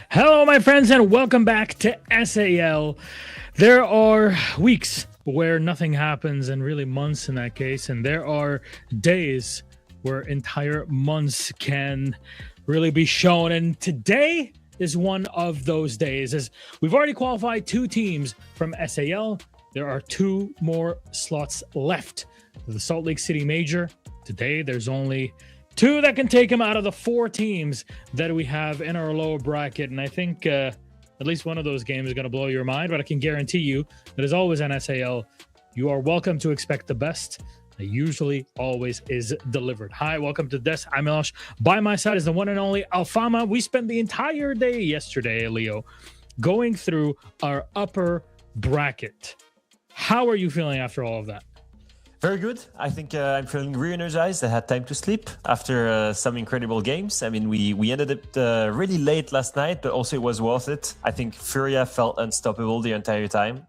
Hello, my friends, and welcome back to SAL. There are weeks where nothing happens, and really months in that case, and there are days where entire months can really be shown. And today is one of those days, as we've already qualified 2 teams from SAL. There are 2 more slots left for the Salt Lake City Major. Today, there's only 2 that can take him out of the 4 teams that we have in our lower bracket. And I think at least one of those games is going to blow your mind, but I can guarantee you that as always on SAL, you are welcome to expect the best. It usually always is delivered. Hi, welcome to Des. I'm Milosh. By my side is the one and only Alfama. We spent the entire day yesterday, Leo, going through our upper bracket. How are you feeling after all of that? Very good. I think I'm feeling re-energized. I had time to sleep after some incredible games. I mean, we ended up really late last night, but also it was worth it. I think Furia felt unstoppable the entire time.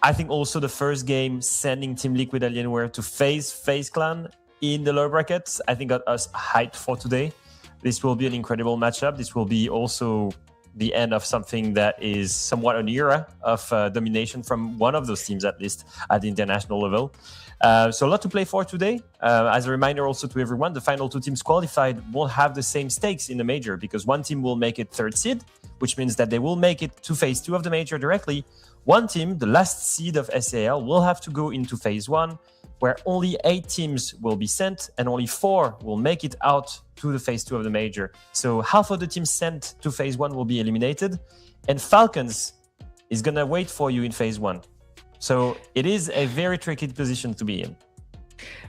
I think also the first game, sending Team Liquid Alienware to FaZe Clan in the lower brackets, I think got us hyped for today. This will be an incredible matchup. This will be also the end of something that is somewhat an era of domination from one of those teams, at least at the international level. So a lot to play for today. As a reminder also to everyone, the final 2 teams qualified won't have the same stakes in the major, because one team will make it 3rd seed, which means that they will make it to phase 2 of the major directly. One team, the last seed of SAL, will have to go into phase 1, where only 8 teams will be sent and only 4 will make it out to the phase 2 of the major. So half of the teams sent to phase 1 will be eliminated, and Falcons is going to wait for you in phase 1. So it is a very tricky position to be in.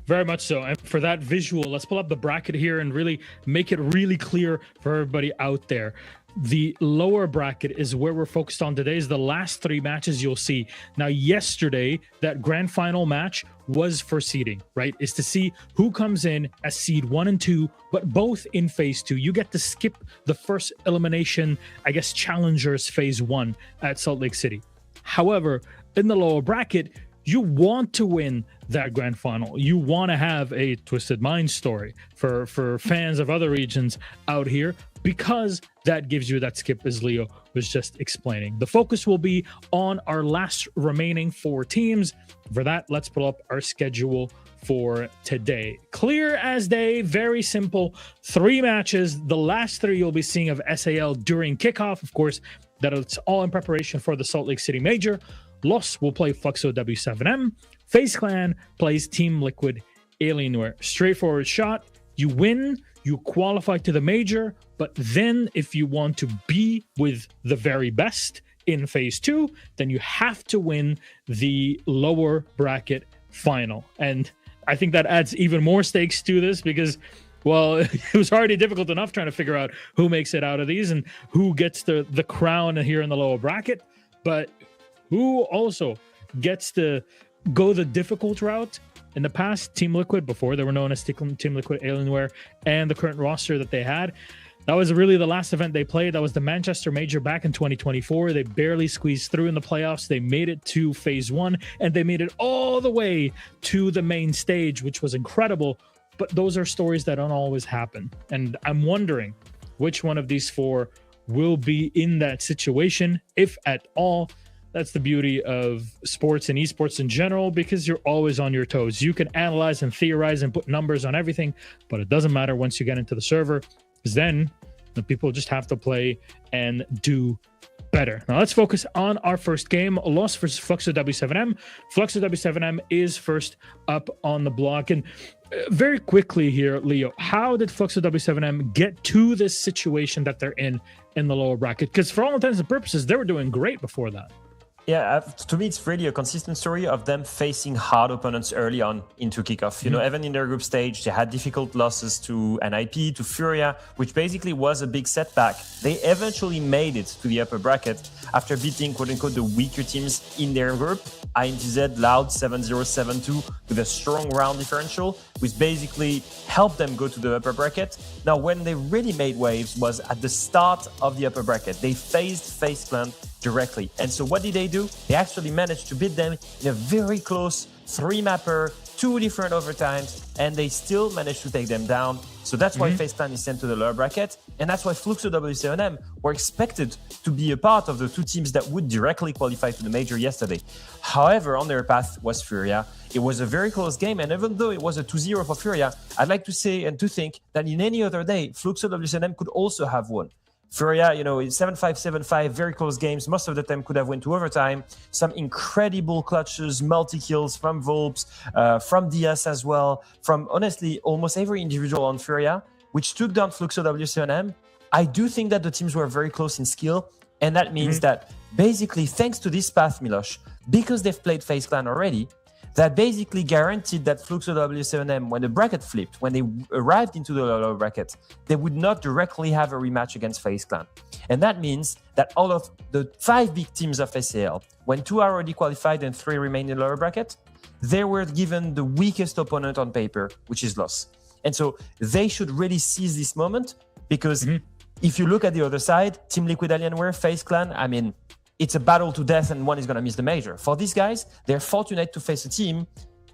Very much so. And for that visual, let's pull up the bracket here and really make it really clear for everybody out there. The lower bracket is where we're focused on today, is the last 3 matches you'll see. Now, yesterday, that grand final match was for seeding, right? Is to see who comes in as seed 1 and 2, but both in phase 2. You get to skip the first elimination, I guess, challengers phase 1 at Salt Lake City. However, in the lower bracket, you want to win that grand final. You want to have a Twisted Mind story for fans of other regions out here, because that gives you that skip, as Leo was just explaining. The focus will be on our last remaining 4 teams. For that, let's pull up our schedule for today. Clear as day, very simple. 3 matches. The last 3 you'll be seeing of SAL during kickoff. Of course, that it's all in preparation for the Salt Lake City Major. Loss will play Fluxo W7M. FaZe Clan plays Team Liquid Alienware. Straightforward shot. You win, you qualify to the major, but then if you want to be with the very best in phase 2, then you have to win the lower bracket final. And I think that adds even more stakes to this, because, well, it was already difficult enough trying to figure out who makes it out of these and who gets the crown here in the lower bracket. But who also gets to go the difficult route? In the past, Team Liquid, before they were known as Team Liquid Alienware, and the current roster that they had, that was really the last event they played. That was the Manchester Major back in 2024. They barely squeezed through in the playoffs. They made it to phase 1, and they made it all the way to the main stage, which was incredible. But those are stories that don't always happen. And I'm wondering which one of these 4 will be in that situation, if at all. That's the beauty of sports and esports in general, because you're always on your toes. You can analyze and theorize and put numbers on everything, but it doesn't matter once you get into the server, because then the people just have to play and do better. Now let's focus on our first game, a loss versus Fluxo W7M. Fluxo W7M is first up on the block. And very quickly here, Leo, how did Fluxo W7M get to this situation that they're in the lower bracket? Because for all intents and purposes, they were doing great before that. Yeah, to me, it's really a consistent story of them facing hard opponents early on into kickoff. You know, even in their group stage, they had difficult losses to NIP, to Furia, which basically was a big setback. They eventually made it to the upper bracket after beating, quote-unquote, the weaker teams in their group. INTZ, Loud, 7-0, 7-2, with a strong round differential, which basically helped them go to the upper bracket. Now, when they really made waves was at the start of the upper bracket. They faced FaZe Clan directly. And so what did they do? They actually managed to beat them in a very close 3-mapper, 2 different overtimes, and they still managed to take them down. So that's why FaZe Clan is sent to the lower bracket, and that's why Fluxo W7M were expected to be a part of the 2 teams that would directly qualify to the major yesterday. However, on their path was Furia. It was a very close game, and even though it was a 2-0 for Furia, I'd like to say and to think that in any other day, Fluxo W7M could also have won. Furia, you know, 7-5, 7-5, very close games. Most of the time could have went to overtime. Some incredible clutches, multi-kills from Volps, from Diaz as well, from, honestly, almost every individual on Furia, which took down Fluxo W7M. I do think that the teams were very close in skill, and that means that basically, thanks to this path, Milosh, because they've played FaZe Clan already, that basically guaranteed that Fluxo W7M, when the bracket flipped, when they arrived into the lower bracket, they would not directly have a rematch against FaZe Clan. And that means that all of the 5 big teams of SAL, when 2 are already qualified and 3 remain in the lower bracket, they were given the weakest opponent on paper, which is loss. And so they should really seize this moment, because if you look at the other side, Team Liquid Alienware, FaZe Clan, I mean, it's a battle to death and one is going to miss the major. For these guys, they're fortunate to face a team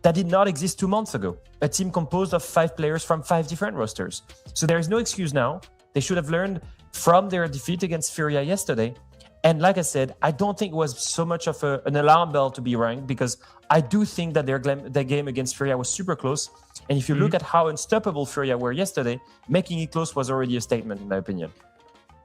that did not exist 2 months ago. A team composed of 5 players from 5 different rosters. So there is no excuse now. They should have learned from their defeat against Furia yesterday. And like I said, I don't think it was so much of an alarm bell to be rang, because I do think that their game against Furia was super close. And if you look at how unstoppable Furia were yesterday, making it close was already a statement, in my opinion.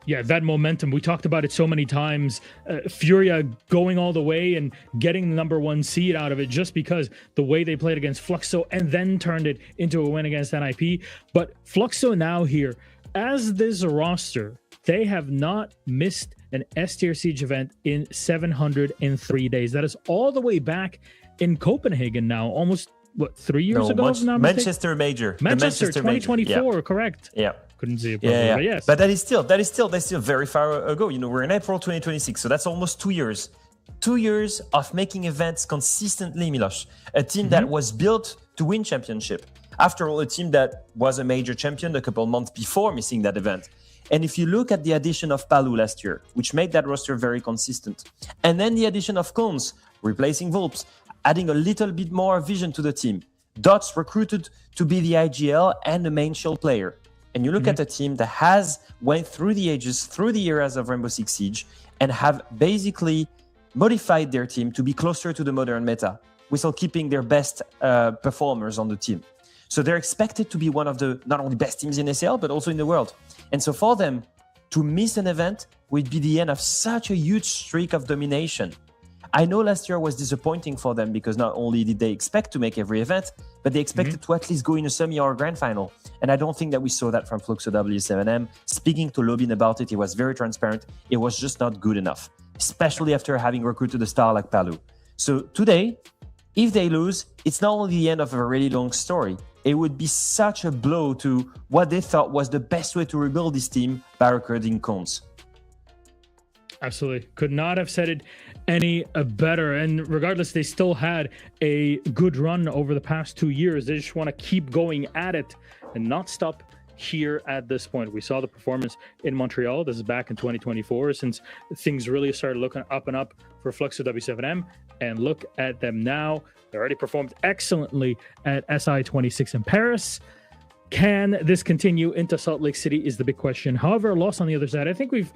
Yeah, that momentum. We talked about it so many times. Furia going all the way and getting the number 1 seed out of it just because the way they played against Fluxo and then turned it into a win against NIP. But Fluxo now here, as this roster, they have not missed an S-tier siege event in 703 days. That is all the way back in Copenhagen now, almost, 3 years ago? Manchester Major. Manchester 2024, yeah. Correct. Yeah. Couldn't see it properly, but yes. But that's still very far ago. We're in April 2026, so that's almost 2 years. 2 years of making events consistently, Miloš. A team that was built to win championship. After all, a team that was a major champion a couple months before missing that event. And if you look at the addition of Palu last year, which made that roster very consistent, and then the addition of Cons, replacing Volps, adding a little bit more vision to the team. Dots recruited to be the IGL and the main shield player. And you look at a team that has went through the ages, through the eras of Rainbow Six Siege, and have basically modified their team to be closer to the modern meta, while keeping their best performers on the team. So they're expected to be one of the not only best teams in SAL, but also in the world. And so for them to miss an event would be the end of such a huge streak of domination. I know last year was disappointing for them because not only did they expect to make every event, but they expected to at least go in a semi or a grand final. And I don't think that we saw that from Fluxo W7M. Speaking to Lobin about it, he was very transparent. It was just not good enough, especially after having recruited a star like Palu. So today, if they lose, it's not only the end of a really long story, it would be such a blow to what they thought was the best way to rebuild this team by recruiting Cons. Absolutely. Could not have said it any better. And regardless, they still had a good run over the past 2 years. They just want to keep going at it and not stop here at this point. We saw the performance in Montreal. This is back in 2024, since things really started looking up and up for Fluxo W7M. And look at them now. They already performed excellently at SI26 in Paris. Can this continue into Salt Lake City is the big question. However, a loss on the other side, I think we've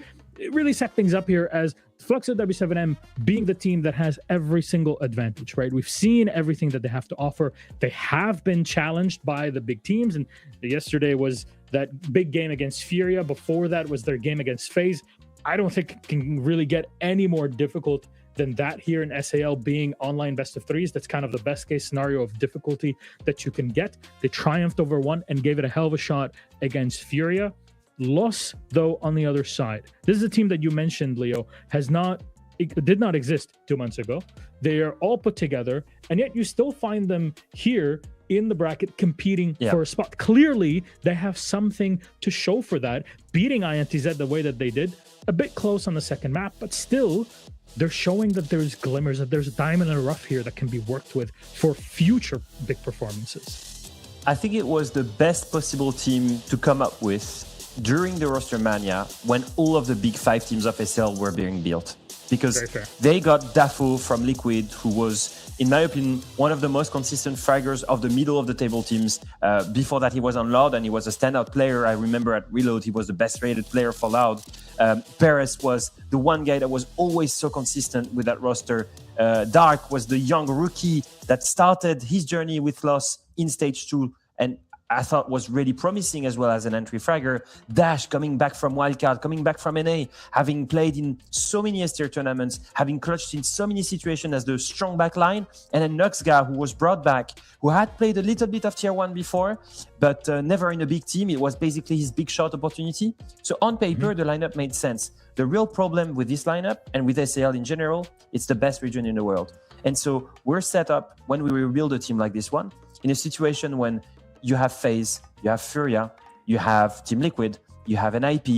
really set things up here as Fluxo W7M being the team that has every single advantage, right? We've seen everything that they have to offer. They have been challenged by the big teams, and yesterday was that big game against Furia. Before that was their game against FaZe. I don't think it can really get any more difficult than that here in SAL, being online best of threes. That's kind of the best case scenario of difficulty that you can get. They triumphed over one and gave it a hell of a shot against Furia. Loss, though, on the other side. This is a team that you mentioned, Leo, did not exist 2 months ago. They are all put together, and yet you still find them here in the bracket competing for a spot. Clearly, they have something to show for that. Beating INTZ the way that they did, a bit close on the second map, but still, they're showing that there's glimmers, that there's a diamond in the rough here that can be worked with for future big performances. I think it was the best possible team to come up with during the roster mania when all of the big 5 teams of SL were being built. Because they got Dafo from Liquid, who was, in my opinion, one of the most consistent fraggers of the middle of the table teams. Before that, he was on Loud and he was a standout player. I remember at Reload, he was the best rated player for Loud. Perez was the one guy that was always so consistent with that roster. Dark was the young rookie that started his journey with Loss in Stage 2 and I thought was really promising as well as an entry fragger. Dash coming back from Wildcard, coming back from NA, having played in so many S-tier tournaments, having clutched in so many situations as the strong backline, and then Nuxga, who was brought back, who had played a little bit of Tier 1 before, but never in a big team. It was basically his big shot opportunity. So on paper, the lineup made sense. The real problem with this lineup, and with SAL in general, it's the best region in the world. And so we're set up, when we rebuild a team like this one, in a situation when you have FaZe, you have Furia, you have Team Liquid, you have NIP,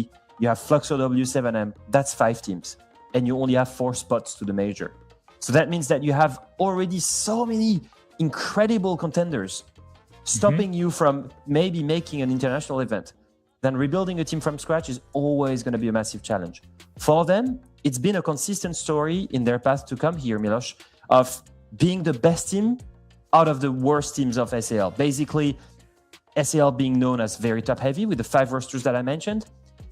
you have Fluxo W7M. That's 5 teams. And you only have 4 spots to the major. So that means that you have already so many incredible contenders stopping you from maybe making an international event. Then rebuilding a team from scratch is always going to be a massive challenge. For them, it's been a consistent story in their path to come here, Miloš, of being the best team out of the worst teams of SAL. Basically, SAL being known as very top-heavy with the 5 rosters that I mentioned.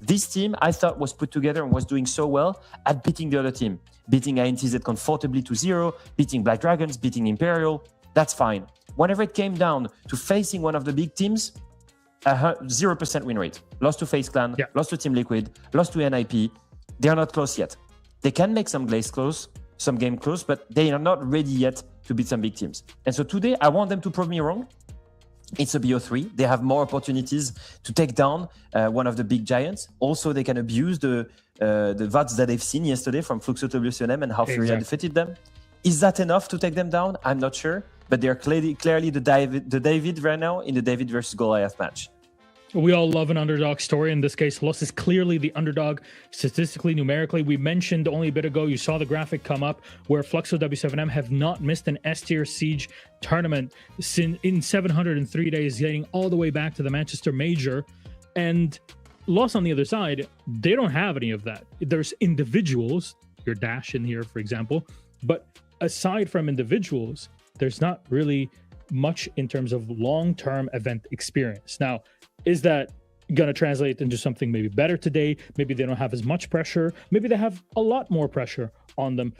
This team, I thought, was put together and was doing so well at beating the other team. Beating INTZ comfortably 2-0, beating Black Dragons, beating Imperial. That's fine. Whenever it came down to facing one of the big teams, 0% win rate. Lost to FaZe Clan, lost to Team Liquid, lost to NIP. They are not close yet. They can make some game close, but they are not ready yet to beat some big teams. And so today, I want them to prove me wrong. It's a BO3. They have more opportunities to take down one of the big giants. Also, they can abuse the VODs that they've seen yesterday from Fluxo WCNM and how Furia defeated them. Is that enough to take them down? I'm not sure. But they're clearly the David right now in the David versus Goliath match. We all love an underdog story. In this case, Loss is clearly the underdog statistically, numerically. We mentioned only a bit ago, you saw the graphic come up where Fluxo W7M have not missed an S-tier Siege tournament in 703 days, getting all the way back to the Manchester Major. And Loss on the other side, they don't have any of that. There's individuals, your Dash in here, for example. But aside from individuals, there's not really much in terms of long-term event experience. Now, is that going to translate into something maybe better today? Maybe they don't have as much pressure. Maybe they have a lot more pressure on them.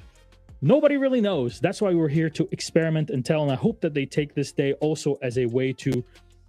Nobody really knows. That's why we're here to experiment and tell. And I hope that they take this day also as a way to,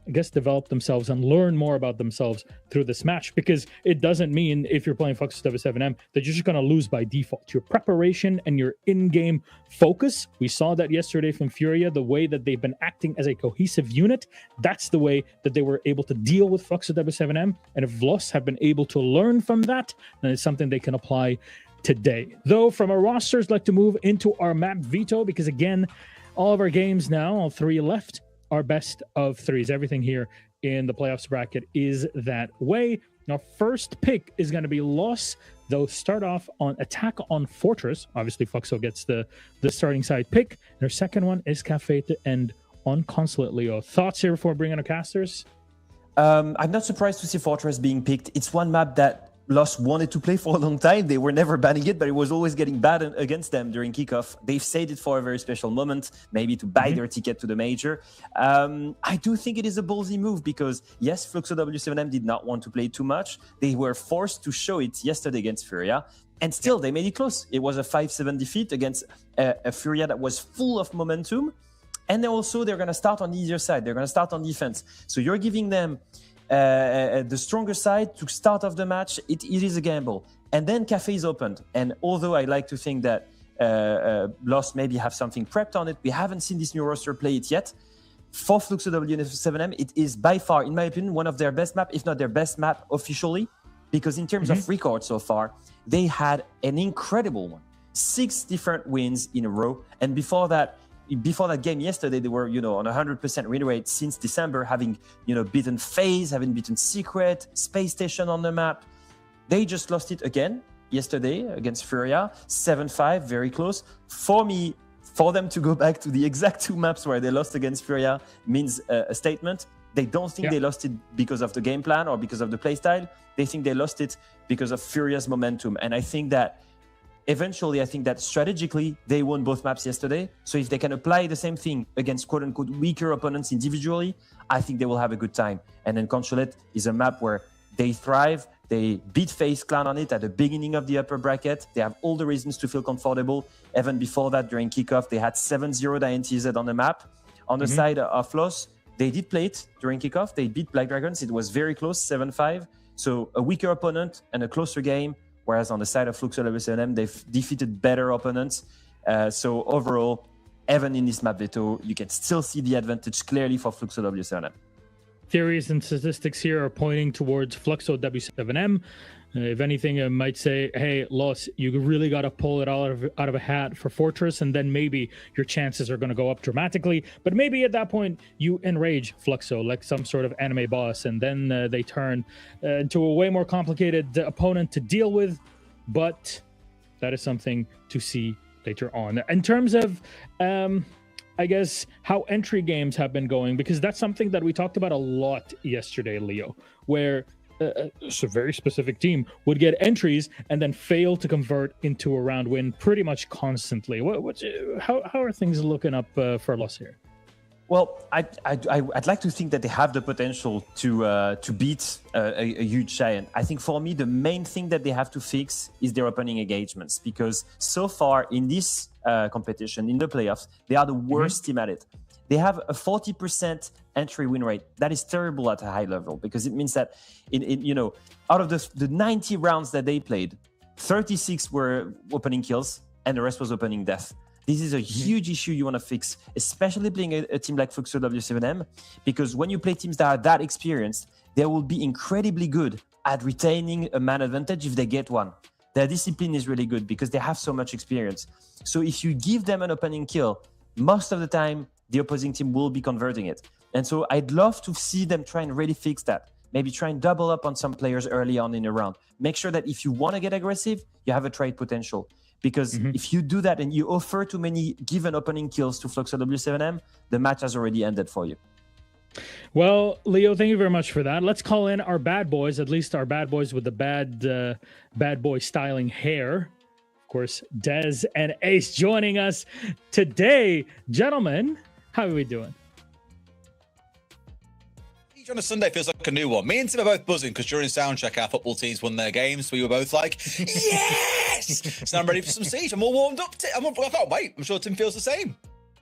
I guess, develop themselves and learn more about themselves through this match, because it doesn't mean if you're playing Fluxo W7M that you're just going to lose by default. Your preparation and your in-game focus, we saw that yesterday from Furia, the way that they've been acting as a cohesive unit, that's the way that they were able to deal with Fluxo W7M. And if Vlos have been able to learn from that, then it's something they can apply today. Though from our rosters, like to move into our map veto, because again, all of our games now, all 3 left, are best of 3s. Everything here in the playoffs bracket is that way. Now, first pick is going to be Loss. They'll start off on attack on Fortress. Obviously, Fluxo gets the starting side pick. Their second one is Cafe to end on Consulate. Leo, thoughts here before bringing our casters? I'm not surprised to see Fortress being picked. It's one map that Lost wanted to play for a long time. They were never banning it, but it was always getting bad against them during kickoff. They've saved it for a very special moment, maybe to buy their ticket to the major. I do think it is a ballsy move because, yes, Fluxo W7M did not want to play too much. They were forced to show it yesterday against Furia, and still they made it close. It was a 5-7 defeat against a Furia that was full of momentum. And then also, they're going to start on the easier side. They're going to start on defense. So you're giving them the stronger side to start off the match. It is a gamble. And then Cafe is opened. And although I like to think that Lost maybe have something prepped on it, we haven't seen this new roster play it yet. For Fluxo W7M, it is by far, in my opinion, one of their best map, if not their best map officially, because in terms of record so far, they had an incredible one. 6 different wins in a row. And before that game yesterday, they were, on 100% win rate since December, having, beaten FaZe, having beaten Secret, Space Station on the map. They just lost it again yesterday against Furia, 7-5, very close. For me, for them to go back to the exact 2 maps where they lost against Furia means a statement. They don't think they lost it because of the game plan or because of the playstyle. They think they lost it because of Furia's momentum. And I think that eventually, I think that strategically, they won both maps yesterday. So if they can apply the same thing against quote-unquote weaker opponents individually, I think they will have a good time. And then Consulate is a map where they thrive. They beat FaZe Clan on it at the beginning of the upper bracket. They have all the reasons to feel comfortable. Even before that, during kickoff, they had 7-0 INTZ on the map. On the side of Loss, they did play it during kickoff. They beat Black Dragons. It was very close, 7-5. So a weaker opponent and a closer game. Whereas on the side of Fluxo W7M, they've defeated better opponents. So overall, even in this map veto, you can still see the advantage clearly for Fluxo W7M. Theories and statistics here are pointing towards Fluxo W7M. If anything, I might say, hey, Loss, you really got to pull it out of a hat for Fortress, and then maybe your chances are going to go up dramatically. But maybe at that point, you enrage Fluxo like some sort of anime boss, and then they turn into a way more complicated opponent to deal with. But that is something to see later on. In terms of, I guess, how entry games have been going, because that's something that we talked about a lot yesterday, Leo, where a very specific team would get entries and then fail to convert into a round win pretty much constantly. How are things looking up for Loss here? Well, I'd like to think that they have the potential to beat a huge giant. I think for me, the main thing that they have to fix is their opening engagements, because so far in this competition, in the playoffs, they are the worst team at it. They have a 40% entry win rate. That is terrible at a high level, because it means that out of the 90 rounds that they played, 36 were opening kills and the rest was opening death. This is a huge issue you want to fix, especially playing a team like Fluxo W7M, because when you play teams that are that experienced, they will be incredibly good at retaining a man advantage if they get one. Their discipline is really good because they have so much experience. So if you give them an opening kill, most of the time, the opposing team will be converting it. And so I'd love to see them try and really fix that. Maybe try and double up on some players early on in a round. Make sure that if you want to get aggressive, you have a trade potential. Because if you do that and you offer too many given opening kills to Fluxo W7M, the match has already ended for you. Well, Leo, thank you very much for that. Let's call in our bad boys, at least our bad boys with the bad boy styling hair. Of course, Dez and Ace joining us today. Gentlemen, how are we doing? On a Sunday feels like a new one. Me and Tim are both buzzing because during soundcheck our football teams won their games. We were both like, yes! So I'm ready for some siege. I'm all warmed up. I can't wait. I'm sure Tim feels the same.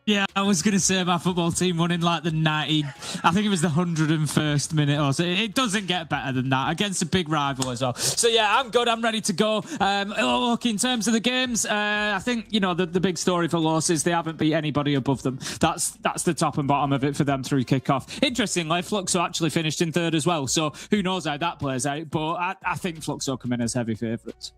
Yeah, I was going to say my football team won in like the 90, I think it was the 101st minute or so. It doesn't get better than that against a big rival as well. So yeah, I'm good. I'm ready to go. Look, in terms of the games, I think, the big story for Los is they haven't beat anybody above them. That's the top and bottom of it for them through kickoff. Interestingly, Fluxo actually finished in third as well. So who knows how that plays out. But I think Fluxo come in as heavy favourites.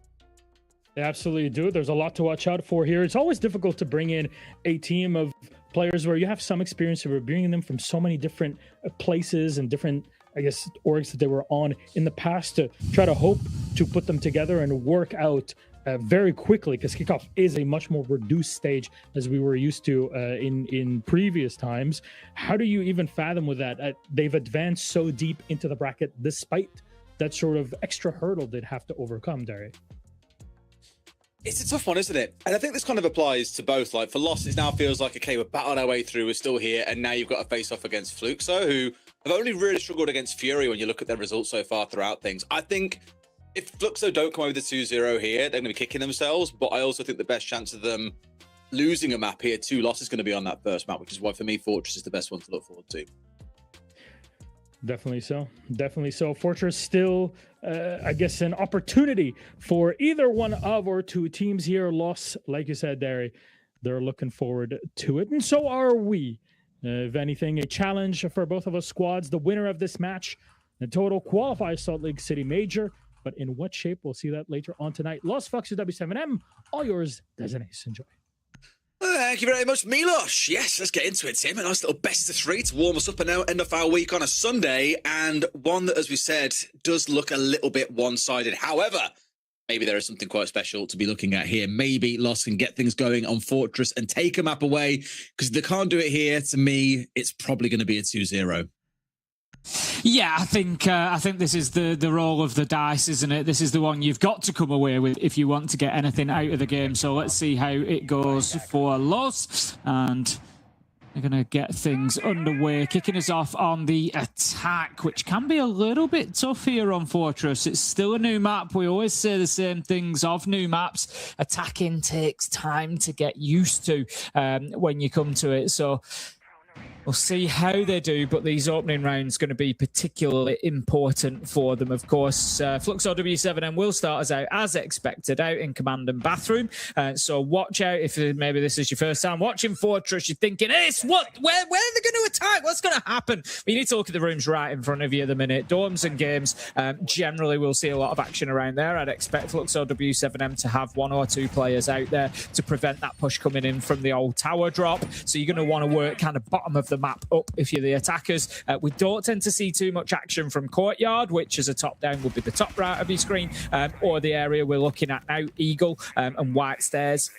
They absolutely do. There's a lot to watch out for here. It's always difficult to bring in a team of players where you have some experience of bringing them from so many different places and different, orgs that they were on in the past, to try to hope to put them together and work out very quickly, because kickoff is a much more reduced stage as we were used to in previous times. How do you even fathom with that? They've advanced so deep into the bracket despite that sort of extra hurdle they'd have to overcome, Derry. It's a tough one, isn't it? And I think this kind of applies to both. Like for Lost, it now feels like, okay, we're battling our way through, we're still here, and now you've got to face off against Fluxo, who have only really struggled against Fury when you look at their results so far throughout things. I think if Fluxo don't come over the 2-0 here, they're going to be kicking themselves, but I also think the best chance of them losing a map here, 2 losses, is going to be on that first map, which is why, for me, Fortress is the best one to look forward to. Definitely so. Definitely so. Fortress still, an opportunity for either one of our two teams here. Loss, like you said, Derry, they're looking forward to it. And so are we. If anything, a challenge for both of us squads. The winner of this match in total qualifies Salt Lake City Major. But in what shape? We'll see that later on tonight. Los Fluxo W7M, all yours, Des and Ace. Enjoy. Thank you very much, Milos. Yes, let's get into it, Tim. A nice little best of 3 to warm us up and now end of our week on a Sunday, and one that, as we said, does look a little bit one-sided. However, maybe there is something quite special to be looking at here. Maybe Lost can get things going on Fortress and take a map away, because if they can't do it here, to me, it's probably going to be a 2-0. Yeah, I think this is the roll of the dice, isn't it? This is the one you've got to come away with if you want to get anything out of the game. So let's see how it goes for Los. And they're going to get things underway, kicking us off on the attack, which can be a little bit tough here on Fortress. It's still a new map. We always say the same things of new maps. Attacking takes time to get used to when you come to it. So we'll see how they do, but these opening rounds going to be particularly important for them, of course. Fluxo W7M will start us out as expected, out in command and bathroom. So watch out if maybe this is your first time watching Fortress. You're thinking, hey, where are they going to attack? What's going to happen? But you need to look at the rooms right in front of you at the minute. Dorms and games, generally we'll see a lot of action around there. I'd expect Fluxo W7M to have 1 or 2 players out there to prevent that push coming in from the old tower drop. So you're going to want to work kind of bottom of the map up if you're the attackers. We don't tend to see too much action from Courtyard, which as a top down would be the top right of your screen, or the area we're looking at now, Eagle and White Stairs.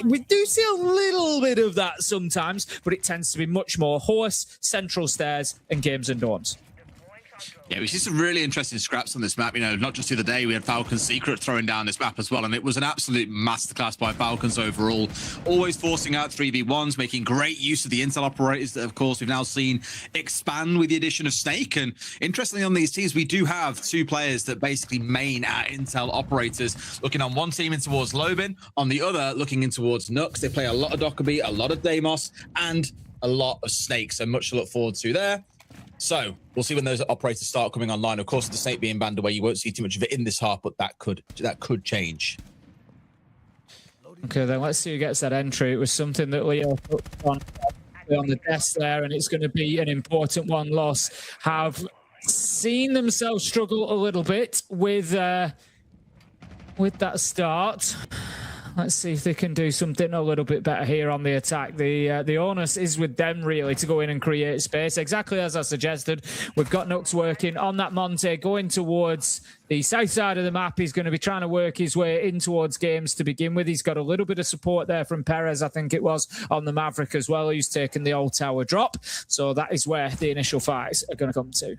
We do see a little bit of that sometimes, but it tends to be much more Horse, Central Stairs and Games and Dorms. Yeah, we see some really interesting scraps on this map. You know, not just the other day, we had Falcon's Secret throwing down this map as well, and it was an absolute masterclass by Falcons overall. Always forcing out 3v1s, making great use of the intel operators that, of course, we've now seen expand with the addition of Snake. And interestingly, on these teams, we do have 2 players that basically main at intel operators, looking on one team in towards Lobin, on the other looking in towards Nux. They play a lot of Dockerby, a lot of Deimos, and a lot of Snake, so much to look forward to there. So we'll see when those operators start coming online. Of course, the Snake being banned away, you won't see too much of it in this half, but that could change. Okay, then let's see who gets that entry. It was something that Leo put on the desk there, and it's going to be an important one. Loss have seen themselves struggle a little bit with that start. Let's see if they can do something a little bit better here on the attack. The onus is with them, really, to go in and create space. Exactly as I suggested, we've got Nux working on that Monte, going towards the south side of the map. He's going to be trying to work his way in towards games to begin with. He's got a little bit of support there from Perez, I think it was, on the Maverick as well, who's taken the old tower drop. So that is where the initial fights are going to come to.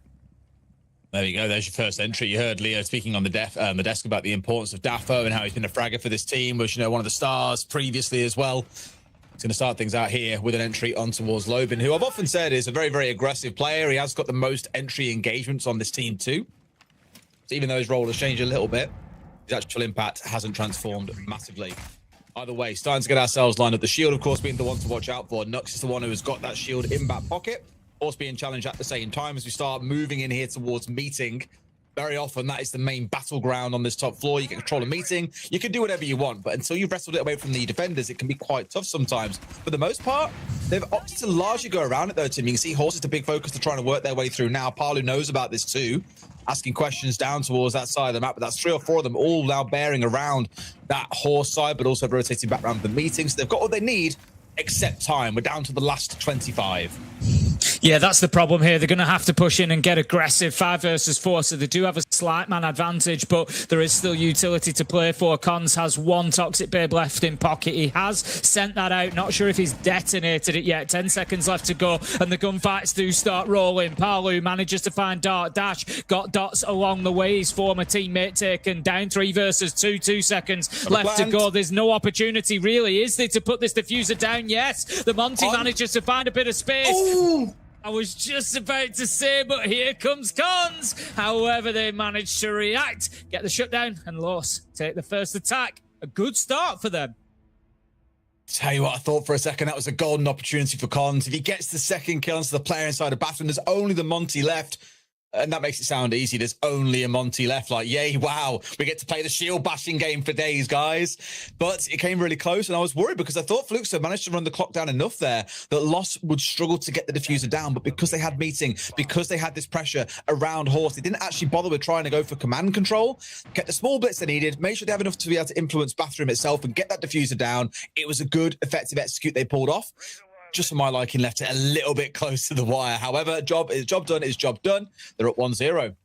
There you go. There's your first entry. You heard Leo speaking on the desk about the importance of Daffo and how he's been a fragger for this team, was, you know, one of the stars previously as well. He's going to start things out here with an entry on towards Lobin, who I've often said is a very, very aggressive player. He has got the most entry engagements on this team too. So even though his role has changed a little bit, his actual impact hasn't transformed massively. Either way, starting to get ourselves lined up. The shield, of course, being the one to watch out for. Nux is the one who has got that shield in back pocket. Also being challenged at the same time as we start moving in here towards meeting. Very often, that is the main battleground on this top floor. You can control a meeting. You can do whatever you want, but until you've wrestled it away from the defenders, it can be quite tough sometimes. For the most part, they've opted to largely go around it, though, Tim. You can see Horse is the big focus to trying to work their way through now. Palu knows about this too, asking questions down towards that side of the map, but that's 3 or 4 of them all now bearing around that Horse side, but also rotating back around the meeting. So they've got what they need, except time. We're down to the last 25. Yeah, that's the problem here. They're going to have to push in and get aggressive 5 versus 4, so they do have a slight man advantage, but there is still utility to play for. Cons has 1 Toxic Babe left in pocket. He has sent that out. Not sure if he's detonated it yet. 10 seconds left to go, and the gunfights do start rolling. Palu manages to find Dark Dash. Got dots along the way. His former teammate taken down. 3 versus 2. 2 seconds left to go. There's no opportunity, really, is there, to put this diffuser down? Yes, the Monty manages to find a bit of space. Ooh. I was just about to say, but here comes Cons. However, they managed to react, get the shutdown, and Los take the first attack. A good start for them. Tell you what, I thought for a second that was a golden opportunity for Cons. If he gets the second kill onto the player inside the bathroom, there's only the Monty left. And that makes it sound easy. There's only a Monty left. Like, yay, wow. We get to play the shield bashing game for days, guys. But it came really close, and I was worried because I thought Fluxo managed to run the clock down enough there that Loss would struggle to get the diffuser down. But because they had meeting, because they had this pressure around Horse, they didn't actually bother with trying to go for command control, get the small blitz they needed, make sure they have enough to be able to influence Bathroom itself and get that diffuser down. It was a good, effective execute they pulled off. Just for my liking, left it a little bit close to the wire. However, job done is job done. They're up 1-0.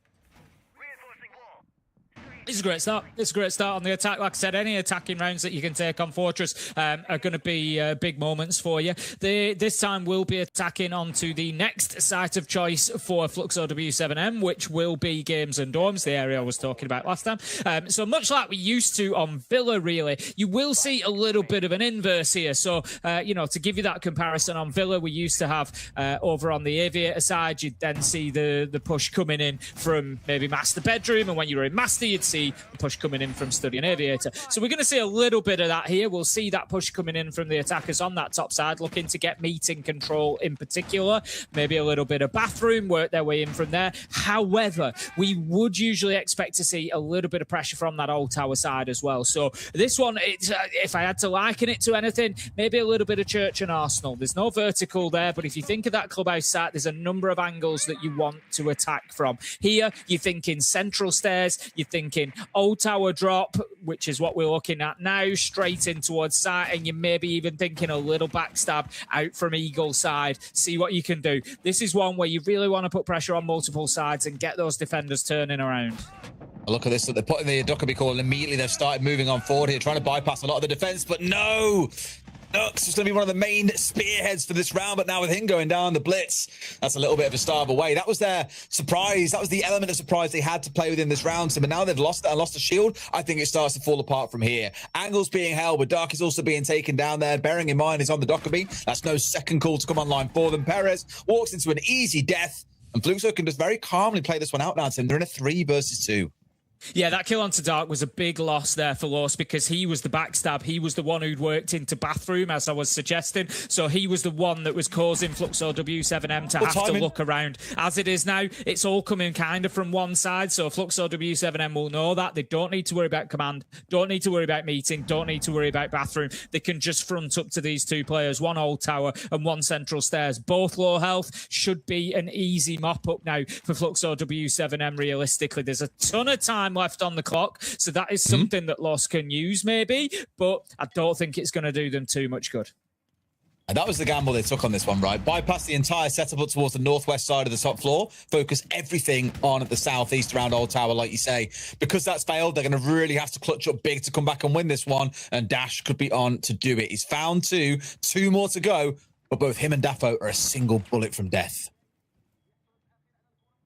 It's a great start. It's a great start on the attack. Like I said, any attacking rounds that you can take on Fortress are going to be big moments for you. They this time will be attacking onto the next site of choice for Fluxo W7M, which will be Games and Dorms, the area I was talking about last time. So much like we used to on Villa, really, you will see a little bit of an inverse here. So, you know, to give you that comparison on Villa, we used to have over on the Aviator side, you'd then see the push coming in from maybe Master Bedroom, and when you were in Master, you'd see the push coming in from Study and Aviator. So we're going to see a little bit of that here. We'll see that push coming in from the attackers on that top side, looking to get meeting control in particular. Maybe a little bit of Bathroom, work their way in from there. However, we would usually expect to see a little bit of pressure from that old tower side as well. So this one, if I had to liken it to anything, maybe a little bit of Church and Arsenal. There's no vertical there, but if you think of that clubhouse site, there's a number of angles that you want to attack from. Here, you're thinking central stairs, you're thinking old tower drop, which is what we're looking at now, straight in towards site, and you're maybe even thinking a little backstab out from Eagle side. See what you can do. This is one where you really want to put pressure on multiple sides and get those defenders turning around. Look at this, they're putting the Dockerby call, and immediately they've started moving on forward here, trying to bypass a lot of the defense, but no! Nux was going to be one of the main spearheads for this round, but now with him going down the blitz, that's a little bit of a starve away. That was their surprise. That was the element of surprise they had to play within this round. But now they've lost that and lost the shield. I think it starts to fall apart from here. Angle's being held, but Dark is also being taken down there. Bearing in mind he's on the Dockerby. That's no second call to come online for them. Perez walks into an easy death, and Fluxo can just very calmly play this one out now, Tim. They're in a 3 versus 2. Yeah, that kill onto Dark was a big loss there for Los because he was the backstab. He was the one who'd worked into bathroom, as I was suggesting. So he was the one that was causing Fluxo W7M to have to look around. As it is now, it's all coming kind of from one side. So Fluxo W7M will know that. They don't need to worry about command, don't need to worry about meeting, don't need to worry about bathroom. They can just front up to these 2 players, 1 old tower and 1 central stairs. Both low health. Should be an easy mop up now for Fluxo W7M realistically. There's a ton of time left on the clock, so that is something that Los can use maybe, but I don't think it's going to do them too much good. And that was the gamble they took on this one, right? Bypass the entire setup up towards the northwest side of the top floor, focus everything on the southeast around Old Tower, like you say. Because that's failed, they're going to really have to clutch up big to come back and win this one, and Dash could be on to do it. He's found 2 more to go, but both him and Daffo are a single bullet from death.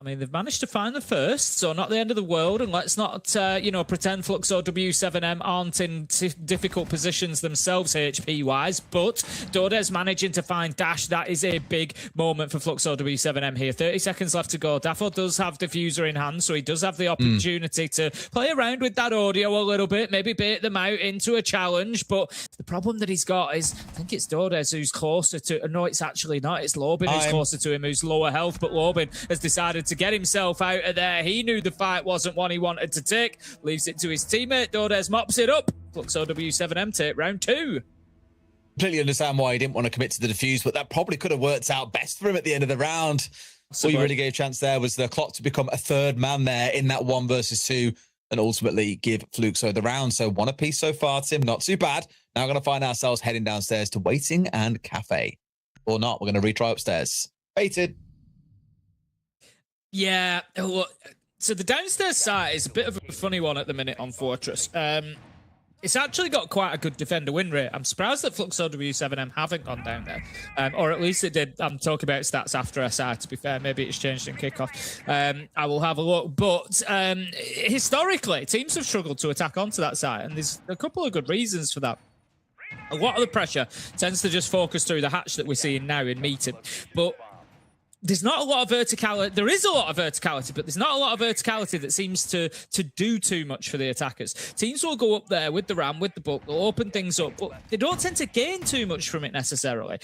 I mean, they've managed to find the first, so not the end of the world. And let's not, pretend Fluxo W7M aren't in difficult positions themselves HP-wise. But Dode's managing to find Dash. That is a big moment for Fluxo W7M here. 30 seconds left to go. Daffo does have Diffuser in hand, so he does have the opportunity to play around with that audio a little bit, maybe bait them out into a challenge. But the problem that he's got is, I think it's Dodes who's closer to... No, it's actually not. It's Lobin who's closer to him, who's lower health. But Lobin has decided to get himself out of there. He knew the fight wasn't one he wanted to take. Leaves it to his teammate. Dodes mops it up. Fluxo W7M take round 2. Completely understand why he didn't want to commit to the defuse, but that probably could have worked out best for him at the end of the round. All you really gave a chance there was the clock to become a 3rd man there in that 1 versus 2 and ultimately give Fluxo the round. So 1 apiece so far, Tim. Not too bad. Now we're going to find ourselves heading downstairs to Waiting and Cafe. Or not. We're going to retry upstairs. Baited. Yeah, so the downstairs site is a bit of a funny one at the minute on Fortress. It's actually got quite a good defender win rate. I'm surprised that Fluxo W7M haven't gone down there, or at least it did. I'm talking about stats after SI, to be fair. Maybe it's changed in Kickoff. I will have a look. But historically, teams have struggled to attack onto that site, and there's a couple of good reasons for that. A lot of the pressure tends to just focus through the hatch that we're seeing now in meeting. But there's not a lot of verticality. There is a lot of verticality, but there's not a lot of verticality that seems to do too much for the attackers. Teams will go up there with the ram, with the book, they'll open things up, but they don't tend to gain too much from it necessarily.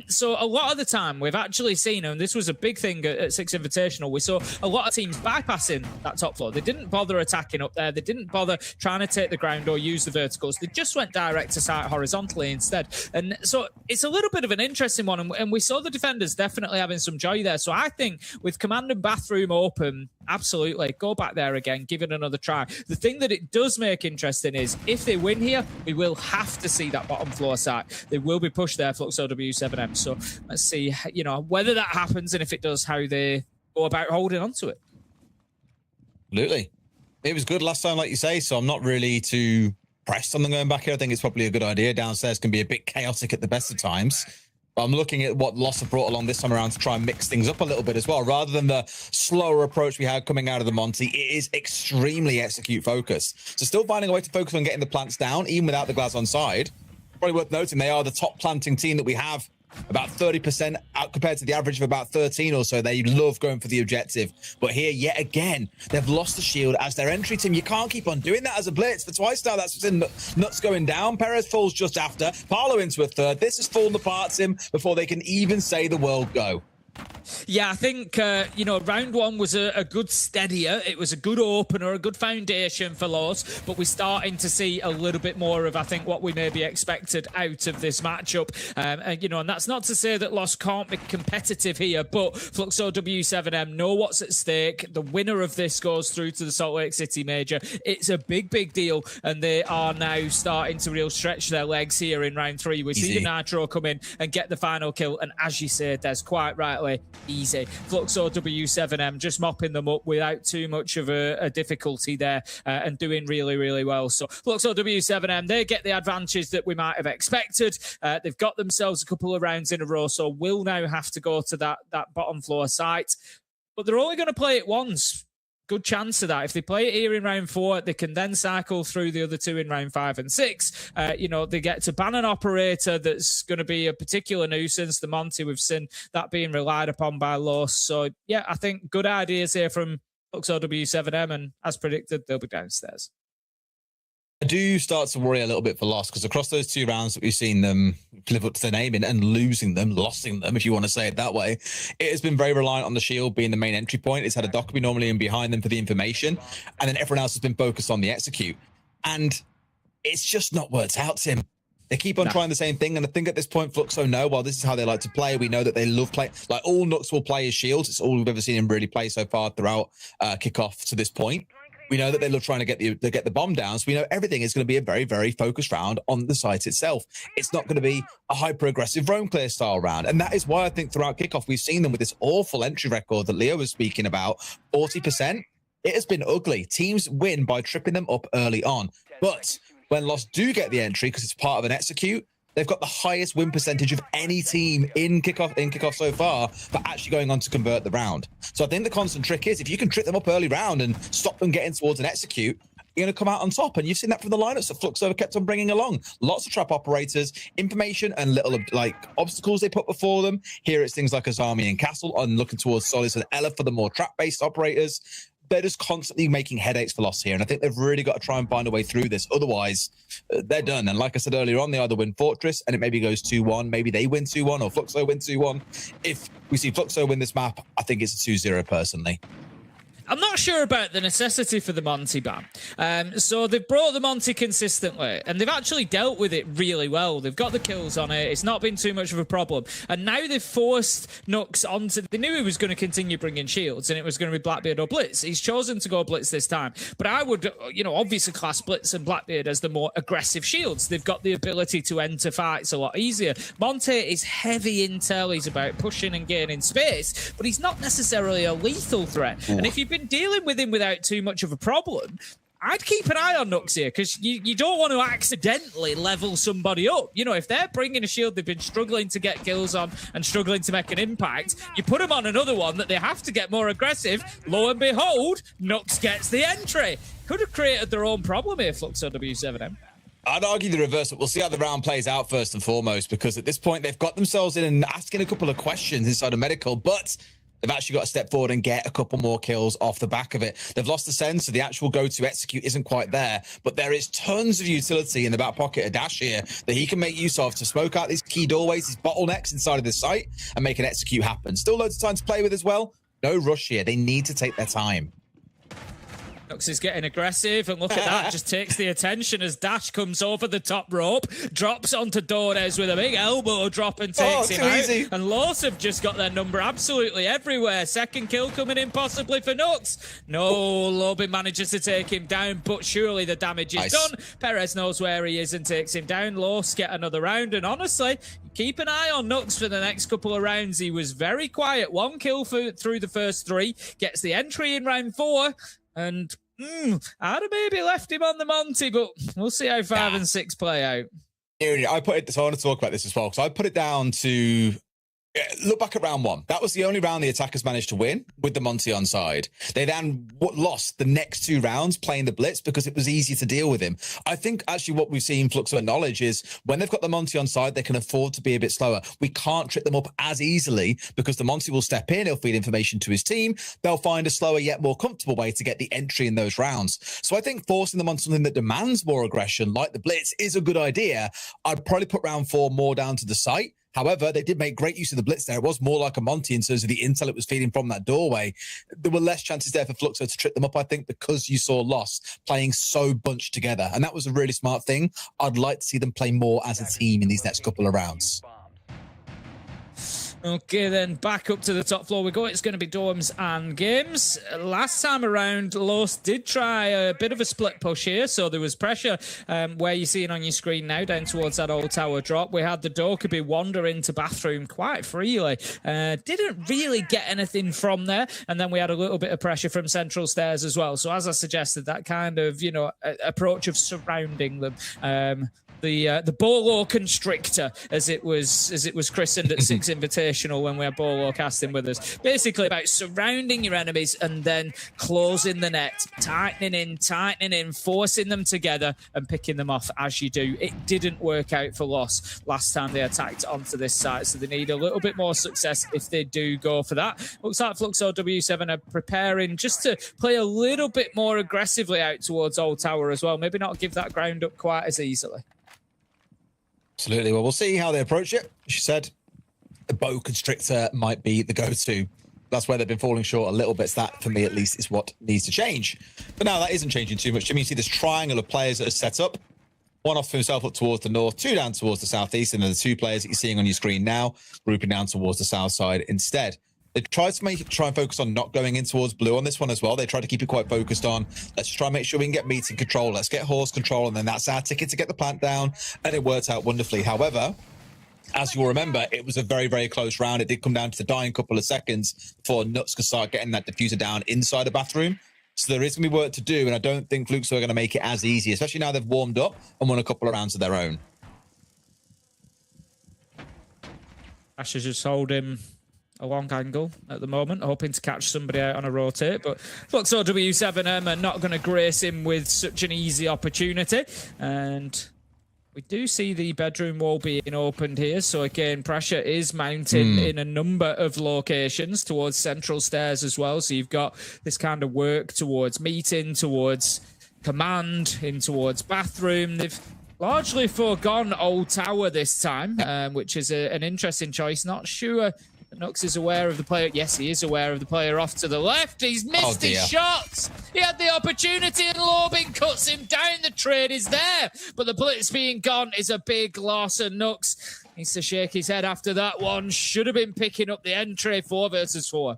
So a lot of the time, we've actually seen, and this was a big thing at Six Invitational, we saw a lot of teams bypassing that top floor. They didn't bother attacking up there. They didn't bother trying to take the ground or use the verticals. They just went direct to site horizontally instead. And so it's a little bit of an interesting one, and we saw the defenders definitely having some joy there. So I think with command and bathroom open, absolutely go back there again, give it another try. The thing that it does make interesting is if they win here, we will have to see that bottom floor site. They will be pushed there, Fluxo W7M. So let's see, whether that happens, and if it does, how they go about holding on to it. Absolutely. It was good last time, like you say, so I'm not really too pressed on them going back here. I think it's probably a good idea. Downstairs can be a bit chaotic at the best of times. I'm looking at what Loss have brought along this time around to try and mix things up a little bit as well. Rather than the slower approach we had coming out of the Monty, it is extremely execute focused. So still finding a way to focus on getting the plants down, even without the glass on side. Probably worth noting, they are the top planting team that we have. About 30% out compared to the average of about 13 or so. They love going for the objective. But here, yet again, they've lost the shield as their entry team. You can't keep on doing that as a blitz. For twice now, that's in nuts going down. Perez falls just after. Parlo into a 3rd. This has fallen apart, Tim, before they can even say the world go. Yeah, I think, round 1 was a good steadier. It was a good opener, a good foundation for Los, but we're starting to see a little bit more of, I think, what we maybe expected out of this matchup. And that's not to say that Los can't be competitive here, but Fluxo W7M know what's at stake. The winner of this goes through to the Salt Lake City Major. It's a big, big deal, and they are now starting to real stretch their legs here in round 3. We see the Nitro come in and get the final kill, and as you say, Des, quite rightly, easy. Fluxo W7M just mopping them up without too much of a difficulty there and doing really, really well. So Fluxo W7M, they get the advantage that we might have expected. They've got themselves a couple of rounds in a row, so will now have to go to that bottom floor site. But they're only going to play it once. Good chance of that. If they play it here in round 4, they can then cycle through the other 2 in round 5 and 6. They get to ban an operator that's going to be a particular nuisance. The Monty, we've seen that being relied upon by Los. So, yeah, I think good ideas here from Fluxo W7M, and as predicted, they'll be downstairs. I do start to worry a little bit for Lost, because across those 2 rounds that we've seen them live up to their name in and losing them, losing them, if you want to say it that way, it has been very reliant on the shield being the main entry point. It's had a Dockerby normally in behind them for the information, and then everyone else has been focused on the execute. And it's just not worked out, Tim. They keep on trying the same thing, and I think at this point, Fluxo know, well, this is how they like to play. We know that they love play. Like, all Nooks will play as shields. It's all we've ever seen him really play so far throughout Kickoff to this point. We know that they love trying to get the bomb down, so we know everything is going to be a very, very focused round on the site itself. It's not going to be a hyper-aggressive roam clear style round, and that is why I think throughout Kickoff we've seen them with this awful entry record that Leo was speaking about, 40%. It has been ugly. Teams win by tripping them up early on, but when Lost do get the entry, because it's part of an execute, they've got the highest win percentage of any team in Kickoff so far for actually going on to convert the round. So I think the constant trick is, if you can trip them up early round and stop them getting towards an execute, you're going to come out on top. And you've seen that from the lineups that Fluxo kept on bringing along. Lots of trap operators, information, and little obstacles they put before them. Here it's things like Azami and Castle, and looking towards Solis and Ella for the more trap-based operators. They're just constantly making headaches for Lost here, and I think they've really got to try and find a way through this. Otherwise, they're done. And like I said earlier on, they either win Fortress, and it maybe goes 2-1. Maybe they win 2-1, or Fluxo win 2-1. If we see Fluxo win this map, I think it's a 2-0 personally. I'm not sure about the necessity for the Monty ban. So they've brought the Monty consistently, and they've actually dealt with it really well. They've got the kills on it. It's not been too much of a problem. And now they've forced Nux onto... They knew he was going to continue bringing shields, and it was going to be Blackbeard or Blitz. He's chosen to go Blitz this time. But I would, obviously class Blitz and Blackbeard as the more aggressive shields. They've got the ability to enter fights a lot easier. Monty is heavy intel. He's about pushing and gaining space, but he's not necessarily a lethal threat. And if you've been dealing with him without too much of a problem, I'd keep an eye on Nux here, because you don't want to accidentally level somebody up. If they're bringing a shield they've been struggling to get kills on and struggling to make an impact, you put them on another one that they have to get more aggressive. Lo and behold, Nux gets the entry. Could have created their own problem here, Fluxo W7M. I'd argue the reverse, but we'll see how the round plays out first and foremost, because at this point they've got themselves in and asking a couple of questions inside of medical, but they've actually got to step forward and get a couple more kills off the back of it. They've lost the sense, so the actual go-to execute isn't quite there, but there is tons of utility in the back pocket of Dash here that he can make use of to smoke out these key doorways, these bottlenecks inside of this site, and make an execute happen. Still loads of time to play with as well. No rush here. They need to take their time. Nux is getting aggressive, and look at that, just takes the attention as Dash comes over the top rope, drops onto Dordes with a big elbow drop and takes him out. Easy. And Los have just got their number absolutely everywhere. Second kill coming in possibly for Nux. No, Lobin manages to take him down, but surely the damage is done. Perez knows where he is and takes him down. Los get another round, and honestly, keep an eye on Nux for the next couple of rounds. He was very quiet. 1 kill through the first 3, gets the entry in round 4, and I'd have maybe left him on the Monty, but we'll see how 5 and 6 play out. I put it, so I want to talk about this as well, because I put it down to look back at round 1. That was the only round the attackers managed to win with the Monty on side. They then lost the next 2 rounds playing the Blitz because it was easier to deal with him. I think actually what we've seen Fluxo acknowledge is when they've got the Monty on side, they can afford to be a bit slower. We can't trip them up as easily because the Monty will step in, he'll feed information to his team, they'll find a slower yet more comfortable way to get the entry in those rounds. So I think forcing them on something that demands more aggression like the Blitz is a good idea. I'd probably put round 4 more down to the site. However, they did make great use of the Blitz there. It was more like a Monty in terms of the intel it was feeding from that doorway. There were less chances there for Fluxo to trip them up, I think, because you saw Lost playing so bunched together. And that was a really smart thing. I'd like to see them play more as a team in these next couple of rounds. Okay, then back up to the top floor we go. It's going to be dorms and games. Last time around, Los did try a bit of a split push here, so there was pressure where you're seeing on your screen now down towards that old tower drop. We had the Dokkaebi wander into bathroom quite freely. Didn't really get anything from there, and then we had a little bit of pressure from central stairs as well. So as I suggested, that kind of, you know, approach of surrounding them. The Bolo Constrictor, as it was christened at Six Invitational when we had Bolo casting with us. Basically about surrounding your enemies and then closing the net, tightening in, forcing them together and picking them off as you do. It didn't work out for Loss last time they attacked onto this site, so they need a little bit more success if they do go for that. Looks like Fluxo W7 are preparing just to play a little bit more aggressively out towards Old Tower as well. Maybe not give that ground up quite as easily. Absolutely. Well, we'll see how they approach it. She said the bow constrictor might be the go-to. That's where they've been falling short a little bit. So that, for me at least, is what needs to change. But now that isn't changing too much. Jimmy, you see this triangle of players that are set up. One off himself up towards the north, two down towards the southeast, and then the two players that you're seeing on your screen now grouping down towards the south side instead. They tried to try and focus on not going in towards blue on this one as well. They tried to keep it quite focused on, let's try and make sure we can get meeting control. Let's get horse control. And then that's our ticket to get the plant down. And it worked out wonderfully. However, as you'll remember, it was a very, very close round. It did come down to the dying couple of seconds before Nuts could start getting that diffuser down inside the bathroom. So there is going to be work to do. And I don't think Flukes are going to make it as easy, especially now they've warmed up and won a couple of rounds of their own. Ash has just hold him a long angle at the moment, hoping to catch somebody out on a rotate, but Fluxo W7M are not going to grace him with such an easy opportunity. And we do see the bedroom wall being opened here, so again, pressure is mounting in a number of locations towards central stairs as well. So you've got this kind of work towards meeting, towards command, in towards bathroom. They've largely foregone Old Tower this time, which is an interesting choice. Not sure Nux is aware of the player. Yes, he is aware of the player off to the left. He's missed his shots. He had the opportunity and Lobin cuts him down. The trade is there, but the blitz being gone is a big loss, and Nux needs to shake his head after that one. Should have been picking up the entry 4 versus 4.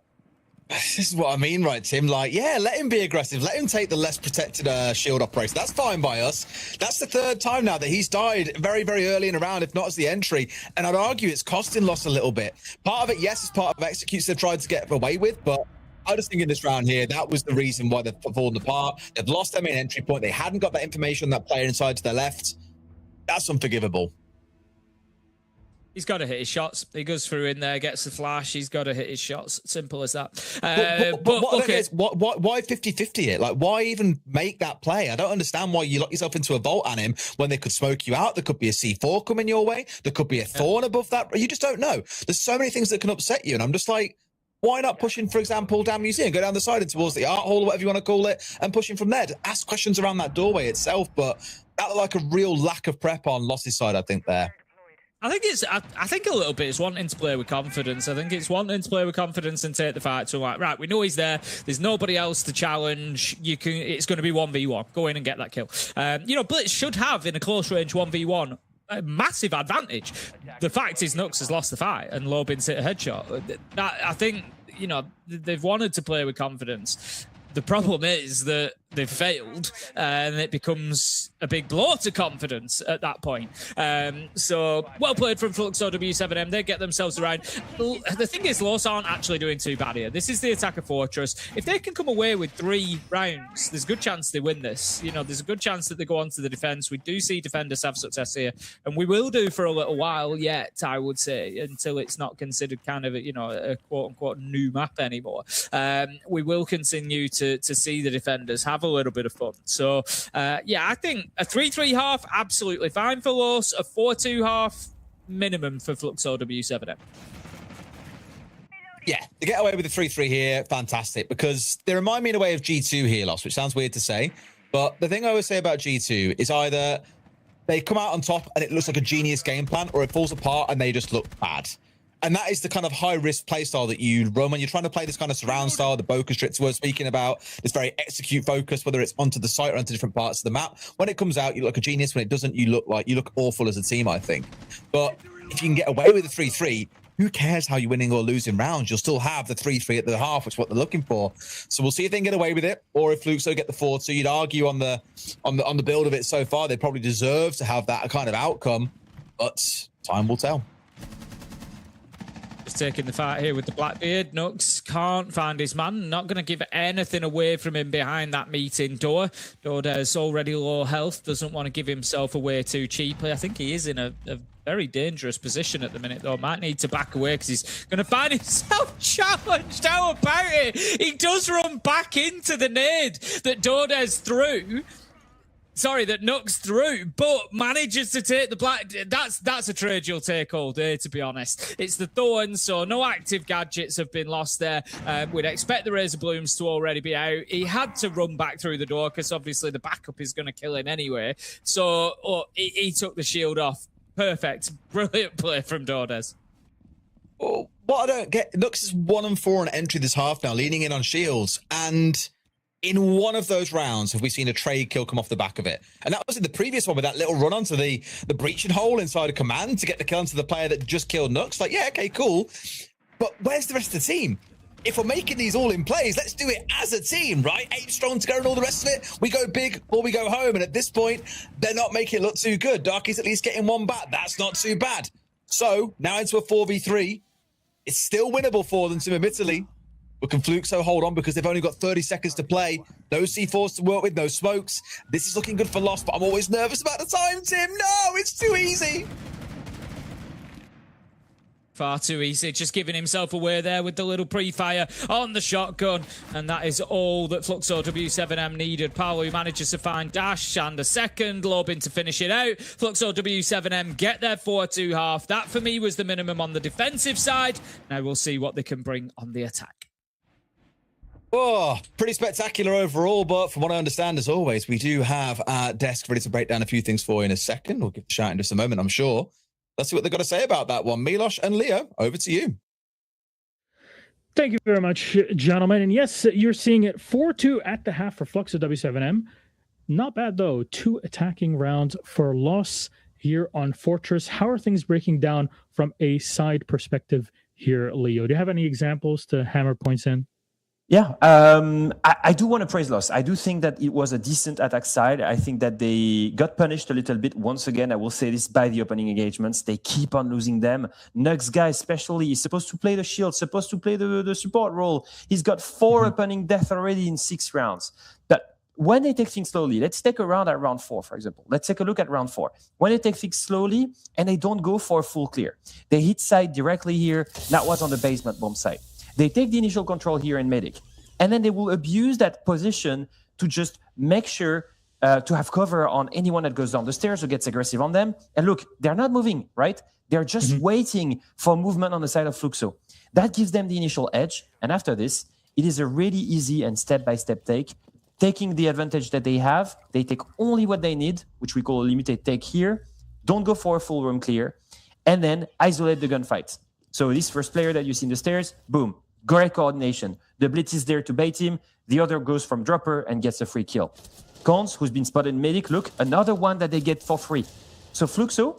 This is what I mean, right, Tim? Like, yeah, let him be aggressive. Let him take the less protected shield operation. That's fine by us. That's the 3rd time now that he's died very, very early in a round, if not as the entry. And I'd argue it's costing Loss a little bit. Part of it, yes, is part of executes they've tried to get away with, but I just think in this round here, that was the reason why they've fallen apart. They've lost their main entry point. They hadn't got that information on that player inside to their left. That's unforgivable. He's got to hit his shots. He goes through in there, gets the flash. He's got to hit his shots. Simple as that. But okay. Why 50-50 it? Like, why even make that play? I don't understand why you lock yourself into a vault on him when they could smoke you out. There could be a C4 coming your way. There could be a thorn above that. You just don't know. There's so many things that can upset you. And I'm just like, why not pushing, for example, down museum, go down the side and towards the art hall or whatever you want to call it, and pushing from there to ask questions around that doorway itself. But that looked like a real lack of prep on Loss's side, I think, there. I think a little bit is wanting to play with confidence. I think it's wanting to play with confidence and take the fight to like, right, we know he's there. There's nobody else to challenge. It's going to be 1v1. Go in and get that kill. Blitz should have in a close range 1v1 a massive advantage. The fact is Nux has lost the fight and Lobin's hit a headshot. I think, they've wanted to play with confidence. The problem is that they've failed and it becomes a big blow to confidence at that point. So well played from Fluxo W7M. They get themselves around. The thing is, Los aren't actually doing too bad here. This is the attacker fortress. If they can come away with 3 rounds, there's a good chance they win this. There's a good chance that they go on to the defense. We do see defenders have success here, and we will do for a little while yet, I would say, until it's not considered kind of a quote unquote new map anymore. We will continue to see the defenders have a little bit of fun. So, I think a 3-3 half, absolutely fine for Los. A 4-2 half, minimum for Fluxo W7M. Yeah, to get away with the 3-3 here, fantastic, because they remind me in a way of G2 here, Loss, which sounds weird to say. But the thing I always say about G2 is either they come out on top and it looks like a genius game plan, or it falls apart and they just look bad. And that is the kind of high-risk play style that you run when you're trying to play this kind of surround style, the bow constrictor we're speaking about, this very execute focus, whether it's onto the site or onto different parts of the map. When it comes out, you look like a genius. When it doesn't, you look awful as a team, I think. But if you can get away with the 3-3, who cares how you're winning or losing rounds? You'll still have the 3-3 at the half, which is what they're looking for. So we'll see if they can get away with it, or if Fluxo get the 4. So you'd argue on the build of it so far, they probably deserve to have that kind of outcome, but time will tell. Just taking the fight here with the Blackbeard. Nux can't find his man. Not going to give anything away from him behind that meeting door. Dorde's already low health. Doesn't want to give himself away too cheaply. I think he is in a very dangerous position at the minute, though. Might need to back away because he's going to find himself challenged. How about it? He does run back into the nade that Dorde's threw. Sorry, that Nux through, but manages to take the black. That's a trade you'll take all day, to be honest. It's the Thorns, so no active gadgets have been lost there. We'd expect the Razor Blooms to already be out. He had to run back through the door because obviously the backup is going to kill him anyway. So he took the shield off. Perfect. Brilliant play from Dordes. Oh, what I don't get, Nux is 1-4 on entry this half now, leaning in on shields, and in one of those rounds, have we seen a trade kill come off the back of it? And that was in the previous one with that little run onto the breaching hole inside of command to get the kill onto the player that just killed Nux. Like, yeah, okay, cool. But where's the rest of the team? If we're making these all in plays, let's do it as a team, right? 8 strong to go and all the rest of it. We go big or we go home. And at this point, they're not making it look too good. Darky's at least getting one back. That's not too bad. So now into a 4v3. It's still winnable for them, admittedly. But can Fluxo hold on because they've only got 30 seconds to play? No C4s to work with, no smokes. This is looking good for Lost, but I'm always nervous about the time, Tim. No, it's too easy. Far too easy, just giving himself away there with the little pre-fire on the shotgun. And that is all that Fluxo W7M needed. Paolo manages to find Dash and a second. Lobin to finish it out. Fluxo W7M get their 4-2 half. That for me was the minimum on the defensive side. Now we'll see what they can bring on the attack. Oh, pretty spectacular overall, but from what I understand, as always, we do have our desk ready to break down a few things for you in a second. We'll give a shout in just a moment, I'm sure. Let's see what they've got to say about that one. Milos and Leo, over to you. Thank you very much, gentlemen. And yes, you're seeing it 4-2 at the half for Fluxo W7M. Not bad, though. 2 attacking rounds for loss here on Fortress. How are things breaking down from a side perspective here, Leo? Do you have any examples to hammer points in? Yeah, I do want to praise Lost. I do think that it was a decent attack side. I think that they got punished a little bit. Once again, I will say this, by the opening engagements. They keep on losing them. Nux guy especially is supposed to play the shield, supposed to play the support role. He's got 4 opening death already in 6 rounds. But when they take things slowly, let's take a round at round 4, for example. Let's take a look at round 4. When they take things slowly and they don't go for a full clear. They hit side directly here. That was on the basement bomb side. They take the initial control here in medic, and then they will abuse that position to just make sure to have cover on anyone that goes down the stairs or gets aggressive on them. And look, they're not moving, right? They're just waiting for movement on the side of Fluxo. That gives them the initial edge. And after this, it is a really easy and step-by-step take. Taking the advantage that they have, they take only what they need, which we call a limited take here. Don't go for a full room clear. And then isolate the gunfight. So this first player that you see in the stairs, boom. Great coordination. The blitz is there to bait him. The other goes from dropper and gets a free kill. Cons, who's been spotted in medic, look, another one that they get for free. So Fluxo,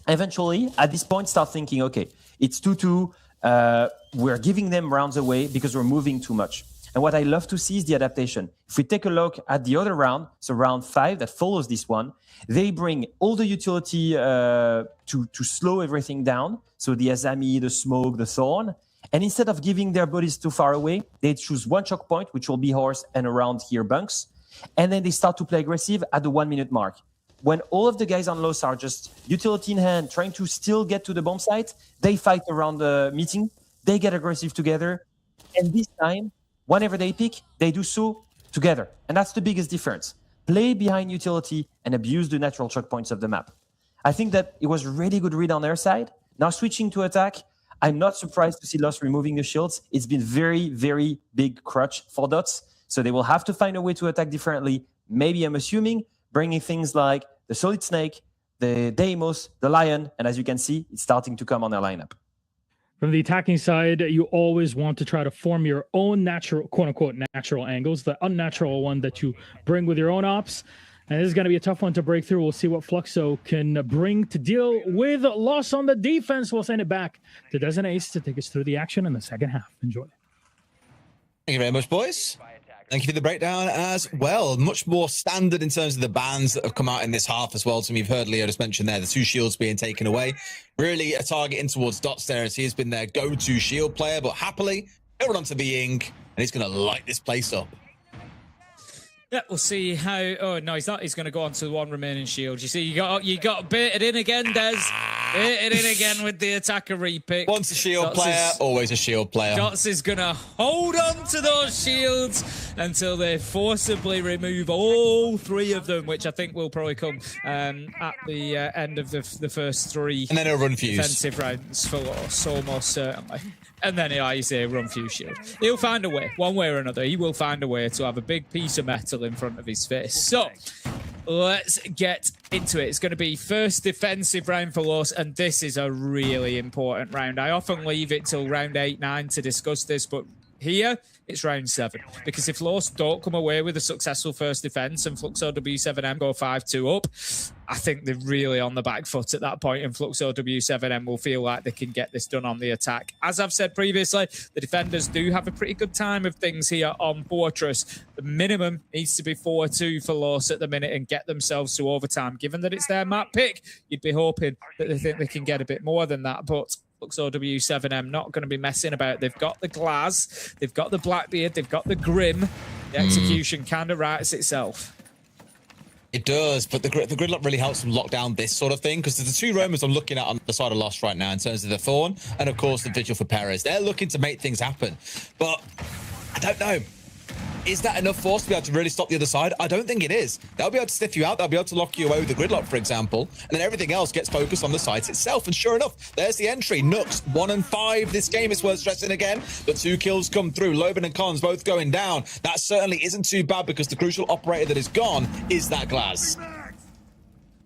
eventually, at this point, start thinking, okay, it's 2-2. We're giving them rounds away because we're moving too much. And what I love to see is the adaptation. If we take a look at the other round, so round 5 that follows this one, they bring all the utility to slow everything down. So the Azami, the smoke, the thorn. And instead of giving their bodies too far away, they choose one choke point, which will be horse and around here bunks. And then they start to play aggressive at the 1 minute mark. When all of the guys on lows are just utility in hand, trying to still get to the bomb site, they fight around the meeting. They get aggressive together. And this time, whenever they pick, they do so together. And that's the biggest difference. Play behind utility and abuse the natural choke points of the map. I think that it was a really good read on their side. Now switching to attack, I'm not surprised to see Lost removing the shields. It's been very, very big crutch for Dots. So they will have to find a way to attack differently. Maybe, I'm assuming, bringing things like the Solid Snake, the Deimos, the Lion. And as you can see, it's starting to come on their lineup. From the attacking side, you always want to try to form your own natural, quote-unquote, natural angles, the unnatural one that you bring with your own ops. And this is going to be a tough one to break through. We'll see what Fluxo can bring to deal with loss on the defense. We'll send it back to Des and Ace to take us through the action in the second half. Enjoy. Thank you very much, boys. Thank you for the breakdown as well. Much more standard in terms of the bans that have come out in this half as well. So you've heard Leo just mention there, the 2 shields being taken away. Really a targeting towards Dots there, as he has been their go-to shield player. But happily, he'll run onto the Ink, and he's going to light this place up. Yeah, we'll see how. Oh no, he's not. He's going to go on to the 1 remaining shield. You see, you got baited in again, Des. Baited in again with the attacker repick. Once a shield player, always a shield player. Dots is going to hold on to those shields until they forcibly remove all 3 of them, which I think will probably come at the end of the first 3. And then he'll run fuse. Defensive rounds for loss, almost certainly. And then, like you say, run fuse shield. He'll find a way, one way or another. He will find a way to have a big piece of metal in front of his face. So, let's get into it. It's going to be first defensive round for loss, and this is a really important round. I often leave it till round 8, 9 to discuss this, but here it's round 7, because if Loss don't come away with a successful first defense and Fluxo W7M go 5-2 up, I think they're really on the back foot at that point, and Fluxo W7M will feel like they can get this done on the attack. As I've said previously, the defenders do have a pretty good time of things here on Fortress. The minimum needs to be 4-2 for Loss at the minute and get themselves to overtime. Given that it's their map pick, you'd be hoping that they think they can get a bit more than that, but Fluxo W7M not going to be messing about. They've got the Glass, they've got the Blackbeard, they've got the Grim. The execution kind of writes itself. It does, but the gridlock really helps them lock down this sort of thing, because there's the 2 roamers I'm looking at on the side of Lost right now in terms of the Thorn and, of course, the Vigil for Perez. They're looking to make things happen, but I don't know. Is that enough force to be able to really stop the other side? I don't think it is. They'll be able to sniff you out. They'll be able to lock you away with the gridlock, for example, and then everything else gets focused on the site itself. And sure enough, there's the entry. Nooks, 1 and 5. This game is worth stressing again. The 2 kills come through. Loban and Cons both going down. That certainly isn't too bad, because the crucial operator that is gone is that Glass.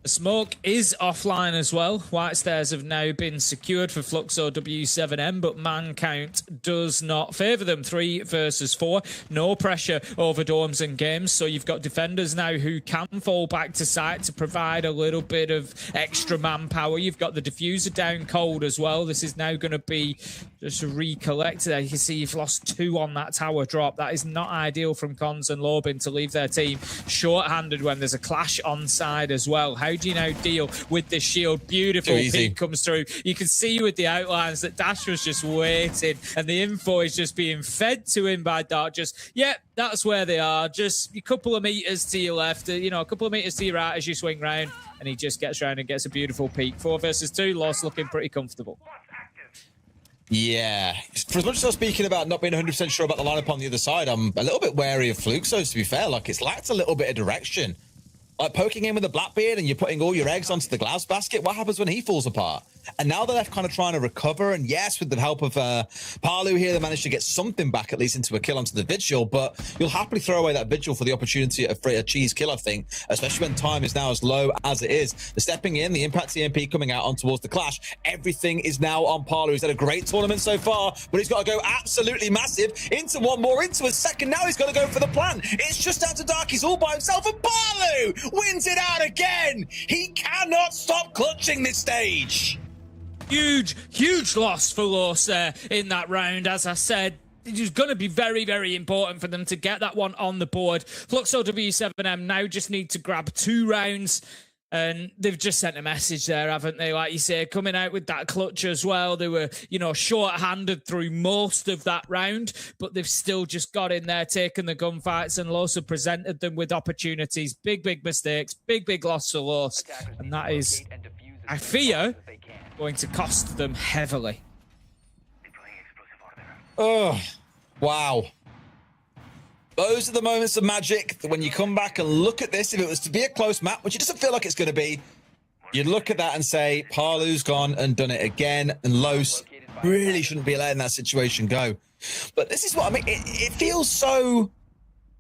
The smoke is offline as well. White stairs have now been secured for Fluxo W7M, but man count does not favour them. 3 versus 4. No pressure over dorms and games, so you've got defenders now who can fall back to site to provide a little bit of extra manpower. You've got the diffuser down cold as well. This is now going to be just a recollect there. You can see you've lost 2 on that tower drop. That is not ideal from Cons and Lobin to leave their team short-handed when there's a clash on side as well. How do you now deal with this shield? Beautiful peek comes through. You can see with the outlines that Dash was just waiting, and the info is just being fed to him by Dark. Just, yep, that's where they are. Just a couple of meters to your left, a couple of meters to your right as you swing round, and he just gets round and gets a beautiful peek. 4 versus 2, Lost looking pretty comfortable. Yeah, for as much as I'm speaking about not being 100% sure about the lineup on the other side, I'm a little bit wary of Fluxo, to be fair. Like, it's lacked a little bit of direction. Like poking in with a Blackbeard and you're putting all your eggs onto the glass basket, what happens when he falls apart? And now that they're kind of trying to recover, and yes, with the help of Parlu here, they managed to get something back, at least into a kill onto the Vigil, but you'll happily throw away that Vigil for the opportunity of a cheese kill, I think, especially when time is now as low as it is. The stepping in, the impact TMP coming out on towards the clash, everything is now on Parlu. He's had a great tournament so far, but he's got to go absolutely massive into one more, into a second. Now he's got to go for the plan. It's just after dark. He's all by himself, and Parlu wins it out again. He cannot stop clutching this stage. Huge loss for Loss there in that round. As I said, it was going to be very, very important for them to get that one on the board. Fluxo W7M now just need to grab 2 rounds, and they've just sent a message there, haven't they? Like you say, coming out with that clutch as well. They were, short-handed through most of that round, but they've still just got in there, taken the gunfights, and Loss have presented them with opportunities. Big mistakes, big loss for Loss, and that is, I fear, going to cost them heavily. Oh, wow. Those are the moments of magic that when you come back and look at this, if it was to be a close map, which it doesn't feel like it's going to be, you'd look at that and say, Parlu's gone and done it again, and Los really shouldn't be letting that situation go. But this is what I mean. It feels so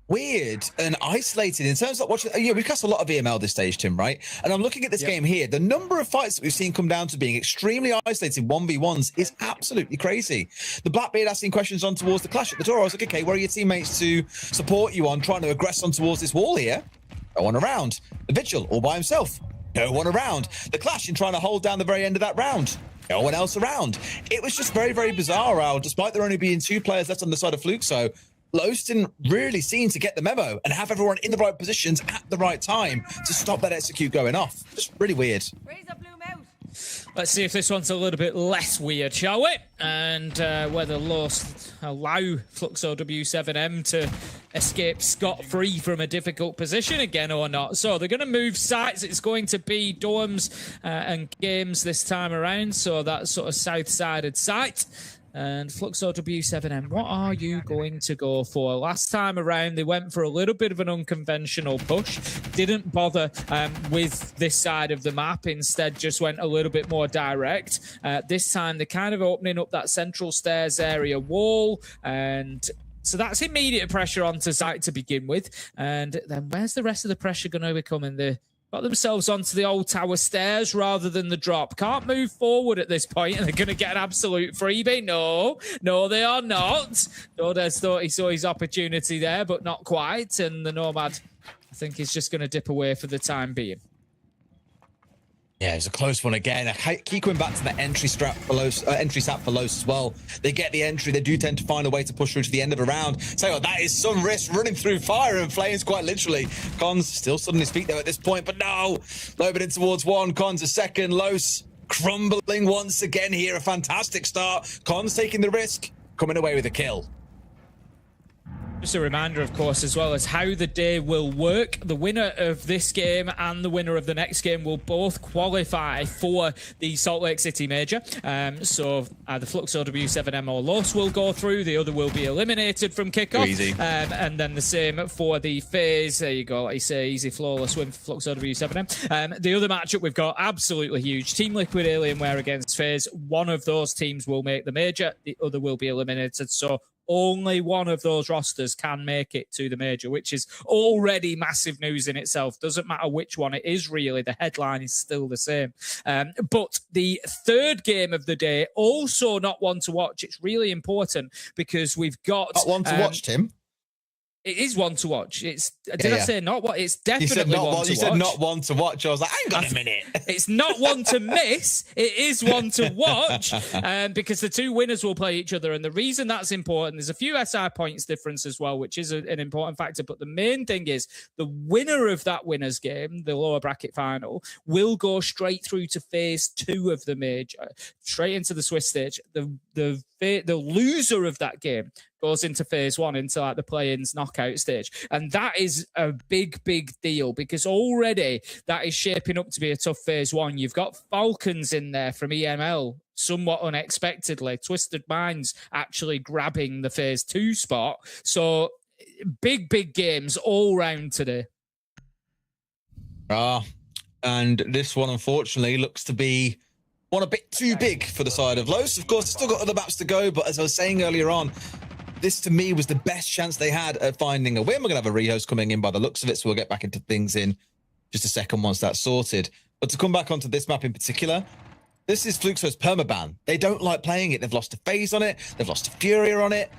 weird and isolated in terms of watching. We've cast a lot of EML this stage, Tim, right? And I'm looking at this game here. The number of fights that we've seen come down to being extremely isolated 1v1s is absolutely crazy. The Blackbeard asking questions on towards the clash at the door. I was like, okay, where are your teammates to support you on trying to aggress on towards this wall here? No one around. The Vigil all by himself. No one around. The Clash in trying to hold down the very end of that round. No one else around. It was just very, very bizarre, Al. Despite there only being 2 players left on the side of Fluxo, Los didn't really seem to get the memo and have everyone in the right positions at the right time to stop that execute going off. Just really weird. Let's see if this one's a little bit less weird, shall we? And whether Los allow Fluxo W7M to escape scot-free from a difficult position again or not. So they're going to move sites. It's going to be dorms and games this time around. So that's sort of south-sided site. And Fluxo W7M, what are you going to go for? Last time around, they went for a little bit of an unconventional push. Didn't bother with this side of the map. Instead, just went a little bit more direct. This time, they're kind of opening up that central stairs area wall. And so that's immediate pressure onto site to begin with. And then where's the rest of the pressure going to be coming? They got themselves onto the old tower stairs rather than the drop. Can't move forward at this point, and they're going to get an absolute freebie. No, they are not. Dordes thought he saw his opportunity there, but not quite. And the Nomad, I think, is just going to dip away for the time being. Yeah, it's a close one again. I keep going back to the entry sap for Los as well. They get the entry. They do tend to find a way to push through to the end of a round. So that is some risk running through fire and flames, quite literally. Cons still stood on his feet there at this point, but no. Lobin in towards 1. Cons a second. Los crumbling once again here. A fantastic start. Cons taking the risk, coming away with a kill. Just a reminder, of course, as well as how the day will work. The winner of this game and the winner of the next game will both qualify for the Salt Lake City Major. So either Fluxo W7M or Los will go through. The other will be eliminated from kickoff. Easy. And then the same for the phase. There you go. Like you say, easy, flawless win for Fluxo W7M. The other matchup we've got, absolutely huge. Team Liquid Alienware against FaZe. One of those teams will make the Major. The other will be eliminated. So only one of those rosters can make it to the Major, which is already massive news in itself. Doesn't matter which one it is, really. The headline is still the same. But the third game of the day, also not one to watch. It's really important because we've got... Not one to watch, Tim. It is one to watch. It's I say not what? It's definitely one to watch. You said not one to watch. I was like, hang on a minute. It's not one to miss. It is one to watch because the two winners will play each other. And the reason that's important, there's a few SI points difference as well, which is an important factor. But the main thing is the winner of that winners game, the lower bracket final, will go straight through to phase 2 of the Major, straight into the Swiss stage. The loser of that game goes into phase 1, into like the play-ins knockout stage. And that is a big, big deal because already that is shaping up to be a tough phase 1. You've got Falcons in there from EML, somewhat unexpectedly. Twisted Minds actually grabbing the phase 2 spot. So big, big games all round today. And this one, unfortunately, looks to be one a bit too big for the side of Los. Of course, still got other maps to go, but as I was saying earlier on, this to me was the best chance they had at finding a win. We're going to have a rehost coming in by the looks of it, so we'll get back into things in just a second once that's sorted. But to come back onto this map in particular, this is Fluxo's permaban. They don't like playing it. They've lost to FaZe on it. They've lost to Furia on it.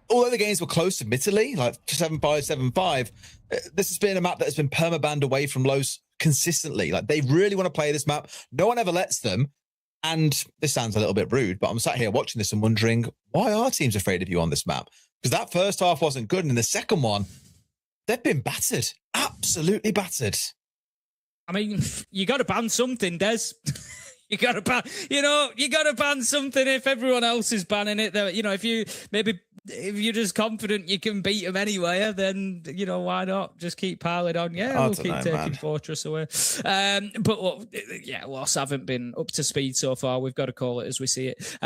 Although the games were close, admittedly, like 7-5, 7-5, this has been a map that has been permabanned away from Los consistently. Like, they really want to play this map. No one ever lets them. And this sounds a little bit rude, but I'm sat here watching this and wondering, why are teams afraid of you on this map? Because that first half wasn't good. And in the second one, they've been battered. Absolutely battered. I mean, you got to ban something, Des. You got to ban, you got to ban something if everyone else is banning it. If you're just confident you can beat them anyway, then, why not? Just keep piling on. Yeah, we'll keep taking Fortress away. But look, Los haven't been up to speed so far. We've got to call it as we see it.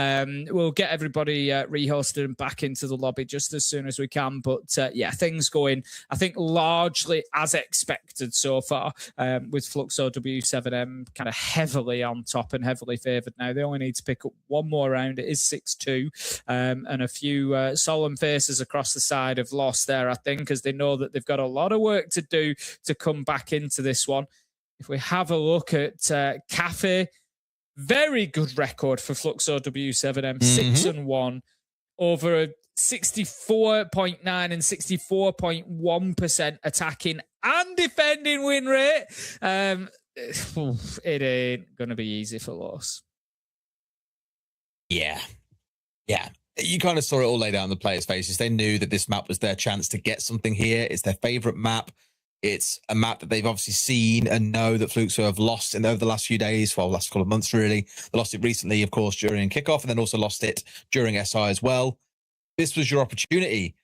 We'll get everybody rehosted and back into the lobby just as soon as we can. But things going, I think, largely as expected so far, with Fluxo W7M kind of heavily on top and heavily favoured now. They only need to pick up one more round. It is 6-2, and a few solemn faces across the side of Los there, I think, because they know that they've got a lot of work to do to come back into this one. If we have a look at Cafe, very good record for Fluxo W7M, 6-1 over a 64.9 and 64.1% attacking and defending win rate. It ain't going to be easy for Loss. Yeah. You kind of saw it all laid out on the players' faces. They knew that this map was their chance to get something here. It's their favorite map. It's a map that they've obviously seen and know that Fluxo have lost over the last few days, well, last couple of months, really. They lost it recently, of course, during Kickoff, and then also lost it during SI as well. This was your opportunity,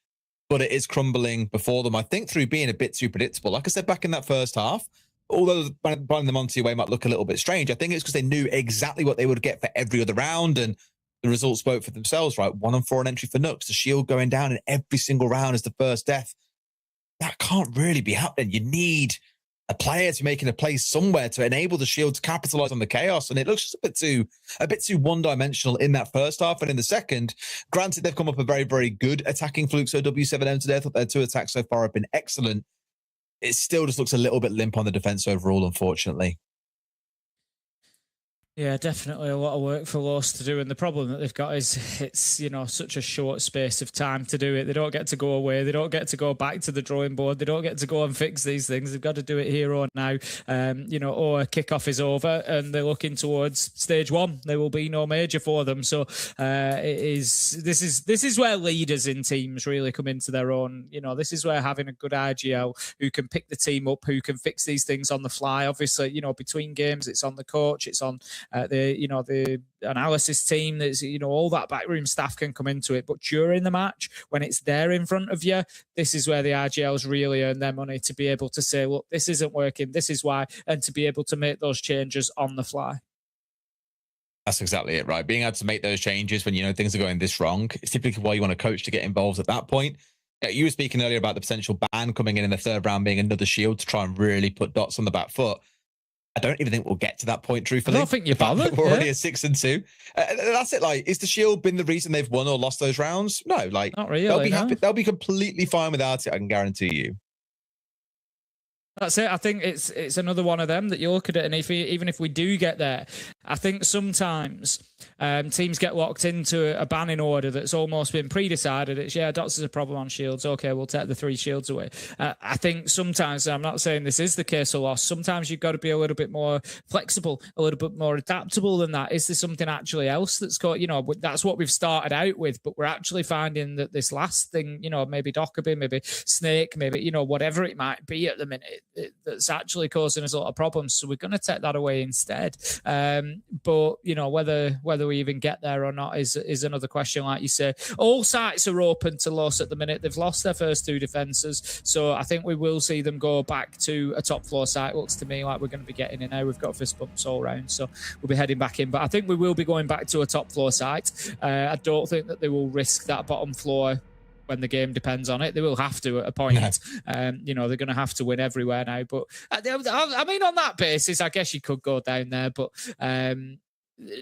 but it is crumbling before them, I think, through being a bit too predictable. Like I said, back in that first half, although buying them onto your way might look a little bit strange, I think it's because they knew exactly what they would get for every other round, and the results spoke for themselves, right? 1-4 on entry for Nux, the shield going down in every single round as the first death. That can't really be happening. You need a player to making a play somewhere to enable the shield to capitalize on the chaos, and it looks just a bit too one-dimensional in that first half. And in the second, granted, they've come up a very, very good attacking Fluxo W7M today. I thought their 2 attacks so far have been excellent. It still just looks a little bit limp on the defense overall, unfortunately. Yeah, definitely a lot of work for Loss to do. And the problem that they've got is it's, you know, such a short space of time to do it. They don't get to go away. They don't get to go back to the drawing board. They don't get to go and fix these things. They've got to do it here or now, you know, or Kickoff is over and they're looking towards stage 1. There will be no major for them. So this is where leaders in teams really come into their own. You know, this is where having a good IGL who can pick the team up, who can fix these things on the fly. Obviously, you know, between games, it's on the coach, it's on the analysis team. That's, you know, all that backroom staff can come into it, but during the match, when it's there in front of you, this is where the RGLs really earn their money, to be able to say, look, this isn't working, this is why, and to be able to make those changes on the fly. That's exactly it, right? Being able to make those changes when you know things are going this wrong, it's typically why you want a coach to get involved at that point. You were speaking earlier about the potential ban coming in the third round being another shield to try and really put dots on the back foot. I don't even think we'll get to that point, truthfully. I don't think you're bothered. We're already at 6-2. That's it. Like, is the shield been the reason they've won or lost those rounds? No, like, not really. They'll be happy. They'll be completely fine without it. I can guarantee you. That's it. I think it's another one of them that you look at it, and even if we do get there, I think sometimes teams get locked into a banning order that's almost been pre-decided. It's, yeah, dots is a problem on shields. Okay, we'll take the 3 shields away. I think sometimes, I'm not saying this is the case of Loss, sometimes you've got to be a little bit more flexible, a little bit more adaptable than that. Is there something actually else that's got, you know, that's what we've started out with, but we're actually finding that this last thing, you know, maybe Dockerby, maybe Snake, maybe, you know, whatever it might be at the minute, that's actually causing us a lot of problems. So we're going to take that away instead. But, you know, whether we even get there or not is another question. Like you say, all sites are open to Loss at the minute. They've lost their first 2 defenses. So I think we will see them go back to a top floor site. Looks to me like we're going to be getting in now. We've got fist bumps all round. So we'll be heading back in. But I think we will be going back to a top floor site. I don't think that they will risk that bottom floor when the game depends on it. They will have to at a point. You know, they're going to have to win everywhere now. But I mean, on that basis, I guess you could go down there. But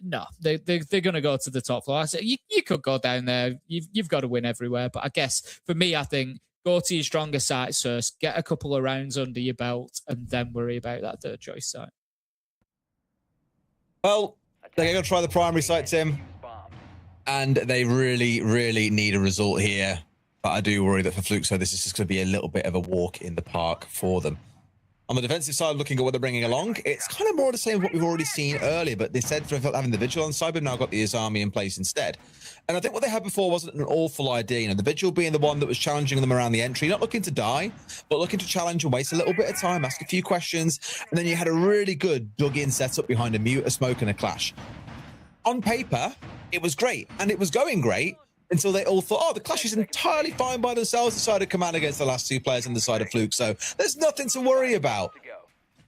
no, they're going to go to the top floor. So you could go down there. You've got to win everywhere. But I guess for me, I think go to your stronger sites first, get a couple of rounds under your belt, and then worry about that third choice site. Well, they're going to try the primary site, Tim, and they really, really need a result here. But I do worry that for Fluxo, this is just going to be a little bit of a walk in the park for them. On the defensive side, looking at what they're bringing along, it's kind of more the same as what we've already seen earlier, but they said for having the Vigil on side, we've now got the Izami in place instead. And I think what they had before wasn't an awful idea. You know, the Vigil being the one that was challenging them around the entry, not looking to die, but looking to challenge and waste a little bit of time, ask a few questions, and then you had a really good dug-in setup behind a mute, a smoke, and a clash. On paper, it was great, and it was going great, until they all thought, oh, the clash is entirely fine by themselves, decided command against the last 2 players on the side of Fluke. So there's nothing to worry about.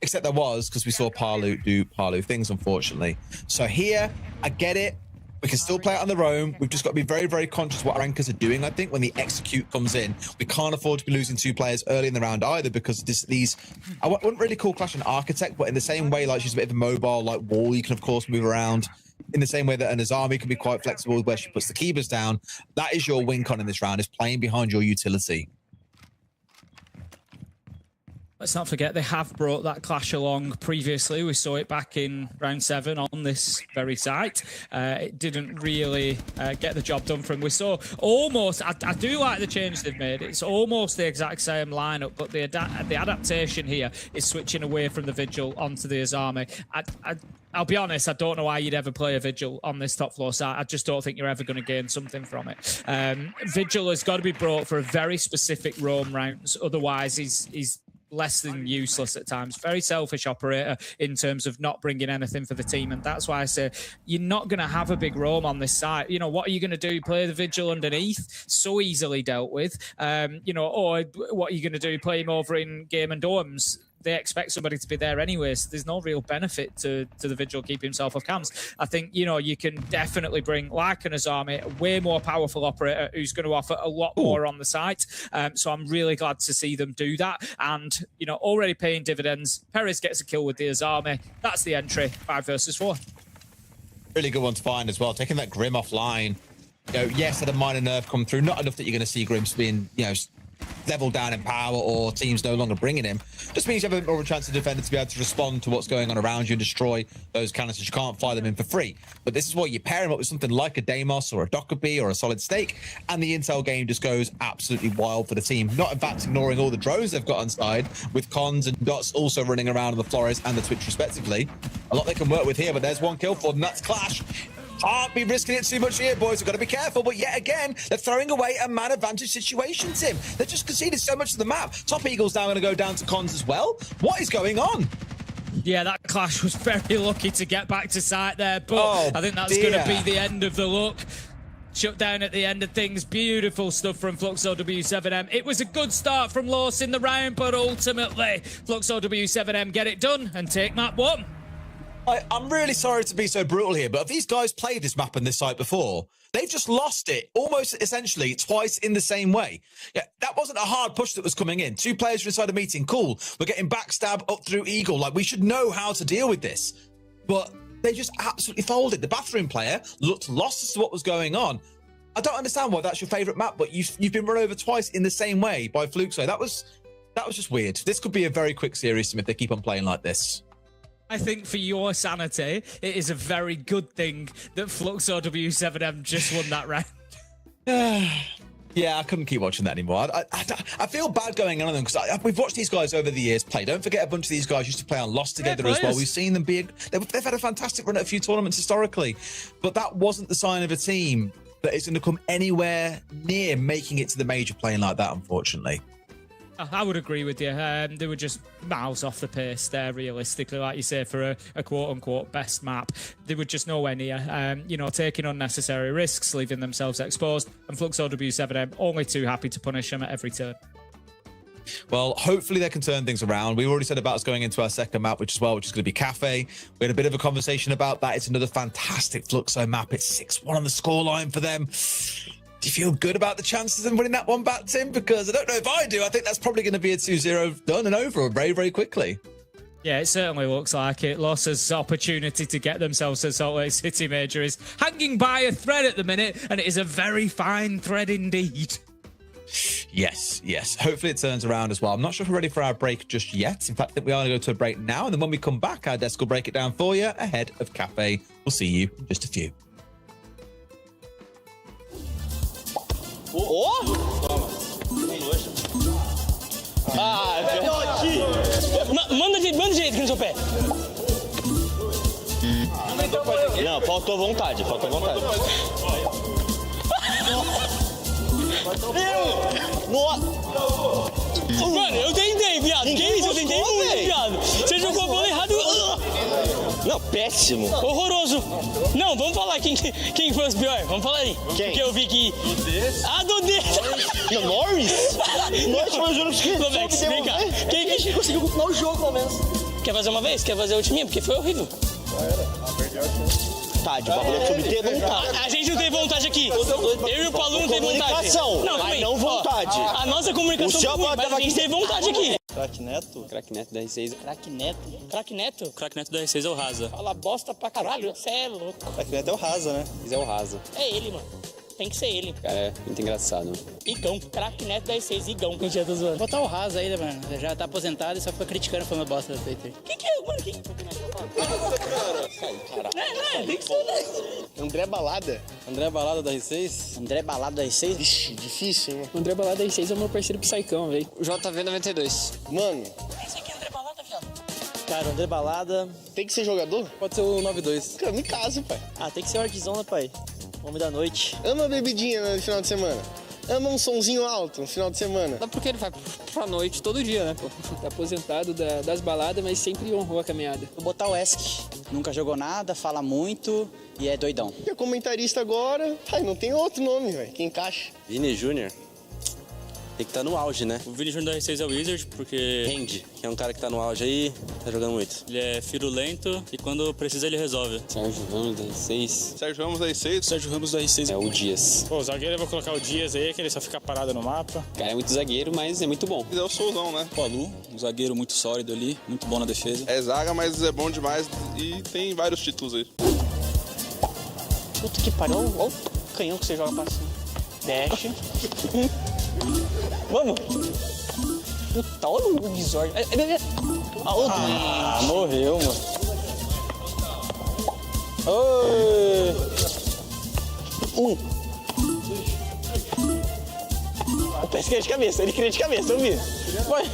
Except there was, because we saw Parlu do Parlu things, unfortunately. So here, I get it. We can still play it on their own. We've just got to be very, very conscious of what our anchors are doing, I think, when the execute comes in. We can't afford to be losing 2 players early in the round either, because I wouldn't really call Clash an architect, but in the same way, like she's a bit of a mobile, like wall, you can, of course, move around. In the same way that an Azami can be quite flexible where she puts the keepers down, that is your win con in this round, is playing behind your utility. Let's not forget they have brought that clash along previously. We saw it back in round 7 on this very site. It didn't really get the job done for him. We saw almost, I do like the change they've made. It's almost the exact same lineup, but the adaptation here is switching away from the Vigil onto the Azami. I'll be honest, I don't know why you'd ever play a Vigil on this top floor site. I just don't think you're ever going to gain something from it. Vigil has got to be brought for a very specific roam rounds. Otherwise, he's less than useless at times. Very selfish operator in terms of not bringing anything for the team, and that's why I say you're not going to have a big roam on this site. You know, what are you going to do? Play the Vigil underneath? So easily dealt with. You know, or what are you going to do? Play him over in game and dorms? They expect somebody to be there anyway, so there's no real benefit to the Vigil keeping himself off cams. I think, you know, you can definitely bring, like an Azami, a way more powerful operator who's going to offer a lot more on the site. So I'm really glad to see them do that. And, you know, already paying dividends. Perez gets a kill with the Azami. That's the entry, 5 versus 4. Really good one to find as well. Taking that Grim offline. You know, yes, had a minor nerf come through. Not enough that you're going to see Grims being, you know, level down in power or teams no longer bringing him. Just means you have a bit more of a chance of defender to be able to respond to what's going on around you and destroy those cannons. You can't fly them in for free. But this is what you pair him up with, something like a Deimos or a Dokkaebi or a Solid Snake, and the intel game just goes absolutely wild for the team. Not, in fact, ignoring all the drones they've got on side, with Cons and Dots also running around on the Flores and the Twitch respectively. A lot they can work with here, but there's one kill for them. That's Clash. Can't be risking it too much here, boys. We've got to be careful. But yet again, they're throwing away a man advantage situation, Tim. They've just conceded so much of the map. Top Eagle's now going to go down to Cons as well. What is going on? Yeah, that Clash was very lucky to get back to site there, but I think that's going to be the end of the look. Shut down at the end of things. Beautiful stuff from Fluxo W7M. It was a good start from Los in the round, but ultimately, Fluxo W7M get it done and take map 1. I'm really sorry to be so brutal here, but have these guys played this map on this site before? They've just lost it almost essentially twice in the same way. Yeah, that wasn't a hard push that was coming in. 2 players were inside a meeting. Cool. We're getting backstab up through Eagle. Like, we should know how to deal with this. But they just absolutely folded. The bathroom player looked lost as to what was going on. I don't understand why that's your favourite map, but you've been run over twice in the same way by Fluxo. That was just weird. This could be a very quick series if they keep on playing like this. I think for your sanity, it is a very good thing that Fluxo W7M just won that round. Yeah, I couldn't keep watching that anymore. I feel bad going on them because we've watched these guys over the years play. Don't forget, a bunch of these guys used to play on Lost together as well. We've seen them be... They've had a fantastic run at a few tournaments historically, but that wasn't the sign of a team that is going to come anywhere near making it to the major playing like that, unfortunately. I would agree with you. They were just miles off the pace there, realistically, like you say, for a quote-unquote best map. They were just nowhere near, you know, taking unnecessary risks, leaving themselves exposed, and Fluxo W7M only too happy to punish them at every turn. Well, hopefully they can turn things around. We already said about us going into our second map, which is going to be Cafe. We had a bit of a conversation about that. It's another fantastic Fluxo map. It's 6-1 on the scoreline for them. Do you feel good about the chances of winning that one back, Tim? Because I don't know if I do. I think that's probably going to be a 2-0 done and over very, very quickly. Yeah, it certainly looks like it. Los's opportunity to get themselves to Salt Lake City Major is hanging by a thread at the minute, and it is a very fine thread indeed. Yes. Hopefully it turns around as well. I'm not sure if we're ready for our break just yet. In fact, I think we are going to go to a break now, and then when we come back, our desk will break it down for you ahead of Cafe. We'll see you in just a few. Manda direito aqui no seu pé. Não, faltou vontade. Mano, eu tentei, viado. Que isso? Eu tentei muito, viado. Você jogou a bola errado. Não, péssimo. Horroroso. Não, vamos falar quem foi os piores. Vamos falar aí. Quem? Porque eu vi que... do D. Não, Norris? Norris foi o jogo que... Lovex, vem cá. Quem que conseguiu continuar o jogo, pelo menos? Quer fazer uma vez? Quer fazer a ultiminha? Porque foi horrível. Vontade, o bagulho é sobre ter vontade. A gente não tem vontade aqui. Eu e o Paulo não tem vontade. Não, mas não vontade. A nossa comunicação é ruim, mas a gente tem vontade aqui. Crack Neto da R6. Crack Neto da R6 é o Rasa. Fala bosta pra caralho, cê é louco. Crack Neto é o Rasa, né? Esse é o Rasa. É ele, mano. Tem que ser ele. Cara, é muito engraçado. Igão. Craque neto da R6, Igão. Mentira, tô zoando. Botar o Raso aí, né, mano? Já tá aposentado e só fica criticando falando bosta no Twitter. Quem que é, mano? Quem? Não, tem que ser, né? André Balada. André Balada da R6? André Balada da R6? Ixi, difícil, hein, mano. O André Balada da R6 é o meu parceiro Psycão, velho. JV92. Mano, Esse aqui é André Balada, viado. Cara, o André Balada... tem que ser jogador? Pode ser o 92. Cara, me caso, pai. Ah, tem que ser o Ardzão, né, pai? Homem da noite. Ama a bebidinha no final de semana. Ama um sonzinho alto no final de semana. Dá porque ele vai pra noite todo dia, né, pô? Tá aposentado das baladas, mas sempre honrou a caminhada. Vou botar o Esk. Nunca jogou nada, fala muito e é doidão. E é comentarista agora. Ai, não tem outro nome, velho, que encaixa. Vini Júnior. Tem que estar no auge, né? O Vini Júnior da R6 é o Wizard, porque... Rende, que é um cara que tá no auge aí, tá jogando muito. ele é firulento e quando precisa ele resolve. Sérgio Ramos da R6. Sérgio Ramos da R6? Sérgio Ramos da R6. É o Dias. Pô, o zagueiro eu vou colocar o Dias aí, que ele só fica parado no mapa. O cara é muito zagueiro, mas é muito bom. É o Souzão, né? O Alu, um zagueiro muito sólido ali, muito bom na defesa. É zaga, mas é bom demais e tem vários títulos aí. Puta que pariu. Olha o canhão que você joga pra cima. Dash. Vamos. Puta, olha o visor. Morreu, mano. Oi. Esse queria de cabeça, ele queria de cabeça, eu vi. Vai.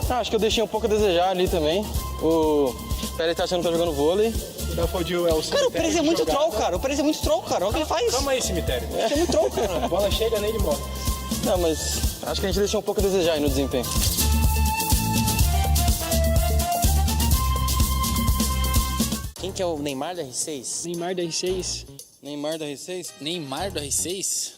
Acho que eu deixei um pouco a desejar ali também. O Pérez tá achando que tá jogando vôlei. Cara, o Pérez é muito troll, cara. O Pérez é muito troll, cara. Olha o que ele faz. Calma aí, cemitério. É muito troll, cara. A bola chega nele e morre. Não, mas acho que a gente deixou um pouco a desejar aí no desempenho. Quem que é o Neymar da R6? Neymar da R6. Neymar da R6? Neymar da R6?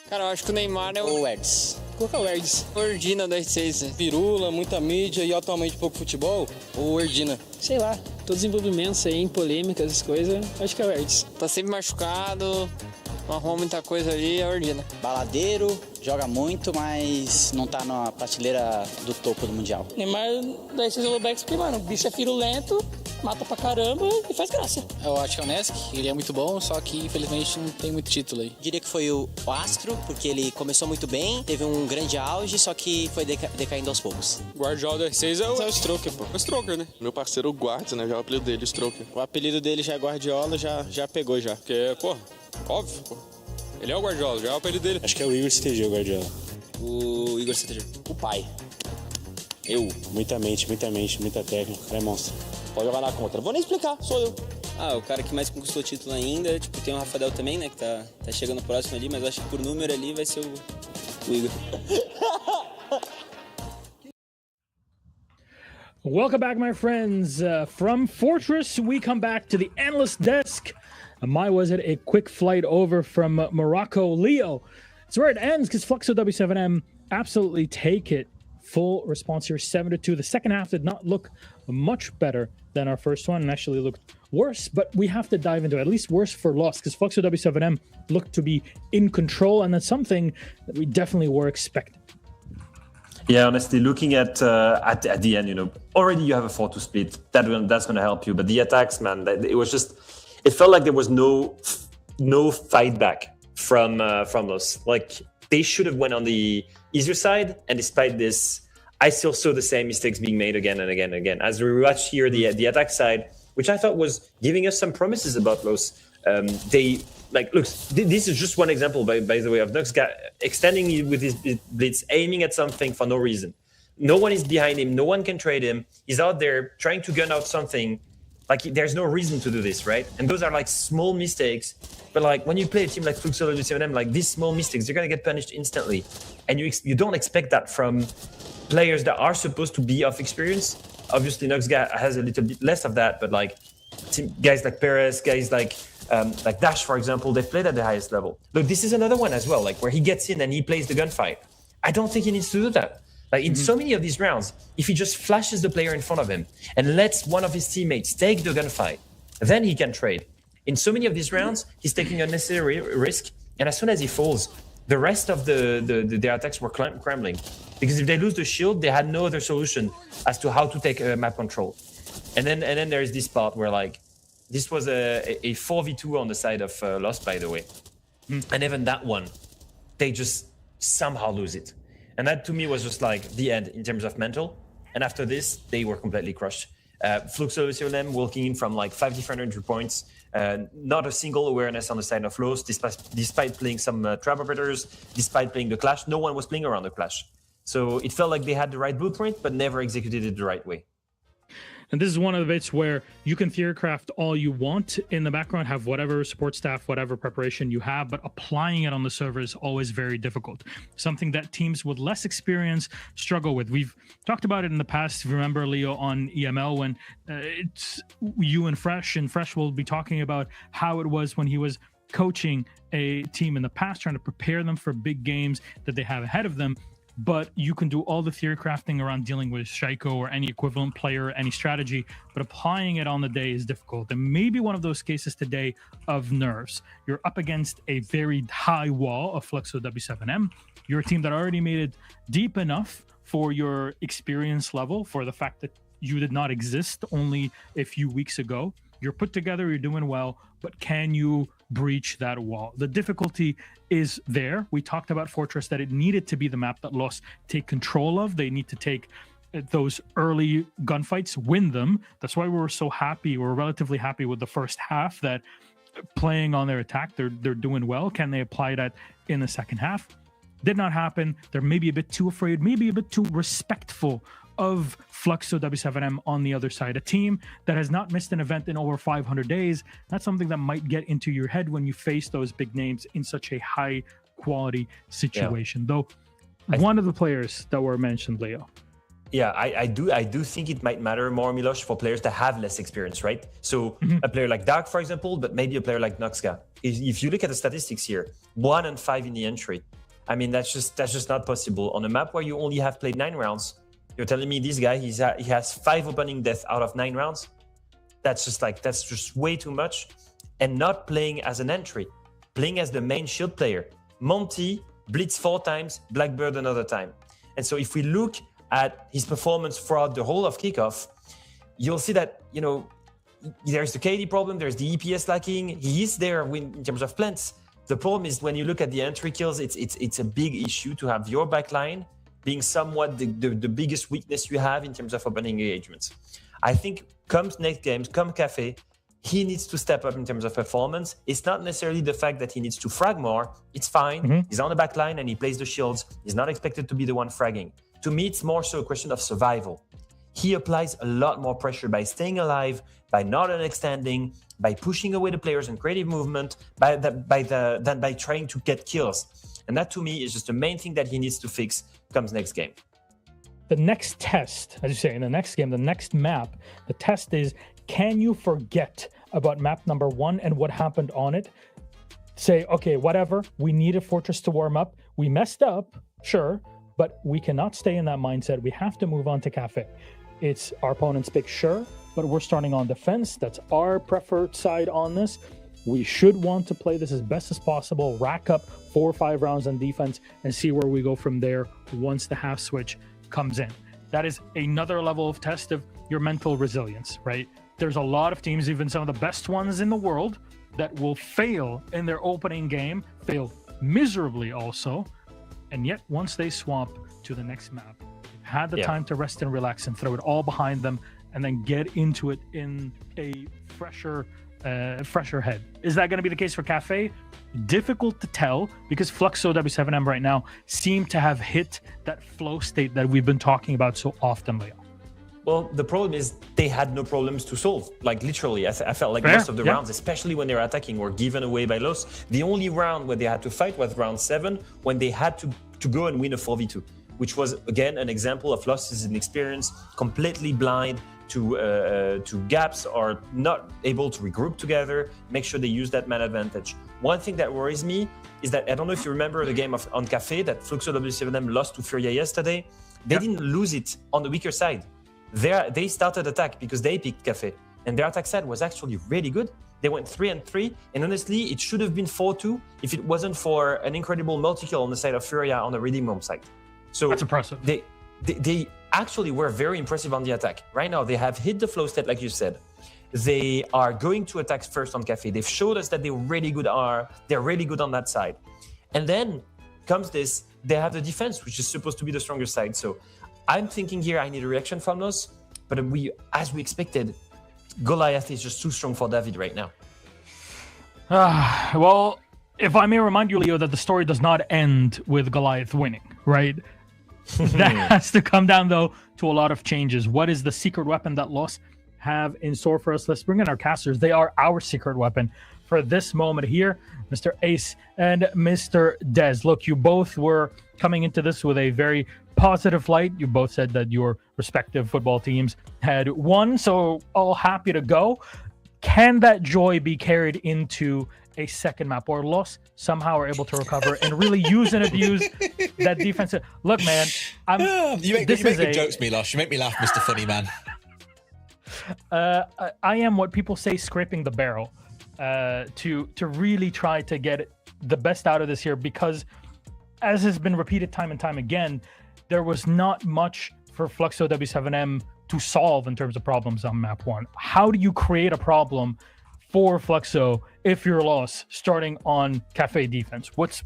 Cara, eu acho que o Neymar é Ou o Erds? Colocar o Erds. Ordina da R6. Pirula, muita mídia e atualmente pouco futebol? Ou Erdina? Sei lá, todos os envolvimentos aí, em polêmicas, essas coisas, acho que é o Erds. Tá sempre machucado, não arruma muita coisa ali, é Ordina. Baladeiro, joga muito, mas não tá na prateleira do topo do Mundial. Neymar da R6 é o Lobex, porque, mano, o bicho é firulento, mata pra caramba e faz graça. Eu acho que é o Nesk, ele é muito bom, só que infelizmente não tem muito título aí. Diria que foi o Astro, porque ele começou muito bem, teve um grande auge, só que foi decaindo aos poucos. Guardiola da R6 é o Stroker, pô. O Stroker, né? Meu parceiro Guards, né? Já é o apelido dele, Stroker. O apelido dele já é Guardiola, já pegou já. Porque, pô, óbvio, pô. Ele é o Guardiola, já é o apelido dele. Acho que é o Igor CTG, o Guardiola. O Igor CTG. O pai. Muita mente, muita técnica. É monstro. Pode jogar na contra. Vou nem explicar, sou eu. O cara que mais conquistou título ainda, tipo, tem o Rafael também, né, que tá chegando próximo ali, mas eu acho que por número ali vai ser o Igor. Welcome back, my friends. From Fortress, we come back to the analyst desk. My was it a quick flight over from Morocco. Leo, it's where it ends because Fluxo W7M absolutely take it. Full response here, 7-2. The second half did not look much better than our first one and actually looked worse, but we have to dive into it. At least worse for loss because Fluxo W7M looked to be in control, and that's something that we definitely were expecting. Yeah, honestly, looking at the end, already you have a 4-2 split. That's going to help you. But the attacks, man, it felt like there was no fight back from us. Like they should have went on the easier side, and despite this, I still saw the same mistakes being made again and again and again. As we watch here, the attack side, which I thought was giving us some promises about Los. This is just one example, by the way, of Nux extending with his blitz, aiming at something for no reason. No one is behind him. No one can trade him. He's out there trying to gun out something. Like, there's no reason to do this, right? And those are like small mistakes. But like when you play a team like Fluxo W7M, like these small mistakes, you're gonna get punished instantly. And you don't expect that from players that are supposed to be of experience. Obviously, Nux has a little bit less of that, but like guys like Perez, guys like Dash, for example, they've played at the highest level. Look, this is another one as well, like where he gets in and he plays the gunfight. I don't think he needs to do that. Like in so many of these rounds, if he just flashes the player in front of him and lets one of his teammates take the gunfight, then he can trade. In so many of these rounds, he's taking unnecessary risk, and as soon as he falls, the rest of their attacks were crumbling. Because if they lose the shield, they had no other solution as to how to take map control. And then there's this part where like This was a 4v2 on the side of Lost, by the way. And even that one, they just somehow lose it. And that to me was just like the end in terms of mental. And after this, they were completely crushed. Fluxo walking in from like 5 different entry points. Not a single awareness on the side of Lost, despite playing some trap operators, despite playing the Clash. No one was playing around the Clash. So it felt like they had the right blueprint, but never executed it the right way. And this is one of the bits where you can theorycraft all you want in the background, have whatever support staff, whatever preparation you have, but applying it on the server is always very difficult. Something that teams with less experience struggle with. We've talked about it in the past. Remember, Leo, on EML when it's you and Fresh will be talking about how it was when he was coaching a team in the past, trying to prepare them for big games that they have ahead of them. But you can do all the theory crafting around dealing with Shaiko or any equivalent player, any strategy, but applying it on the day is difficult. And maybe one of those cases today of nerves. You're up against a very high wall of Fluxo W7M. You're a team that already made it deep enough for your experience level, for the fact that you did not exist only a few weeks ago. You're put together, you're doing well, but can you breach that wall? The difficulty is there. We talked about Fortress, that it needed to be the map that Lost take control of. They need to take those early gunfights, win them. That's why we were so happy, we're relatively happy with the first half, that playing on their attack, they're doing well. Can they apply that in the second half? Did not happen. They're maybe a bit too afraid, maybe a bit too respectful of Fluxo W7M on the other side. A team that has not missed an event in over 500 days. That's something that might get into your head when you face those big names in such a high quality situation. Though one of the players that were mentioned, Leo. Yeah, I do think it might matter more, Miloš, for players that have less experience, right? So a player like Dark, for example, but maybe a player like Noxga. If you look at the statistics here, 1 and 5 in the entry. I mean, that's just not possible. On a map where you only have played 9 rounds, you're telling me this guy, he has 5 opening deaths out of 9 rounds? That's just way too much. And not playing as an entry, playing as the main shield player. Monty, Blitz 4 times, Blackbird another time. And so if we look at his performance throughout the whole of Kickoff, you'll see that, you know, there's the KD problem, there's the EPS lacking. He is there in terms of plants. The problem is when you look at the entry kills, it's a big issue to have your backline being somewhat the biggest weakness you have in terms of opening engagements. I think come next games, come Cafe, he needs to step up in terms of performance. It's not necessarily the fact that he needs to frag more. It's fine. He's on the back line and he plays the shields. He's not expected to be the one fragging. To me, it's more so a question of survival. He applies a lot more pressure by staying alive, by not extending, by pushing away the players in creative movement, than by trying to get kills. And that to me is just the main thing that he needs to fix comes next game. The next test, as you say, in the next game, the next map, the test is, can you forget about map number 1 and what happened on it? Say, okay, whatever, we need a Fortress to warm up. We messed up, sure, but we cannot stay in that mindset. We have to move on to Cafe. It's our opponent's pick, sure, but we're starting on defense. That's our preferred side on this. We should want to play this as best as possible, rack up 4 or 5 rounds on defense, and see where we go from there once the half switch comes in. That is another level of test of your mental resilience, right? There's a lot of teams, even some of the best ones in the world, that will fail in their opening game, fail miserably also, and yet once they swap to the next map, they've had the time to rest and relax and throw it all behind them and then get into it in a fresher head. Is that going to be the case for Cafe? Difficult to tell, because Fluxo W7M right now seem to have hit that flow state that we've been talking about so often, Leo. Well, the problem is they had no problems to solve. Like literally, I felt like most of the rounds, especially when they were attacking, were given away by Los. The only round where they had to fight was round 7, when they had to go and win a 4v2, which was again an example of Los's inexperience, completely blind to gaps, or not able to regroup together, make sure they use that man advantage. One thing that worries me is that, I don't know if you remember the game on Cafe that Fluxo W7M lost to Furia yesterday. They didn't lose it on the weaker side. They started attack because they picked Cafe, and their attack side was actually really good. They went 3-3, and honestly, it should have been 4-2 if it wasn't for an incredible multi-kill on the side of Furia on the Redeem Room side. So that's impressive. They actually were very impressive on the attack. Right now, they have hit the flow state, like you said. They are going to attack first on Cafe. They've showed us that they're really good on that side. And then comes this, they have the defense, which is supposed to be the stronger side. So I'm thinking here I need a reaction from us, but as we expected, Goliath is just too strong for David right now. Well, if I may remind you, Leo, that the story does not end with Goliath winning, right? That has to come down, though, to a lot of changes. What is the secret weapon that Lost have in store for us? Let's bring in our casters. They are our secret weapon for this moment here, Mr. Ace and Mr. Dez. Look, you both were coming into this with a very positive light. You both said that your respective football teams had won, so all happy to go. Can that joy be carried into a second map, or Lost somehow are able to recover and really use and abuse that defense? Look, man, you make good jokes, Milos. You make me laugh, Mr. Funny Man. I am what people say scraping the barrel to really try to get the best out of this here, because as has been repeated time and time again, there was not much for Fluxo W7M to solve in terms of problems on map 1. How do you create a problem for Fluxo if you're Lost starting on Cafe defense? What's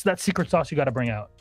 that secret sauce you got to bring out?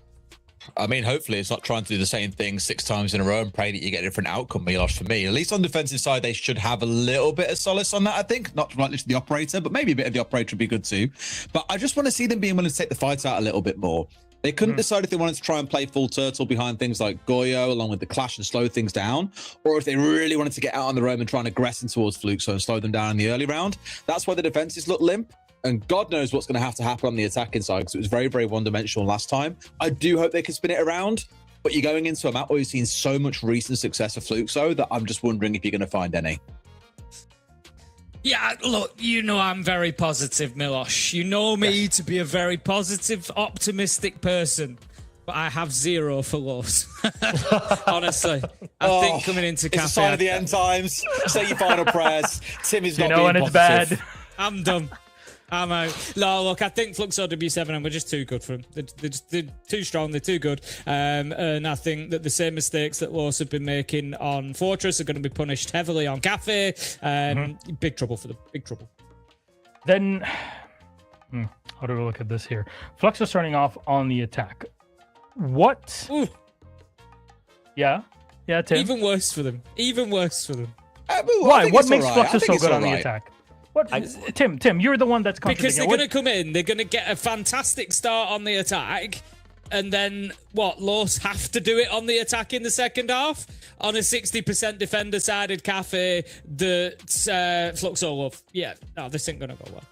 I mean, hopefully it's not trying to do the same thing 6 times in a row and pray that you get a different outcome, Milos. For me, at least on the defensive side, they should have a little bit of solace on that, I think. Not right to the operator, but maybe a bit of the operator would be good too. But I just want to see them being willing to take the fights out a little bit more. They couldn't decide if they wanted to try and play full turtle behind things like Goyo, along with the clash, and slow things down, or if they really wanted to get out on their own and try and aggress in towards Fluxo and slow them down in the early round. That's why the defenses look limp. And God knows what's going to have to happen on the attacking side, because it was very, very one-dimensional last time. I do hope they can spin it around, but you're going into a map where you've seen so much recent success of Fluxo that I'm just wondering if you're going to find any. Yeah, look, you know I'm very positive, Milos. You know me to be a very positive, optimistic person, but I have 0 for Lost. Honestly, I think coming into Cafe... It's a sign of the end times. Say your final prayers. Tim is not being when it's positive. Bad. I'm done. I'm out. No, look, I think Fluxo W7 and we're just too good for them. They're too strong, they're too good. And I think that the same mistakes that Lost have been making on Fortress are going to be punished heavily on Cafe. Big trouble for them. Big trouble. Then, how do we look at this here? Fluxo starting off on the attack. What? Ooh. Yeah, Tim. Even worse for them. Why? What makes Fluxo so good on the attack? What, Tim, you're the one that's because they're going to come in, they're going to get a fantastic start on the attack, and then Lost have to do it on the attack in the second half on a 60% defender-sided Cafe that Fluxo love. Yeah, no, this ain't going to go well.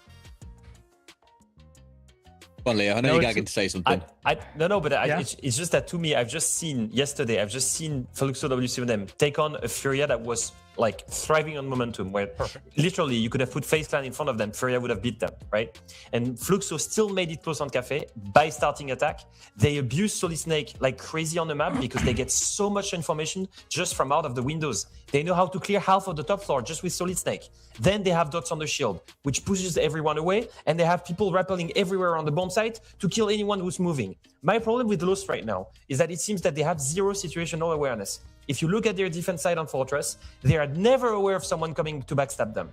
Well, Leo, I know you're gagging to say something. It's just that to me, I've just seen Fluxo W7M take on a Furia that was like thriving on momentum, where literally you could have put FaZe Clan in front of them, Furia would have beat them, right? And Fluxo still made it close on Cafe by starting attack. They abuse Solid Snake like crazy on the map because they get so much information just from out of the windows. They know how to clear half of the top floor just with Solid Snake. Then they have dots on the shield, which pushes everyone away, and they have people rappelling everywhere on the bomb site to kill anyone who's moving. My problem with Lost right now is that it seems that they have 0 situational awareness. If you look at their defense side on Fortress, they are never aware of someone coming to backstab them.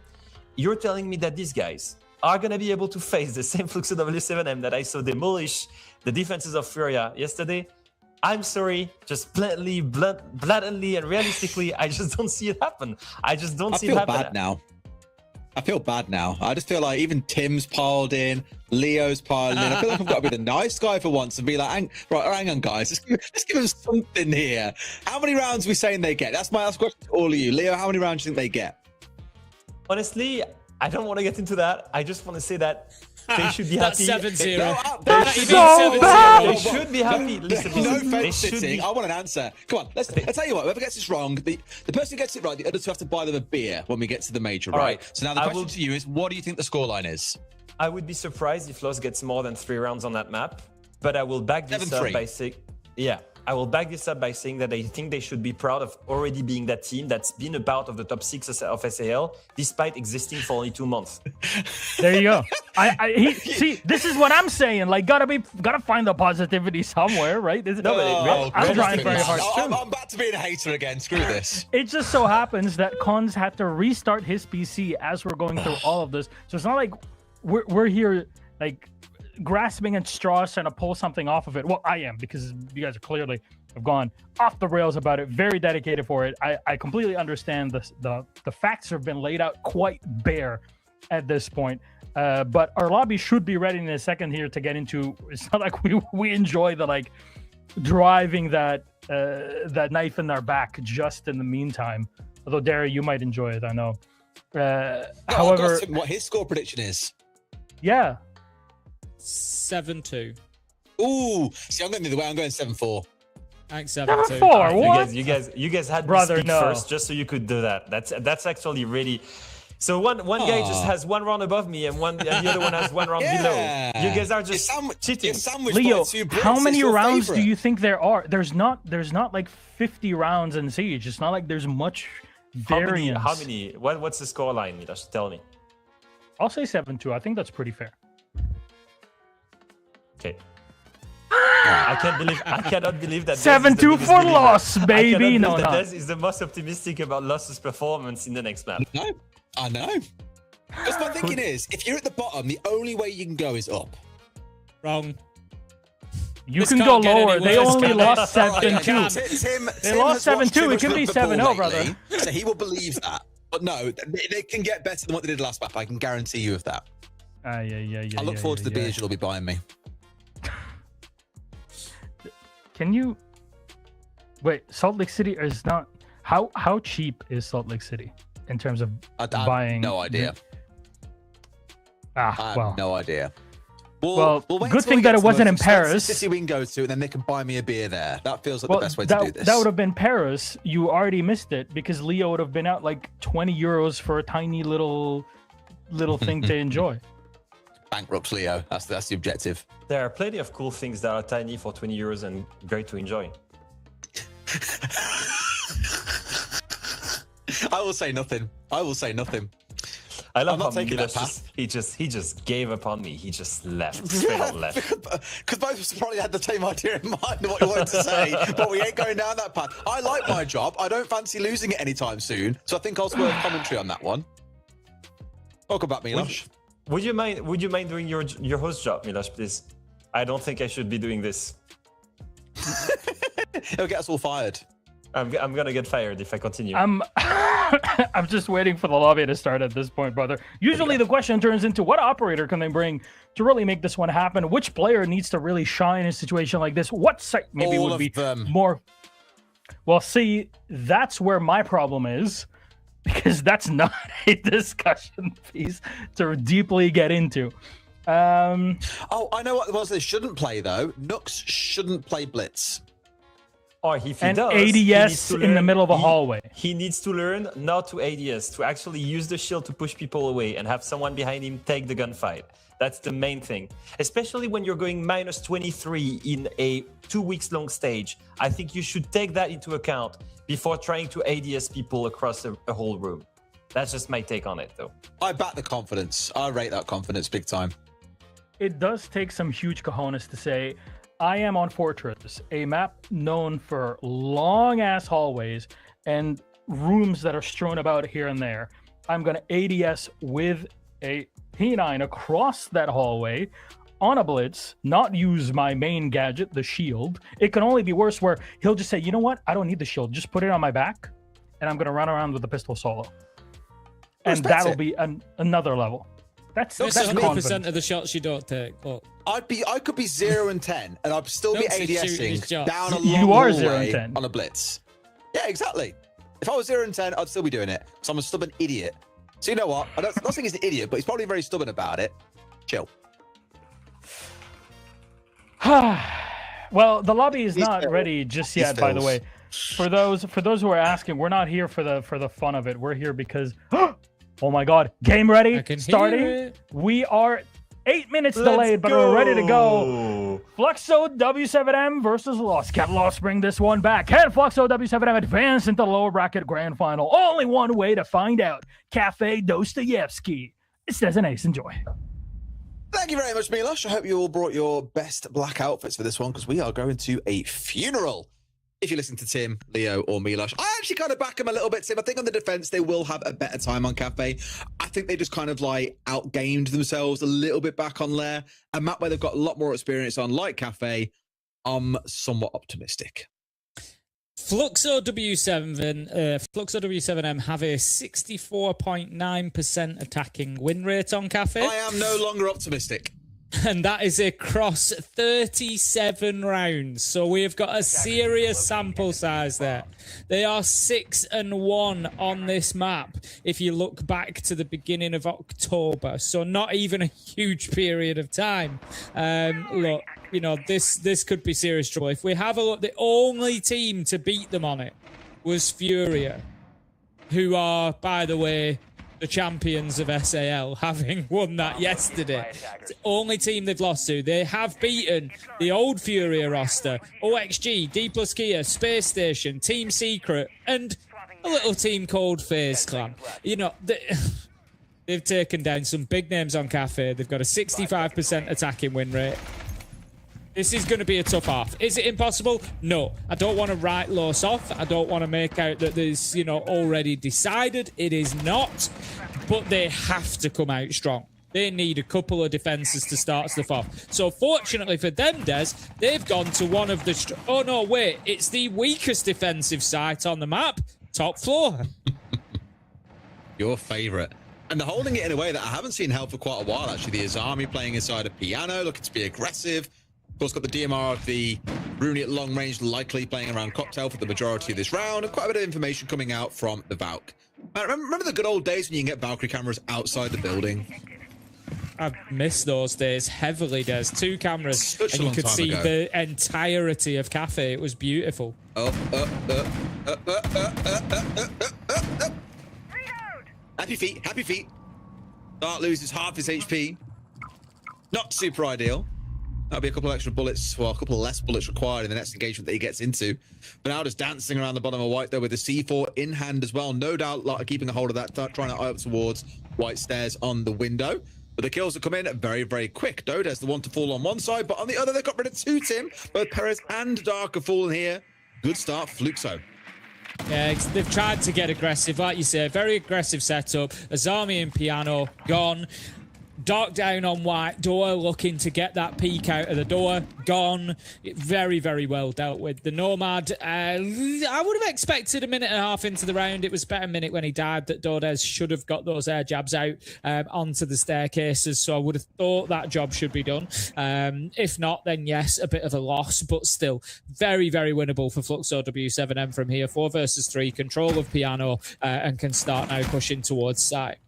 You're telling me that these guys are going to be able to face the same Fluxo W7M that I saw demolish the defenses of Furia yesterday? I'm sorry, just blatantly and realistically, I just don't see it happen. I feel bad now. I feel bad now. I just feel like even Tim's piled in, Leo's piling in. I feel like I've got to be the nice guy for once and be like, hang on, guys, let's give them something here. How many rounds are we saying they get? That's my last question to all of you. Leo, how many rounds do you think they get? Honestly, I don't want to get into that. I just want to say that they should be happy. That's 7-0. They should be happy. Listen, no fence sitting. I want an answer. Come on, I'll tell you what, whoever gets this wrong, the person who gets it right, the other two have to buy them a beer when we get to the major, right? So now the question to you is, what do you think the scoreline is? I would be surprised if Lost gets more than 3 rounds on that map, but I will back this up by saying, I will back this up by saying that I think they should be proud of already being that team that's been a part of the top 6 of SAL, despite existing for only 2 months. There you go. See, this is what I'm saying. Like, gotta find the positivity somewhere, right? I'm trying very hard. I'm back to being a hater again. Screw this. It just so happens that Cons had to restart his PC as we're going through all of this. So it's not like we're here like grasping at straws trying to pull something off of it. Well, I am, because you guys are clearly have gone off the rails about it, very dedicated for it. I completely understand the facts have been laid out quite bare at this point. But our lobby should be ready in a second here to get into. It's not like we enjoy the like driving that knife in our back just in the meantime. Although Derry, you might enjoy it, I know. However, what his score prediction is? Yeah. 7-2. Ooh, see, I'm going the other way. I'm going 7-4. I think 7-2. 7-4. What? You guys had Brother, to speak no. first just so you could do that. That's actually really. So one guy just has 1 round above me, and the other one has 1 round below. You guys are just cheating. Leo, how many rounds do you think there are? There's not like 50 rounds in Siege. It's not like there's much variance. How many? What's the score line, Milosh? Tell me. I'll say 7-2. I think that's pretty fair. Okay. I cannot believe that 7-2 for loss, baby. No, Des is the most optimistic about Loss's performance in the next map. No, I know. Because my thinking is, if you're at the bottom, the only way you can go is up. Wrong. You can go lower. They only lost 7-2. They lost 7-2. It could be 7-0, brother. So he will believe that. But no, they can get better than what they did last map. I can guarantee you of that. Yeah. I look forward to the beers you'll be buying me. Can you wait? Salt Lake City is not how cheap is Salt Lake City in terms of buying? No idea. I have no idea. Well, good thing that it wasn't in Paris. City we can go to, and then they can buy me a beer there. That feels like the best way to do this. That would have been Paris. You already missed it because Leo would have been out like 20 euros for a tiny little thing to enjoy. Bankrupt Leo. That's the objective. There are plenty of cool things that are tiny for 20 euros and great to enjoy. I will say nothing. I love how Milosh he just gave up on me. He just left. Straight up left. Because both of us probably had the same idea in mind of what you wanted to say, but we ain't going down that path. I like my job. I don't fancy losing it anytime soon, so I think I'll swerve commentary on that one. Welcome back, Milosh. Would you mind doing your host job, Milosh, please? I don't think I should be doing this. It'll get us all fired. I'm gonna get fired if I continue. I'm just waiting for the lobby to start at this point, brother. Usually the question turns into what operator can they bring to really make this one happen? Which player needs to really shine in a situation like this? What site maybe would be more? Well, see, that's where my problem is, because that's not a discussion piece to deeply get into. Oh, I know what it was they shouldn't play, though. Nux shouldn't play Blitz. Or if he and does, ADS in the middle of a hallway. He needs to learn not to ADS, to actually use the shield to push people away and have someone behind him take the gunfight. That's the main thing. Especially when you're going minus 23 in a 2 weeks long stage. I think you should take that into account before trying to ADS people across a whole room. That's just my take on it, though. I back the confidence. I rate that confidence big time. It does take some huge cojones to say, I am on Fortress, a map known for long-ass hallways and rooms that are strewn about here and there. I'm going to ADS with a P9 across that hallway on a blitz, not use my main gadget, the shield. It can only be worse where he'll just say, you know what? I don't need the shield. Just put it on my back, and I'm going to run around with the pistol solo. And that'll be another level. That's 100% of the shots you don't take. But I could be 0 and 10, and I'd still be ADSing down a long You are hallway 0 and 10 on a blitz. Yeah, exactly. If I was 0 and 10, I'd still be doing it. So I'm a stubborn idiot. So you know what? I'm not saying he's an idiot, but he's probably very stubborn about it. Chill. Well, the lobby is not ready just yet, by the way. For those who are asking, we're not here for the fun of it. We're here because oh my god, game ready, starting. We are 8 minutes delayed, but we're ready to go. Fluxo W7M versus Lost. Can Lost bring this one back? Can Fluxo W7M advance into the lower bracket grand final? Only one way to find out. Cafe Dostoyevsky. It says an ace. Enjoy. Thank you very much, Milosh. I hope you all brought your best black outfits for this one, because we are going to a funeral. If you listen to Tim, Leo, or Milosh, I actually kind of back them a little bit, Tim. I think on the defense, they will have a better time on Cafe. I think they just kind of like outgamed themselves a little bit back on Lair. A map where they've got a lot more experience on, like Cafe, I'm somewhat optimistic. Fluxo W7M have a 64.9% attacking win rate on Cafe. I am no longer optimistic. And that is across 37 rounds. So we've got a serious sample size there. They are 6-1 on this map if you look back to the beginning of October. So not even a huge period of time. Look, you know, this could be serious trouble. If we have a look, the only team to beat them on it was Furia, who are, by the way, the champions of SAL, having won that yesterday. It's the only team they've lost to. They have beaten the old Furia roster, OXG, D plus Kia, Space Station, Team Secret, and a little team called FaZe Clan. You know, they've taken down some big names on Cafe. They've got a 65% attacking win rate. This is going to be a tough half. Is it impossible? No. I don't want to write Los off. I don't want to make out that there's, you know, already decided. It is not. But they have to come out strong. They need a couple of defenses to start stuff off. So fortunately for them, Des, they've gone to one of the... Oh, no, wait. It's the weakest defensive site on the map. Top floor. Your favourite. And they're holding it in a way that I haven't seen held for quite a while, actually. The Azami playing inside a piano, looking to be aggressive. Of course, got the DMR of the Rooney at long range, likely playing around Cocktail for the majority of this round, and quite a bit of information coming out from the Valk. Remember the good old days when you can get Valkyrie cameras outside the building? I've missed those days heavily, Des. 2 cameras, and you could see the entirety of Cafe. It was beautiful. Happy feet, happy feet. Dart loses half his HP. Not super ideal. That'll be a couple of extra bullets, well, a couple of less bullets required in the next engagement that he gets into. But now just dancing around the bottom of White, though, with the C4 in hand as well. No doubt like, keeping a hold of that, trying to eye up towards White stairs on the window. But the kills that come in very, very quick. Doda's the one to fall on one side, but on the other, they've got rid of 2, Tim. Both Perez and Dark have fallen here. Good start, Fluxo. Yeah, they've tried to get aggressive, like you say. Very aggressive setup. Azami and Piano gone. Dark down on White, door looking to get that peek out of the door, gone. Very, very well dealt with. The Nomad, I would have expected a minute and a half into the round. It was about a minute when he died that Dordes should have got those air jabs out onto the staircases, so I would have thought that job should be done. If not, then yes, a bit of a loss, but still very, very winnable for Fluxo W7M from here. 4 versus 3, control of Piano, and can start now pushing towards site.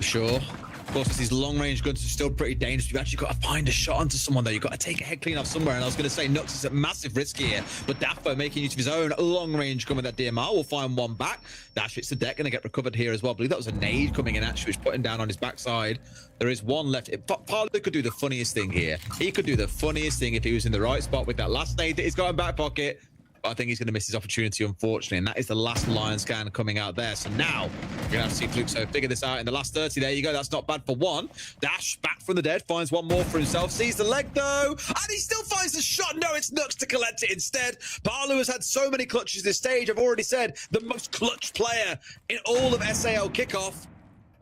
Sure. Of course, these long-range guns are still pretty dangerous. You've actually got to find a shot onto someone, though. You've got to take a head clean off somewhere. And I was going to say, Nux is at massive risk here. But Daffo making use of his own long-range gun with that DMR will find one back. Dash hits the deck, going to get recovered here as well. I believe that was a nade coming in, actually, which put him down on his backside. There is one left. Parlo could do the funniest thing here. He could do the funniest thing if he was in the right spot with that last nade that he's got in back pocket. But I think he's going to miss his opportunity, unfortunately. And that is the last Lion scan coming out there. So now we're going to have to see Fluxo figure this out in the last 30. There you go. That's not bad for one. Dash back from the dead. Finds one more for himself. Sees the leg, though. And he still finds the shot. No, it's Nux to collect it instead. Parlo has had so many clutches this stage. I've already said the most clutch player in all of SAL Kickoff.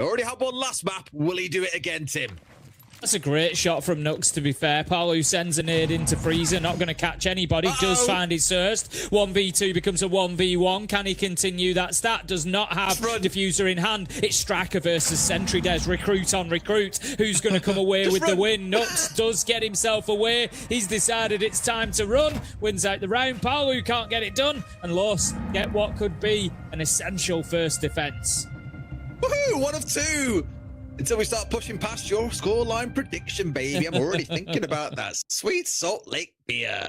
Already had one last map. Will he do it again, Tim? That's a great shot from Nux, to be fair. Palu sends a nade into Freezer, not going to catch anybody. Does find his first. 1v2 becomes a 1v1. Can he continue that stat? Does not have diffuser in hand. It's Striker versus Sentry Des. Recruit on recruit. Who's going to come away with the win? Nux does get himself away. He's decided it's time to run. Wins out the round. Palu can't get it done. And Los get what could be an essential first defense. Woohoo! 1 of 2! Until we start pushing past your scoreline prediction, baby. I'm already thinking about that. Sweet Salt Lake beer.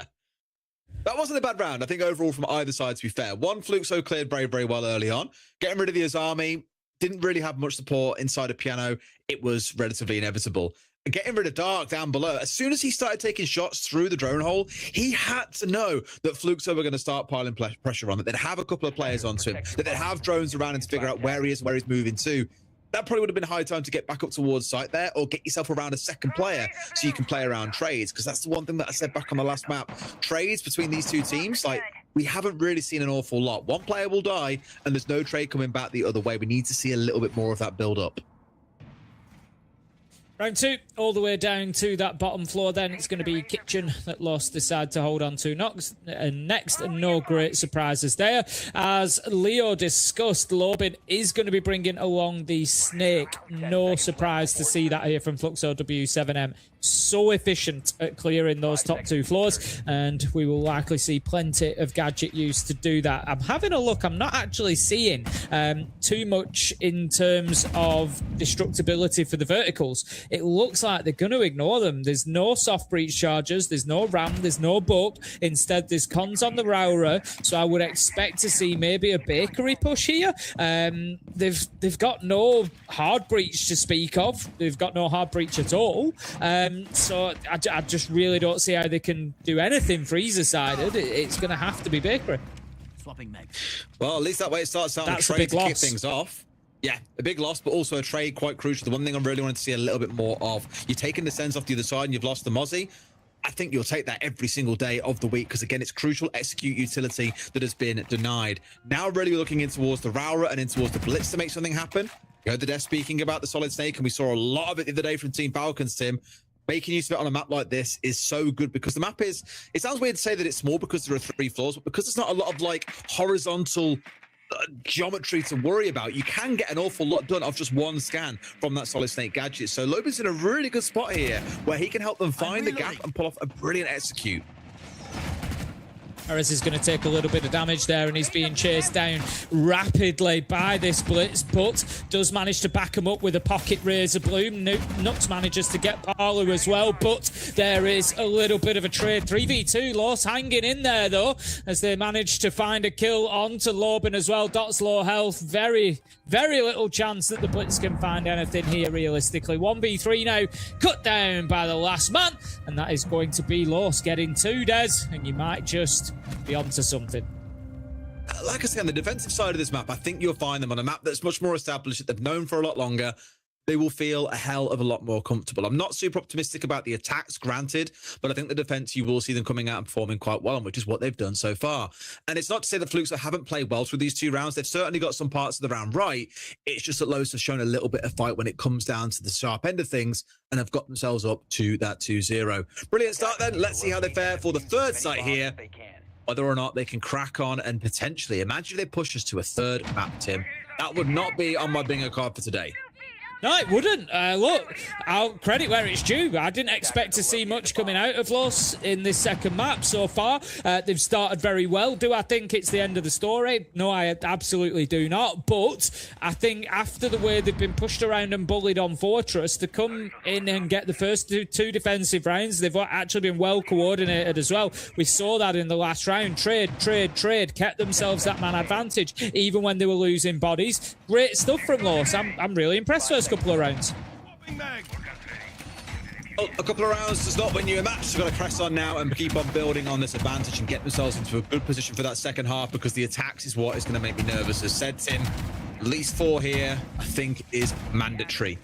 That wasn't a bad round, I think, overall, from either side, to be fair. One, Fluxo cleared very, very well early on. Getting rid of the Azami, didn't really have much support inside of Piano. It was relatively inevitable. Getting rid of Dark down below, as soon as he started taking shots through the drone hole, he had to know that Fluxo were going to start piling pressure on, that they'd have a couple of players onto him, that they'd have drones around him to figure out where he is, where he's moving to. That probably would have been high time to get back up towards site there, or get yourself around a second player so you can play around trades, because that's the one thing that I said back on the last map. Trades between these two teams, like, we haven't really seen an awful lot. One player will die, and there's no trade coming back the other way. We need to see a little bit more of that build-up. Round 2, all the way down to that bottom floor then. It's going to be Kitchen that Lost decide to hold on to next, and no great surprises there. As Leo discussed, Lobin is going to be bringing along the Snake. No surprise to see that here from Fluxo W7M. So efficient at clearing those top 2 floors, and we will likely see plenty of gadget use to do that. I'm having a look. I'm not actually seeing too much in terms of destructibility for the verticals. It looks like they're going to ignore them. There's no soft breach charges. There's no ram. There's no buck. Instead, there's cons on the Raura. So I would expect to see maybe a bakery push here. They've got no hard breach to speak of. They've got no hard breach at all. So I just really don't see how they can do anything freezer-sided. It's going to have to be bakery. Swapping meg. Well, at least that way it starts out That's a trade a big to loss. kick things off. Yeah, a big loss, but also a trade quite crucial. The one thing I'm really wanting to see a little bit more of. You're taking the Sens off the other side and you've lost the Mozzie. I think you'll take that every single day of the week, because again, it's crucial execute utility that has been denied. Now really looking in towards the Raura and in towards the Blitz to make something happen. You heard the dev speaking about the Solid Snake, and we saw a lot of it the other day from Team Falcons, Tim. Making use of it on a map like this is so good, because the map is, it sounds weird to say that it's small because there are 3 floors, but because there's not a lot of like horizontal geometry to worry about, you can get an awful lot done off just one scan from that Solid Snake gadget. So Lobin's in a really good spot here where he can help them find the gap and pull off a brilliant execute. Ares is going to take a little bit of damage there, and he's being chased down rapidly by this Blitz, but does manage to back him up with a pocket Razor Bloom. Nux manages to get Palu as well, but there is a little bit of a trade. 3v2, Lost hanging in there though, as they manage to find a kill onto Lobin as well. Dot's low health, very little chance that the Blitz can find anything here realistically. 1v3 now, cut down by the last man, and that is going to be Lost getting 2 Des, and you might just be onto something. Like I said, on the defensive side of this map, I think you'll find them on a map that's much more established, that they've known for a lot longer. They will feel a hell of a lot more comfortable. I'm not super optimistic about the attacks, granted, but I think the defense, you will see them coming out and performing quite well, which is what they've done so far. And it's not to say that Fluxo haven't played well through these 2 rounds. They've certainly got some parts of the round right. It's just that Los have shown a little bit of fight when it comes down to the sharp end of things, and have got themselves up to that 2-0. Brilliant start then. Let's see how they fare for the 3rd site here. Whether or not they can crack on and potentially, imagine if they push us to a 3rd map, Tim. That would not be on my bingo card for today. No, it wouldn't. Look, I'll credit where it's due. I didn't expect to see much coming out of Los in this 2nd map so far. They've started very well. Do I think it's the end of the story? No, I absolutely do not. But I think after the way they've been pushed around and bullied on Fortress, to come in and get the first two defensive rounds, they've actually been well coordinated as well. We saw that in the last round. Trade, kept themselves that man advantage, even when they were losing bodies. Great stuff from Los. I'm really impressed first couple of rounds. Well, a couple of rounds does not win you a match. They've got to press on now and keep on building on this advantage and get themselves into a good position for that 2nd half, because the attacks is what is going to make me nervous. As said, Tim, at least 4 here, I think, is mandatory.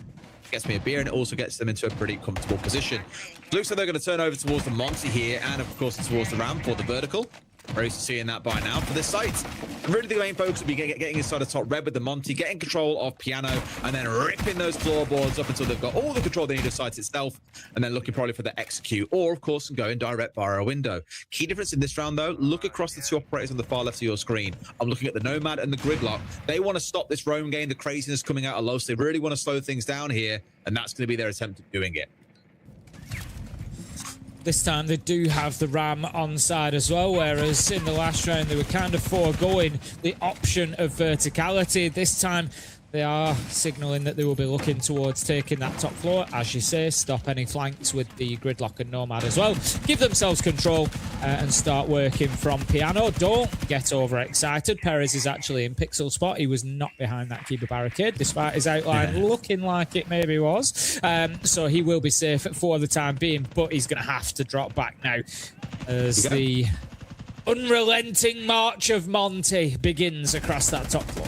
Gets me a beer, and it also gets them into a pretty comfortable position. Looks like they're going to turn over towards the Monty here, and of course towards the ramp or the vertical. We're used to seeing that by now for this site. And really the main focus will be getting inside the top red with the Monty, getting control of Piano, and then ripping those floorboards up until they've got all the control they need of site itself, and then looking probably for the execute, or of course going direct via a window. Key difference in this round though, look across the 2 operators on the far left of your screen. I'm looking at the Nomad and the Gridlock. They want to stop this roam game, the craziness coming out of Los. They really want to slow things down here, and that's going to be their attempt at doing it. This time they do have the Ram on side as well, whereas in the last round they were kind of foregoing the option of verticality. This time They are signalling that they will be looking towards taking that top floor. As you say, stop any flanks with the Gridlock and Nomad as well. Give themselves control and start working from piano. Don't get overexcited. Perez is actually in pixel spot. He was not behind that keeper barricade, despite his outline looking like it maybe was. So he will be safe for the time being, but he's going to have to drop back now as the unrelenting march of Monty begins across that top floor.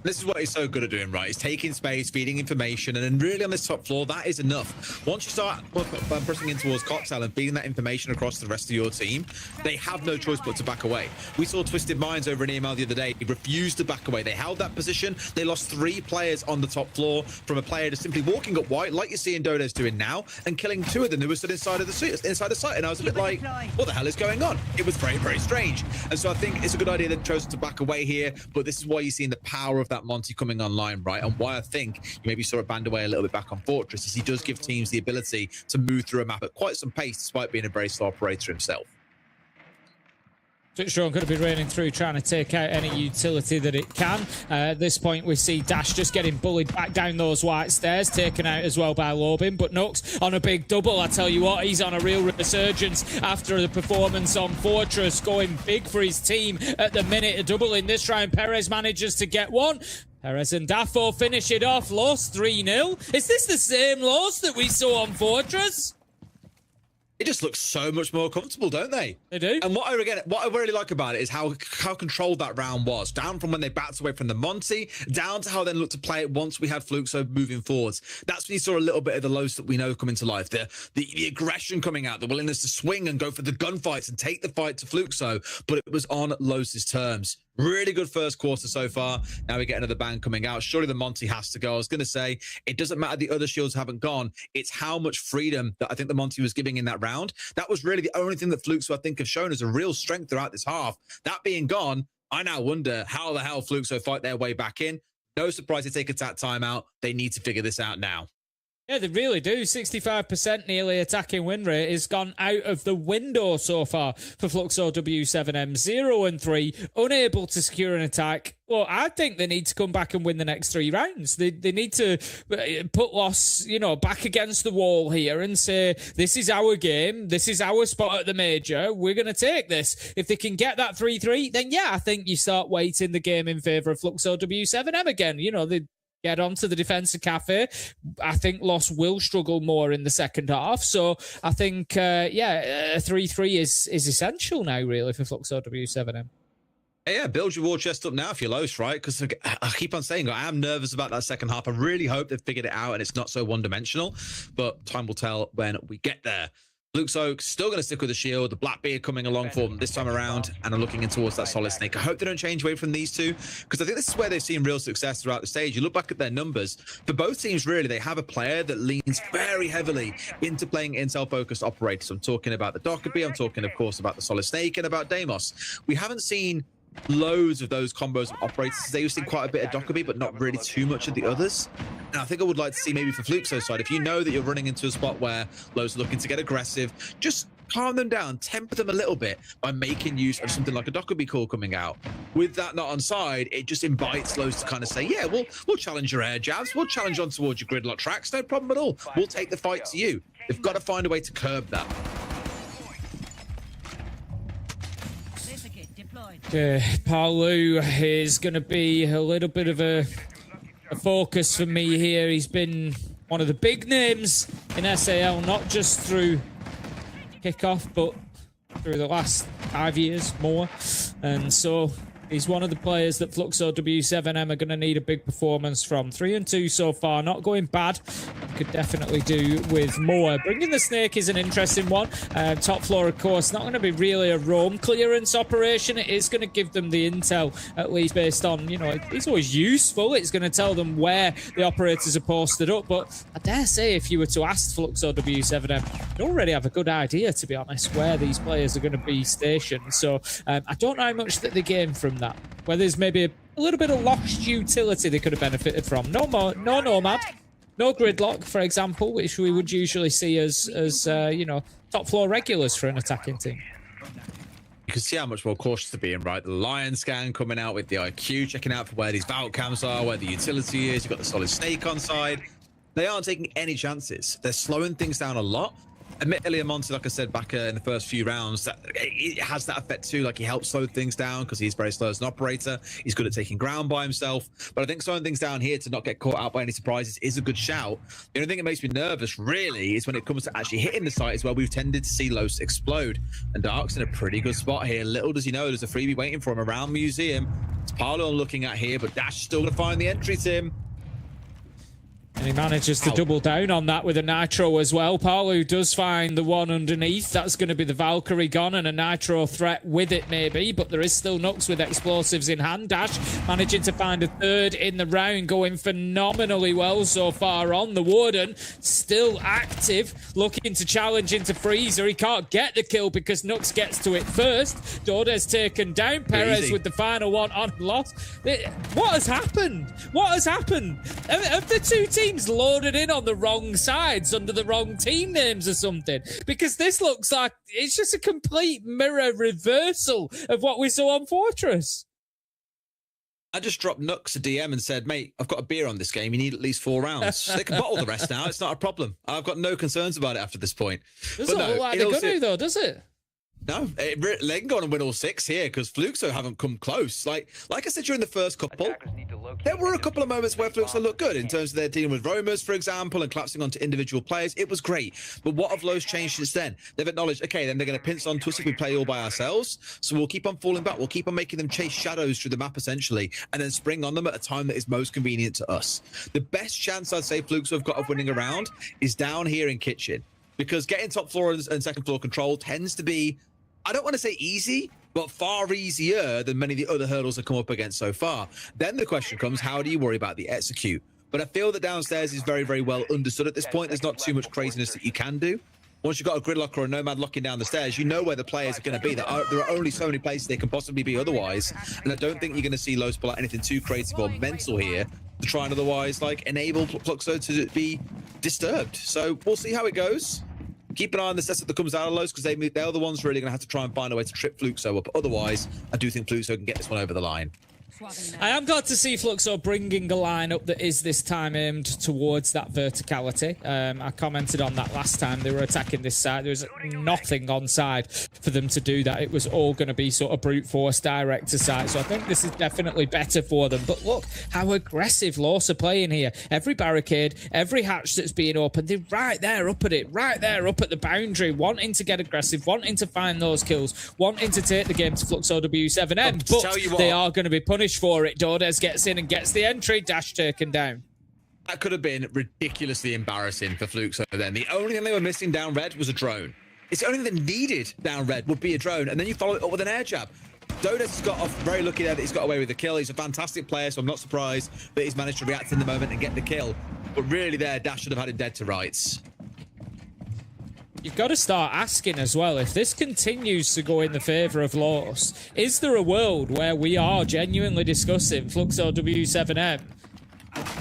This is what he's so good at doing, right? He's taking space, feeding information, and then really on this top floor, that is enough. Once you start pressing in towards Cocktail and feeding that information across the rest of your team, they have no choice but to back away. We saw Twisted Minds over in EML the other day. He refused to back away. They held that position. They lost 3 players on the top floor from a player just simply walking up white, like you're seeing Dodo's doing now, and killing 2 of them who were stood inside the site. And I was a bit like, what the hell is going on? It was very, very strange. And so I think it's a good idea that they've chosen to back away here, but this is why you're seeing the power of that Monty coming online, right? And why I think you maybe saw it band away a little bit back on Fortress is he does give teams the ability to move through a map at quite some pace despite being a very slow operator himself. Switchdrawn could have been raining through, trying to take out any utility that it can. At this point, we see Dash just getting bullied back down those white stairs, taken out as well by Lobin. But Nux on a big double. I tell you what, he's on a real resurgence after the performance on Fortress, going big for his team at the minute. A double in this round. Perez manages to get one. Perez and Dafo finish it off. Lost 3-0. Is this the same loss that we saw on Fortress? It just looks so much more comfortable, don't they? They do. And what I really like about it is how controlled that round was. Down from when they backed away from the Monty, down to how they looked to play it once we had Fluxo moving forwards. That's when you saw a little bit of the lows that we know coming to life. The aggression coming out, the willingness to swing and go for the gunfights and take the fight to Fluxo, but it was on Los' terms. Really good first quarter so far. Now we get another bang coming out. Surely the Monty has to go. I was going to say, it doesn't matter the other shields haven't gone. It's how much freedom that I think the Monty was giving in that round. That was really the only thing that Fluxo, I think, have shown as a real strength throughout this half. That being gone, I now wonder how the hell Fluxo fight their way back in. No surprise they take a timeout. They need to figure this out now. Yeah, they really do. 65% nearly attacking win rate has gone out of the window so far for Fluxo W7M. 0-3, unable to secure an attack. Well, I think they need to come back and win the next 3 rounds. They need to put Loss, back against the wall here and say, this is our game. This is our spot at the major. We're going to take this. If they can get that 3-3, then yeah, I think you start weighting the game in favour of Fluxo W7M again. They get onto the defensive cafe. I think Loss will struggle more in the second half. So I think, a 3-3 is essential now, really, for Fluxo W7M. Yeah, build your war chest up now if you're Los, right? Because I keep on saying I am nervous about that second half. I really hope they've figured it out and it's not so one-dimensional. But time will tell when we get there. Fluxo still going to stick with the shield. The Blackbeard coming along for them this time around, and I'm looking in towards that Solid Snake. I hope they don't change away from these two, because I think this is where they've seen real success throughout the stage. You look back at their numbers. For both teams, really, they have a player that leans very heavily into playing intel-focused operators. I'm talking about the Dockerby. I'm talking, of course, about the Solid Snake and about Deimos. We haven't seen loads of those combos of operators. They used to see quite a bit of Dockerby, but not really too much of the others. And I think I would like to see maybe for Fluxo's side, if you know that you're running into a spot where Lowe's are looking to get aggressive, just calm them down, temper them a little bit by making use of something like a Dockerby call coming out. With that not on side, it just invites Lowe's to kind of say, yeah, we'll challenge your air jabs, we'll challenge on towards your gridlock tracks, no problem at all. We'll take the fight to you. They've got to find a way to curb that. Palu is going to be a little bit of a focus for me here. He's been one of the big names in SAL, not just through Kickoff, but through the last 5 years more. And so he's one of the players that Fluxo W7M are going to need a big performance from. 3-2 so far, not going bad. Could definitely do with more. Bringing the Snake is an interesting one. Top floor, of course, not going to be really a roam clearance operation. It is going to give them the intel, at least based on, it's always useful. It's going to tell them where the operators are posted up. But I dare say if you were to ask Fluxo W7M, you already have a good idea, to be honest, where these players are going to be stationed. So I don't know how much that they gain from that. Where there's maybe a little bit of lost utility they could have benefited from. No Nomad. No Gridlock, for example, which we would usually see as top floor regulars for an attacking team. You can see how much more cautious they're being, right? The Lion scan coming out with the IQ, checking out for where these vault cams are, where the utility is. You've got the solid snake on side. They aren't taking any chances. They're slowing things down a lot. Admittedly, Amonte, like I said back in the first few rounds, that it has that effect too. Like, he helps slow things down because he's very slow as an operator. He's good at taking ground by himself. But I think slowing things down here to not get caught out by any surprises is a good shout. The only thing that makes me nervous, really, is when it comes to actually hitting the site, is where we've tended to see Los explode. And Dark's in a pretty good spot here. Little does he know, there's a freebie waiting for him around Museum. It's Paolo looking at here, but Dash still going to find the entry, Tim. And he manages to double down on that with a Nitro as well. Paolo does find the one underneath. That's going to be the Valkyrie gone and a Nitro threat with it maybe, but there is still Nux with explosives in hand. Dash managing to find a third in the round, going phenomenally well so far on. The Warden still active, looking to challenge into Freezer. He can't get the kill because Nux gets to it first. Dorde's taken down. Perez with the final one on loss. What has happened? What has happened? Have the two teams loaded in on the wrong sides under the wrong team names or something? Because this looks like it's just a complete mirror reversal of what we saw on Fortress. I just dropped Nux a DM and said, mate, I've got a beer on this game. You need at least 4 rounds. They can bottle the rest now. It's not a problem. I've got no concerns about it after this point. Doesn't look like they're going to, though, does it? No, they can go on and win all 6 here because Fluxo haven't come close. Like I said during the first couple, there were a couple of moments where Fluxo looked good in terms of their dealing with roamers, for example, and collapsing onto individual players. It was great. But what have Los changed since then? They've acknowledged, okay, then they're going to pinch on to us if we play all by ourselves. So we'll keep on falling back. We'll keep on making them chase shadows through the map, essentially, and then spring on them at a time that is most convenient to us. The best chance I'd say Fluxo have got of winning a round is down here in Kitchen, because getting top floor and second floor control tends to be, I don't want to say easy, but far easier than many of the other hurdles have come up against so far. Then the question comes, how do you worry about the execute? But I feel that downstairs is very, very well understood at this point. There's not too much craziness that you can do. Once you've got a gridlock or a nomad locking down the stairs, you know where the players are going to be. There are only so many places they can possibly be otherwise. And I don't think you're going to see Los pull out anything too creative or mental here to try and otherwise like enable Fluxo to be disturbed. So we'll see how it goes. Keep an eye on the sets that comes out of Los, because they're the ones really going to have to try and find a way to trip Fluxo up. Otherwise, I do think Fluxo can get this one over the line. I am glad to see Fluxo bringing a lineup that is this time aimed towards that verticality. I commented on that last time they were attacking this side. There was nothing on side for them to do that. It was all going to be sort of brute force direct to side. So I think this is definitely better for them. But look how aggressive Los are playing here. Every barricade, every hatch that's being opened, they're right there up at it, right there up at the boundary, wanting to get aggressive, wanting to find those kills, wanting to take the game to Fluxo W7M. But they are going to be punished for it. Dordes gets in and gets the entry. Dash taken down. That could have been ridiculously embarrassing for Fluxo then. The only thing they were missing down red was a drone. It's the only thing that needed down red would be a drone, and then you follow it up with an air jab. Dordes has got off very lucky there that he's got away with the kill. He's a fantastic player, so I'm not surprised that he's managed to react in the moment and get the kill. But really there, Dash should have had him dead to rights. You've got to start asking as well, if this continues to go in the favour of Los, is there a world where we are genuinely discussing Fluxo W7M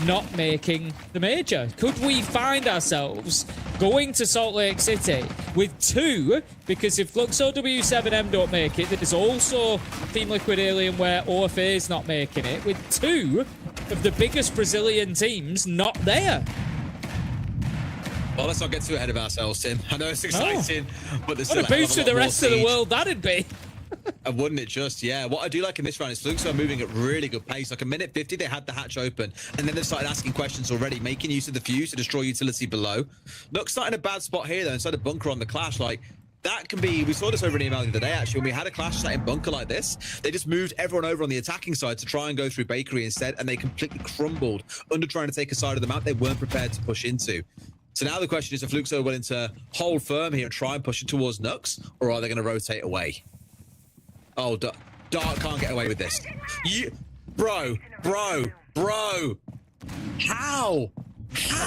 not making the major? Could we find ourselves going to Salt Lake City with 2? Because if Fluxo W7M don't make it, there's also Team Liquid Alienware OFA is not making it, with 2 of the biggest Brazilian teams not there. Well, let's not get too ahead of ourselves, Tim. I know it's exciting, but there's still what a boost to the rest of the world that'd be. And wouldn't it just? Yeah. What I do like in this round is Fluxo are moving at really good pace. Like a minute 50, they had the hatch open, and then they started asking questions already, making use of the fuse to destroy utility below. Nux not in a bad spot here, though, inside a bunker on the clash. Like, that can be, we saw this over in email the other day, actually, when we had a clash sat in bunker like this. They just moved everyone over on the attacking side to try and go through bakery instead, and they completely crumbled under trying to take a side of the map they weren't prepared to push into. So now the question is, if Fluxo are willing to hold firm here and try and push it towards Nux, or are they going to rotate away? Oh, Dark can't get away with this. Bro. How?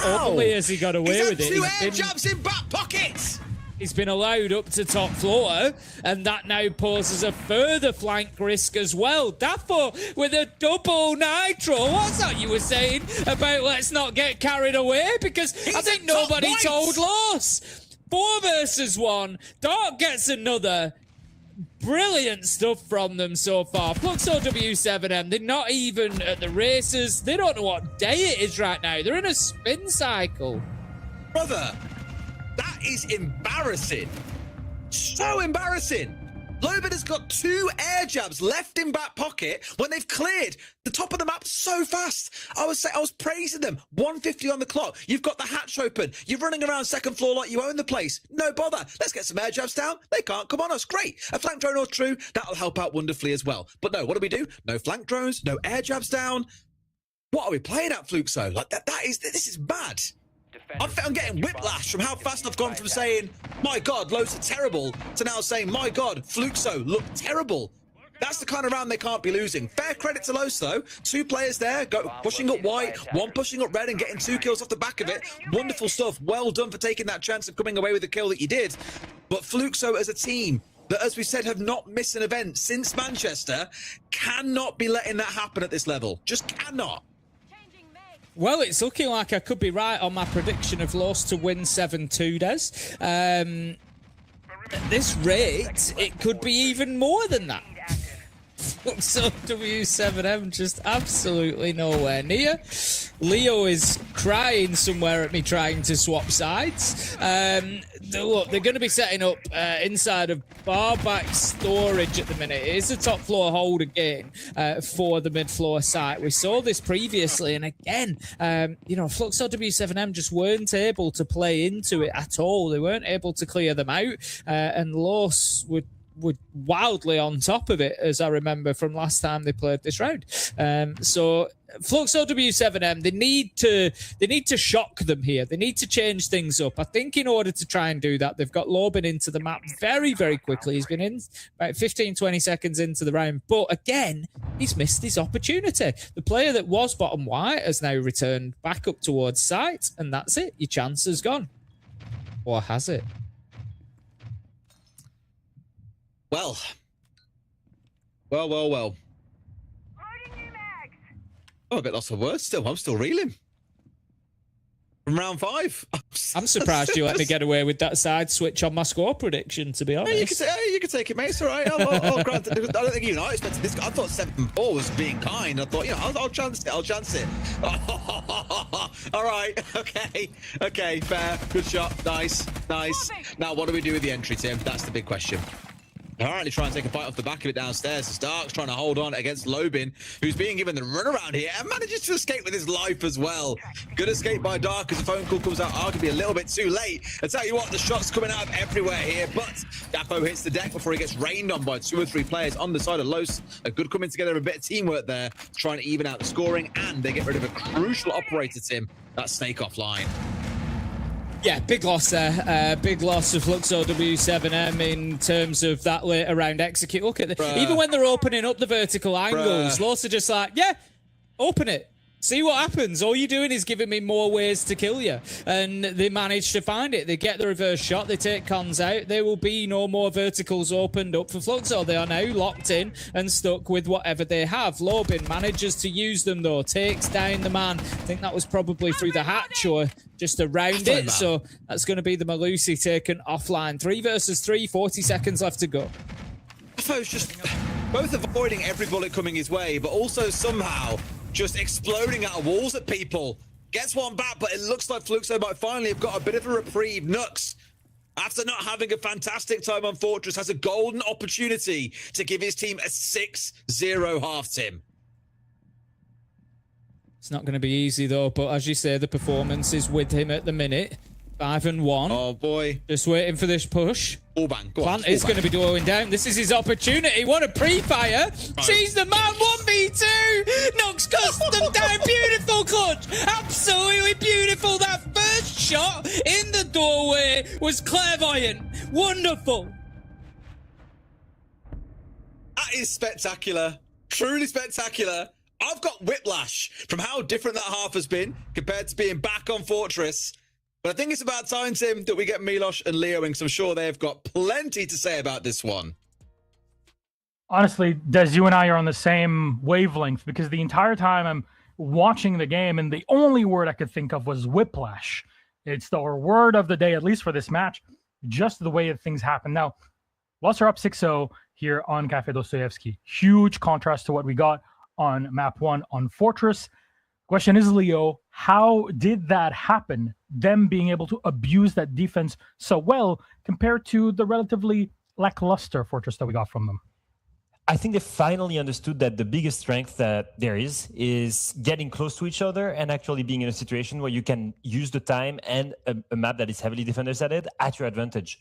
Only has he got away with it. 2 air jabs in back pockets. He's been allowed up to top floor, and that now poses a further flank risk as well. Daffo with a double nitro. What's that you were saying about let's not get carried away? Because I think nobody told Los. 4 versus 1. Dark gets another. brilliant stuff from them so far. Fluxo W7M, they're not even at the races. They don't know what day it is right now. They're in a spin cycle. Brother, that is embarrassing. So embarrassing. Lobin has got 2 air jabs left in back pocket when they've cleared the top of the map so fast. I was praising them. 150 on the clock. You've got the hatch open. You're running around second floor like you own the place. No bother. Let's get some air jabs down. They can't come on us. Great. A flank drone or 2, that'll help out wonderfully as well. But no, what do? No flank drones, no air jabs down. What are we playing at, Fluxo? Like this is bad. I'm getting whiplash from how fast I've gone from saying, my God, loads are terrible, to now saying, my God, Fluxo look terrible. That's the kind of round they can't be losing. Fair credit to Los, though. 2 players there, pushing up white, 1 pushing up red and getting 2 kills off the back of it. Wonderful stuff. Well done for taking that chance of coming away with the kill that you did. But Fluxo as a team that, as we said, have not missed an event since Manchester, cannot be letting that happen at this level. Just cannot. Well, it's looking like I could be right on my prediction of Los to win 7-2, Des. At this rate, it could be even more than that. So W7M just absolutely nowhere near. Leo is crying somewhere at me trying to swap sides. Look, they're going to be setting up inside of barback storage at the minute. It is a top floor hold again for the mid floor site. We saw this previously, and again, Fluxo W7M just weren't able to play into it at all. They weren't able to clear them out, and Los were wildly on top of it, as I remember from last time they played this round. So Fluxo W7M, they need to shock them here. They need to change things up. I think in order to try and do that, they've got Lobin into the map very, very quickly. He's been in about 15, 20 seconds into the round. But again, he's missed his opportunity. The player that was bottom white has now returned back up towards site, and that's it. Your chance has gone. Or has it? Well. Oh, a bit lost for words still. I'm still reeling. From round 5. I'm surprised you let me get away with that side switch on my score prediction, to be honest. You can take it, mate. It's all right. I'll grant it. I don't think even I expected this. I thought 7-4 was being kind. I thought, I'll chance it. All right. Okay. Fair. Good shot. Nice. Now, what do we do with the entry, Tim? That's the big question. Apparently trying to take a bite off the back of it downstairs. Stark's trying to hold on against Lobin, who's being given the runaround here and manages to escape with his life as well. Good escape by Dark as the phone call comes out arguably a little bit too late. I tell you what, the shots coming out of everywhere here, but Dapo hits the deck before he gets rained on by 2 or 3 players on the side of Los. A good coming together, a bit of teamwork there, trying to even out the scoring, and they get rid of a crucial operator, Tim. That snake offline. Yeah, big loss there. Big loss of Fluxo W7M in terms of that later round execute. Look at even when they're opening up the vertical angles, Los are just like, yeah, open it. See what happens. All you're doing is giving me more ways to kill you. And they manage to find it. They get the reverse shot. They take cons out. There will be no more verticals opened up for Fluxo. They are now locked in and stuck with whatever they have. Lobin manages to use them, though. Takes down the man. I think that was probably through the hatch or just around it. So that's going to be the Malusi taken offline. 3 versus 3, 40 seconds left to go. I suppose just both avoiding every bullet coming his way, but also somehow just exploding out of walls at people. Gets one back, but it looks like Fluxo might finally have got a bit of a reprieve. Nux, after not having a fantastic time on Fortress, has a golden opportunity to give his team a 6-0 half, Tim. It's not going to be easy, though, but as you say, the performance is with him at the minute. 5-1. Oh, boy. Just waiting for this push. All bang. Plant is going to be going down. This is his opportunity. What a pre-fire. She's the man. 1v2. Knocks custom down. Beautiful clutch. Absolutely beautiful. That first shot in the doorway was clairvoyant. Wonderful. That is spectacular. Truly spectacular. I've got whiplash from how different that half has been compared to being back on Fortress. But I think it's about time, Tim, that we get Milos and Leo in, because I'm sure they've got plenty to say about this one. Honestly, Des, you and I are on the same wavelength, because the entire time I'm watching the game, and the only word I could think of was whiplash. It's the word of the day, at least for this match, just the way that things happen. Now, Los are up 6-0. here on Cafe Dostoevsky. Huge contrast to what we got on map 1 on Fortress. Question is, Leo, how did that happen? Them being able to abuse that defense so well compared to the relatively lackluster Fortress that we got from them? I think they finally understood that the biggest strength that there is getting close to each other and actually being in a situation where you can use the time and a map that is heavily defender-sided at your advantage.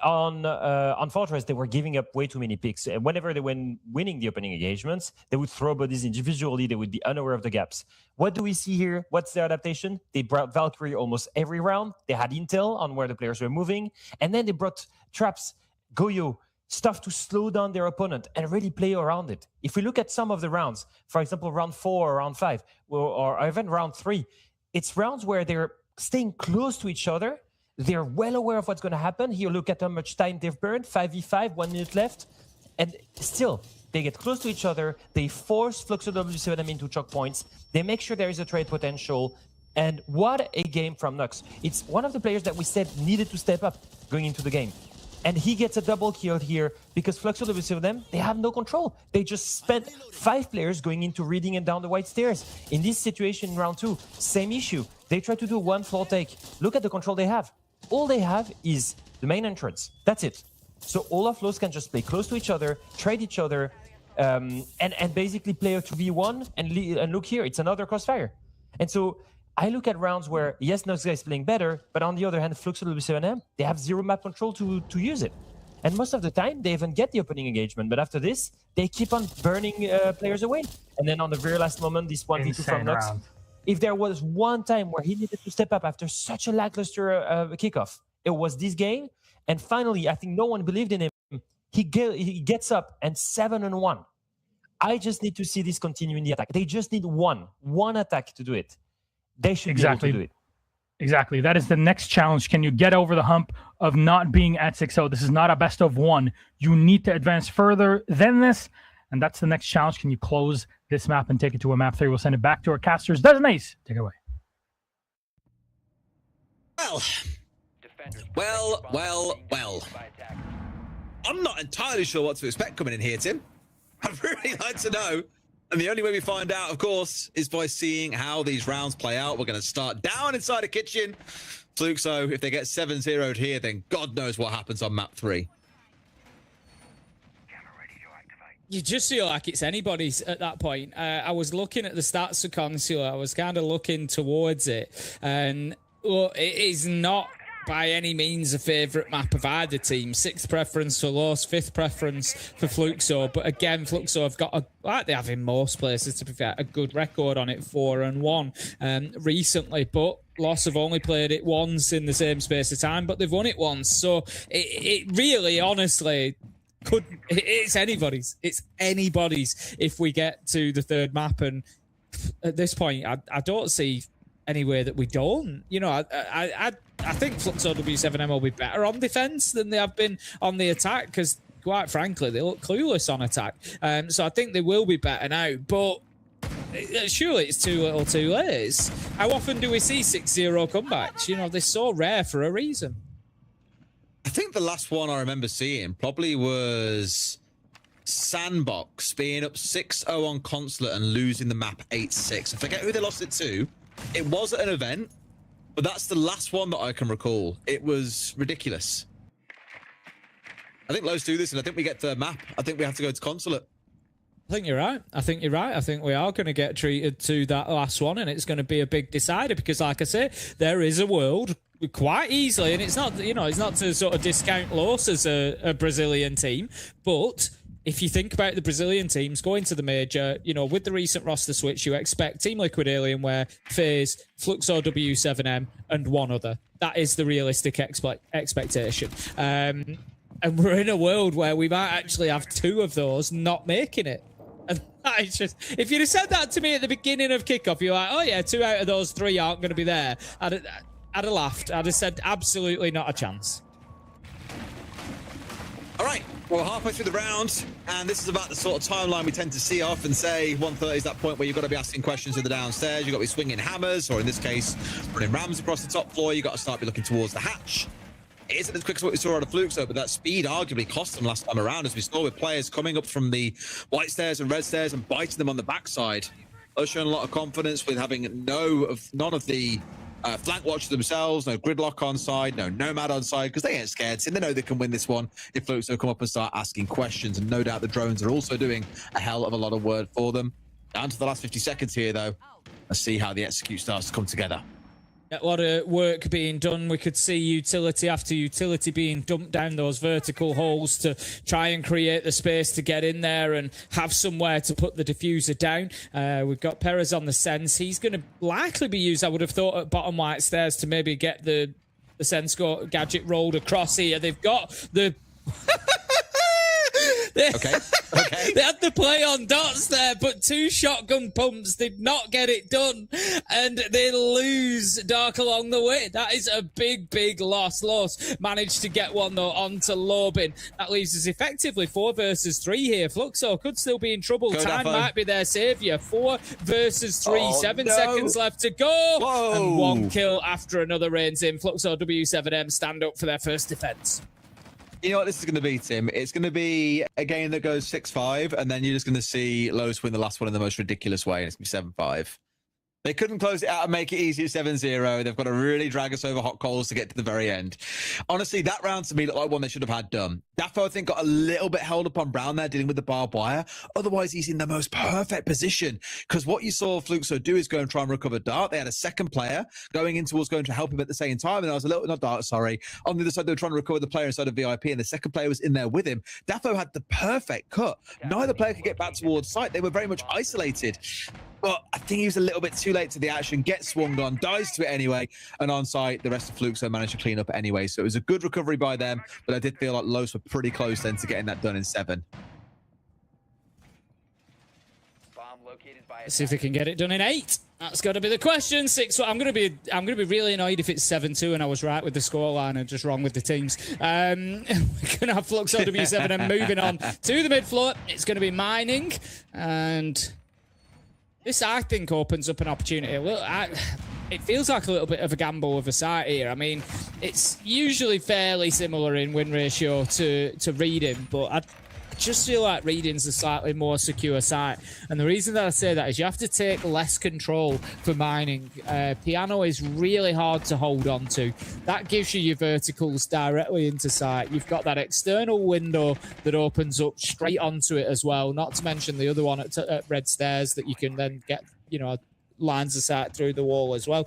On Fortress, they were giving up way too many picks. And whenever they were winning the opening engagements, they would throw bodies individually. They would be unaware of the gaps. What do we see here? What's their adaptation? They brought Valkyrie almost every round. They had intel on where the players were moving. And then they brought traps, Goyo, stuff to slow down their opponent and really play around it. If we look at some of the rounds, for example, round 4 or round 5, or even round 3, it's rounds where they're staying close to each other. They're well aware of what's going to happen. Here, look at how much time they've burned. 5v5, 1 minute left. And still, they get close to each other. They force Fluxo W7M into choke points. They make sure there is a trade potential. And what a game from Nux. It's one of the players that we said needed to step up going into the game. And he gets a double kill here because Fluxo W7M, they have no control. They just spent 5 players going into reading and down the white stairs. In this situation in round 2, same issue. They try to do one floor take. Look at the control they have. All they have is the main entrance. That's it. So all of Los can just play close to each other, trade each other, and basically play a 2v1. And look here, it's another crossfire. And so I look at rounds where, yes, Noxga is playing better, but on the other hand, Fluxo W7M, they have 0 map control to use it. And most of the time, they even get the opening engagement. But after this, they keep on burning players away. And then on the very last moment, this 1v2 from Nux. If there was one time where he needed to step up after such a lackluster kickoff, it was this game. And finally, I think no one believed in him. He gets up and 7-1. I just need to see this continue in the attack. They just need one attack to do it. They should be able to do it. Exactly. That is the next challenge. Can you get over the hump of not being at 6-0? This is not a best of 1. You need to advance further than this. And that's the next challenge. Can you close this map and take it to a map 3? We'll send it back to our casters. Nice. Take it away. Well. I'm not entirely sure what to expect coming in here, Tim. I'd really like to know. And the only way we find out, of course, is by seeing how these rounds play out. We're going to start down inside the kitchen. Fluxo, if they get 7-0'd here, then God knows what happens on map 3. You just feel like it's anybody's at that point. I was looking at the stats for Consular. I was kind of looking towards it. And well, it is not by any means a favourite map of either team. 6th preference for Los, 5th preference for Fluxo. But again, Fluxo have got, like they have in most places, to be fair, a good record on it, 4-1 recently. But Los have only played it once in the same space of time, but they've won it once. So it really, honestly, it's anybody's. It's anybody's if we get to the 3rd map. And at this point, I don't see any way that we don't. You know, I think Fluxo W7M will be better on defense than they have been on the attack because, quite frankly, they look clueless on attack. So I think they will be better now. But surely it's too little too late. How often do we see 6-0 comebacks? You know, they're so rare for a reason. I think the last one I remember seeing probably was Sandbox being up 6-0 on Consulate and losing the map 8-6. I forget who they lost it to. It was at an event, but that's the last one that I can recall. It was ridiculous. I think Lowe's do this, and I think we get the map. I think we have to go to Consulate. I think you're right. I think we are going to get treated to that last one, and it's going to be a big decider because, like I say, there is a world quite easily, and it's not, you know, it's not to sort of discount Los as a Brazilian team, but if you think about the Brazilian teams going to the major, you know, with the recent roster switch, you expect Team Liquid Alienware, FaZe, Fluxo W7M, and one other. That is the realistic expectation. And we're in a world where we might actually have 2 of those not making it. And that is just, if you'd have said that to me at the beginning of kickoff, you're like, oh yeah, 2 out of those 3 aren't going to be there. I'd have laughed. I'd have said absolutely not a chance. All right, well, halfway through the round, and this is about the sort of timeline we tend to see. I often say 1:30 is that point where you've got to be asking questions in the downstairs. You've got to be swinging hammers, or in this case, running rams across the top floor. You've got to start be looking towards the hatch. It isn't as quick as what we saw out of Fluxo, but that speed arguably cost them last time around, as we saw with players coming up from the white stairs and red stairs and biting them on the backside. They're showing a lot of confidence with having none of the flank watchers themselves, no gridlock on side, no nomad on side, because they ain't scared. So they know they can win this one if Fluxo come up and start asking questions. And no doubt the drones are also doing a hell of a lot of work for them. Down to the last 50 seconds here, though. Let's see how the execute starts to come together. A lot of work being done. We could see utility after utility being dumped down those vertical holes to try and create the space to get in there and have somewhere to put the diffuser down. We've got Perez on the sense. He's going to likely be used, I would have thought, at bottom white stairs to maybe get the sense gadget rolled across here. They've got the... Okay. They had the play on dots there, but 2 shotgun pumps did not get it done, and they lose Dark along the way. That is a big, big loss. Los managed to get one, though, onto Lobin. That leaves us effectively 4 versus 3 here. Fluxo could still be in trouble. Time might be their saviour. 4 versus 3. 7 seconds left to go. Whoa. And 1 kill after another reigns in. Fluxo W7M stand up for their first defence. You know what this is going to be, Tim? It's going to be a game that goes 6-5, and then you're just going to see Lowe's win the last one in the most ridiculous way, and it's going to be 7-5. They couldn't close it out and make it easy at 7-0. They've got to really drag us over hot coals to get to the very end. Honestly, that round to me looked like one they should have had done. Daffo, I think, got a little bit held up on Brown there, dealing with the barbed wire. Otherwise, he's in the most perfect position, because what you saw Fluxo do is go and try and recover Dart. They had a second player going in towards going to help him at the same time, and I was a little, not Dart, sorry. On the other side, they were trying to recover the player inside of VIP, and the second player was in there with him. Daffo had the perfect cut. Neither player could get back towards site. They were very much isolated. But I think he was a little bit too late to the action, gets swung on, dies to it anyway, and on site, the rest of Fluxo managed to clean up anyway. So it was a good recovery by them, but I did feel like Los were pretty close then to getting that done in 7. Let's see if we can get it done in 8. That's got to be the question. 6. I'm going to be really annoyed if it's 7-2 and I was right with the scoreline and just wrong with the teams. We're going to have Fluxo W7 and moving on to the mid floor. It's going to be mining, and this, I think, opens up an opportunity. Look, it feels like a little bit of a gamble of a site here. I mean, it's usually fairly similar in win ratio to reading, but I just feel like reading's a slightly more secure site. And the reason that I say that is you have to take less control for mining. Piano is really hard to hold on to. That gives you your verticals directly into site. You've got that external window that opens up straight onto it as well, not to mention the other one at red stairs that you can then get, lines of sight through the wall as well.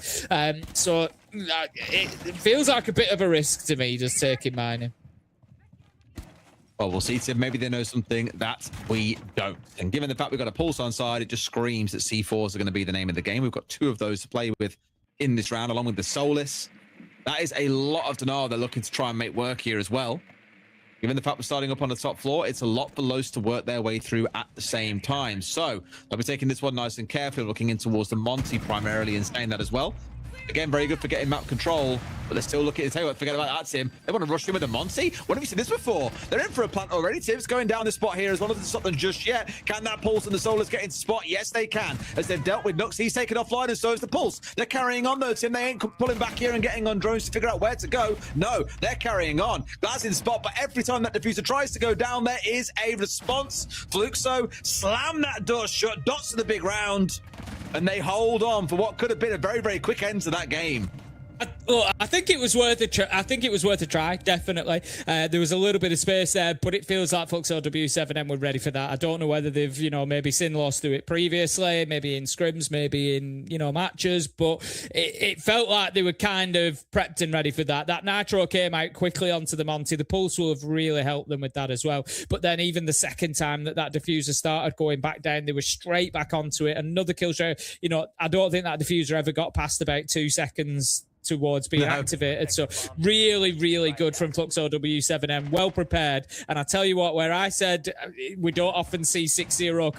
So it feels like a bit of a risk to me just taking mining. Well, we'll see, Tim. Maybe they know something that we don't. And given the fact we've got a pulse on side, it just screams that C4s are going to be the name of the game. We've got 2 of those to play with in this round, along with the Soulless. That is a lot of denial they're looking to try and make work here as well. Given the fact we're starting up on the top floor, it's a lot for Los to work their way through at the same time. So they'll be taking this one nice and carefully, looking in towards the Monty primarily and saying that as well. Again, very good for getting map control, but they're still looking to tell you what, forget about that, Tim. They want to rush in with the Monty? When have you seen this before? They're in for a plant already. Tim's going down the spot here as well as stop them just yet. Can that Pulse and the Solars get into spot? Yes, they can. As they've dealt with Nux, he's taken offline, and so is the Pulse. They're carrying on though, Tim. They ain't pulling back here and getting on drones to figure out where to go. No, they're carrying on. Glaz in spot, but every time that diffuser tries to go down, there is a response. Fluxo slam that door shut, dots to the big round, and they hold on for what could have been a very, very quick end to that game. I think it was worth a try, definitely. There was a little bit of space there, but it feels like Fluxo W7M were ready for that. I don't know whether they've, maybe seen Lost do it previously, maybe in scrims, maybe in, matches, but it felt like they were kind of prepped and ready for that. That Nitro came out quickly onto the Monty. The Pulse will have really helped them with that as well. But then even the second time that diffuser started going back down, they were straight back onto it. Another kill share. I don't think that diffuser ever got past about 2 seconds towards being activated. So really, really good from Fluxo W7M. Well prepared. And I tell you what, where I said we don't often see 6-0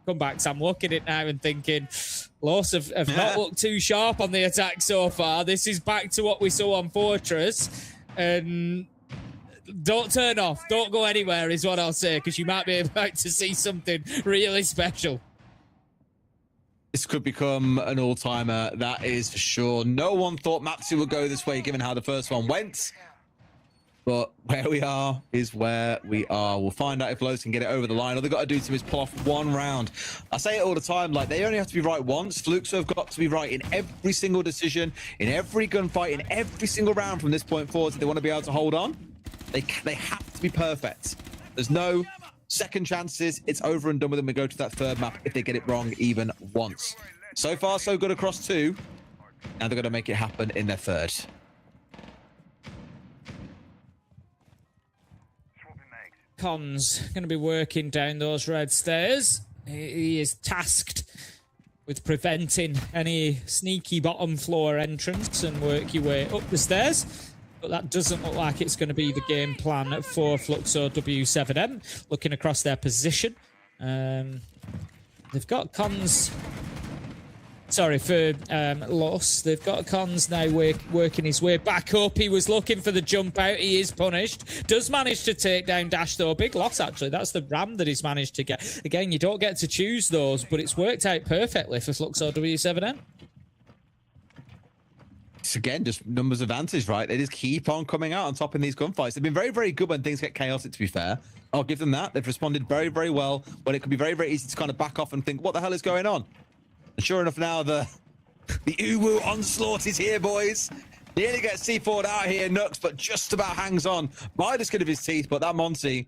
comebacks, I'm looking at it now and thinking, Los have not looked too sharp on the attack so far. This is back to what we saw on Fortress. And don't turn off. Don't go anywhere is what I'll say, because you might be about to see something really special. This could become an all-timer, that is for sure. No one thought map 2 would go this way, given how the first one went. But where we are is where we are. We'll find out if Lowe's can get it over the line. All they've got to do to him is pull off one round. I say it all the time, like, they only have to be right once. Flukes have got to be right in every single decision, in every gunfight, in every single round from this point forward if they want to be able to hold on. They have to be perfect. There's no second chances. It's over and done with them. We go to that third map if they get it wrong even once. So far, so good across two. Now they're going to make it happen in their third. Con's going to be working down those red stairs. He is tasked with preventing any sneaky bottom floor entrance and work your way up the stairs. But that doesn't look like it's going to be the game plan for Fluxo W7M. Looking across their position. They've got Cons... Sorry, for Loss. They've got Cons now working his way back up. He was looking for the jump out. He is punished. Does manage to take down Dash, though. Big loss, actually. That's the ram that he's managed to get. Again, you don't get to choose those, but it's worked out perfectly for Fluxo W7M. It's, again, just numbers advantage, right? They just keep on coming out on top in these gunfights. They've been very, very good when things get chaotic, to be fair. I'll give them that. They've responded very, very well when it could be very, very easy to kind of back off and think, what the hell is going on? And sure enough, now the Uwu onslaught is here, boys. Nearly gets C4'd out here, Nux, but just about hangs on by the skin of his teeth. But that Monty,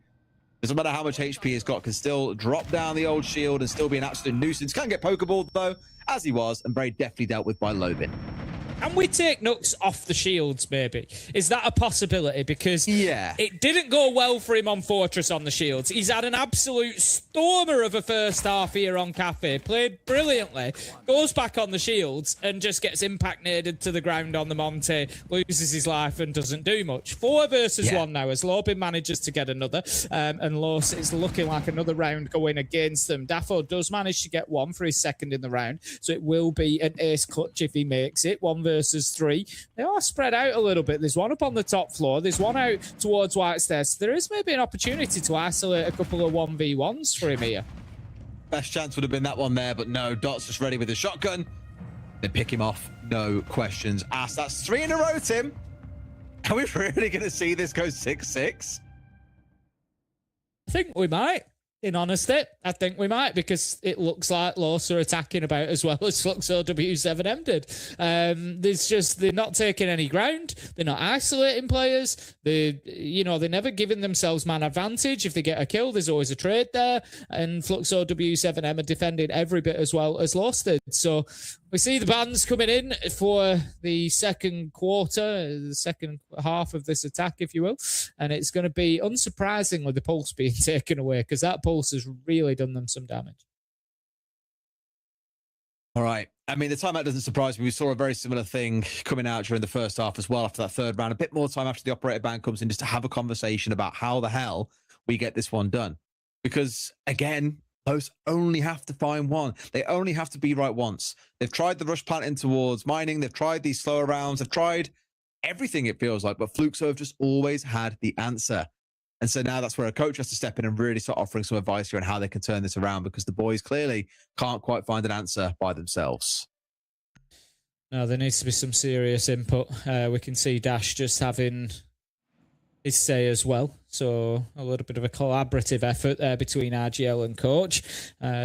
doesn't matter how much HP he's got, can still drop down the old shield and still be an absolute nuisance. Can't get pokeballed, though, as he was, and very deftly dealt with by Lobin. Can we take Nux off the shields, maybe? Is that a possibility? Because it didn't go well for him on Fortress on the shields. He's had an absolute stormer of a first half here on Cafe. Played brilliantly. Goes back on the shields and just gets impact naded to the ground on the Monte. Loses his life and doesn't do much. 4 versus 1 now as Lobin manages to get another. And Los is looking like another round going against them. Daffo does manage to get 1 for his second in the round. So it will be an ace clutch if he makes it. 1 versus 3. They are spread out a little bit. There's one up on the top floor. There's one out towards White Stairs. So there is maybe an opportunity to isolate a couple of 1v1s for him here. Best chance would have been that one there, but no. Dot's just ready with a shotgun. They pick him off. No questions asked. That's 3 in a row, Tim. Are we really going to see this go 6-6? I think we might. In honesty, I think we might, because it looks like Los are attacking about as well as Fluxo W7M did. They're not taking any ground. They're not isolating players. They're never giving themselves man advantage. If they get a kill, there's always a trade there. And Fluxo W7M are defending every bit as well as Los did. So we see the bans coming in for the second quarter, the second half of this attack, if you will. And it's going to be, unsurprisingly, the pulse being taken away, because that pulse has really done them some damage. All right. I mean, the timeout doesn't surprise me. We saw a very similar thing coming out during the first half as well after that third round. A bit more time after the operator ban comes in just to have a conversation about how the hell we get this one done. Because, again, those only have to find one. They only have to be right once. They've tried the rush planting towards mining. They've tried these slower rounds. They've tried everything, it feels like. But Fluxo have just always had the answer. And so now that's where a coach has to step in and really start offering some advice here on how they can turn this around, because the boys clearly can't quite find an answer by themselves. No, there needs to be some serious input. We can see Dash just having his say as well. So a little bit of a collaborative effort there between RGL and coach.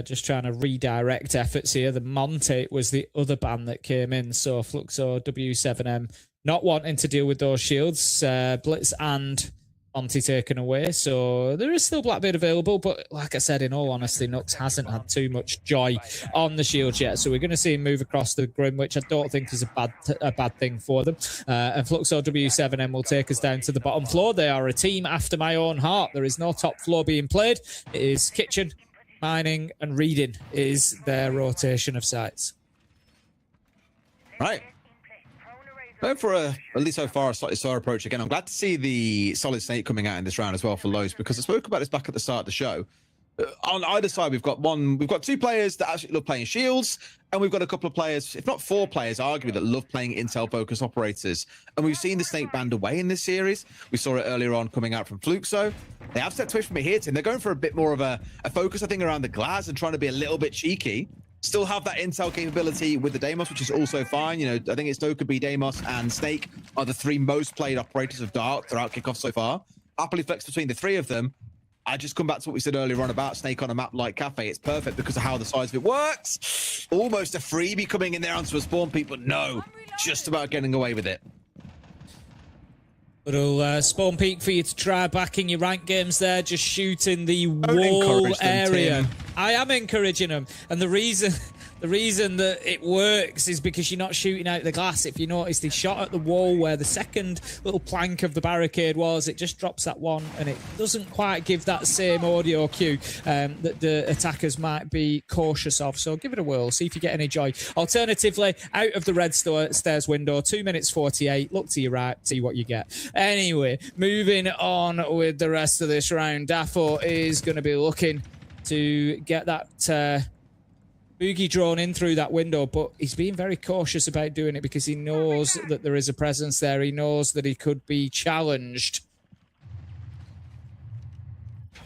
Just trying to redirect efforts here. The Monte was the other ban that came in. So Fluxo W7M not wanting to deal with those shields. Blitz and Monty taken away, so there is still Blackbeard available, but like I said, in all honesty, Nux hasn't had too much joy on the shields yet, so we're going to see him move across the Grim, which I don't think is a bad thing for them. And Fluxo W7M will take us down to the bottom floor. They are a team after my own heart. There is no top floor being played. It is kitchen, mining, and reading is their rotation of sites. Right. Going for at least so far, a slightly slower approach again. I'm glad to see the Solid Snake coming out in this round as well for Lowe's, because I spoke about this back at the start of the show. On either side, we've got 2 players that actually love playing shields, and we've got a couple of players, if not 4 players, arguably, that love playing intel-focused operators. And we've seen the Snake banned away in this series. We saw it earlier on coming out from Fluxo. They have stepped away from it here, Tim. They're going for a bit more of a focus, I think, around the glass and trying to be a little bit cheeky. Still have that intel capability with the Deimos, which is also fine. You know, I think it's Doka, B, Deimos, and Snake are the 3 most played operators of Dark throughout Kickoff so far. Happily flex between the 3 of them. I just come back to what we said earlier on about Snake on a map like Cafe. It's perfect because of how the size of it works. Almost a freebie coming in there onto a spawn peak, but no, just about getting away with it. Little spawn peak for you to try back in your ranked games there, just shooting the wall area. I am encouraging them, and the reason that it works is because you're not shooting out the glass. If you notice, they shot at the wall where the second little plank of the barricade was. It just drops that one, and it doesn't quite give that same audio cue that the attackers might be cautious of. So give it a whirl, see if you get any joy. Alternatively, out of the red stairs window, 2 minutes 48. Look to your right, see what you get. Anyway, moving on with the rest of this round. Daffo is going to be looking to get that boogie drawn in through that window, but he's being very cautious about doing it because he knows that there is a presence there. He knows that he could be challenged.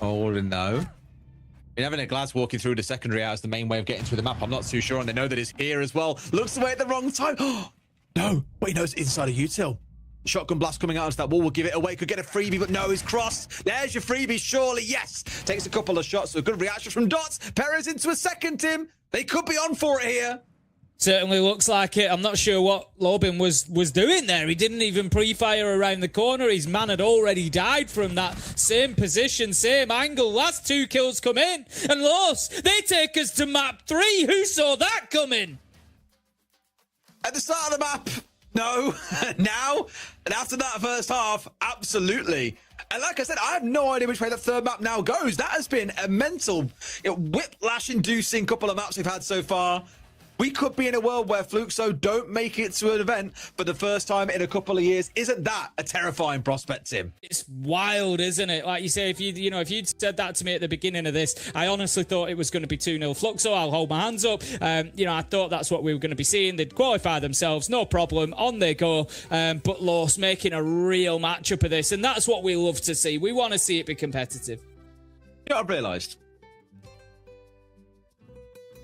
Oh, no. Having a glass walking through the secondary out is the main way of getting through the map. I'm not too sure, and they know that it's here as well. Looks away at the wrong time. Oh, no. But he knows it's inside a util. Shotgun blast coming out onto that wall will give it away. Could get a freebie, but no, he's crossed. There's your freebie, surely, yes. Takes a couple of shots, so a good reaction from Dots. Perez into a second, Tim. They could be on for it here. Certainly looks like it. I'm not sure what Lobin was doing there. He didn't even pre-fire around the corner. His man had already died from that same position, same angle. Last 2 kills come in. And Los, they take us to map 3. Who saw that coming? At the start of the map, no. Now, and after that first half, absolutely. And like I said, I have no idea which way that third map now goes. That has been a mental, whiplash-inducing couple of maps we've had so far. We could be in a world where Fluxo don't make it to an event for the first time in a couple of years. Isn't that a terrifying prospect, Tim? It's wild, isn't it? Like you say, if you'd said that to me at the beginning of this, I honestly thought it was going to be 2-0 Fluxo. I'll hold my hands up. I thought that's what we were going to be seeing. They'd qualify themselves, no problem. On they go. But Los making a real matchup of this, and that's what we love to see. We want to see it be competitive. You know what I've realised?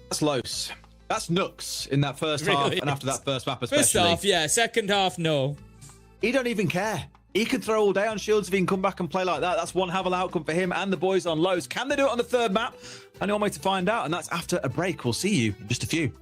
That's Los. That's Nux in that first half and after that first map especially. First half, yeah. Second half, no. He don't even care. He could throw all day on shields if he can come back and play like that. That's one hell of an outcome for him and the boys on Lows. Can they do it on the third map? Only one way to find out, and that's after a break. We'll see you in just a few.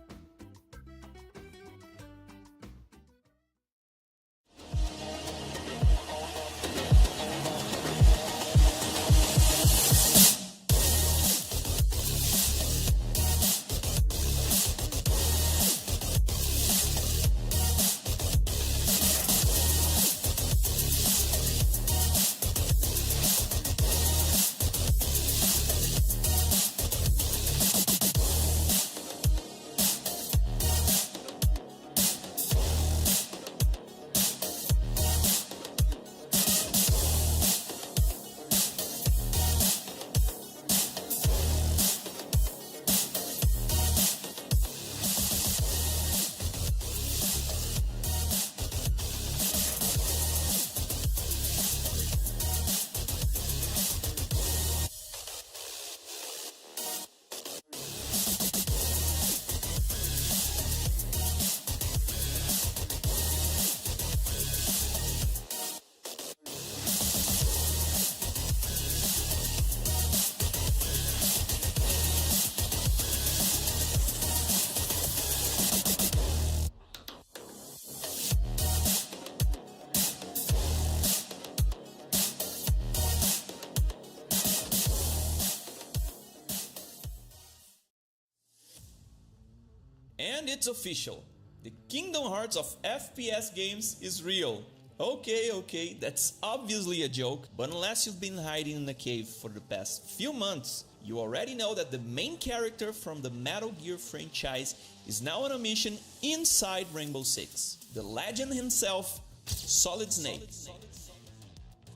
And it's official. The Kingdom Hearts of FPS games is real. Okay, that's obviously a joke, but unless you've been hiding in a cave for the past few months, you already know that the main character from the Metal Gear franchise is now on a mission inside Rainbow Six. The legend himself, Solid Snake.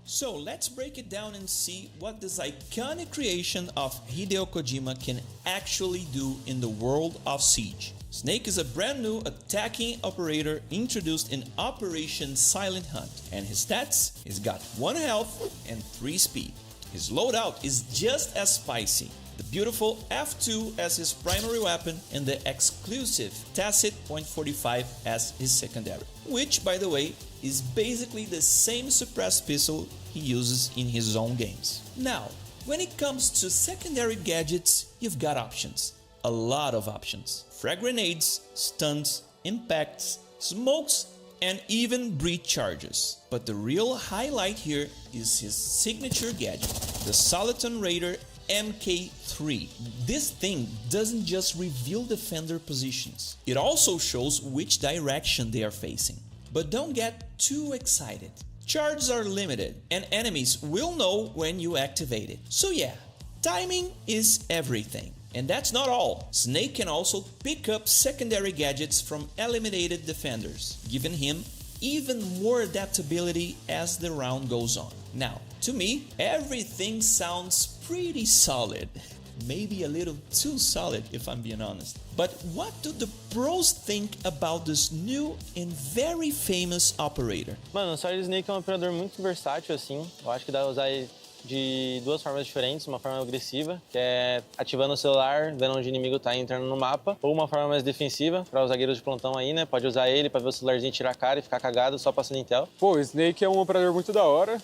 So let's break it down and see what this iconic creation of Hideo Kojima can actually do in the world of Siege. Snake is a brand new attacking operator introduced in Operation Silent Hunt, and his stats, he's got 1 health and 3 speed. His loadout is just as spicy. the beautiful F2 as his primary weapon, and the exclusive Tacit .45 as his secondary, which, by the way, is basically the same suppressed pistol he uses in his own games. Now, when it comes to secondary gadgets, you've got options. A lot of options. Frag grenades, stuns, impacts, smokes, and even breach charges. But the real highlight here is his signature gadget, the Soliton Raider MK3. This thing doesn't just reveal defender positions, it also shows which direction they are facing. But don't get too excited. Charges are limited, and enemies will know when you activate it. So yeah, timing is everything. And that's not all. Snake can also pick up secondary gadgets from eliminated defenders, giving him even more adaptability as the round goes on. Now, to me, everything sounds pretty solid. Maybe a little too solid, if I'm being honest. But what do the pros think about this new and very famous operator? Mano, o Solid Snake é um operador muito versátil, assim. Eu acho que dá pra usar ele de duas formas diferentes. Uma forma agressiva, que é ativando o celular, vendo onde o inimigo tá entrando no mapa. Ou uma forma mais defensiva, para os zagueiros de plantão aí, né? Pode usar ele pra ver o celularzinho tirar a cara e ficar cagado só passando intel. Pô, o Snake é um operador muito da hora.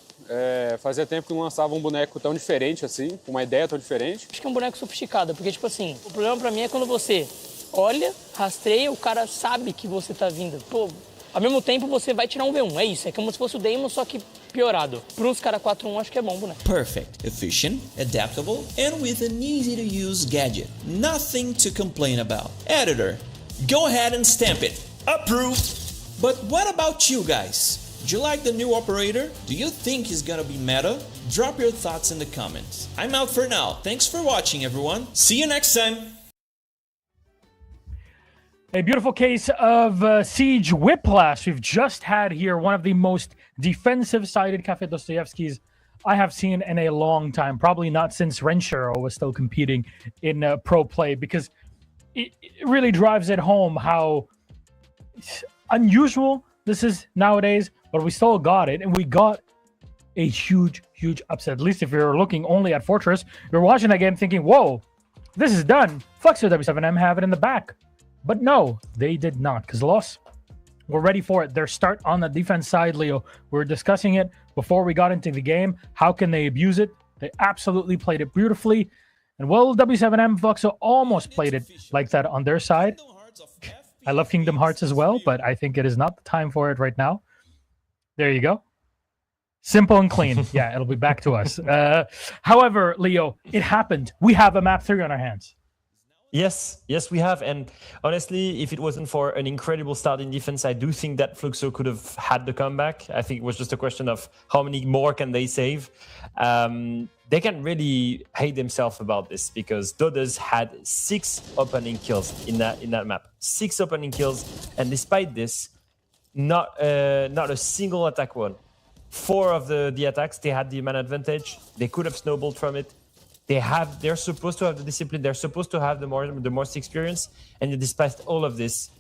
Fazia tempo que não lançava um boneco tão diferente assim, com uma ideia tão diferente. Acho que é um boneco sofisticado, porque, tipo assim, o problema pra mim é quando você olha, rastreia, o cara sabe que você tá vindo. Pô, ao mesmo tempo você vai tirar um V1, é isso. É como se fosse o Daemon, só que piorado. Para uns caras 4-1, acho que é bom, boneco. Perfect, efficient, adaptable, and with an easy-to-use gadget. Nothing to complain about. Editor, go ahead and stamp it. Approved! But what about you guys? Do you like the new operator? Do you think he's gonna be meta? Drop your thoughts in the comments. I'm out for now. Thanks for watching, everyone. See you next time. A beautiful case of Siege Whiplash we've just had here. One of the most defensive-sided Cafe Dostoevskis I have seen in a long time. Probably not since Renshiro was still competing in pro play, because it really drives it home how unusual this is nowadays, but we still got it, and we got a huge, huge upset. At least if you're looking only at Fortress, you're watching that game thinking, whoa, this is done. Fluxo W7M have it in the back. But no, they did not, because Loss were ready for it. Their start on the defense side, Leo, we were discussing it before we got into the game. How can they abuse it? They absolutely played it beautifully. And well, W7M Fluxo almost played it like that on their side. I love Kingdom Hearts as well, but I think it is not the time for it right now. There you go. Simple and clean. Yeah, it'll be back to us. However, Leo, it happened. We have a map 3 on our hands. Yes, we have. And honestly, if it wasn't for an incredible start in defense, I do think that Fluxo could have had the comeback. I think it was just a question of how many more can they save. They can really hate themselves about this, because Dodas had 6 opening kills in that map. 6 opening kills, and despite this, not a single attack won. 4 of the attacks, they had the man advantage. They could have snowballed from it. They're supposed to have the discipline. They're supposed to have the most experience. And despite all of this,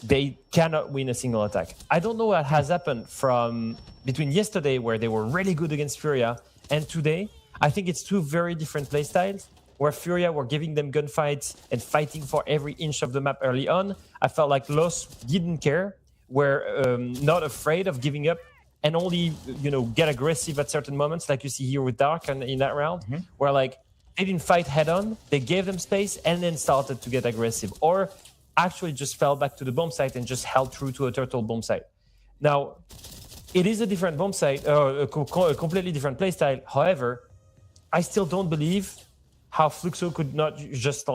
they cannot win a single attack. I don't know what has happened from between yesterday, where they were really good against Furia, and today. I think it's 2 very different playstyles, where Furia were giving them gunfights and fighting for every inch of the map early on. I felt like Los didn't care, were not afraid of giving up, and only get aggressive at certain moments, like you see here with Dark and in that round, where like they didn't fight head on, they gave them space and then started to get aggressive, or actually just fell back to the bomb site and just held true to a turtle bomb site. Now, it is a different bomb site, a completely different playstyle. However, I still don't believe how Fluxo could not just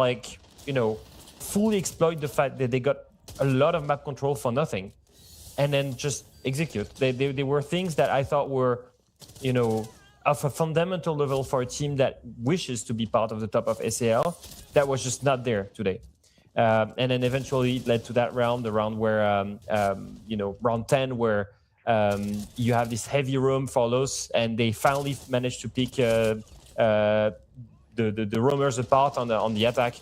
fully exploit the fact that they got a lot of map control for nothing and then just execute. They were things that I thought were, of a fundamental level for a team that wishes to be part of the top of SAL, that was just not there today. And then eventually it led to that round, the round where, round 10, where you have this heavy roam for Los, and they finally managed to pick the roamers apart on the attack.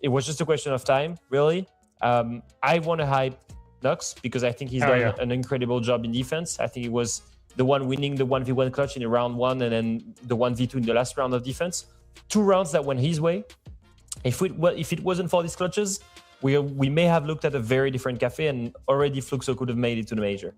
It was just a question of time, really. I want to hype Nux, because I think he's done an incredible job in defense. I think he was the one winning the 1v1 clutch in round 1, and then the 1v2 in the last round of defense. 2 rounds that went his way. If it wasn't for these clutches, we may have looked at a very different cafe, and already Fluxo could have made it to the major.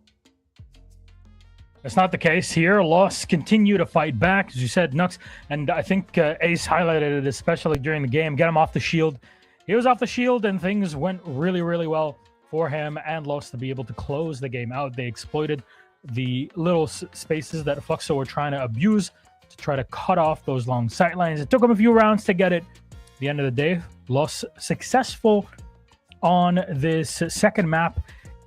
That's not the case here. Loss continue to fight back, as you said, Nux. And I think Ace highlighted it, especially during the game. Get him off the shield. He was off the shield, and things went really, really well for him and Loss to be able to close the game out. They exploited the little spaces that Fluxo were trying to abuse to try to cut off those long sight lines. It took them a few rounds to get it. At the end of the day, Loss successful on this second map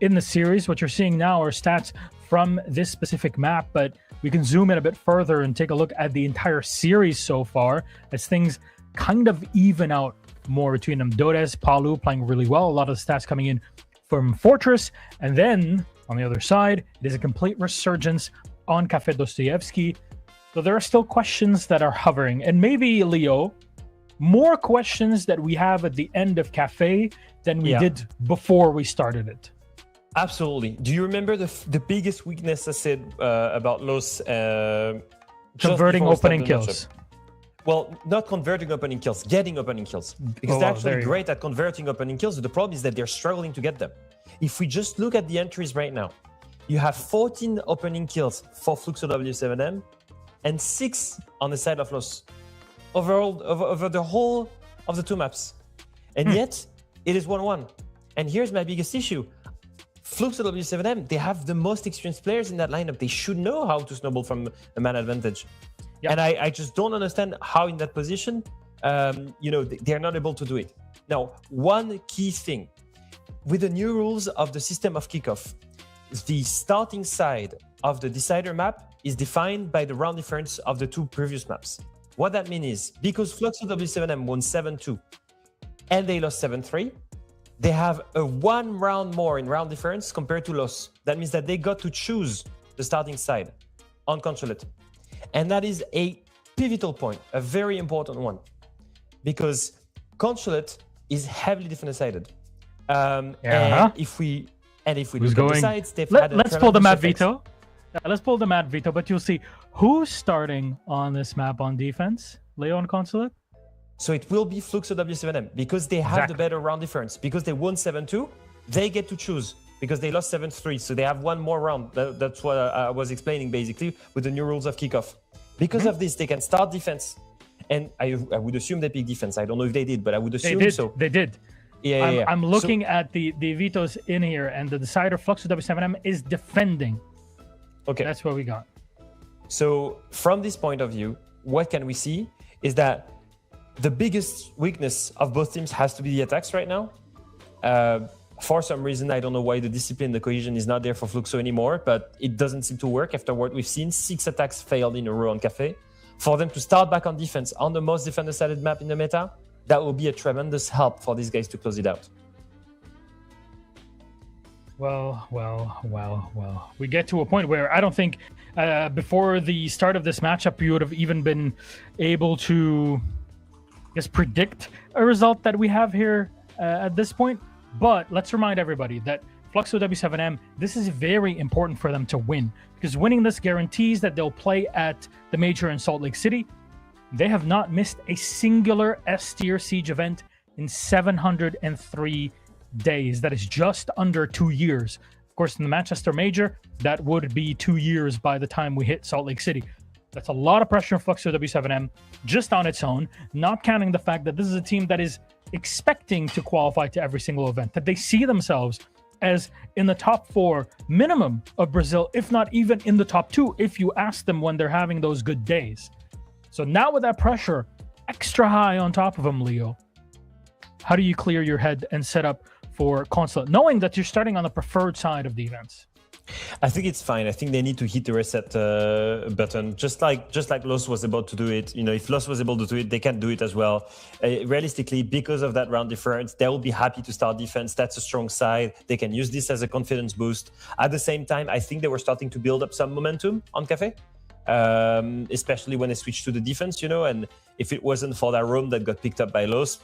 in the series. What you're seeing now are stats from this specific map, but we can zoom in a bit further and take a look at the entire series so far as things kind of even out more between them. Dodes, Palu playing really well. A lot of the stats coming in from Fortress. And then on the other side, it is a complete resurgence on Cafe Dostoevsky. So there are still questions that are hovering. And maybe, Leo, more questions that we have at the end of Cafe than we did before we started it. Absolutely. Do you remember the biggest weakness I said about Los? Converting opening kills. Well, not converting opening kills, getting opening kills. Because they're actually great at converting opening kills. The problem is that they're struggling to get them. If we just look at the entries right now, you have 14 opening kills for Fluxo W7M and 6 on the side of Los. Overall, over the whole of the 2 maps. And yet, it is 1-1. And here's my biggest issue. Fluxo W7M, they have the most experienced players in that lineup. They should know how to snowball from a man advantage. Yep. And I just don't understand how in that position, they're not able to do it. Now, one key thing. With the new rules of the system of Kickoff, the starting side of the decider map is defined by the round difference of the 2 previous maps. What that means is, because Fluxo W7M won 7-2 and they lost 7-3, they have a 1 round more in round difference compared to Los. That means that they got to choose the starting side on Consulate. And that is a pivotal point, a very important one, because Consulate is heavily defense-sided. And if we look at the sides, they've had a let's pull the map veto. Let's pull the map veto, but you'll see who's starting on this map on defense. Leo on Consulate? So it will be Fluxo W7M because they have the better round difference. Because they won 7-2, they get to choose because they lost 7-3. So they have 1 more round. That's what I was explaining basically with the new rules of Kickoff. Because of this, they can start defense. And I would assume they pick defense. I don't know if they did, but I would assume so. They did. Yeah. I'm looking at the vetoes in here, and the decider Fluxo W7M is defending. Okay. That's what we got. So from this point of view, what can we see is that the biggest weakness of both teams has to be the attacks right now. For some reason, I don't know why the discipline, the cohesion is not there for Fluxo anymore, but it doesn't seem to work after what we've seen. 6 attacks failed in a row on Cafe. For them to start back on defense on the most defender-sided map in the meta, that will be a tremendous help for these guys to close it out. Well. We get to a point where I don't think before the start of this matchup, you would have even been able to predict a result that we have here at this point. But let's remind everybody that Fluxo W7M, this is very important for them to win, because winning this guarantees that they'll play at the major in Salt Lake City. They have not missed a singular S-tier siege event in 703 days. That is just under 2 years. Of course, in the Manchester Major, that would be 2 years by the time we hit Salt Lake City. That's a lot of pressure on Fluxo W7M just on its own, not counting the fact that this is a team that is expecting to qualify to every single event, that they see themselves as in the top 4 minimum of Brazil, if not even in the top 2, if you ask them when they're having those good days. So now with that pressure extra high on top of them, Leo, how do you clear your head and set up for Consulate, knowing that you're starting on the preferred side of the events? I think it's fine. I think they need to hit the reset button, just like Los was about to do it. If Los was able to do it, they can do it as well. Realistically, because of that round difference, they will be happy to start defense. That's a strong side. They can use this as a confidence boost. At the same time, I think they were starting to build up some momentum on Cafe, especially when they switched to the defense. And if it wasn't for that roam that got picked up by Los,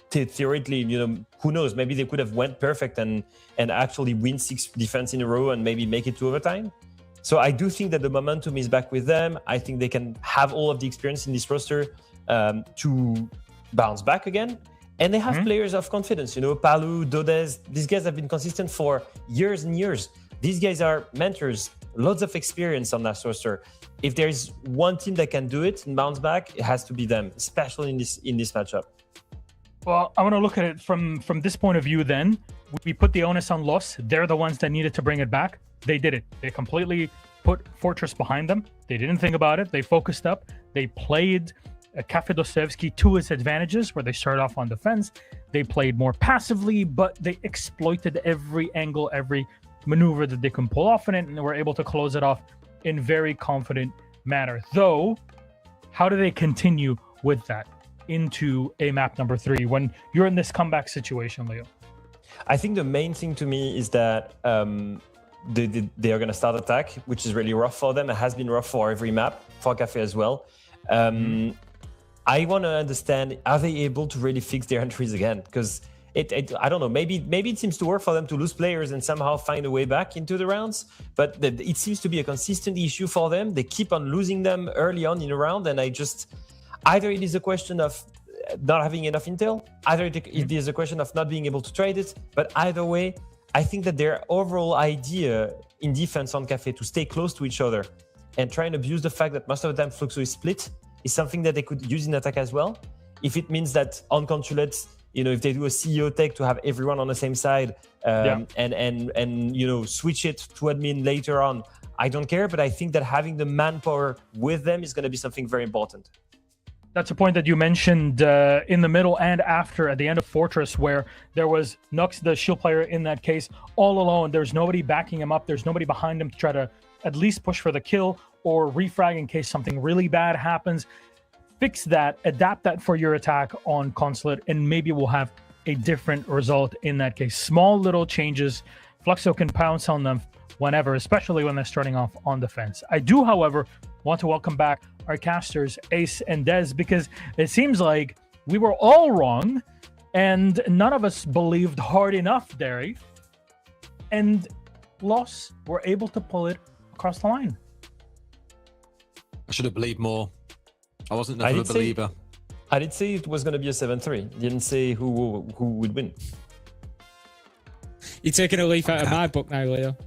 theoretically, who knows? Maybe they could have went perfect and actually win 6 defense in a row and maybe make it to overtime. So I do think that the momentum is back with them. I think they can have all of the experience in this roster to bounce back again. And they have players of confidence. Palu, Dodes, these guys have been consistent for years and years. These guys are mentors, lots of experience on that roster. If there's one team that can do it and bounce back, it has to be them, especially in this matchup. Well, I want to look at it from this point of view then. We put the onus on Los. They're the ones that needed to bring it back. They did it. They completely put Fortress behind them. They didn't think about it. They focused up. They played Cafe Dostevsky to its advantages, where they started off on defense. They played more passively, but they exploited every angle, every maneuver that they can pull off in it, and they were able to close it off in very confident manner. Though, how do they continue with that into a map number 3 when you're in this comeback situation, Leo? I think the main thing to me is that they are going to start attack, which is really rough for them. It has been rough for every map, for Cafe as well. I want to understand, are they able to really fix their entries again? Because I don't know, maybe it seems to work for them to lose players and somehow find a way back into the rounds, but it seems to be a consistent issue for them. They keep on losing them early on in a round, and either it is a question of not having enough intel, either it is a question of not being able to trade it, but either way, I think that their overall idea in defense on Cafe to stay close to each other and try and abuse the fact that most of the time Fluxo is split is something that they could use in attack as well. If it means that on Consulates, if they do a CEO tech to have everyone on the same side and switch it to admin later on, I don't care, but I think that having the manpower with them is going to be something very important. That's a point that you mentioned in the middle and after at the end of Fortress, where there was Nux, the shield player in that case, all alone. There's nobody backing him up. There's nobody behind him to try to at least push for the kill or refrag in case something really bad happens. Fix that, adapt that for your attack on Consulate, and maybe we'll have a different result in that case. Small little changes. Fluxo can pounce on them whenever, especially when they're starting off on defense. I do, however, want to welcome back our casters, Ace and Dez, because it seems like we were all wrong and none of us believed hard enough, Derry. And Los were able to pull it across the line. I should have believed more. I wasn't enough of a believer. I did say it was going to be a 7-3. Didn't say who would win. You're taking a leaf out of my book now, Leo.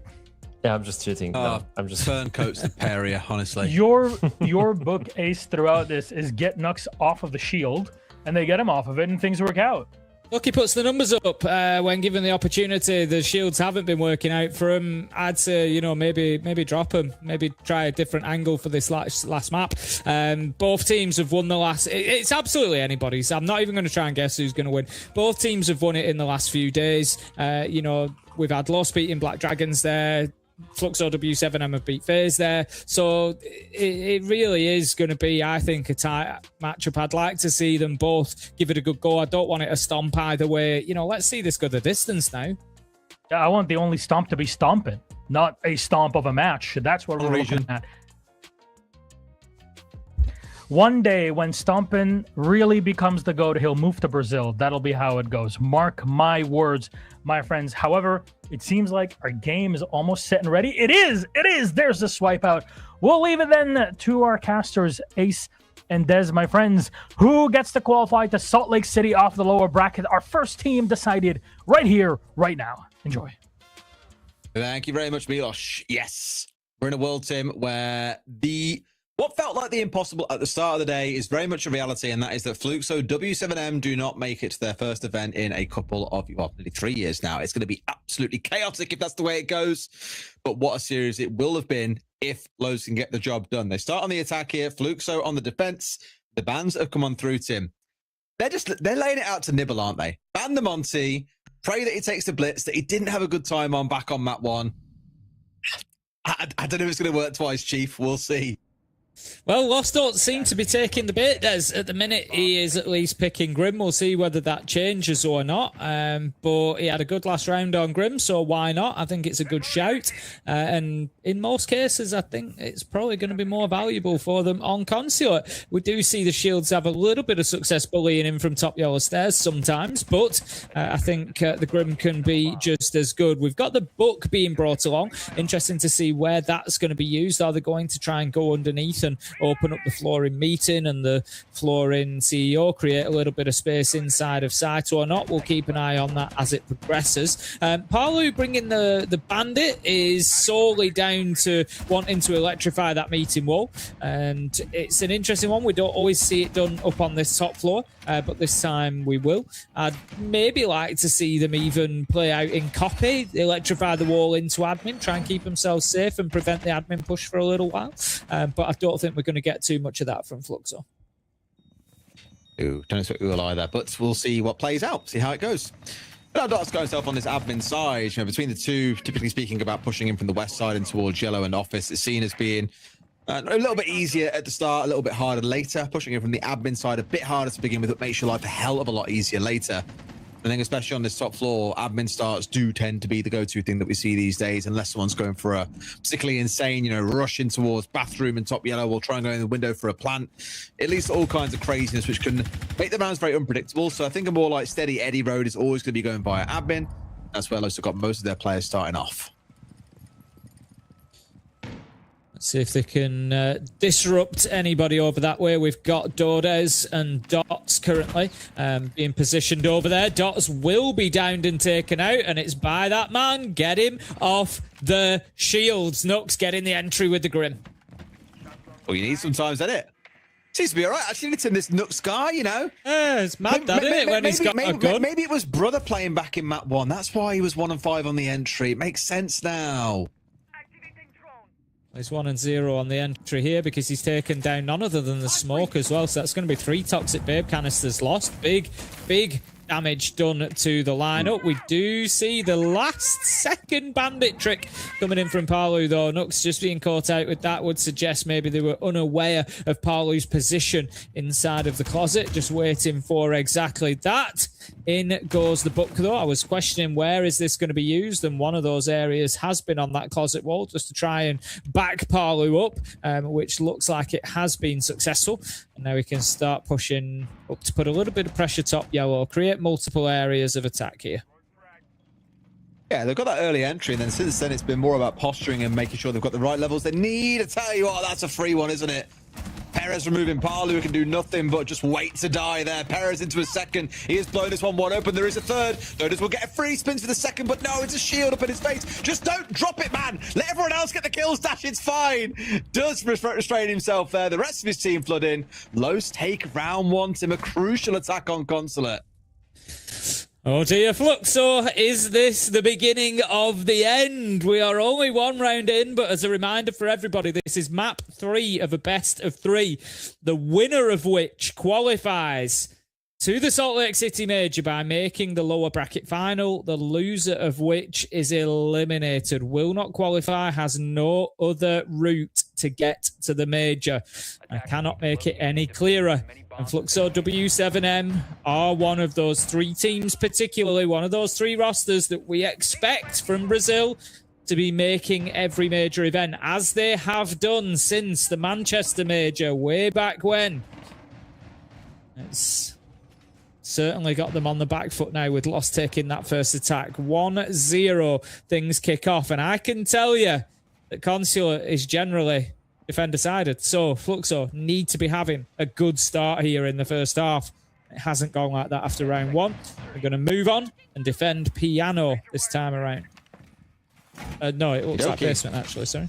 Yeah, I'm just cheating. No, I'm just turncoats the Peria, honestly. Your book, Ace, throughout this is get Nux off of the shield, and they get him off of it, and things work out. Look, he puts the numbers up when given the opportunity. The shields haven't been working out for him. I'd say, maybe drop him. Maybe try a different angle for this last map. Both teams have won the last... It's absolutely anybody's. I'm not even going to try and guess who's going to win. Both teams have won it in the last few days. We've had Lost beating Black Dragons there. Fluxo W7M have beat FaZe there. So it really is going to be, I think, a tight matchup. I'd like to see them both give it a good go. I don't want it a stomp either way. Let's see this go the distance now. Yeah, I want the only stomp to be stomping, not a stomp of a match. That's what we're looking at. One day when Stompin really becomes the GOAT, he'll move to Brazil. That'll be how it goes. Mark my words, my friends. However, it seems like our game is almost set and ready. It is. There's the swipe out. We'll leave it then to our casters, Ace and Dez, my friends. Who gets to qualify to Salt Lake City off the lower bracket? Our first team decided right here, right now. Enjoy. Thank you very much, Milos. Yes, we're in a world, Tim, where what felt like the impossible at the start of the day is very much a reality, and that is that Fluxo W7M do not make it to their first event in a couple of, nearly 3 years now. It's going to be absolutely chaotic if that's the way it goes. But what a series it will have been if Lowe's can get the job done. They start on the attack here, Fluxo on the defense. The bans have come on through, Tim. They're laying it out to nibble, aren't they? Ban the Monty, pray that he takes the blitz that he didn't have a good time on back on map 1. I don't know if it's going to work twice, Chief. We'll see. Well, Lost don't seem to be taking the bait. At the minute, he is at least picking Grim. We'll see whether that changes or not. But he had a good last round on Grim, so why not? I think it's a good shout. And in most cases, I think it's probably going to be more valuable for them on Consulate. We do see the Shields have a little bit of success bullying him from top yellow stairs sometimes, but I think the Grim can be just as good. We've got the book being brought along. Interesting to see where that's going to be used. Are they going to try and go underneath and open up the floor in meeting and the floor in CEO, create a little bit of space inside of site or not. We'll keep an eye on that as it progresses. Palu bringing the bandit is solely down to wanting to electrify that meeting wall, and it's an interesting one. We don't always see it done up on this top floor, but this time we will. I'd maybe like to see them even play out in copy, electrify the wall into admin, try and keep themselves safe and prevent the admin push for a little while. But I don't think we're going to get too much of that from Fluxo. Ooh, don't expect we will either, but we'll see what plays out, see how it goes. Now Dot's got himself on this admin side. You know, between the two, typically speaking about pushing in from the west side and towards yellow and office, it's seen as being a little bit easier at the start, a little bit harder later. Pushing in from the admin side, a bit harder to begin with, but makes your life a hell of a lot easier later. I think especially on this top floor, admin starts do tend to be the go-to thing that we see these days, unless someone's going for a particularly insane, you know, rush in towards bathroom and top yellow, or try and go in the window for a plant. It leads to all kinds of craziness, which can make the rounds very unpredictable. So I think a more like steady Eddie road is always going to be going via admin. That's where Los have got most of their players starting off. Let's see if they can disrupt anybody over that way. We've got Dordes and Dots currently being positioned over there. Dots will be downed and taken out, and it's by that man. Get him off the shields. Nux getting the entry with the Grim. Well, you need sometimes, isn't it? Seems to be all right. Actually, it's in this Nux guy, you know. It's mad, isn't it, when he's got a gun? Maybe it was Brother playing back in map 1. That's why he was 1-5 on the entry. It makes sense now. He's 1-0 on the entry here because he's taken down none other than the smoke as well. So that's going to be 3 toxic babe canisters lost. Big damage done to the lineup. We do see the last second bandit trick coming in from Palu, though. Nux just being caught out with that would suggest maybe they were unaware of Palu's position inside of the closet, just waiting for exactly that. In goes the book, though. I was questioning where is this going to be used, and one of those areas has been on that closet wall just to try and back Palu up, which looks like it has been successful. And now we can start pushing up to put a little bit of pressure top yellow, create multiple areas of attack here. Yeah, they've got that early entry, and then since then it's been more about posturing and making sure they've got the right levels they need. I tell you what, that's a free one, isn't it? Perez removing Palu, who can do nothing but just wait to die there. Perez into a second. He has blown this one wide open. There is a third. Notice will get a free spins for the second, but no, it's a shield up in his face. Just don't drop it, man. Let everyone else get the kills, Dash. It's fine. Does restrain himself there. The rest of his team flood in. Los take round 1. Tim, a crucial attack on Consulate. Oh dear, Fluxo, is this the beginning of the end? We are only 1 round in, but as a reminder for everybody, this is map 3 of a best of 3, the winner of which qualifies to the Salt Lake City Major by making the lower bracket final, the loser of which is eliminated, will not qualify, has no other route to get to the Major. I cannot make it any clearer. And Fluxo W7M are one of those 3 teams, particularly one of those 3 rosters that we expect from Brazil to be making every major event, as they have done since the Manchester Major way back when. It's certainly got them on the back foot now with Lost taking that first attack. 1-0, things kick off. And I can tell you that Consulate is generally defender-sided. So Fluxo need to be having a good start here in the first half. It hasn't gone like that after round 1. We're going to move on and defend Piano this time around. No, it looks like basement, actually, sorry.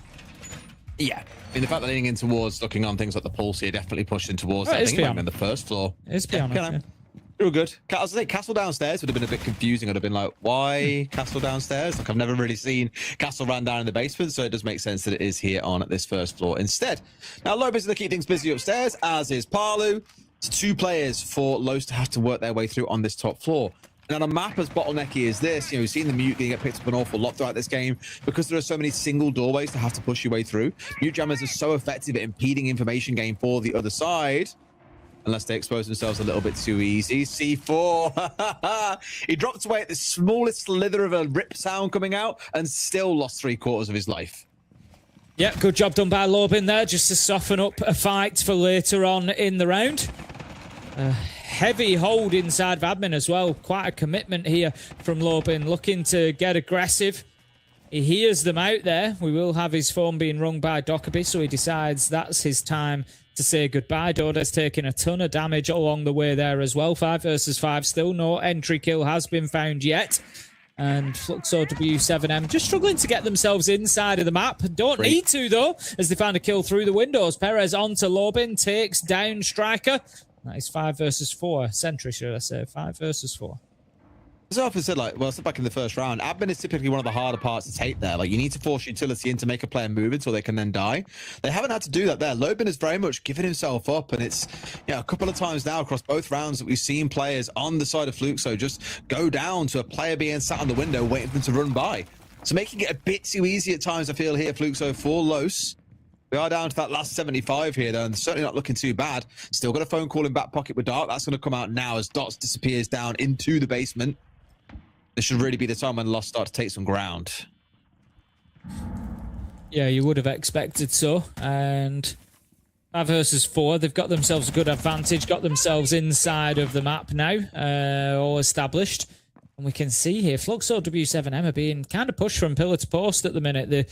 Yeah. I mean, the fact that leaning in towards looking on things like the pulse here, definitely pushing towards that. I think it might be on the first floor. It's Piano. Yeah. Real good. I was like, Castle downstairs would have been a bit confusing. I'd have been like, why Castle downstairs? Like, I've never really seen Castle ran down in the basement, so it does make sense that it is here on this first floor instead. Now, Lopez is going to keep things busy upstairs, as is Palu. It's 2 players for Los to have to work their way through on this top floor. And on a map as bottlenecky as this, you know, we've seen the mute get picked up an awful lot throughout this game because there are so many single doorways to have to push your way through. Mute jammers are so effective at impeding information gain for the other side, unless they expose themselves a little bit too easy. C4. He dropped away at the smallest slither of a rip sound coming out and still lost 3/4 of his life. Yeah, good job done by Lobin there, just to soften up a fight for later on in the round. Heavy hold inside of admin as well. Quite a commitment here from Lobin, looking to get aggressive. He hears them out there. We will have his phone being rung by Dockerby, so he decides that's his time to say goodbye. Doda's taking a ton of damage along the way there as well. 5 versus 5 still. No entry kill has been found yet. And Fluxo W7M just struggling to get themselves inside of the map. Don't need to, though, as they find a kill through the windows. Perez onto Lobin, takes down Striker. That is 5 versus 4. Sentry, should I say. 5 versus 4. As I often said, like, well, I said back in the first round, admin is typically one of the harder parts to take there. Like, you need to force utility in to make a player move until they can then die. They haven't had to do that there. Lobin has very much given himself up, and it's, a couple of times now across both rounds that we've seen players on the side of Fluxo just go down to a player being sat on the window waiting for them to run by. So making it a bit too easy at times, I feel, here, Fluxo, for Los. We are down to that last 75 here, though, and certainly not looking too bad. Still got a phone call in back pocket with Dark. That's going to come out now as Dots disappears down into the basement. This should really be the time when Lost start to take some ground. Yeah, you would have expected so. And 5 versus 4, they've got themselves a good advantage, got themselves inside of the map now, all established. And we can see here, Fluxo W7M are being kind of pushed from pillar to post at the minute. They're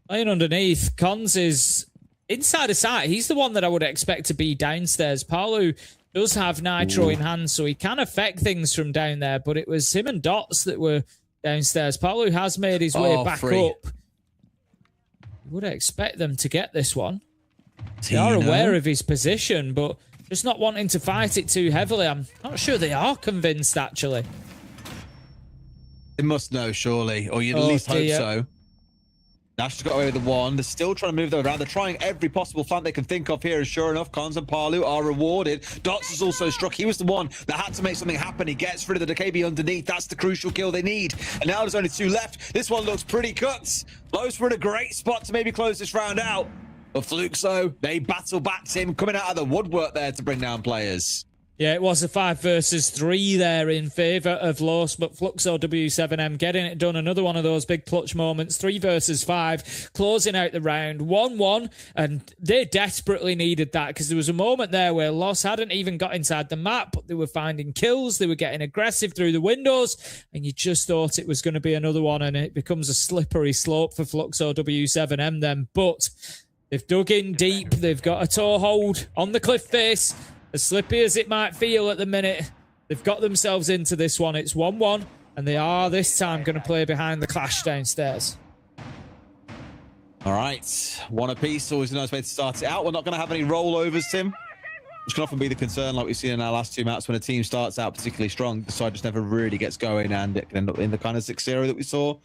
playing underneath. Cons is inside of sight. He's the one that I would expect to be downstairs. Palu does have Nitro in hand, so he can affect things from down there, but it was him and Dots that were downstairs. Palu has made his way back up. You would expect them to get this one. They are aware of his position, but just not wanting to fight it too heavily. I'm not sure they are convinced, actually. They must know, surely, or you'd at least hope so. Nash has got away with the one. They're still trying to move them around. They're trying every possible flank they can think of here. And sure enough, Cons and Palu are rewarded. Dots has also struck. He was the one that had to make something happen. He gets rid of the DKB underneath. That's the crucial kill they need. And now there's only 2 left. This one looks pretty cut. Los were in a great spot to maybe close this round out. But Fluxo, they battle back to him, coming out of the woodwork there to bring down players. Yeah, it was a 5 versus 3 there in favour of Los, but Fluxo W7M getting it done. Another one of those big clutch moments. 3 versus 5, closing out the round. 1-1, and they desperately needed that because there was a moment there where Los hadn't even got inside the map, but they were finding kills. They were getting aggressive through the windows, and you just thought it was going to be another one, and it becomes a slippery slope for Fluxo W7M then. But they've dug in deep. They've got a toehold on the cliff face. As slippy as it might feel at the minute, they've got themselves into this one. It's 1-1, and they are this time going to play behind the clash downstairs. All right, one apiece. Always a nice way to start it out. We're not going to have any rollovers, Tim, which can often be the concern, like we've seen in our last 2 maps when a team starts out particularly strong. The side just never really gets going, and it can end up in the kind of 6-0 that we saw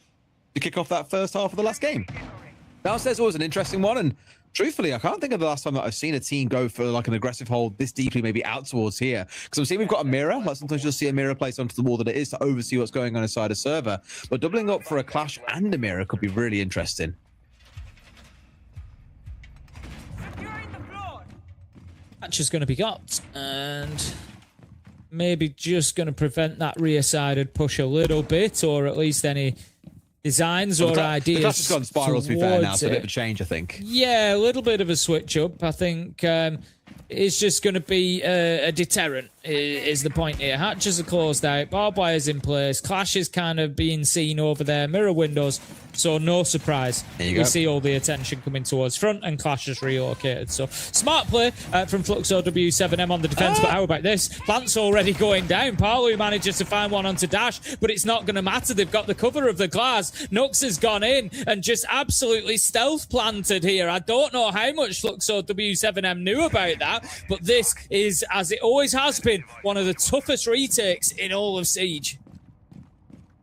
to kick off that first half of the last game. Downstairs was an interesting one, and truthfully, I can't think of the last time that I've seen a team go for like an aggressive hold this deeply, maybe out towards here. Because I'm seeing we've got a mirror. Like sometimes you'll see a mirror placed onto the wall that it is to oversee what's going on inside a server. But doubling up for a clash and a mirror could be really interesting. Match is going to be got, and maybe just going to prevent that rear-sided push a little bit, or at least any designs or ideas. The clash has gone spiral, to be fair, now, so a bit of a change, I think. Yeah, a little bit of a switch up. I think it's just going to be a deterrent, is the point here. Hatches are closed out, barbed wires in place, Clash is kind of being seen over there, mirror windows, so no surprise. We see all the attention coming towards front, and Clash is relocated. So smart play from Fluxo W7M on the defense, but how about this? Plant's already going down. Palu manages to find one onto Dash, but it's not going to matter. They've got the cover of the glass. Nux has gone in and just absolutely stealth planted here. I don't know how much Fluxo W7M knew about that, but this is, as it always has been, one of the toughest retakes in all of Siege.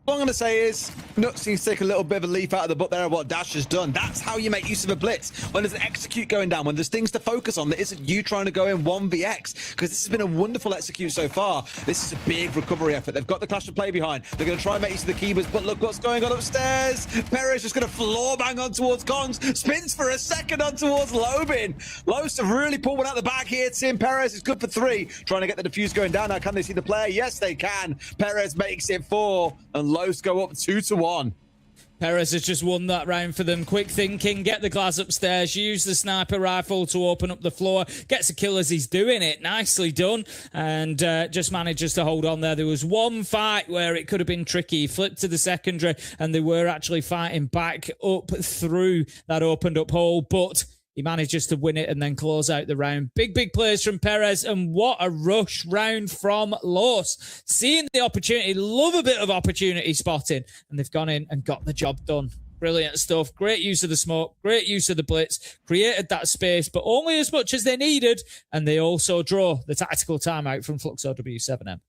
All I'm going to say is, Nux seems to take a little bit of a leaf out of the book there of what Dash has done. That's how you make use of a blitz. When there's an execute going down, when there's things to focus on, that isn't you trying to go in 1vx. Because this has been a wonderful execute so far. This is a big recovery effort. They've got the clash to play behind. They're going to try and make use of the keepers, but look what's going on upstairs. Perez just going to floor bang on towards Cons. Spins for a second on towards Lobin. Los have really pulled one out the back here. Tim Perez is good for 3. Trying to get the defuse going down now. Can they see the player? Yes, they can. Perez makes it 4. And Los go up 2-1. Perez has just won that round for them. Quick thinking, get the glass upstairs, use the sniper rifle to open up the floor, gets a kill as he's doing it. Nicely done. And just manages to hold on there. There was one fight where it could have been tricky. He flipped to the secondary and they were actually fighting back up through that opened up hole. But he manages to win it and then close out the round. Big plays from Perez, and what a rush round from Los. Seeing the opportunity, love a bit of opportunity spotting, and they've gone in and got the job done. Brilliant stuff. Great use of the smoke, great use of the blitz, created that space, but only as much as they needed, and they also draw the tactical timeout from Fluxo W7M.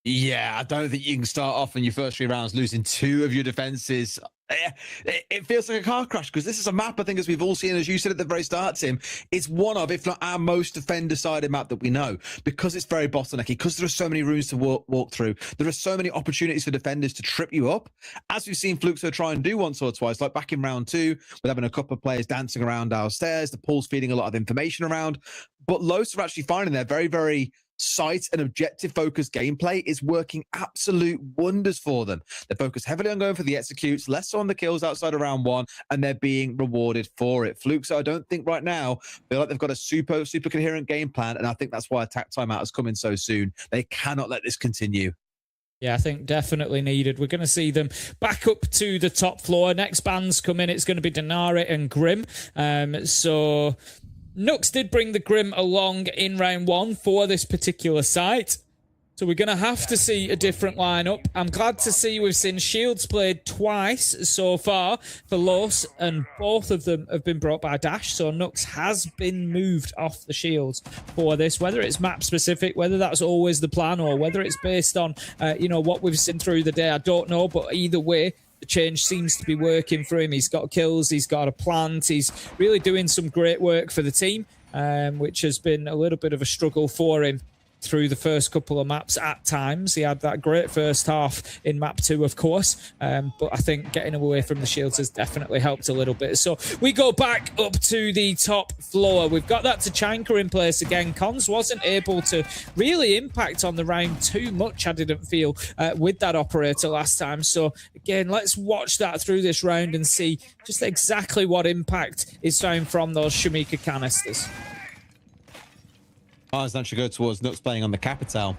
Yeah, I don't think you can start off in your first 3 rounds losing 2 of your defenses. It feels like a car crash because this is a map, I think, as we've all seen, as you said at the very start, Tim, it's one of, if not our most defender-sided map that we know, because it's very bottlenecky, because there are so many rooms to walk through. There are so many opportunities for defenders to trip you up, as we've seen Fluxo try and do once or twice, like back in round 2, with having a couple of players dancing around downstairs, the pool's feeding a lot of information around, but Los are actually finding their very, very sight and objective focused gameplay is working absolute wonders for them. They're focused heavily on going for the executes, less so on the kills outside of round 1, and they're being rewarded for it. Fluxo, I don't think right now feel like they've got a super coherent game plan, and I think that's why attack timeout has come in so soon. They cannot let this continue. Yeah, I think definitely needed. We're going to see them back up to the top floor. Next bands come in. It's going to be Denari and Grim. So Nux did bring the Grim along in round 1 for this particular site. So we're going to have to see a different lineup. I'm glad to see we've seen Shields played twice so far for Los, and both of them have been brought by Dash. So Nux has been moved off the Shields for this. Whether it's map specific, whether that's always the plan, or whether it's based on what we've seen through the day, I don't know. But either way, the change seems to be working for him. He's got kills, he's got a plant, he's really doing some great work for the team, which has been a little bit of a struggle for him through the first couple of maps at times. He had that great first half in map 2, of course, but I think getting away from the shields has definitely helped a little bit. So we go back up to the top floor. We've got that Tachanka in place again. Cons wasn't able to really impact on the round too much, I didn't feel, with that operator last time. So again, let's watch that through this round and see just exactly what impact is found from those Shamika canisters. As actually go towards Nux playing on the Capital.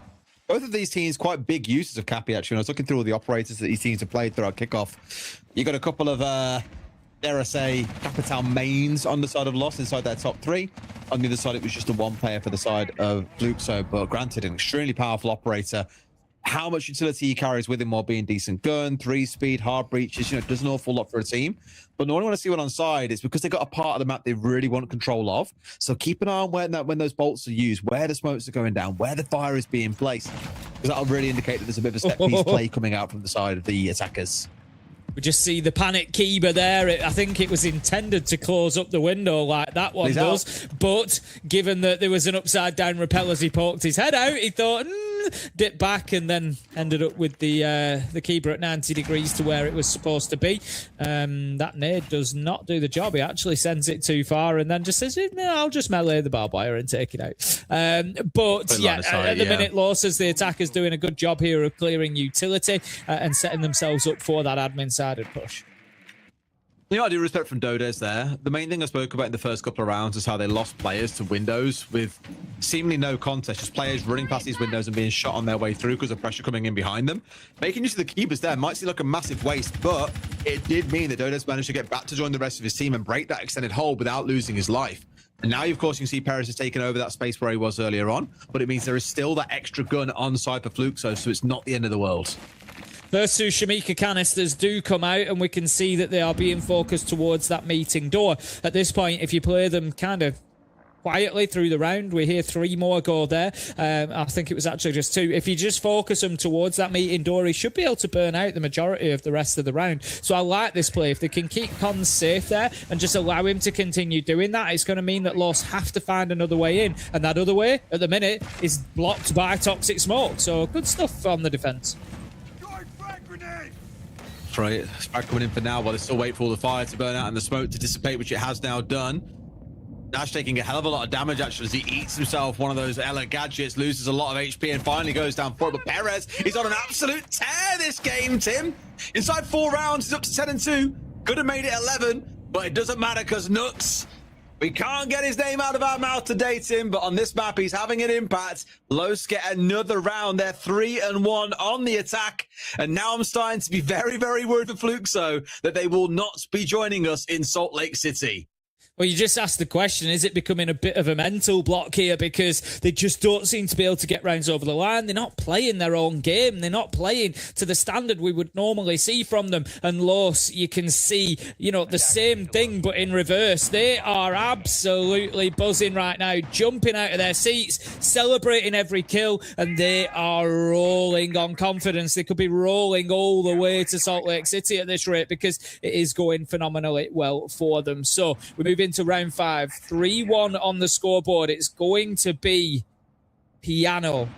Both of these teams quite big uses of Cappy, actually. When I was looking through all the operators that these teams have played throughout Kickoff, you got a couple of, dare I say, Capital mains on the side of Lost inside their top 3. On the other side, it was just a 1 player for the side of Fluxo, but granted, an extremely powerful operator. How much utility he carries with him while being decent gun, 3-speed, hard breaches, does an awful lot for a team. But no one want to see one on side is because they got a part of the map they really want control of. So keep an eye on when those bolts are used, where the smokes are going down, where the fire is being placed, because that'll really indicate that there's a bit of a set piece play coming out from the side of the attackers. We just see the panic Kiba there. I think it was intended to close up the window like that one does. But given that there was an upside down rappel as he poked his head out, he thought, dip back, and then ended up with the Kiba at 90 degrees to where it was supposed to be. That nade does not do the job. He actually sends it too far and then just says, I'll just melee the barbed wire and take it out. But yeah, at the minute, Law says the attacker's doing a good job here of clearing utility and setting themselves up for that admin-sided push. I do respect from Dodes there. The main thing I spoke about in the first couple of rounds is how they lost players to windows with seemingly no contest, just players running past these windows and being shot on their way through because of pressure coming in behind them. Making use of the keepers there might seem like a massive waste, but it did mean that Dodes managed to get back to join the rest of his team and break that extended hold without losing his life. And now, of course, you can see Perez has taken over that space where he was earlier on, but it means there is still that extra gun on side for Fluxo, so it's not the end of the world. First 2 Shamika canisters do come out, and we can see that they are being focused towards that meeting door. At this point, if you play them kind of quietly through the round, we hear 3 more go there. I think it was actually just 2. If you just focus them towards that meeting door, he should be able to burn out the majority of the rest of the round. So I like this play. If they can keep Cons safe there and just allow him to continue doing that, it's going to mean that Lost have to find another way in. And that other way, at the minute, is blocked by toxic smoke. So good stuff on the defense. Right, Spag coming in for now while they still wait for all the fire to burn out and the smoke to dissipate, which it has now done. Dash taking a hell of a lot of damage, actually, as he eats himself one of those Ella gadgets, loses a lot of HP, and finally goes down for it. But Perez is on an absolute tear this game, Tim. Inside 4 rounds, he's up to 10-2. Could have made it 11, but it doesn't matter because Nux, we can't get his name out of our mouth today, Tim, but on this map, he's having an impact. Los get another round. They're 3-1 on the attack. And now I'm starting to be very, very worried for Fluxo that they will not be joining us in Salt Lake City. Well, you just asked the question, is it becoming a bit of a mental block here because they just don't seem to be able to get rounds over the line? They're not playing their own game. They're not playing to the standard we would normally see from them. And Los, you can see, you know, the same thing, but in reverse. They are absolutely buzzing right now, jumping out of their seats, celebrating every kill, and they are rolling on confidence. They could be rolling all the way to Salt Lake City at this rate because it is going phenomenally well for them. So we move into round 5, 3-1 on the scoreboard. It's going to be Piano.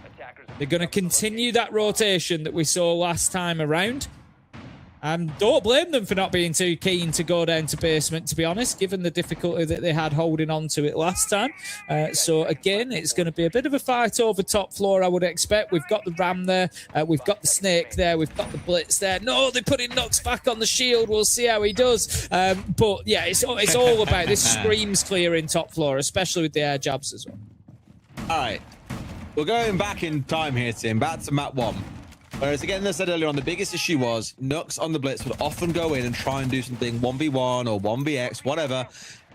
They're going to continue that rotation that we saw last time around. Don't blame them for not being too keen to go down to basement, to be honest, given the difficulty that they had holding on to it last time. So again, it's going to be a bit of a fight over top floor, I would expect. We've got the Ram there. We've got the Snake there. We've got the Blitz there. No, they're putting Nux back on the shield. We'll see how he does. But yeah, it's all about this. Screams clear in top floor, especially with the air jabs as well. All right. We're going back in time here, Tim. Back to map 1. Whereas, again, as I said earlier on, the biggest issue was Nux on the Blitz would often go in and try and do something 1v1 or 1vx, whatever,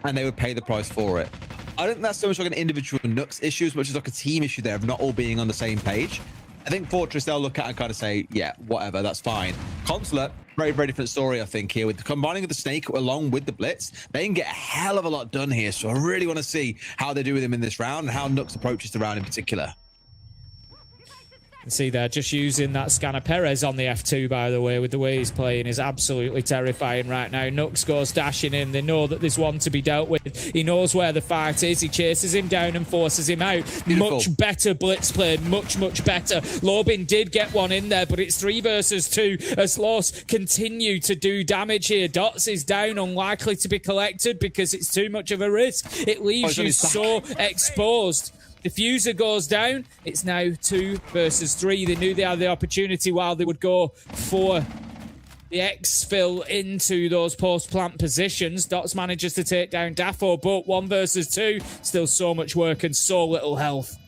and they would pay the price for it. I don't think that's so much like an individual Nux issue as much as like a team issue there of not all being on the same page. I think Fortress, they'll look at and kind of say, yeah, whatever, that's fine. Consulate, very, very different story, I think, here. With the combining of the Snake along with the Blitz, they can get a hell of a lot done here. So I really want to see how they do with him in this round and how Nux approaches the round in particular. See there, just using that scanner. Perez on the F2, by the way, with the way he's playing, is absolutely terrifying right now. Nux goes dashing in. They know that there's one to be dealt with. He knows where the fight is. He chases him down and forces him out. Beautiful. Much better blitz played. Much, much better. Lobin did get one in there, but it's 3 versus 2 as Los continue to do damage here. Dots is down, unlikely to be collected because it's too much of a risk. It leaves you so exposed. Diffuser goes down. It's now 2 versus 3. They knew they had the opportunity while they would go for the exfil into those post-plant positions. Dots manages to take down Daffo, but 1 versus 2. Still so much work and so little health.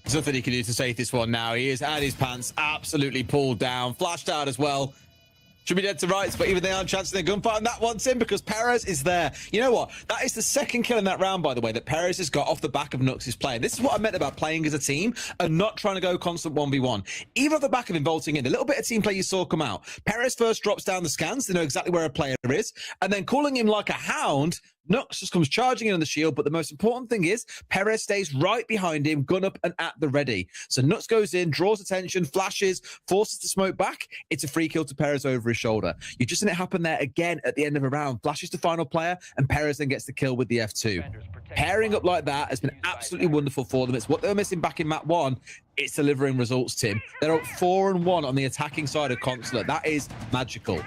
There's nothing he can do to save this one now. He is at his pants, absolutely pulled down, flashed out as well. Should be dead to rights, but even they aren't chancing their gunfight, and that one's in because Perez is there. You know what? That is the second kill in that round, by the way, that Perez has got off the back of Nux's play. This is what I meant about playing as a team and not trying to go constant 1v1. Even off the back of him vaulting in, a little bit of team play you saw come out. Perez first drops down the scans to know exactly where a player is, and then calling him like a hound, Nux just comes charging in on the shield, but the most important thing is Perez stays right behind him, gun up and at the ready. So Nux goes in, draws attention, flashes, forces the smoke back. It's a free kill to Perez over his shoulder. You just seen it happen there again at the end of a round. Flashes to final player, and Perez then gets the kill with the F2. Pairing up like that has been absolutely wonderful for them. It's what they were missing back in map 1. It's delivering results, Tim. They're up 4-1 on the attacking side of Consulate. That is magical.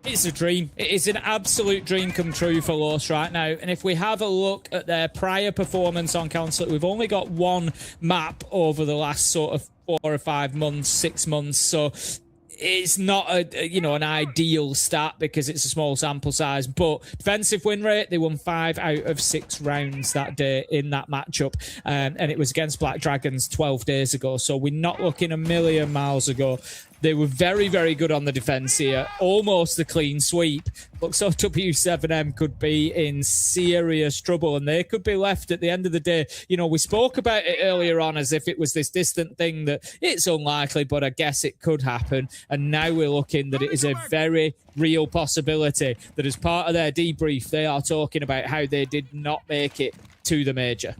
It's a dream. It is an absolute dream come true for Los right now. And if we have a look at their prior performance on Consulate, we've only got 1 map over the last sort of 4 or 5 months, 6 months. So it's not an ideal stat because it's a small sample size, but defensive win rate, they won 5 out of 6 rounds that day in that matchup, and it was against Black Dragons 12 days ago, so we're not looking a million miles ago. They were very, very good on the defense here. Almost a clean sweep. Looks like W7M could be in serious trouble, and they could be left at the end of the day. You know, we spoke about it earlier on as if it was this distant thing that it's unlikely, but I guess it could happen. And now we're looking that it is a very real possibility that as part of their debrief, they are talking about how they did not make it to the major.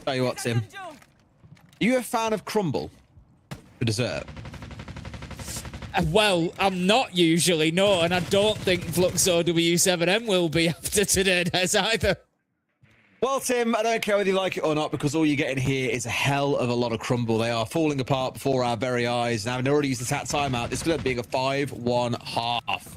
Tell you what, Tim. Are you a fan of crumble for dessert? Well, I'm not usually, no, and I don't think Fluxo W7M will be after today's either. Well, Tim, I don't care whether you like it or not, because all you're getting here is a hell of a lot of crumble. They are falling apart before our very eyes. Now, they've already used the timeout. This could end up being a 5-1 half.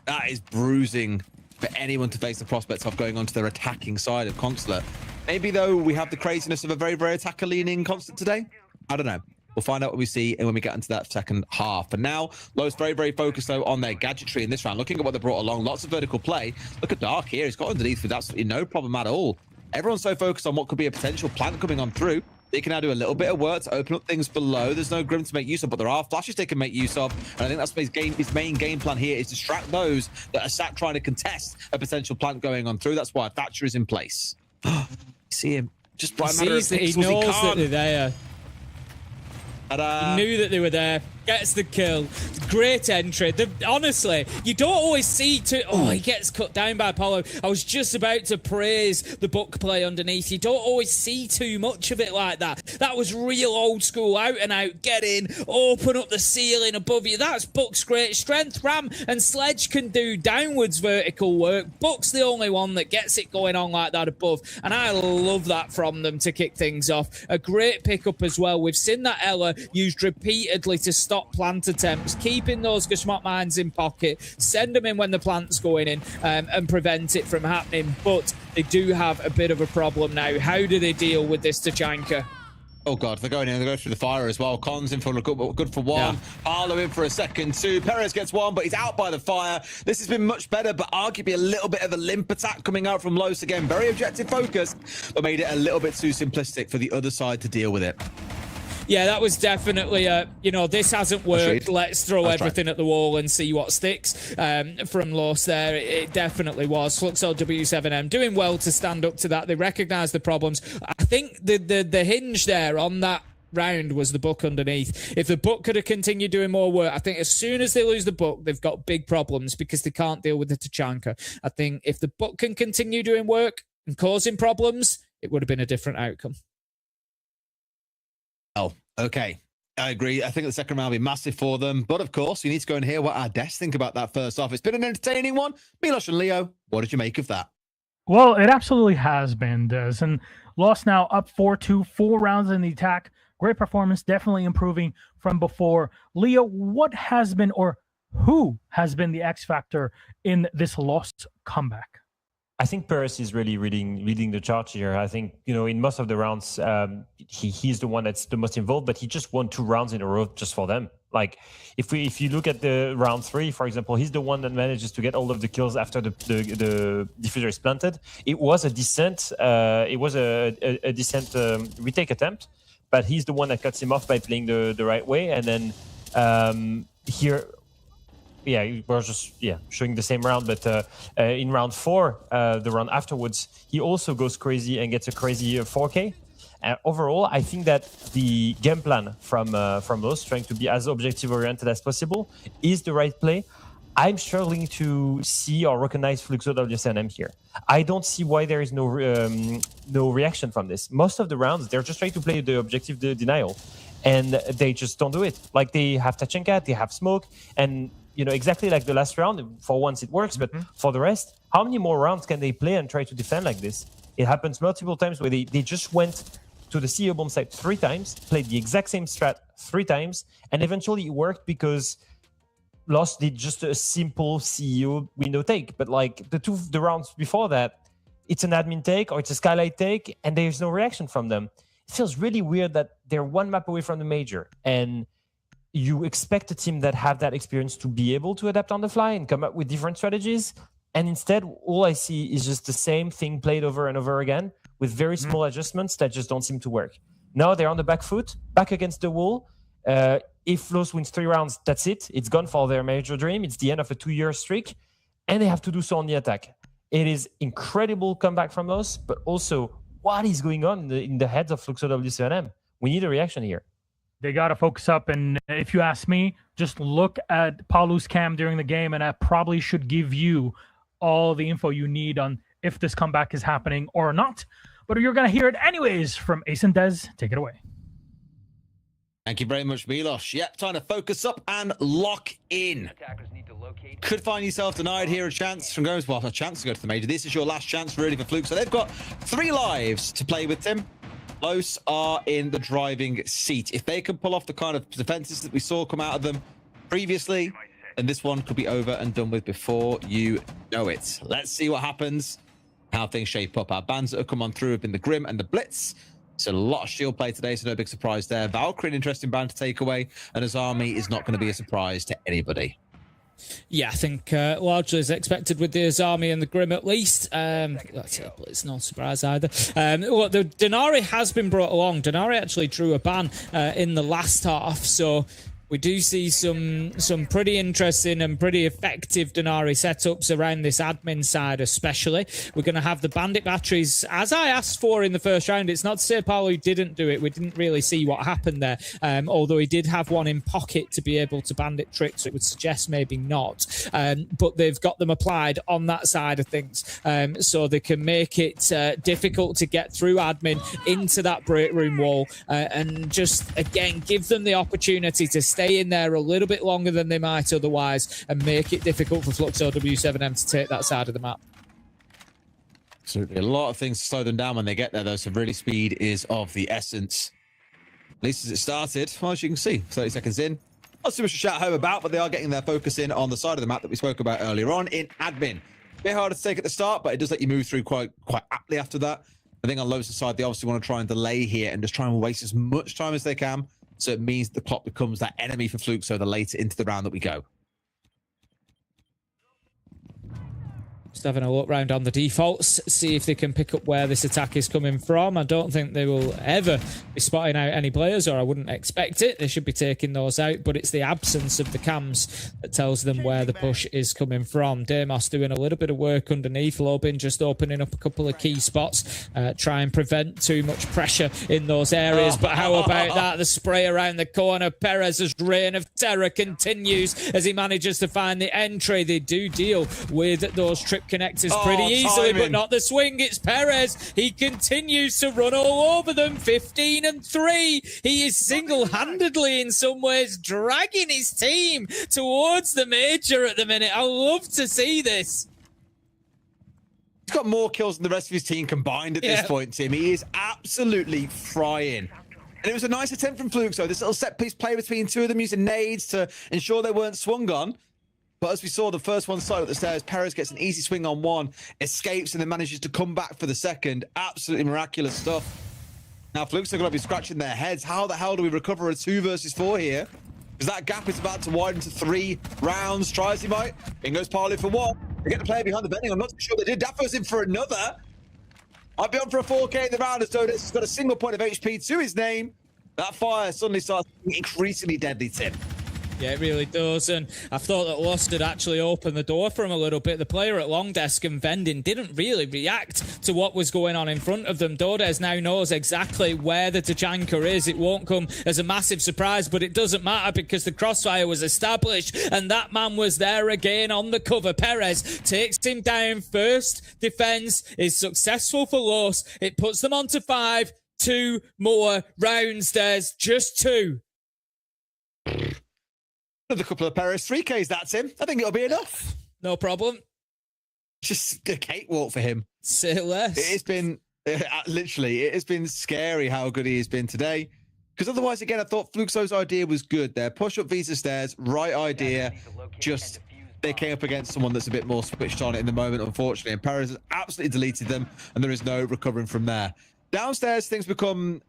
That is bruising for anyone to face the prospects of going onto their attacking side of Consulate. Maybe, though, we have the craziness of a very, very attacker-leaning Constant today. I don't know. We'll find out what we see when we get into that second half. For now, Lowe's very, very focused, though, on their gadgetry in this round. Looking at what they brought along, lots of vertical play. Look at Dark here. He's got underneath with absolutely no problem at all. Everyone's so focused on what could be a potential plant coming on through. They can now do a little bit of work to open up things below. There's no Grim to make use of, but there are flashes they can make use of. And I think that's his main game plan here is distract those that are sat trying to contest a potential plant going on through. That's why Thatcher is in place. See him. Just by a matter of pixels, he knows that they're there. He knew that they were there. Gets the kill. Great entry. Honestly, you don't always see he gets cut down by Apollo. I was just about to praise the book play underneath. You don't always see too much of it like that. That was real old school, out and out. Get in, open up the ceiling above you. That's Buck's great strength. Ram and Sledge can do downwards vertical work. Buck's the only one that gets it going on like that above. And I love that from them to kick things off. A great pickup as well. We've seen that Ella used repeatedly to stop plant attempts, keeping those Geschmack mines in pocket, send them in when the plant's going in, and prevent it from happening. But they do have a bit of a problem now. How do they deal with this Tachanka? Oh god, they're going in, they go through the fire as well. Cons in for good for one. Yeah. Arlo in for a second two. Perez gets one, but he's out by the fire. This has been much better, but arguably a little bit of a limp attack coming out from Los again. Very objective focus, but made it a little bit too simplistic for the other side to deal with it. Yeah, that was definitely this hasn't worked. Let's throw everything at the wall and see what sticks. From Los there, it definitely was. Fluxo W7M doing well to stand up to that. They recognise the problems. I think the hinge there on that round was the book underneath. If the book could have continued doing more work, I think as soon as they lose the book, they've got big problems because they can't deal with the Tachanka. I think if the book can continue doing work and causing problems, it would have been a different outcome. Oh, okay. I agree. I think the second round will be massive for them. But of course, we need to go and hear what our desks think about that first off. It's been an entertaining one. Milos and Leo, what did you make of that? Well, it absolutely has been, Des. And Lost now up 4-2, 4 rounds in the attack. Great performance, definitely improving from before. Leo, what has been or who has been the X factor in this Lost comeback? I think Perez is really leading the charge here. I think, in most of the rounds, he's the one that's the most involved, but he just won 2 rounds in a row just for them. Like, if you look at the round 3, for example, he's the one that manages to get all of the kills after the diffuser is planted. It was a decent, retake attempt, but he's the one that cuts him off by playing the right way. And then here. Yeah, we're just showing the same round, but in round 4, the round afterwards, he also goes crazy and gets a crazy 4K. Overall, I think that the game plan from Los, trying to be as objective oriented as possible, is the right play. I'm struggling to see or recognize Fluxo WSNM here. I don't see why there is no reaction from this. Most of the rounds, they're just trying to play the objective denial, and they just don't do it. Like, they have Tachanka, they have smoke, and exactly like the last round, for once it works, but for the rest, how many more rounds can they play and try to defend like this? It happens multiple times where they just went to the CEO bomb site 3 times, played the exact same strat 3 times, and eventually it worked because Lost did just a simple CEO window take. But like the rounds before that, it's an admin take or it's a skylight take, and there's no reaction from them. It feels really weird that they're 1 map away from the major, and you expect a team that have that experience to be able to adapt on the fly and come up with different strategies. And instead, all I see is just the same thing played over and over again with very small adjustments that just don't seem to work. Now they're on the back foot, back against the wall. If Los wins 3 rounds, that's it. It's gone for their major dream. It's the end of a 2-year streak, and they have to do so on the attack. It is incredible comeback from Los, but also what is going on in the heads of Fluxo W7M? We need a reaction here. They got to focus up, and if you ask me, just look at Paulu's cam during the game, and that probably should give you all the info you need on if this comeback is happening or not. But you're going to hear it anyways from Ace and Des. Take it away. Thank you very much, Milos. Yep, time to focus up and lock in. Could find yourself denied here a chance to go to the major. This is your last chance really for Fluke. So they've got 3 lives to play with, Tim. Los are in the driving seat. If they can pull off the kind of defenses that we saw come out of them previously, and this one could be over and done with before you know it. Let's see what happens, how things shape up. Our bans that have come on through have been the Grim and the Blitz. So a lot of shield play today, so no big surprise there. Valkyrie, an interesting ban to take away, and his army is not going to be a surprise to anybody. Yeah, I think largely as expected with the Azami and the Grim at least. It's no surprise either. Well, the Denari has been brought along. Denari actually drew a ban in the last half, so we do see some pretty interesting and pretty effective Denari setups around this admin side especially. We're going to have the bandit batteries, as I asked for in the first round. It's not to say Paolo didn't do it. We didn't really see what happened there, although he did have one in pocket to be able to bandit tricks. So it would suggest maybe not. But they've got them applied on that side of things, so they can make it difficult to get through admin into that break room wall, and just, again, give them the opportunity to stay in there a little bit longer than they might otherwise and make it difficult for Fluxo W7M to take that side of the map. Absolutely. A lot of things to slow them down when they get there, though, so really speed is of the essence. At least as it started, well, as you can see, 30 seconds in. Not too much to shout home about, but they are getting their focus in on the side of the map that we spoke about earlier on in admin. A bit harder to take at the start, but it does let you move through quite aptly after that. I think on Lotus' side, they obviously want to try and delay here and just try and waste as much time as they can. So it means the clock becomes that enemy for Fluke, so the later into the round that we go. Just having a look round on the defaults, see if they can pick up where this attack is coming from. I don't think they will ever be spotting out any players, or I wouldn't expect it. They should be taking those out, but it's the absence of the cams that tells them where the push is coming from. Deimos doing a little bit of work underneath. Lobin just opening up a couple of key spots, try and prevent too much pressure in those areas. But how about that? The spray around the corner. Perez's reign of terror continues as he manages to find the entry. They do deal with those trip connectors pretty easily, but not the swing. It's Perez. He continues to run all over them. 15-3. He is single-handedly in some ways dragging his team towards the major at the minute. I love to see this. He's got more kills than the rest of his team combined at this point, Tim. He is absolutely frying. And it was a nice attempt from Fluke, so this little set-piece play between two of them using nades to ensure they weren't swung on. But as we saw, the first one side at the stairs, Perez gets an easy swing on one, escapes, and then manages to come back for the second. Absolutely miraculous stuff. Now, Fluke's are going to be scratching their heads. How the hell do we recover a 2 versus 4 here? Because that gap is about to widen to 3 rounds. Tries he might. In goes Parley for 1. They get the player behind the bending. I'm not too sure they did. Dafo's in for another. I'd be on for a 4K in the round as Donis has got a single point of HP to his name. That fire suddenly starts being increasingly deadly, Tim. Yeah, it really does. And I thought that Lust had actually opened the door for him a little bit. The player at long desk and vending didn't really react to what was going on in front of them. Dodes now knows exactly where the Tachanka is. It won't come as a massive surprise, but it doesn't matter because the crossfire was established and that man was there again on the cover. Perez takes him down. First defense is successful for Los. It puts them on to 5. 2 more rounds. There's just 2. Another couple of Perez 3Ks, that's him. I think it'll be enough. No problem. Just a cakewalk for him. Say less. It has been, literally, it has been scary how good he has been today. Because otherwise, again, I thought Fluxo's idea was good there. Push up Visa stairs, right idea. Just, they came up against someone that's a bit more switched on in the moment, unfortunately. And Perez has absolutely deleted them, and there is no recovering from there. Downstairs, things become...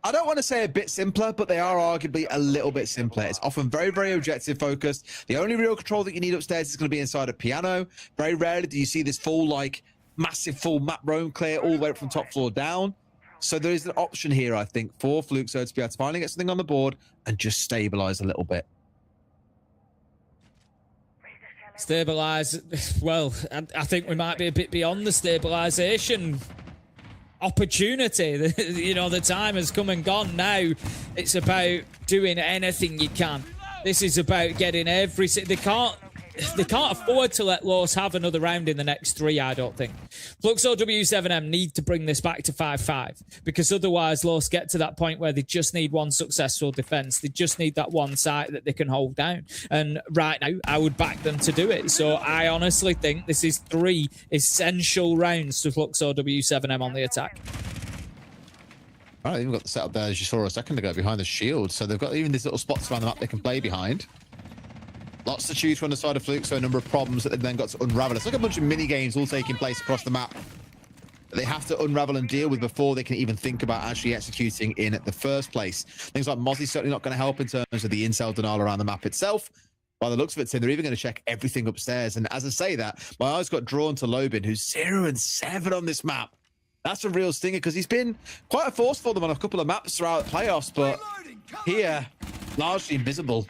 I don't want to say a bit simpler, but they are arguably a little bit simpler. It's often very, very objective focused. The only real control that you need upstairs is going to be inside a piano. Very rarely do you see this full, like, massive full map roam clear all the way from top floor down. So there is an option here, I think, for Fluxo to be able to finally get something on the board and just stabilize a little bit. Stabilize. Well, I think we might be a bit beyond the stabilization opportunity. You know, the time has come and gone now. It's about doing anything you can. This is about getting every... They can't afford to let Los have another round in the next 3, I don't think. Fluxo W7M need to bring this back to 5-5 because otherwise Los get to that point where they just need one successful defense. They just need that one site that they can hold down. And right now, I would back them to do it. So I honestly think this is 3 essential rounds to Fluxo W7M on the attack. All right, they've even got the setup there, as you saw a second ago, behind the shield. So they've got even these little spots around the map they can play behind. Lots to choose from on the side of Fluke, so a number of problems that they've then got to unravel. It's like a bunch of mini games all taking place across the map that they have to unravel and deal with before they can even think about actually executing in the first place. Things like Mozzie's certainly not going to help in terms of the incel denial around the map itself. By the looks of it, Tim, they're even going to check everything upstairs. And as I say that, my eyes got drawn to Lobin, who's 0-7 on this map. That's a real stinger because he's been quite a force for them on a couple of maps throughout the playoffs, but here, largely invisible.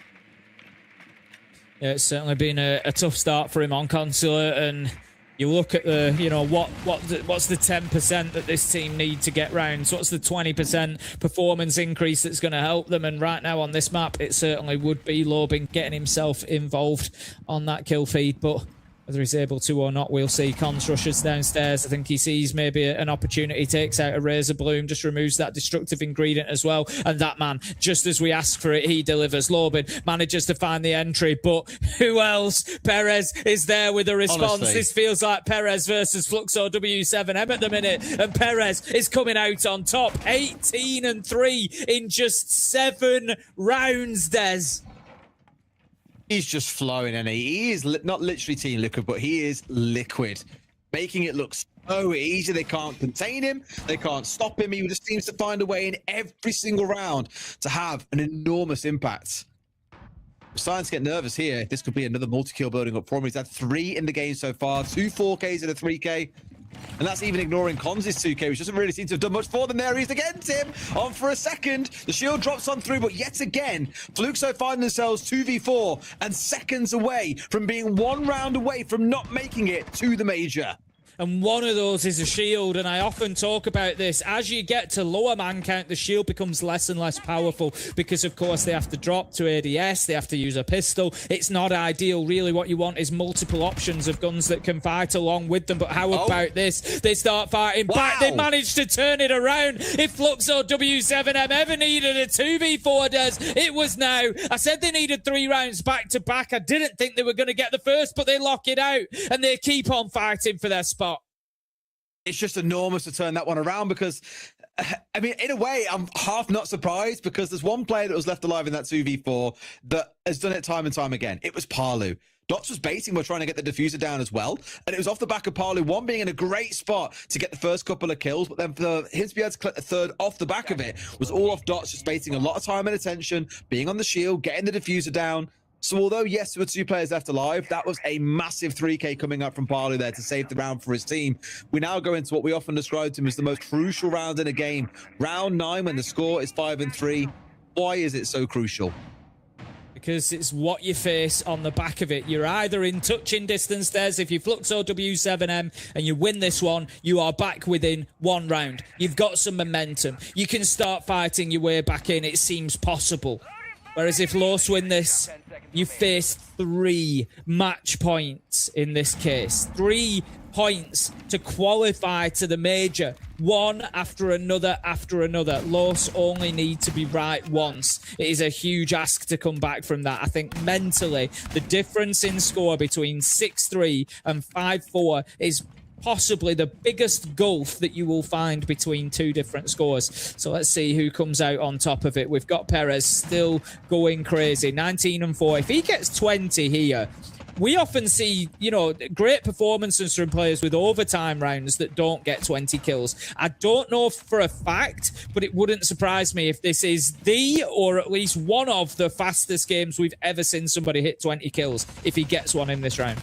Yeah, it's certainly been a tough start for him on Consulate, and you look at the, you know, what's the 10% that this team need to get rounds? What's the 20% performance increase that's going to help them? And right now on this map, it certainly would be Lobin getting himself involved on that kill feed, but whether he's able to or not, we'll see. Cons rushes downstairs. I think he sees maybe an opportunity, takes out a Razor Bloom, just removes that destructive ingredient as well. And that man, just as we ask for it, he delivers. Lobin manages to find the entry, but who else? Perez is there with a response. Honestly. This feels like Perez versus Fluxo W7M at the minute, and Perez is coming out on top. 18-3 in just 7 rounds, Des. He's just flowing, and he is not literally Team Liquid, but he is liquid, making it look so easy. They can't contain him. They can't stop him. He just seems to find a way in every single round to have an enormous impact. I'm starting to get nervous here. This could be another multi-kill building up for him. He's had 3 in the game so far, 2 4Ks and a 3K. And that's even ignoring Cons' 2K, which doesn't really seem to have done much for them. There he is again, Tim, on for a second. The shield drops on through, but yet again, Fluxo find themselves 2v4 and seconds away from being 1 round away from not making it to the major. And one of those is a shield, and I often talk about this. As you get to lower man count, the shield becomes less and less powerful because, of course, they have to drop to ADS, they have to use a pistol. It's not ideal. Really, what you want is multiple options of guns that can fight along with them. But how about this? They start fighting back. They managed to turn it around. If Fluxo W7M ever needed a 2v4, it was now. I said they needed 3 rounds back-to-back. I didn't think they were going to get the first, but they lock it out, and they keep on fighting for their spot. It's just enormous to turn that one around because, I mean, in a way, I'm half not surprised because there's one player that was left alive in that 2v4 that has done it time and time again. It was Palu. Dots was baiting, we're trying to get the diffuser down as well. And it was off the back of Palu, 1 being in a great spot to get the first couple of kills, but then for him to be able to collect the 3rd off the back of it was all off Dots, just baiting a lot of time and attention, being on the shield, getting the diffuser down. So although, yes, there were 2 players left alive, that was a massive 3K coming up from Palu there to save the round for his team. We now go into what we often describe to him as the most crucial round in a game. Round 9, when the score is 5-3. Why is it so crucial? Because it's what you face on the back of it. You're either in touching distance, Des. If you Fluxo W7M and you win this one, you are back within 1 round. You've got some momentum. You can start fighting your way back in. It seems possible. Whereas if Los win this, you face 3 match points in this case. 3 points to qualify to the major. 1 after another after another. Los only need to be right once. It is a huge ask to come back from that. I think mentally, the difference in score between 6-3 and 5-4 is possibly the biggest gulf that you will find between 2 different scores. So let's see who comes out on top of it. We've got Perez still going crazy. 19-4. If he gets 20 here, we often see, you know, great performances from players with overtime rounds that don't get 20 kills. I don't know for a fact, but it wouldn't surprise me if this is the, or at least one of the fastest games we've ever seen somebody hit 20 kills if he gets one in this round.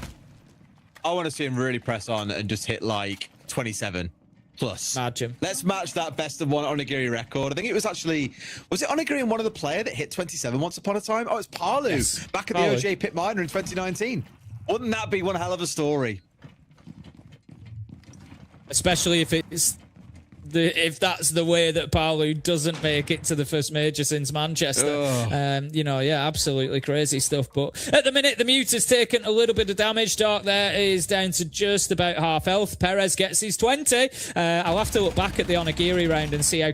I want to see him really press on and just hit like 27 plus. Imagine. Let's match that best of 1 Onigiri record. I think it was actually, was it Onigiri and one of the player that hit 27 once upon a time? Oh, it's Palu. Yes. Back at the OJ Pit Minor in 2019. Wouldn't that be one hell of a story? Especially if it's if that's the way that Palu doesn't make it to the first major since Manchester. You know, yeah, absolutely crazy stuff. But at the minute, the Mute has taken a little bit of damage. Dark there is down to just about half health. Perez gets his 20. I'll have to look back at the Onigiri round and see how...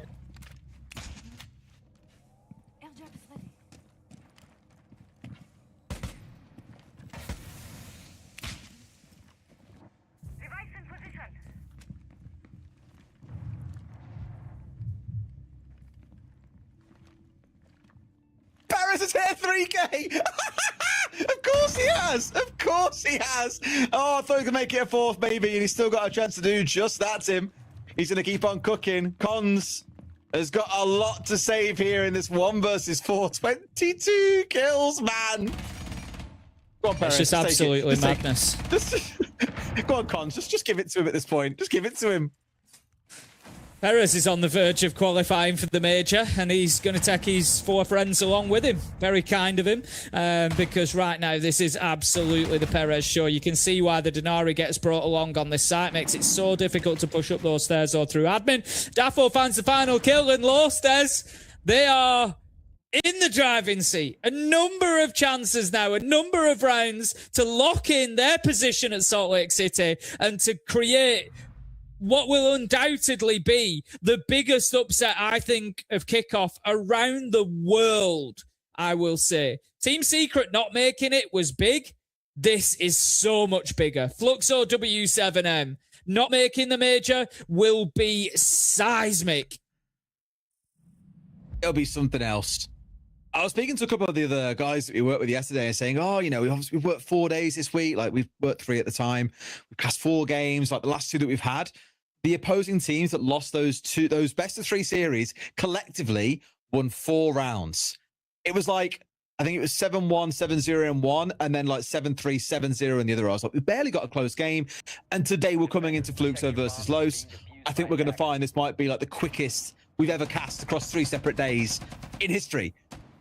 Paris has hit 3K! Of course he has. Of course he has. Oh, I thought he could make it a fourth, maybe, and he's still got a chance to do just that, Tim. He's going to keep on cooking. Cons has got a lot to save here in this 1 versus 4. 22 kills, man. Go on, Perez. It's just absolutely madness. Go on, Cons. Just give it to him at this point. Just give it to him. Perez is on the verge of qualifying for the major, and he's going to take his 4 friends along with him. Very kind of him, because right now this is absolutely the Perez show. You can see why the Denari gets brought along on this site. Makes it so difficult to push up those stairs or through admin. Daffo finds the final kill, and low stairs, they are in the driving seat. A number of chances now, a number of rounds to lock in their position at Salt Lake City and to create what will undoubtedly be the biggest upset, I think, of Kickoff around the world, I will say. Team Secret not making it was big. This is so much bigger. Fluxo W7M not making the major will be seismic. It'll be something else. I was speaking to a couple of the other guys that we worked with yesterday and saying, oh, you know, we've worked 4 days this week. Like, we've worked 3 at the time. We've cast 4 games, like the last 2 that we've had. The opposing teams that lost those best of 3 series collectively won 4 rounds. It was like, I think it was 7-1, 7-0 in one, and then like 7-3, 7-0 in the other. I was like, we barely got a close game. And today we're coming into Fluxo versus Los. I think we're going to find this might be like the quickest we've ever cast across 3 separate days in history.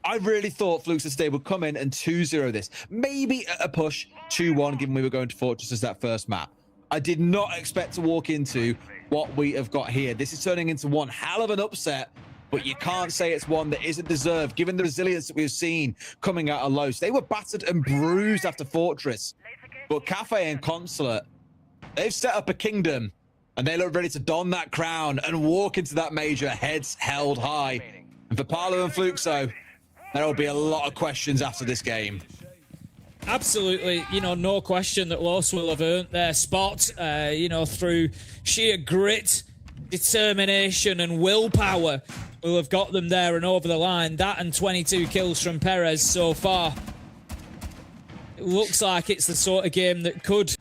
I really thought Fluxo today would come in and 2-0 this. Maybe a push 2-1, given we were going to Fortress as that first map. I did not expect to walk into what we have got here. This is turning into one hell of an upset, but you can't say it's one that isn't deserved, given the resilience that we've seen coming out of Los. They were battered and bruised after Fortress, but Cafe and Consulate, they've set up a kingdom, and they look ready to don that crown and walk into that major heads held high. And for Parlo and Fluxo, there will be a lot of questions after this game. Absolutely, you know, no question that Los will have earned their spot, you know, through sheer grit, determination and willpower will have got them there and over the line. That and 22 kills from Perez so far. It looks like it's the sort of game that could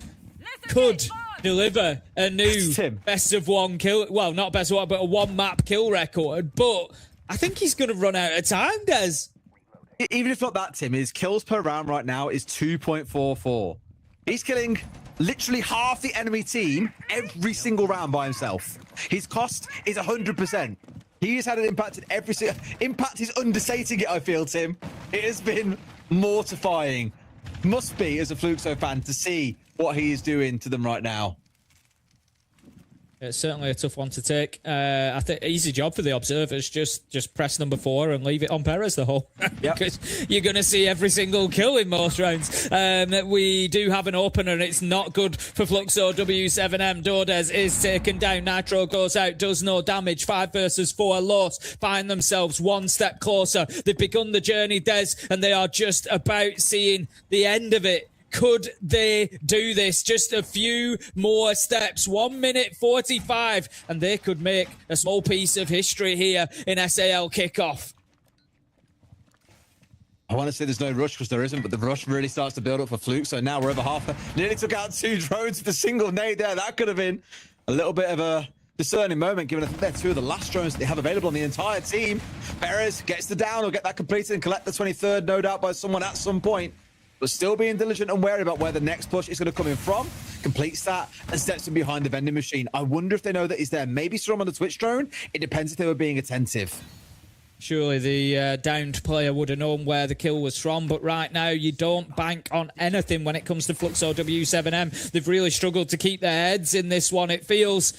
deliver a new best of 1 kill, well, not best of 1, but a 1 map kill record, but I think he's going to run out of time, Des. Even if not that, Tim, his kills per round right now is 2.44. He's killing literally half the enemy team every single round by himself. His cost is 100%. He has had an impact in every single... Impact is understating it, I feel, Tim. It has been mortifying. Must be, as a Fluxo fan, to see what he is doing to them right now. It's certainly a tough one to take. I think easy job for the observers. Just press number 4 and leave it on Perez the whole round, because you're going to see every single kill in most rounds. We do have an opener, and it's not good for Fluxo W7M. Dodez is taken down. Nitro goes out, does no damage. 5 versus 4. Los find themselves 1 step closer. They've begun the journey, Des, and they are just about seeing the end of it. Could they do this? Just a few more steps. 1 minute 45, and they could make a small piece of history here in SAL Kickoff. I want to say there's no rush, because there isn't, but the rush really starts to build up for Fluke. So now we're over half. Nearly took out 2 drones with a single nade there. That could have been a little bit of a discerning moment, given I think they're 2 of the last drones that they have available on the entire team. Perez gets the down, or get that completed and collect the 23rd, no doubt, by someone at some point. But still being diligent and wary about where the next push is going to come in from, completes that, and steps in behind the vending machine. I wonder if they know that he's there. Maybe saw him on the Twitch drone. It depends if they were being attentive. Surely the downed player would have known where the kill was from, but right now you don't bank on anything when it comes to Fluxo W7M. They've really struggled to keep their heads in this one. It feels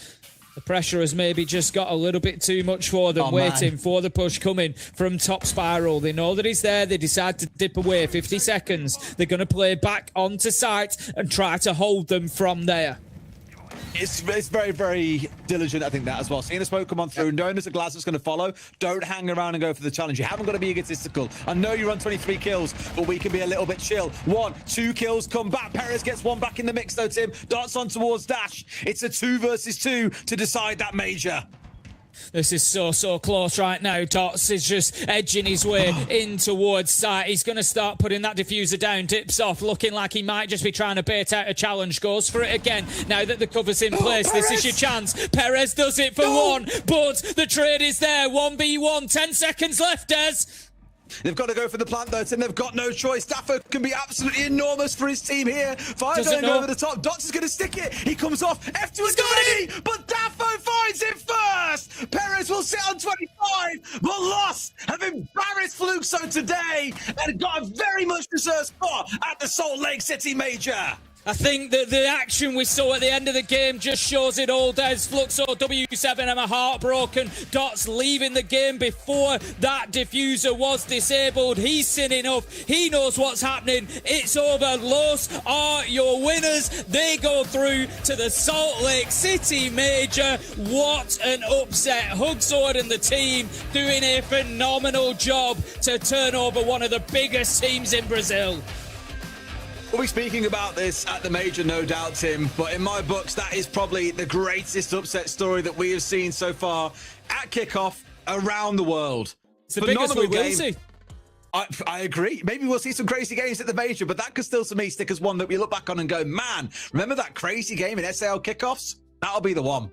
the pressure has maybe just got a little bit too much for them, waiting for the push coming from top spiral. They know that he's there. They decide to dip away. 50 seconds. They're going to play back onto site and try to hold them from there. It's very, very diligent, I think, that as well. Seeing the smoke come on through, knowing there's a glass that's going to follow, don't hang around and go for the challenge. You haven't got to be egotistical. I know you're on 23 kills, but we can be a little bit chill. 1, 2 kills come back. Perez gets 1 back in the mix, though, Tim. Darts on towards Dash. It's a 2 versus 2 to decide that major. This is so close right now. Dots is just edging his way in towards site. He's going to start putting that diffuser down. Dips off, looking like he might just be trying to bait out a challenge. Goes for it again. Now that the cover's in place, this is your chance. Perez does it for one, but the trade is there. 1v1, 10 seconds left, Des. They've got to go for the plant, though, and they've got no choice. Daffo can be absolutely enormous for his team here. Fire going over the top. Dots is going to stick it. He comes off. F2 is going to but Daffo finds it first. Perez will sit on 25, but Lost have embarrassed Fluxo today and got a very much deserved spot at the Salt Lake City Major. I think that the action we saw at the end of the game just shows it all. Des Fluxo W7 and a heartbroken. Dots leaving the game before that diffuser was disabled. He's seen enough. He knows what's happening. It's over. Los are your winners. They go through to the Salt Lake City Major. What an upset. Hugsword and the team doing a phenomenal job to turn over one of the biggest teams in Brazil. We'll be speaking about this at the Major, no doubt, Tim, but in my books, that is probably the greatest upset story that we have seen so far at Kickoff around the world. It's the biggest we will see. I agree. Maybe we'll see some crazy games at the Major, but that could still, to me, stick as one that we look back on and go, man, remember that crazy game in SAL Kickoffs? That'll be the one.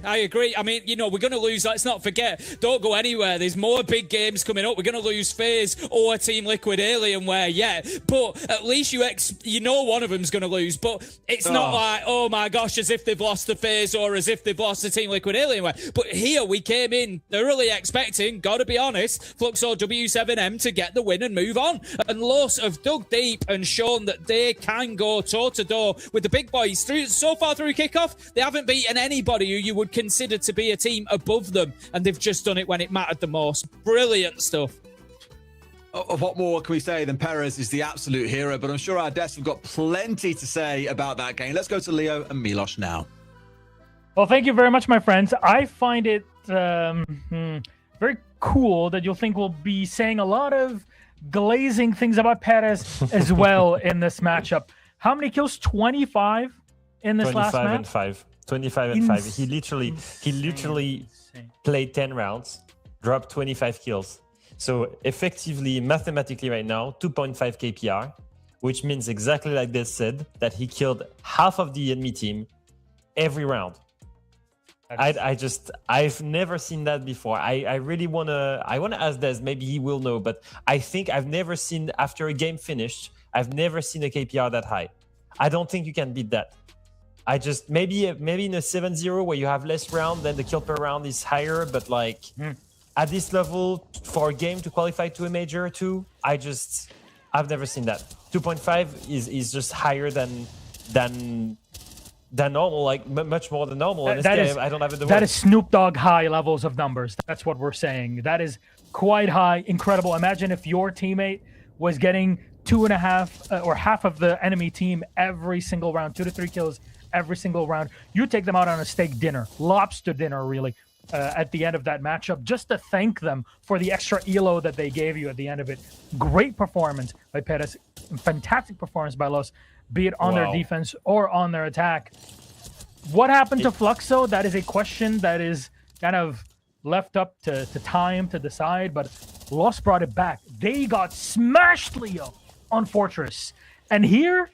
I agree. I mean, you know, we're going to lose. Let's not forget. Don't go anywhere. There's more big games coming up. We're going to lose FaZe or Team Liquid Alienware, yeah. But at least you know one of them's going to lose. But it's not like, oh my gosh, as if they've lost to FaZe or as if they've lost to Team Liquid Alienware. But here we came in thoroughly expecting, gotta be honest, Fluxo W7M to get the win and move on. And Los have dug deep and shown that they can go toe-to-toe with the big boys. So far through Kickoff, they haven't beaten anybody who you would consider to be a team above them, and they've just done it when it mattered the most. Brilliant stuff. What more can we say than Perez is the absolute hero, but I'm sure our desks have got plenty to say about that game. Let's go to Leo and Milos now. Well, thank you very much, my friends. I find it very cool that you'll think we'll be saying a lot of glazing things about Perez as well in this matchup. How many kills? 25 in this last match? 25 and 5. 25 and 5. He literally played 10 rounds, dropped 25 kills. So effectively, mathematically right now, 2.5 KPR, which means exactly like they said, that he killed half of the enemy team every round. I've never seen that before. I really want to ask Des, maybe he will know, but I think I've never seen, after a game finished, I've never seen a KPR that high. I don't think you can beat that. Maybe in a 7-0 where you have less round, then the kill per round is higher, but like at this level for a game to qualify to a major too, I've never seen that. 2.5 is just higher than normal, like much more than normal. I don't have the That is Snoop Dogg high levels of numbers. That's what we're saying. That is quite high, incredible. Imagine if your teammate was getting 2.5 or half of the enemy team every single round, 2 to 3 kills every single round. You take them out on a steak dinner, lobster dinner, really, at the end of that matchup, just to thank them for the extra elo that they gave you at the end of it. Great performance by Perez. Fantastic performance by Los, be it on their defense or on their attack. What happened to Fluxo? That is a question that is kind of left up to time to decide, but Los brought it back. They got smashed, Leo, on Fortress. And here,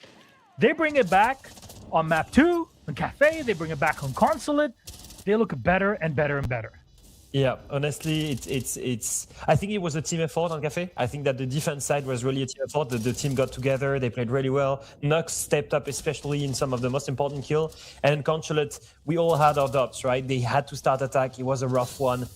they bring it back on map 2, on Cafe. They bring it back on Consulate. They look better and better and better. Yeah, honestly, it's. I think it was a team effort on Cafe. I think that the defense side was really a team effort. The team got together. They played really well. Nux stepped up, especially in some of the most important kills. And in Consulate, we all had our doubts, right? They had to start attack. It was a rough one.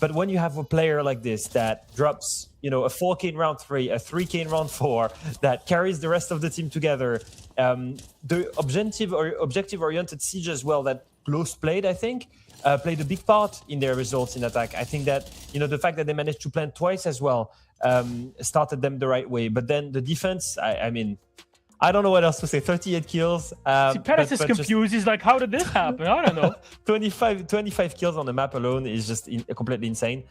But when you have a player like this that drops, a 4K in round 3, a 3K in round 4, that carries the rest of the team together, the objective-oriented siege as well that Los played, I think, played a big part in their results in attack. I think that, the fact that they managed to plant twice as well started them the right way. But then the defense, I mean, I don't know what else to say. 38 kills. Perez is confused. He's like, how did this happen? I don't know. 25 kills on the map alone is just completely insane.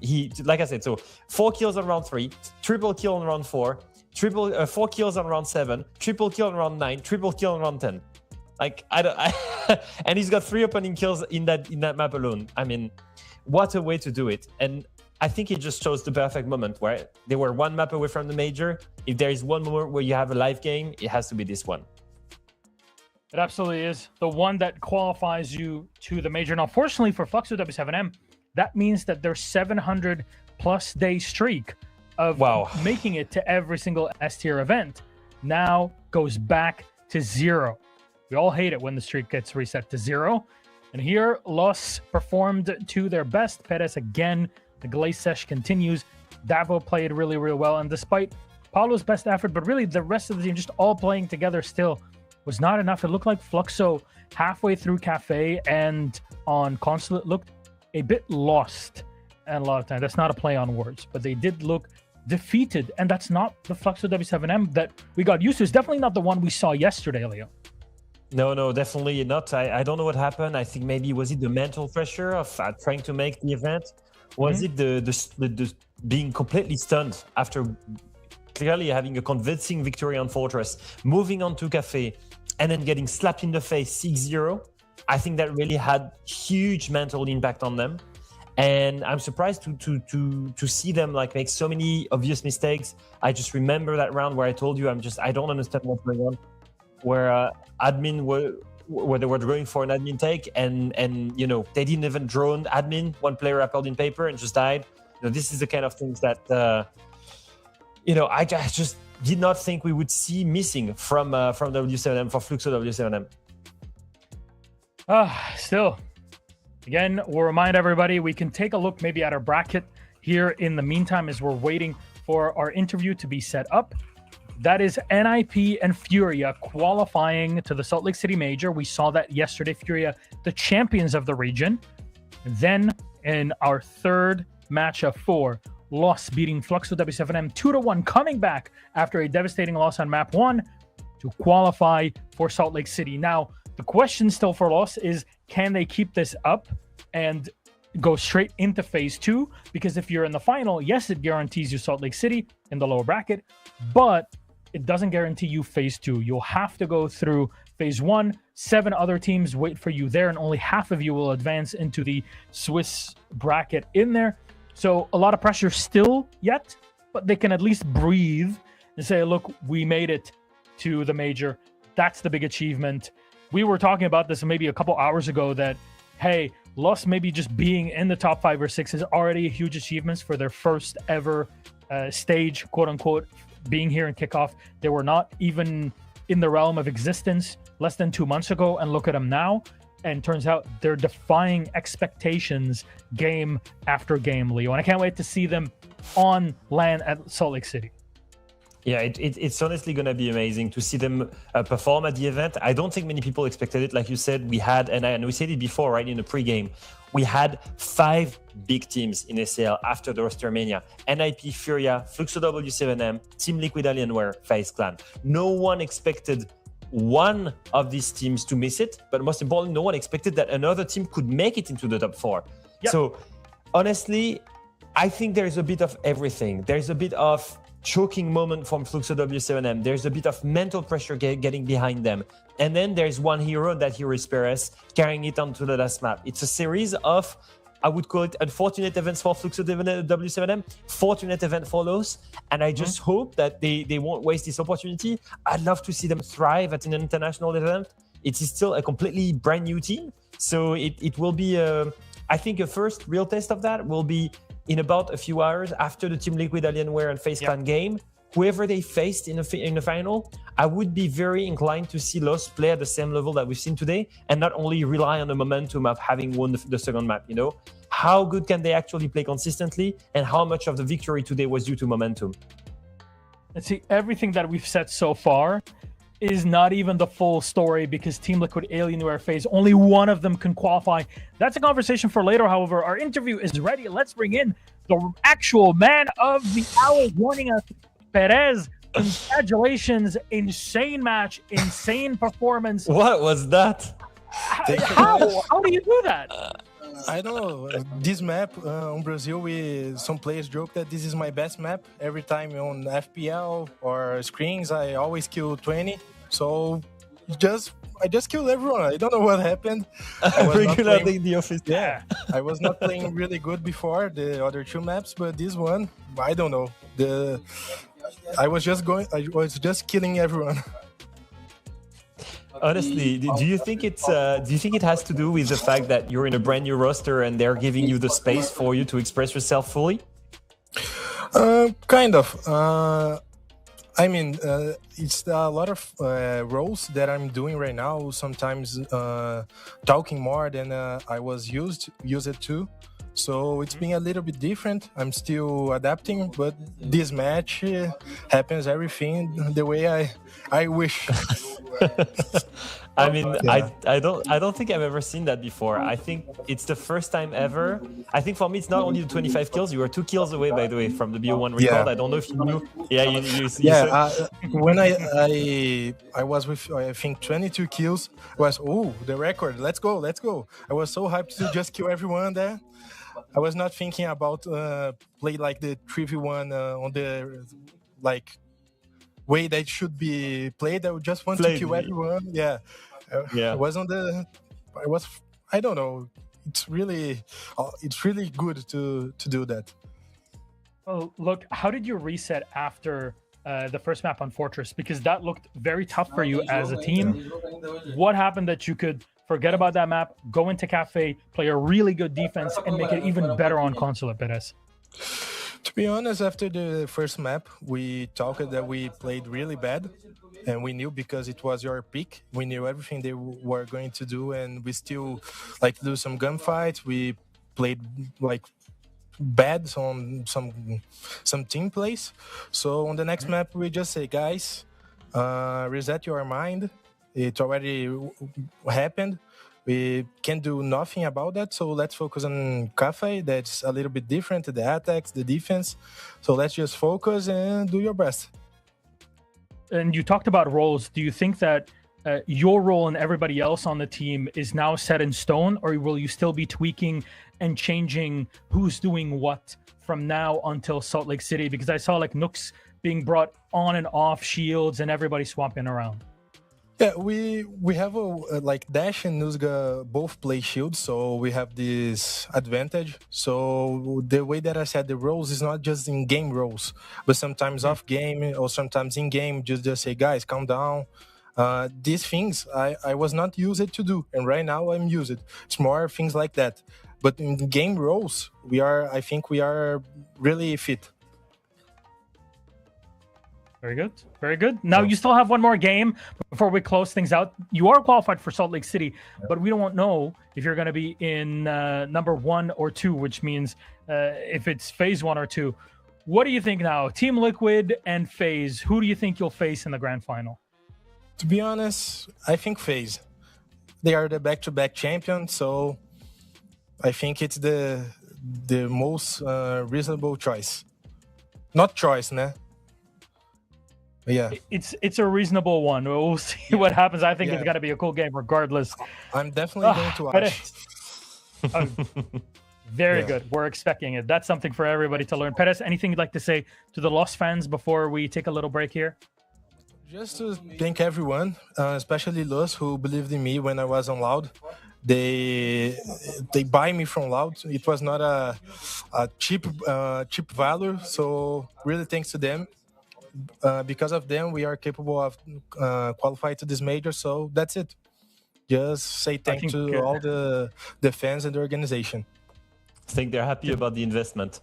He, like I said, so 4 kills on round 3, triple kill on round 4, 4 kills on round 7, triple kill on round 9, triple kill on round 10. Like I don't, and he's got 3 opening kills in that map alone. I mean, what a way to do it! And I think it just shows the perfect moment where they were 1 map away from the major. If there is one more where you have a live game, it has to be this one. It absolutely is the one that qualifies you to the major. Now, fortunately for Fluxo W7M, that means that their 700+ day streak of making it to every single S tier event now goes back to 0. We all hate it when the streak gets reset to 0. And here, Los performed to their best. Perez again. The Glaze sesh continues. Davo played really, really well. And despite Paulo's best effort, but really the rest of the team just all playing together still was not enough. It looked like Fluxo halfway through Cafe and on Consulate looked a bit lost. And a lot of time, that's not a play on words, but they did look defeated. And that's not the Fluxo W7M that we got used to. It's definitely not the one we saw yesterday, Leo. No, definitely not. I don't know what happened. I think maybe was it the mental pressure of trying to make the event? Was it the being completely stunned after clearly having a convincing victory on Fortress, moving on to Cafe, and then getting slapped in the face 6-0? I think that really had huge mental impact on them. And I'm surprised to see them like make so many obvious mistakes. I just remember that round where I told you I don't understand what's going on, where admin where they were going for an admin take and you know they didn't even drone admin. One player appealed in paper and just died. You know, this is the kind of things that you know I just did not think we would see missing from W7M, for Fluxo W7M. Still, again, we'll remind everybody we can take a look maybe at our bracket here in the meantime as we're waiting for our interview to be set up. That is NIP and Furia qualifying to the Salt Lake City Major. We saw that yesterday. Furia, the champions of the region. Then in our third match of 4, Los beating Fluxo W7M 2-1, coming back after a devastating loss on map 1 to qualify for Salt Lake City. Now, the question still for Los is, can they keep this up and go straight into phase 2? Because if you're in the final, yes, it guarantees you Salt Lake City in the lower bracket, but it doesn't guarantee you phase 2. You'll have to go through phase 1. 7 other teams wait for you there, and only half of you will advance into the Swiss bracket in there. So a lot of pressure still yet, but they can at least breathe and say, look, we made it to the major. That's the big achievement. We were talking about this maybe a couple hours ago that, hey, Los maybe just being in the top 5 or 6 is already a huge achievement for their first ever stage, quote unquote, being here in Kickoff. They were not even in the realm of existence less than 2 months ago, and look at them now. And turns out they're defying expectations game after game, Leo. And I can't wait to see them on land at Salt Lake City. Yeah, it's honestly going to be amazing to see them perform at the event. I don't think many people expected it. Like you said, we had, and we said it before, right, in the pregame, we had 5 big teams in SAL after the Rostermania. NIP, Furia, Fluxo W7M, Team Liquid Alienware, FaZe Clan. No one expected one of these teams to miss it, but most importantly, no one expected that another team could make it into the top 4. Yep. So honestly, I think there's a bit of everything. There's a bit of choking moment from Fluxo W7M. There's a bit of mental pressure getting behind them. And then there's one hero, that hero is Perez, carrying it onto the last map. It's a series of, I would call it unfortunate events for Fluxo W7M, fortunate event for Los. And I just hope that they won't waste this opportunity. I'd love to see them thrive at an international event. It is still a completely brand new team. So it will be, I think a first real test of that will be in about a few hours after the Team Liquid Alienware and FaZe Clan game. Whoever they faced in the final, I would be very inclined to see Los play at the same level that we've seen today, and not only rely on the momentum of having won the second map. You know, how good can they actually play consistently, and how much of the victory today was due to momentum? Let's see, everything that we've said so far is not even the full story, because Team Liquid Alienware phase, only one of them can qualify. That's a conversation for later. However, our interview is ready. Let's bring in the actual man of the hour joining us, Perez. Congratulations. Insane match, insane performance. What was that? How do you do that? I don't know. This map on Brazil, some players joke that this is my best map. Every time on FPL or screens, I always kill 20. So I just killed everyone. I don't know what happened. I was not Regularly in the office. Yeah, I was not playing really good before the other 2 maps, but this one, I don't know. I was just killing everyone. Honestly, do you think it has to do with the fact that you're in a brand new roster and they're giving you the space for you to express yourself fully? Kind of. I mean, it's a lot of roles that I'm doing right now. Sometimes talking more than I was used to. So it's been a little bit different. I'm still adapting, but this match happens everything the way I wish. I mean, yeah. I don't think I've ever seen that before. I think it's the first time ever. I think for me, it's not only the 25 kills. You were 2 kills away, by the way, from the BO1 record. Yeah. I don't know if you knew. Yeah, when I was with, I think, 22 kills, was, the record. Let's go. I was so hyped to just kill everyone there. I was not thinking about play like the 3v1 on the way that should be played. I just want to kill everyone. Yeah. I don't know. It's really good to do that. Well, look, how did you reset after the first map on Fortress? Because that looked very tough for you as a team. What happened that you could forget about that map, go into Cafe, play a really good defense, and make it even better on console at Perez? To be honest, after the first map, we talked that we played really bad, and we knew because it was your pick. We knew everything they were going to do, and we still lose some gunfights. We played bad on some team plays. So on the next map, we just say, guys, reset your mind. It already happened. We can't do nothing about that, so let's focus on Cafe. That's a little bit different, the attacks, the defense. So let's just focus and do your best. And you talked about roles. Do you think that your role and everybody else on the team is now set in stone, or will you still be tweaking and changing who's doing what from now until Salt Lake City? Because I saw Nooks being brought on and off shields and everybody swapping around. Yeah, we have Dash and Nuzga both play shields, so we have this advantage. So the way that I said the roles is not just in-game roles, but sometimes off-game or sometimes in-game, just say, guys, calm down. These things I was not used to do, and right now I'm used. It's more things like that. But in the game roles, I think we are really fit. Very good. Very good. Now, you still have one more game before we close things out. You are qualified for Salt Lake City, but we don't know if you're going to be in number 1 or 2, which means if it's phase 1 or 2. What do you think now? Team Liquid and FaZe, who do you think you'll face in the grand final? To be honest, I think FaZe. They are the back-to-back champion, so I think it's the most reasonable choice. Not choice, né? Yeah, it's a reasonable one. We'll see what happens. I think it's got to be a cool game regardless. I'm definitely going to watch. Very good. We're expecting it. That's something for everybody to learn. Perez, anything you'd like to say to the Lost fans before we take a little break here? Just to thank everyone, especially Los, who believed in me when I was on Loud. They buy me from Loud. It was not a cheap value, so really thanks to them. Because of them, we are capable of qualifying to this major. So that's it. Just say thank to all the fans and the organization. I think they're happy about the investment.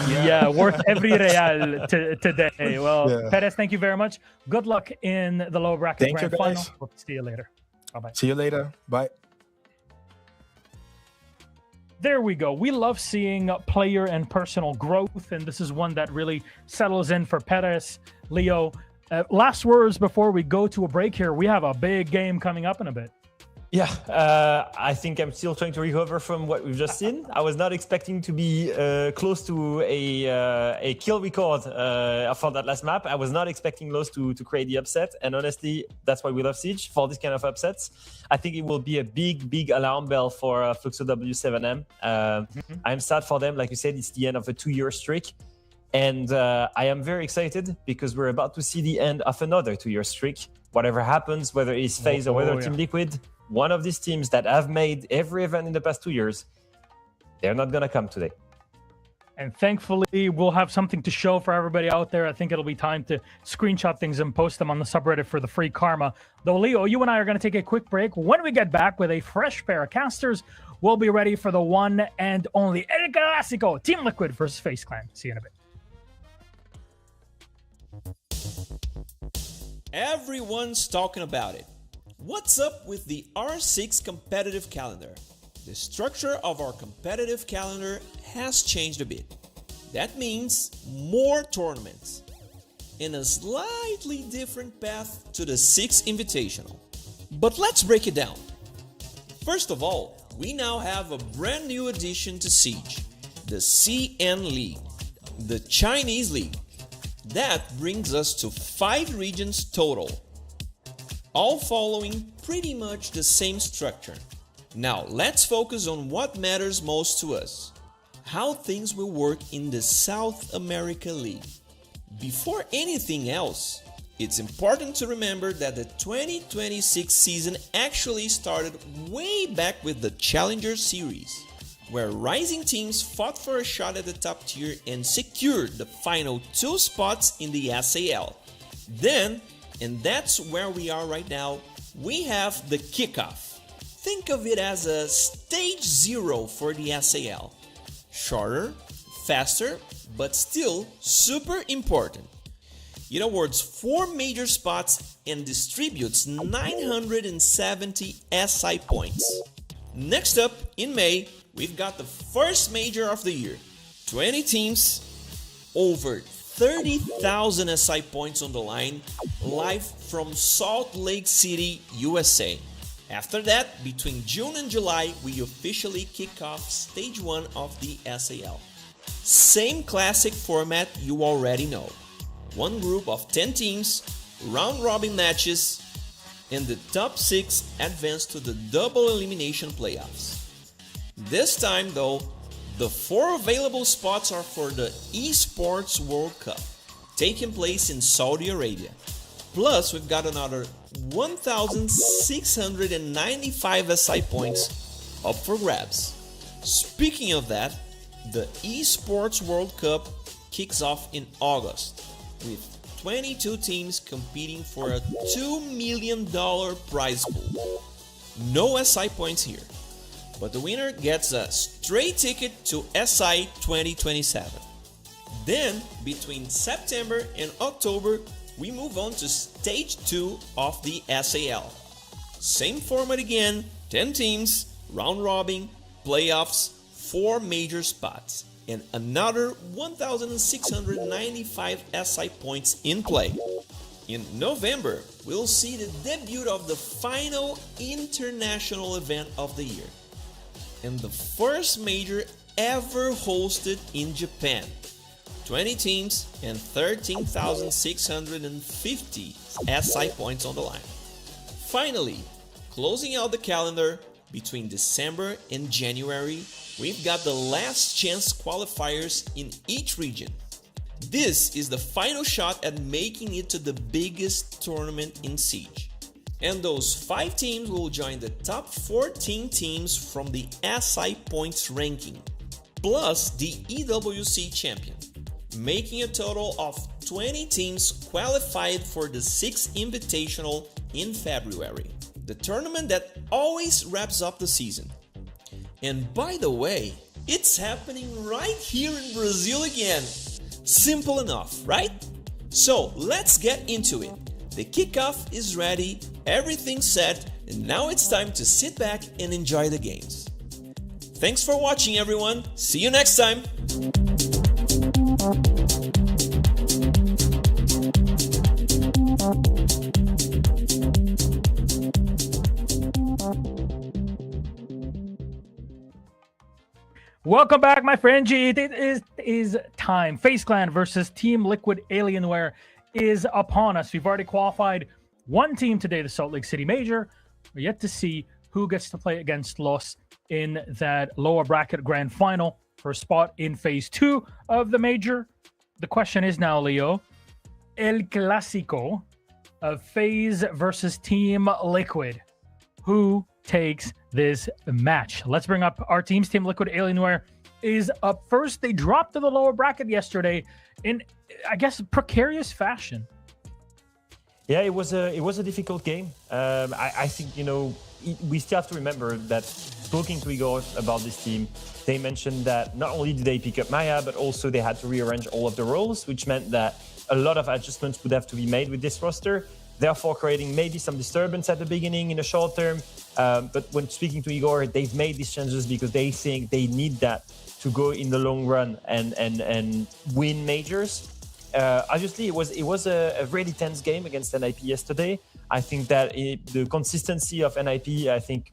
Yeah, worth every real today. Well, Perez, thank you very much. Good luck in the lower bracket grand final. We'll see you later. Bye-bye. See you later. Bye. There we go. We love seeing player and personal growth, and this is one that really settles in for Perez. Leo, last words before we go to a break here. We have a big game coming up in a bit. Yeah, I think I'm still trying to recover from what we've just seen. I was not expecting to be close to a kill record for that last map. I was not expecting Los to create the upset. And honestly, that's why we love Siege, for this kind of upsets. I think it will be a big alarm bell for Fluxo W7M. I'm sad for them. Like you said, it's the end of a 2-year streak. And I am very excited because we're about to see the end of another 2-year streak. Whatever happens, whether it's FaZe or whether Team Liquid, one of these teams that have made every event in the past 2 years, they're not going to come today. And thankfully, we'll have something to show for everybody out there. I think it'll be time to screenshot things and post them on the subreddit for the free karma. Though, Leo, you and I are going to take a quick break. When we get back with a fresh pair of casters, we'll be ready for the one and only El Clásico, Team Liquid versus FaZe Clan. See you in a bit. Everyone's talking about it. What's up with the R6 competitive calendar? The structure of our competitive calendar has changed a bit. That means more tournaments and a slightly different path to the 6 Invitational. But let's break it down. First of all, we now have a brand new addition to Siege, the CN League, the Chinese League. That brings us to 5 regions total, all following pretty much the same structure. Now let's focus on what matters most to us, how things will work in the South America League. Before anything else, it's important to remember that the 2026 season actually started way back with the Challenger Series, where rising teams fought for a shot at the top tier and secured the final 2 spots in the SAL. Then, and that's where we are right now, we have the Kickoff. Think of it as a stage 0 for the SAL. Shorter, faster, but still super important. It awards 4 major spots and distributes 970 SI points. Next up, in May, we've got the first major of the year. 20 teams, over 30,000 SI points on the line, live from Salt Lake City, USA. After that, between June and July, we officially kick off stage 1 of the SAL. Same classic format you already know. One group of 10 teams, round-robin matches, and the top 6 advance to the double elimination playoffs. This time though, the 4 available spots are for the Esports World Cup, taking place in Saudi Arabia. Plus, we've got another 1,695 SI points up for grabs. Speaking of that, the Esports World Cup kicks off in August, with 22 teams competing for a $2 million prize pool. No SI points here, but the winner gets a straight ticket to SI 2027. Then, between September and October, we move on to stage 2 of the SAL. Same format again, 10 teams, round robin, playoffs, 4 major spots, and another 1,695 SI points in play. In November, we'll see the debut of the final international event of the year, and the first major ever hosted in Japan. 20 teams and 13,650 SI points on the line. Finally, closing out the calendar, between December and January, we've got the last chance qualifiers in each region. This is the final shot at making it to the biggest tournament in Siege. And those 5 teams will join the top 14 teams from the SI points ranking, plus the EWC champion, making a total of 20 teams qualified for the 6th Invitational in February, the tournament that always wraps up the season. And by the way, it's happening right here in Brazil again. Simple enough, right? So let's get into it. The kickoff is ready, everything's set, and now it's time to sit back and enjoy the games. Thanks for watching, everyone. See you next time. Welcome back, my friend G. It is time. FaZe Clan versus Team Liquid Alienware is upon us. We've already qualified one team today, the Salt Lake City Major. We're yet to see who gets to play against Los in that lower bracket grand final for a spot in Phase 2 of the Major. the question is now, Leo, El Clásico of FaZe versus Team Liquid. Who takes this match? Let's bring up our teams. Team Liquid, Alienware is up first. They dropped to the lower bracket yesterday in, I guess, precarious fashion. Yeah, it was a difficult game. I think, we still have to remember that talking to Igor about this team, they mentioned that not only did they pick up Maya, but also they had to rearrange all of the roles, which meant that a lot of adjustments would have to be made with this roster, therefore creating maybe some disturbance at the beginning in the short term. But when speaking to Igor, they've made these changes because they think they need that to go in the long run and win majors. Obviously, it was a really tense game against NIP yesterday. I think that the consistency of NIP, I think,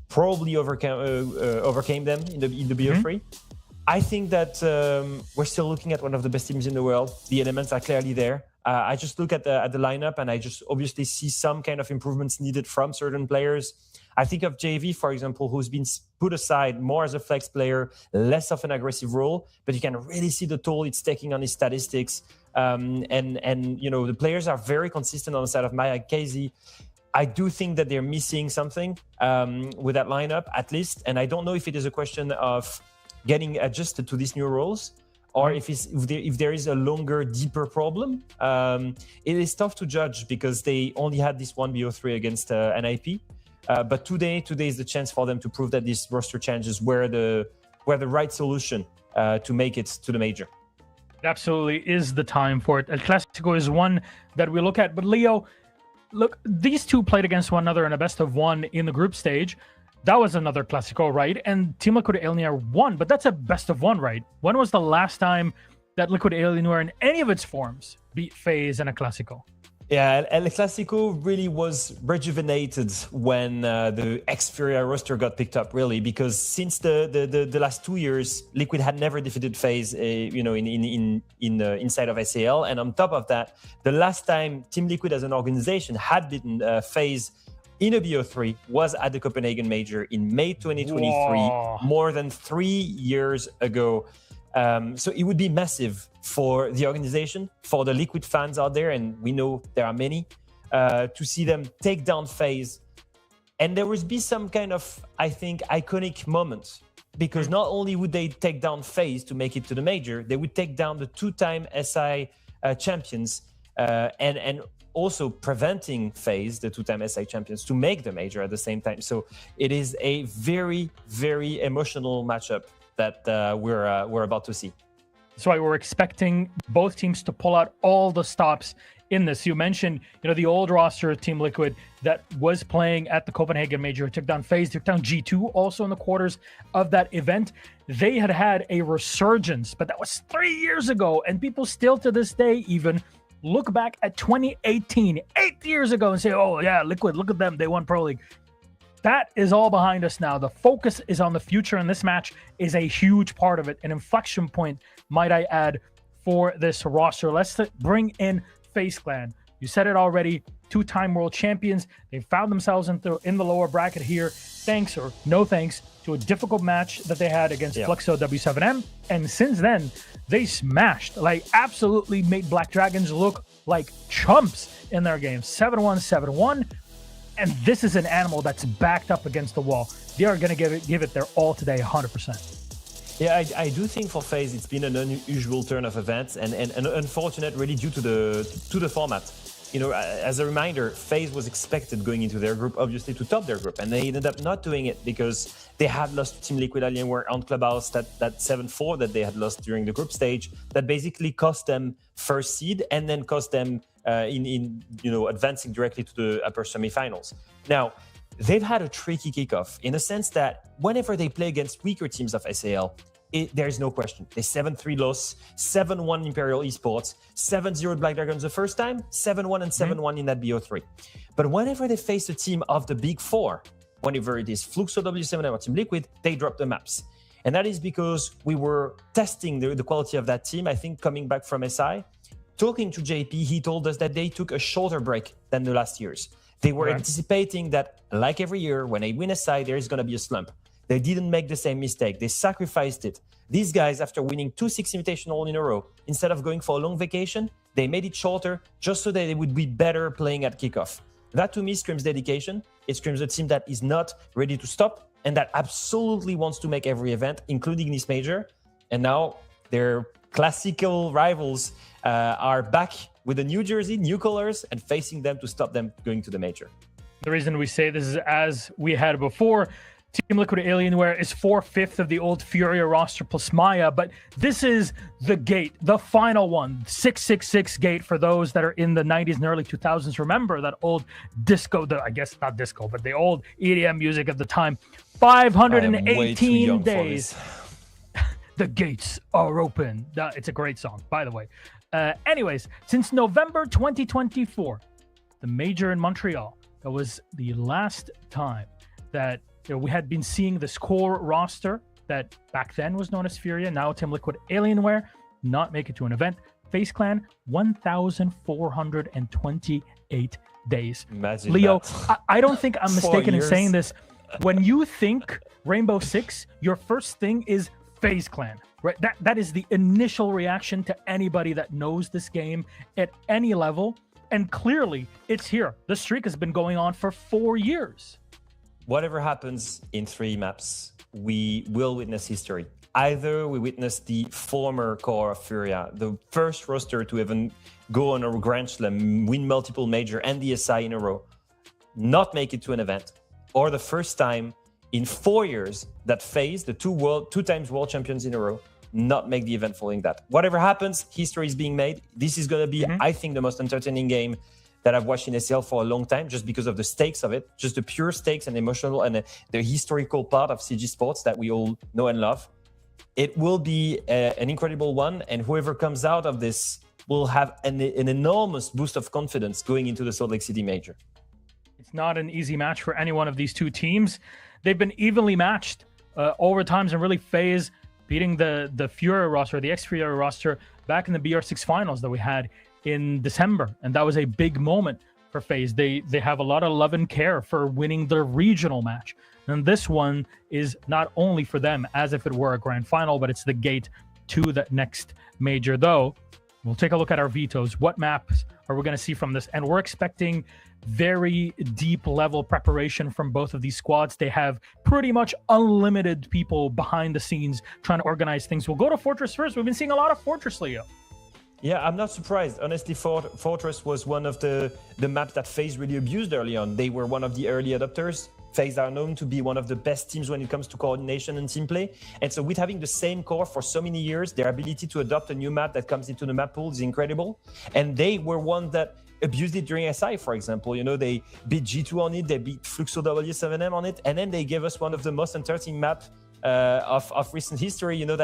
probably overcame them in the BO3. I think that we're still looking at one of the best teams in the world. The elements are clearly there. I just look at the lineup and I just obviously see some kind of improvements needed from certain players. I think of JV, for example, who's been put aside more as a flex player, less of an aggressive role, but you can really see the toll it's taking on his statistics. And the players are very consistent on the side of Maya and KZ. I do think that they're missing something with that lineup, at least. And I don't know if it is a question of getting adjusted to these new roles, or if there is a longer, deeper problem. It is tough to judge because they only had this one BO3 against NIP. But today is the chance for them to prove that these roster changes were the right solution to make it to the major. It absolutely is the time for it. El Clásico is one that we look at. But Leo, look, these two played against one another in a best of one in the group stage. That was another Clásico, right? And Team Liquid Alienware won, but that's a best of one, right? When was the last time that Liquid Alienware in any of its forms beat FaZe in a Clásico? Yeah, El Clásico really was rejuvenated when the ex-Furia roster got picked up, really, because since the last 2 years, Liquid had never defeated FaZe, inside of SAL. And on top of that, the last time Team Liquid as an organization had beaten FaZe in a BO3 was at the Copenhagen Major in May 2023, Whoa. more than 3 years ago. So it would be massive for the organization, for the Liquid fans out there, and we know there are many, to see them take down FaZe. And there would be some kind of, I think, iconic moment, because not only would they take down FaZe to make it to the major, they would take down the two-time SI champions, and also preventing FaZe, the two-time SI champions, to make the major at the same time. So it is a very, very emotional matchup that we're about to see. That's why we're expecting both teams to pull out all the stops in this. You mentioned, the old roster of Team Liquid that was playing at the Copenhagen Major, took down FaZe, took down G2 also in the quarters of that event. They had a resurgence, but that was 3 years ago, and people still to this day even look back at 2018, 8 years ago, and say, oh yeah, Liquid, look at them, they won Pro League. That is all behind us now. The focus is on the future, and this match is a huge part of it. An inflection point, might I add, for this roster. Let's bring in FaZe Clan. You said it already, two-time world champions. They found themselves in the lower bracket here, thanks or no thanks to a difficult match that they had against Fluxo W7M. And since then, they smashed, absolutely made Black Dragons look like chumps in their game. 7-1, 7-1. And this is an animal that's backed up against the wall. They are going to give it their all today, 100%. Yeah, I do think for FaZe it's been an unusual turn of events and unfortunate, really, due to the format. As a reminder, FaZe was expected going into their group, obviously, to top their group, and they ended up not doing it because they had lost to Team Liquid Alienware on Clubhouse, that 7-4 that they had lost during the group stage, that basically cost them first seed and then cost them advancing directly to the upper semifinals. Now, they've had a tricky kickoff in the sense that whenever they play against weaker teams of SAL, there's no question. They 7-3 loss, 7-1 Imperial Esports, 7-0 Black Dragons the first time, 7-1 and 7-1 in that BO3. But whenever they face a team of the Big Four, whenever it is Fluxo, W7M, or Team Liquid, they drop the maps. And that is because we were testing the quality of that team, I think, coming back from SI. Talking to JP, he told us that they took a shorter break than the last years. They were anticipating that, like every year, when they win SI, there is going to be a slump. They didn't make the same mistake. They sacrificed it. These guys, after winning 2-6 Invitational in a row, instead of going for a long vacation, they made it shorter just so that they would be better playing at kickoff. That to me screams dedication. It screams a team that is not ready to stop and that absolutely wants to make every event, including this major. And now their classical rivals are back with a new jersey, new colors, and facing them to stop them going to the major. The reason we say this is, as we had before, Team Liquid Alienware is 4/5 of the old Furia roster plus Maya, but this is the gate, the final one, 666 gate for those that are in the 90s and early 2000s. Remember that old disco, I guess not disco, but the old EDM music of the time. 518 days. The gates are open. It's a great song, by the way. Anyways, since November 2024, the major in Montreal, that was the last time that we had been seeing this core roster that back then was known as Furia, now Team Liquid Alienware, not make it to an event. FaZe Clan, 1,428 days. Imagine Leo, that. I don't think I'm 4 mistaken in years. saying this. When you think Rainbow Six, your first thing is FaZe Clan, right? That is the initial reaction to anybody that knows this game at any level. And clearly, it's here. The streak has been going on for 4 years. Whatever happens in 3 maps, we will witness history. Either we witness the former core of Furia, the first roster to even go on a Grand Slam, win multiple major and the SI in a row, not make it to an event, or the first time in 4 years that FaZe, the 2 times world champions in a row, not make the event following that. Whatever happens, history is being made. This is going to be, I think, the most entertaining game that I've watched in SAL for a long time, just because of the stakes of it, just the pure stakes and emotional and the historical part of CG Sports that we all know and love. It will be an incredible one, and whoever comes out of this will have an enormous boost of confidence going into the Salt Lake City Major. It's not an easy match for any one of these two teams. They've been evenly matched over times, and really FaZe beating the Furia roster, the ex-Furia roster, back in the BR6 finals that we had in December, and that was a big moment for FaZe. They have a lot of love and care for winning their regional match, and this one is not only for them as if it were a grand final, but it's the gate to the next major. Though we'll take a look at our vetoes. What maps are we going to see from this? And we're expecting very deep level preparation from both of these squads. They have pretty much unlimited people behind the scenes trying to organize things. We'll go to Fortress first. We've been seeing a lot of Fortress, Leo. Yeah, I'm not surprised. Honestly, Fortress was one of the maps that FaZe really abused early on. They were one of the early adopters. FaZe are known to be one of the best teams when it comes to coordination and team play. And so with having the same core for so many years, their ability to adopt a new map that comes into the map pool is incredible. And they were one that abused it during SI, for example. You know, they beat G2 on it, they beat Fluxo W7M on it, and then they gave us one of the most entertaining maps of recent history. You know,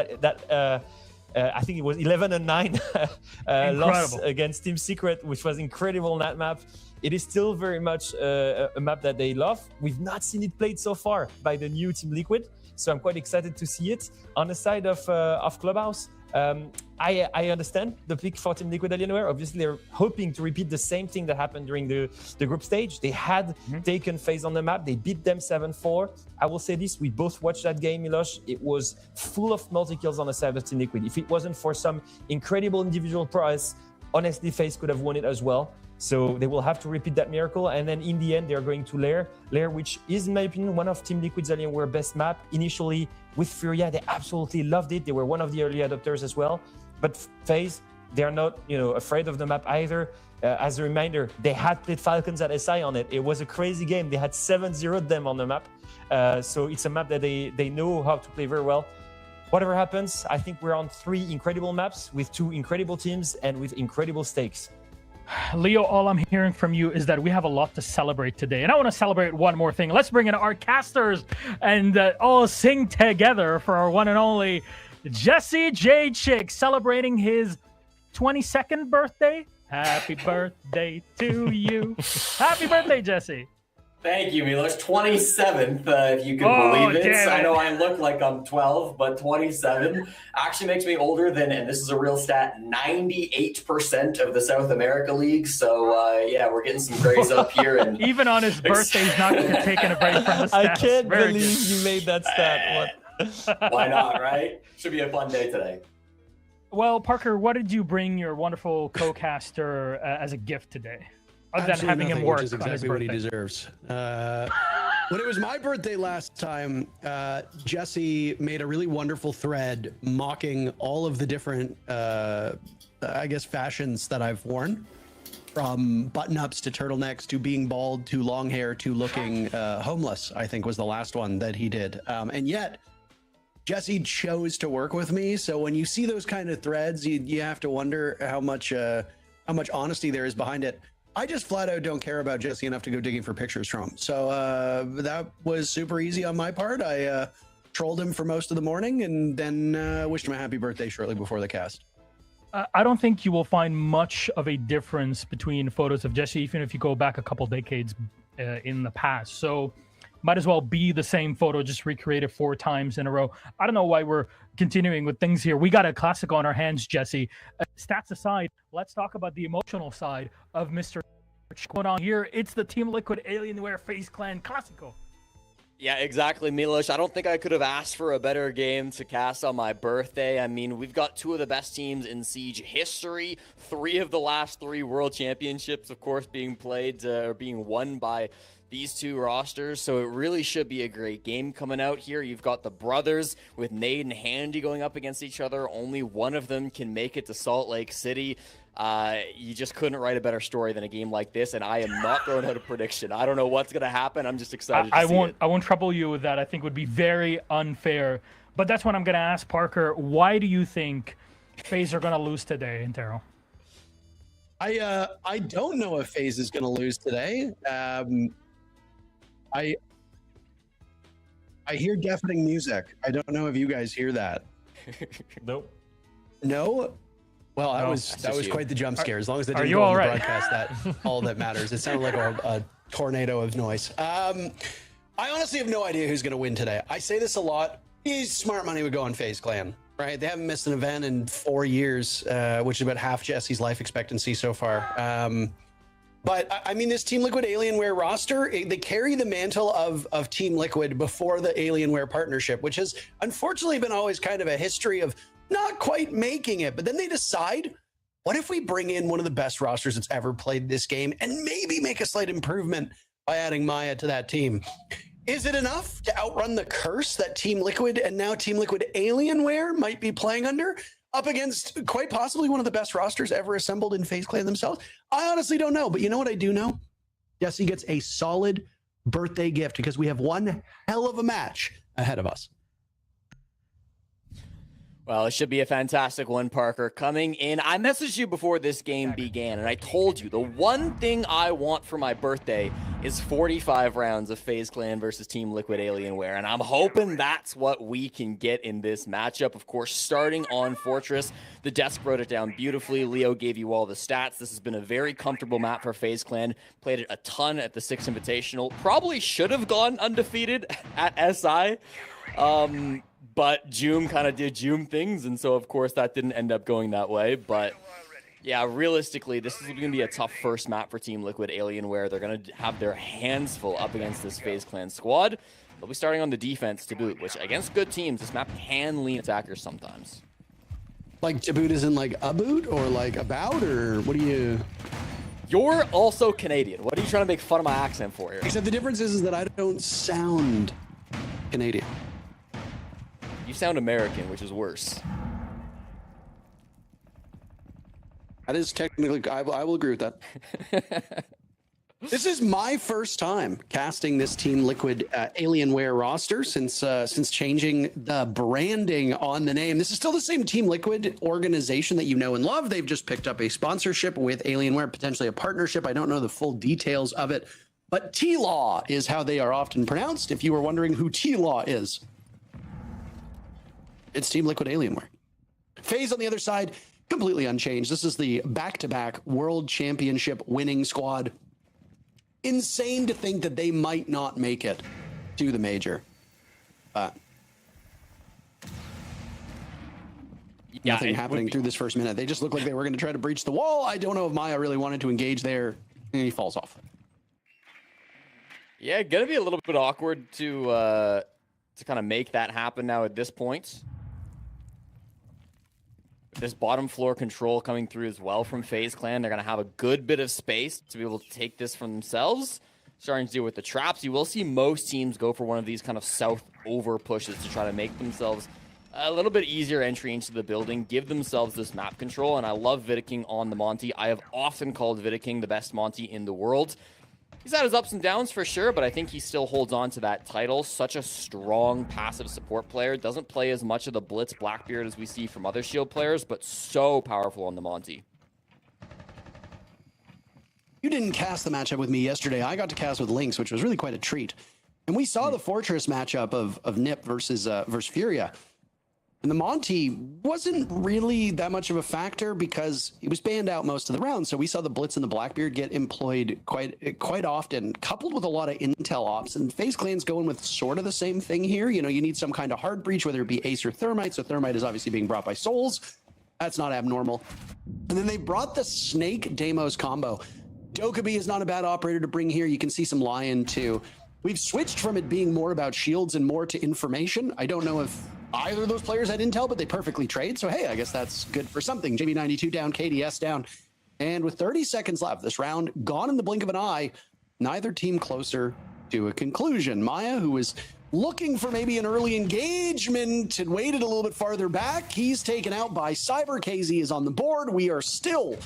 I think it was 11-9 loss against Team Secret, which was incredible on that map. It is still very much a map that they love. We've not seen it played so far by the new Team Liquid, so I'm quite excited to see it. On the side of Clubhouse, I understand the pick for Team Liquid Alienware. Obviously, they're hoping to repeat the same thing that happened during the group stage. They had taken FaZe on the map. They beat them 7-4. I will say this, we both watched that game, Milosh. It was full of multi-kills on the side of Team Liquid. If it wasn't for some incredible individual prize, honestly, FaZe could have won it as well. So they will have to repeat that miracle. And then in the end, they're going to Lair. Lair, which is, in my opinion, one of Team Liquid's Alienware best map. Initially, with Furia, they absolutely loved it. They were one of the early adopters as well. But FaZe, they're not, afraid of the map either. As a reminder, they had played Falcons at SI on it. It was a crazy game. They had 7-0'd them on the map. So it's a map that they know how to play very well. Whatever happens, I think we're on 3 incredible maps with 2 incredible teams and with incredible stakes. Leo, all I'm hearing from you is that we have a lot to celebrate today. And I want to celebrate one more thing. Let's bring in our casters and all sing together for our one and only Jesse J. Chick, celebrating his 22nd birthday. Happy birthday to you. Happy birthday, Jesse. Thank you, Milos. 27th, if you can believe it. I know I look like I'm 12, but 27 actually makes me older than, and this is a real stat, 98% of the South America League. So, yeah, we're getting some grades up here. And even on his birthday, he's not taking a break from the stats. I can't believe you made that stat. What? Why not, right? Should be a fun day today. Well, Parker, what did you bring your wonderful co-caster as a gift today? Other than having him work, which is exactly what he deserves. When it was my birthday last time, Jesse made a really wonderful thread mocking all of the different, I guess, fashions that I've worn, from button-ups to turtlenecks to being bald to long hair to looking homeless, I think was the last one that he did. And yet, Jesse chose to work with me. So when you see those kind of threads, you have to wonder how much honesty there is behind it. I just flat out don't care about Jesse enough to go digging for pictures from him. So that was super easy on my part. I trolled him for most of the morning and then wished him a happy birthday shortly before the cast. I don't think you will find much of a difference between photos of Jesse, even if you go back a couple decades in the past. So might as well be the same photo, just recreated 4 times in a row. I don't know why we're continuing with things here. We got a classic on our hands, Jesse. Stats aside, let's talk about the emotional side of Mr. What's going on here? It's the Team Liquid Alienware FaZe Clan Classico. Yeah, exactly, Milos. I don't think I could have asked for a better game to cast on my birthday. I mean, we've got 2 of the best teams in Siege history. 3 of the last 3 World Championships, of course, being played or being won by these 2 rosters, so it really should be a great game coming out here. You've got the brothers with Nade and Handy going up against each other. Only one of them can make it to Salt Lake City. You just couldn't write a better story than a game like this, and I am not throwing out a prediction. I don't know what's going to happen. I'm just excited to see it. I won't trouble you with that. I think would be very unfair. But that's what I'm going to ask Parker. Why do you think FaZe are going to lose today, Intero? I don't know if FaZe is going to lose today. I hear deafening music. I don't know if you guys hear that. Nope. No? Well, that No, was quite the jump scare. As long as they didn't you go all on the right? broadcast, that all that matters. It sounded like a tornado of noise. I honestly have no idea who's going to win today. I say this a lot. Smart money would go on FaZe Clan, right? They haven't missed an event in 4 years, which is about half Jesse's life expectancy so far. But I mean, this Team Liquid Alienware roster, they carry the mantle of Team Liquid before the Alienware partnership, which has unfortunately been always kind of a history of not quite making it. But then they decide, what if we bring in one of the best rosters that's ever played this game and maybe make a slight improvement by adding Maya to that team? Is it enough to outrun the curse that Team Liquid and now Team Liquid Alienware might be playing under, up against quite possibly one of the best rosters ever assembled in FaZe Clan themselves? I honestly don't know, but you know what I do know? Jesse gets a solid birthday gift because we have one hell of a match ahead of us. Well, it should be a fantastic one, Parker. Coming in, I messaged you before this game began, and I told you the one thing I want for my birthday is 45 rounds of FaZe Clan versus Team Liquid Alienware, and I'm hoping that's what we can get in this matchup. Of course, starting on Fortress, the desk wrote it down beautifully. Leo gave you all the stats. This has been a very comfortable map for FaZe Clan. Played it a ton at the 6th Invitational. Probably should have gone undefeated at SI. But Joom kind of did Joom things, and so, of course, that didn't end up going that way. But, yeah, realistically, this is going to be a tough first map for Team Liquid Alienware. They're going to have their hands full up against this FaZe Clan squad. They'll be starting on the defense to boot, which, against good teams, this map can lean attackers sometimes. Like, to boot isn't like a boot or like about, or what do you... You're also Canadian. What are you trying to make fun of my accent for here? Except the difference is that I don't sound Canadian. You sound American, which is worse. That is technically, I will agree with that. This is my first time casting this Team Liquid Alienware roster since changing the branding on the name. This is still the same Team Liquid organization that you know and love. They've just picked up a sponsorship with Alienware, potentially a partnership. I don't know the full details of it, but T-Law is how they are often pronounced. If you were wondering who T-Law is, it's Team Liquid Alienware. FaZe on the other side, completely unchanged. This is the back-to-back World Championship winning squad. insane to think that they might not make it to the major. But nothing happening through this first minute. They just looked like they were going to try to breach the wall. I don't know if Maya really wanted to engage there, and he falls off. Yeah, gonna be a little bit awkward to kind of make that happen now at this point. This bottom floor control coming through as well from FaZe Clan. They're going to have a good bit of space to be able to take this for themselves. Starting to deal with the traps. You will see most teams go for one of these kind of south over pushes to try to make themselves a little bit easier entry into the building, give themselves this map control. And I love Vidiking on the Monty. I have often called Vidiking the best Monty in the world. He's had his ups and downs for sure, but I think he still holds on to that title. Such a strong passive support player. Doesn't play as much of the Blitz Blackbeard as we see from other Shield players, but so powerful on the Monty. You didn't cast the matchup with me yesterday. I got to cast with Lynx, which was really quite a treat. And we saw the Fortress matchup of Nip versus Furia. And the Monty wasn't really that much of a factor because he was banned out most of the round. So we saw the Blitz and the Blackbeard get employed quite often, coupled with a lot of intel ops. And FaZe Clan's going with sort of the same thing here. You know, you need some kind of hard breach, whether it be Ace or Thermite. So Thermite is obviously being brought by Souls. That's not abnormal. And then they brought the Snake Deimos combo. Dokkaebi is not a bad operator to bring here. You can see some Lion too. We've switched from it being more about shields and more to information. I don't know if either of those players had intel, but they perfectly trade. So, hey, I guess that's good for something. JB92 down, KDS down. And with 30 seconds left, this round gone in the blink of an eye, neither team closer to a conclusion. Maya, who was looking for maybe an early engagement and waited a little bit farther back, he's taken out by Cyber. KZ is on the board. We are still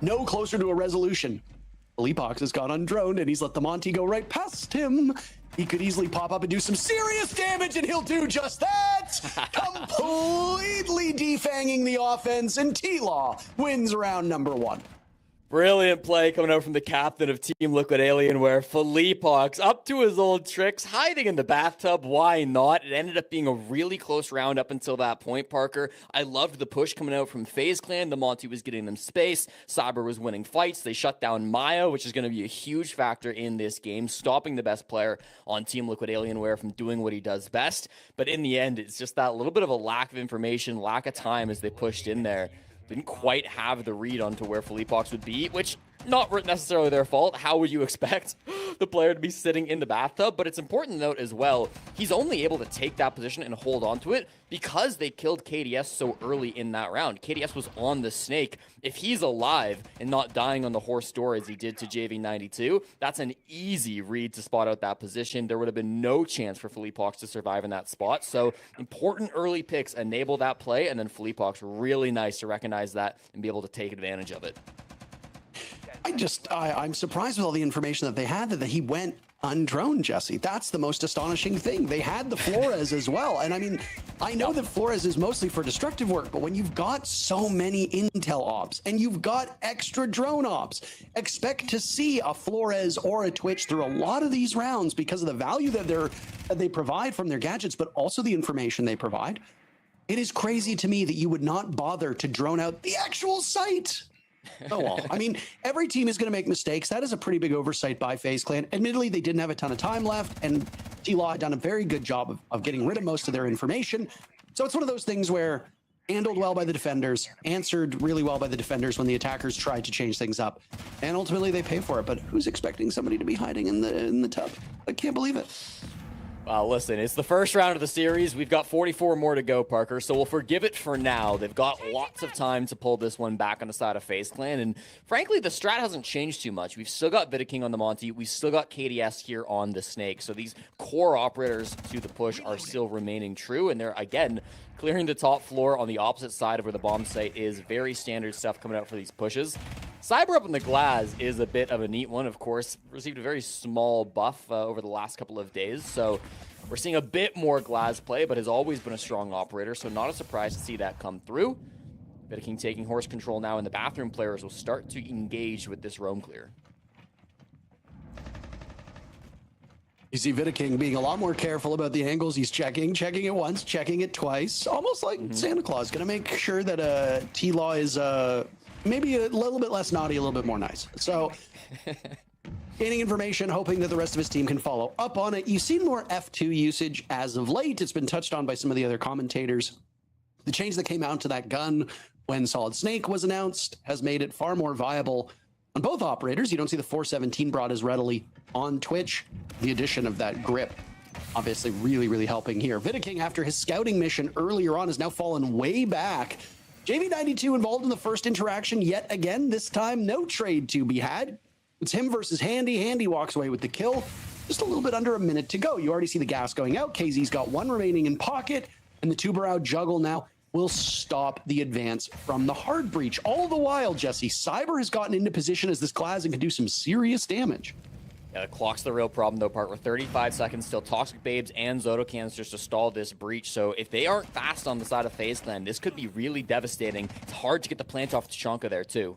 no closer to a resolution. Leapox has got undroned, and he's let the Monty go right past him. He could easily pop up and do some serious damage, and he'll do just that! Completely defanging the offense, and T-Law wins round number 1. Brilliant play coming out from the captain of Team Liquid Alienware, Philippox, up to his old tricks, hiding in the bathtub. Why not? It ended up being a really close round up until that point, Parker. I loved the push coming out from FaZe Clan. The Monty was getting them space. Cyber was winning fights. They shut down Maya, which is going to be a huge factor in this game, stopping the best player on Team Liquid Alienware from doing what he does best. But in the end, it's just that little bit of a lack of information, lack of time as they pushed in there. Didn't quite have the read onto where Philippox would be, which not necessarily their fault. How would you expect the player to be sitting in the bathtub? But it's important to note as well, he's only able to take that position and hold on to it because they killed KDS so early in that round. KDS was on the Snake. If he's alive and not dying on the horse door as he did to JV92, that's an easy read to spot out that position. There would have been no chance for Philippox to survive in that spot. So important early picks enable that play, and then Philippox really nice to recognize that and be able to take advantage of it. I'm surprised with all the information that they had that he went undroned, Jesse. That's the most astonishing thing. They had the Flores as well. And I mean, I know that Flores is mostly for destructive work, but when you've got so many intel ops and you've got extra drone ops, expect to see a Flores or a Twitch through a lot of these rounds because of the value that they provide from their gadgets, but also the information they provide. It is crazy to me that you would not bother to drone out the actual site. Oh, well, I mean, every team is going to make mistakes. That is a pretty big oversight by FaZe Clan. Admittedly, they didn't have a ton of time left, and T-Law had done a very good job of getting rid of most of their information. So it's one of those things where handled well by the defenders, answered really well by the defenders when the attackers tried to change things up. And ultimately, they pay for it. But who's expecting somebody to be hiding in the tub? I can't believe it. Well, listen, it's the first round of the series. We've got 44 more to go, Parker, so we'll forgive it for now. They've got lots of time to pull this one back on the side of FaZe Clan, and frankly, the strat hasn't changed too much. We've still got Vidiking on the Monty. We've still got KDS here on the Snake, so these core operators to the push are still remaining true, and they're, again, clearing the top floor on the opposite side of where the bomb site is. Very standard stuff coming out for these pushes. Cyber up in the glass is a bit of a neat one, of course. Received a very small buff over the last couple of days, so we're seeing a bit more glass play, but has always been a strong operator, so not a surprise to see that come through. Vidiking taking horse control now, and the bathroom players will start to engage with this roam clear. You see Vidiking being a lot more careful about the angles. He's checking it once, checking it twice, almost like Santa Claus. Going to make sure that T-Law is maybe a little bit less naughty, a little bit more nice. So gaining information, hoping that the rest of his team can follow up on it. You've seen more F2 usage as of late. It's been touched on by some of the other commentators. The change that came out to that gun when Solid Snake was announced has made it far more viable on both operators. You don't see the 417 brought as readily on Twitch. The addition of that grip obviously really helping here. Vidaking, after his scouting mission earlier on, has now fallen way back. JV92 involved in the first interaction yet again. This time, no trade to be had. It's him versus Handy. Handy walks away with the kill. Just a little bit under a minute to go. You already see the gas going out. KZ's got one remaining in pocket, and the Tubarão juggle now will stop the advance from the hard breach. All the while, Jesse, Cyber has gotten into position as this Glaz and can do some serious damage. Yeah, the clock's the real problem, though, Parker. 35 seconds still. Toxic Babes and Zoto canisters to stall this breach. So if they aren't fast on the side of FaZe Clan, this could be really devastating. It's hard to get the plant off Tachanka there, too.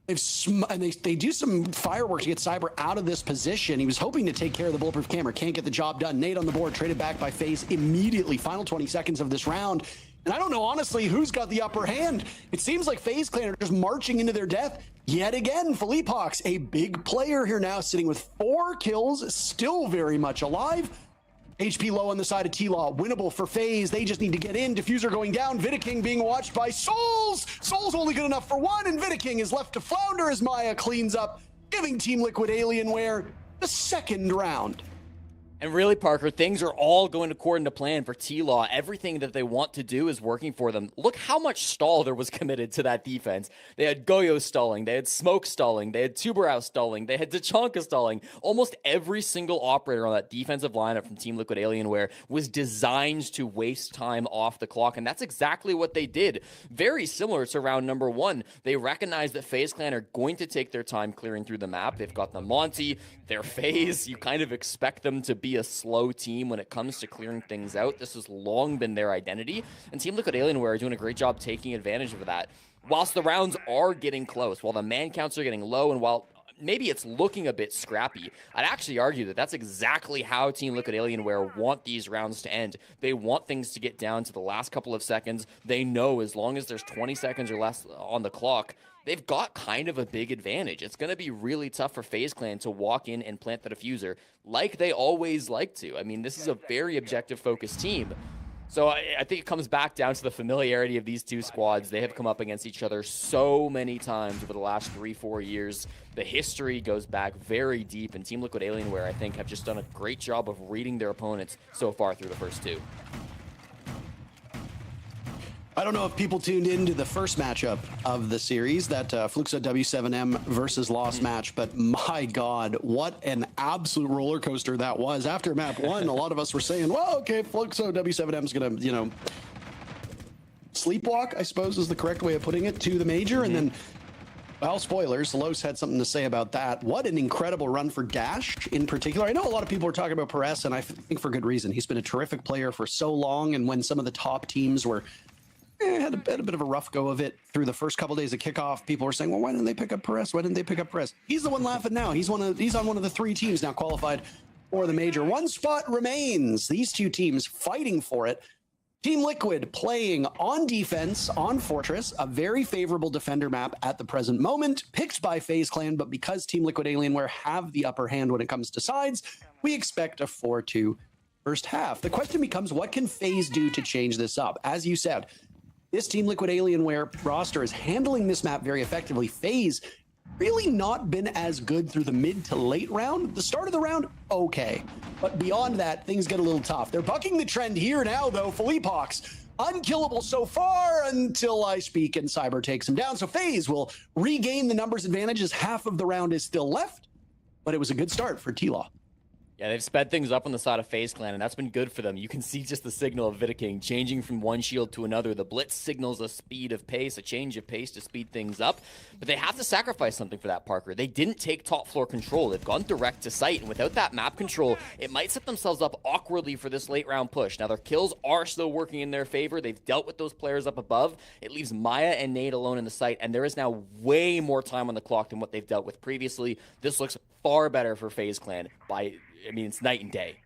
They do some fireworks to get Cyber out of this position. He was hoping to take care of the bulletproof camera. Can't get the job done. Nade on the board, traded back by FaZe immediately. Final 20 seconds of this round. And I don't know, honestly, who's got the upper hand. It seems like FaZe Clan are just marching into their death. Yet again, Philippe Hawks, a big player here now, sitting with 4 kills, still very much alive. HP low on the side of T-Law, winnable for FaZe. They just need to get in. Diffuser going down. Vidaking being watched by Souls. Souls only good enough for one, and Vidaking is left to flounder as Maya cleans up, giving Team Liquid Alienware the second round. And really, Parker, things are all going according to plan for T-Law. Everything that they want to do is working for them. Look how much stall there was committed to that defense. They had Goyo stalling, they had Smoke stalling, they had Tubarão stalling, they had Tachanka stalling. Almost every single operator on that defensive lineup from Team Liquid Alienware was designed to waste time off the clock, and that's exactly what they did. Very similar to round number 1. They recognized that FaZe Clan are going to take their time clearing through the map. They've got the Monty, their FaZe. You kind of expect them to be a slow team when it comes to clearing things out. This has long been their identity, and Team Liquid Alienware are doing a great job taking advantage of that. Whilst the rounds are getting close, while the man counts are getting low, and while maybe it's looking a bit scrappy, I'd actually argue that that's exactly how Team Liquid Alienware want these rounds to end. They want things to get down to the last couple of seconds. They know as long as there's 20 seconds or less on the clock, they've got kind of a big advantage. It's going to be really tough for FaZe Clan to walk in and plant the diffuser like they always like to. I mean, this is a very objective-focused team. So I think it comes back down to the familiarity of these two squads. They have come up against each other so many times over the last 3-4 years. The history goes back very deep, and Team Liquid Alienware, I think, have just done a great job of reading their opponents so far through the first 2. I don't know if people tuned into the first matchup of the series, that Fluxo W7M versus Lost match, but my God, what an absolute roller coaster that was. After map 1, a lot of us were saying, well, okay, Fluxo W7M is going to, sleepwalk, I suppose is the correct way of putting it, to the major. And then, well, spoilers, Los had something to say about that. What an incredible run for Dash in particular. I know a lot of people are talking about Perez, and I think for good reason. He's been a terrific player for so long, and when some of the top teams were had a bit of a rough go of it through the first couple days of kickoff, people were saying, well, why didn't they pick up Perez? Why didn't they pick up Perez? He's the one laughing now. He's on one of the 3 teams now qualified for the major. 1 spot remains. These 2 teams fighting for it. Team Liquid playing on defense on Fortress, a very favorable defender map at the present moment, picked by FaZe Clan, but because Team Liquid Alienware have the upper hand when it comes to sides, we expect a 4-2 first half. The question becomes, what can FaZe do to change this up? As you said, this Team Liquid Alienware roster is handling this map very effectively. FaZe really not been as good through the mid to late round. The start of the round, okay. But beyond that, things get a little tough. They're bucking the trend here now, though. Philippe Hawks, unkillable so far until I speak and Cyber takes him down. So FaZe will regain the numbers advantage as half of the round is still left. But it was a good start for T-Law. Yeah, they've sped things up on the side of FaZe Clan, and that's been good for them. You can see just the signal of Vidaking changing from one shield to another. The Blitz signals a speed of pace, a change of pace to speed things up. But they have to sacrifice something for that, Parker. They didn't take top floor control. They've gone direct to site, and without that map control, it might set themselves up awkwardly for this late round push. Now, their kills are still working in their favor. They've dealt with those players up above. It leaves Maya and Nade alone in the site, and there is now way more time on the clock than what they've dealt with previously. This looks far better for FaZe Clan by... I mean, it's night and day.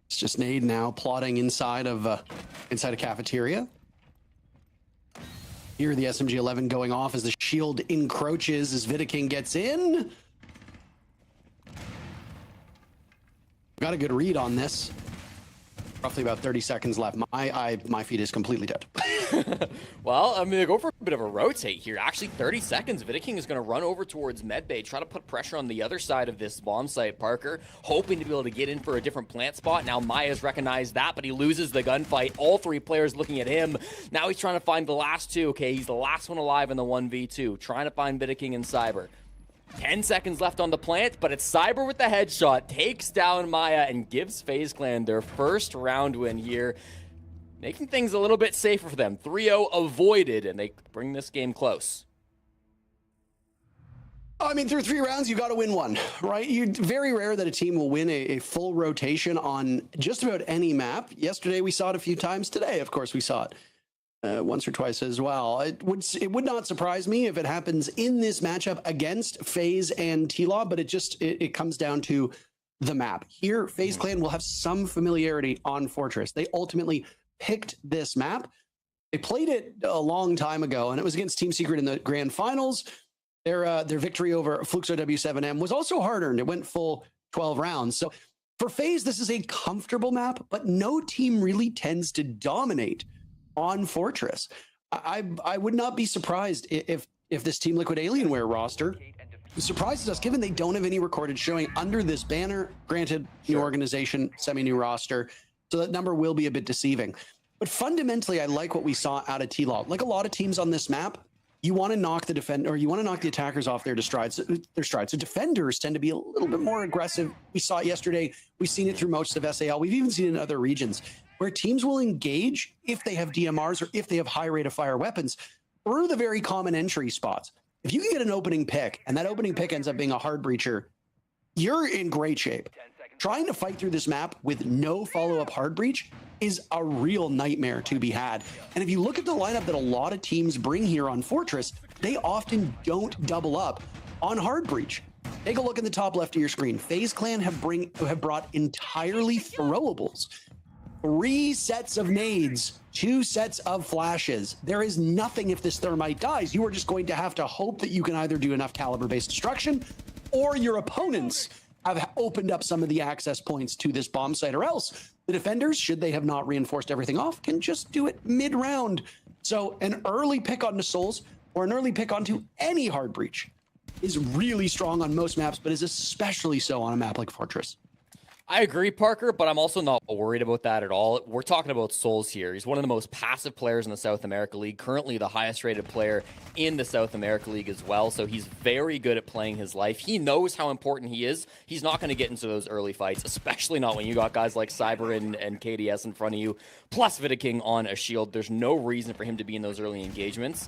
It's just Nade now plotting inside of a cafeteria. Here, the SMG-11 going off as the shield encroaches as Vidiking gets in. Got a good read on this. Roughly about 30 seconds left. My feed is completely dead. Well, I'm going to go for a bit of a rotate here. Actually, 30 seconds. Vidiking is going to run over towards medbay, try to put pressure on the other side of this bomb site, Parker, hoping to be able to get in for a different plant spot. Now, Maya's recognized that, but he loses the gunfight. All three players looking at him. Now he's trying to find the last two. Okay, he's the last one alive in the 1v2, trying to find Vidiking and Cyber. 10 seconds left on the plant, but it's Cyber with the headshot, takes down Maya, and gives FaZe Clan their first round win here, making things a little bit safer for them. 3-0 avoided, and they bring this game close. I mean, through 3 rounds, you got to win one, right? Very rare that a team will win a full rotation on just about any map. Yesterday, we saw it a few times. Today, of course, we saw it once or twice as well. It would not surprise me if it happens in this matchup against FaZe and T-Law, but it comes down to the map. Here, FaZe Clan will have some familiarity on Fortress. They ultimately picked this map. They played it a long time ago, and it was against Team Secret in the grand finals. Their victory over Fluxo W7M was also hard-earned. It went full 12 rounds. So for FaZe, this is a comfortable map, but no team really tends to dominate on Fortress. I would not be surprised if this Team Liquid Alienware roster surprises us, given they don't have any recorded showing under this banner. Granted, new organization, semi-new roster, so that number will be a bit deceiving. But fundamentally, I like what we saw out of T-Law. Like a lot of teams on this map, you want to knock the the attackers off their strides. So defenders tend to be a little bit more aggressive. We saw it yesterday. We've seen it through most of SAL. We've even seen it in other regions, where teams will engage if they have DMRs or if they have high rate of fire weapons through the very common entry spots. If you can get an opening pick, and that opening pick ends up being a hard breacher, you're in great shape. Trying to fight through this map with no follow-up hard breach is a real nightmare to be had. And if you look at the lineup that a lot of teams bring here on Fortress, they often don't double up on hard breach. Take a look in the top left of your screen. FaZe Clan have brought entirely throwables. 3 sets of nades, 2 sets of flashes. There is nothing if this thermite dies. You are just going to have to hope that you can either do enough caliber-based destruction, or your opponents have opened up some of the access points to this bomb site, or else the defenders, should they have not reinforced everything off, can just do it mid-round. So an early pick onto Souls, or an early pick onto any hard breach, is really strong on most maps, but is especially so on a map like Fortress. I agree, Parker, but I'm also not worried about that at all. We're talking about Souls here. He's one of the most passive players in the South America League, currently the highest rated player in the South America League as well, so he's very good at playing his life. He knows how important he is. He's not going to get into those early fights, especially not when you got guys like Cyber and KDS in front of you, plus Vidiking on a shield. There's no reason for him to be in those early engagements.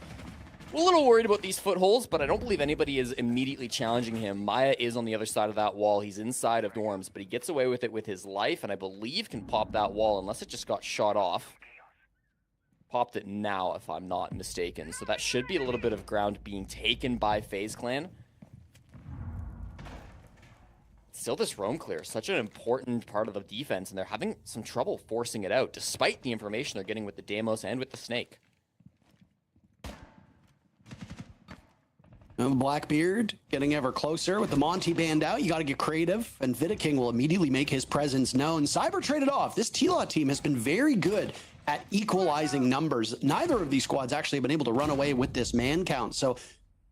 We're a little worried about these footholds, but I don't believe anybody is immediately challenging him. Maya is on the other side of that wall. He's inside of dorms, but he gets away with it with his life, and I believe can pop that wall unless it just got shot off. Popped it now, if I'm not mistaken. So that should be a little bit of ground being taken by FaZe Clan. Still, this roam clear, such an important part of the defense, and they're having some trouble forcing it out, despite the information they're getting with the Deimos and with the Snake. Blackbeard getting ever closer with the Monty band out. You got to get creative, and Vidiking will immediately make his presence known. Cyber traded off. This T-Law team has been very good at equalizing numbers. Neither of these squads actually have been able to run away with this man count. So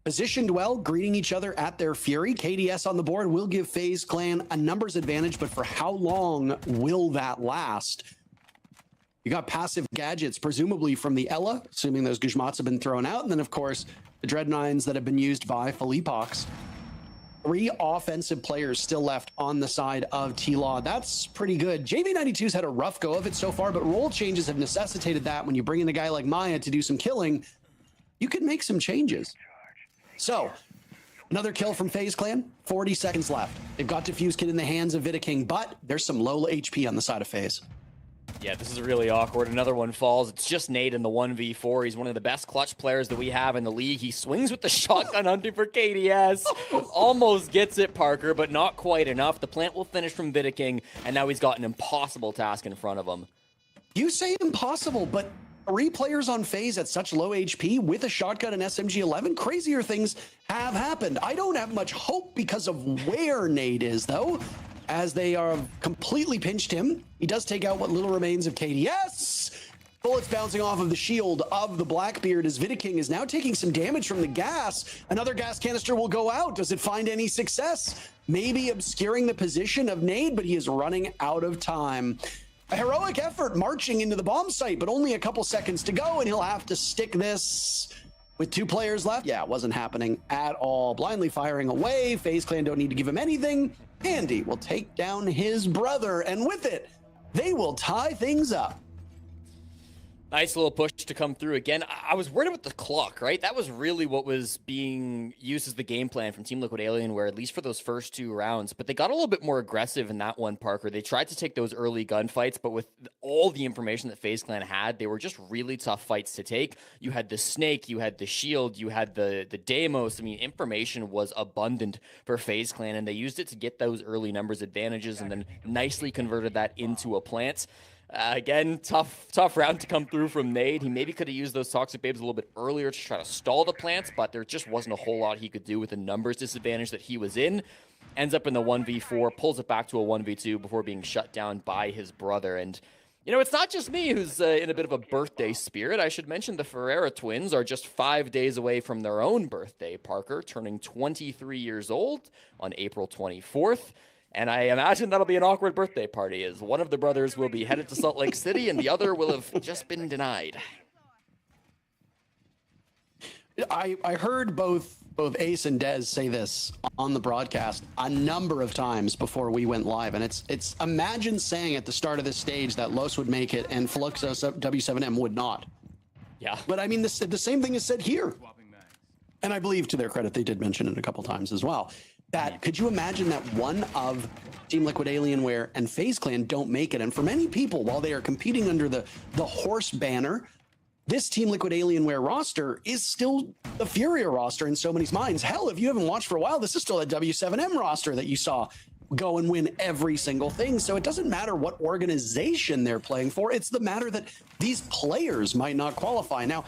positioned well, greeting each other at their fury. KDS on the board will give FaZe Clan a numbers advantage, but for how long will that last? You got passive gadgets, presumably from the Ella, assuming those Guzmats have been thrown out. And then, of course, the Dread9s that have been used by Philippox. 3 offensive players still left on the side of T-Law. That's pretty good. JV92's had a rough go of it so far, but role changes have necessitated that. When you bring in a guy like Maya to do some killing, you can make some changes. So, another kill from FaZe Clan, 40 seconds left. They've got Diffuse Kit in the hands of Vidiking, but there's some low HP on the side of FaZe. Yeah, this is really awkward. Another one falls. It's just Nate in the 1v4. He's one of the best clutch players that we have in the league. He swings with the shotgun hunting for KDS. Almost gets it, Parker, but not quite enough. The plant will finish from Vidiking, and now he's got an impossible task in front of him. You say impossible, but 3 players on phase at such low HP with a shotgun and SMG-11. Crazier things have happened. I don't have much hope because of where Nade is, though, as they are completely pinched him. He does take out what little remains of KDS. Bullets bouncing off of the shield of the Blackbeard as Vidiking is now taking some damage from the gas. Another gas canister will go out. Does it find any success? Maybe obscuring the position of Nade, but he is running out of time. A heroic effort marching into the bomb site, but only a couple seconds to go, and he'll have to stick this with 2 players left. Yeah, it wasn't happening at all. Blindly firing away. FaZe Clan don't need to give him anything. Andy will take down his brother, and with it, they will tie things up. Nice little push to come through again. I was worried about the clock, right? That was really what was being used as the game plan from Team Liquid Alienware, at least for those first 2 rounds. But they got a little bit more aggressive in that one, Parker. They tried to take those early gunfights, but with all the information that FaZe Clan had, they were just really tough fights to take. You had the Snake, you had the Shield, you had the Deimos. I mean, information was abundant for FaZe Clan, and they used it to get those early numbers advantages and then nicely converted that into a plant. Again, tough round to come through from Nade. He maybe could have used those Toxic Babes a little bit earlier to try to stall the plants, but there just wasn't a whole lot he could do with the numbers disadvantage that he was in. Ends up in the 1v4, pulls it back to a 1v2 before being shut down by his brother. And, you know, it's not just me who's in a bit of a birthday spirit. I should mention the Ferreira twins are just 5 days away from their own birthday, Parker, turning 23 years old on April 24th. And I imagine that'll be an awkward birthday party, as one of the brothers will be headed to Salt Lake City and the other will have just been denied. I heard both Ace and Dez say this on the broadcast a number of times before we went live, and it's imagine saying at the start of this stage that Los would make it and Fluxos W7M would not. Yeah. But I mean, the same thing is said here. And I believe, to their credit, they did mention it a couple times as well. That could you imagine that one of Team Liquid Alienware and FaZe Clan don't make it? And for many people, while they are competing under the horse banner, this Team Liquid Alienware roster is still the Furia roster in so many minds. Hell, if you haven't watched for a while, this is still a W7M roster that you saw go and win every single thing. So it doesn't matter what organization they're playing for. It's the matter that these players might not qualify. Now,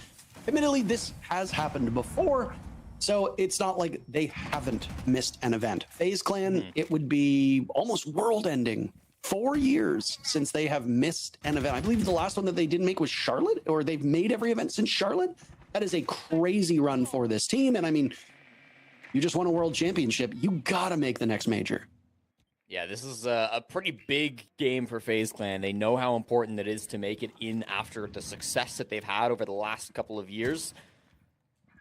admittedly, this has happened before. So it's not like they haven't missed an event. FaZe Clan, it would be almost world-ending. 4 years since they have missed an event. I believe the last one that they didn't make was Charlotte, or they've made every event since Charlotte. That is a crazy run for this team. And I mean, you just won a world championship. You gotta make the next major. Yeah, this is a pretty big game for FaZe Clan. They know how important it is to make it in after the success that they've had over the last couple of years.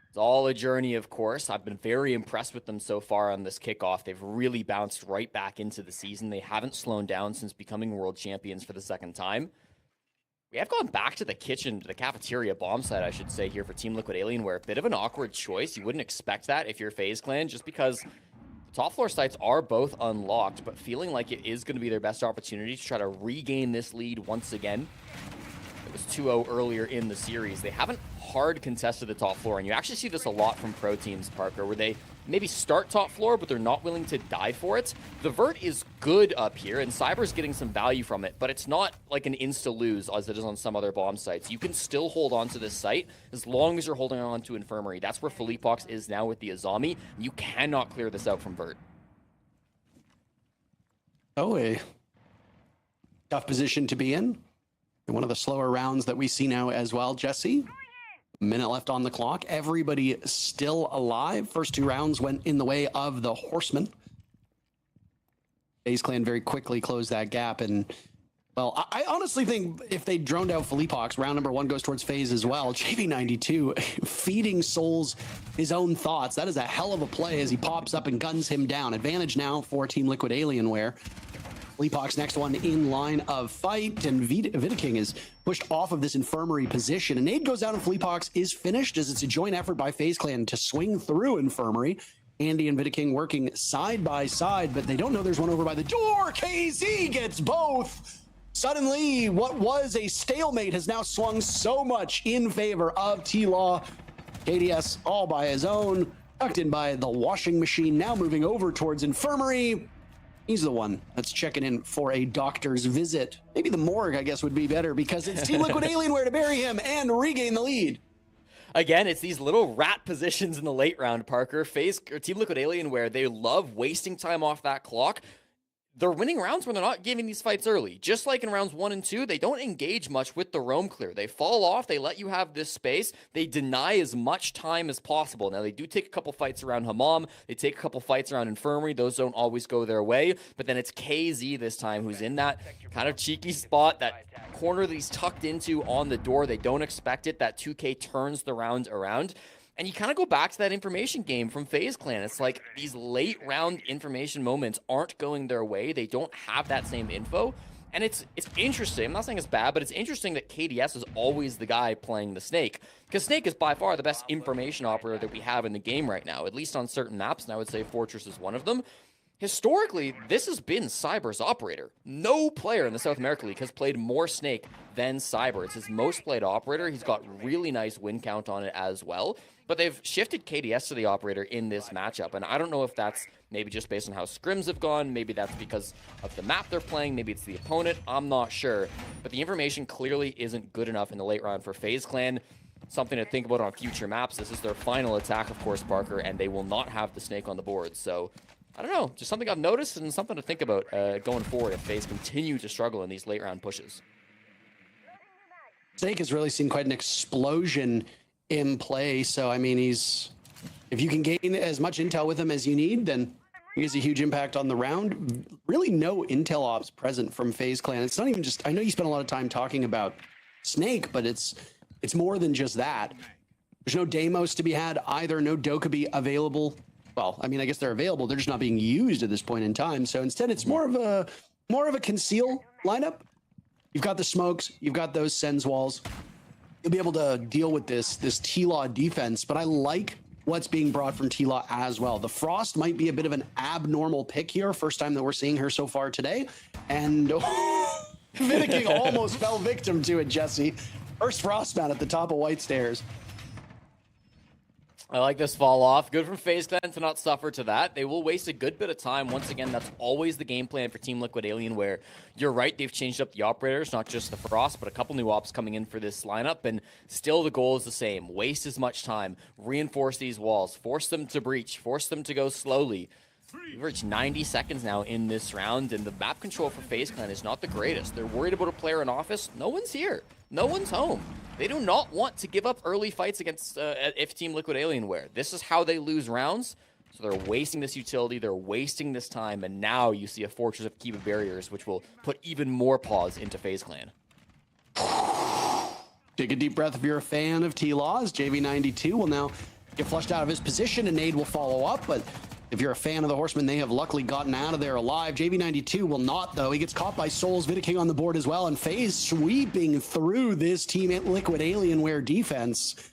It's all a journey, of course. I've been very impressed with them so far on this kickoff. They've really bounced right back into the season. They haven't slowed down since becoming world champions for the second time. We have gone back to the kitchen, to the cafeteria bomb site, I should say, here for Team Liquid Alienware. A bit of an awkward choice. You wouldn't expect that if you're FaZe Clan, just because the top floor sites are both unlocked, but feeling like it is going to be their best opportunity to try to regain this lead once again. It was 2-0 earlier in the series. They haven't hard contested the top floor, and you actually see this a lot from pro teams, Parker, where they maybe start top floor, but they're not willing to die for it. The vert is good up here, and Cyber's getting some value from it, but it's not like an insta-lose as it is on some other bomb sites. You can still hold on to this site as long as you're holding on to Infirmary. That's where Philippox is now with the Azami. You cannot clear this out from vert. Oh, a tough position to be in. One of the slower rounds that we see now as well, Jesse. A minute left on the clock. Everybody still alive. First 2 rounds went in the way of the Horsemen. FaZe Clan very quickly closed that gap. And, well, I honestly think if they droned out Philippox, round number 1 goes towards FaZe as well. JV92 feeding Souls his own thoughts. That is a hell of a play as he pops up and guns him down. Advantage now for Team Liquid Alienware. Philippox next one in line of fight, and Vidiking is pushed off of this Infirmary position. And Nade goes down and Philippox is finished as it's a joint effort by FaZe Clan to swing through Infirmary. Andy and Vidiking working side by side, but they don't know there's one over by the door. KZ gets both. Suddenly, what was a stalemate has now swung so much in favor of T-Law. KDS all by his own, tucked in by the washing machine, now moving over towards Infirmary. He's the one that's checking in for a doctor's visit. Maybe the morgue, I guess, would be better because it's Team Liquid Alienware to bury him and regain the lead. Again, it's these little rat positions in the late round, Parker. Team Liquid Alienware, they love wasting time off that clock. They're winning rounds when they're not giving these fights early. Just like in rounds 1 and 2, they don't engage much with the roam clear. They fall off, they let you have this space, they deny as much time as possible. Now, they do take a couple fights around Hammam, they take a couple fights around Infirmary, those don't always go their way, but then it's KZ this time who's in that kind of cheeky spot, that corner that he's tucked into on the door. They don't expect it, that 2K turns the round around. And you kind of go back to that information game from FaZe Clan. It's like these late round information moments aren't going their way. They don't have that same info. And it's interesting. I'm not saying it's bad, but it's interesting that KDS is always the guy playing the Snake. Because Snake is by far the best information operator that we have in the game right now, at least on certain maps, and I would say Fortress is one of them. Historically, this has been Cyber's operator. No player in the South America League has played more Snake than Cyber. It's his most played operator. He's got really nice win count on it as well. But they've shifted KDS to the operator in this matchup. And I don't know if that's maybe just based on how scrims have gone. Maybe that's because of the map they're playing. Maybe it's the opponent. I'm not sure. But the information clearly isn't good enough in the late round for FaZe Clan. Something to think about on future maps. This is their final attack, of course, Parker, and they will not have the Snake on the board. So I don't know, just something I've noticed and something to think about going forward if FaZe continue to struggle in these late round pushes. Snake has really seen quite an explosion in play. So, I mean, if you can gain as much intel with him as you need, then he has a huge impact on the round. Really no intel ops present from FaZe Clan. It's not even just, I know you spent a lot of time talking about Snake, but it's more than just that. There's no Deimos to be had either, no Dokkaebi available. Well, I mean, I guess they're available. They're just not being used at this point in time. So instead, it's more of a conceal lineup. You've got the smokes. You've got those Sens walls. You'll be able to deal with this T-Law defense. But I like what's being brought from T-Law as well. The Frost might be a bit of an abnormal pick here. First time that we're seeing her so far today. And Vinicking almost fell victim to it, Jesse. First Frostman at the top of White Stairs. I like this fall off. Good from FaZe Clan to not suffer to that. They will waste a good bit of time. Once again, that's always the game plan for Team Liquid Alienware. You're right, they've changed up the operators, not just the Frost, but a couple new ops coming in for this lineup, and still the goal is the same. Waste as much time, reinforce these walls, force them to breach, force them to go slowly. We've reached 90 seconds now in this round, and the map control for FaZe Clan is not the greatest. They're worried about a player in office. No one's here. No one's home. They do not want to give up early fights against if Team Liquid Alienware. This is how they lose rounds. So they're wasting this utility, they're wasting this time, and now you see a Fortress of Kiba barriers, which will put even more pause into FaZe Clan. Take a deep breath if you're a fan of T-Laws. JV92 will now get flushed out of his position, and Nade will follow up, but if you're a fan of the Horsemen, they have luckily gotten out of there alive. JV92 will not, though. He gets caught by Souls, Vinicking on the board as well, and FaZe sweeping through this Team Liquid Alienware defense.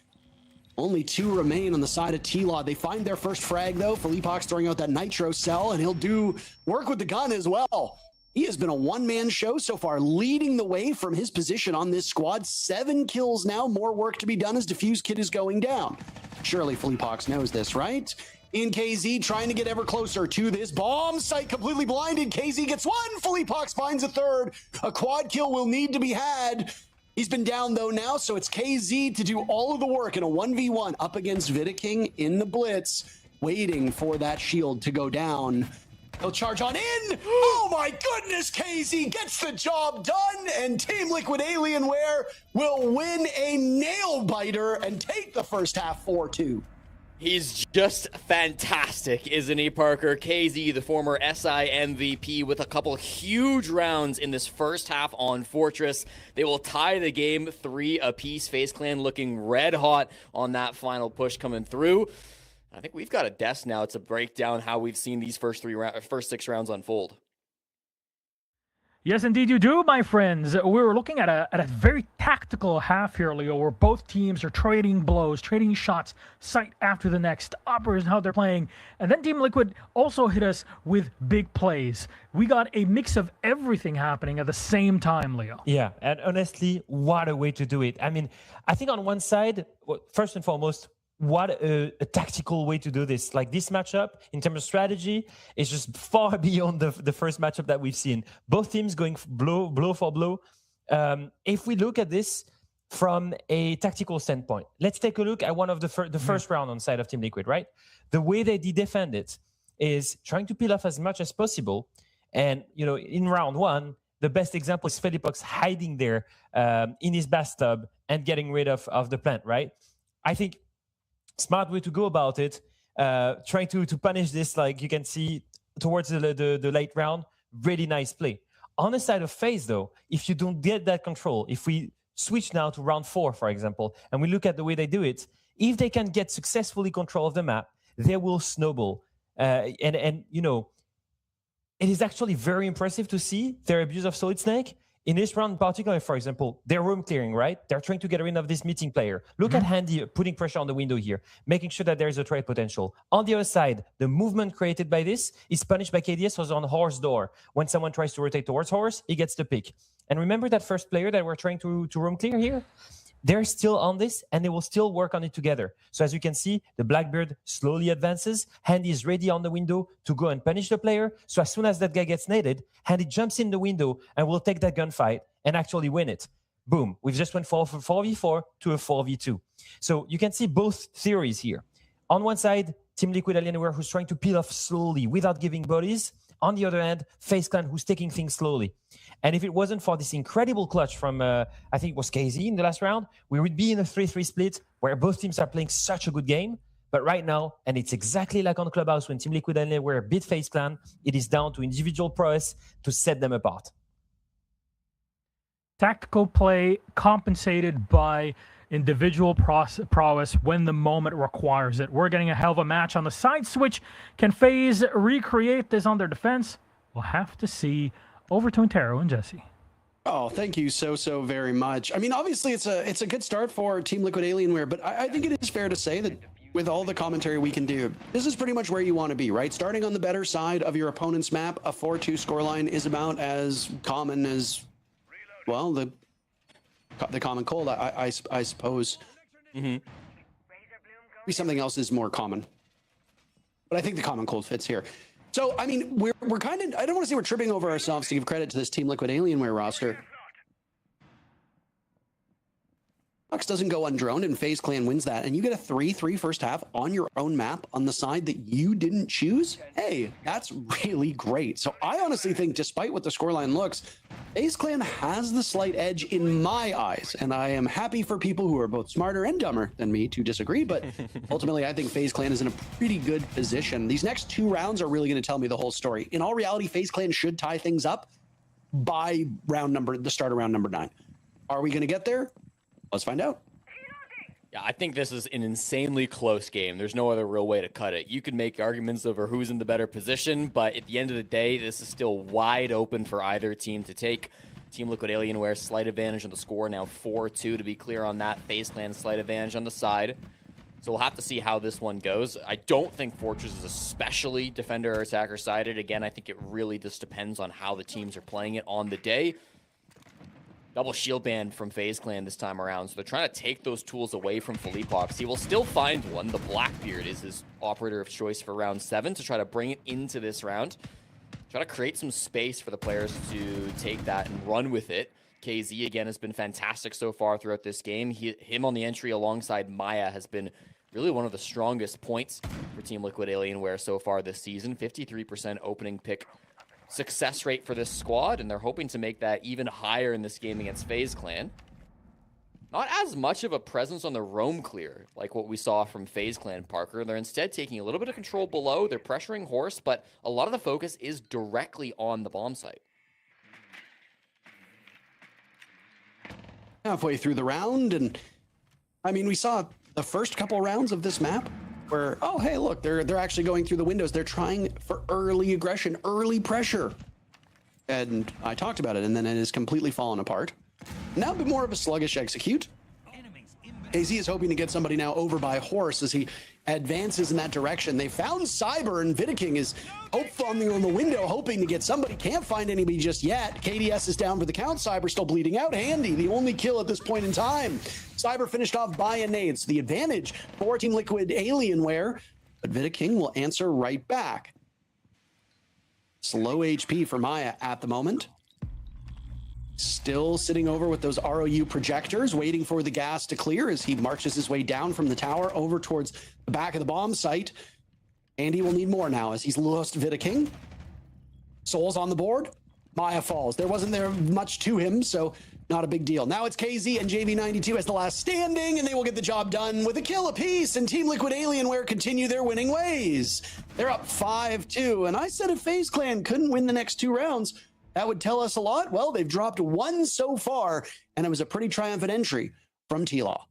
Only 2 remain on the side of T-Law. They find their first frag, though. Philippox throwing out that Nitro cell, and he'll do work with the gun as well. He has been a one-man show so far, leading the way from his position on this squad. 7 kills now, more work to be done as Diffuse Kid is going down. Surely Philippox knows this, right? In KZ, trying to get ever closer to this bomb site, completely blinded. KZ gets 1, Philippox finds a 3rd. A quad kill will need to be had. He's been down though now, so it's KZ to do all of the work in a 1v1 up against Vinicking in the blitz, waiting for that shield to go down. He'll charge on in. Oh my goodness, KZ gets the job done, and Team Liquid Alienware will win a nail biter and take the first half 4-2. He's just fantastic, isn't he, Parker? KZ, the former SI MVP, with a couple huge rounds in this first half on Fortress. They will tie the game 3 apiece. FaZe Clan looking red hot on that final push coming through. I think we've got a desk now to break down how we've seen these first 6 rounds unfold. Yes, indeed you do, my friends. We were looking at a very tactical half here, Leo, where both teams are trading blows, trading shots, sight after the next, operators and how they're playing. And then Team Liquid also hit us with big plays. We got a mix of everything happening at the same time, Leo. Yeah, and honestly, what a way to do it. I mean, I think on one side, well, first and foremost, what a tactical way to do this. Like this matchup, in terms of strategy, is just far beyond the first matchup that we've seen. Both teams going blow for blow. If we look at this from a tactical standpoint, let's take a look at one of the first round on side of Team Liquid, right? The way they defend it is trying to peel off as much as possible. And, in round one, the best example is Felipox hiding there in his bathtub and getting rid of the plant, right? I think smart way to go about it, trying to punish this, like you can see towards the late round, really nice play. On the side of FaZe, though, if you don't get that control, if we switch now to round 4, for example, and we look at the way they do it, if they can get successfully control of the map, they will snowball. And it is actually very impressive to see their abuse of Solid Snake. In this round in particular, for example, they're room clearing, right? They're trying to get rid of this meeting player. Look at Handy putting pressure on the window here, making sure that there is a trade potential. On the other side, the movement created by this is punished by KDS who's on Horse door. When someone tries to rotate towards Horse, he gets the pick. And remember that first player that we're trying to room clear here? They're still on this, and they will still work on it together. So as you can see, the Blackbeard slowly advances. Handy is ready on the window to go and punish the player. So as soon as that guy gets naded, Handy jumps in the window and will take that gunfight and actually win it. Boom. We've just went from 4v4 to a 4v2. So you can see both theories here. On one side, Team Liquid Alienware, who's trying to peel off slowly without giving bodies. On the other hand, FaZe Clan, who's taking things slowly. And if it wasn't for this incredible clutch from, I think it was KZ in the last round, we would be in a 3-3 split where both teams are playing such a good game. But right now, and it's exactly like on Clubhouse when Team Liquid Alienware beat FaZe Clan, it is down to individual prowess to set them apart. Tactical play compensated by individual prowess when the moment requires it. We're getting a hell of a match on the side switch. Can FaZe recreate this on their defense? We'll have to see. Over to Intero and Jesse. Oh, thank you so very much. I mean, obviously it's a good start for Team Liquid Alienware, but I think it is fair to say that with all the commentary we can do, this is pretty much where you want to be, right? Starting on the better side of your opponent's map, a 4-2 scoreline is about as common as, well, the common cold, I suppose. Maybe something else is more common, but I think the common cold fits here. So, I mean, we're kind of, I don't want to say we're tripping over ourselves to give credit to this Team Liquid Alienware roster. Lux doesn't go undroned and FaZe Clan wins that, and you get a 3-3 first half on your own map on the side that you didn't choose. Hey, that's really great. So I honestly think, despite what the scoreline looks, FaZe Clan has the slight edge in my eyes, and I am happy for people who are both smarter and dumber than me to disagree, but ultimately I think FaZe Clan is in a pretty good position. These next 2 rounds are really going to tell me the whole story. In all reality, FaZe Clan should tie things up by the start of round number 9. Are we going to get there? Let's find out. Yeah, I think this is an insanely close game. There's no other real way to cut it. You could make arguments over who's in the better position, but at the end of the day, this is still wide open for either team to take. Team Liquid Alienware, slight advantage on the score, now 4-2 to be clear on that. FaZe Clan, slight advantage on the side. So we'll have to see how this one goes. I don't think Fortress is especially defender or attacker sided. Again, I think it really just depends on how the teams are playing it on the day. Double shield ban from FaZe Clan this time around, so they're trying to take those tools away from Felipox. He will still find one. The Blackbeard is his operator of choice for round 7 to try to bring it into this round. Try to create some space for the players to take that and run with it. KZ, again, has been fantastic so far throughout this game. Him on the entry alongside Maya has been really one of the strongest points for Team Liquid Alienware so far this season. 53% opening pick success rate for this squad, and they're hoping to make that even higher in this game against FaZe Clan. Not as much of a presence on the roam clear like what we saw from FaZe Clan, Parker. They're instead taking a little bit of control below. They're pressuring Horse, but a lot of the focus is directly on the bomb site. Halfway through the round, and I mean, we saw the first couple rounds of this map where, oh, hey, look, they're actually going through the windows. They're trying for early aggression, early pressure. And I talked about it, and then it has completely fallen apart. Now a bit more of a sluggish execute. KZ is hoping to get somebody now over by Horse as he advances in that direction. They found Cyber, and Vidiking is hoping on the window, hoping to get somebody. Can't find anybody just yet. KDS is down for the count. Cyber still bleeding out. Handy, the only kill at this point in time. Cyber finished off by a nade. So the advantage for Team Liquid Alienware, but Vidiking will answer right back. Slow HP for Maya at the moment. Still sitting over with those ROU projectors, waiting for the gas to clear as he marches his way down from the tower over towards the back of the bomb site. And he will need more now as he's lost Vidiking. Soul's on the board. Maya falls. There wasn't much to him, so not a big deal. Now it's KZ and JV92 as the last standing, and they will get the job done with a kill apiece, and Team Liquid Alienware continue their winning ways. They're up 5-2, and I said if FaZe Clan couldn't win the next 2 rounds, that would tell us a lot. Well, they've dropped 1 so far, and it was a pretty triumphant entry from T-Law.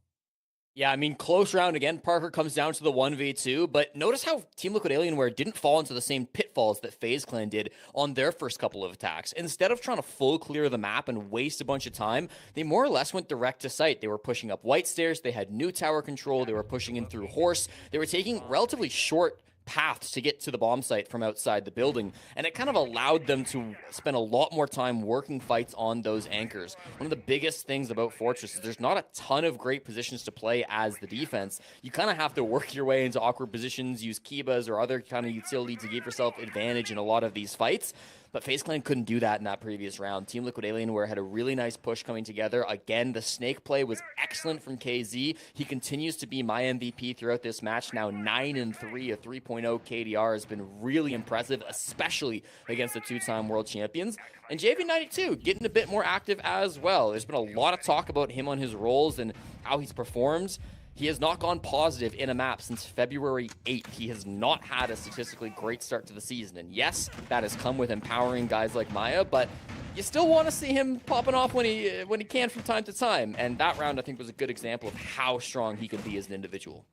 Yeah, I mean, close round again. Parker comes down to the 1v2, but notice how Team Liquid Alienware didn't fall into the same pitfalls that FaZe Clan did on their first couple of attacks. Instead of trying to full clear the map and waste a bunch of time, they more or less went direct to site. They were pushing up White Stairs, they had new tower control, they were pushing in through Horse, they were taking relatively short paths to get to the bomb site from outside the building, and it kind of allowed them to spend a lot more time working fights on those anchors. One of the biggest things about Fortress is there's not a ton of great positions to play as the defense. You kind of have to work your way into awkward positions, use Kibas or other kind of utility to give yourself advantage in a lot of these fights. But FaZe Clan couldn't do that in that previous round. Team Liquid Alienware had a really nice push coming together. Again, the snake play was excellent from KZ. He continues to be my MVP throughout this match. Now 9-3, a 3.0 KDR has been really impressive, especially against the 2-time world champions. And JV92 getting a bit more active as well. There's been a lot of talk about him on his roles and how he's performed. He has not gone positive in a map since February 8th. He has not had a statistically great start to the season. And yes, that has come with empowering guys like Maya, but you still want to see him popping off when he can from time to time. And that round, I think, was a good example of how strong he can be as an individual.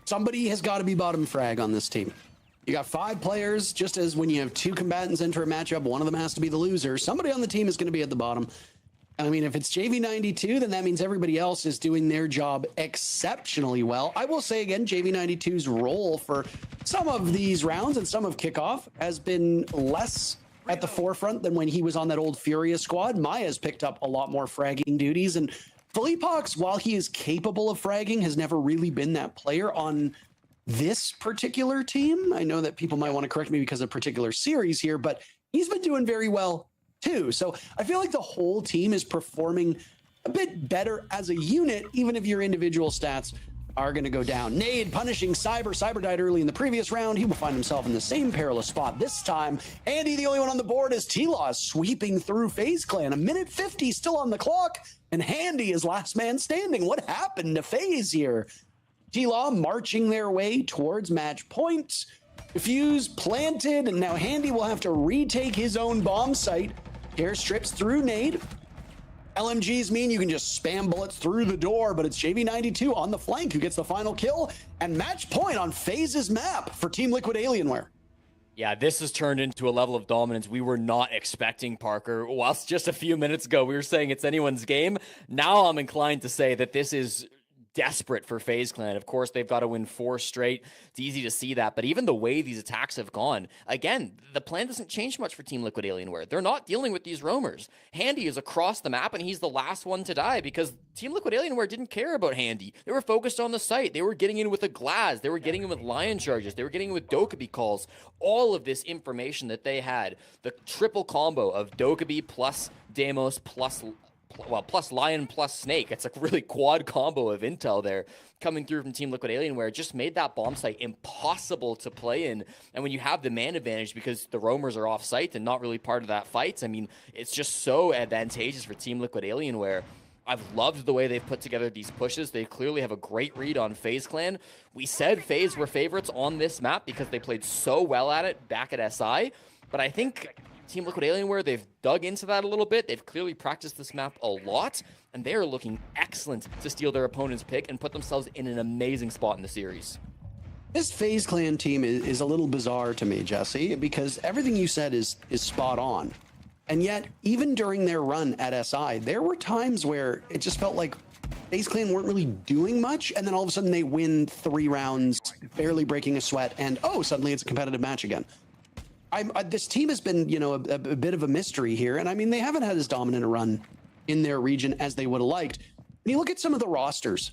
Somebody has got to be bottom frag on this team. You got 5 players, just as when you have 2 combatants enter a matchup, one of them has to be the loser. Somebody on the team is going to be at the bottom. I mean, if it's JV92, then that means everybody else is doing their job exceptionally well. I will say again, JV92's role for some of these rounds and some of Kickoff has been less at the forefront than when he was on that old Furious squad. Maya's picked up a lot more fragging duties, and Philippox, while he is capable of fragging, has never really been that player on this particular team. I know that people might want to correct me because of a particular series here, but he's been doing very well too. So I feel like the whole team is performing a bit better as a unit, even if your individual stats are going to go down. Nade punishing Cyber. Cyber died early in the previous round. He will find himself in the same perilous spot this time. Andy, the only one on the board, is T-Law sweeping through FaZe Clan. 1:50 still on the clock, and Handy is last man standing. What happened to FaZe here? T-Law marching their way towards match point. Diffuse planted, and now Handy will have to retake his own bomb site. Air strips through nade. LMGs mean you can just spam bullets through the door, but it's JV92 on the flank who gets the final kill, and match point on FaZe's map for Team Liquid Alienware. Yeah, this has turned into a level of dominance we were not expecting, Parker. Whilst just a few minutes ago we were saying it's anyone's game, now I'm inclined to say that this is desperate for FaZe Clan. Of course, they've got to win 4 straight. It's easy to see that, but even the way these attacks have gone, again, the plan doesn't change much for Team Liquid Alienware. They're not dealing with these roamers. Handy is across the map, and he's the last one to die because Team Liquid Alienware didn't care about Handy. They were focused on the site. They were getting in with a Glaz. They were getting in with Lion charges. They were getting in with Dokkaebi calls. All of this information that they had, the triple combo of Dokkaebi plus Deimos plus Lion plus Snake. It's a really quad combo of intel there coming through from Team Liquid Alienware. Just made that bomb site impossible to play in. And when you have the man advantage because the roamers are off site and not really part of that fight, I mean, it's just so advantageous for Team Liquid Alienware. I've loved the way they've put together these pushes. They clearly have a great read on FaZe Clan. We said FaZe were favorites on this map because they played so well at it back at SI. But I think Team Liquid Alienware, they've dug into that a little bit. They've clearly practiced this map a lot, and they are looking excellent to steal their opponent's pick and put themselves in an amazing spot in the series. This FaZe Clan team is a little bizarre to me, Jesse, because everything you said is spot on. And yet, even during their run at SI, there were times where it just felt like FaZe Clan weren't really doing much, and then all of a sudden they win 3 rounds, barely breaking a sweat, and suddenly it's a competitive match again. This team has been, a bit of a mystery here, and I mean, they haven't had as dominant a run in their region as they would have liked. When you look at some of the rosters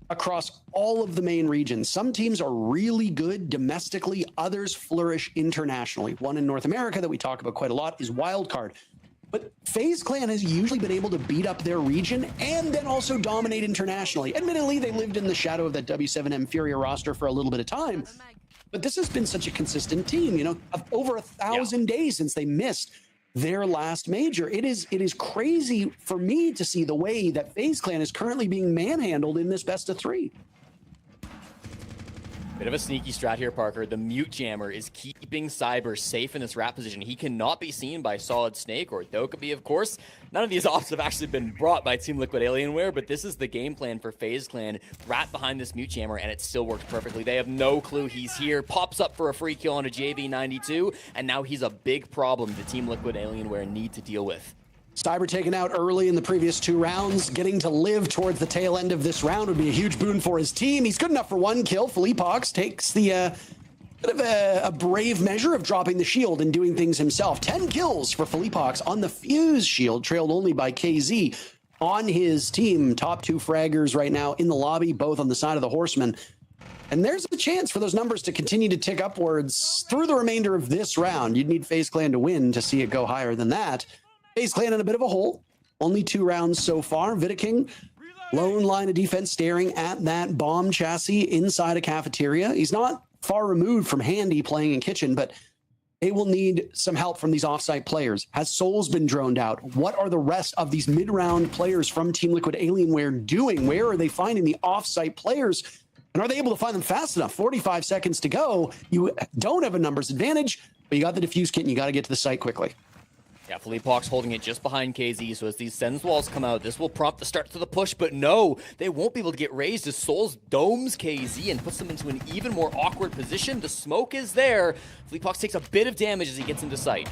across all of the main regions, some teams are really good domestically, others flourish internationally. One in North America that we talk about quite a lot is Wildcard. But FaZe Clan has usually been able to beat up their region and then also dominate internationally. Admittedly, they lived in the shadow of that W7M Furia roster for a little bit of time, but this has been such a consistent team, over 1,000 days since they missed their last major. It is crazy for me to see the way that FaZe Clan is currently being manhandled in this best of 3. Bit of a sneaky strat here, Parker. The mute jammer is keeping Cyber safe in this rat position. He cannot be seen by Solid Snake or Dokkaebi, of course. None of these ops have actually been brought by Team Liquid Alienware, but this is the game plan for FaZe Clan. Rat behind this mute jammer, and it still works perfectly. They have no clue he's here. Pops up for a free kill on a JV92, and now he's a big problem that Team Liquid Alienware need to deal with. Cyber taken out early in the previous 2 rounds. Getting to live towards the tail end of this round would be a huge boon for his team. He's good enough for 1 kill. Philippox takes the bit of a brave measure of dropping the shield and doing things himself. 10 kills for Philippox on the Fuse shield, trailed only by KZ on his team. Top 2 fraggers right now in the lobby, both on the side of the Horsemen. And there's a chance for those numbers to continue to tick upwards through the remainder of this round. You'd need FaZe Clan to win to see it go higher than that. FaZe Clan in a bit of a hole. Only 2 rounds so far. Vidiking, lone line of defense, staring at that bomb chassis inside a cafeteria. He's not far removed from Handy playing in kitchen, but they will need some help from these offsite players. Has Souls been droned out? What are the rest of these mid-round players from Team Liquid Alienware doing? Where are they finding the offsite players? And are they able to find them fast enough? 45 seconds to go. You don't have a numbers advantage, but you got the defuse kit and you got to get to the site quickly. Yeah, Philippox holding it just behind KZ, so as these Sens walls come out, this will prompt the start to the push, but no, they won't be able to get raised as Souls domes KZ and puts them into an even more awkward position. The smoke is there. Philippox takes a bit of damage as he gets into sight.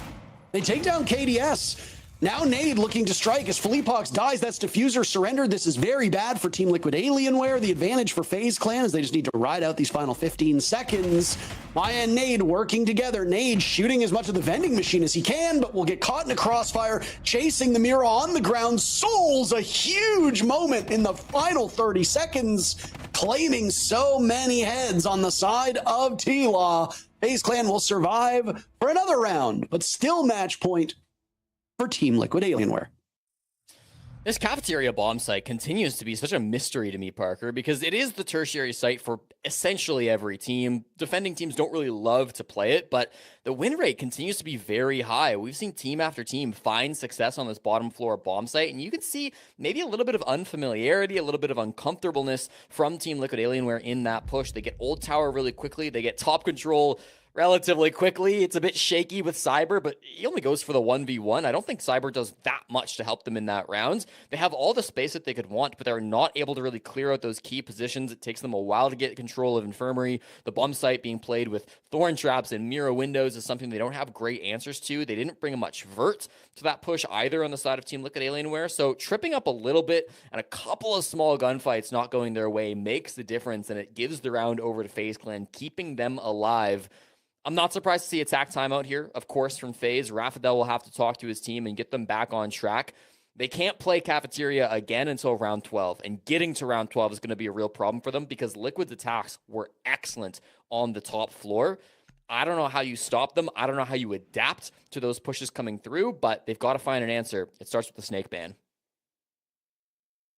They take down KDS. Now Nade looking to strike as Philippox dies. That's Diffuser surrendered. This is very bad for Team Liquid Alienware. The advantage for FaZe Clan is they just need to ride out these final 15 seconds. Maya and Nade working together. Nade shooting as much of the vending machine as he can, but will get caught in a crossfire, chasing the Mira on the ground. Souls, a huge moment in the final 30 seconds, claiming so many heads on the side of T-Law. FaZe Clan will survive for another round, but still match point for Team Liquid Alienware. This cafeteria bomb site continues to be such a mystery to me, Parker, because it is the tertiary site for essentially every team. Defending teams don't really love to play it, but the win rate continues to be very high. We've seen team after team find success on this bottom floor bomb site, and you can see maybe a little bit of unfamiliarity, a little bit of uncomfortableness from Team Liquid Alienware in that push. They get old tower really quickly. They get top control relatively quickly. It's a bit shaky with Cyber, but he only goes for the 1v1. I don't think Cyber does that much to help them in that round. They have all the space that they could want, but they're not able to really clear out those key positions. It takes them a while to get control of Infirmary. The bomb site being played with Thorn Traps and Mirror Windows is something they don't have great answers to. They didn't bring much vert to that push either on the side of Team Liquid Alienware, so tripping up a little bit and a couple of small gunfights not going their way makes the difference, and it gives the round over to FaZe Clan, keeping them alive. I'm not surprised to see attack timeout here, of course, from FaZe. Rafadel will have to talk to his team and get them back on track. They can't play Cafeteria again until round 12, and getting to round 12 is going to be a real problem for them because Liquid's attacks were excellent on the top floor. I don't know how you stop them. I don't know how you adapt to those pushes coming through, but they've got to find an answer. It starts with the snake ban.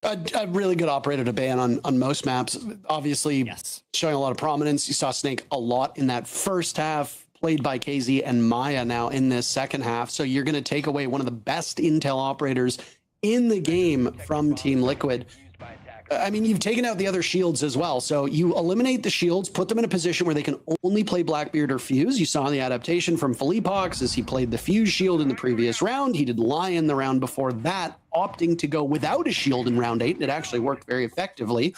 A really good operator to ban on most maps. Obviously, yes, showing a lot of prominence. You saw Snake a lot in that first half, played by KZ and Maya now in this second half. So you're going to take away one of the best intel operators in the game from Team Liquid. I mean, you've taken out the other shields as well. So you eliminate the shields, put them in a position where they can only play Blackbeard or Fuse. You saw the adaptation from Philippox as he played the Fuse shield in the previous round. He did Lion the round before that, opting to go without a shield in round 8. And it actually worked very effectively.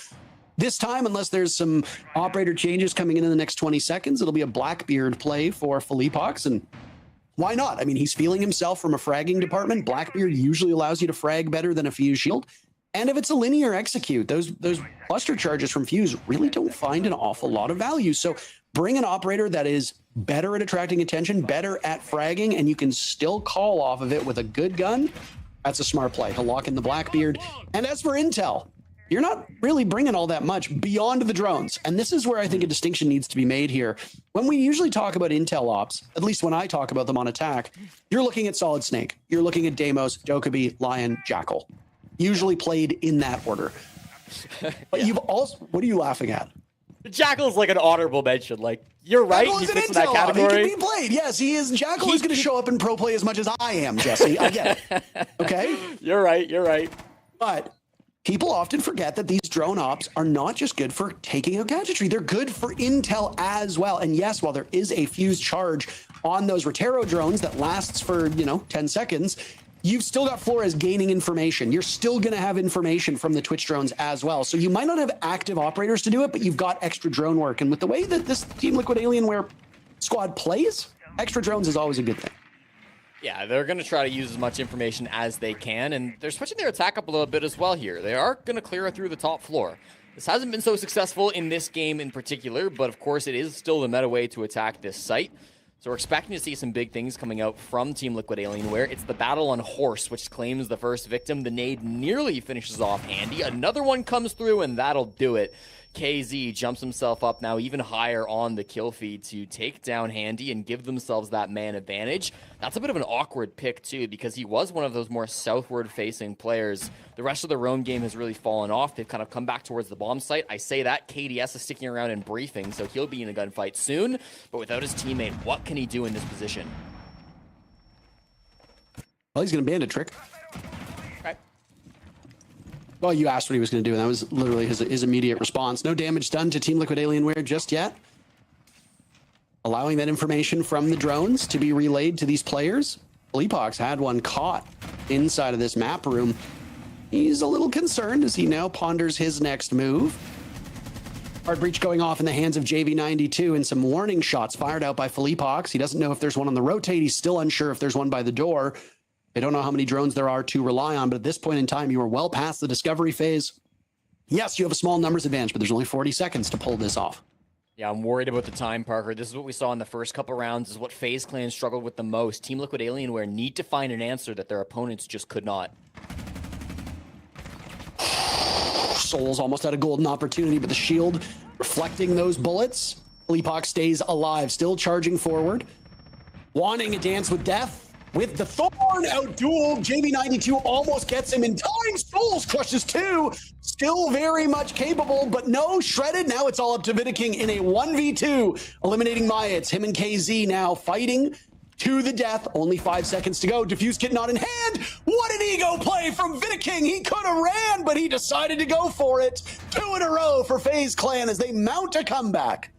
This time, unless there's some operator changes coming in the next 20 seconds, it'll be a Blackbeard play for Philippox. And why not? I mean, he's feeling himself from a fragging department. Blackbeard usually allows you to frag better than a Fuse shield. And if it's a linear execute, those cluster charges from Fuse really don't find an awful lot of value. So bring an operator that is better at attracting attention, better at fragging, and you can still call off of it with a good gun. That's a smart play to lock in the Blackbeard. And as for intel, you're not really bringing all that much beyond the drones. And this is where I think a distinction needs to be made here. When we usually talk about intel ops, at least when I talk about them on attack, you're looking at Solid Snake. You're looking at Deimos, Dokkaebi, Lion, Jackal. Usually played in that order. But you've also, what are you laughing at? Jackal's like an honorable mention. Like, you're right, he fits in that category. He can be played. Yes, he is. Jackal is going to show up in pro play as much as I am, Jesse. I get it. Okay? You're right. But people often forget that these drone ops are not just good for taking out gadgetry. They're good for intel as well. And yes, while there is a Fuse charge on those Rotero drones that lasts for, 10 seconds, you've still got Flores gaining information. You're still going to have information from the Twitch drones as well. So you might not have active operators to do it, but you've got extra drone work. And with the way that this Team Liquid Alienware squad plays, extra drones is always a good thing. Yeah, they're going to try to use as much information as they can, and they're switching their attack up a little bit as well here. They are going to clear through the top floor. This hasn't been so successful in this game in particular, but of course it is still the meta way to attack this site. So we're expecting to see some big things coming out from Team Liquid Alienware. It's the battle on Horse, which claims the first victim. The nade nearly finishes off Handy. Another one comes through, and that'll do it. KZ jumps himself up now even higher on the kill feed to take down Handy and give themselves that man advantage. That's a bit of an awkward pick, too, because he was one of those more southward-facing players. The rest of the roam game has really fallen off. They've kind of come back towards the bomb site. I say that. KDS is sticking around in briefing, so he'll be in a gunfight soon. But without his teammate, what can he do in this position? Well, he's going to bandit trick. Well, you asked what he was going to do, and that was literally his immediate response. No damage done to Team Liquid Alienware just yet. Allowing that information from the drones to be relayed to these players. Fleepox had one caught inside of this map room. He's a little concerned as he now ponders his next move. Hard breach going off in the hands of JV92 and some warning shots fired out by Fleepox. He doesn't know if there's one on the rotate. He's still unsure if there's one by the door. They don't know how many drones there are to rely on, but at this point in time, you are well past the discovery phase. Yes, you have a small numbers advantage, but there's only 40 seconds to pull this off. Yeah, I'm worried about the time, Parker. This is what we saw in the first couple rounds. This is what FaZe Clan struggled with the most. Team Liquid Alienware need to find an answer that their opponents just could not. Souls almost had a golden opportunity, but the shield reflecting those bullets. Fleepox stays alive, still charging forward. Wanting a dance with death. With the Thorn out-dueled, JB92 almost gets him in time. Souls crushes two. Still very much capable, but no, shredded. Now it's all up to Vidaking in a 1v2, eliminating Maya. It's him and KZ now fighting to the death. Only 5 seconds to go. Diffuse kit not in hand. What an ego play from Vidaking. He could have ran, but he decided to go for it. 2 in a row for FaZe Clan as they mount a comeback.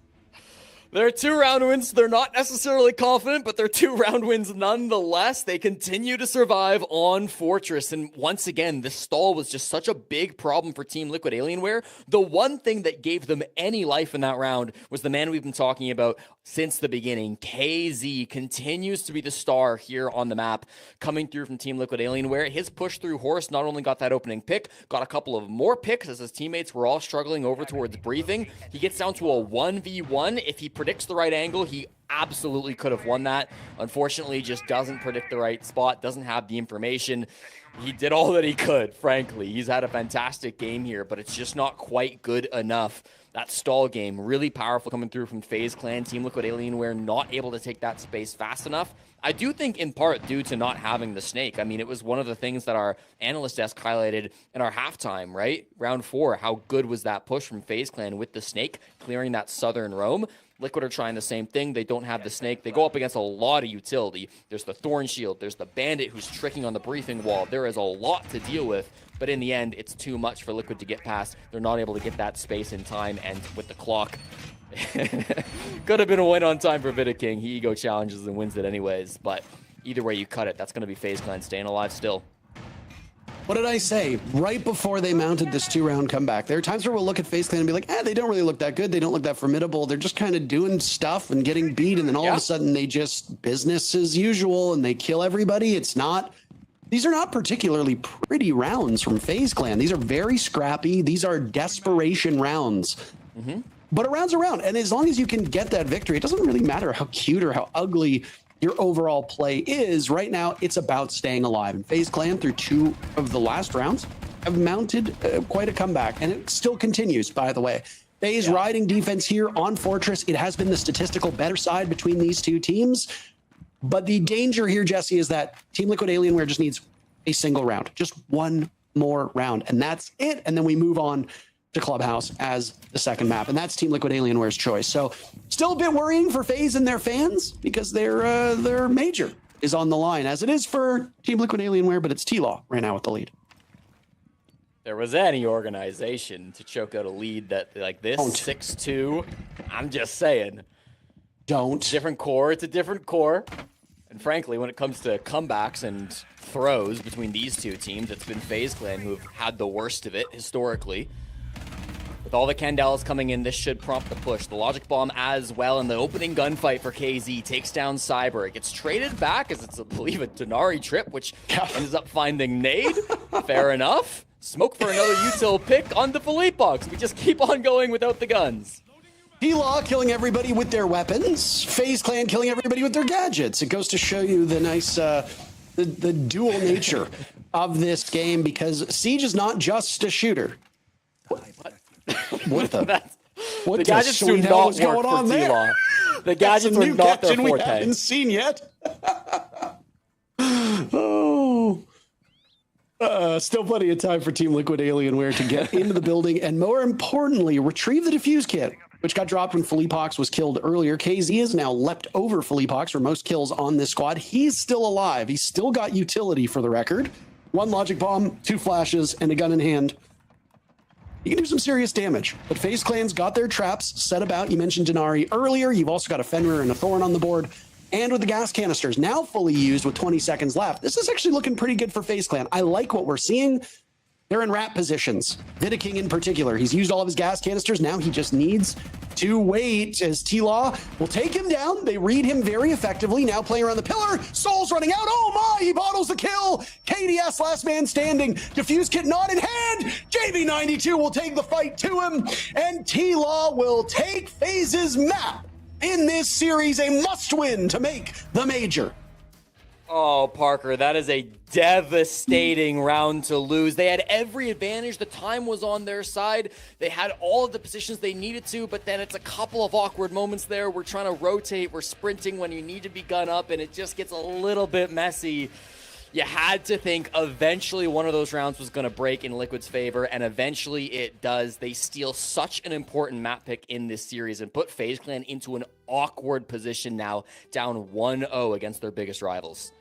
They're 2 round wins. They're not necessarily confident, but they're 2 round wins nonetheless. They continue to survive on Fortress. And once again, this stall was just such a big problem for Team Liquid Alienware. The one thing that gave them any life in that round was the man we've been talking about since the beginning. KZ continues to be the star here on the map, coming through from Team Liquid Alienware. His push through Horse not only got that opening pick, got a couple of more picks as his teammates were all struggling over towards briefing. He gets down to a 1v1. If he predicts the right angle, he absolutely could have won that. Unfortunately, just doesn't predict the right spot, doesn't have the information. He did all that he could, frankly. He's had a fantastic game here, but it's just not quite good enough. That stall game, really powerful coming through from FaZe Clan. Team Liquid Alienware not able to take that space fast enough. I do think in part due to not having the snake. I mean, it was one of the things that our analyst desk highlighted in our halftime, right? Round 4, how good was that push from FaZe Clan with the snake, clearing that southern roam. Liquid are trying the same thing. They don't have the snake. They go up against a lot of utility. There's the Thorn Shield. There's the Bandit who's tricking on the briefing wall. There is a lot to deal with, but in the end, it's too much for Liquid to get past. They're not able to get that space in time, and with the clock, could have been a win on time for Vidaking. He ego challenges and wins it anyways, but either way you cut it, that's going to be FaZe Clan staying alive still. What did I say? Right before they mounted this 2-round comeback, there are times where we'll look at FaZe Clan and be like, they don't really look that good. They don't look that formidable. They're just kind of doing stuff and getting beat. And then all of a sudden they just business as usual and they kill everybody. It's not these are not particularly pretty rounds from FaZe Clan. These are very scrappy. These are desperation rounds. But a round's a round. And as long as you can get that victory, it doesn't really matter how cute or how ugly your overall play is. Right now, it's about staying alive. And FaZe Clan, through 2 of the last rounds, have mounted quite a comeback. And it still continues, by the way. FaZe riding defense here on Fortress. It has been the statistical better side between these two teams. But the danger here, Jesse, is that Team Liquid Alienware just needs a single round. Just one more round. And that's it. And then we move on to Clubhouse as the second map. And that's Team Liquid Alienware's choice. So still a bit worrying for FaZe and their fans because their major is on the line, as it is for Team Liquid Alienware, but it's T-Law right now with the lead. There was any organization to choke out a lead that like this, 6-2, I'm just saying. Don't. Different core, it's a different core. And frankly, when it comes to comebacks and throws between these two teams, it's been FaZe Clan who have had the worst of it historically. With all the Candels coming in, this should prompt the push. The Logic Bomb as well in the opening gunfight for KZ takes down Cyber. It gets traded back as it's, I believe, a Denari trip, which ends up finding Nade. Fair enough. Smoke for another util pick on the Philippe box. We just keep on going without the guns. T-Law killing everybody with their weapons. FaZe Clan killing everybody with their gadgets. It goes to show you the nice, the dual nature of this game, because Siege is not just a shooter. What the gadgets do not work for T-Law. The gadgets are not their forte. We haven't seen yet. Oh. Still plenty of time for Team Liquid Alienware to get into the building and, more importantly, retrieve the defuse kit, which got dropped when Philippox was killed earlier. KZ has now leapt over Philippox for most kills on this squad. He's still alive. He's still got utility, for the record. 1 logic bomb, 2 flashes, and a gun in hand. You can do some serious damage, but FaZe Clan's got their traps set about. You mentioned Denari earlier. You've also got a Fenrir and a Thorn on the board. And with the gas canisters now fully used with 20 seconds left, this is actually looking pretty good for FaZe Clan. I like what we're seeing. They're in rat positions. Vidaking in particular. He's used all of his gas canisters. Now he just needs to wait as T-Law will take him down. They read him very effectively. Now playing around the pillar. Soul's running out. Oh my, he bottles the kill. KDS last man standing. Diffuse kit not in hand. JV92 will take the fight to him. And T-Law will take FaZe's map in this series. A must win to make the major. Oh, Parker, that is a devastating round to lose. They had every advantage. The time was on their side. They had all of the positions they needed to, but then it's a couple of awkward moments there. We're trying to rotate. We're sprinting when you need to be gun up, and it just gets a little bit messy. You had to think eventually one of those rounds was going to break in Liquid's favor, and eventually it does. They steal such an important map pick in this series and put FaZe Clan into an awkward position now, down 1-0 against their biggest rivals.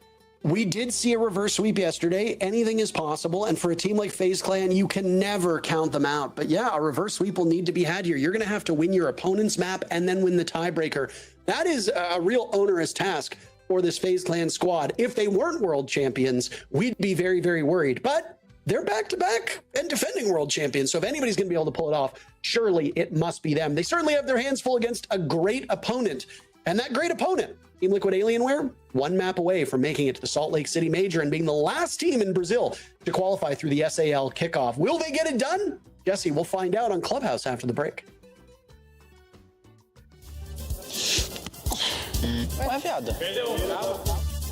We did see a reverse sweep yesterday. Anything is possible. And for a team like FaZe Clan, you can never count them out. But yeah, a reverse sweep will need to be had here. You're going to have to win your opponent's map and then win the tiebreaker. That is a real onerous task for this FaZe Clan squad. If they weren't world champions, we'd be very, very worried. But they're back-to-back and defending world champions. So if anybody's going to be able to pull it off, surely it must be them. They certainly have their hands full against a great opponent. And that great opponent, Team Liquid Alienware, 1 map away from making it to the Salt Lake City Major and being the last team in Brazil to qualify through the SAL Kickoff. Will they get it done? Jesse, we'll find out on Clubhouse after the break. Ué, viado.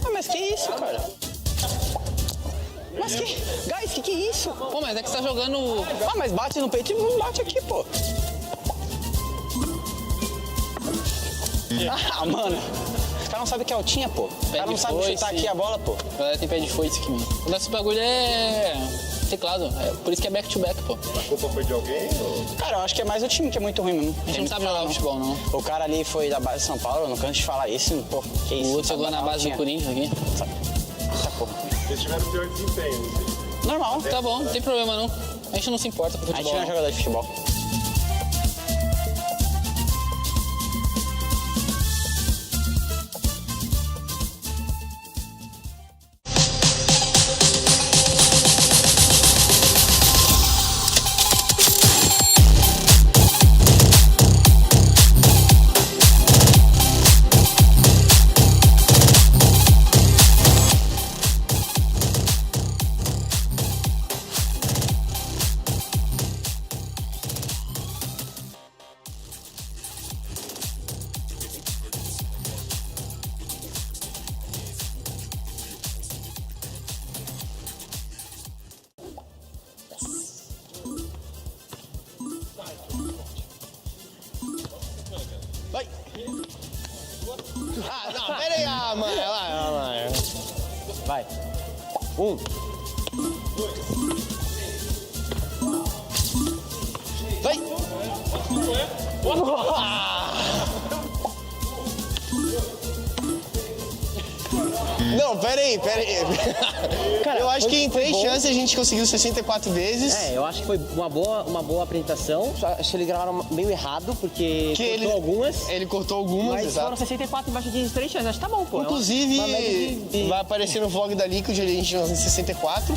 Ah, mas que isso, cara? Mas que... Guys, que é isso? Pô, mas é que você tá jogando... Ah, mas bate no peito e bate aqui, pô. Ah, mano. O cara não sabe o que é altinha, pô. O cara não sabe chutar aqui a bola, pô. Tem pé de foice aqui, mano. O nosso bagulho é teclado. Por isso que é back-to-back, pô. A culpa foi de alguém? Ou... Cara, eu acho que é mais o time que é muito ruim mesmo. A gente não sabe jogar futebol, não. O cara ali foi da base de São Paulo, eu não canso de falar isso, pô. Que isso? O outro jogou na base do Corinthians aqui. Essa porra. Eles tiveram pior desempenho. Normal, tá bom, não tem problema não. A gente não se importa com futebol. A gente não é jogador de futebol. Ah, não, pera aí, mano. Vai. 1. 2. Vai. Não, pera aí. Cara, eu acho que em 3 chances a gente conseguiu 64 vezes. É, eu acho que foi uma boa apresentação. Acho que eles gravaram meio errado, porque cortou algumas. Ele cortou algumas, mas exato. foram 64 embaixo de 3 chances. Acho que tá bom, pô. Inclusive, vai aparecer no vlog da Liquid, a gente em 64.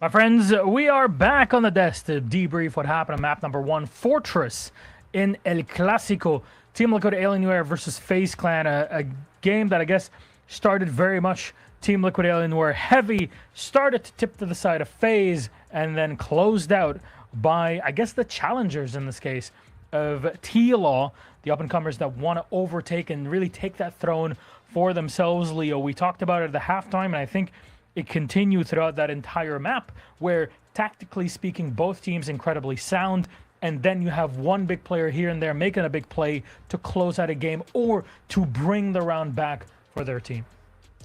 My friends, we are back on the desk to debrief what happened on map number 1, Fortress in El Clásico. Team Liquid Alienware versus FaZe Clan, a game that I guess started very much Team Liquid Alienware heavy, started to tip to the side of FaZe, and then closed out by, I guess, the challengers in this case of T-Law, the up-and-comers that want to overtake and really take that throne for themselves. Leo, we talked about it at the halftime, and I think it continued throughout that entire map, where tactically speaking, both teams incredibly sound, and then you have one big player here and there making a big play to close out a game or to bring the round back for their team.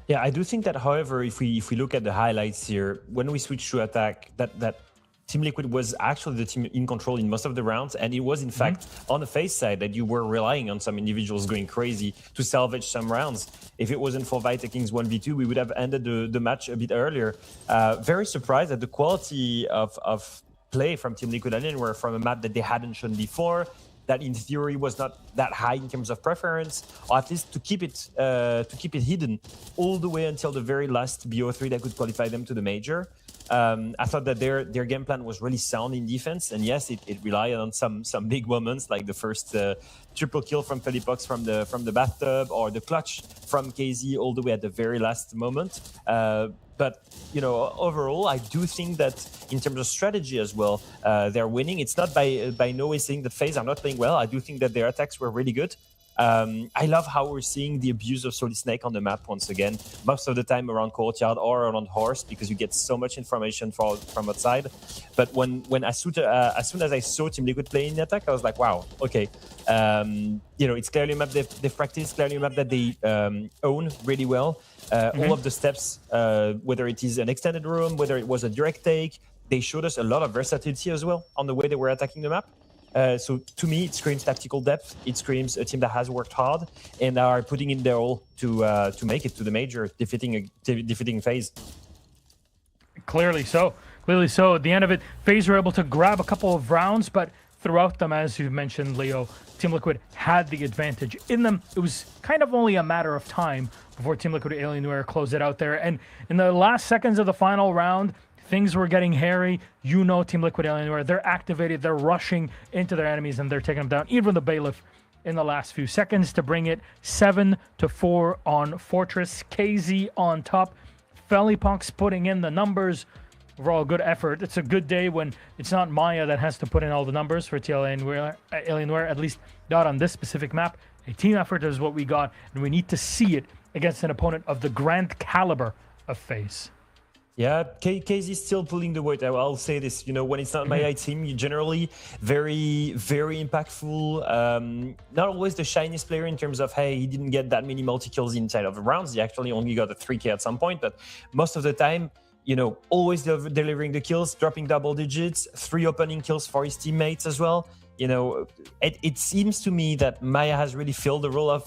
Yeah, I do think that, however, if we look at the highlights here, when we switch to attack, that Team Liquid was actually the team in control in most of the rounds, and it was in fact on the FaZe side that you were relying on some individuals going crazy to salvage some rounds. If it wasn't for Vita King's 1v2, we would have ended the match a bit earlier. Very surprised at the quality of play from Team Liquid Alienware from a map that they hadn't shown before, that in theory was not that high in terms of preference, or at least to keep it hidden all the way until the very last BO3 that could qualify them to the major. I thought that their game plan was really sound in defense, and yes, it relied on some big moments like the first triple kill from Felipox from the bathtub, or the clutch from KZ all the way at the very last moment. But you know, overall, I do think that in terms of strategy as well, they're winning. It's not by no way saying that FaZe are not playing well. I do think that their attacks were really good. I love how we're seeing the abuse of Solid Snake on the map once again, most of the time around Courtyard or around Horse, because you get so much information from outside. But as soon as I saw Team Liquid playing the attack, I was like, wow, okay. You know, it's clearly a map they've practiced, clearly a map that they own really well. All of the steps, whether it is an extended room, whether it was a direct take, they showed us a lot of versatility as well on the way they were attacking the map. So to me, it screams tactical depth. It screams a team that has worked hard and are putting in their all to make it to the major, defeating FaZe. Clearly so. Clearly so. At the end of it, FaZe were able to grab a couple of rounds, but throughout them, as you mentioned, Leo, Team Liquid had the advantage in them. It was kind of only a matter of time before Team Liquid Alienware closed it out there. And in the last seconds of the final round, things were getting hairy. You know, Team Liquid Alienware, they're activated, they're rushing into their enemies, and they're taking them down. Even the Bailiff in the last few seconds to bring it 7-4 on Fortress. KZ on top. Felipox putting in the numbers. Overall, good effort. It's a good day when it's not Maya that has to put in all the numbers for TL Alienware, at least not on this specific map. A team effort is what we got, and we need to see it against an opponent of the grand caliber of FaZe. Yeah, KZ is still pulling the weight. I'll say this, you know, when it's not my team, you generally very, very impactful. Not always the shiniest player in terms of, hey, he didn't get that many multi-kills inside of the rounds. He actually only got a 3K at some point, but most of the time, you know, always delivering the kills, dropping double digits, 3 opening kills for his teammates as well. You know, it seems to me that Maya has really filled the role of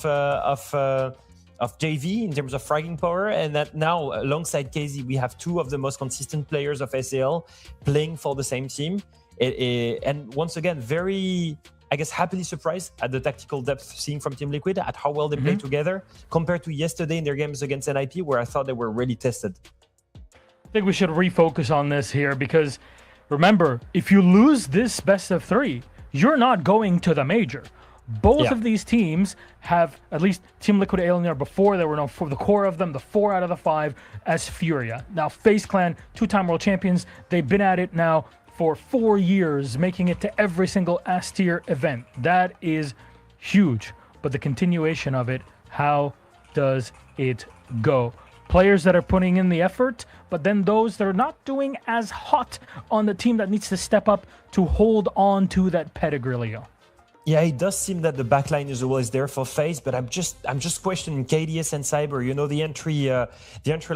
JV in terms of fragging power, and that now alongside KZ we have 2 of the most consistent players of SAL playing for the same team. And once again, very, I guess, happily surprised at the tactical depth seeing from Team Liquid, at how well they play together compared to yesterday in their games against NIP, where I thought they were really tested. I think we should refocus on this here, because remember, if you lose this best of 3, you're not going to the major. Both of these teams have, at least Team Liquid Alienware before, there were no, for the core of them, the 4 out of the 5 as Furia. Now, FaZe Clan, 2-time world champions, they've been at it now for 4 years, making it to every single S-tier event. That is huge. But the continuation of it, how does it go? Players that are putting in the effort, but then those that are not doing as hot on the team that needs to step up to hold on to that pedigree. Yeah, it does seem that the backline is always there for FaZe, but I'm just questioning KDS and Cyber. You know, the entry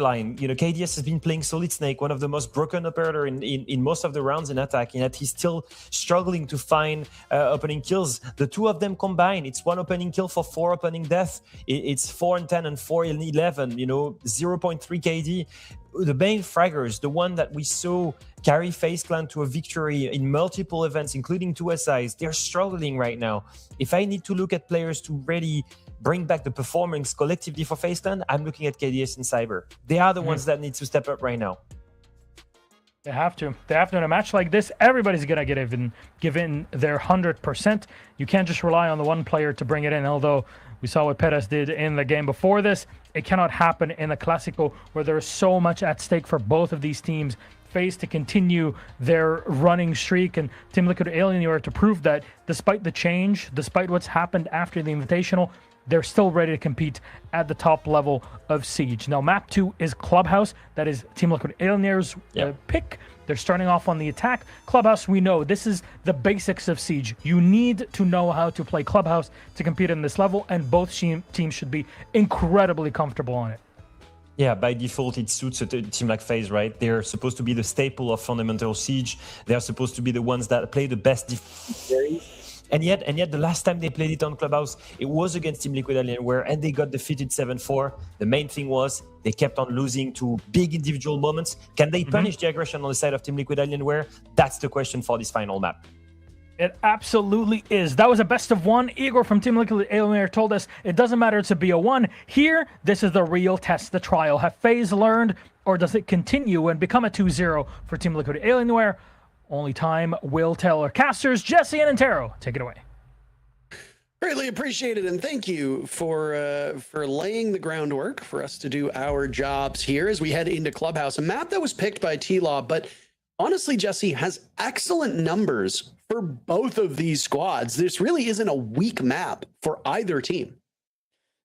line. You know, KDS has been playing Solid Snake, one of the most broken operator in most of the rounds in attack, and yet he's still struggling to find opening kills. The 2 of them combined, it's 1 opening kill for 4 opening death. It's 4 and 10 and 4 and 11. You know, 0.3 KD. The main fraggers, the one that we saw carry FaZe Clan to a victory in multiple events, including 2 SIs, they're struggling right now. If I need to look at players to really bring back the performance collectively for FaZe Clan, I'm looking at KDS and Cyber. They are the ones that need to step up right now. They have to. They have to. In a match like this, everybody's going to give in their 100%. You can't just rely on the one player to bring it in, although we saw what Perez did in the game before this. It cannot happen in the Clásico, where there is so much at stake for both of these teams. FaZe to continue their running streak, and Team Liquid Alienware to prove that despite the change, despite what's happened after the Invitational, they're still ready to compete at the top level of Siege. Now, map 2 is Clubhouse. That is Team Liquid Alienware's pick. They're starting off on the attack. Clubhouse, we know, this is the basics of Siege. You need to know how to play Clubhouse to compete in this level, and both teams should be incredibly comfortable on it. Yeah, by default, it suits a team like FaZe, right? They're supposed to be the staple of fundamental Siege. They're supposed to be the ones that play the best defense. And yet, the last time they played it on Clubhouse, it was against Team Liquid Alienware, and they got defeated 7-4. The main thing was they kept on losing to big individual moments. Can they punish the aggression on the side of Team Liquid Alienware? That's the question for this final map. It absolutely is. That was a best of 1. Igor from Team Liquid Alienware told us it doesn't matter to be a 1. Here, this is the real test, the trial. Have FaZe learned, or does it continue and become a 2-0 for Team Liquid Alienware? Only time will tell. Our casters, Jesse and Antero, take it away. Greatly appreciated, and thank you for laying the groundwork for us to do our jobs here as we head into Clubhouse, a map that was picked by T-Law, but honestly, Jesse, has excellent numbers for both of these squads. This really isn't a weak map for either team.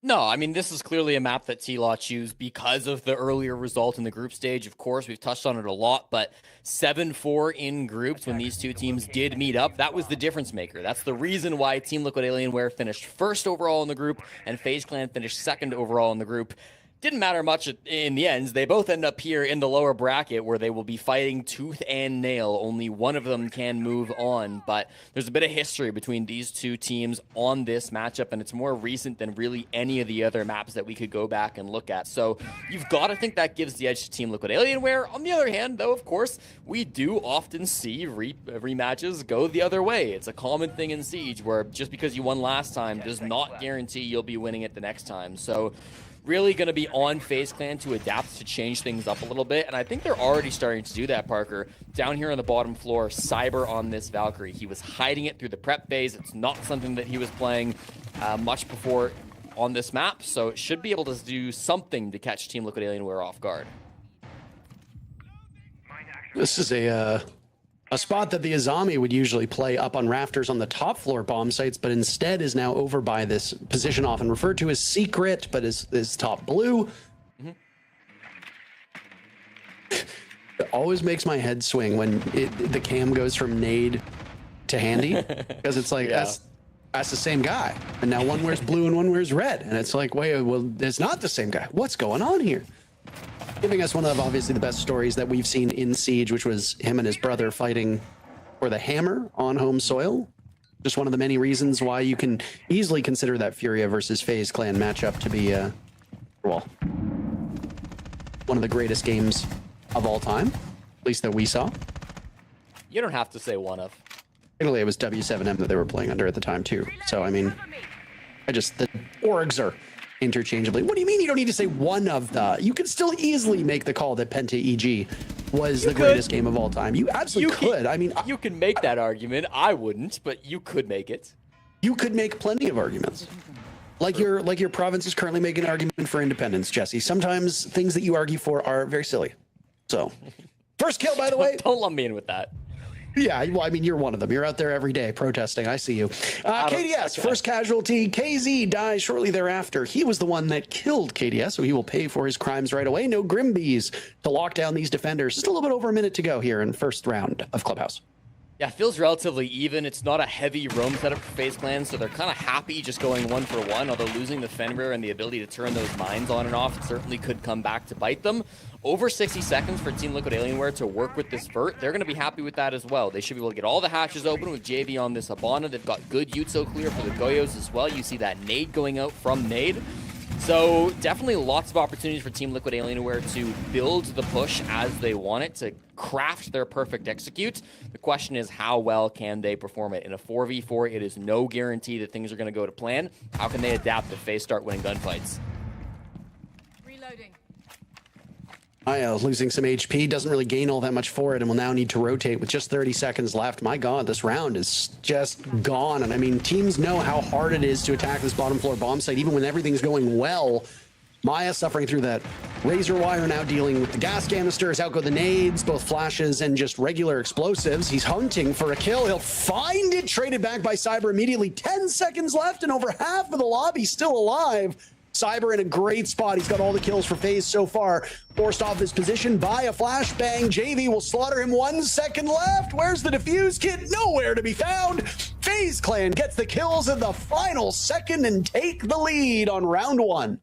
No, I mean, this is clearly a map that T-Law chose because of the earlier result in the group stage. Of course, we've touched on it a lot, but 7-4 in groups when these two teams did meet up, that was the difference maker. That's the reason why Team Liquid Alienware finished first overall in the group and FaZe Clan finished second overall in the group. Didn't matter much in the end. They both end up here in the lower bracket where they will be fighting tooth and nail. Only one of them can move on, but there's a bit of history between these two teams on this matchup, and it's more recent than really any of the other maps that we could go back and look at. So you've got to think that gives the edge to Team Liquid Alienware. On the other hand, though, of course, we do often see rematches go the other way. It's a common thing in Siege where just because you won last time does not guarantee you'll be winning it the next time. So really going to be on FaZe Clan to adapt, to change things up a little bit. And I think they're already starting to do that, Parker. Down here on the bottom floor, Cyber on this Valkyrie. He was hiding it through the prep phase. It's not something that he was playing much before on this map. So it should be able to do something to catch Team Liquid Alienware off guard. This is a spot that the Azami would usually play up on rafters on the top floor bomb sites, but instead is now over by this position often referred to as secret, but is top blue. It always makes my head swing when the cam goes from nade to handy, because it's like, that's the same guy. And now one wears blue and one wears red. And it's like, wait, well, it's not the same guy. What's going on here? Giving us one of obviously the best stories that we've seen in Siege, which was him and his brother fighting for the hammer on home soil. Just one of the many reasons why you can easily consider that Furia versus FaZe Clan matchup to be, well, one of the greatest games of all time, at least that we saw. You don't have to say one of. Italy, it was W7M that they were playing under at the time too. So, I mean, the orgs are interchangeably. What do you mean you don't need to say one of the? You could still easily make the call that Penta EG was the greatest game of all time. You absolutely could. I mean, you can make that argument. I wouldn't, but you could make it. You could make plenty of arguments. Like your province is currently making an argument for independence, Jesse. Sometimes things that you argue for are very silly. So, first kill, by the way. Don't lump me in with that. Yeah, well, I mean, you're one of them. You're out there every day protesting. I see you. KDS, first casualty. KZ dies shortly thereafter. He was the one that killed KDS, so he will pay for his crimes right away. No Grimbees to lock down these defenders. Just a little bit over a minute to go here in first round of Clubhouse. Yeah, it feels relatively even. It's not a heavy roam setup for FaZe Clan, so they're kind of happy just going 1-for-1, although losing the Fenrir and the ability to turn those mines on and off certainly could come back to bite them. Over 60 seconds for Team Liquid Alienware to work with this vert. They're going to be happy with that as well. They should be able to get all the hatches open with JV on this Habana. They've got good Jutsu clear for the Goyos as well. You see that nade going out from nade. So definitely lots of opportunities for Team Liquid Alienware to build the push as they want it, to craft their perfect execute. The question is, how well can they perform it? In a 4v4, it is no guarantee that things are going to go to plan. How can they adapt if FaZe start winning gunfights? Reloading. Losing some HP, doesn't really gain all that much for it, and will now need to rotate with just 30 seconds left. My God, this round is just gone. And I mean, teams know how hard it is to attack this bottom floor bomb site, even when everything's going well. Maya suffering through that razor wire, now dealing with the gas canisters. Out go the nades, both flashes and just regular explosives. He's hunting for a kill. He'll find it, traded back by Cyber immediately. 10 seconds left, and over half of the lobby still alive. Cyber in a great spot. He's got all the kills for FaZe so far. Forced off his position by a flashbang. JV will slaughter him. 1 second left. Where's the defuse kit? Nowhere to be found. FaZe Clan gets the kills in the final second and take the lead on round 1.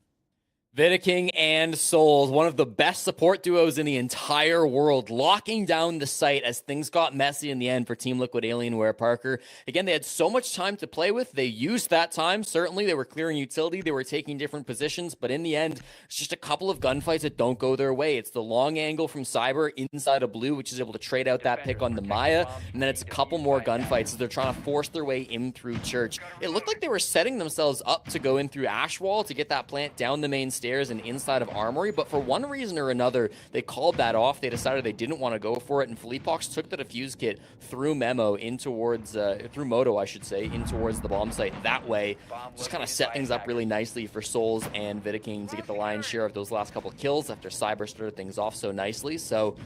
Vidiking and Souls, one of the best support duos in the entire world, locking down the site as things got messy in the end for Team Liquid Alienware, Parker. Again, they had so much time to play with. They used that time. Certainly, they were clearing utility. They were taking different positions. But in the end, it's just a couple of gunfights that don't go their way. It's the long angle from Cyber inside of Blue, which is able to trade out that pick on the Maya. And then it's a couple more gunfights as they're trying to force their way in through Church. It looked like they were setting themselves up to go in through Ashwall to get that plant down the main stairs and inside of Armory, but for one reason or another, they called that off. They decided they didn't want to go for it, and Fleetbox took the defuse kit through Memo in towards, through Moto, I should say, in towards the bomb site. That way, just kind of set things up really nicely for Souls and Vidiking to get the lion's share of those last couple kills after Cyber started things off so nicely. So,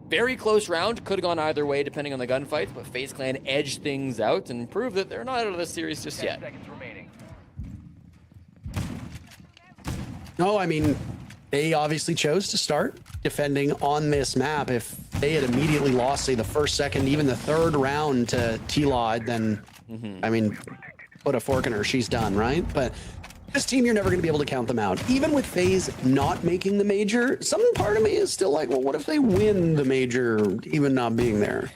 very close round. Could have gone either way depending on the gunfights, but FaZe Clan edged things out and proved that they're not out of this series just yet. No, I mean, they obviously chose to start defending on this map. If they had immediately lost, say, the first, second, even the third round to T-Law, then, I mean, put a fork in her, she's done, right? But this team, you're never going to be able to count them out. Even with FaZe not making the major, some part of me is still like, well, what if they win the major, even not being there?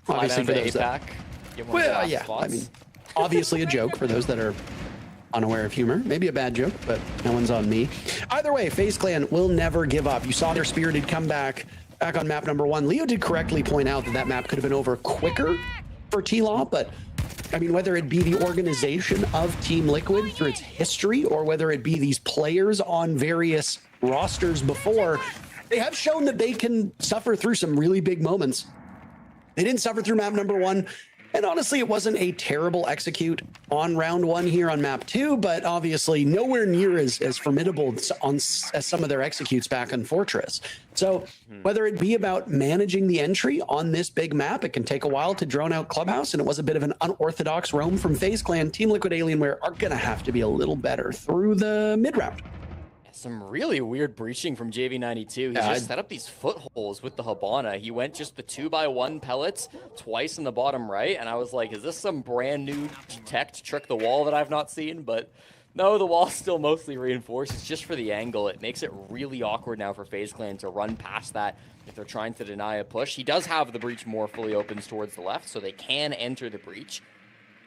Obviously, for those that, well, yeah, I mean, obviously a joke for those that are unaware of humor. Maybe a bad joke, but no one's on me. Either way, FaZe Clan will never give up. You saw their spirited comeback back on map number 1. Leo did correctly point out that that map could have been over quicker for T-Law, but I mean, whether it be the organization of Team Liquid through its history, or whether it be these players on various rosters before, they have shown that they can suffer through some really big moments. They didn't suffer through map number 1. And honestly, it wasn't a terrible execute on round 1 here on map 2, but obviously nowhere near as formidable as some of their executes back on Fortress. So whether it be about managing the entry on this big map, it can take a while to drone out Clubhouse, and it was a bit of an unorthodox roam from FaZe Clan. Team Liquid Alienware are going to have to be a little better through the mid-round. Some really weird breaching from JV92. He just set up these footholes with the Hibana. He went just the 2x1 pellets twice in the bottom right, and I was like, is this some brand new tech to trick the wall that I've not seen? But no, the wall's still mostly reinforced. It's just for the angle. It makes it really awkward now for FaZe Clan to run past that if they're trying to deny a push. He does have the breach more fully opens towards the left, so they can enter the breach.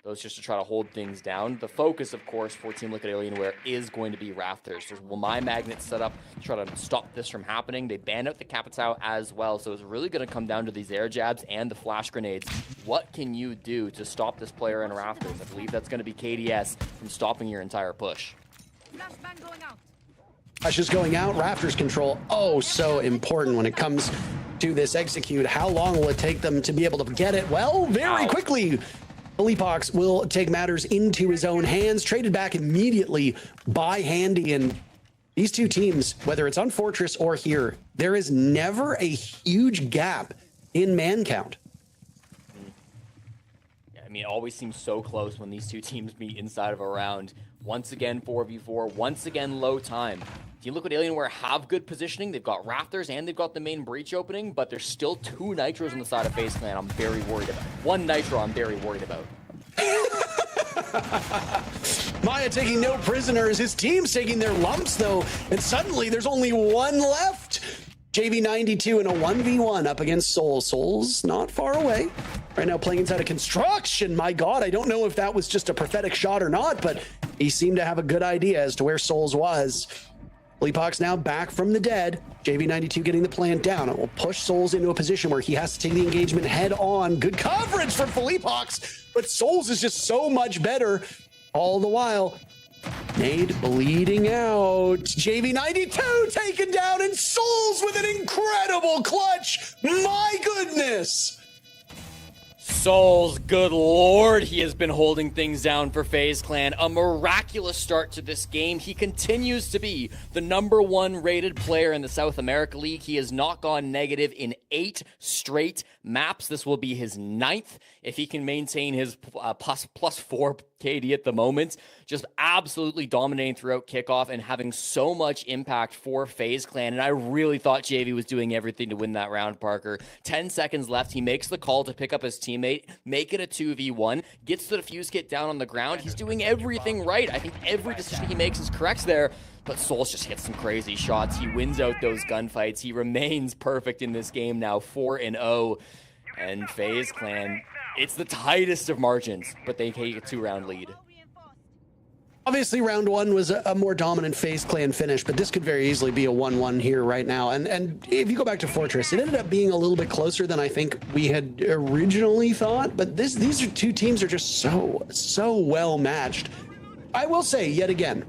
Those just to try to hold things down. The focus, of course, for Team Liquid Alienware is going to be Rafters. There's my magnets set up to try to stop this from happening. They banned out the Capitao as well, so it's really going to come down to these air jabs and the flash grenades. What can you do to stop this player in Rafters? I believe that's going to be KDS from stopping your entire push. Flash is going out. Rafters control, oh, so important when it comes to this execute. How long will it take them to be able to get it? Well, very quickly. Philippox will take matters into his own hands, traded back immediately by Handy. And these two teams, whether it's on Fortress or here, there is never a huge gap in man count. Yeah, I mean, it always seems so close when these two teams meet inside of a round. Once again, 4v4, once again, low time. Team Liquid Alienware have good positioning. They've got Rafters and they've got the main breach opening, but there's still 2 Nitros on the side of FaZe Clan I'm very worried about. 1 Nitro I'm very worried about. Maya taking no prisoners. His team's taking their lumps, though, and suddenly there's only 1 left. JV92 in a 1v1 up against Soul. Soul's not far away. Right now playing inside a construction. My God, I don't know if that was just a prophetic shot or not, but he seemed to have a good idea as to where Souls was. Philippox now back from the dead. JV92 getting the plant down. It will push Souls into a position where he has to take the engagement head on. Good coverage from Philippox, but Souls is just so much better. All the while, Nade bleeding out. JV92 taken down, and Souls with an incredible clutch. My goodness. Souls, good lord, he has been holding things down for FaZe Clan. A miraculous start to this game. He continues to be the #1 rated player in the South America League. He has not gone negative in 8 straight maps. This will be his 9th if he can maintain his plus 4 KD at the moment. Just absolutely dominating throughout kickoff and having so much impact for FaZe Clan. And I really thought JV was doing everything to win that round, Parker. 10 seconds left. He makes the call to pick up his teammate, make it a 2v1, gets the defuse kit down on the ground. He's doing everything right. I think every decision he makes is correct there. But Souls just hits some crazy shots. He wins out those gunfights. He remains perfect in this game now, 4-0. And FaZe Clan, it's the tightest of margins, but they take a 2-round lead. Obviously, round 1 was a more dominant FaZe Clan finish, but this could very easily be a 1-1 here right now. And if you go back to Fortress, it ended up being a little bit closer than I think we had originally thought. But these are two teams are just so well matched. I will say yet again,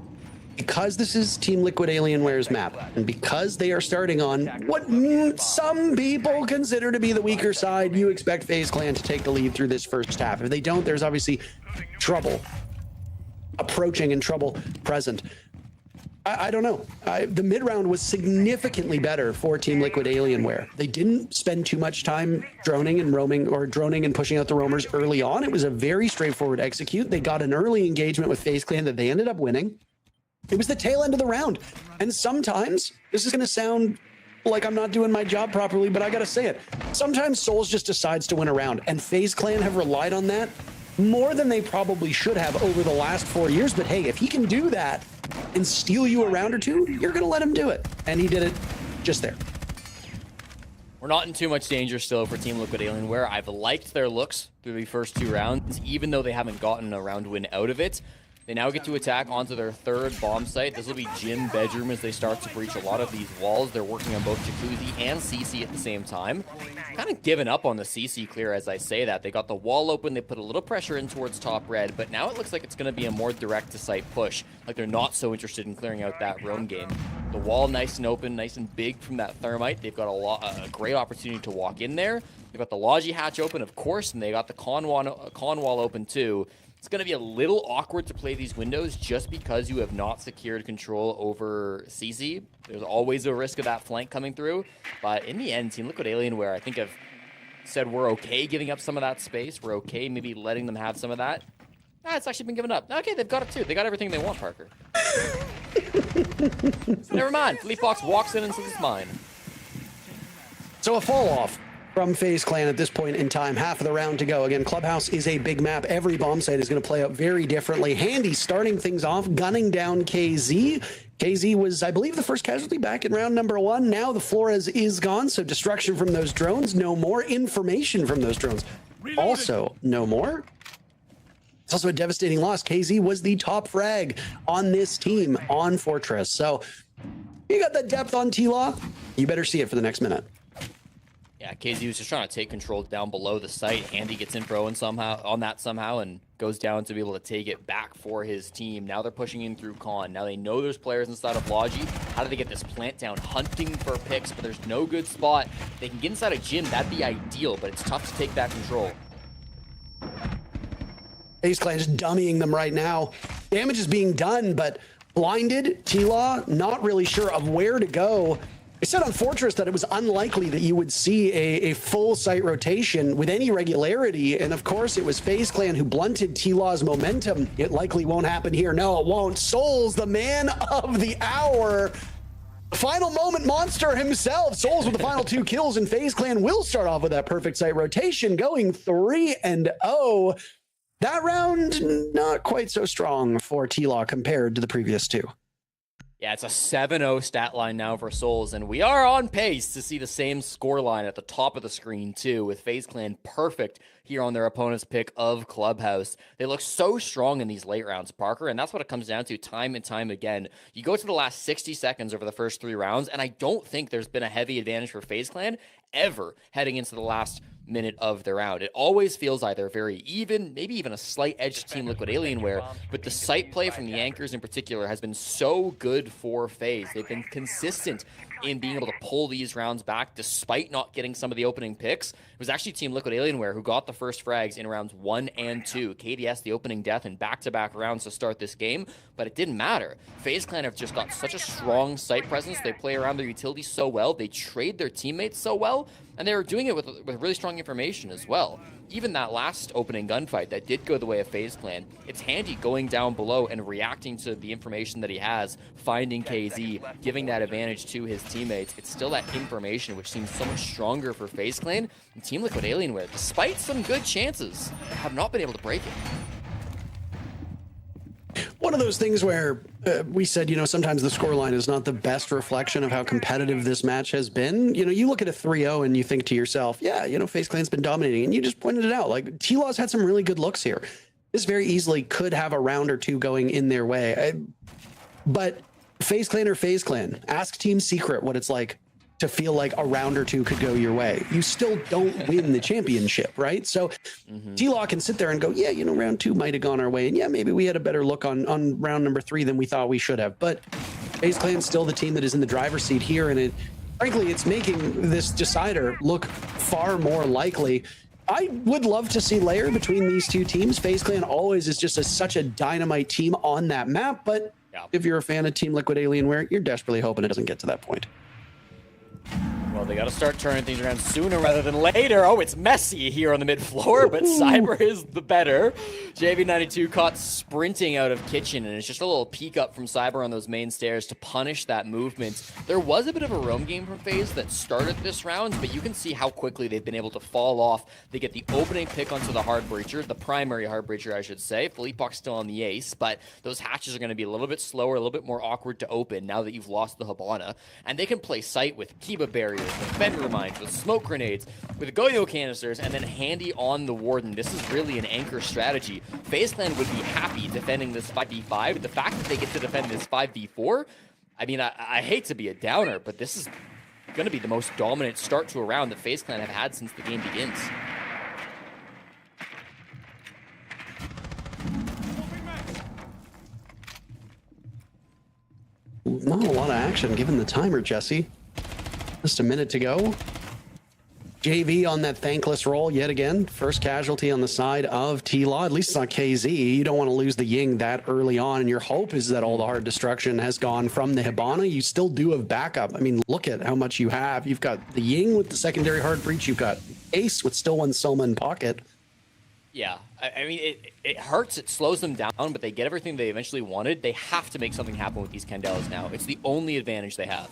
because this is Team Liquid Alienware's map, and because they are starting on what some people consider to be the weaker side, you expect FaZe Clan to take the lead through this first half. If they don't, there's obviously trouble approaching and trouble present. I don't know. The mid-round was significantly better for Team Liquid Alienware. They didn't spend too much time droning and roaming, or droning and pushing out the roamers early on. It was a very straightforward execute. They got an early engagement with FaZe Clan that they ended up winning. It was the tail end of the round. And sometimes, this is going to sound like I'm not doing my job properly, but I got to say it. Sometimes Souls just decides to win a round, and FaZe Clan have relied on that more than they probably should have over the last 4 years. But hey, if he can do that and steal you a round or two, you're going to let him do it. And he did it just there. We're not in too much danger still for Team Liquid Alienware. I've liked their looks through the first 2 rounds, even though they haven't gotten a round win out of it. They now get to attack onto their third bomb site. This will be gym bedroom as they start to breach a lot of these walls. They're working on both Jacuzzi and CC at the same time. Kind of given up on the CC clear as I say that. They got the wall open. They put a little pressure in towards top red, but now it looks like it's going to be a more direct to site push. Like they're not so interested in clearing out that roam game. The wall nice and open, nice and big from that thermite. They've got a great opportunity to walk in there. They've got the Logi hatch open, of course, and they got the con wall open too. It's going to be a little awkward to play these windows just because you have not secured control over CZ. There's always a risk of that flank coming through. But in the end, Team Liquid Alienware, I think, have said we're okay giving up some of that space. We're okay maybe letting them have some of that. It's actually been given up. Okay, they've got it too. They got everything they want, Parker. Never mind. Fleetbox walks in and says it's mine. So a fall off from FaZe Clan at this point in time. Half of the round to go. Again, Clubhouse is a big map. Every bomb site is going to play out very differently. Handy starting things off, gunning down KZ. KZ was, I believe, the first casualty back in round number 1. Now the Flores is gone, so destruction from those drones, no more. Information from those drones, also no more. It's also a devastating loss. KZ was the top frag on this team on Fortress. So you got that depth on T-Law. You better see it for the next minute. Yeah, KZ was just trying to take control down below the site. Handy gets info and somehow and goes down to be able to take it back for his team. Now they're pushing in through Con. Now they know there's players inside of Logi. How do they get this plant down? Hunting for picks, but there's no good spot. They can get inside a gym. That'd be ideal, but it's tough to take that control. FaZe Clan just dummying them right now. Damage is being done, but blinded. T-Law not really sure of where to go. I said on Fortress that it was unlikely that you would see a full site rotation with any regularity, and of course it was FaZe Clan who blunted T-Law's momentum. It likely won't happen here. No, it won't. Souls, the man of the hour. Final moment monster himself. Souls with the final 2 kills, and FaZe Clan will start off with that perfect site rotation, going 3-0. That round, not quite so strong for T-Law compared to the previous 2. Yeah, it's a 7-0 stat line now for Souls, and we are on pace to see the same score line at the top of the screen, too, with FaZe Clan perfect here on their opponent's pick of Clubhouse. They look so strong in these late rounds, Parker, and that's what it comes down to time and time again. You go to the last 60 seconds over the first 3 rounds, and I don't think there's been a heavy advantage for FaZe Clan ever heading into the last minute of the round. It always feels either very even, maybe even a slight edge to Team Liquid Alienware, but the site play from the anchors in particular has been so good for FaZe. They've been consistent in being able to pull these rounds back despite not getting some of the opening picks. It was actually Team Liquid Alienware who got the first frags in rounds 1 and 2. KDS the opening death in back-to-back rounds to start this game, but it didn't matter. FaZe Clan have just got such a strong site presence. They play around their utilities so well. They trade their teammates so well, and they were doing it with really strong information as well. Even that last opening gunfight that did go the way of FaZe Clan, it's Handy going down below and reacting to the information that he has, finding KZ, giving that advantage to his teammates. It's still that information which seems so much stronger for FaZe Clan. And Team Liquid Alienware, despite some good chances, have not been able to break it. One of those things where we said, sometimes the scoreline is not the best reflection of how competitive this match has been. You look at a 3-0 and you think to yourself, yeah, FaZe Clan's been dominating. And you just pointed it out. Like, T-Law's had some really good looks here. This very easily could have a round or 2 going in their way. But FaZe Clan or FaZe Clan, ask Team Secret what it's like to feel like a round or 2 could go your way. You still don't win the championship, right? So T-Law can sit there and go, yeah, round 2 might have gone our way. And yeah, maybe we had a better look on round number 3 than we thought we should have. But FaZe Clan's still the team that is in the driver's seat here. And frankly, it's making this decider look far more likely. I would love to see Lair between these 2 teams. FaZe Clan always is just such a dynamite team on that map. But if you're a fan of Team Liquid Alienware, you're desperately hoping it doesn't get to that point. Well, they got to start turning things around sooner rather than later. Oh, it's messy here on the mid-floor, but Cyber is the better. JV92 caught sprinting out of kitchen, and it's just a little peek up from Cyber on those main stairs to punish that movement. There was a bit of a roam game from FaZe that started this round, but you can see how quickly they've been able to fall off. They get the opening pick onto the hard breacher, the primary hard breacher, I should say. Fleetbox still on the ace, but those hatches are going to be a little bit slower, a little bit more awkward to open now that you've lost the Hibana. And they can play sight with Kiba barriers, with Fenrir mines, with smoke grenades, with go-yo canisters, and then Handy on the Warden. This is really an anchor strategy. FaZe Clan would be happy defending this 5v5. The fact that they get to defend this 5v4, I mean, I hate to be a downer, but this is going to be the most dominant start to a round that FaZe Clan have had since the game begins. Not a lot of action given the timer, Jesse. Just a minute to go. JV on that thankless roll yet again. First casualty on the side of T-Law. At least it's not KZ. You don't want to lose the Ying that early on, and your hope is that all the hard destruction has gone from the Hibana. You still do have backup. I mean, look at how much you have. You've got the Ying with the secondary hard breach. You've got Ace with still one Soma in pocket. Yeah, I mean, it hurts, it slows them down, but they get everything they eventually wanted. They have to make something happen with these Candelas now. It's the only advantage they have.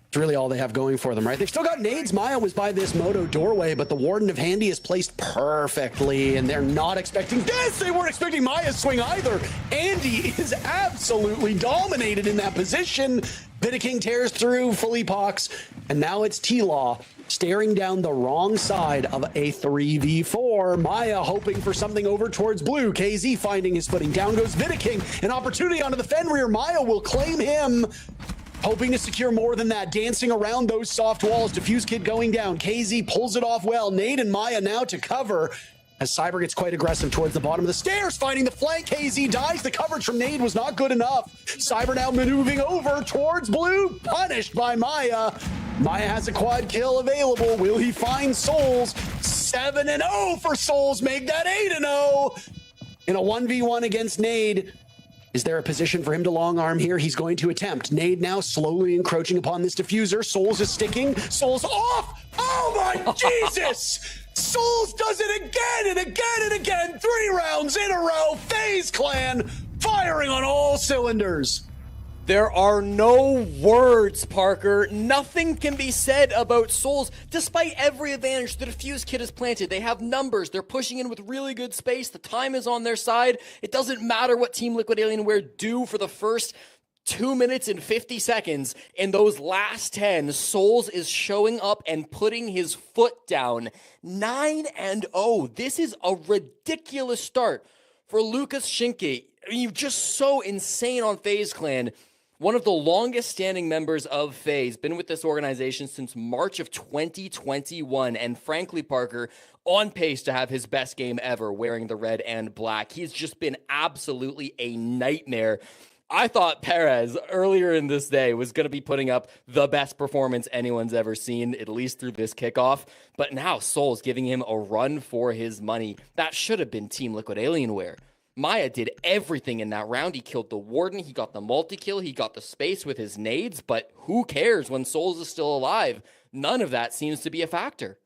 It's really all they have going for them, right? They've still got nades. Maya was by this Moto doorway, but the Warden of Handy is placed perfectly, and they're not expecting this. They weren't expecting Maya's swing either. Andy is absolutely dominated in that position. Vidaking tears through, fully pox, and now it's T-Law staring down the wrong side of a 3v4. Maya hoping for something over towards blue. KZ finding his footing. Down goes Vidaking. An opportunity onto the Fenrir. Maya will claim him. Hoping to secure more than that. Dancing around those soft walls. Diffuse Kid going down. KZ pulls it off well. Nade and Maya now to cover. As Cyber gets quite aggressive towards the bottom of the stairs, finding the flank. KZ dies. The coverage from Nade was not good enough. Cyber now maneuvering over towards blue. Punished by Maya. Maya has a quad kill available. Will he find Souls? 7-0 for Souls. Make that 8-0. In a 1v1 against Nade. Is there a position for him to long arm here? He's going to attempt. Nade now slowly encroaching upon this diffuser. Souls is sticking. Souls off. Oh my Jesus! Souls does it again and again and again. 3 rounds in a row. FaZe Clan firing on all cylinders. There are no words, Parker. Nothing can be said about Souls, despite every advantage the Diffuse Kit has planted. They have numbers. They're pushing in with really good space. The time is on their side. It doesn't matter what Team Liquid Alienware do for the first 2 minutes and 50 seconds. In those last 10, Souls is showing up and putting his foot down. 9-0. This is a ridiculous start for Lucas Shinke. I mean, you're just so insane on FaZe Clan. One of the longest standing members of FaZe, been with this organization since March of 2021, and frankly, Parker, on pace to have his best game ever wearing the red and black. He's just been absolutely a nightmare. I thought Perez earlier in this day was going to be putting up the best performance anyone's ever seen, at least through this kickoff. But now Soul's giving him a run for his money. That should have been Team Liquid Alienware. Maya did everything in that round. He killed the Warden. He got the multi-kill. He got the space with his nades. But who cares when Souls is still alive? None of that seems to be a factor.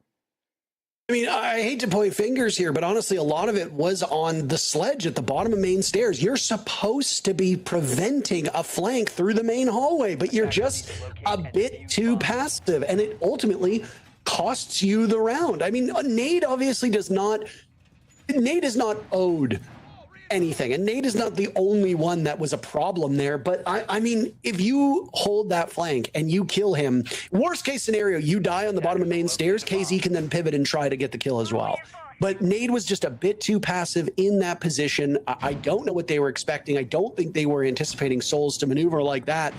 I mean, I hate to point fingers here, but honestly, a lot of it was on the sledge at the bottom of main stairs. You're supposed to be preventing a flank through the main hallway, but you're just a bit too passive, and it ultimately costs you the round. I mean, Nade obviously does not... Nade is not owed anything, and Nade is not the only one that was a problem there, but I mean, if you hold that flank and you kill him, worst case scenario, you die on the bottom of main stairs, KZ can then pivot and try to get the kill as well. But Nade was just a bit too passive in that position. I don't know what they were expecting. I don't think they were anticipating Souls to maneuver like that.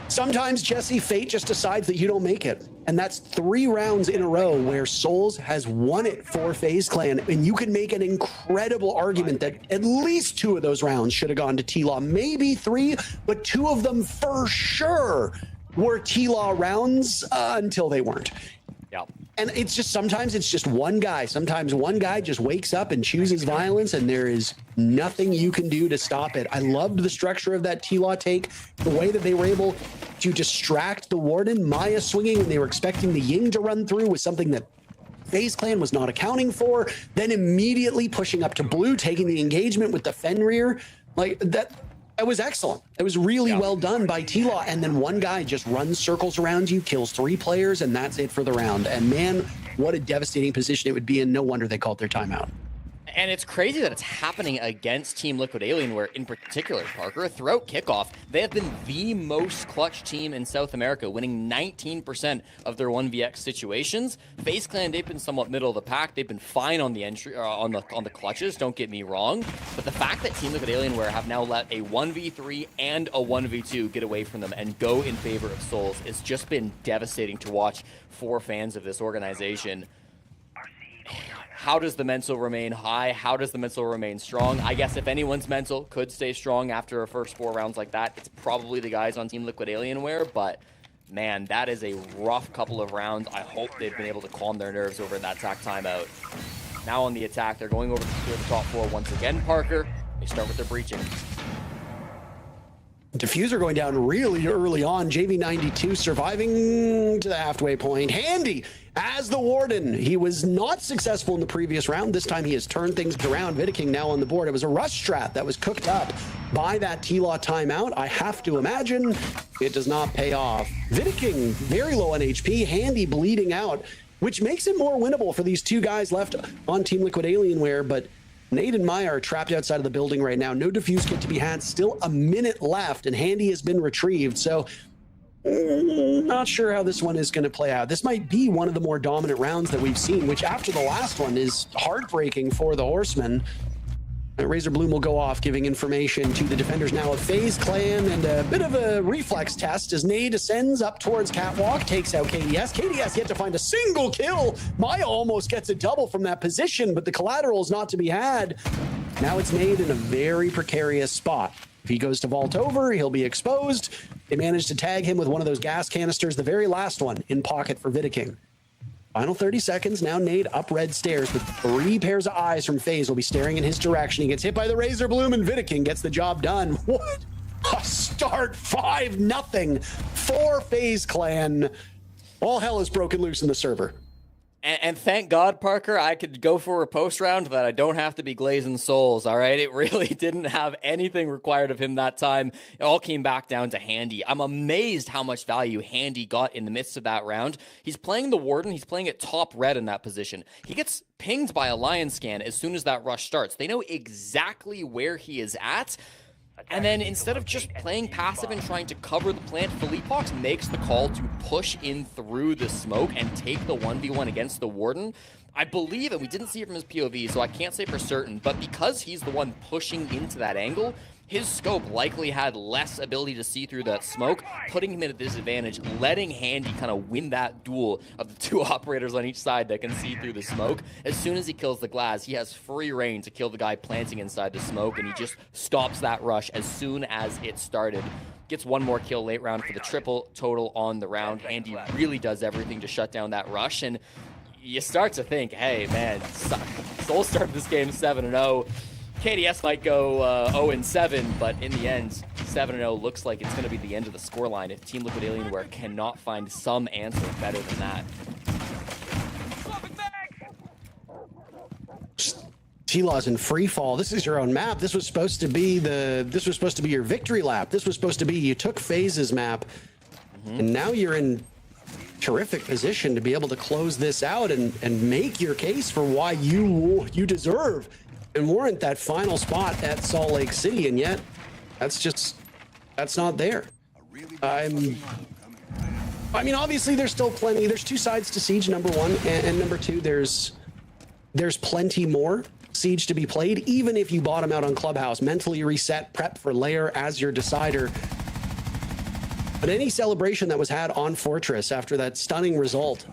Sometimes, Jesse, fate just decides that you don't make it. And that's 3 rounds in a row where Souls has won it for FaZe Clan. And you can make an incredible argument that at least 2 of those rounds should have gone to T-Law. Maybe 3, but 2 of them for sure were T-Law rounds until they weren't. Yeah. And it's just, sometimes it's just one guy. Sometimes one guy just wakes up and chooses violence, and there is nothing you can do to stop it. I loved the structure of that T-Law take, the way that they were able to distract the Warden. Maya swinging when they were expecting the Ying to run through was something that FaZe Clan was not accounting for. Then immediately pushing up to blue, taking the engagement with the Fenrir. Like that. It was excellent. It was really well done by T-Law. And then one guy just runs circles around you, kills 3 players, and that's it for the round. And man, what a devastating position it would be in. No wonder they called their timeout. And it's crazy that it's happening against Team Liquid Alienware in particular, Parker. Throughout Kickoff, they have been the most clutch team in South America, winning 19% of their 1vx situations. FaZe Clan, they've been somewhat middle of the pack. They've been fine on the entry, on the clutches, don't get me wrong. But the fact that Team Liquid Alienware have now let a 1v3 and a 1v2 get away from them and go in favor of Souls, it's just been devastating to watch for fans of this organization. How does the mental remain high? How does the mental remain strong? I guess if anyone's mental could stay strong after a first 4 rounds like that, it's probably the guys on Team Liquid Alienware, but man, that is a rough couple of rounds. I hope they've been able to calm their nerves over that attack timeout. Now on the attack, they're going over to the top 4 once again, Parker. They start with their breaching. Diffuser going down really early on. JV92 surviving to the halfway point. Handy as the Warden. He was not successful in the previous round. This time he has turned things around. Vidaking now on the board. It was a rush strat that was cooked up by that T-Law timeout. I have to imagine it does not pay off. Vidaking very low on HP. Handy bleeding out, which makes it more winnable for these 2 guys left on Team Liquid Alienware, but Nate and Maya are trapped outside of the building right now. No defuse kit to be had. Still a minute left, and Handy has been retrieved. So, not sure how this one is going to play out. This might be one of the more dominant rounds that we've seen, which after the last one is heartbreaking for the Horsemen. Razor Bloom will go off, giving information to the defenders now of FaZe Clan, and a bit of a reflex test as Nade ascends up towards Catwalk, takes out KDS. KDS yet to find a single kill. Maya almost gets a double from that position, but the collateral is not to be had. Now it's Nade in a very precarious spot. If he goes to vault over, he'll be exposed. They managed to tag him with one of those gas canisters, the very last one, in pocket for Vidaking. Final 30 seconds. Now Nade up red stairs with 3 pairs of eyes from FaZe will be staring in his direction. He gets hit by the Razor Bloom, and Vidaking gets the job done. What a start. 5-0 for FaZe Clan. All hell is broken loose in the server. And thank God, Parker, I could go for a post round that I don't have to be glazing souls, all right? It really didn't have anything required of him that time. It all came back down to Handy. I'm amazed how much value Handy got in the midst of that round. He's playing the Warden. He's playing at top red in that position. He gets pinged by a Lion scan as soon as that rush starts. They know exactly where he is at. And then instead of just playing passive and trying to cover the plant, Philippox makes the call to push in through the smoke and take the 1v1 against the Warden. I believe, and we didn't see it from his POV, so I can't say for certain, but because he's the one pushing into that angle, his scope likely had less ability to see through that smoke, putting him at a disadvantage, letting Handy kind of win that duel of the 2 operators on each side that can see through the smoke. As soon as he kills the glass, he has free reign to kill the guy planting inside the smoke, and he just stops that rush as soon as it started. Gets 1 more kill late round for the triple total on the round. Handy really does everything to shut down that rush, and you start to think, hey, man, Soul started this game 7-0. KDS might go 0-7, but in the end, 7-0 looks like it's going to be the end of the scoreline if Team Liquid Alienware cannot find some answer better than that. T-Law's in free fall. This is your own map. This was supposed to be your victory lap. This was supposed to be, you took FaZe's map, and now you're in terrific position to be able to close this out and make your case for why you deserve and warrant that final spot at Salt Lake City, and yet that's not there. I mean, obviously there's still plenty. There's 2 sides to Siege, number 1, and number 2, there's plenty more Siege to be played, even if you bottom out on Clubhouse. Mentally reset, prep for Lair as your decider. But any celebration that was had on Fortress after that stunning result,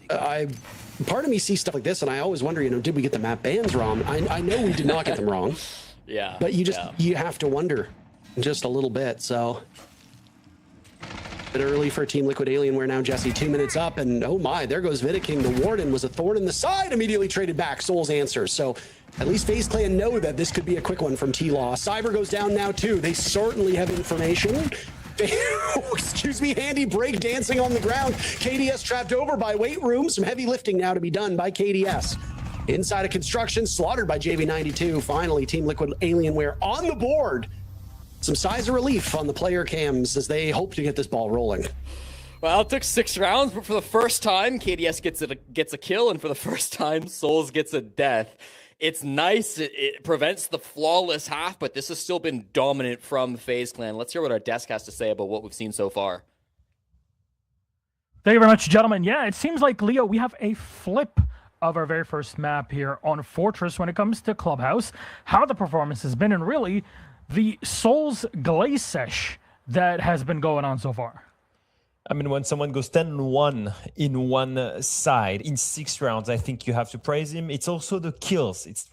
part of me sees stuff like this, and I always wonder, did we get the map bans wrong? I know we did not get them wrong. Yeah. But you have to wonder just a little bit. So, a bit early for Team Liquid Alienware now, Jesse. 2 minutes up, and oh my, there goes Vidaking. The Warden was a thorn in the side, immediately traded back. Soul's answers. So, at least FaZe Clan know that this could be a quick one from T-Law. Cyber goes down now, too. They certainly have information. Excuse me, Handy break dancing on the ground. KDS trapped over by weight room. Some heavy lifting now to be done by KDS. Inside of construction, slaughtered by JV92. Finally, Team Liquid Alienware on the board. Some sighs of relief on the player cams as they hope to get this ball rolling. Well, it took 6 rounds, but for the first time, KDS gets a kill, and for the first time, Souls gets a death. It's nice. It prevents the flawless half, but this has still been dominant from FaZe Clan. Let's hear what our desk has to say about what we've seen so far. Thank you very much, gentlemen. Yeah, it seems like, Leo, we have a flip of our very first map here on Fortress when it comes to Clubhouse, how the performance has been, and really the Souls Glacish that has been going on so far. I mean, when someone goes 10-1 in one side in 6 rounds, I think you have to praise him. It's also the kills, it's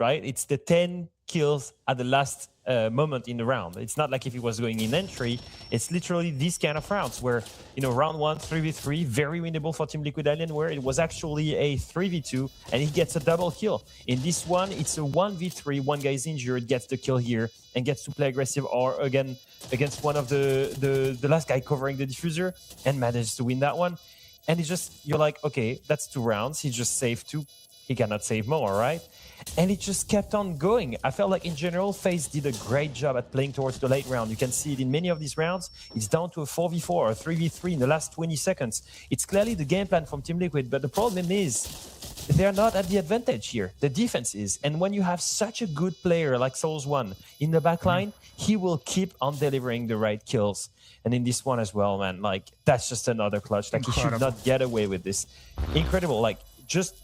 the 10 kills at the last moment in the round. It's not like if he was going in entry. It's literally these kind of rounds where, round 1, 3v3, very winnable for Team Liquid Alien, where it was actually a 3v2, and he gets a double kill. In this one, it's a 1v3, one guy's injured, gets the kill here, and gets to play aggressive, or again, against one of the last guy covering the diffuser, and manages to win that one. And it's just, you're like, okay, that's 2 rounds. He just saved 2. He cannot save more, right? And it just kept on going. I felt like in general, FaZe did a great job at playing towards the late round. You can see it in many of these rounds. It's down to a 4v4 or 3v3 in the last 20 seconds. It's clearly the game plan from Team Liquid, but the problem is they're not at the advantage here. The defense is. And when you have such a good player like Souls1 in the backline, he will keep on delivering the right kills. And in this one as well, man, like, that's just another clutch. Like, he should not get away with this. Incredible. Like, just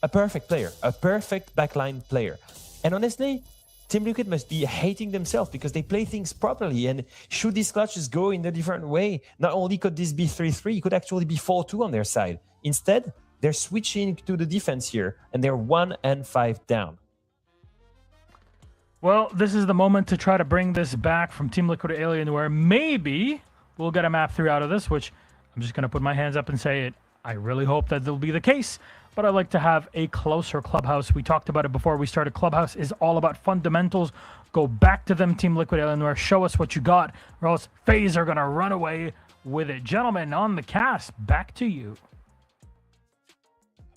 a perfect player, a perfect backline player. And honestly, Team Liquid must be hating themselves because they play things properly. And should these clutches go in a different way, not only could this be 3-3, it could actually be 4-2 on their side. Instead, they're switching to the defense here, and they're 1-5 down. Well, this is the moment to try to bring this back from Team Liquid Alien, where maybe we'll get a map 3 out of this, which I'm just going to put my hands up and say it. I really hope that will be the case. But I'd like to have a closer Clubhouse. We talked about it before we started. Clubhouse is all about fundamentals. Go back to them, Team Liquid Eleanor. Show us what you got, or else FaZe are going to run away with it. Gentlemen, on the cast, back to you.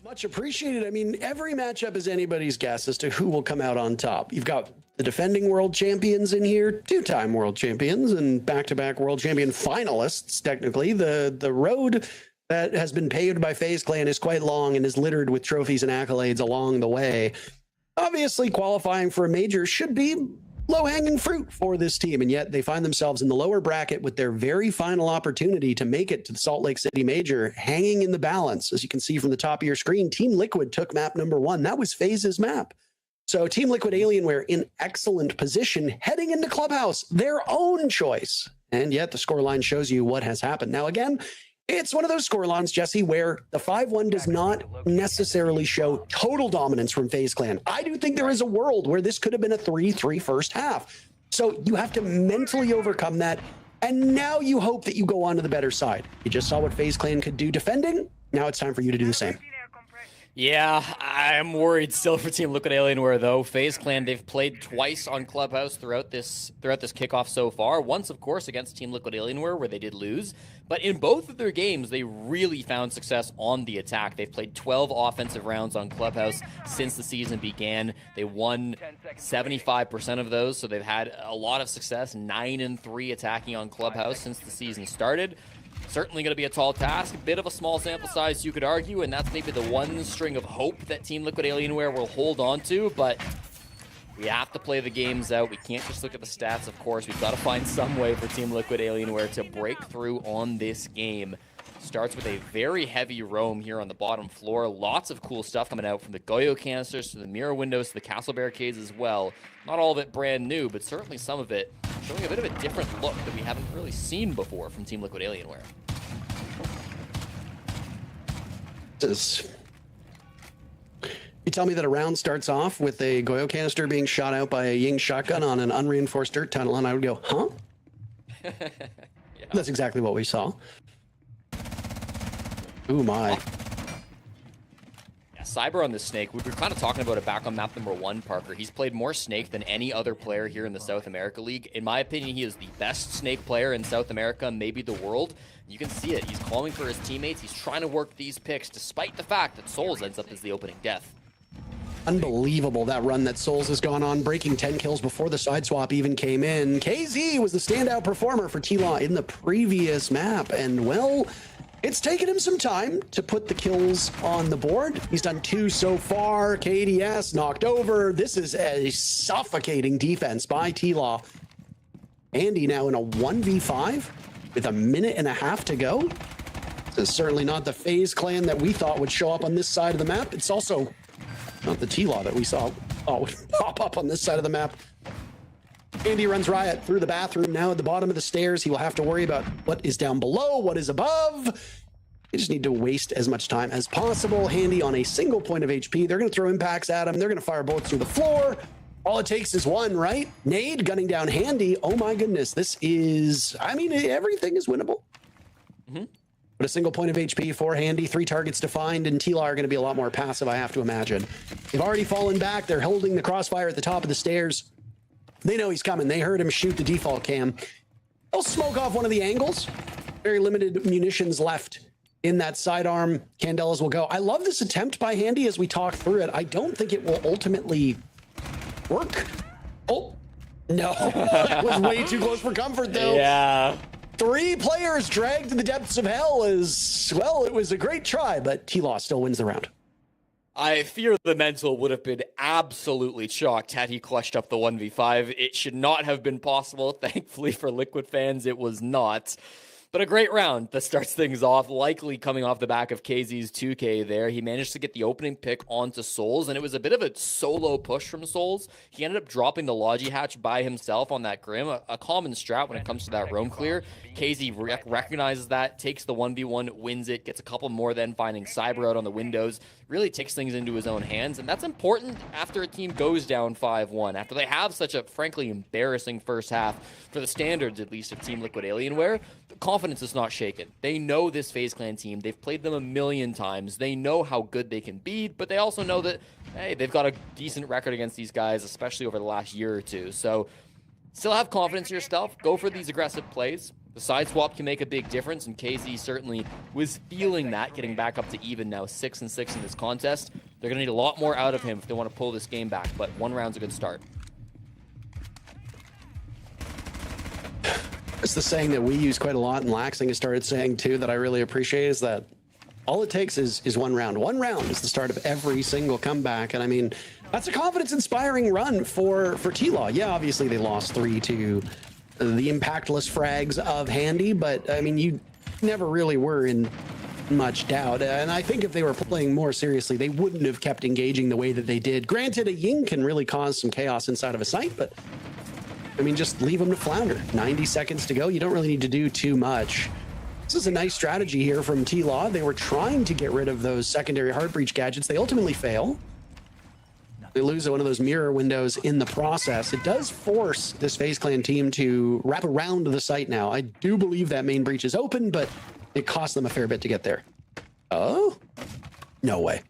Much appreciated. I mean, every matchup is anybody's guess as to who will come out on top. You've got the defending world champions in here, 2-time world champions, and back-to-back world champion finalists, technically. The road that has been paved by FaZe Clan is quite long and is littered with trophies and accolades along the way. Obviously, qualifying for a major should be low-hanging fruit for this team, and yet they find themselves in the lower bracket with their very final opportunity to make it to the Salt Lake City Major hanging in the balance. As you can see from the top of your screen, Team Liquid took map number 1. That was FaZe's map. So Team Liquid Alienware in excellent position heading into Clubhouse, their own choice. And yet the scoreline shows you what has happened. Now, again, it's one of those scorelines, Jesse, where the 5-1 does not necessarily show total dominance from FaZe Clan. I do think there is a world where this could have been a 3-3 first half. So you have to mentally overcome that, and now you hope that you go on to the better side. You just saw what FaZe Clan could do defending. Now it's time for you to do the same. Yeah, I'm worried still for Team Liquid Alienware, though. FaZe Clan, they've played twice on Clubhouse throughout this kickoff so far. Once, of course, against Team Liquid Alienware, where they did lose. But in both of their games, they really found success on the attack. They've played 12 offensive rounds on Clubhouse since the season began. They won 75% of those, so they've had a lot of success, 9-3 attacking on Clubhouse since the season started. Certainly going to be a tall task, a bit of a small sample size, you could argue, and that's maybe the one string of hope that Team Liquid Alienware will hold on to, but we have to play the games out. We can't just look at the stats, of course. We've got to find some way for Team Liquid Alienware to break through on this game. Starts with a very heavy roam here on the bottom floor. Lots of cool stuff coming out, from the Goyo canisters to the mirror windows to the castle barricades as well. Not all of it brand new, but certainly some of it showing a bit of a different look that we haven't really seen before from Team Liquid Alienware. You tell me that a round starts off with a Goyo canister being shot out by a Ying shotgun on an unreinforced dirt tunnel, and I would go, huh? Yeah. That's exactly what we saw. Ooh, my. Yeah, Cyber on the Snake. We were kind of talking about it back on map number 1, Parker. He's played more Snake than any other player here in the South America League. In my opinion, he is the best Snake player in South America, maybe the world. You can see it. He's calling for his teammates. He's trying to work these picks, despite the fact that Souls ends up as the opening death. Unbelievable, that run that Souls has gone on, breaking 10 kills before the side swap even came in. KZ was the standout performer for T-Law in the previous map, and well, It's taken him some time to put the kills on the board. He's done 2 so far. KDS knocked over. This is a suffocating defense by T-Law. Andy now in a 1v5 with a minute and a half to go. This is certainly not the FaZe clan that we thought would show up on this side of the map. It's also not the T-Law that we thought would pop up on this side of the map. Andy runs riot through the bathroom now at the bottom of the stairs. He will have to worry about what is down below, what is above. They just need to waste as much time as possible. Handy on a single point of HP. They're going to throw impacts at him. They're going to fire bullets through the floor. All it takes is one, right? Nade gunning down Handy. Oh my goodness. This is, I mean, everything is winnable. But a single point of HP for Handy, 3 targets defined, and T-Law are going to be a lot more passive, I have to imagine. They've already fallen back. They're holding the crossfire at the top of the stairs. They know he's coming. They heard him shoot the default cam. They'll smoke off one of the angles. Very limited munitions left in that sidearm. Candelas will go. I love this attempt by Handy as we talk through it. I don't think it will ultimately work. Oh, no. It was way too close for comfort, though. Yeah. 3 players dragged to the depths of hell is, well, it was a great try, but T-Law still wins the round. I fear the mental would have been absolutely shocked had he clutched up the 1v5. It should not have been possible. Thankfully for Liquid fans, it was not. But a great round that starts things off, likely coming off the back of KZ's 2K there. He managed to get the opening pick onto Souls, and it was a bit of a solo push from Souls. He ended up dropping the Logi hatch by himself on that Grim, a common strat when it comes to that roam clear. KZ recognizes that, takes the 1v1, wins it, gets a couple more then, finding Cyber out on the windows, really takes things into his own hands, and that's important after a team goes down 5-1, after they have such a, frankly, embarrassing first half, for the standards, at least, of Team Liquid Alienware. The confidence is not shaken. They know this FaZe Clan team. They've played them a million times. They know how good they can be, but they also know that, hey, they've got a decent record against these guys, especially over the last year or two. So still have confidence in yourself. Go for these aggressive plays. The side swap can make a big difference, and KZ certainly was feeling that, getting back up to even now, 6-6 in this contest. They're going to need a lot more out of him if they want to pull this game back, but 1 round's a good start. It's the saying that we use quite a lot, and Laxing has started saying too, that I really appreciate, is that all it takes is 1 round. 1 round is the start of every single comeback, and I mean, that's a confidence-inspiring run for T-Law. Yeah, obviously they lost 3 to the impactless frags of Handy, but I mean, you never really were in much doubt, and I think if they were playing more seriously, they wouldn't have kept engaging the way that they did. Granted, a Ying can really cause some chaos inside of a site, but I mean, just leave them to flounder. 90 seconds to go. You don't really need to do too much. This is a nice strategy here from T-Law. They were trying to get rid of those secondary heart breach gadgets. They ultimately fail. They lose one of those mirror windows in the process. It does force this FaZe Clan team to wrap around the site now. I do believe that main breach is open, but it cost them a fair bit to get there. Oh? No way.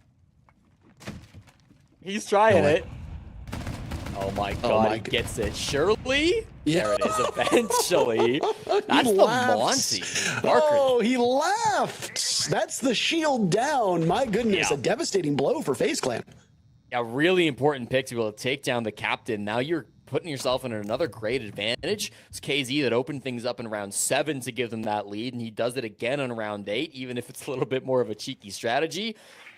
He's trying it. Oh my god, he gets it. Surely? Yeah. There it is, eventually. That's the Monty. Oh, he laughed. That's the shield down. My goodness, Yeah. a devastating blow for FaZe Clan. A really important pick to be able to take down the captain. Now you're putting yourself in another great advantage. It's KZ that opened things up in round 7 to give them that lead, and he does it again on round 8, even if it's a little bit more of a cheeky strategy.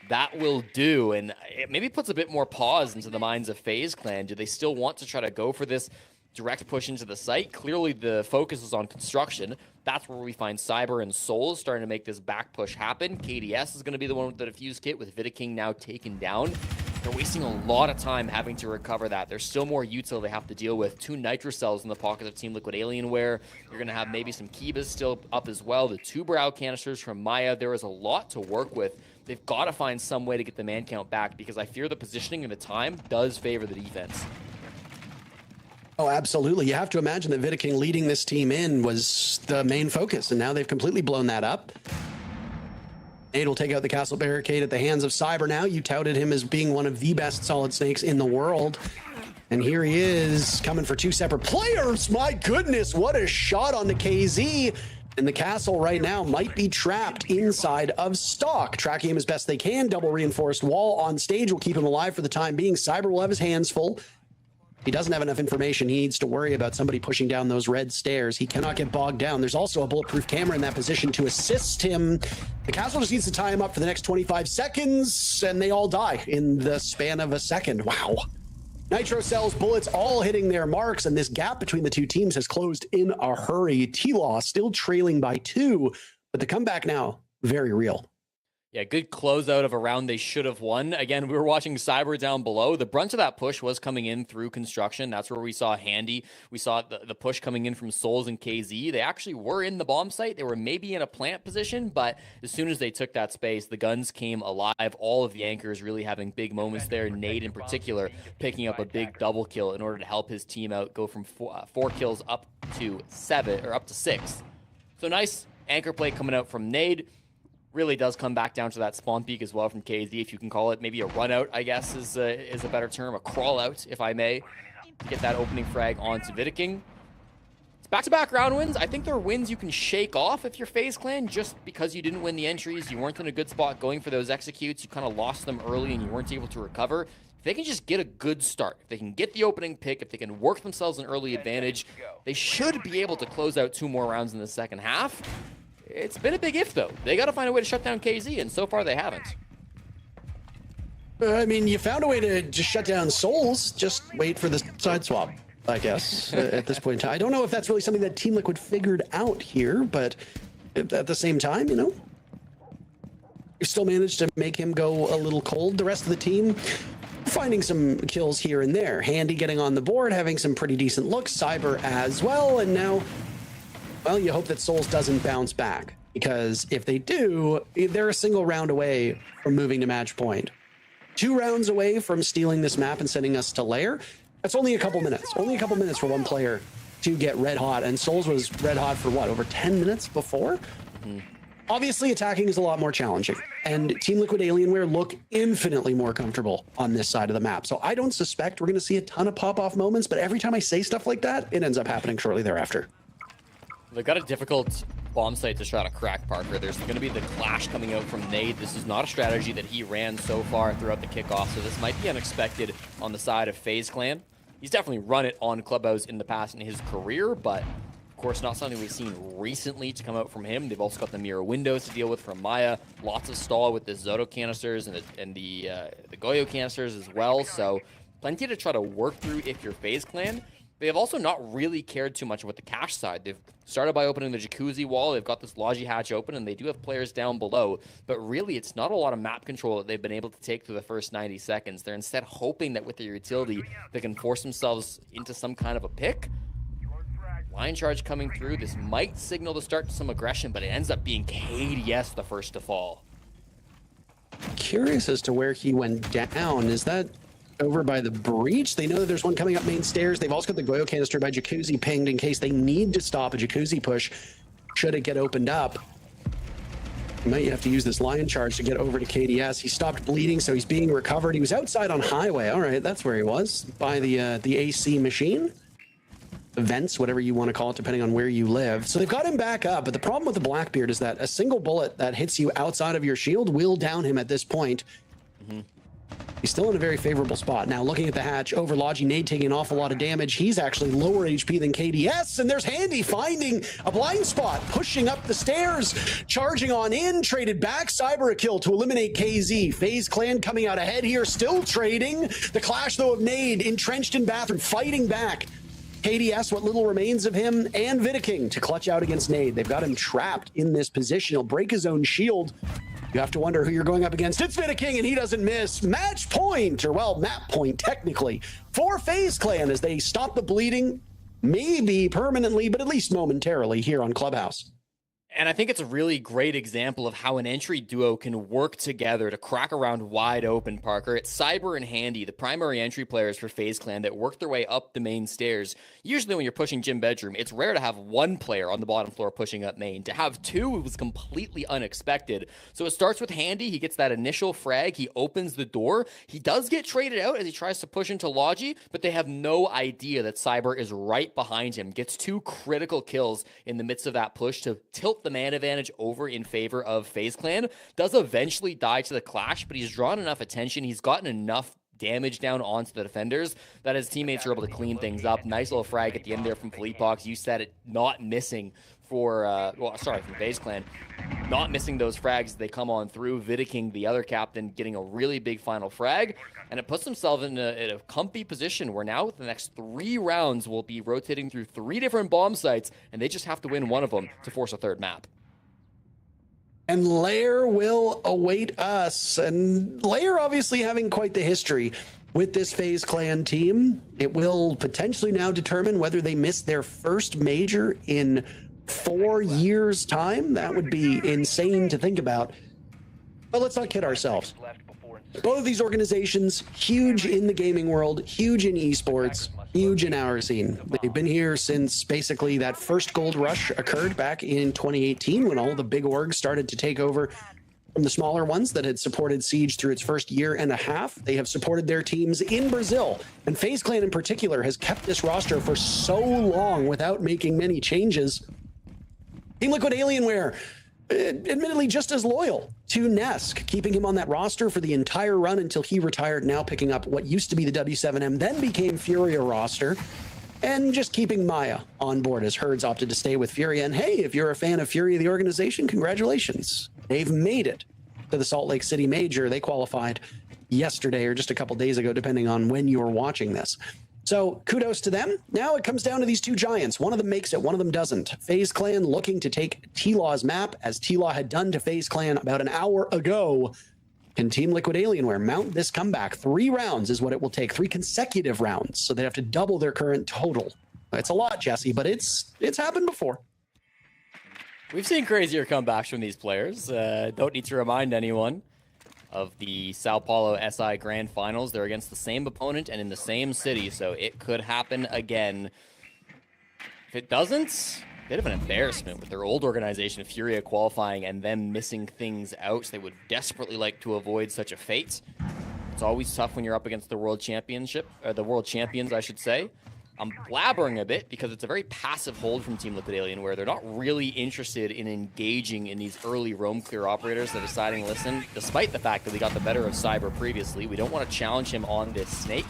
That will do, and it maybe puts a bit more pause into the minds of FaZe Clan. Do they still want to try to go for this direct push into the site? Clearly the focus is on construction. That's where we find Cyber and Souls starting to make this back push happen. KDS is going to be the one with the defuse kit, with Vidaking now taken down. They're wasting a lot of time having to recover that. There's still more util they have to deal with. 2 Nitro cells in the pocket of Team Liquid Alienware. You're going to have maybe some Kibas still up as well. The 2 Brow canisters from Maya. There is a lot to work with. They've got to find some way to get the man count back, because I fear the positioning and the time does favor the defense. Oh, absolutely. You have to imagine that Vidaking leading this team in was the main focus, and now they've completely blown that up. Nade will take out the castle barricade at the hands of Cyber now. You touted him as being one of the best solid snakes in the world. And here he is, coming for 2 separate players. My goodness, what a shot on the KZ. And the castle right now might be trapped inside of stock. Tracking him as best they can. Double reinforced wall on stage will keep him alive for the time being. Cyber will have his hands full. He doesn't have enough information. He needs to worry about somebody pushing down those red stairs. He cannot get bogged down. There's also a bulletproof camera in that position to assist him. The castle just needs to tie him up for the next 25 seconds, and they all die in the span of a second. Wow. Nitro cells, bullets all hitting their marks, and this gap between the two teams has closed in a hurry. T-Law still trailing by 2, but the comeback now, very real. Yeah, good closeout of a round they should have won. Again, we were watching Cyber down below. The brunt of that push was coming in through construction. That's where we saw Handy. We saw the push coming in from Souls and KZ. They actually were in the bomb site. They were maybe in a plant position, but as soon as they took that space, the guns came alive. All of the anchors really having big moments there. Nade in particular picking up a big double kill in order to help his team out, go from 4 kills up to 7 or up to 6. So nice anchor play coming out from Nade. Really does come back down to that spawn peek as well from KZ, if you can call it. Maybe a run out, I guess, is a better term. A crawl out, if I may, to get that opening frag onto Vidiking. It's back-to-back round wins. I think they're wins you can shake off if you're FaZe Clan, just because you didn't win the entries. You weren't in a good spot going for those executes. You kind of lost them early and you weren't able to recover. If they can just get a good start, if they can get the opening pick, if they can work themselves an early advantage, they should be able to close out 2 more rounds in the second half. It's been a big if, though. They got to find a way to shut down KZ, and so far they haven't. I mean, you found a way to just shut down Souls. Just wait for the side swap, I guess, at this point in time. I don't know if that's really something that Team Liquid figured out here, but at the same time, you know, you still managed to make him go a little cold. The rest of the team finding some kills here and there. Handy getting on the board, having some pretty decent looks. Cyber as well, and now... well, you hope that Souls doesn't bounce back, because if they do, they're a single round away from moving to match point. 2 rounds away from stealing this map and sending us to Lair. That's only a couple minutes. Only a couple minutes for one player to get red hot, and Souls was red hot for what, over 10 minutes before? Obviously, attacking is a lot more challenging, and Team Liquid Alienware look infinitely more comfortable on this side of the map. So I don't suspect we're going to see a ton of pop-off moments, but every time I say stuff like that, it ends up happening shortly thereafter. They've got a difficult bomb site to try to crack, Parker. There's going to be the clash coming out from Nade. This is not a strategy that he ran so far throughout the kickoff, so this might be unexpected on the side of FaZe Clan. He's definitely run it on Clubhouse in the past in his career, but of course not something we've seen recently to come out from him. They've also got the mirror windows to deal with from Maya. Lots of stall with the Zoto canisters and the Goyo canisters as well, so plenty to try to work through if you're FaZe Clan. They have also not really cared too much about the cache side. They've started by opening the jacuzzi wall. They've got this Logi hatch open, and they do have players down below. But really, it's not a lot of map control that they've been able to take through the first 90 seconds. They're instead hoping that with their utility, they can force themselves into some kind of a pick. Line charge coming through. This might signal the start to some aggression, but it ends up being KDS the first to fall. Curious as to where he went down. Is that over by the breach? They know that there's one coming up main stairs. They've also got the Goyo canister by Jacuzzi pinged in case they need to stop a Jacuzzi push should it get opened up. You might have to use this lion charge to get over to KDS. He stopped bleeding, so he's being recovered. He was outside on highway. All right, that's where he was, by the AC machine. Vents, whatever you want to call it, depending on where you live. So they've got him back up, but the problem with the Blackbeard is that a single bullet that hits you outside of your shield will down him at this point. He's still in a very favorable spot. Now, looking at the hatch, over Logi, Nade taking an awful lot of damage. He's actually lower HP than KDS, and there's Handy finding a blind spot, pushing up the stairs, charging on in, traded back, Cyber a kill to eliminate KZ. FaZe Clan coming out ahead here, still trading. The clash, though, of Nade, entrenched in bathroom, fighting back. KDS, what little remains of him, and Vidiking to clutch out against Nade. They've got him trapped in this position. He'll break his own shield. You have to wonder who you're going up against. It's Vidiking, and he doesn't miss. Match point, or well, map point, technically, for FaZe Clan as they stop the bleeding, maybe permanently, but at least momentarily here on Clubhouse. And I think it's a really great example of how an entry duo can work together to crack around wide open, Parker. It's Cyber and Handy, the primary entry players for FaZe Clan that work their way up the main stairs. Usually when you're pushing gym bedroom, it's rare to have one player on the bottom floor pushing up main. To have two was completely unexpected. So it starts with Handy. He gets that initial frag. He opens the door. He does get traded out as he tries to push into Logi, but they have no idea that Cyber is right behind him. Gets 2 critical kills in the midst of that push to tilt the man advantage over in favor of FaZe Clan. Does eventually die to the clash, but he's drawn enough attention. He's gotten enough damage down onto the defenders that his teammates are able to clean things up. Nice little frag at the end there from Fleet Box. You said it, not missing for, from FaZe Clan. Not missing those frags. They come on through. Vidiking, the other captain, getting a really big final frag. And it puts himself in a comfy position where now the next 3 rounds will be rotating through 3 different bomb sites, and they just have to win one of them to force a third map. And Lair will await us. And Lair obviously having quite the history with this FaZe Clan team. It will potentially now determine whether they miss their first major in 4 years' time. That would be insane to think about. But let's not kid ourselves. Both of these organizations, huge in the gaming world, huge in esports, huge in our scene. They've been here since basically that first gold rush occurred back in 2018 when all the big orgs started to take over from the smaller ones that had supported Siege through its first year and a half. They have supported their teams in Brazil, and FaZe Clan in particular has kept this roster for so long without making many changes. Team Liquid Alienware, admittedly just as loyal to Nesk, keeping him on that roster for the entire run until he retired, now picking up what used to be the W7M, then became Furia roster, and just keeping Maya on board as Herds opted to stay with Furia. And hey, if you're a fan of Furia, the organization, congratulations. They've made it to the Salt Lake City Major. They qualified yesterday or just a couple days ago, depending on when you're watching this. So kudos to them. Now it comes down to these 2 giants. One of them makes it, one of them doesn't. FaZe Clan looking to take T-Law's map, as T-Law had done to FaZe Clan about an hour ago. Can Team Liquid Alienware mount this comeback? 3 rounds is what it will take, 3 consecutive rounds. So they have to double their current total. It's a lot, Jesse, but it's happened before. We've seen crazier comebacks from these players. Don't need to remind anyone of the Sao Paulo SI Grand Finals. They're against the same opponent and in the same city, so it could happen again. If it doesn't, bit of an embarrassment with their old organization, Furia, qualifying and them missing things out. So they would desperately like to avoid such a fate. It's always tough when you're up against the world championship, or the world champions, I should say. I'm blabbering a bit because it's a very passive hold from Team Liquid Alien, where they're not really interested in engaging in these early roam clear operators. They're deciding, listen, despite the fact that we got the better of Cyber previously, we don't want to challenge him on this snake.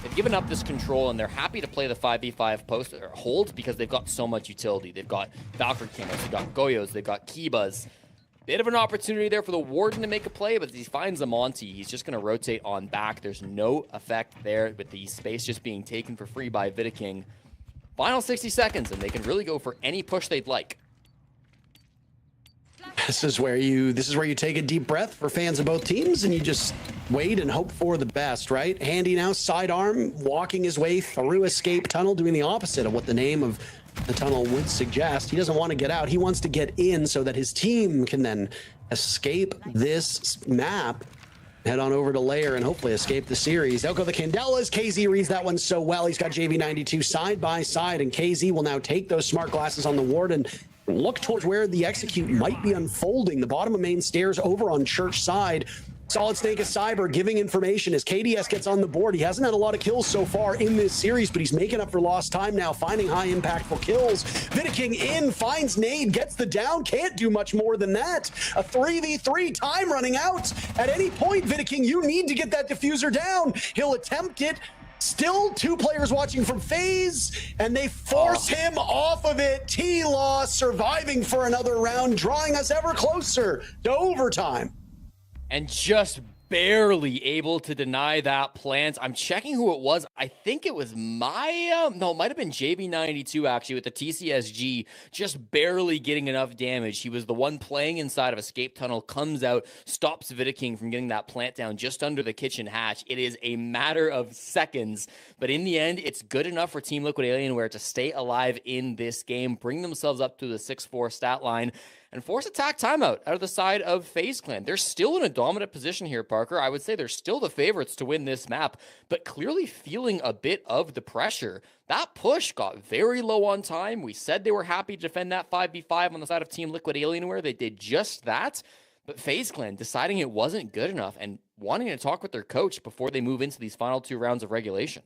They've given up this control, and they're happy to play the 5v5 post or hold because they've got so much utility. They've got Valkyrie camos, they've got Goyos, they've got Kibas. Bit of an opportunity there for the Warden to make a play, but as he finds a Monty, he's just going to rotate on back. There's no effect there with the space just being taken for free by Vidiking. Final 60 seconds, and they can really go for any push they'd like. This is where you take a deep breath for fans of both teams, and you just wait and hope for the best, right? Handy now, sidearm, walking his way through escape tunnel, doing the opposite of what the name of the tunnel would suggest. He doesn't want to get out. He wants to get in so that his team can then escape this map, head on over to Lair, and hopefully escape the series. Out go the Candelas. KZ reads that one so well. He's got JV92 side by side, and KZ will now take those smart glasses on the Warden, look towards where the execute might be unfolding. The bottom of main stairs over on church side. Solid Snake is Cyber giving information as KDS gets on the board. He hasn't had a lot of kills so far in this series, but he's making up for lost time now, finding high impactful kills. Vidiking in, finds Nade, gets the down, can't do much more than that. A 3v3, time running out. At any point, Vidiking, you need to get that diffuser down. He'll attempt it. Still 2 players watching from FaZe, and they force him off of it. T-Law surviving for another round, drawing us ever closer to overtime. And just barely able to deny that plant. I'm checking who it was. I think it was Maya. No, it might have been JB92 actually with the TCSG, just barely getting enough damage. He was the one playing inside of escape tunnel, comes out, stops Vidiking from getting that plant down just under the kitchen hatch. It is a matter of seconds, but in the end, it's good enough for Team Liquid Alienware to stay alive in this game, bring themselves up to the 6-4 stat line, and force attack timeout out of the side of FaZe Clan. They're still in a dominant position here, Parker. I would say they're still the favorites to win this map, but clearly feeling a bit of the pressure. That push got very low on time. We said they were happy to defend that 5v5 on the side of Team Liquid Alienware. They did just that, but FaZe Clan deciding it wasn't good enough and wanting to talk with their coach before they move into these final 2 rounds of regulation.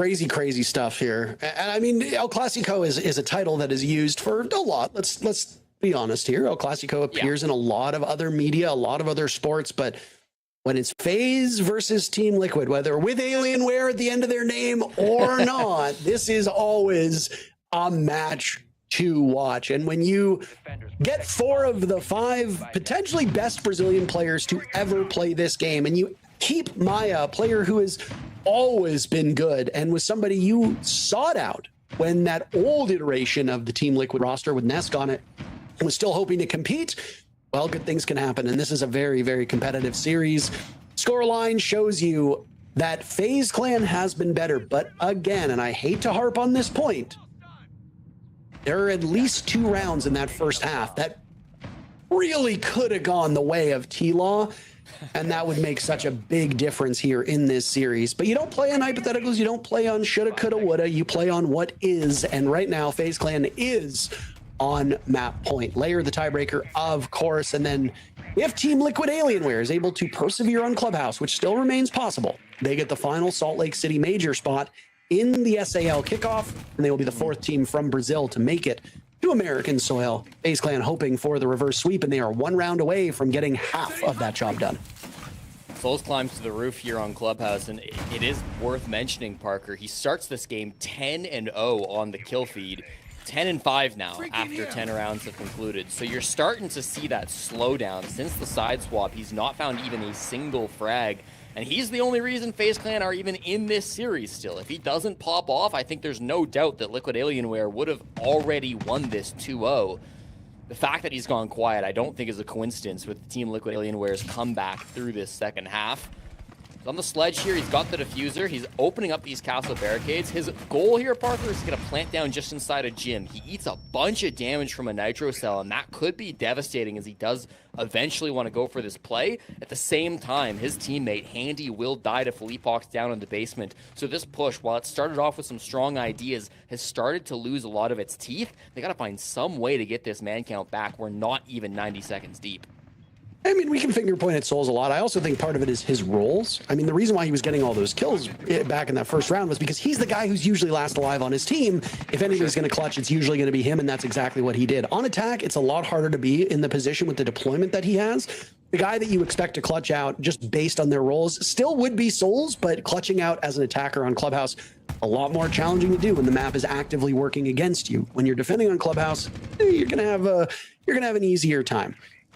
Crazy stuff here. And I mean, El Clasico is a title that is used for a lot. Let's be honest here. El Clasico appears in a lot of other media, a lot of other sports, but when it's FaZe versus Team Liquid, whether with Alienware at the end of their name or not, this is always a match to watch. And when you get 4 of the 5 potentially best Brazilian players to ever play this game, and you keep Maya, a player who has always been good and was somebody you sought out when that old iteration of the Team Liquid roster with Nesk on it was still hoping to compete, well, good things can happen. And this is a very, very competitive series. Scoreline shows you that FaZe Clan has been better. But again, and I hate to harp on this point, there are at least 2 rounds in that first half that really could have gone the way of T-Law. And that would make such a big difference here in this series. But you don't play on hypotheticals. You don't play on shoulda, coulda, woulda. You play on what is. And right now, FaZe Clan is on map point. Lair, the tiebreaker, of course. And then if Team Liquid Alienware is able to persevere on Clubhouse, which still remains possible, they get the final Salt Lake City major spot in the SAL kickoff. And they will be the 4th team from Brazil to make it to American soil. FaZe Clan hoping for the reverse sweep, and they are 1 round away from getting half of that job done. Souls climbs to the roof here on Clubhouse, and it is worth mentioning, Parker. He starts this game 10-0 on the kill feed, 10-5 now after 10 rounds have concluded. So you're starting to see that slowdown. Since the side swap, he's not found even a single frag. And he's the only reason FaZe Clan are even in this series still. If he doesn't pop off, I think there's no doubt that Liquid Alienware would have already won this 2-0. The fact that he's gone quiet, I don't think is a coincidence with Team Liquid Alienware's comeback through this second half. He's on the sledge here, he's got the diffuser, he's opening up these castle barricades. His goal here, Parker, is to get a plant down just inside a gym. He eats a bunch of damage from a nitro cell, and that could be devastating as he does eventually want to go for this play. At the same time, his teammate, Handy, will die to Philippox down in the basement. So this push, while it started off with some strong ideas, has started to lose a lot of its teeth. They got to find some way to get this man count back. We're not even 90 seconds deep. I mean, we can finger point at Souls a lot. I also think part of it is his roles. I mean, the reason why he was getting all those kills back in that first round was because he's the guy who's usually last alive on his team. If anybody's going to clutch, it's usually going to be him, and that's exactly what he did. On attack, it's a lot harder to be in the position with the deployment that he has. The guy that you expect to clutch out just based on their roles still would be Souls, but clutching out as an attacker on Clubhouse, a lot more challenging to do when the map is actively working against you. When you're defending on Clubhouse, you're going to have an easier time.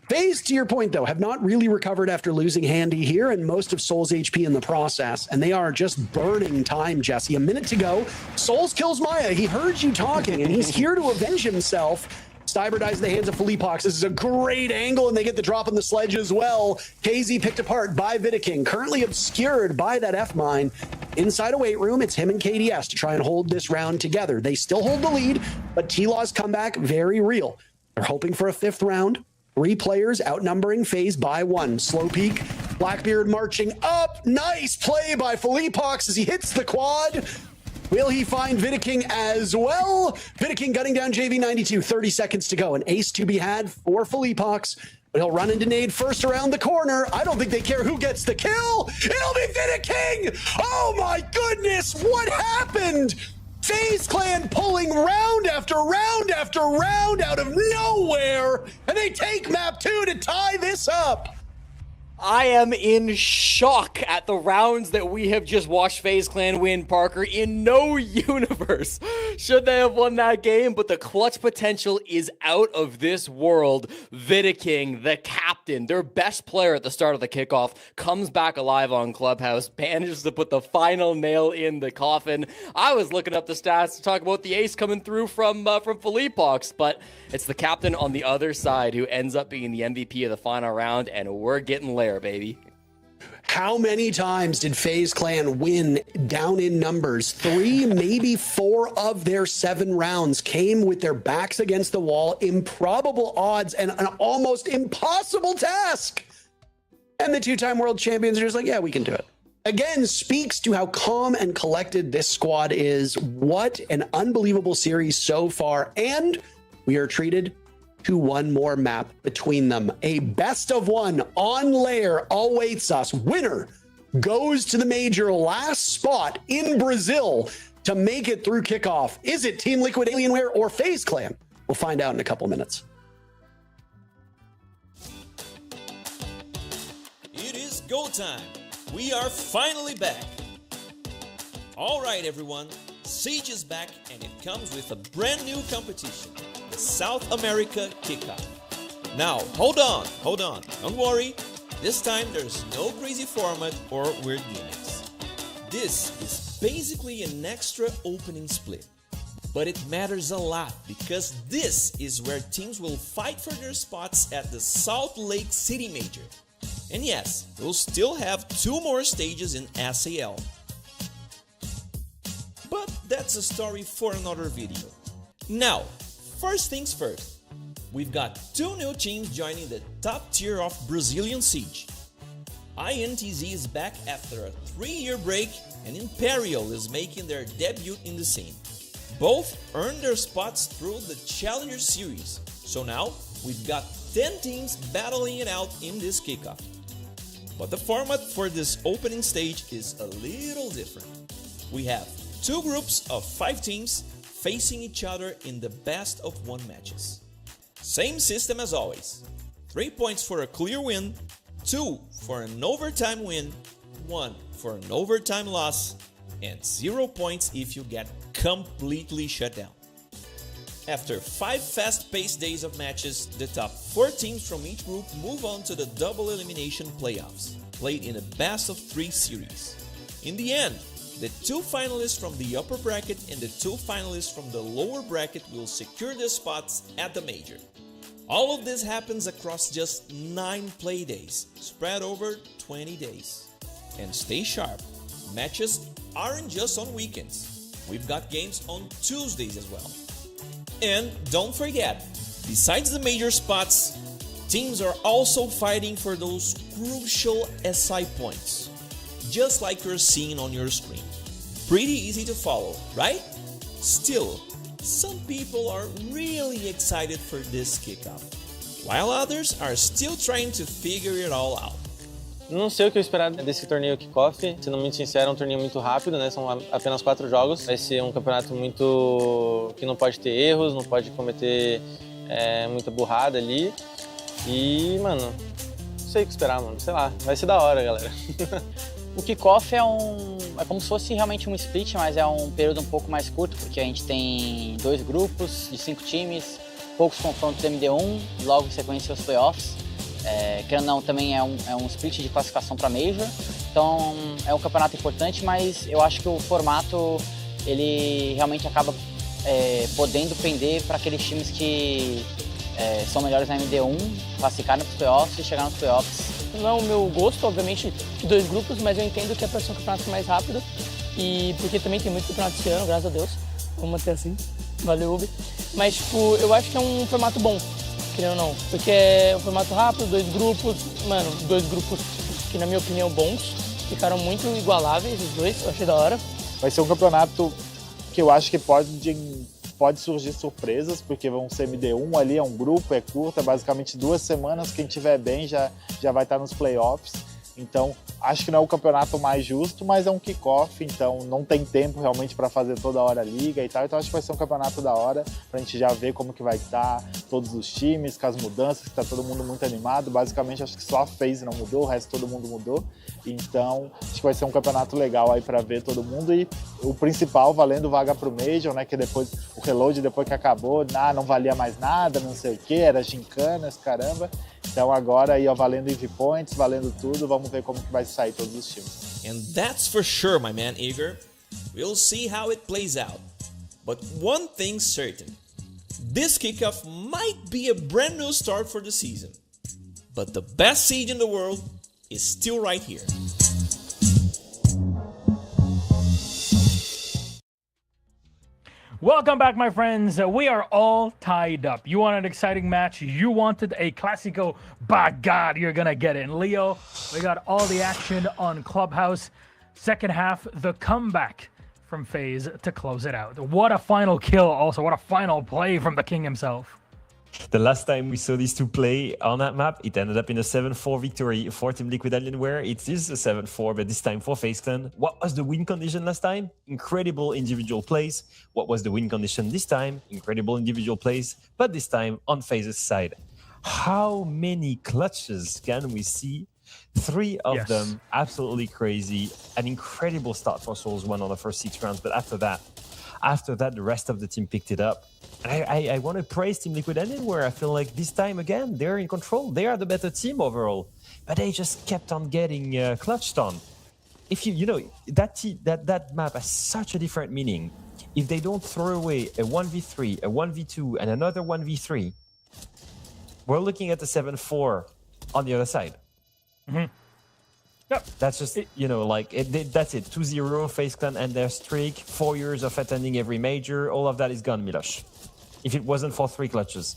FaZe, to your point, though, have not really recovered after losing Handy here and most of Soul's HP in the process, and they are just burning time, Jesse. A minute to go. Souls kills Maya. He heard you talking, and he's here to avenge himself. Styber dies in the hands of Philippox. This is a great angle, and they get the drop on the sledge as well. KZ picked apart by Vidiking, currently obscured by that F-mine. Inside a weight room, it's him and KDS to try and hold this round together. They still hold the lead, but T-Law's comeback, very real. They're hoping for a 5th round. 3 players outnumbering FaZe by 1. Slow peak, Blackbeard marching up. Nice play by Philippox as he hits the quad. Will he find Vidiking as well? Vidiking gunning down JV92, 30 seconds to go. An ace to be had for Philippox. But he'll run into nade first around the corner. I don't think they care who gets the kill. It'll be Vidiking! Oh my goodness, what happened? FaZe Clan pulling round after round after round out of nowhere, and they take map 2 to tie this up. I am in shock at the rounds that we have just watched FaZe Clan win, Parker. In no universe should they have won that game, but the clutch potential is out of this world. Vidiking, the captain, their best player at the start of the kickoff, comes back alive on Clubhouse, manages to put the final nail in the coffin. I was looking up the stats to talk about the ace coming through from Philippox, but it's the captain on the other side who ends up being the MVP of the final round, and we're getting Lair, baby. How many times did FaZe Clan win down in numbers? 3, maybe 4 of their 7 rounds came with their backs against the wall, improbable odds, and an almost impossible task. And the 2-time world champions are just like, yeah, we can do it. Again, speaks to how calm and collected this squad is. What an unbelievable series so far. And we are treated to 1 more map between them. A best of 1 on Lair awaits us. Winner goes to the major last spot in Brazil to make it through kickoff. Is it Team Liquid Alienware or FaZe Clan? We'll find out in a couple minutes. It is go time. We are finally back. All right, everyone. Siege is back, and it comes with a brand new competition, the South America Kickoff. Now, hold on. Don't worry. This time, there's no crazy format or weird gimmicks. This is basically an extra opening split. But it matters a lot because this is where teams will fight for their spots at the Salt Lake City Major. And yes, we'll still have 2 more stages in SAL. But that's a story for another video. Now, first things first. We've got 2 new teams joining the top tier of Brazilian Siege. INTZ is back after a 3-year break, and Imperial is making their debut in the scene. Both earned their spots through the Challenger Series, so now we've got 10 teams battling it out in this kickoff. But the format for this opening stage is a little different. We have 2 groups of 5 teams facing each other in the best of 1 matches. Same system as always. 3 points for a clear win, 2 for an overtime win, 1 for an overtime loss, and 0 points if you get completely shut down. After 5 fast-paced days of matches, the top 4 teams from each group move on to the double elimination playoffs, played in a best of 3 series. In the end, the 2 finalists from the upper bracket and the 2 finalists from the lower bracket will secure their spots at the major. All of this happens across just 9 play days, spread over 20 days. And stay sharp, matches aren't just on weekends. We've got games on Tuesdays as well. And don't forget, besides the major spots, teams are also fighting for those crucial SI points, just like you're seeing on your screen. Pretty easy to follow, right? Still, some people are really excited for this kickoff, while others are still trying to figure it all out. Não sei o que eu esperar desse torneio Kickoff. Sendo muito sincero, é um torneio muito rápido, né? São apenas 4 jogos. Vai ser um campeonato muito que não pode ter erros, não pode cometer muita burrada ali. E, mano, não sei o que esperar, mano. Sei lá, vai ser da hora, galera. O Kickoff é como se fosse realmente um split, mas é um período um pouco mais curto, porque a gente tem 2 grupos de 5 times, poucos confrontos MD1, logo em sequência os playoffs. Querendo ou não, também é um split de classificação para Major, então é um campeonato importante, mas eu acho que o formato ele realmente acaba podendo pender para aqueles times que são melhores na MD1, classificarem para os playoffs e chegar nos playoffs. Não é o meu gosto, obviamente, de 2 grupos, mas eu entendo que é para ser um campeonato mais rápido, e porque também tem muito campeonato esse ano, graças a Deus, vamos manter assim, valeu Uber. Mas tipo, eu acho que é um formato bom, querendo ou não, porque é um formato rápido, 2 grupos, mano, 2 grupos que na minha opinião bons, ficaram muito igualáveis os 2, eu achei da hora. Vai ser um campeonato que eu acho que pode surgir surpresas, porque vão ser MD1 ali, é um grupo, é curta, basicamente 2 semanas, quem tiver bem já vai estar nos playoffs. Então, acho que não é o campeonato mais justo, mas é um kickoff, então não tem tempo realmente para fazer toda hora a liga e tal. Então acho que vai ser um campeonato da hora, pra gente já ver como que vai estar todos os times, com as mudanças, que tá todo mundo muito animado. Basicamente, acho que só a FaZe não mudou, o resto todo mundo mudou. Então, acho que vai ser um campeonato legal aí para ver todo mundo. E o principal, valendo vaga pro Major, né? Que depois, o reload, depois que acabou, não valia mais nada, não sei o que, era gincanas, caramba. Então agora aí, ó, valendo EV Points, valendo tudo, vamos ver como que vai sair todos os times. And that's for sure, my man Igor. We'll see how it plays out. But one thing's certain. This kickoff might be a brand new start for the season. But the best siege in the world is still right here. Welcome back, my friends. We are all tied up. You want an exciting match? You wanted a Classico? By God, you're going to get it. And Leo, we got all the action on Clubhouse. Second half, the comeback from FaZe to close it out. What a final kill also. What a final play from the king himself. The last time we saw these two play on that map, it ended up in a 7-4 victory for Team Liquid Alienware. It is a 7-4, but this time for FaZe Clan. What was the win condition last time? Incredible individual plays. What was the win condition this time? Incredible individual plays, but this time on FaZe's side. How many clutches can we see 3 of them absolutely crazy. An incredible start for Souls 1 on the first 6 rounds, but after that, the rest of the team picked it up. And I want to praise Team Liquid Alienware. I feel like this time again, they're in control. They are the better team overall, but they just kept on getting clutched on. If that map has such a different meaning. If they don't throw away a 1v3, a 1v2, and another 1v3, we're looking at the 7-4 on the other side. Yep. That's just, that's it. 2-0, FaZe Clan and their streak. 4 years of attending every major. All of that is gone, Milosh. If it wasn't for 3 clutches.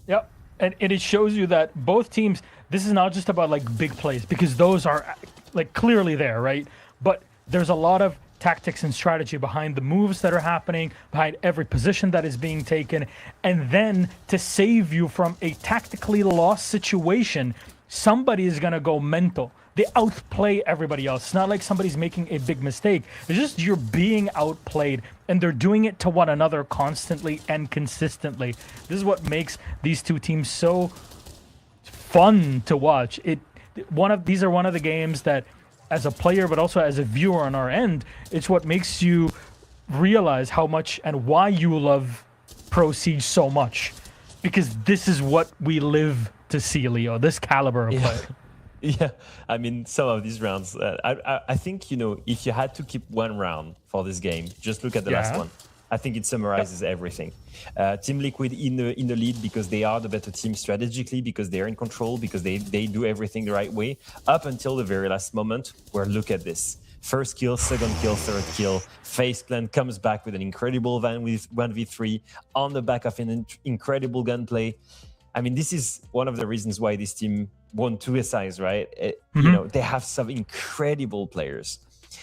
Yep. And it shows you that both teams, this is not just about big plays, because those are clearly there, right? But there's a lot of tactics and strategy behind the moves that are happening, behind every position that is being taken. And then to save you from a tactically lost situation, somebody is going to go mental. They outplay everybody else. It's not like somebody's making a big mistake. It's just you're being outplayed, and they're doing it to one another constantly and consistently. This is what makes these two teams so fun to watch. These are one of the games that, as a player, but also as a viewer on our end, it's what makes you realize how much and why you love Pro Siege so much. Because this is what we live to see, Leo, this caliber of play. Yeah, I mean, some of these rounds, I think, if you had to keep one round for this game, just look at the last one. I think it summarizes everything. Team Liquid in the lead because they are the better team strategically, because they're in control, because they do everything the right way, up until the very last moment, where look at this. First kill, second kill, third kill. FaZe Clan comes back with an incredible 1v3 on the back of an incredible gunplay. I mean, this is one of the reasons why this team won 2 SIs, right? They have some incredible players.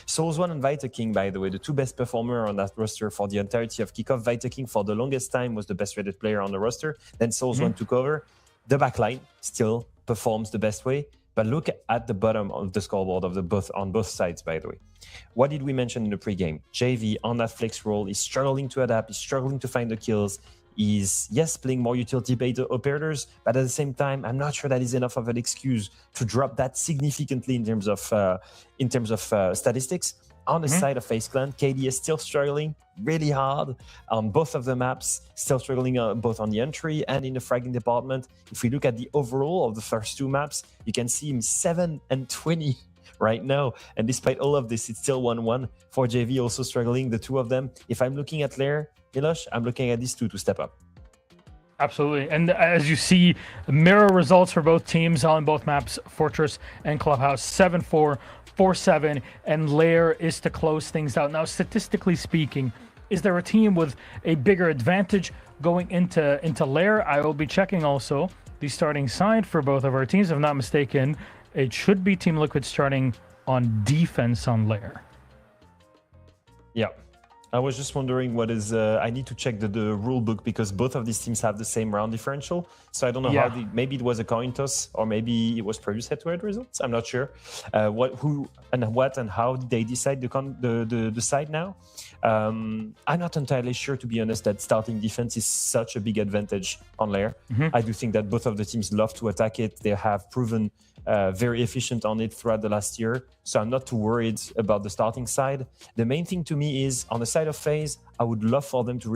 Souls 1 and Vita King, by the way, the 2 best performers on that roster for the entirety of Kickoff. Vita King, for the longest time, was the best rated player on the roster. Then Souls 1 took over. The backline still performs the best way. But look at the bottom of the scoreboard on both sides, by the way. What did we mention in the pregame? JV on that flex role is struggling to adapt, is struggling to find the kills. Is playing more utility beta operators, but at the same time, I'm not sure that is enough of an excuse to drop that significantly in terms of statistics. On the side of FaZe Clan, KD is still struggling really hard on both of the maps, still struggling both on the entry and in the fragging department. If we look at the overall of the first 2 maps, you can see him 7-20 right now. And despite all of this, it's still 1-1 for JV, also struggling, the 2 of them. If I'm looking at Lair, Milosh, I'm looking at these 2 to step up. Absolutely. And as you see, mirror results for both teams on both maps, Fortress and Clubhouse, 7-4, 4-7, and Lair is to close things out. Now, statistically speaking, is there a team with a bigger advantage going into Lair? I will be checking also the starting side for both of our teams. If I'm not mistaken, it should be Team Liquid starting on defense on Lair. Yeah. I was just wondering what is... I need to check the rule book, because both of these teams have the same round differential. So I don't know how... Maybe it was a coin toss, or maybe it was previous head-to-head results. I'm not sure. Who and how they decide the side now. I'm not entirely sure, to be honest, that starting defense is such a big advantage on Lair. I do think that both of the teams love to attack it. They have proven very efficient on it throughout the last year. So I'm not too worried about the starting side. The main thing to me is, on the side of FaZe, I would love for them to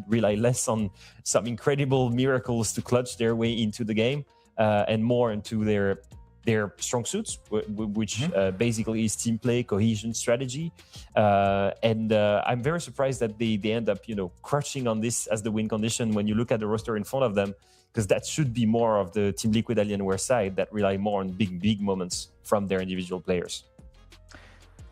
rely less on some incredible miracles to clutch their way into the game, and more into their strong suits, which basically is team play, cohesion, strategy. And I'm very surprised that they end up, crushing on this as the win condition when you look at the roster in front of them, because that should be more of the Team Liquid Alienware side that rely more on big moments from their individual players.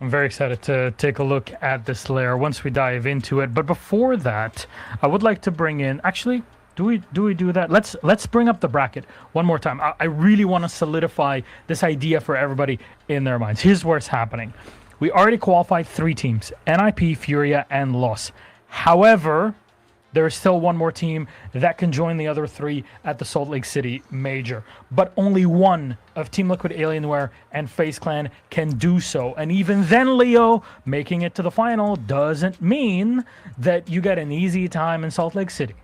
I'm very excited to take a look at this Lair once we dive into it. But before that, I would like to bring in... Actually, do we do that? Let's bring up the bracket one more time. I really want to solidify this idea for everybody in their minds. Here's where it's happening. We already qualified 3 teams, NIP, Furia, and Loss. However, there is still one more team that can join the other 3 at the Salt Lake City Major. But only one of Team Liquid Alienware and FaZe Clan can do so. And even then, Leo, making it to the final doesn't mean that you get an easy time in Salt Lake City.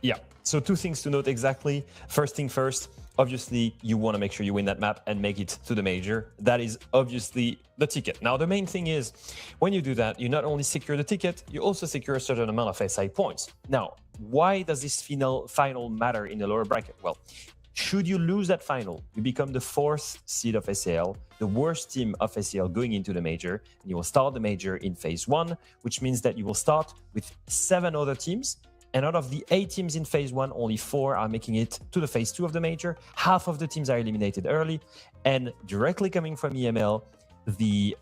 Yeah. So 2 things to note exactly. First thing first, obviously you want to make sure you win that map and make it to the major. That is obviously the ticket. Now, the main thing is when you do that, you not only secure the ticket, you also secure a certain amount of SI points. Now, why does this final matter in the lower bracket? Well, should you lose that final, you become the 4th seed of SAL, the worst team of SAL going into the major, and you will start the major in phase 1, which means that you will start with 7 other teams. And out of the 8 teams in phase 1, only 4 are making it to the phase 2 of the major. Half of the teams are eliminated early. And directly coming from EML, the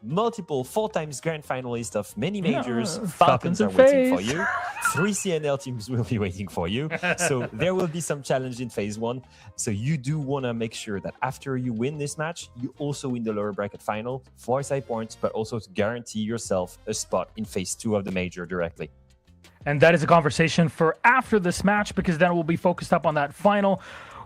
multiple 4 times grand finalist of many majors, Falcons are waiting for you. 3 CNL teams will be waiting for you. So there will be some challenge in phase 1. So you do want to make sure that after you win this match, you also win the lower bracket final for SI points, but also to guarantee yourself a spot in phase 2 of the major directly. And that is a conversation for after this match, because then we'll be focused up on that final.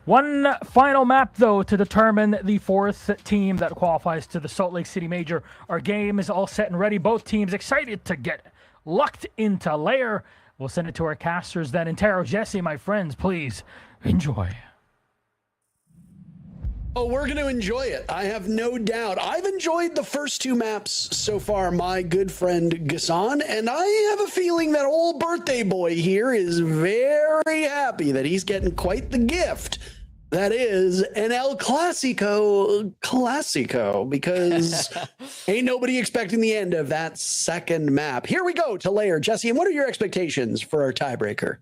One final map, though, to determine the 4th team that qualifies to the Salt Lake City Major. Our game is all set and ready. Both teams excited to get locked into Lair. We'll send it to our casters then. Intero, Jesse, my friends, please enjoy. Oh, we're going to enjoy it. I have no doubt. I've enjoyed the first 2 maps so far, my good friend Gassan, and I have a feeling that old birthday boy here is very happy that he's getting quite the gift. That is an El Clasico, because ain't nobody expecting the end of that second map. Here we go to Lair. Jesse, and what are your expectations for our tiebreaker?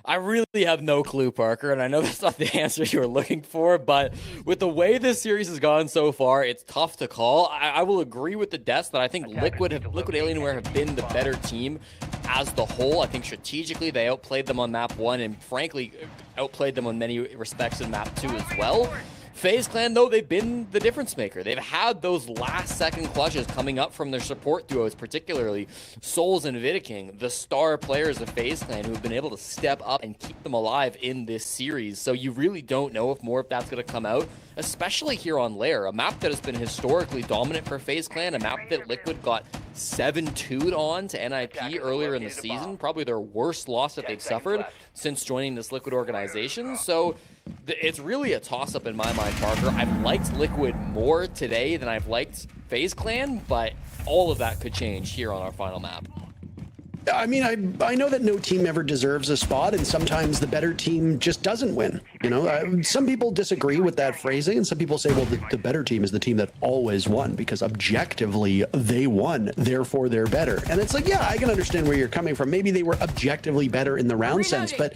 I really have no clue, Parker, and I know that's not the answer you were looking for, but with the way this series has gone so far, it's tough to call. I will agree with the Des that I think Liquid Alienware have been the better team as the whole. I think strategically they outplayed them on map 1 and frankly outplayed them on many respects in map 2 as well. FaZe Clan, though, they've been the difference maker. They've had those last-second clutches coming up from their support duos, particularly Souls and Vidiking, the star players of FaZe Clan, who have been able to step up and keep them alive in this series. So you really don't know if more of that's going to come out, especially here on Lair, a map that has been historically dominant for FaZe Clan, a map that Liquid got 7-2'd on to NIP earlier in the season, probably their worst loss that they've suffered since joining this Liquid organization. So it's really a toss-up in my mind, Parker. I've liked Liquid more today than I've liked FaZe Clan, but all of that could change here on our final map. I mean, I know that no team ever deserves a spot, and sometimes the better team just doesn't win. You know, some people disagree with that phrasing, and some people say, well, the better team is the team that always won because objectively they won, therefore they're better. And it's like, yeah, I can understand where you're coming from. Maybe they were objectively better in the round sense, but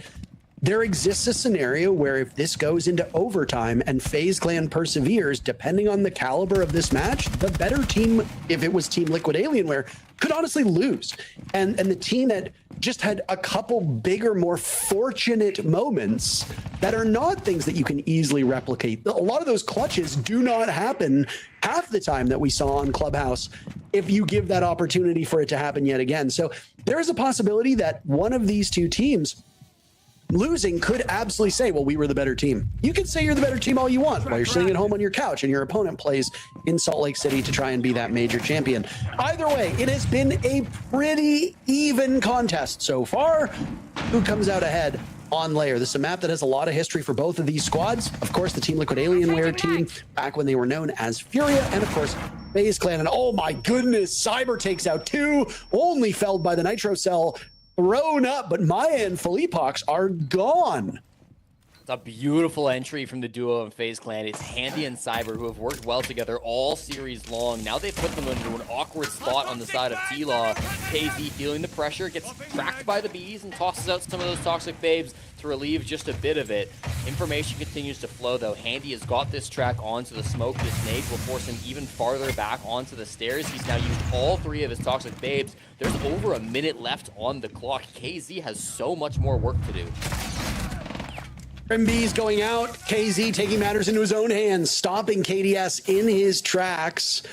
there exists a scenario where if this goes into overtime and FaZe Clan perseveres, depending on the caliber of this match, the better team, if it was Team Liquid Alienware, could honestly lose. And the team that just had a couple bigger, more fortunate moments that are not things that you can easily replicate. A lot of those clutches do not happen half the time that we saw on Clubhouse if you give that opportunity for it to happen yet again. So there is a possibility that one of these two teams losing could absolutely say, well, we were the better team. You can say you're the better team all you want while you're sitting at home on your couch and your opponent plays in Salt Lake City to try and be that major champion. Either way, it has been a pretty even contest so far. Who comes out ahead on Lair? This is a map that has a lot of history for both of these squads. Of course, the Team Liquid Alienware team back when they were known as Furia, and of course, FaZe Clan. And oh my goodness, Cyber takes out 2, only felled by the Nitro Cell. Thrown up, but Maya and Felipox are gone. It's a beautiful entry from the duo of FaZe Clan. It's Handy and Cyber, who have worked well together all series long. Now they put them into an awkward spot on the side of T-Law. KZ feeling the pressure, gets tracked by the bees and tosses out some of those toxic babes to relieve just a bit of it. Information continues to flow, though. Handy has got this track onto the smoke. This nade will force him even farther back onto the stairs. He's now used all 3 of his toxic babes. There's over a minute left on the clock. KZ has so much more work to do. Rimby's going out. KZ taking matters into his own hands, stopping KDS in his tracks.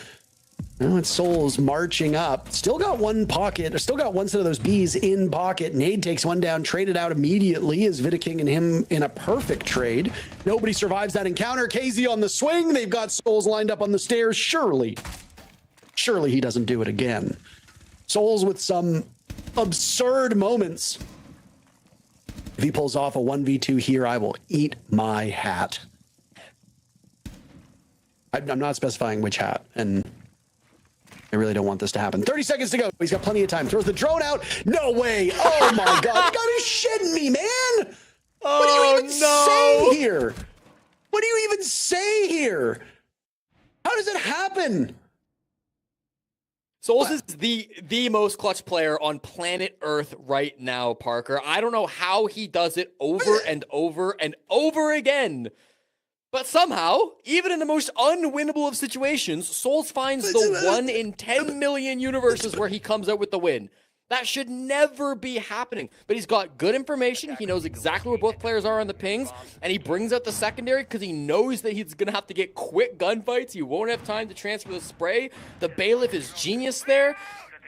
Now it's Souls marching up. Still got one pocket, or still got one set of those bees in pocket. Nade takes one down, traded out immediately as Vidiking and him in a perfect trade. Nobody survives that encounter. KZ on the swing. They've got Souls lined up on the stairs. Surely he doesn't do it again. Souls with some absurd moments. If he pulls off a 1v2 here, I will eat my hat. I'm not specifying which hat, and I really don't want this to happen. 30 seconds to go. He's got plenty of time. Throws the drone out. No way. Oh my God. You gotta shitting me, man. What do you even say here? What do you even say here? How does it happen? Souls is the most clutch player on planet Earth right now, Parker. I don't know how he does it over and over and over again. But somehow, even in the most unwinnable of situations, Souls finds the 1 in 10 million universes where he comes out with the win. That should never be happening. But he's got good information. He knows exactly where both players are on the pings. And he brings out the secondary because he knows that he's going to have to get quick gunfights. He won't have time to transfer the spray. The bailiff is genius there.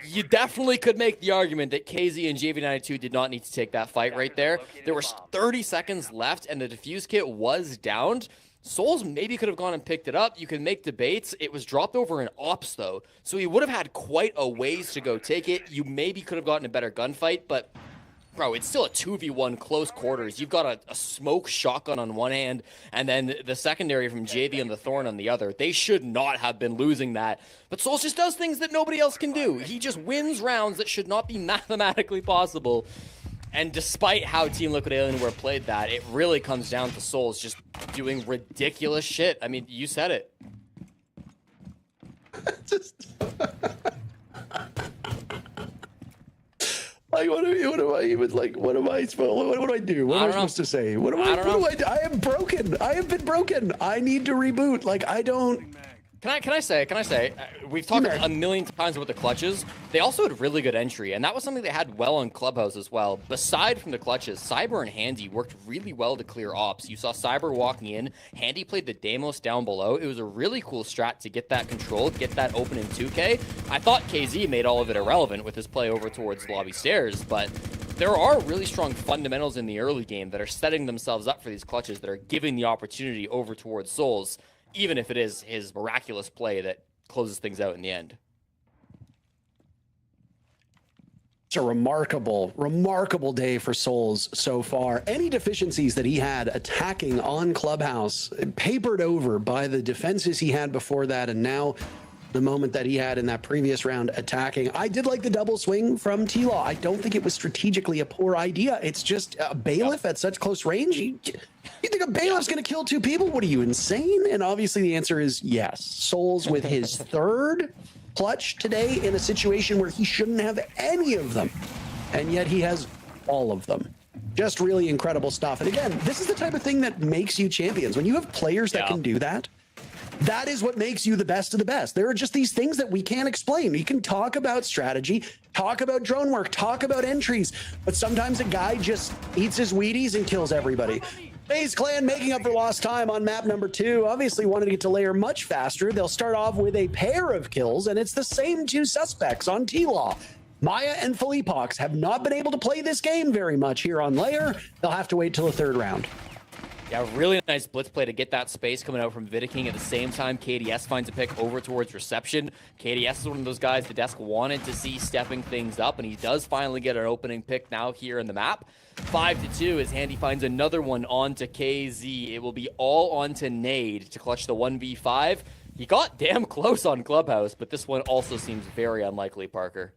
You definitely could make the argument that KZ and JV92 did not need to take that fight right there. There was 30 seconds left and the defuse kit was downed. Souls maybe could have gone and picked it up. You can make debates. It was dropped over in ops, though. So he would have had quite a ways to go take it. You maybe could have gotten a better gunfight, but, bro, it's still a 2v1 close quarters. You've got a smoke shotgun on one hand, and then the secondary from JV and the Thorn on the other. They should not have been losing that. But Souls just does things that nobody else can do. He just wins rounds that should not be mathematically possible. And despite how Team Liquid Alienware played that, it really comes down to Souls just doing ridiculous shit. I mean, you said it. Like, what am I even like? What am I supposed? What do I do? What am I supposed to say? What do I do? I am broken. I have been broken. I need to reboot. Like, I don't. Can I say, we've talked a million times about the clutches. They also had really good entry, and that was something they had well on Clubhouse as well. Beside from the clutches, Cyber and Handy worked really well to clear ops. You saw Cyber walking in, Handy played the Deimos down below. It was a really cool strat to get that control, get that open in 2K. I thought KZ made all of it irrelevant with his play over towards lobby stairs, but there are really strong fundamentals in the early game that are setting themselves up for these clutches that are giving the opportunity over towards Souls, even if it is his miraculous play that closes things out in the end. It's a remarkable day for Souls so far. Any deficiencies that he had attacking on Clubhouse, papered over by the defenses he had before that, and now the moment that he had in that previous round attacking. I did like the double swing from T-Law. I don't think it was strategically a poor idea. It's just a bailiff at such close range. You think a bailiff's going to kill two people? What are you, insane? And obviously the answer is yes. Souls with his third clutch today in a situation where he shouldn't have any of them. And yet he has all of them. Just really incredible stuff. And again, this is the type of thing that makes you champions. When you have players that can do that, that is what makes you the best of the best. There are just these things that we can't explain. You can talk about strategy, talk about drone work, talk about entries, but sometimes a guy just eats his Wheaties and kills everybody. FaZe Clan making up for lost time on map number 2. Obviously wanted to get to Lair much faster. They'll start off with a pair of kills, and it's the same two suspects on T-Law. Maya and Philippox have not been able to play this game very much here on Lair. They'll have to wait till the third round. Yeah, really nice blitz play to get that space coming out from Vidiking. At the same time, KDS finds a pick over towards reception. KDS is one of those guys the desk wanted to see stepping things up, and he does finally get an opening pick now here in the map. 5-2 as Handy finds another one onto KZ. It will be all onto Nade to clutch the 1v5. He got damn close on Clubhouse, but this one also seems very unlikely, Parker.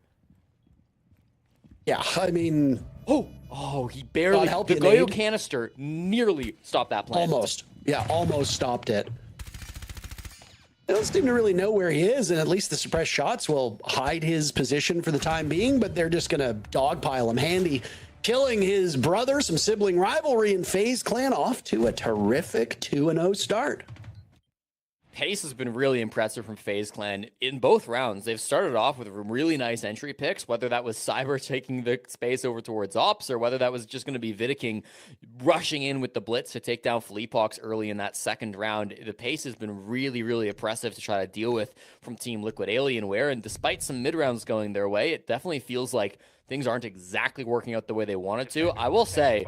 Yeah, I mean... Oh, he barely... The Goyo canister nearly stopped that plan. Almost. Yeah, almost stopped it. They don't seem to really know where he is, and at least the suppressed shots will hide his position for the time being, but they're just going to dogpile him. Handy killing his brother, some sibling rivalry in FaZe Clan, off to a terrific 2-0 start. Pace has been really impressive from FaZe Clan in both rounds. They've started off with really nice entry picks, whether that was Cyber taking the space over towards Ops, or whether that was just going to be Vidiking rushing in with the blitz to take down Philippox early in that second round. The pace has been really oppressive to try to deal with from Team Liquid Alienware, and despite some mid-rounds going their way, it definitely feels like things aren't exactly working out the way they wanted to. I will say,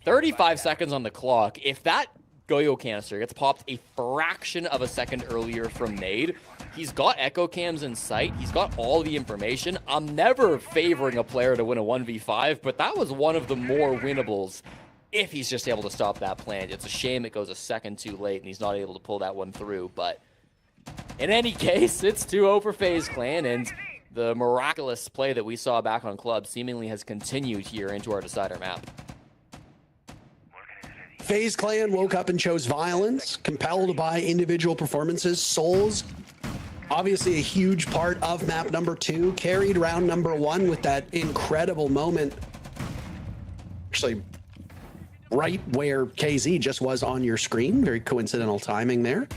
35 seconds on the clock. If that Goyo canister gets popped a fraction of a second earlier from Nade, He's got echo cams in sight. He's got all the information. I'm never favoring a player to win a 1v5, but that was one of the more winnables if he's just able to stop that plant. It's a shame it goes a second too late and he's not able to pull that one through, but in any case, it's 2-0 for FaZe Clan, and the miraculous play that we saw back on Club seemingly has continued here into our decider map. FaZe Clan woke up and chose violence, compelled by individual performances. Souls, obviously a huge part of map number 2, carried round number 1 with that incredible moment. Actually, right where KZ just was on your screen. Very coincidental timing there.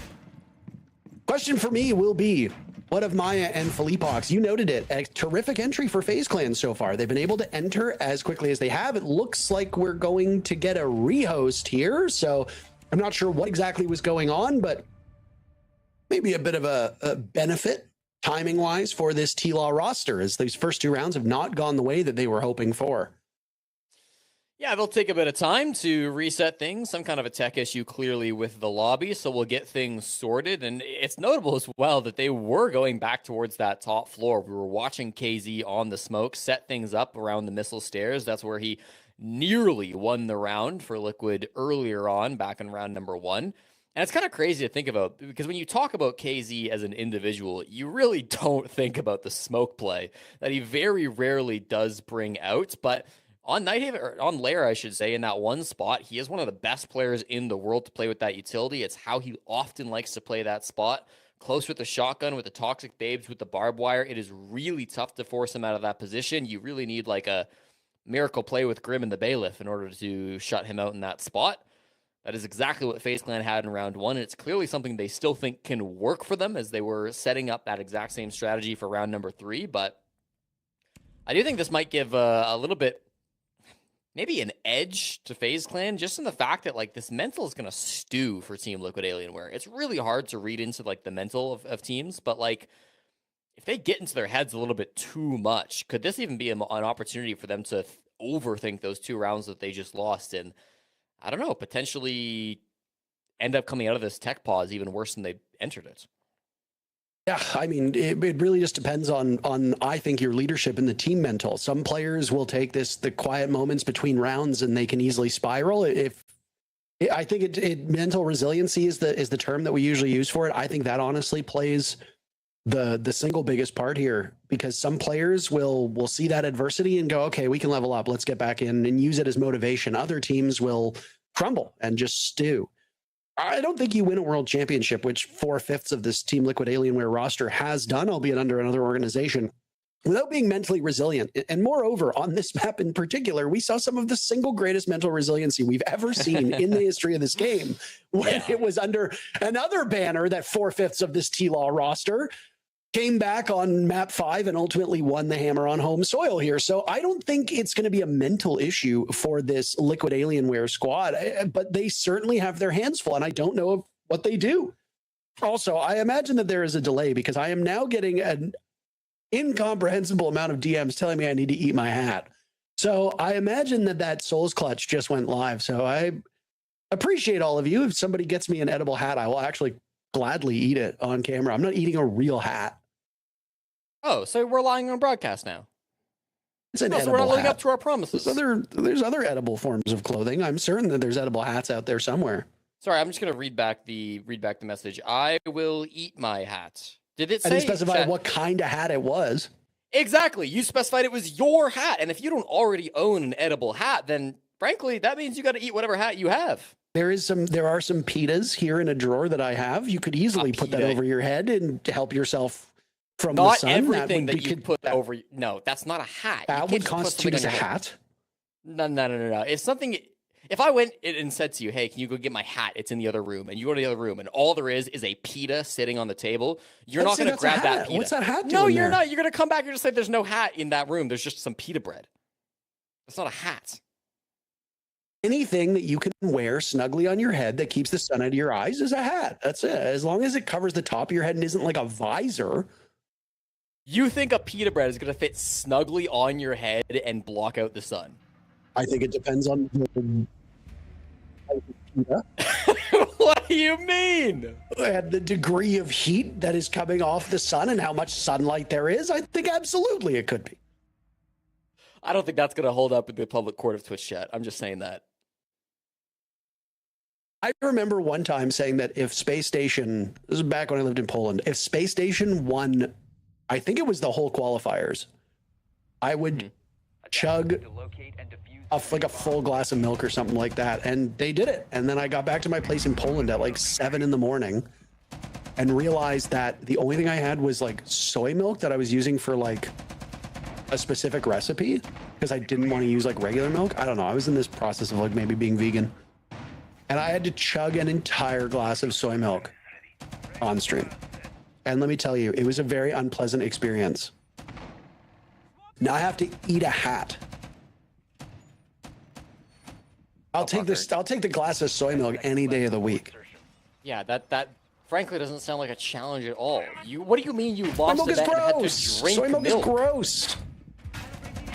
Question for me will be, what of Maya and Felipox? You noted it. A terrific entry for FaZe Clan so far. They've been able to enter as quickly as they have. It looks like we're going to get a rehost here, so I'm not sure what exactly was going on, but maybe a bit of a benefit timing-wise for this T-Law roster, as these first 2 rounds have not gone the way that they were hoping for. Yeah, they'll take a bit of time to reset things, some kind of a tech issue clearly with the lobby, so we'll get things sorted. And it's notable as well that they were going back towards that top floor. We were watching KZ on the smoke set things up around the missile stairs. That's where he nearly won the round for Liquid earlier on, back in round number 1. And it's kind of crazy to think about, because when you talk about KZ as an individual, you really don't think about the smoke play that he very rarely does bring out. But on Nighthaven, or on Lair, I should say, in that one spot, he is one of the best players in the world to play with that utility. It's how he often likes to play that spot. Close with the shotgun, with the toxic babes, with the barbed wire. It is really tough to force him out of that position. You really need like a miracle play with Grim and the Bailiff in order to shut him out in that spot. That is exactly what FaZe Clan had in round 1, and it's clearly something they still think can work for them as they were setting up that exact same strategy for round number 3. But I do think this might give a little bit, maybe an edge to FaZe Clan, just in the fact that like this mental is going to stew for Team Liquid Alienware. It's really hard to read into like the mental of teams, but like if they get into their heads a little bit too much, could this even be an opportunity for them to overthink those 2 rounds that they just lost and, I don't know, potentially end up coming out of this tech pause even worse than they entered it? Yeah, I mean, it really just depends on I think your leadership and the team mental. Some players will take the quiet moments between rounds and they can easily spiral. I think mental resiliency is the term that we usually use for it. I think that honestly plays the single biggest part here, because some players will see that adversity and go, okay, we can level up, let's get back in, and use it as motivation. Other teams will crumble and just stew. I don't think you win a world championship, which 4/5 of this Team Liquid Alienware roster has done, albeit under another organization, without being mentally resilient. And moreover, on this map in particular, we saw some of the single greatest mental resiliency we've ever seen in the history of this game, when it was under another banner that 4/5 of this T-Law roster came back on map 5 and ultimately won the hammer on home soil here. So I don't think it's going to be a mental issue for this Liquid Alienware squad, but they certainly have their hands full, and I don't know what they do. Also, I imagine that there is a delay, because I am now getting an incomprehensible amount of DMs telling me I need to eat my hat. So I imagine that Souls Clutch just went live. So I appreciate all of you. If somebody gets me an edible hat, I will actually gladly eat it on camera. I'm not eating a real hat. Oh, so we're lying on broadcast now. It's an so edible we're not living hat. up to our promises. There's other edible forms of clothing. I'm certain that there's edible hats out there somewhere. Sorry, I'm just gonna read back the message. I will eat my hat. Did it say? I didn't specify what kind of hat it was. Exactly. You specified it was your hat, and if you don't already own an edible hat, then frankly, that means you got to eat whatever hat you have. There are some pitas here in a drawer that I have. You could easily put that over your head and help yourself from the sun. Not everything that you put over. No, that's not a hat. That would constitute as a hat. No. If I went and said to you, hey, can you go get my hat? It's in the other room. And you go to the other room and all there is a pita sitting on the table. You're not going to grab that pita. What's that hat doing? No, you're not. You're going to come back and just say there's no hat in that room. There's just some pita bread. It's not a hat. Anything that you can wear snugly on your head that keeps the sun out of your eyes is a hat. That's it. As long as it covers the top of your head and isn't like a visor. You think a pita bread is going to fit snugly on your head and block out the sun? I think it depends on What do you mean? And the degree of heat that is coming off the sun and how much sunlight there is, I think absolutely it could be. I don't think that's going to hold up in the public court of Twitch chat. I'm just saying that. I remember one time saying that if Space Station, this is back when I lived in Poland, if Space Station won, I think it was the whole qualifiers, I would chug like a full glass of milk or something like that. And they did it. And then I got back to my place in Poland at like 7 in the morning and realized that the only thing I had was like soy milk that I was using for like a specific recipe because I didn't want to use like regular milk. I don't know. I was in this process of like maybe being vegan. And I had to chug an entire glass of soy milk on stream. And let me tell you, it was a very unpleasant experience. Now I have to eat a hat. I'll take the glass of soy milk any day of the week. Yeah, that frankly doesn't sound like a challenge at all. What do you mean you lost Soy milk the is bet and had gross. to drink Soy milk is milk? gross.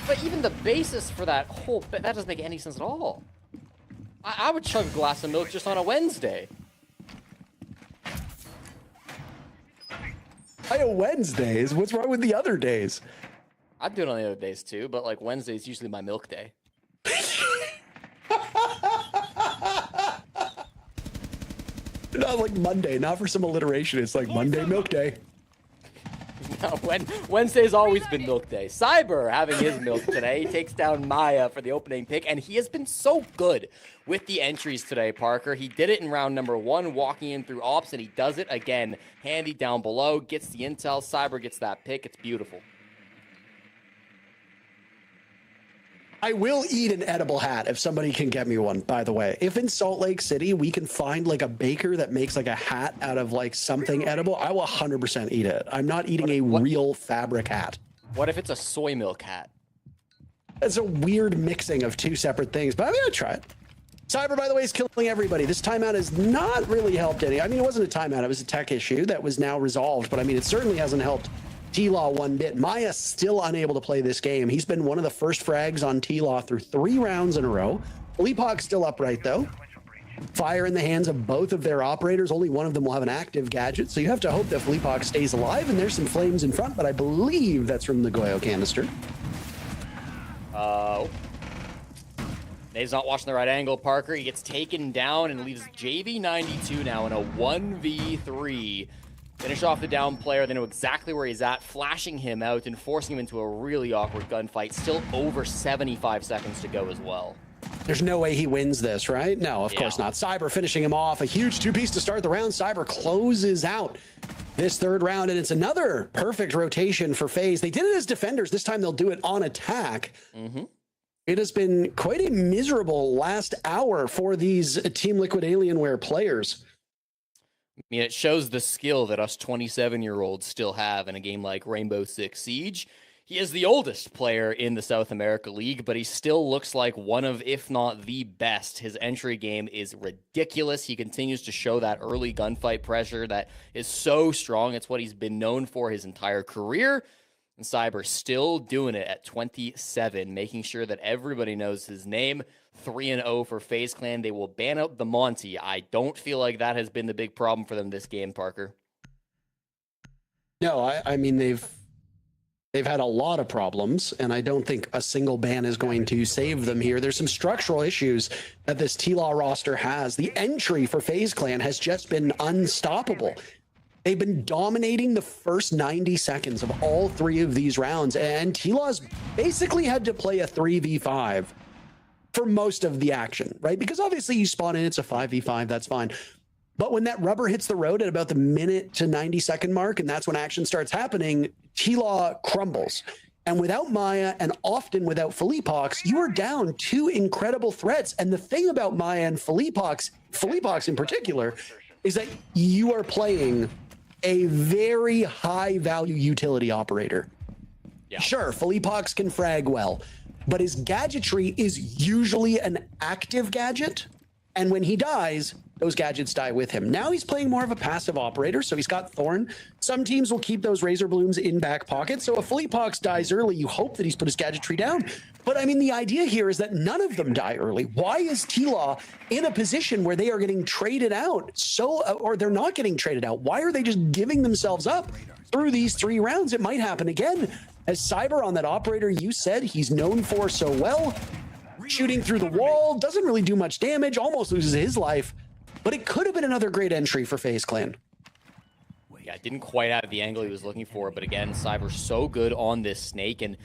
But even the basis for that whole bet, that doesn't make any sense at all. I would chug a glass of milk just on a Wednesday. I have Wednesdays. What's wrong with the other days? I'd do it on the other days too, but like Wednesday's usually my milk day. Not like Monday, not for some alliteration. It's like Monday milk day. No, Wednesday's always been milk day. Cyber having his milk today. He takes down Maya for the opening pick, and he has been so good with the entries today, Parker. He did it in round number 1, walking in through ops, and he does it again. Handy down below, gets the intel. Cyber gets that pick. It's beautiful. I will eat an edible hat if somebody can get me one, by the way. If in Salt Lake City we can find like a baker that makes like a hat out of like something edible, I will 100% eat it. I'm not eating a real fabric hat. What if it's a soy milk hat? It's a weird mixing of two separate things, but I'm gonna try it. Cyber, by the way, is killing everybody. This timeout has not really helped any. I mean, it wasn't a timeout. It was a tech issue that was now resolved, but I mean, it certainly hasn't helped T-Law one bit. Maya still unable to play this game. He's been one of the first frags on T-Law through 3 rounds in a row. Leapog's still upright, though. Fire in the hands of both of their operators. Only one of them will have an active gadget, so you have to hope that Leapog stays alive, and there's some flames in front, but I believe that's from the Goyo canister. Dave's not watching the right angle, Parker. He gets taken down and leaves JV92 now in a 1v3. Finish off the down player. They know exactly where he's at, flashing him out and forcing him into a really awkward gunfight. Still over 75 seconds to go as well. There's no way he wins this, right? No, of course not. Cyber finishing him off. A huge 2-piece to start the round. Cyber closes out this 3rd round, and it's another perfect rotation for FaZe. They did it as defenders. This time they'll do it on attack. It has been quite a miserable last hour for these Team Liquid Alienware players. I mean, it shows the skill that us 27-year-olds still have in a game like Rainbow Six Siege. He is the oldest player in the South America League, but he still looks like one of, if not the best. His entry game is ridiculous. He continues to show that early gunfight pressure that is so strong. It's what he's been known for his entire career. And Cyber still doing it at 27, making sure that everybody knows his name. 3-0 for FaZe Clan. They will ban out the Monty. I don't feel like that has been the big problem for them this game, Parker. No, I mean, they've had a lot of problems, and I don't think a single ban is going to save them here. There's some structural issues that this T-Law roster has. The entry for FaZe Clan has just been unstoppable. They've been dominating the first 90 seconds of all 3 of these rounds, and T-Law's basically had to play a 3v5 for most of the action, right? Because obviously you spawn in, it's a 5v5, that's fine. But when that rubber hits the road at about the minute to 90 second mark, and that's when action starts happening, T-Law crumbles. And without Maya, and often without Philippox, you are down 2 incredible threats. And the thing about Maya and Philippox in particular, is that you are playing a very high value utility operator. Sure, Philippox can frag well, but his gadgetry is usually an active gadget. And when he dies, those gadgets die with him. Now he's playing more of a passive operator, so he's got Thorn. Some teams will keep those Razor Blooms in back pocket, so if Fleetpox dies early, you hope that he's put his gadgetry down. But I mean, the idea here is that none of them die early. Why is T-Law in a position where they are getting traded out? Or they're not getting traded out. Why are they just giving themselves up through these 3 rounds? It might happen again. As Cyber on that operator you said he's known for so well, shooting through the wall, doesn't really do much damage, almost loses his life. But it could have been another great entry for FaZe Clan. Yeah, didn't quite have the angle he was looking for, but again, Cyber's so good on this snake, and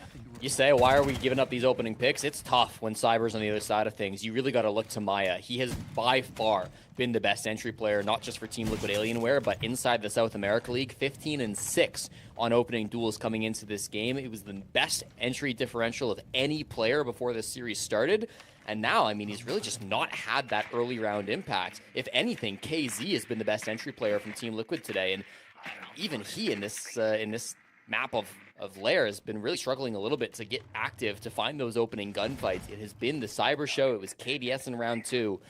you say, why are we giving up these opening picks? It's tough when Cyber's on the other side of things. You really got to look to Maya. He has by far been the best entry player, not just for Team Liquid Alienware, but inside the South America League. 15-6 on opening duels coming into this game. It was the best entry differential of any player before this series started. And now, I mean, he's really just not had that early round impact. If anything, KZ has been the best entry player from Team Liquid today. And even he in this map of Lair has been really struggling a little bit to get active, to find those opening gunfights. It has been the Cyber show. It was KDS in round 2.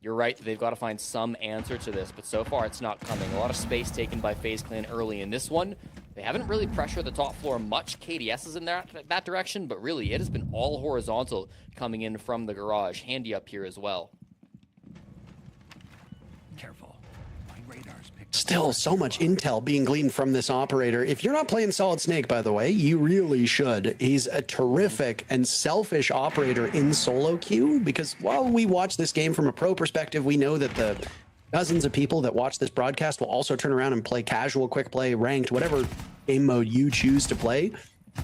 You're right, they've got to find some answer to this, but so far it's not coming. A lot of space taken by FaZe Clan early in this one. They haven't really pressured the top floor much. KDS is in that direction, but really it has been all horizontal coming in from the garage. Handy up here as well. Careful. Still so much intel being gleaned from this operator. If you're not playing Solid Snake, by the way, you really should. He's a terrific and selfish operator in solo queue, because while we watch this game from a pro perspective, we know that the dozens of people that watch this broadcast will also turn around and play casual, quick play, ranked, whatever game mode you choose to play.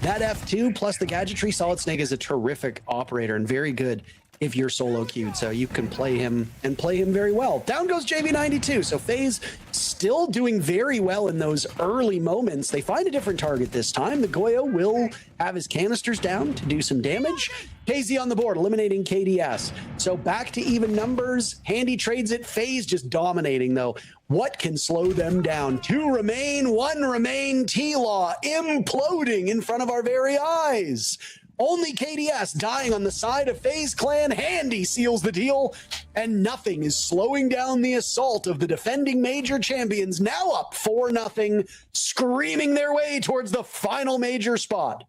That F2 plus the gadgetry, Solid Snake is a terrific operator and very good if you're solo queued, so you can play him and play him very well. Down goes JV92. So FaZe still doing very well in those early moments. They find a different target this time. The Goyo will have his canisters down to do some damage. KZ on the board, eliminating KDS. So back to even numbers. Handy trades it. FaZe just dominating, though. What can slow them down? 2 remain, 1 remain. T-Law imploding in front of our very eyes. Only KDS dying on the side of FaZe Clan. Handy seals the deal, and nothing is slowing down the assault of the defending major champions, now up 4-0, screaming their way towards the final major spot.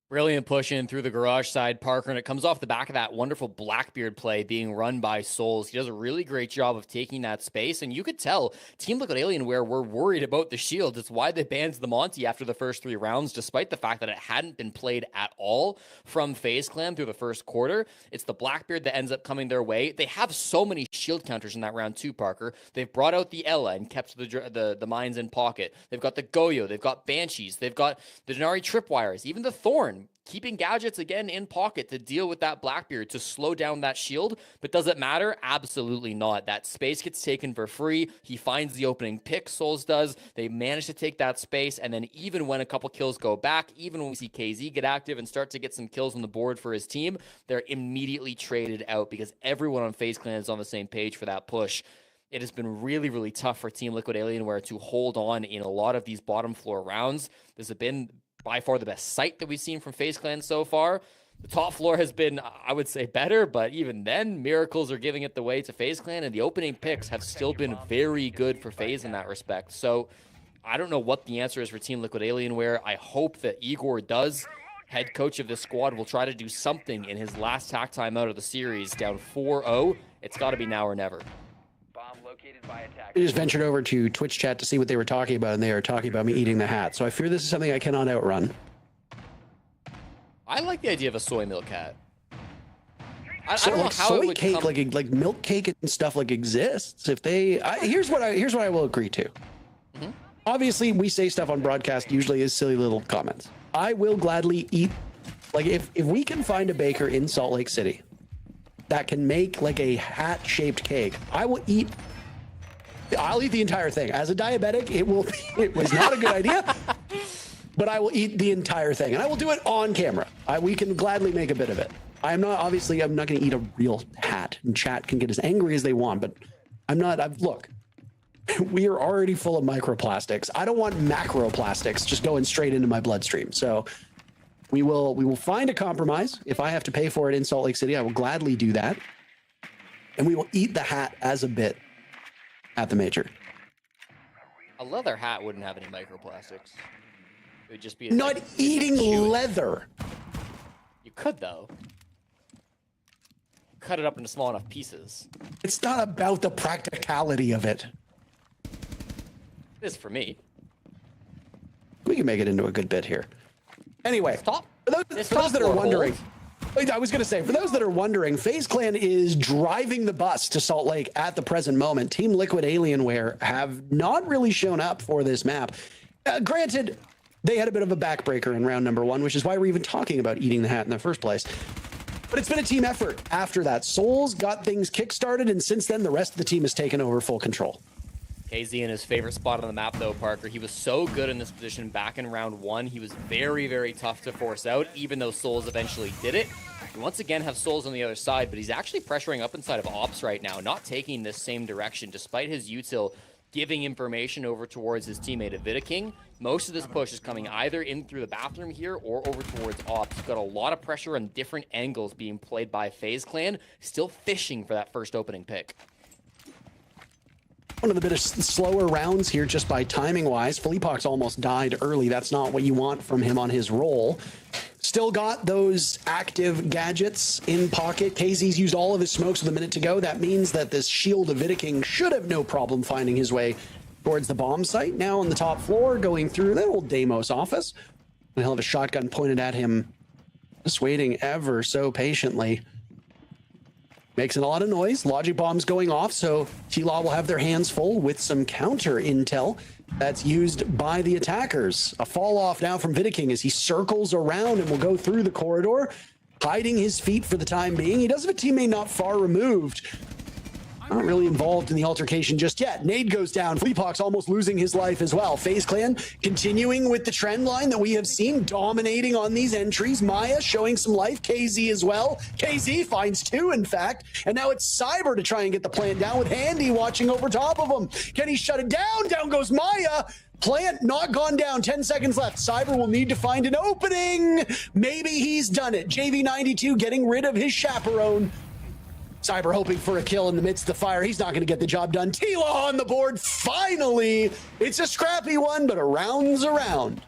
Brilliant push in through the garage side, Parker, and it comes off the back of that wonderful Blackbeard play being run by Souls. He does a really great job of taking that space, and you could tell Team Liquid Alienware were worried about the shield. It's why they banned the Monty after the first 3 rounds, despite the fact that it hadn't been played at all from FaZe Clan through the first quarter. It's the Blackbeard that ends up coming their way. They have so many shield counters in that round too, Parker. They've brought out the Ella and kept the mines in pocket. They've got the Goyo, they've got Banshees, they've got the Denari Tripwires, even the Thorn, keeping gadgets again in pocket to deal with that Blackbeard, to slow down that shield. But does it matter? Absolutely not. That space gets taken for free. He finds the opening pick, Souls does. They manage to take that space, and then even when a couple kills go back, even when we see KZ get active and start to get some kills on the board for his team, they're immediately traded out because everyone on FaZe Clan is on the same page for that push. It has been really, really tough for Team Liquid Alienware to hold on in a lot of these bottom floor rounds. This has been by far the best sight that we've seen from FaZe Clan so far. The top floor has been, I would say, better, but even then, miracles are giving it the way to FaZe Clan, and the opening picks have still been very good for FaZe in that respect. So I don't know what the answer is for Team Liquid Alienware. I hope that Igor does, head coach of this squad, will try to do something in his last tack time out of the series, down 4-0. It's got to be now or never. I just ventured over to Twitch chat to see what they were talking about, and they are talking about me eating the hat. So I fear this is something I cannot outrun. I like the idea of a soy milk hat. I So don't know like how soy it would cake, come... like milk cake and stuff like exists. If they, here's what I will agree to. Mm-hmm. Obviously, we say stuff on broadcast usually is silly little comments. I will gladly eat, like if we can find a baker in Salt Lake City that can make like a hat-shaped cake, I will eat. I'll eat the entire thing. As a diabetic, it was not a good idea, but I will eat the entire thing, and I will do it on camera. We can gladly make a bit of it. I'm not going to eat a real hat, and chat can get as angry as they want, but look, we are already full of microplastics. I don't want macroplastics just going straight into my bloodstream. So we will find a compromise. If I have to pay for it in Salt Lake City, I will gladly do that. and we will eat the hat as a bit at the major. A leather hat wouldn't have any microplastics. It would just be not like, eating leather. You could though. Cut it up into small enough pieces. It's not about the practicality of it. It is for me. We can make it into a good bit here. Anyway, Stop. For those that are wondering, I was going to say, for those that are wondering, FaZe Clan is driving the bus to Salt Lake at the present moment. Team Liquid Alienware have not really shown up for this map. Granted, they had a bit of a backbreaker in round number 1, which is why we're even talking about eating the hat in the first place. But it's been a team effort after that. Souls got things kickstarted, and since then, the rest of the team has taken over full control. KZ in his favorite spot on the map, though, Parker. He was so good in this position back in round 1. He was very, very tough to force out, even though Souls eventually did it. We once again have Souls on the other side, but he's actually pressuring up inside of Ops right now, not taking this same direction, despite his util giving information over towards his teammate King. Most of this push is coming either in through the bathroom here or over towards Ops. You've got a lot of pressure on different angles being played by FaZe Clan, still fishing for that first opening pick. One of the bit of slower rounds here just by timing wise. Felipox almost died early. That's not what you want from him on his roll. Still got those active gadgets in pocket. KZ's used all of his smokes with a minute to go. That means that this shield of King should have no problem finding his way towards the bomb site. Now on the top floor, going through that old Deimos office. And he'll have a shotgun pointed at him, just waiting ever so patiently. Makes a lot of noise. Logic bombs going off, so T-Law will have their hands full with some counter intel that's used by the attackers. A fall off now from King as he circles around and will go through the corridor, hiding his feet for the time being. He does have a teammate not far removed. Not really involved in the altercation just yet. Nade goes down. Fleepox almost losing his life as well. FaZe Clan continuing with the trend line that we have seen, dominating on these entries. Maya showing some life. KZ as well. KZ finds 2, in fact. And now it's Cyber to try and get the plant down with Handy watching over top of him. Can he shut it down? Down goes Maya. Plant not gone down. 10 seconds left. Cyber will need to find an opening. Maybe he's done it. JV92 getting rid of his chaperone. Cyber hoping for a kill in the midst of the fire. He's not going to get the job done. T-Law on the board. Finally, it's a scrappy one, but a round's around.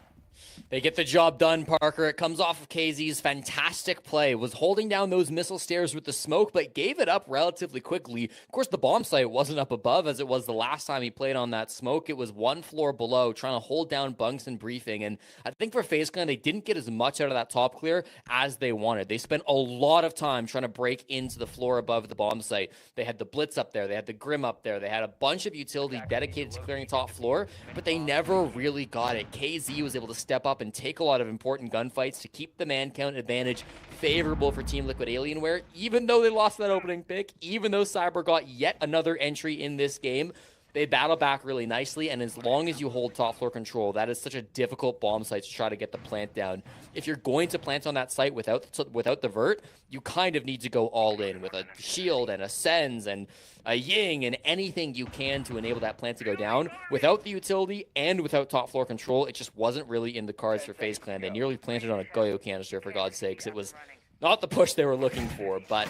They get the job done, Parker. It comes off of KZ's fantastic play. Was holding down those missile stairs with the smoke, but gave it up relatively quickly. Of course, the bomb site wasn't up above as it was the last time he played on that smoke. It was one floor below, trying to hold down bunks and briefing. And I think for FaZe Clan, they didn't get as much out of that top clear as they wanted. They spent a lot of time trying to break into the floor above the bomb site. They had the Blitz up there. They had the Grim up there. They had a bunch of utility dedicated to clearing top floor, but they never really got it. KZ was able to step up and take a lot of important gunfights to keep the man count advantage favorable for Team Liquid Alienware, even though they lost that opening pick, even though Cyber got yet another entry in this game. They battle back really nicely, and as long as you hold top floor control, that is such a difficult bomb site to try to get the plant down. If you're going to plant on that site without the vert, you kind of need to go all in with a shield and a Sens and a Ying and anything you can to enable that plant to go down. Without the utility and without top floor control, it just wasn't really in the cards for FaZe Clan. They nearly planted on a Goyo canister, for God's sakes. It was not the push they were looking for, but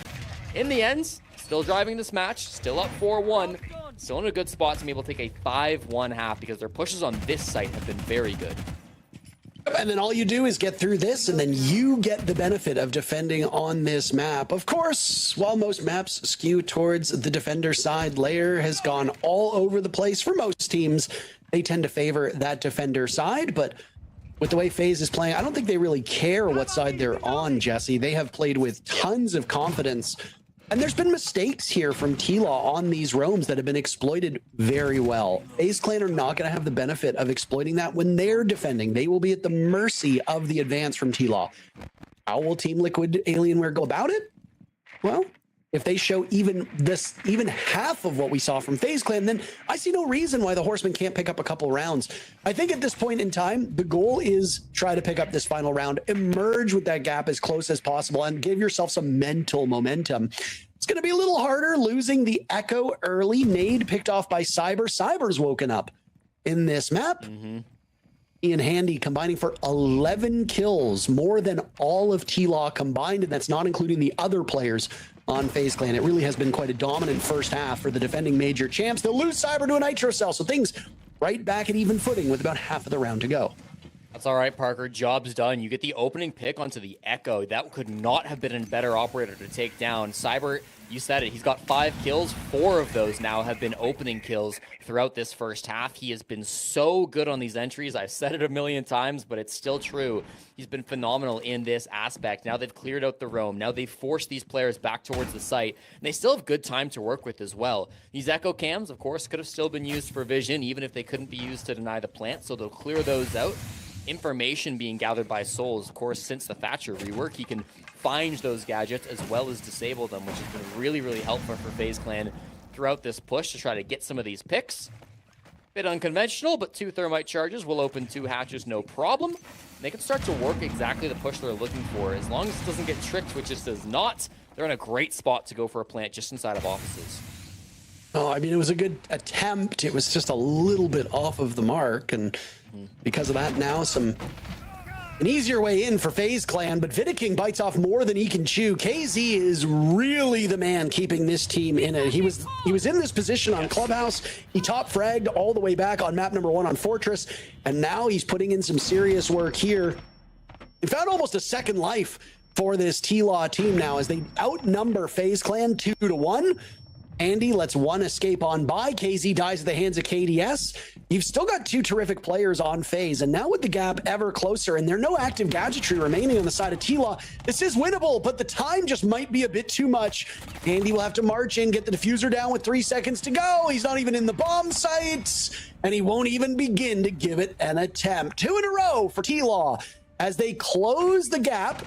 in the end, still driving this match, still up 4-1, still in a good spot to be able to take a 5-1 half because their pushes on this site have been very good. And then all you do is get through this, and then you get the benefit of defending on this map. Of course, while most maps skew towards the defender side, Lair has gone all over the place. For most teams, they tend to favor that defender side, but with the way FaZe is playing, I don't think they really care what side they're on, Jesse. They have played with tons of confidence. And there's been mistakes here from T-Law on these roams that have been exploited very well. FaZe Clan are not going to have the benefit of exploiting that when they're defending. They will be at the mercy of the advance from T-Law. How will Team Liquid Alienware go about it? Well, if they show even half of what we saw from FaZe Clan, then I see no reason why the Horsemen can't pick up a couple rounds. I think at this point in time, the goal is try to pick up this final round, emerge with that gap as close as possible, and give yourself some mental momentum. It's going to be a little harder losing the Echo early. Nade picked off by Cyber. Cyber's woken up in this map. Ian Handy combining for 11 kills, more than all of T-Law combined, and that's not including the other players on FaZe Clan. It really has been quite a dominant first half for the defending major champs. They'll lose Cyber to a Nitro Cell, so things right back at even footing with about half of the round to go. That's all right, Parker. Job's done. You get the opening pick onto the Echo. That could not have been a better operator to take down. Cyber, you said it. He's got 5 kills. 4 of those now have been opening kills throughout this first half. He has been so good on these entries. I've said it a million times, but it's still true. He's been phenomenal in this aspect. Now they've cleared out the roam. Now they've forced these players back towards the site. And they still have good time to work with as well. These Echo cams, of course, could have still been used for vision, even if they couldn't be used to deny the plant. So they'll clear those out. Information being gathered by Souls. Of course, since the Thatcher rework, he can find those gadgets as well as disable them, which has been really, really helpful for FaZe Clan throughout this push to try to get some of these picks. Bit unconventional, but 2 thermite charges will open 2 hatches, no problem. They can start to work exactly the push they're looking for. As long as it doesn't get tricked, which it does not, they're in a great spot to go for a plant just inside of offices. Oh, I mean, it was a good attempt. It was just a little bit off of the mark, and because of that, now an easier way in for FaZe Clan, but Vidiking bites off more than he can chew. KZ is really the man keeping this team in it. He was in this position on Clubhouse. He top fragged all the way back on map number 1 on Fortress, and now he's putting in some serious work here. He found almost a second life for this T-Law team now as they outnumber FaZe Clan 2-1. Andy lets 1 escape on by. KZ dies at the hands of KDS. You've still got 2 terrific players on FaZe, and now with the gap ever closer, and there are no active gadgetry remaining on the side of T-Law, this is winnable, but the time just might be a bit too much. Andy will have to march in, get the diffuser down with 3 seconds to go. He's not even in the bomb site, and he won't even begin to give it an attempt. 2 in a row for T-Law. As they close the gap,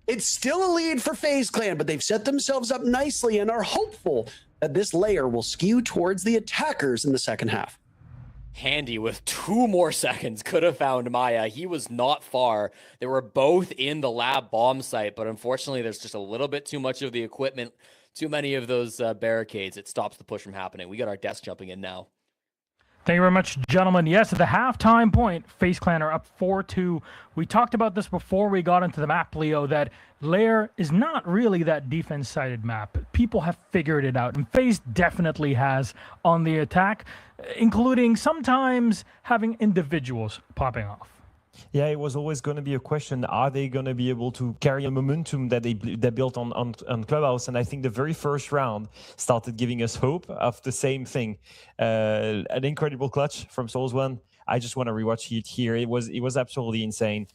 it's still a lead for FaZe Clan, but they've set themselves up nicely and are hopeful that this Lair will skew towards the attackers in the second half. Handy with 2 more seconds could have found Maya. He was not far. They were both in the lab bomb site, but unfortunately there's just a little bit too much of the equipment, too many of those barricades. It stops the push from happening. We got our desk jumping in now. Thank you very much, gentlemen. Yes, at the halftime point, FaZe Clan are up 4-2. We talked about this before we got into the map, Leo, that Lair is not really that defense-sided map. People have figured it out, and FaZe definitely has on the attack, including sometimes having individuals popping off. Yeah, it was always going to be a question. Are they going to be able to carry a momentum that they built on Clubhouse? And I think the very first round started giving us hope of the same thing. An incredible clutch from Souls One. I just want to rewatch it here. It was absolutely insane.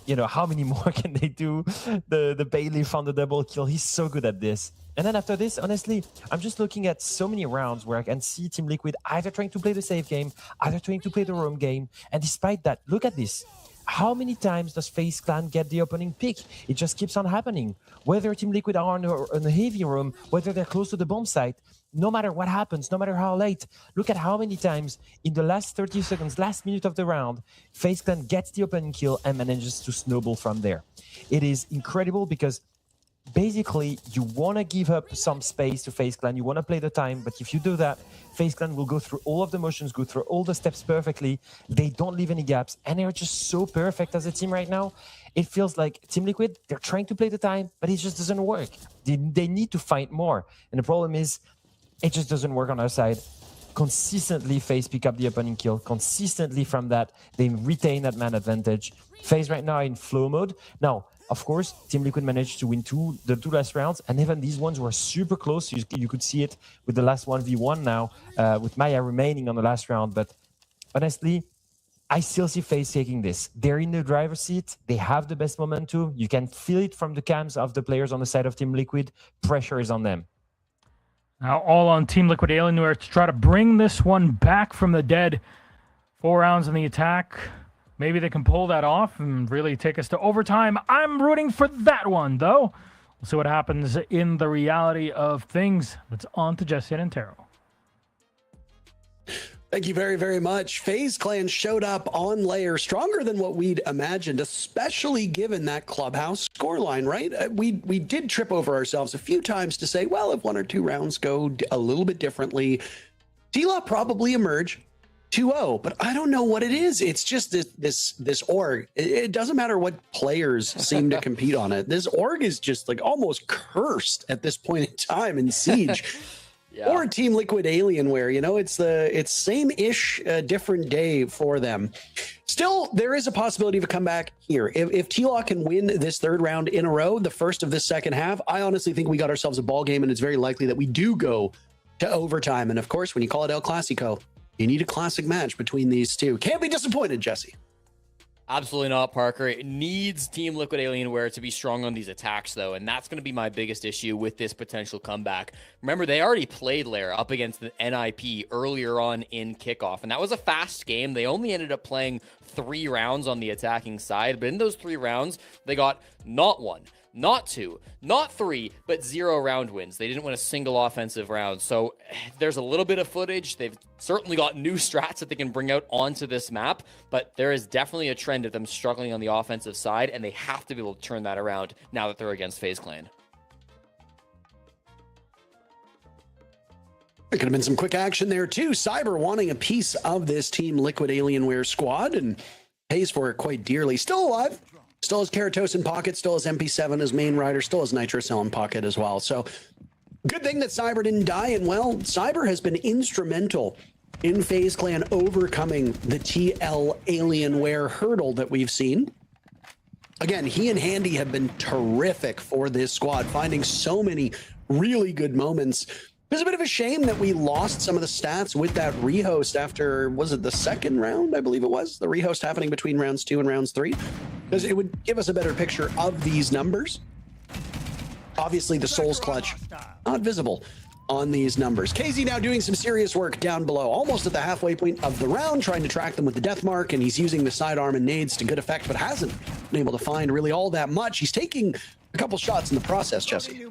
You know, how many more can they do? The Bailey found the double kill. He's so good at this. And then after this, honestly, I'm just looking at so many rounds where I can see Team Liquid either trying to play the safe game, either trying to play the roam game. And despite that, look at this. How many times does FaZe Clan get the opening pick? It just keeps on happening. Whether Team Liquid are on a heavy room, whether they're close to the bomb site, no matter what happens, no matter how late, look at how many times in the last 30 seconds, last minute of the round, FaZe Clan gets the opening kill and manages to snowball from there. It is incredible because basically, you want to give up some space to FaZe Clan. You want to play the time, but if you do that, FaZe Clan will go through all of the motions, go through all the steps perfectly. They don't leave any gaps, and they're just so perfect as a team right now. It feels like Team Liquid, they're trying to play the time, but it just doesn't work. They need to fight more, and the problem is, it just doesn't work on our side. Consistently, FaZe pick up the opening kill. Consistently from that, they retain that man advantage. FaZe right now in flow mode. Now, of course, Team Liquid managed to win the two last rounds, and even these ones were super close. You could see it with the last 1v1 now, with Maya remaining on the last round. But honestly, I still see FaZe taking this. They're in the driver's seat. They have the best momentum. You can feel it from the cams of the players on the side of Team Liquid. Pressure is on them. Now all on Team Liquid Alienware to try to bring this one back from the dead. 4 rounds in the attack. Maybe they can pull that off and really take us to overtime. I'm rooting for that one, though. We'll see what happens in the reality of things. It's on to Jesse and Antero. Thank you very, very much. FaZe Clan showed up on Lair stronger than what we'd imagined, especially given that Clubhouse scoreline, right? We did trip over ourselves a few times to say, well, if 1 or 2 rounds go a little bit differently, T-Law probably emerge. 2-0, but I don't know what it is. It's just this org. It doesn't matter what players seem to compete on it. This org is just like almost cursed at this point in time in Siege. Yeah. Or Team Liquid Alienware, you know, it's same-ish, different day for them. Still, there is a possibility of a comeback here. If T-Law can win this third round in a row, the first of this second half, I honestly think we got ourselves a ball game, and it's very likely that we do go to overtime. And of course, when you call it El Clasico, you need a classic match between these two. Can't be disappointed, Jesse. Absolutely not, Parker. It needs Team Liquid Alienware to be strong on these attacks, though, and that's going to be my biggest issue with this potential comeback. Remember, they already played Lair up against the NIP earlier on in Kickoff, and that was a fast game. They only ended up playing 3 rounds on the attacking side, but in those 3 rounds, they got not 1, not 2, not 3, but 0 round wins. They didn't win a single offensive round. So there's a little bit of footage. They've certainly got new strats that they can bring out onto this map, but there is definitely a trend of them struggling on the offensive side, and they have to be able to turn that around now that they're against FaZe Clan. There could have been some quick action there too. Cyber wanting a piece of this Team Liquid Alienware squad and pays for it quite dearly. Still alive. Still has Keratos in pocket, still has MP7 as main rider, still has NitroCell in pocket as well. So good thing that Cyber didn't die. And well, Cyber has been instrumental in FaZe Clan overcoming the TL Alienware hurdle that we've seen. Again, he and Handy have been terrific for this squad, finding so many really good moments. It's a bit of a shame that we lost some of the stats with that rehost after, was it the second round? I believe it was. The rehost happening between rounds 2 and rounds 3. Because it would give us a better picture of these numbers. Obviously, the Souls Clutch, not visible on these numbers. KZ now doing some serious work down below, almost at the halfway point of the round, trying to track them with the death mark, and he's using the sidearm and nades to good effect, but hasn't been able to find really all that much. He's taking a couple shots in the process, Jesse.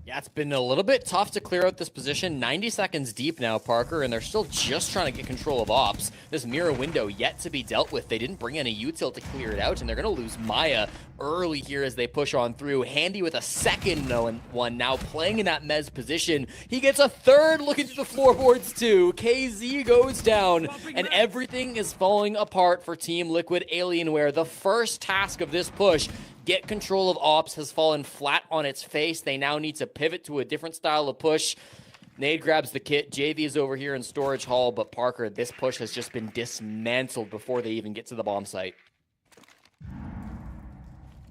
Yeah, it's been a little bit tough to clear out this position. 90 seconds deep now, Parker, and they're still just trying to get control of ops. This mirror window yet to be dealt with. They didn't bring in a util to clear it out, and they're going to lose Maya early here as they push on through. Handy with a second one now playing in that Mez position. He gets a third look into the floorboards too. KZ goes down, and everything is falling apart for Team Liquid Alienware. The first task of this push, get control of ops, has fallen flat on its face. They now need to pivot to a different style of push. Nade grabs the kit. JV is over here in storage hall, but Parker, this push has just been dismantled before they even get to the bomb site.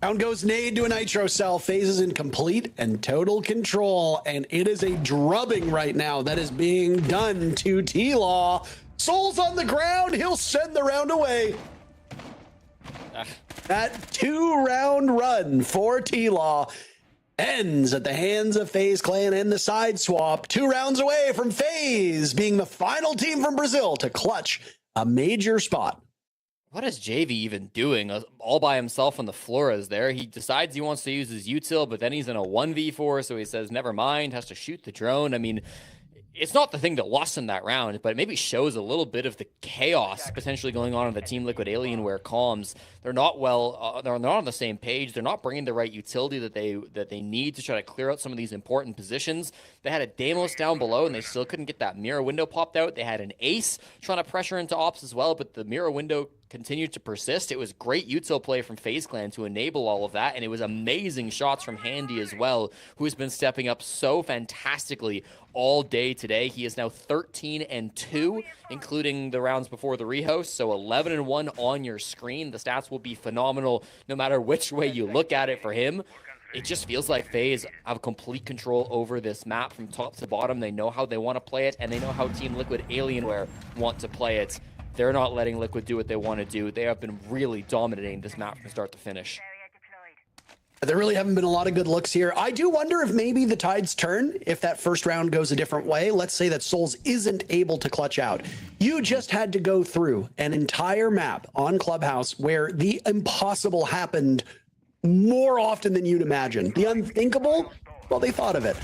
Down goes Nade to a Nitro Cell. FaZe is in complete and total control, and it is a drubbing right now that is being done to T-Law. Soul's on the ground. He'll send the round away. That 2-round run for T-Law ends at the hands of FaZe Clan and the side swap. 2 rounds away from FaZe being the final team from Brazil to clutch a major spot. What is JV even doing all by himself on the floor is there? He decides he wants to use his util, but then he's in a 1v4, so he says, never mind, has to shoot the drone. I mean, it's not the thing that lost him that round, but it maybe shows a little bit of the chaos potentially going on in the Team Liquid Alienware comms. They're not they're not on the same page. They're not bringing the right utility that they need to try to clear out some of these important positions. They had a Deimos down below, and they still couldn't get that mirror window popped out. They had an Ace trying to pressure into ops as well, but the mirror window continued to persist. It was great util play from FaZe Clan to enable all of that, and it was amazing shots from Handy as well, who has been stepping up so fantastically all day today. He is now 13-2, including the rounds before the rehost, so 11-1 on your screen. The stats will be phenomenal no matter which way you look at it for him. It just feels like FaZe have complete control over this map from top to bottom. They know how they want to play it, and they know how Team Liquid Alienware want to play it. They're not letting Liquid do what they want to do. They have been really dominating this map from start to finish. There really haven't been a lot of good looks here. I do wonder if maybe the tides turn, if that first round goes a different way. Let's say that Souls isn't able to clutch out. You just had to go through an entire map on Clubhouse where the impossible happened more often than you'd imagine. The unthinkable, well, they thought of it.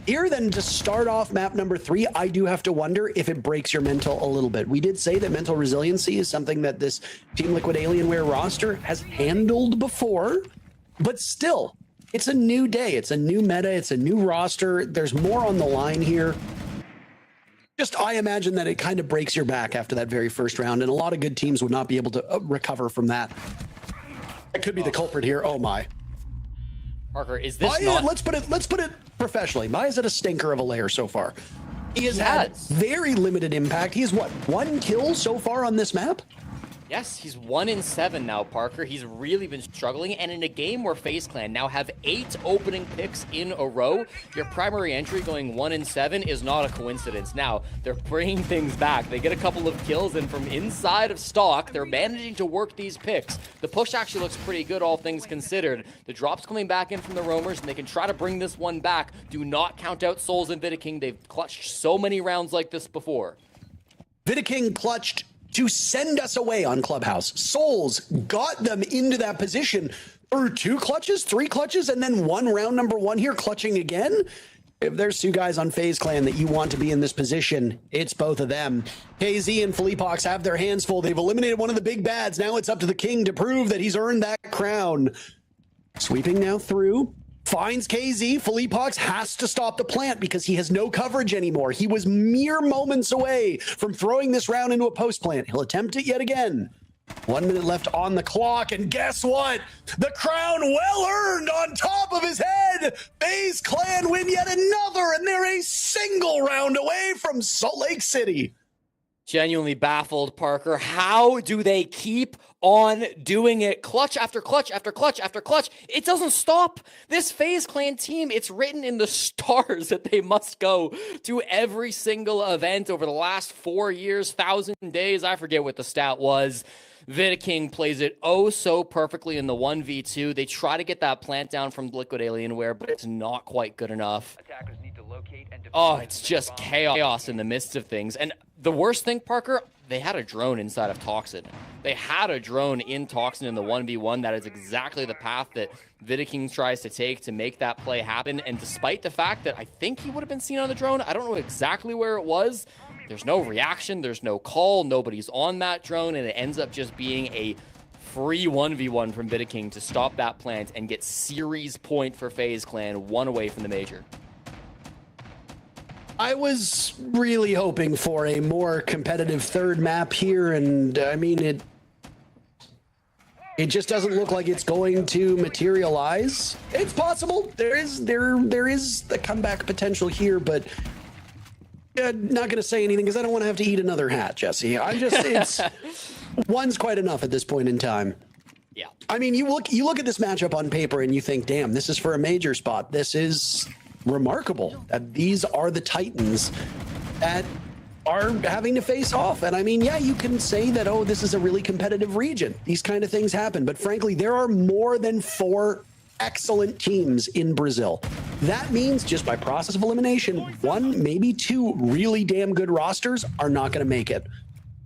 Here, then, to start off map number 3, I do have to wonder if it breaks your mental a little bit. We did say that mental resiliency is something that this Team Liquid Alienware roster has handled before, but still, it's a new day. It's a new meta. It's a new roster. There's more on the line here. Just, I imagine that it kind of breaks your back after that very first round, and a lot of good teams would not be able to recover from that. That could be the culprit here. Oh my. Parker, is this Let's put it professionally. Maya's at a stinker of a Lair so far. He has had very limited impact. He has, what, 1 kill so far on this map? Yes, he's 1 in 7 now, Parker. He's really been struggling, and in a game where FaZe Clan now have 8 opening picks in a row, your primary entry going 1 in 7 is not a coincidence. Now, they're bringing things back. They get a couple of kills, and from inside of stock, they're managing to work these picks. The push actually looks pretty good, all things considered. The drop's coming back in from the roamers, and they can try to bring this one back. Do not count out Souls and Vidaking. They've clutched so many rounds like this before. Vidaking clutched to send us away on Clubhouse. Souls got them into that position through 2 clutches, 3 clutches, and then round number 1 here, clutching again. If there's 2 guys on FaZe Clan that you want to be in this position, it's both of them. KZ and Felipox have their hands full. They've eliminated one of the big bads. Now it's up to the King to prove that he's earned that crown. Sweeping now through. Finds KZ. Felipox has to stop the plant because he has no coverage anymore. He was mere moments away from throwing this round into a post plant. He'll attempt it yet again. 1 minute left on the clock, and guess what? The crown well earned on top of his head. FaZe Clan win yet another, and they're a single round away from Salt Lake City. Genuinely baffled, Parker. How do they keep on doing it? Clutch after clutch after clutch after clutch. It doesn't stop. This FaZe Clan team, it's written in the stars that they must go to every single event over the last 4 years, 1,000 days. I forget what the stat was. Vidaking plays it oh so perfectly in the 1v2. They try to get that plant down from Liquid Alienware, but it's not quite good enough. Oh, it's just chaos in the midst of things. And the worst thing, Parker, they had a drone inside of Toxin. They had a drone in Toxin in the 1v1. That is exactly the path that Vidaking tries to take to make that play happen. And despite the fact that I think he would have been seen on the drone, I don't know exactly where it was. There's no reaction, there's no call, nobody's on that drone, and it ends up just being a free 1v1 from Vidaking to stop that plant and get series point for FaZe Clan, 1 away from the major. I was really hoping for a more competitive third map here, and I mean, it just doesn't look like it's going to materialize. It's possible. There is the comeback potential here, but not going to say anything because I don't want to have to eat another hat, Jesse. It's one's quite enough at this point in time. Yeah. I mean, you look at this matchup on paper and you think, damn, this is for a major spot. This is remarkable that these are the Titans that are having to face off. And I mean, yeah, you can say that, oh, this is a really competitive region. These kind of things happen. But frankly, there are more than 4 excellent teams in Brazil. That means just by process of elimination, 1, maybe 2 really damn good rosters are not going to make it.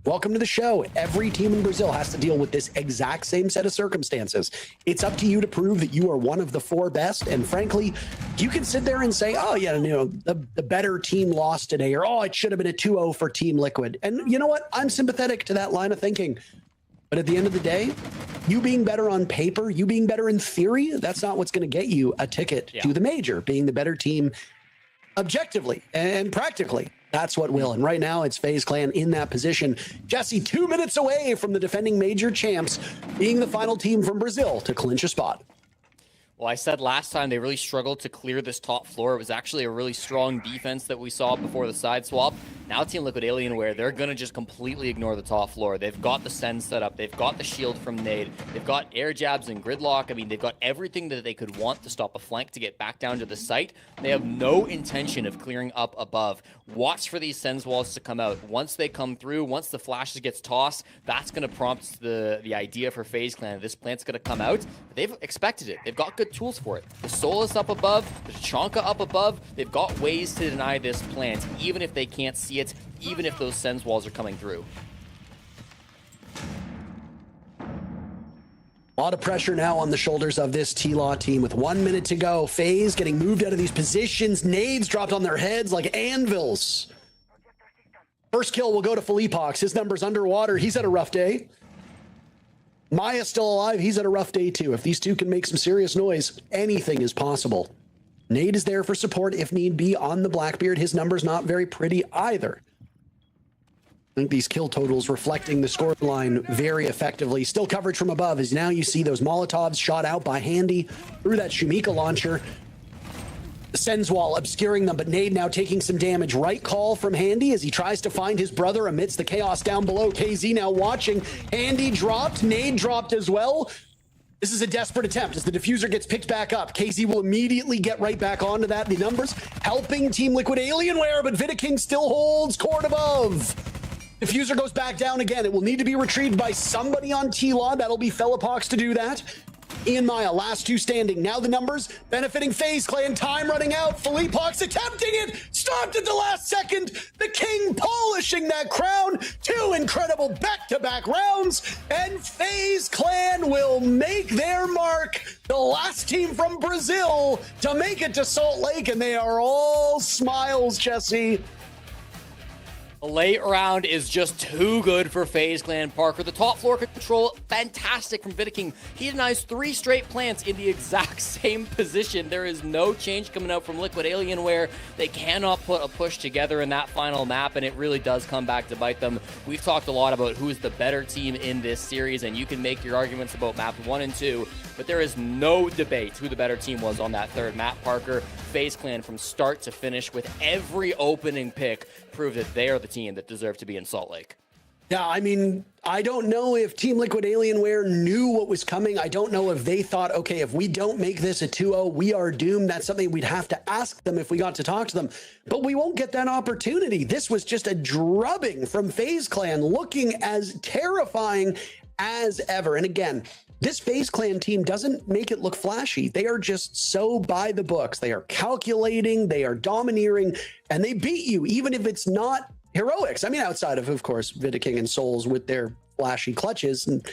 Welcome to the show. Every team in Brazil has to deal with this exact same set of circumstances. It's up to you to prove that you are one of the 4 best. And frankly, you can sit there and say, oh, yeah, you know, the better team lost today, or, oh, it should have been a 2-0 for Team Liquid. And you know what? I'm sympathetic to that line of thinking. But at the end of the day, you being better on paper, you being better in theory, that's not what's going to get you a ticket to the major. Being the better team objectively and practically, that's what will. And right now, it's FaZe Clan in that position. Jesse, 2 minutes away from the defending major champs, being the final team from Brazil to clinch a spot. Well, I said last time they really struggled to clear this top floor. It was actually a really strong defense that we saw before the side swap. Now Team Liquid Alienware, they're going to just completely ignore the top floor. They've got the send set up. They've got the shield from Nade. They've got air jabs and gridlock. I mean, they've got everything that they could want to stop a flank to get back down to the site. They have no intention of clearing up above. Watch for these sends walls to come out. Once they come through, once the flashes gets tossed, that's going to prompt the idea for FaZe Clan. This plant's going to come out. They've expected it. They've got good tools for it. The Solus up above, the Chonka up above. They've got ways to deny this plant, even if they can't see it, even if those sends walls are coming through. A lot of pressure now on the shoulders of this T-Law team with 1 minute to go. FaZe getting moved out of these positions. Nades dropped on their heads like anvils. First kill will go to Felipox. His number's underwater. He's had a rough day. Maya's still alive. He's had a rough day too. If these two can make some serious noise, anything is possible. Nade is there for support if need be on the Blackbeard. His number's not very pretty either. I think these kill totals reflecting the scoreline very effectively. Still coverage from above as now you see those Molotovs shot out by Handy through that Shumika launcher. Senswall obscuring them, but Nade now taking some damage. Right call from Handy as he tries to find his brother amidst the chaos down below. KZ now watching. Handy dropped, Nade dropped as well. This is a desperate attempt as the diffuser gets picked back up. KZ will immediately get right back onto that. The numbers helping Team Liquid Alienware, but Vidaking still holds court above. Diffuser goes back down again. It will need to be retrieved by somebody on T-Law. That'll be Felipox to do that. Ian Maya, last two standing. Now the numbers benefiting FaZe Clan. Time running out. Felipox attempting it. Stopped at the last second. The King polishing that crown. Two incredible back-to-back rounds. And FaZe Clan will make their mark. The last team from Brazil to make it to Salt Lake. And they are all smiles, Jesse. The late round is just too good for FaZe Clan, Parker. The top floor control, fantastic from Vidaking. He denies 3 straight plants in the exact same position. There is no change coming out from Liquid Alienware. They cannot put a push together in that final map, and it really does come back to bite them. We've talked a lot about who's the better team in this series, and you can make your arguments about map 1 and 2, but there is no debate who the better team was on that third map, Parker. FaZe Clan from start to finish with every opening pick prove that they are the team that deserve to be in Salt Lake. Yeah, I mean, I don't know if Team Liquid Alienware knew what was coming. I don't know if they thought, okay, if we don't make this a 2-0, we are doomed. That's something we'd have to ask them if we got to talk to them. But we won't get that opportunity. This was just a drubbing from FaZe Clan, looking as terrifying as ever. And again, this FaZe Clan team doesn't make it look flashy. They are just so by the books. They are calculating, they are domineering, and they beat you, even if it's not heroics. I mean, outside of course, Vidaking and Souls with their flashy clutches. And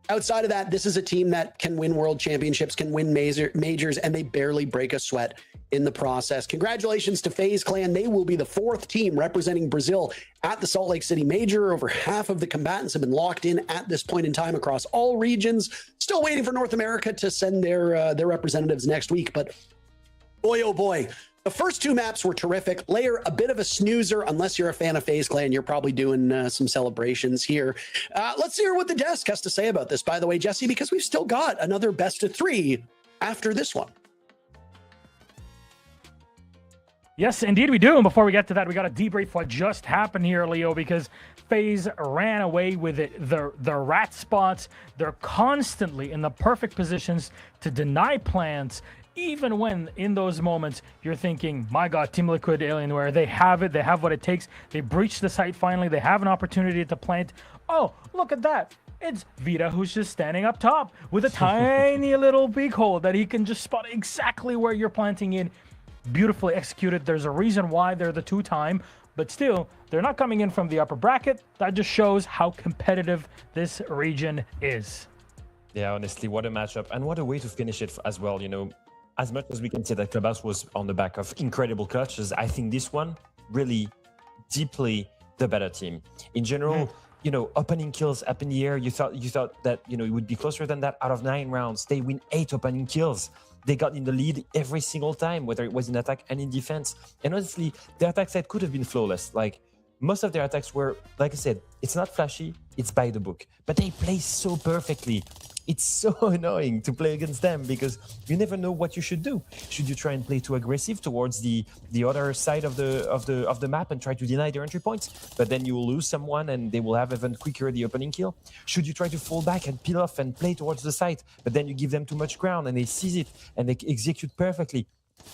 outside of that, this is a team that can win world championships, can win majors, and they barely break a sweat in the process. Congratulations to FaZe Clan. They will be the 4th team representing Brazil at the Salt Lake City Major. Over half of the combatants have been locked in at this point in time across all regions. Still waiting for North America to send their representatives next week. But boy, oh boy, the first 2 maps were terrific. Lair, a bit of a snoozer. Unless you're a fan of FaZe Clan, you're probably doing some celebrations here. Let's hear what the desk has to say about this, by the way, Jesse, because we've still got another best of 3 after this one. Yes, indeed we do. And before we get to that, we got to debrief what just happened here, Leo, because FaZe ran away with it. The rat spots, they're constantly in the perfect positions to deny plants, even when in those moments you're thinking, my God, Team Liquid Alienware, they have it. They have what it takes. They breached the site finally. They have an opportunity to plant. Oh, look at that. It's Vita who's just standing up top with a tiny little big hole that he can just spot exactly where you're planting in. Beautifully executed. There's a reason why they're the 2-time, but still, they're not coming in from the upper bracket. That just shows how competitive this region is. Yeah, honestly, what a matchup and what a way to finish it as well. You know, as much as we can say that Clubhouse was on the back of incredible clutches, I think this one really deeply the better team. In general, you know, opening kills up in the air, you thought that, you know, it would be closer than that. Out of 9 rounds, they win 8 opening kills. They got in the lead every single time, whether it was in attack and in defense. And honestly, their attack side could have been flawless. Like, most of their attacks were, like I said, it's not flashy, it's by the book. But they play so perfectly. It's so annoying to play against them because you never know what you should do. Should you try and play too aggressive towards the other side of the map and try to deny their entry points, but then you will lose someone and they will have even quicker the opening kill? Should you try to fall back and peel off and play towards the side, but then you give them too much ground and they seize it and they execute perfectly?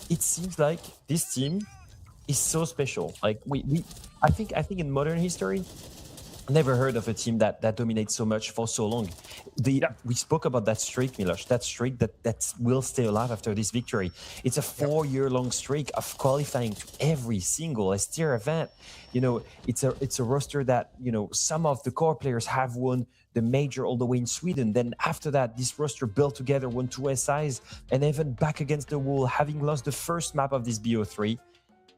It seems like this team is so special. Like I think in modern history, never heard of a team that dominates so much for so long. We spoke about that streak, Miloš, that streak that will stay alive after this victory. It's a 4-year-long streak of qualifying to every single STR event. You know, it's a roster that, you know, some of the core players have won the major all the way in Sweden. Then after that, this roster built together, won 2 SIs, and even back against the wall, having lost the first map of this BO3,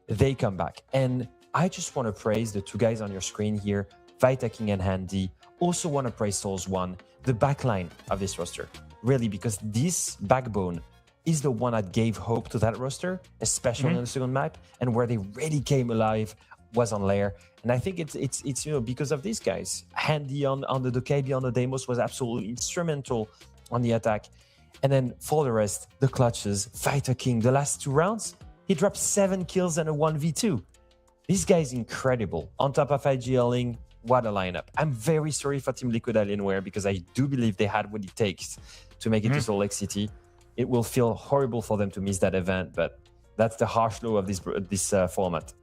they come back. And I just want to praise the 2 guys on your screen here, Vidaking and Handy. Also want to praise Souls 1, the backline of this roster, really, because this backbone is the one that gave hope to that roster, especially on the second map, and where they really came alive was on Lair. And I think it's because of these guys. Handy on the KB on the Deimos was absolutely instrumental on the attack. And then for the rest, the clutches, Fighter King, the last 2 rounds, he dropped 7 kills and a 1v2. This guy is incredible. On top of IGLing, what a lineup. I'm very sorry for Team Liquid Alienware because I do believe they had what it takes to make it to Salt Lake City. It will feel horrible for them to miss that event, but that's the harsh law of this format.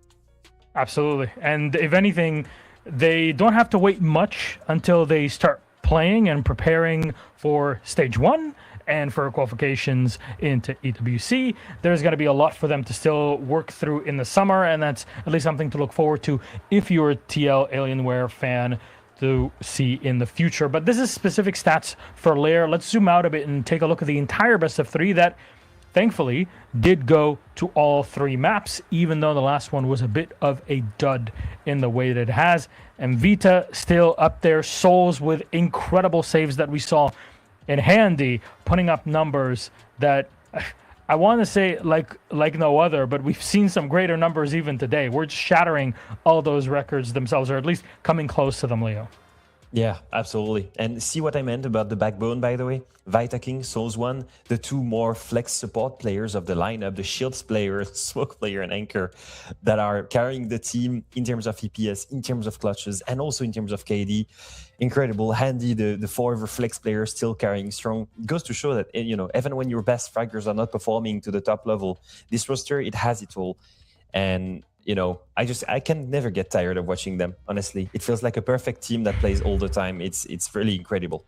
Absolutely. And if anything, they don't have to wait much until they start playing and preparing for stage 1 and for qualifications into EWC. There's going to be a lot for them to still work through in the summer, and that's at least something to look forward to if you're a TL Alienware fan to see in the future. But this is specific stats for Lair. Let's zoom out a bit and take a look at the entire best of 3 that thankfully did go to all 3 maps, even though the last one was a bit of a dud in the way that it has. And Vita still up there, Souls with incredible saves that we saw, and Handy putting up numbers that I want to say like no other, but we've seen some greater numbers even today. We're just shattering all those records themselves, or at least coming close to them, Leo. Yeah, absolutely. And see what I meant about the backbone, by the way? Vita King, Souls 1, the 2 more flex support players of the lineup, the Shields player, Smoke player, and Anchor, that are carrying the team in terms of EPS, in terms of clutches, and also in terms of KD. Incredible. Handy, the forever flex player, still carrying strong. It goes to show that, even when your best fraggers are not performing to the top level, this roster, it has it all. And I can never get tired of watching them, honestly. It feels like a perfect team that plays all the time. It's really incredible.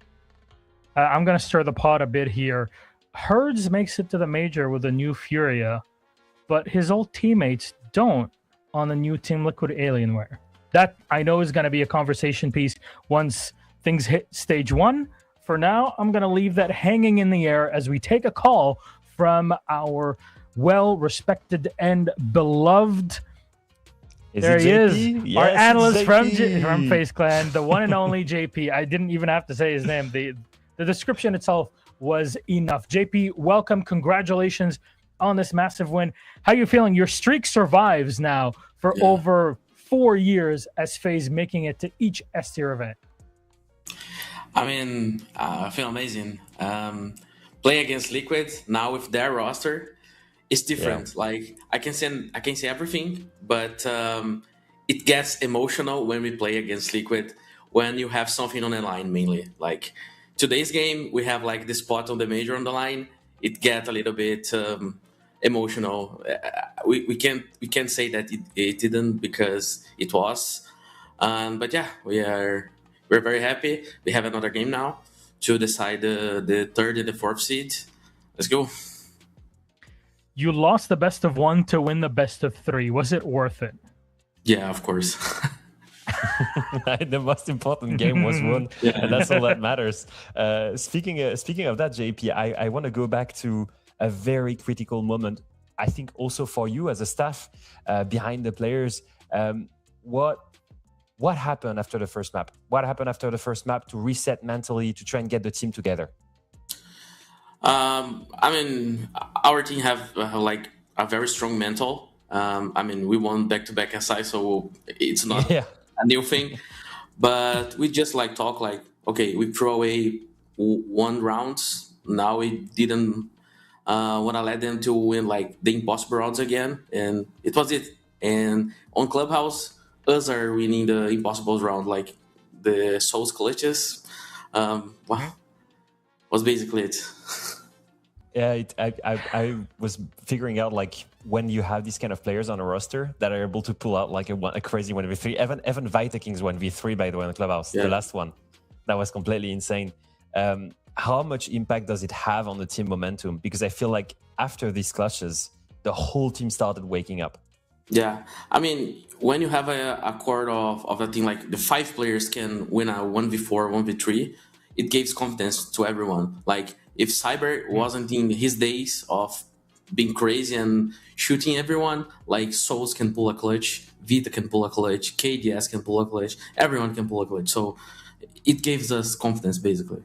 I'm going to stir the pot a bit here. Herds makes it to the major with a new Furia, but his old teammates don't on the new Team Liquid Alienware. That, I know, is going to be a conversation piece once things hit stage 1. For now, I'm going to leave that hanging in the air as we take a call from our well-respected and beloved... There he is, Yes, our analyst from JP. FaZe Clan, the one and only JP. I didn't even have to say his name. The description itself was enough. JP, welcome. Congratulations on this massive win. How are you feeling? Your streak survives now for over 4 years as FaZe making it to each S-tier event. I mean, I feel amazing. Play against Liquid now with their roster. It's different. Like I can say everything, but it gets emotional when we play against Liquid. When you have something on the line, mainly like today's game, we have like the spot on the major on the line. It gets a little bit emotional. We can't say that it didn't because it was. But yeah, we're very happy. We have another game now to decide the 3rd and the 4th seed. Let's go. You lost the best of 1 to win the best of 3. Was it worth it? Yeah, of course. The most important game was won, and that's all that matters. Speaking of that, JP, I want to go back to a very critical moment. I think also for you as a staff behind the players. What happened after the first map? What happened after the first map to reset mentally, to try and get the team together? I mean, our team have like a very strong mental. I mean, we won back-to-back SI, so it's not a new thing. But we just like talk like, okay, we throw away 1 round. Now we didn't want to let them to win like the impossible rounds again, and it was it. And on Clubhouse, us are winning the impossible round, like the Souls glitches. Wow, was basically it. Yeah, I was figuring out like when you have these kind of players on a roster that are able to pull out like a crazy 1v3. Evan Vita King's 1v3, by the way, on the Clubhouse, the last one. That was completely insane. How much impact does it have on the team momentum? Because I feel like after these clashes, the whole team started waking up. Yeah, I mean, when you have a core of a team, like the 5 players can win a 1v4, 1v3, it gives confidence to everyone. Like, if Cyber wasn't in his days of being crazy and shooting everyone, like Souls can pull a clutch, Vita can pull a clutch, KDS can pull a clutch, everyone can pull a clutch. So it gives us confidence, basically.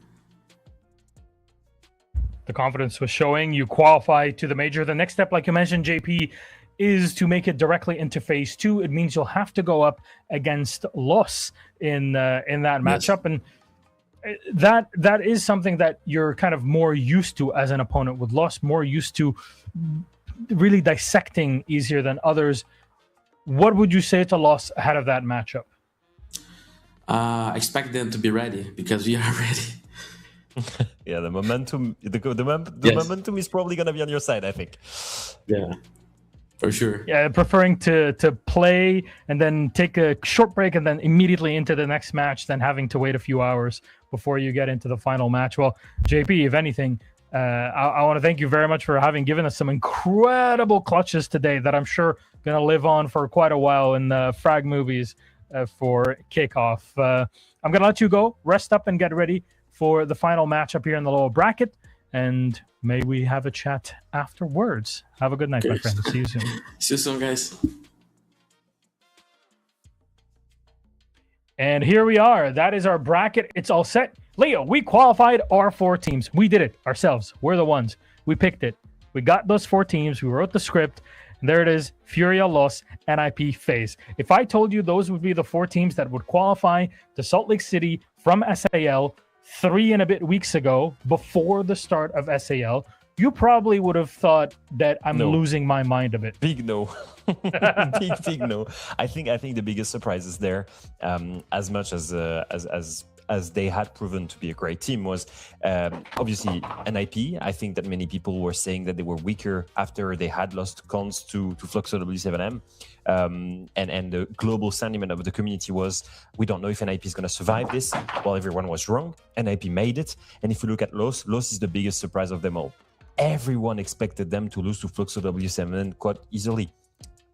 The confidence was showing. You qualify to the major. The next step, like you mentioned, JP, is to make it directly into phase 2. It means you'll have to go up against Los in that matchup, and that is something that you're kind of more used to as an opponent, with Los more used to really dissecting easier than others. What would you say to Los ahead of that matchup? I expect them to be ready because we are ready. Yeah, the momentum, momentum is probably gonna be on your side, I think. Yeah, for sure. Yeah, preferring to play and then take a short break and then immediately into the next match, than having to wait a few hours before you get into the final match. Well, JP, if anything, I want to thank you very much for having given us some incredible clutches today that I'm sure gonna live on for quite a while in the frag movies for Kickoff. I'm gonna let you go, rest up, and get ready for the final matchup here in the lower bracket, and may we have a chat afterwards. Have a good night, my friend. See you soon. See you soon, guys. And here we are. That is our bracket. It's all set. Leo, we qualified our 4 teams. We did it ourselves. We're the ones. We picked it. We got those 4 teams. We wrote the script. And there it is. Furia, Los, NIP, FaZe. If I told you those would be the 4 teams that would qualify to Salt Lake City from SAL 3 and a bit weeks ago, before the start of SAL, you probably would have thought that I'm losing my mind a bit. Big no. big no. I think the biggest surprise is there, as much as they had proven to be a great team, was obviously NIP. I think that many people were saying that they were weaker after they had lost cons to Fluxo W7M. And the global sentiment of the community was, we don't know if NIP is going to survive this. Well, everyone was wrong. NIP made it. And if you look at Los is the biggest surprise of them all. Everyone expected them to lose to Fluxo W7 quite easily.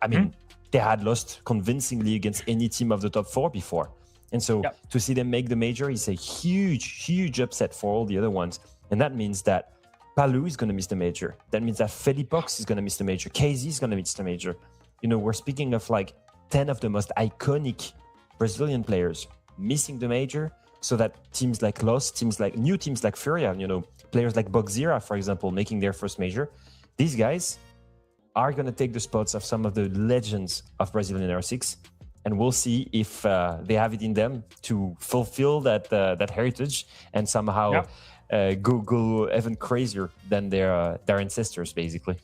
I mean, they had lost convincingly against any team of the top 4 before. And so to see them make the major is a huge upset for all the other ones. And that means that Palu is going to miss the major. That means that Felipox is going to miss the major. KZ is going to miss the major. You know, we're speaking of like 10 of the most iconic Brazilian players missing the major, so that teams like Los, new teams like Furia, you know, players like Bogzira, for example, making their first major. These guys are going to take the spots of some of the legends of Brazilian R6. And we'll see if they have it in them to fulfill that heritage and somehow go even crazier than their ancestors, basically.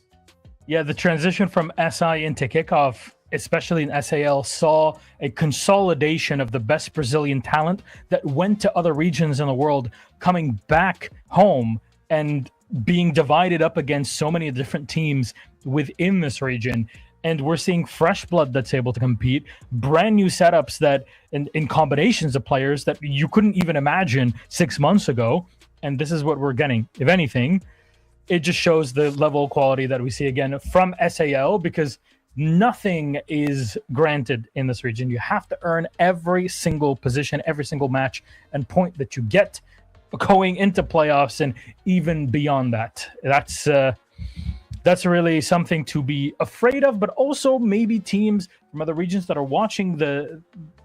Yeah, the transition from SI into Kickoff, especially in SAL, saw a consolidation of the best Brazilian talent that went to other regions in the world, coming back home and being divided up against so many different teams within this region. And we're seeing fresh blood that's able to compete, brand new setups that in combinations of players that you couldn't even imagine 6 months ago. And this is what we're getting. If anything, it just shows the level of quality that we see again from SAL, because nothing is granted in this region. You have to earn every single position, every single match and point that you get going into playoffs and even beyond that. That's really something to be afraid of, but also maybe teams from other regions that are watching the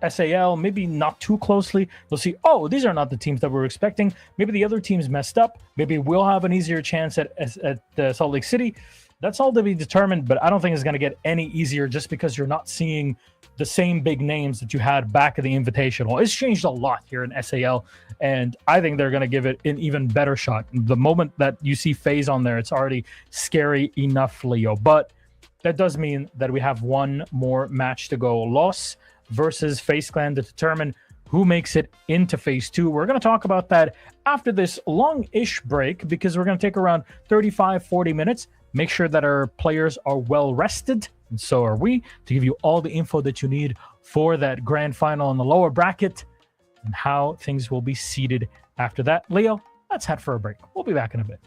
SAL, maybe not too closely, they'll see, oh, these are not the teams that we're expecting. Maybe the other teams messed up. Maybe we'll have an easier chance at Salt Lake City. That's all to be determined, but I don't think it's going to get any easier just because you're not seeing the same big names that you had back at the Invitational. It's changed a lot here in SAL, and I think they're going to give it an even better shot. The moment that you see FaZe on there, it's already scary enough, Leo. But that does mean that we have one more match to go. Los versus FaZe Clan to determine who makes it into phase 2. We're going to talk about that after this long-ish break, because we're going to take around 35-40 minutes. Make sure that our players are well rested, and so are we, to give you all the info that you need for that grand final in the lower bracket and how things will be seeded after that. Leo, let's head for a break. We'll be back in a bit.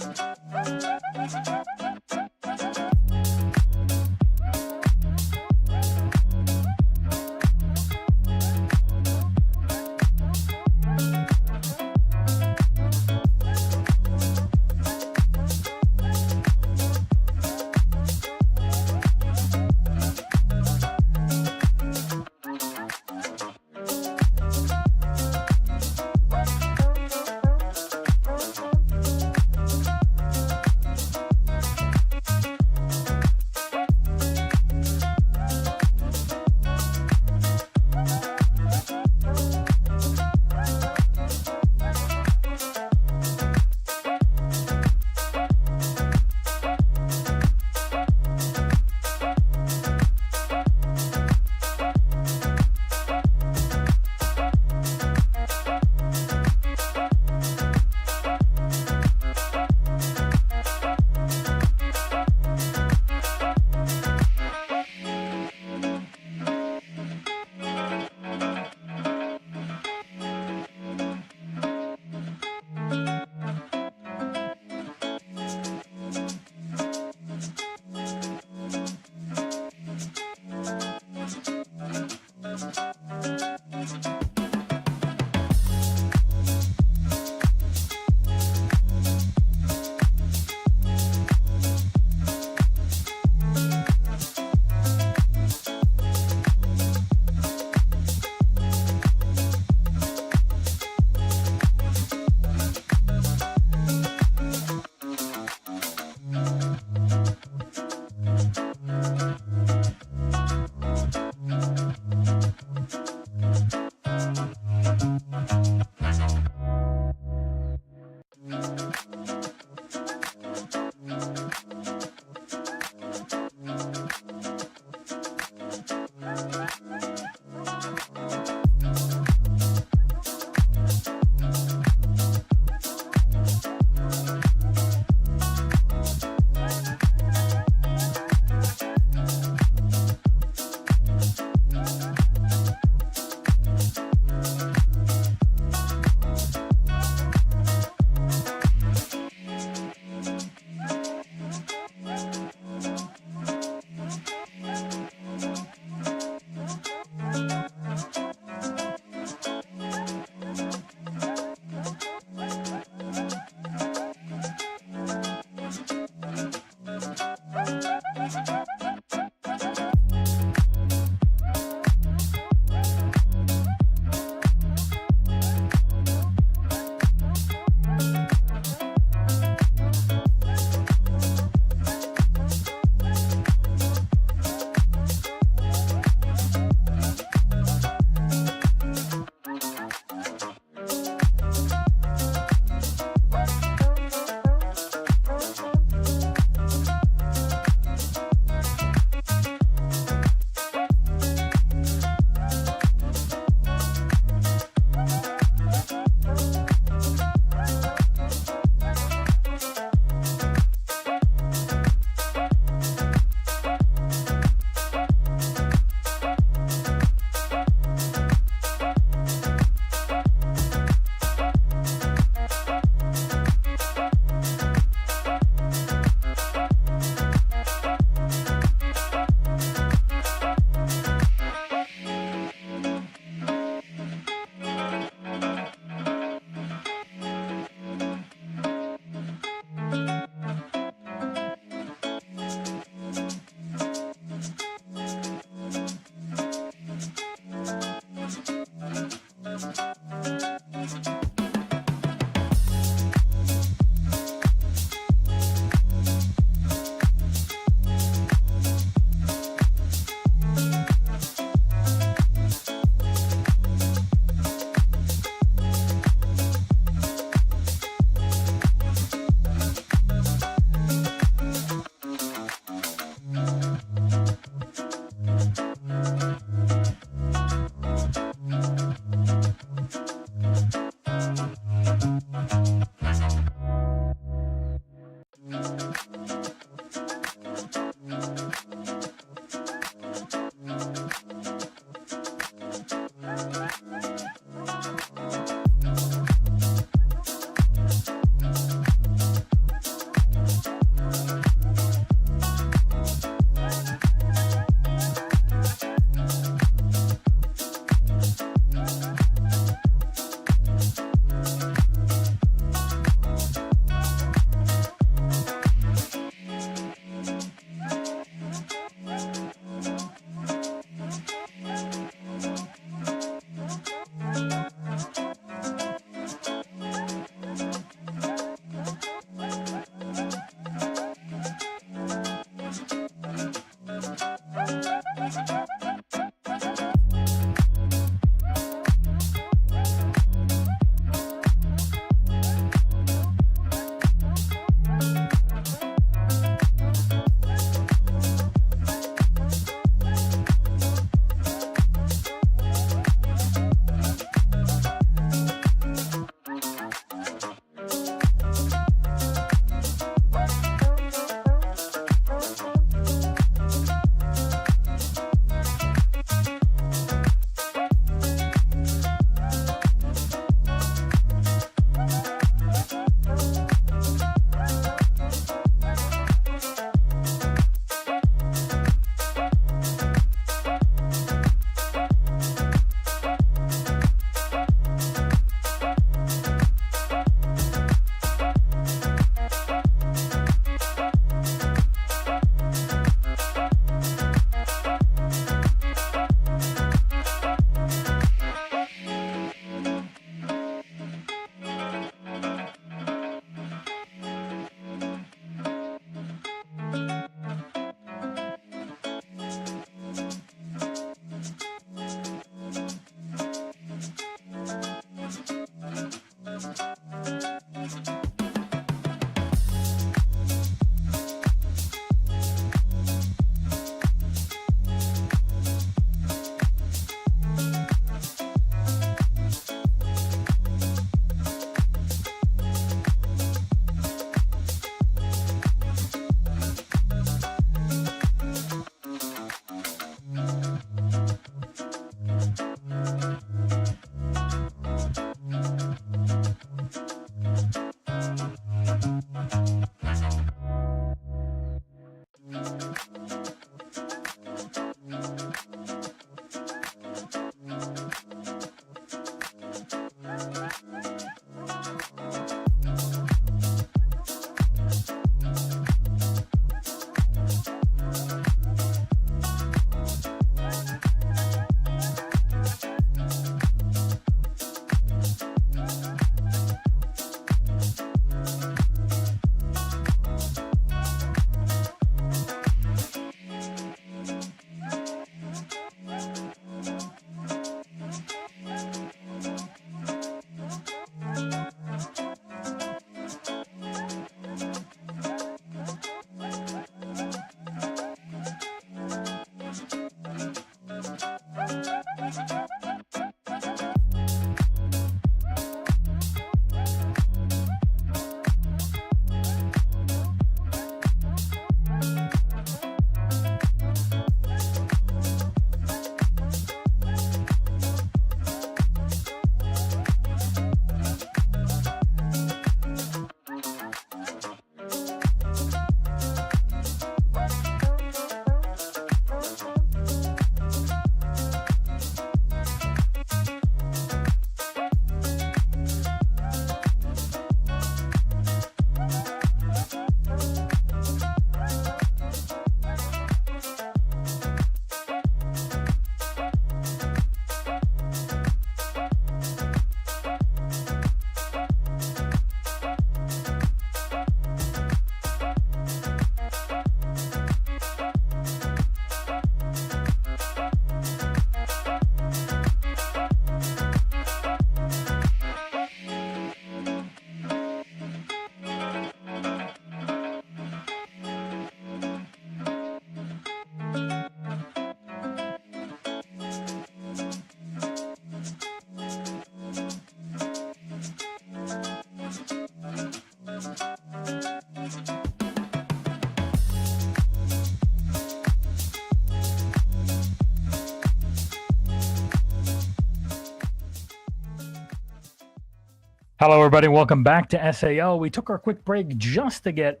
Hello, everybody. Welcome back to SAL. We took our quick break just to get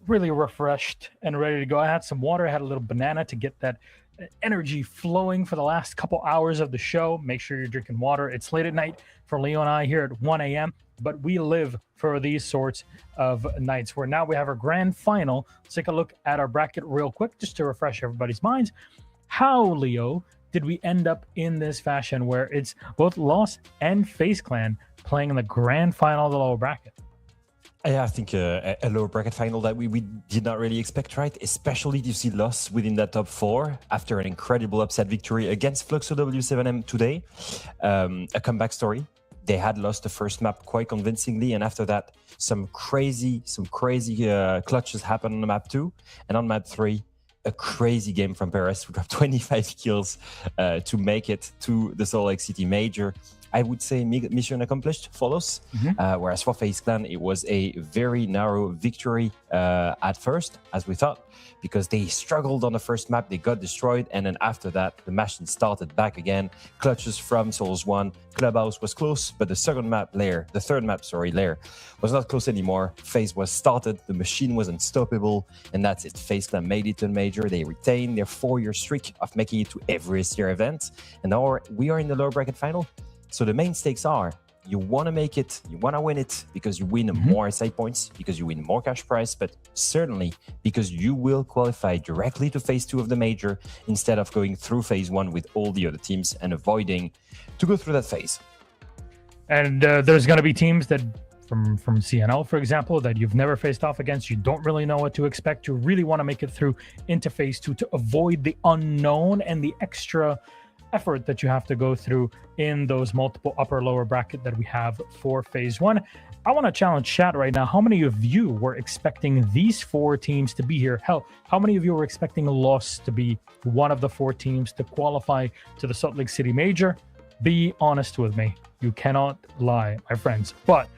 really refreshed and ready to go. I had some water. I had a little banana to get that energy flowing for the last couple hours of the show. Make sure you're drinking water. It's late at night for Leo and I here at 1 a.m., but we live for these sorts of nights where now we have our grand final. Let's take a look at our bracket real quick just to refresh everybody's minds. How, Leo, did we end up in this fashion where it's both Lost and FaZe Clan playing in the grand final of the lower bracket? Yeah, I think a lower bracket final that we did not really expect, right? Especially to see Lost within that top 4 after an incredible upset victory against Fluxo W7M today. A comeback story. They had lost the first map quite convincingly, and after that, some crazy clutches happened on the map 2, and on map 3, a crazy game from Perez who dropped 25 kills to make it to the Salt Lake City Major. I would say mission accomplished follows. Whereas for FaZe Clan, it was a very narrow victory at first, as we thought, because they struggled on the first map, they got destroyed, and then after that, the machine started back again. Clutches from Souls 1, Clubhouse was close, but the third map, Lair, was not close anymore. FaZe was started, the machine was unstoppable, and that's it. FaZe Clan made it to the Major, they retained their 4-year streak of making it to every SEER event, and now we are in the lower bracket final. So the main stakes are, you want to make it, you want to win it because you win more SI points, because you win more cash prize, but certainly because you will qualify directly to phase 2 of the Major instead of going through phase 1 with all the other teams and avoiding to go through that phase. And there's going to be teams that from CNL, for example, that you've never faced off against. You don't really know what to expect. You really want to make it through into phase 2 to avoid the unknown and the extra effort that you have to go through in those multiple upper lower bracket that we have for phase 1. I want to challenge chat right now. How many of you were expecting these 4 teams to be here? Hell, how many of you were expecting Lost to be one of the 4 teams to qualify to the Salt Lake City Major? Be honest with me. You cannot lie, my friends. But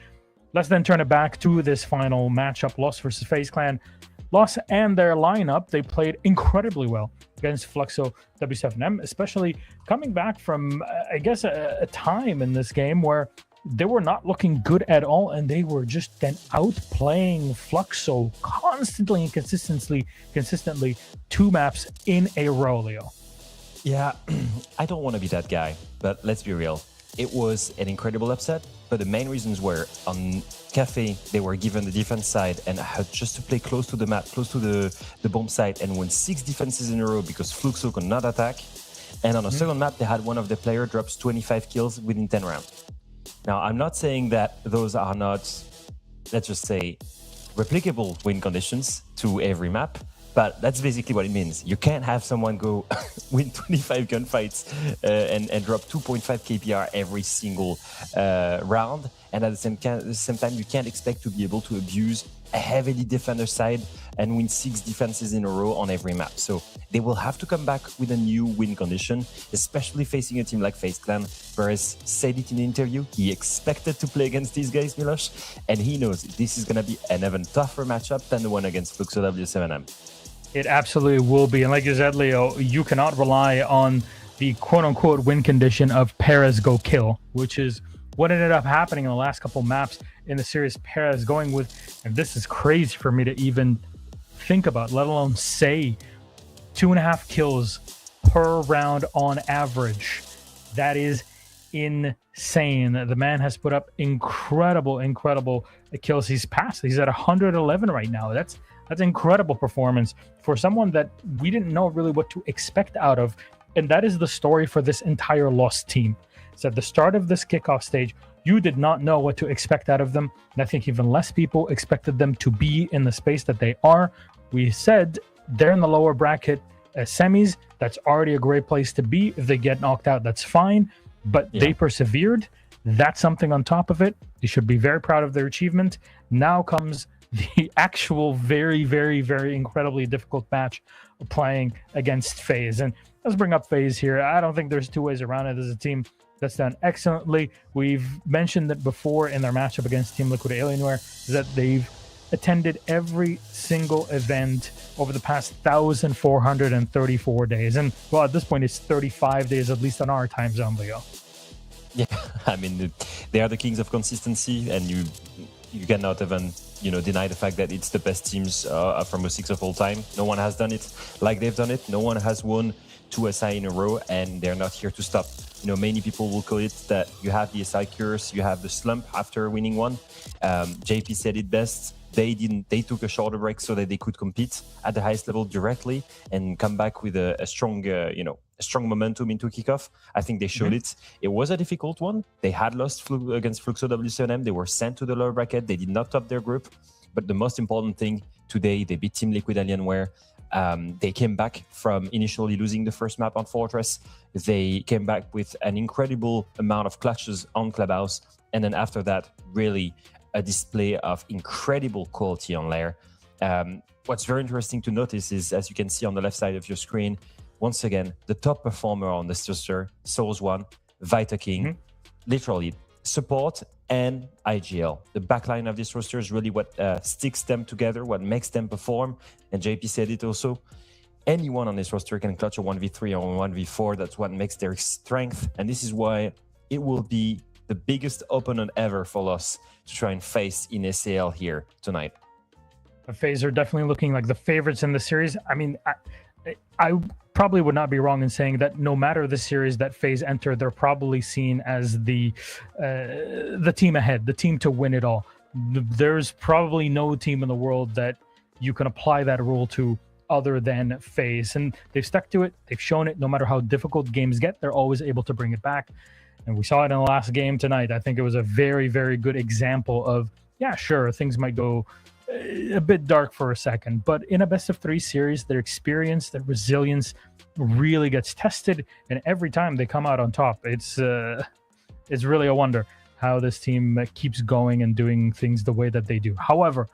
let's then turn it back to this final matchup, Lost versus FaZe Clan. Lost and their lineup, they played incredibly well against Fluxo W7M, especially coming back from, I guess, a time in this game where they were not looking good at all, and they were just then outplaying Fluxo constantly and consistently 2 maps in a row, Leo. Yeah, I don't want to be that guy, but let's be real. It was an incredible upset, but the main reasons were on Cafe, they were given the defense side and had just to play close to the map, close to the bomb site, and win 6 defenses in a row because Fluxo could not attack. And on the second map, they had one of the player drops 25 kills within 10 rounds. Now, I'm not saying that those are not, let's just say, replicable win conditions to every map, but that's basically what it means. You can't have someone go win 25 gunfights and drop 2.5 KPR every single round. And at the same time, you can't expect to be able to abuse a heavily defender side and win 6 defenses in a row on every map. So they will have to come back with a new win condition, especially facing a team like FaZe Clan. Perez said it in the interview. He expected to play against these guys, Miloš, and he knows this is going to be an even tougher matchup than the one against Fluxo W7M. It absolutely will be. And like you said, Leo, you cannot rely on the quote-unquote win condition of Perez go kill, which is what ended up happening in the last couple maps in the series. Perez going with, and this is crazy for me to even think about, let alone say, 2.5 kills per round on average. That is insane. The man has put up incredible kills. He's at 111 right now. That's incredible performance for someone that we didn't know really what to expect out of. And that is the story for this entire Lost team. So at the start of this kickoff stage, you did not know what to expect out of them. And I think even less people expected them to be in the space that they are. We said they're in the lower bracket semis. That's already a great place to be. If they get knocked out, that's fine. But they persevered. That's something on top of it. They should be very proud of their achievement. Now comes the actual very incredibly difficult match of playing against FaZe. And let's bring up FaZe here. I don't think there's 2 ways around it. As a team that's done excellently. We've mentioned that before in their matchup against Team Liquid Alienware, that they've attended every single event over the past 1,434 days. And well, at this point, it's 35 days, at least on our time zone, Leo. Yeah, I mean, they are the kings of consistency, and you cannot even deny the fact that it's the best teams from 06 of all time. No one has done it like they've done it. No one has won 2 SI in a row, and they're not here to stop. Many people will call it that you have the SI curse, you have the slump after winning one. JP said it best. They took a shorter break so that they could compete at the highest level directly and come back with a strong, strong momentum into kickoff. I think they showed it. It was a difficult one. They had lost against Fluxo W7M. They were sent to the lower bracket. They did not top their group. But the most important thing today, they beat Team Liquid Alienware. They came back from initially losing the first map on Fortress. They came back with an incredible amount of clutches on Clubhouse. And then after that, really a display of incredible quality on Lair. What's very interesting to notice is, as you can see on the left side of your screen, once again, the top performer on this roster, Souls1, Vita King, literally support and IGL. The backline of this roster is really what sticks them together, what makes them perform. And JP said it also. Anyone on this roster can clutch a 1v3 or 1v4. That's what makes their strength. And this is why it will be the biggest opponent ever for us to try and face in SAL here tonight. The FaZe are definitely looking like the favorites in the series. I mean, I probably would not be wrong in saying that no matter the series that FaZe enter, they're probably seen as the team ahead, the team to win it all. There's probably no team in the world that you can apply that rule to other than FaZe. And they've stuck to it. They've shown it. No matter how difficult games get, they're always able to bring it back. And we saw it in the last game tonight. I think it was a very, very good example of, yeah, sure, things might go a bit dark for a second, but in a best-of-3 series, their experience, their resilience really gets tested, and every time they come out on top, it's really a wonder how this team keeps going and doing things the way that they do. However,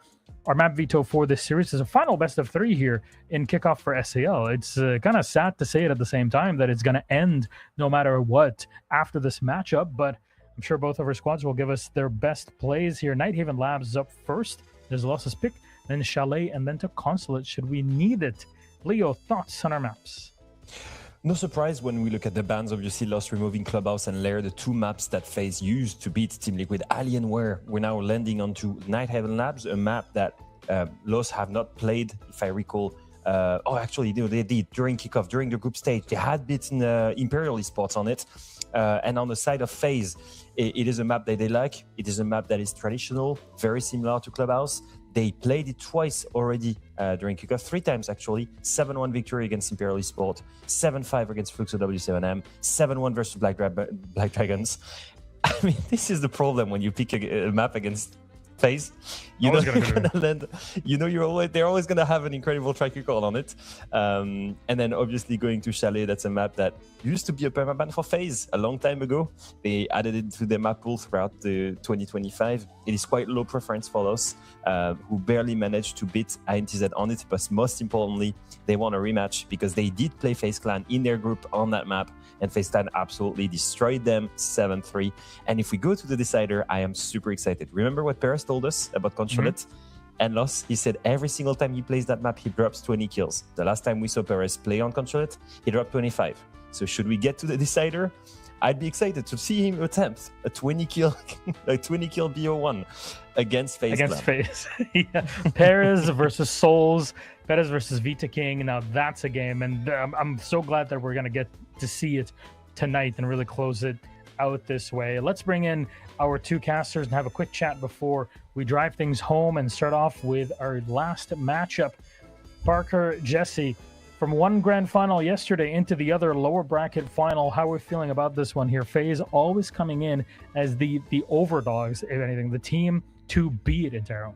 our map veto for this series is a final best-of-3 here in Kickoff for SAL. It's kind of sad to say it at the same time that it's going to end no matter what after this matchup, but I'm sure both of our squads will give us their best plays here. Nighthaven Labs is up first. There's Losses pick, then Chalet, and then to Consulate should we need it. Leo, thoughts on our maps? No surprise when we look at the bans, obviously Lost removing Clubhouse and Lair, the 2 maps that FaZe used to beat Team Liquid Alienware. We're now landing onto Nighthaven Labs, a map that Lost have not played, if I recall. Actually, they did during Kickoff, during the group stage. They had beaten Imperial Esports on it. And on the side of FaZe, it is a map that they like. It is a map that is traditional, very similar to Clubhouse. They played it twice already during Kickoff, 3 times actually. 7-1 victory against Imperial Esports, 7-5 against Fluxo W7M, 7-1 versus Black Dragons. I mean, this is the problem when you pick a map against FaZe. You know you're gonna land. You know they're always gonna have an incredible track record on it. And then obviously going to Chalet, that's a map that used to be a permaban for FaZe a long time ago. They added it to their map pool throughout the 2025. It is quite low preference for us, who barely managed to beat INTZ on it. But most importantly, they want a rematch because they did play FaZe Clan in their group on that map, and FaZe Clan absolutely destroyed them 7-3. And if we go to the decider, I am super excited. Remember what Paris told us about Consulate and Loss? He said every single time he plays that map, he drops 20 kills. The last time we saw Paris play on Consulate, he dropped 25. So should we get to the decider, I'd be excited to see him attempt a 20 kill BO1 against FaZe. Against FaZe. Yeah. Perez versus Souls, Perez versus Vita King. Now that's a game, and I'm so glad that we're going to get to see it tonight and really close it out this way. Let's bring in our 2 casters and have a quick chat before we drive things home and start off with our last matchup. Parker, Jesse, from one grand final yesterday into the other lower bracket final, how are we feeling about this one here? FaZe always coming in as the overdogs, if anything, the team to beat in Taro.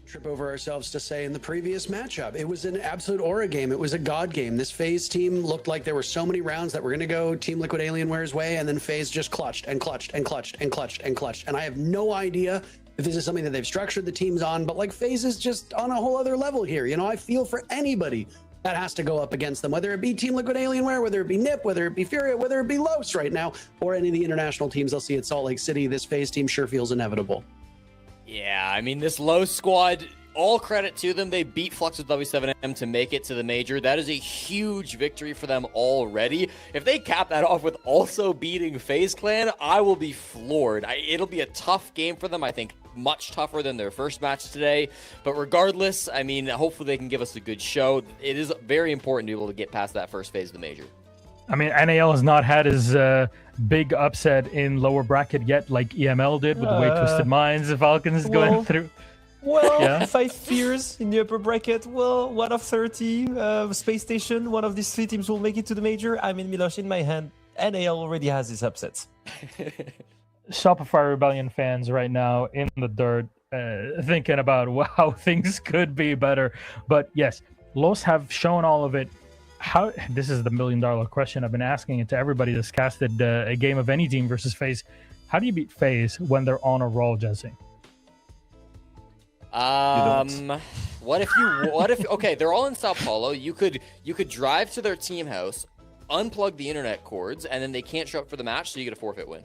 Trip over ourselves to say in the previous matchup, it was an absolute aura game. It was a god game. This FaZe team looked like there were so many rounds that were going to go Team Liquid Alienware's way, and then FaZe just clutched and clutched and clutched and clutched and clutched. And I have no idea if this is something that they've structured the teams on, but like FaZe is just on a whole other level here. You know, I feel for anybody that has to go up against them, whether it be Team Liquid Alienware, whether it be NIP, whether it be Furia, whether it be Los right now, or any of the international teams I'll see at Salt Lake City. This FaZe team sure feels inevitable. Yeah, I mean, this low squad all credit to them. They beat Flux with W7M to make it to the major. That is a huge victory for them already. If they cap that off with also beating FaZe Clan, I will be floored. It'll be a tough game for them, I think. Much tougher than their first match today. But regardless, I mean, hopefully they can give us a good show. It is very important to be able to get past that first phase of the major. I mean, NAL has not had his big upset in lower bracket yet, like EML did with the way Twisted Minds, the Falcons going through. Well, Yeah. 5 fears in the upper bracket. Well, 1 of 30. Space Station, one of these 3 teams will make it to the major. I mean, Milosh, in my hand, NAL already has his upsets. Shopify Rebellion fans right now in the dirt thinking about how things could be better. But yes, Los have shown all of it. How this is the $1 million question. I've been asking it to everybody that's casted a game of any team versus FaZe. How do you beat FaZe when they're on a roll, Jesse? What if okay, they're all in Sao Paulo. You could drive to their team house, unplug the internet cords, and then they can't show up for the match, so you get a forfeit win.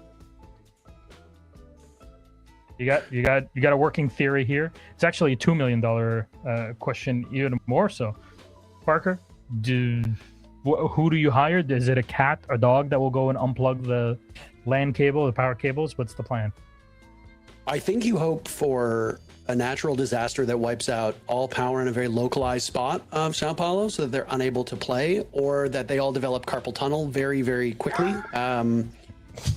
You got a working theory here. It's actually a $2 million question, even more so. Parker, who do you hire? Is it a cat, a dog that will go and unplug the LAN cable, the power cables? What's the plan? I think you hope for a natural disaster that wipes out all power in a very localized spot of Sao Paulo so that they're unable to play, or that they all develop carpal tunnel very, very quickly.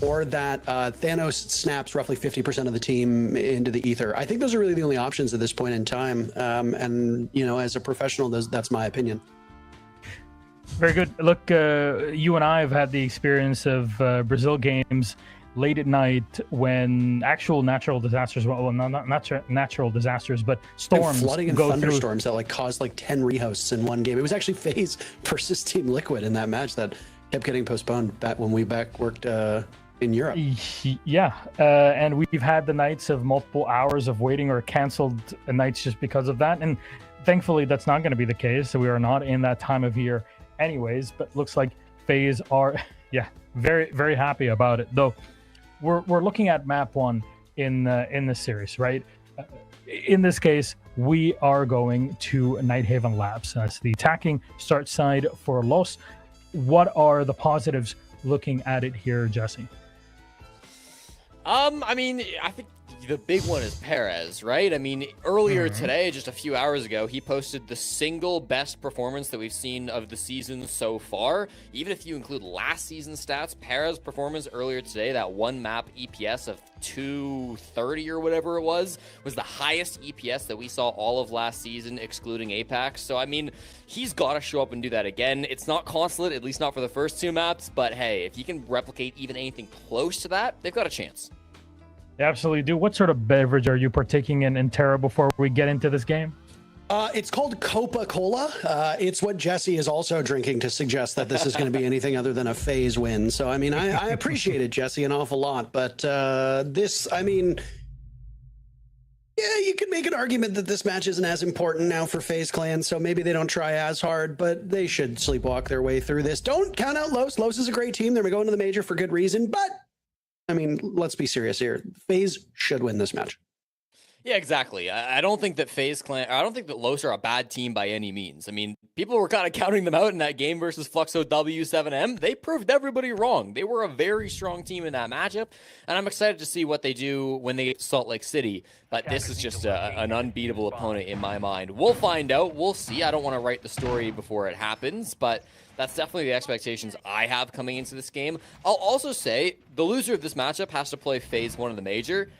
Or that Thanos snaps roughly 50% of the team into the ether. I think those are really the only options at this point in time. And, you know, as a professional, that's my opinion. Very good. Look, you and I have had the experience of Brazil games late at night when actual natural disasters, well, not natural disasters, but storms, flooding and go thunderstorms that like caused like 10 rehosts in one game. It was actually FaZe versus Team Liquid in that match that kept getting postponed back when we worked in Europe. Yeah, and we've had the nights of multiple hours of waiting or canceled nights just because of that. And thankfully, that's not going to be the case. So we are not in that time of year anyways, but looks like FaZe are, very, very happy about it. Though we're looking at map 1 in the series, right? In this case, we are going to Nighthaven Labs. That's the attacking start side for Los. What are the positives looking at it here, Jesse? I mean, I think the big one is Perez, right? I mean, earlier today, just a few hours ago, he posted the single best performance that we've seen of the season so far. Even if you include last season's stats, Perez's performance earlier today, that one map EPS of 230 or whatever it was the highest EPS that we saw all of last season, excluding Apex. So, I mean, he's got to show up and do that again. It's not consulate, at least not for the first 2 maps, but hey, if he can replicate even anything close to that, they've got a chance. They absolutely do. What sort of beverage are you partaking in Terra before we get into this game? It's called Coca-Cola. It's what Jesse is also drinking to suggest that this is going to be anything other than a FaZe win. So, I mean, I appreciate it, Jesse, an awful lot. But this, I mean, yeah, you could make an argument that this match isn't as important now for FaZe Clan, so maybe they don't try as hard, but they should sleepwalk their way through this. Don't count out Los. Los is a great team. They're going to the major for good reason, but I mean, let's be serious here. FaZe should win this match. Yeah, exactly. I don't think that FaZe Clan, I don't think that Los are a bad team by any means. I mean, people were kind of counting them out in that game versus Fluxo W7M. They proved everybody wrong. They were a very strong team in that matchup, and I'm excited to see what they do when they get to Salt Lake City. But this is just an unbeatable opponent in my mind. We'll find out. We'll see. I don't want to write the story before it happens, but that's definitely the expectations I have coming into this game. I'll also say the loser of this matchup has to play FaZe 1 of the major.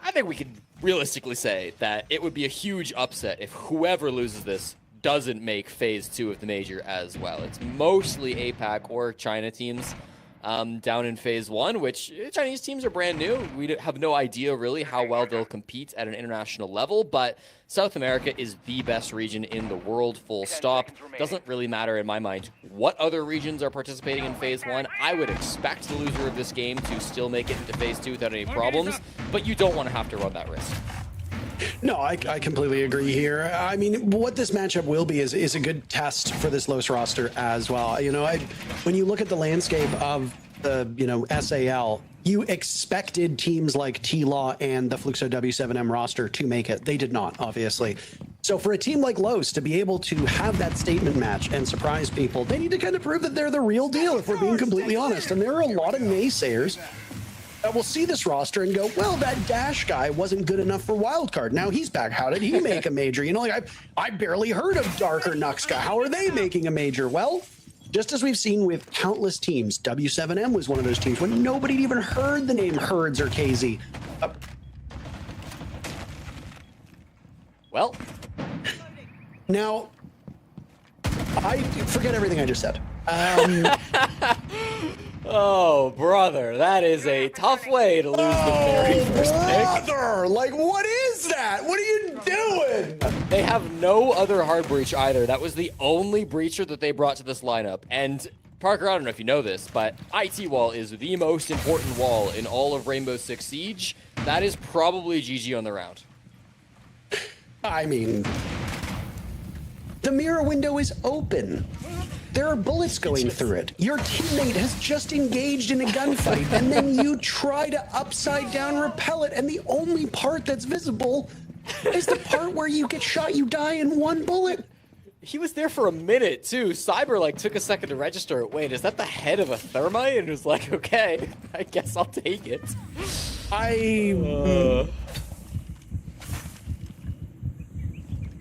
I think we could realistically say that it would be a huge upset if whoever loses this doesn't make FaZe 2 of the major as well. It's mostly APAC or China teams down in FaZe 1, which Chinese teams are brand new. We have no idea really how well they'll compete at an international level, but South America is the best region in the world, full stop. Doesn't really matter in my mind what other regions are participating in FaZe 1. I would expect the loser of this game to still make it into FaZe 2 without any problems, but you don't want to have to run that risk. No, I completely agree here. I mean, what this matchup will be is a good test for this Los roster as well. You know, when you look at the landscape of the, SAL, You expected teams like T-Law and the Fluxo W7M roster to make it. They did not, obviously. So for a team like Los to be able to have that statement match and surprise people, they need to kind of prove that they're the real deal, if we're being completely honest. And there are a lot of naysayers that will see this roster and go, well, that Dash guy wasn't good enough for Wildcard. Now he's back. How did he make a major? You know, like I barely heard of Dark or Nuxka. How are they making a major? Well, just as we've seen with countless teams, W7M was one of those teams when nobody even heard the name Herds or KZ. Well, now, I forget everything I just said. Oh, brother, that is a tough way to lose the very first pick. Brother, like, what is that? What are you doing? They have no other hard breach either. That was the only breacher that they brought to this lineup. And Parker, I don't know if you know this, but IT wall is the most important wall in all of Rainbow Six Siege. That is probably GG on the round. I mean, the mirror window is open. There are bullets going through it. Your teammate has just engaged in a gunfight, and then you try to upside down repel it, and the only part that's visible is the part where you get shot, you die in one bullet. He was there for a minute, too. Cyber, like, took a second to register it. Wait, is that the head of a thermite? And was like, okay, I guess I'll take it.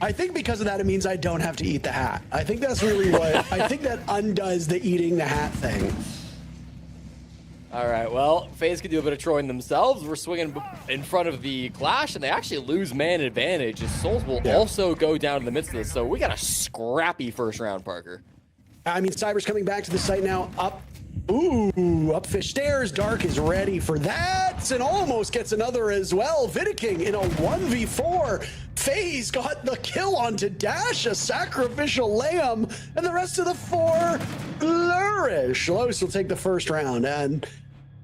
I think because of that, it means I don't have to eat the hat. I think that's really what, I think that undoes the eating the hat thing. All right, well, FaZe can do a bit of trolling themselves. We're swinging in front of the Clash, and they actually lose man advantage. As Souls will also go down in the midst of this, so we got a scrappy first round, Parker. I mean, Cyber's coming back to the site now, up fish stairs. Dark is ready for that, and almost gets another as well. Vidiking in a 1v4. FaZe got the kill onto Dash, a sacrificial lamb, and the rest of the four flourish. Los will take the first round, and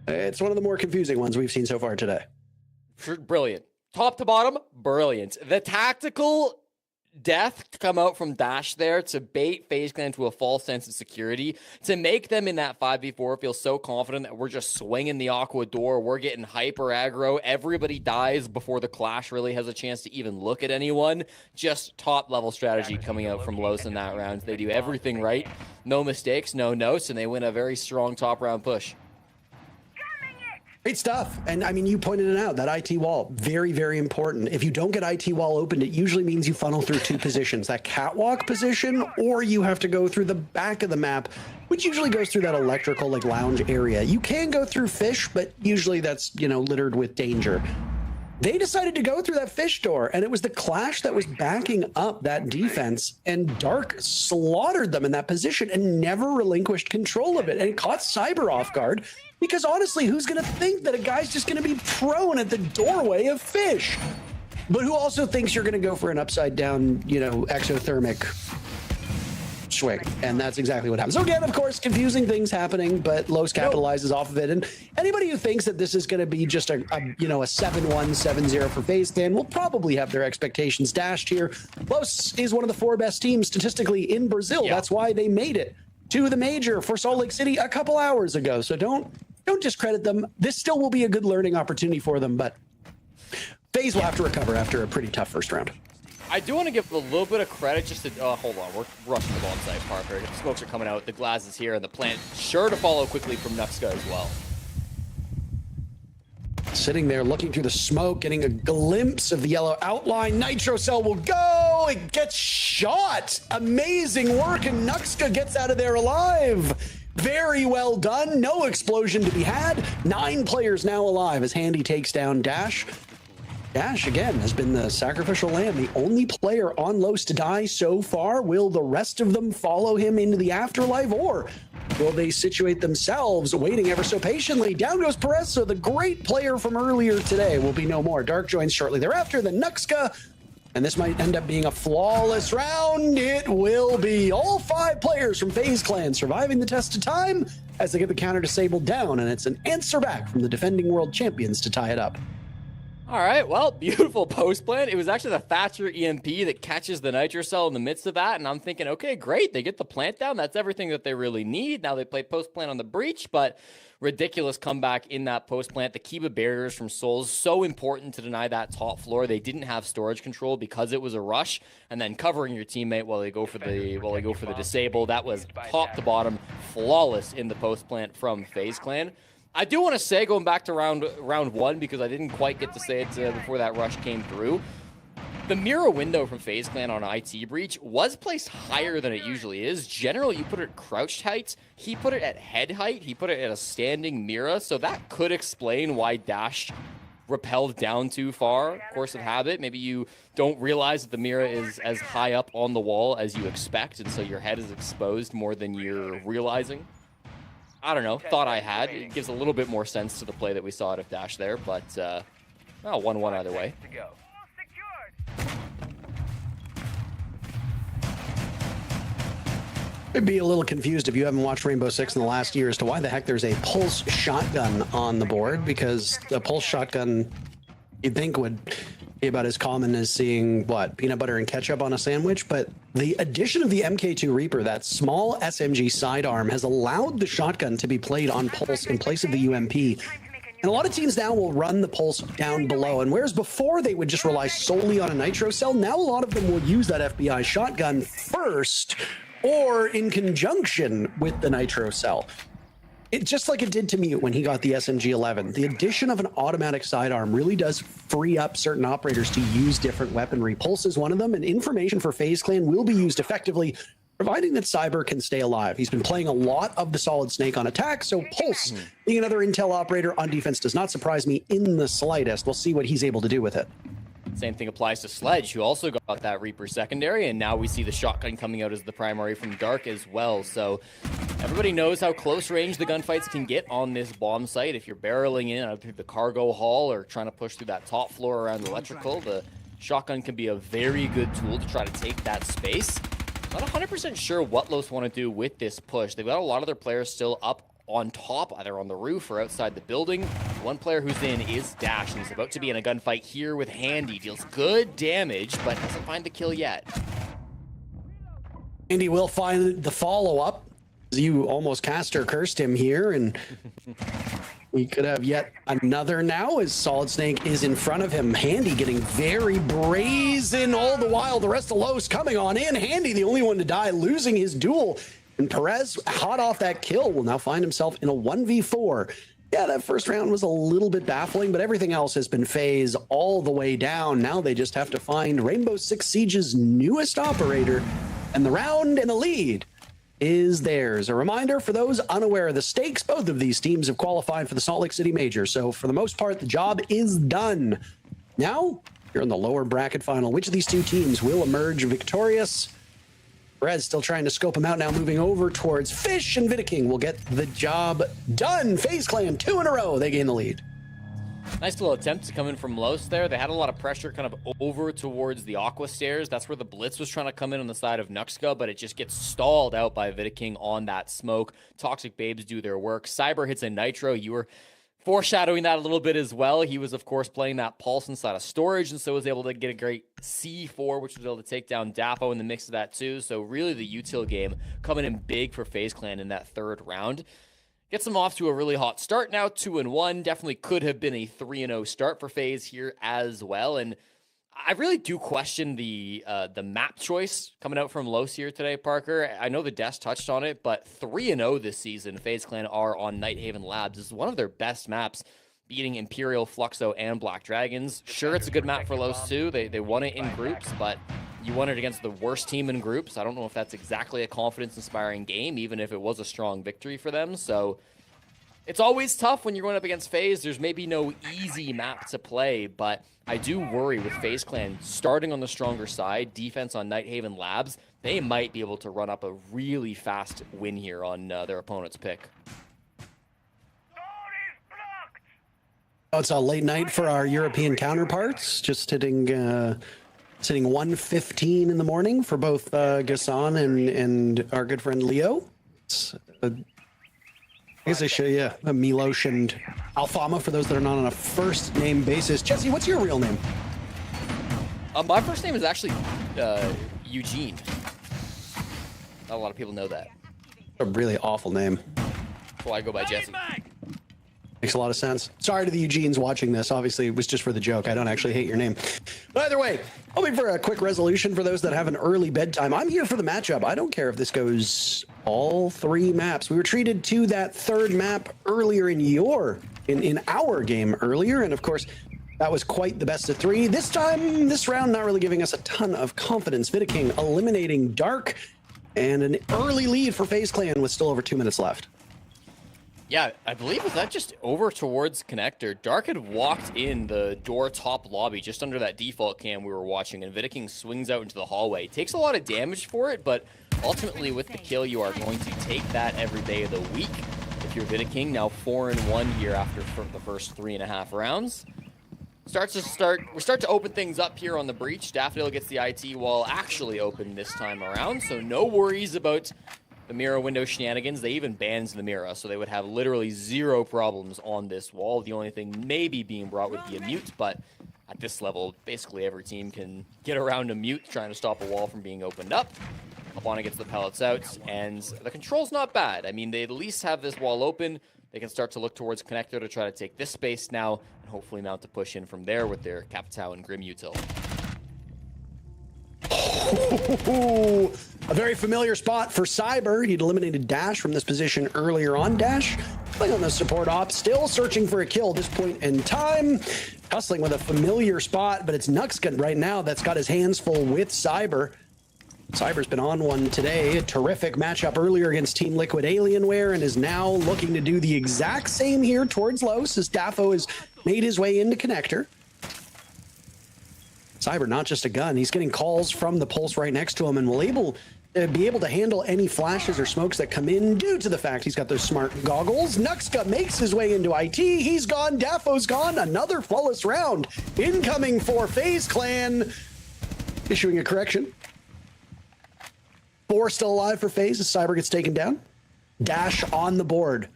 it's one of the more confusing ones we've seen so far today. Brilliant. Top to bottom, brilliant. The tactical death to come out from Dash there to bait FaZe Clan to a false sense of security, to make them in that 5v4 feel so confident that we're just swinging the Aqua door, we're getting hyper aggro, everybody dies before the Clash really has a chance to even look at anyone. Just top level strategy coming out from Los in that round. They do everything right, no mistakes, no notes, and they win a very strong top round push. Great stuff. And I mean, you pointed it out, that IT wall, very, very important. If you don't get IT wall opened, it usually means you funnel through two positions, that catwalk position, or you have to go through the back of the map, which usually goes through that electrical, like, lounge area. You can go through fish, but usually that's, you know, littered with danger. They decided to go through that fish door, and it was the Clash that was backing up that defense, and Dark slaughtered them in that position and never relinquished control of it, and it caught Cyber off guard, because honestly, who's going to think that a guy's just going to be prone at the doorway of fish? But who also thinks you're going to go for an upside down, you know, exothermic swing? And that's exactly what happens. So again, of course, confusing things happening, but Los capitalizes off of it. And anybody who thinks that this is going to be just a 7-1, 7-0 for FaZe Clan will probably have their expectations dashed here. Los is one of the 4 best teams statistically in Brazil. That's why they made it to the major for Salt Lake City a couple hours ago. So don't discredit them. This still will be a good learning opportunity for them, but FaZe will have to recover after a pretty tough first round. I do want to give a little bit of credit just to, hold on, we're rushing the bomb site, Parker. The smokes are coming out, the glass is here, and the plant sure to follow quickly from Nuxka as well. Sitting there looking through the smoke, getting a glimpse of the yellow outline. Nitro Cell will go, it gets shot. Amazing work, and Nuxka gets out of there alive. Very well done, no explosion to be had. 9 players now alive as Handy takes down Dash. Dash, again, has been the sacrificial lamb, the only player on Los to die so far. Will the rest of them follow him into the afterlife, or will they situate themselves, waiting ever so patiently? Down goes Perez, so the great player from earlier today will be no more. Dark joins shortly thereafter, then Nuxka, and this might end up being a flawless round. It will be. All 5 players from FaZe Clan surviving the test of time as they get the counter disabled down, and it's an answer back from the defending world champions to tie it up. All right, well, beautiful post plant. It was actually the Thatcher EMP that catches the Nitro Cell in the midst of that, and I'm thinking, okay, great, they get the plant down. That's everything that they really need. Now they play post plant on the breach, but ridiculous comeback in that post plant. The Kiba barriers from Souls, so important to deny that top floor. They didn't have storage control because it was a rush, and then covering your teammate while they go for the disable. That was top to bottom, flawless in the post plant from FaZe Clan. I do want to say, going back to round one, because I didn't quite get to say it before that rush came through, the mirror window from FaZe Clan on IT breach was placed higher than it usually is. Generally, you put it at crouched height. He put it at head height. He put it at a standing mirror, so that could explain why Dash repelled down too far. Course of habit. Maybe you don't realize that the mirror is as high up on the wall as you expect, and so your head is exposed more than you're realizing. I don't know, thought I had. It gives a little bit more sense to the play that we saw out of Dash there, but 1-1 either way. I'd be a little confused if you haven't watched Rainbow Six in the last year as to why the heck there's a pulse shotgun on the board, because the pulse shotgun you'd think would be about as common as seeing, what, peanut butter and ketchup on a sandwich, but the addition of the MK2 Reaper, that small SMG sidearm, has allowed the shotgun to be played on pulse in place of the UMP. And a lot of teams now will run the pulse down below, and whereas before they would just rely solely on a nitro cell, now a lot of them will use that FBI shotgun first or in conjunction with the nitro cell. It's just like it did to me when he got the SMG-11. The addition of an automatic sidearm really does free up certain operators to use different weaponry. Pulse is one of them, and information for FaZe Clan will be used effectively, providing that Cyber can stay alive. He's been playing a lot of the Solid Snake on attack, so Pulse, being another intel operator on defense, does not surprise me in the slightest. We'll see what he's able to do with it. Same thing applies to Sledge, who also got that Reaper secondary, and now we see the shotgun coming out as the primary from Dark as well. So everybody knows how close range the gunfights can get on this bomb site. If you're barreling in out through the cargo hall or trying to push through that top floor around the electrical, the shotgun can be a very good tool to try to take that space. Not 100% sure what Los want to do with this push. They've got a lot of their players still up on top, either on the roof or outside the building. One player who's in is Dash, and he's about to be in a gunfight here with Handy. Deals good damage, but doesn't find the kill yet. Handy will find the follow-up. You almost cast or cursed him here, and we could have yet another now as Solid Snake is in front of him. Handy getting very brazen all the while. The rest of Los coming on in. Handy, the only one to die, losing his duel. And Perez, hot off that kill, will now find himself in a 1v4. Yeah, that first round was a little bit baffling, but everything else has been FaZe all the way down. Now they just have to find Rainbow Six Siege's newest operator, and the round and the lead is theirs. A reminder for those unaware of the stakes, both of these teams have qualified for the Salt Lake City Major, so for the most part, the job is done. Now, you're in the lower bracket final. Which of these two teams will emerge victorious? Red's still trying to scope him out now, moving over towards Fish, and Vidaking will get the job done. FaZe Clan, 2 in a row. They gain the lead. Nice little attempt to come in from Los there. They had a lot of pressure kind of over towards the Aqua Stairs. That's where the Blitz was trying to come in on the side of Nuxka, but it just gets stalled out by Vidaking on that smoke. Toxic Babes do their work. Cyber hits a Nitro. You were foreshadowing that a little bit as well. He was, of course, playing that Pulse inside of storage, and so was able to get a great C4, which was able to take down Dapo in the mix of that too. So really the util game coming in big for FaZe Clan in that third round. Gets them off to a really hot start now, 2-1. Definitely could have been a 3-0 start for FaZe here as well. And I really do question the map choice coming out from Los here today, Parker. I know the Desk touched on it, but 3-0 this season, FaZe Clan are on Nighthaven Labs. This is one of their best maps, beating Imperial, Fluxo, and Black Dragons. Sure, it's a good map for Los too. They won it in groups, but you won it against the worst team in groups. I don't know if that's exactly a confidence-inspiring game, even if it was a strong victory for them. So it's always tough when you're going up against FaZe. There's maybe no easy map to play, but I do worry with FaZe Clan starting on the stronger side, defense on Nighthaven Labs. They might be able to run up a really fast win here on their opponent's pick. Oh, it's a late night for our European counterparts, just hitting 1:15 in the morning for both Gassan and our good friend Leo. It's I guess I show you Milosh and Alfama for those that are not on a first name basis. Jesse, what's your real name? My first name is actually Eugene. Not a lot of people know that. A really awful name. That's why I go by Jesse. Makes a lot of sense. Sorry to the Eugenes watching this. Obviously, it was just for the joke. I don't actually hate your name. But either way, hoping for a quick resolution for those that have an early bedtime. I'm here for the matchup. I don't care if this goes all 3 maps. We were treated to that 3rd map earlier in our game earlier. And of course, that was quite the best of 3. This time, this round, not really giving us a ton of confidence. Vidaking eliminating Dark and an early lead for FaZe Clan with still over 2 minutes left. Yeah, I believe was that just over towards connector. Dark had walked in the door top lobby just under that default cam we were watching, and Vidaking swings out into the hallway. Takes a lot of damage for it, but ultimately with the kill, you are going to take that every day of the week. If you're Vidaking, now 4-1 here after the first 3.5 rounds. We start to open things up here on the breach. Daffodil gets the IT wall actually open this time around, so no worries about the mirror window shenanigans. They even banned the mirror, so they would have literally 0 problems on this wall. The only thing maybe being brought would be a mute, but at this level, basically every team can get around a mute trying to stop a wall from being opened up. Apana gets the pellets out, and the control's not bad. I mean, they at least have this wall open. They can start to look towards connector to try to take this space now, and hopefully mount to push in from there with their Capitao and Grim util. A very familiar spot for Cyber. He'd eliminated Dash from this position earlier on. Dash playing on the support op, still searching for a kill at this point in time. Hustling with a familiar spot, but it's Nuxgun right now that's got his hands full with Cyber. Cyber's been on one today. A terrific matchup earlier against Team Liquid Alienware and is now looking to do the exact same here towards Los as Daffo has made his way into connector. Cyber, not just a gun. He's getting calls from the Pulse right next to him and will be able to handle any flashes or smokes that come in due to the fact he's got those smart goggles. Nuxka makes his way into IT. He's gone. Daffo's gone. Another flawless round incoming for FaZe Clan. Issuing a correction. 4 still alive for FaZe as Cyber gets taken down. Dash on the board.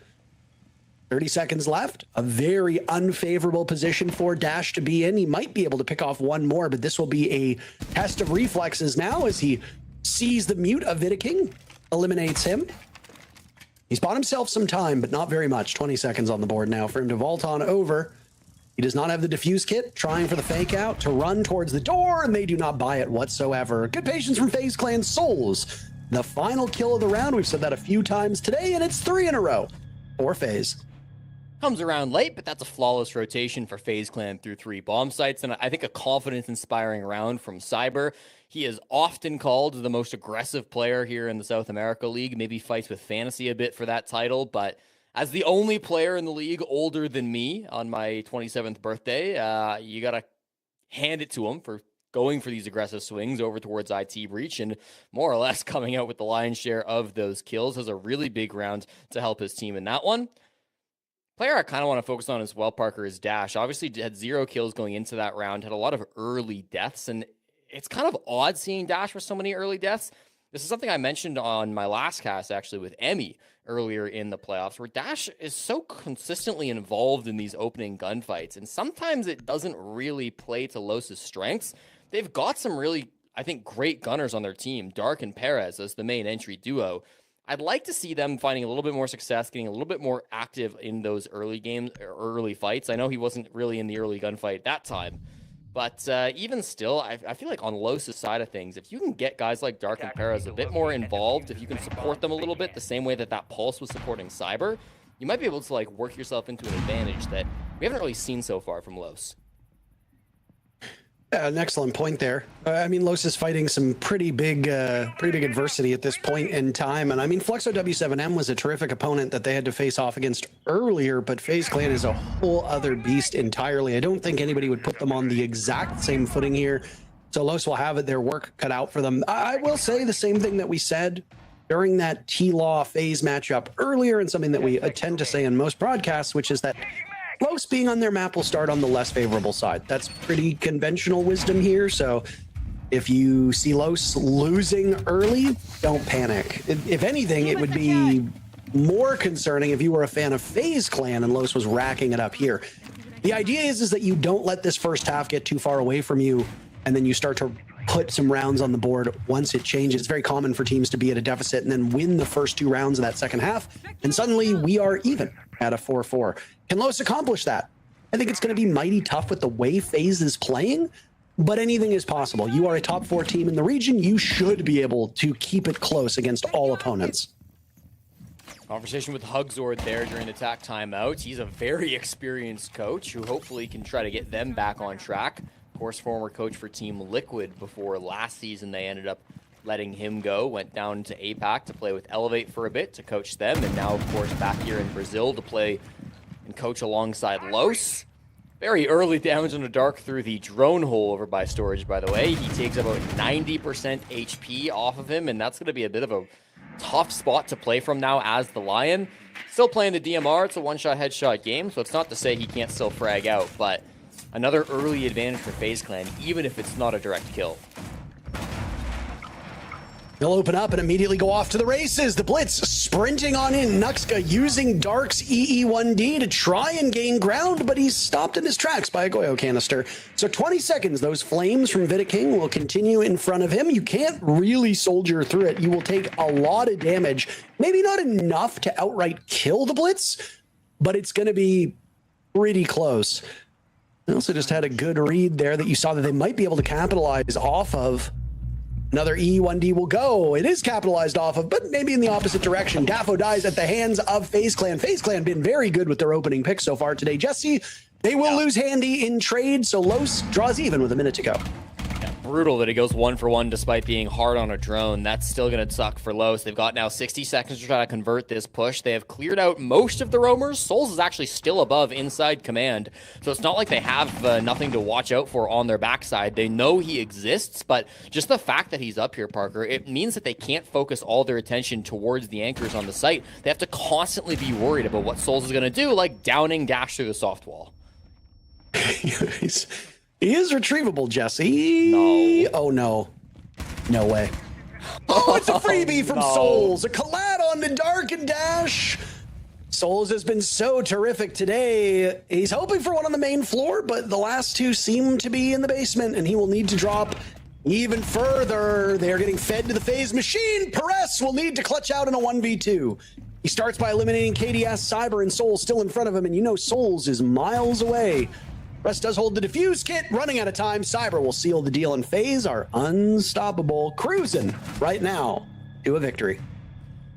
30 seconds left. A very unfavorable position for Dash to be in. He might be able to pick off one more, but this will be a test of reflexes now as he sees the mute of Vidaking, eliminates him. He's bought himself some time, but not very much. 20 seconds on the board now for him to vault on over. He does not have the defuse kit, trying for the fake out to run towards the door, and they do not buy it whatsoever. Good patience from FaZe Clan Souls. The final kill of the round. We've said that a few times today, and it's 3 in a row for FaZe. Comes around late, but that's a flawless rotation for FaZe Clan through 3 bomb sites, and I think a confidence-inspiring round from Cyber. He is often called the most aggressive player here in the South America League, maybe fights with Fantasy a bit for that title, but as the only player in the league older than me on my 27th birthday, you got to hand it to him for going for these aggressive swings over towards IT Breach and more or less coming out with the lion's share of those kills. Has a really big round to help his team in that one. Player I kind of want to focus on as well, Parker, is Dash. Obviously had 0 kills going into that round, had a lot of early deaths, and it's kind of odd seeing Dash with so many early deaths. This is something I mentioned on my last cast, actually, with Emmy earlier in the playoffs, where Dash is so consistently involved in these opening gunfights, and sometimes it doesn't really play to Los's strengths. They've got some really, I think, great gunners on their team, Dark and Perez as the main entry duo. I'd like to see them finding a little bit more success, getting a little bit more active in those early games, or early fights. I know he wasn't really in the early gunfight at that time, but even still, I feel like on Los's side of things, if you can get guys like Dark and Perez a bit more involved, if you can support them a little bit the same way that Pulse was supporting Cyber, you might be able to like work yourself into an advantage that we haven't really seen so far from Los. An excellent point there. I mean, Los is fighting some pretty big adversity at this point in time. And I mean, Fluxo W7M was a terrific opponent that they had to face off against earlier, but FaZe Clan is a whole other beast entirely. I don't think anybody would put them on the exact same footing here. So Los will have their work cut out for them. I will say the same thing that we said during that T-Law FaZe matchup earlier, and something that we tend to say in most broadcasts, which is that Los being on their map will start on the less favorable side. That's pretty conventional wisdom here. So if you see Los losing early, don't panic. If anything, it would be more concerning if you were a fan of FaZe Clan and Los was racking it up here. The idea is that you don't let this first half get too far away from you, and then you start to put some rounds on the board once it changes. It's very common for teams to be at a deficit and then win the first 2 rounds of that second half, and suddenly we are even at a 4-4. Can Los accomplish that? I think it's going to be mighty tough with the way FaZe is playing, but anything is possible. You are a top 4 team in the region. You should be able to keep it close against all opponents. Conversation with Hugzord there during the attack timeout. He's a very experienced coach who hopefully can try to get them back on track. Of course, former coach for Team Liquid before last season. They ended up letting him go. Went down to APAC to play with Elevate for a bit to coach them. And now, of course, back here in Brazil to play and coach alongside Los. Very early damage on the Dark through the drone hole over by Storage, by the way. He takes about 90% HP off of him, and that's going to be a bit of a tough spot to play from now as the Lion. Still playing the DMR. It's a one-shot headshot game, so it's not to say he can't still frag out, but another early advantage for FaZe Clan, even if it's not a direct kill. They'll open up and immediately go off to the races. The Blitz sprinting on in. Nuxka using Dark's EE1D to try and gain ground, but he's stopped in his tracks by a Goyo canister. So 20 seconds, those flames from Vidaking will continue in front of him. You can't really soldier through it. You will take a lot of damage. Maybe not enough to outright kill the Blitz, but it's going to be pretty close. They also just had a good read there that you saw that they might be able to capitalize off of. Another E1D will go. It is capitalized off of, but maybe in the opposite direction. Daffo dies at the hands of FaZe Clan. FaZe Clan been very good with their opening pick so far today. Jesse, they will lose Handy in trade, so Los draws even with a minute to go. Brutal that it goes 1-for-1 despite being hard on a drone. That's still going to suck for Los. They've got now 60 seconds to try to convert this push. They have cleared out most of the roamers. Souls is actually still above inside command, so it's not like they have nothing to watch out for on their backside. They know he exists, but just the fact that he's up here, Parker, it means that they can't focus all their attention towards the anchors on the site. They have to constantly be worried about what Souls is going to do, like downing dash through the soft wall. He is retrievable, Jesse. No. Oh, no. No way. Oh, it's a freebie from Souls. A collab on the Dark and Dash. Souls has been so terrific today. He's hoping for one on the main floor, but the last 2 seem to be in the basement, and he will need to drop even further. They are getting fed to the FaZe machine. Perez will need to clutch out in a 1v2. He starts by eliminating KDS, Cyber, and Souls still in front of him, and you know Souls is miles away. Russ does hold the defuse kit, running out of time. Cyber will seal the deal, and FaZe are unstoppable, cruising right now to a victory.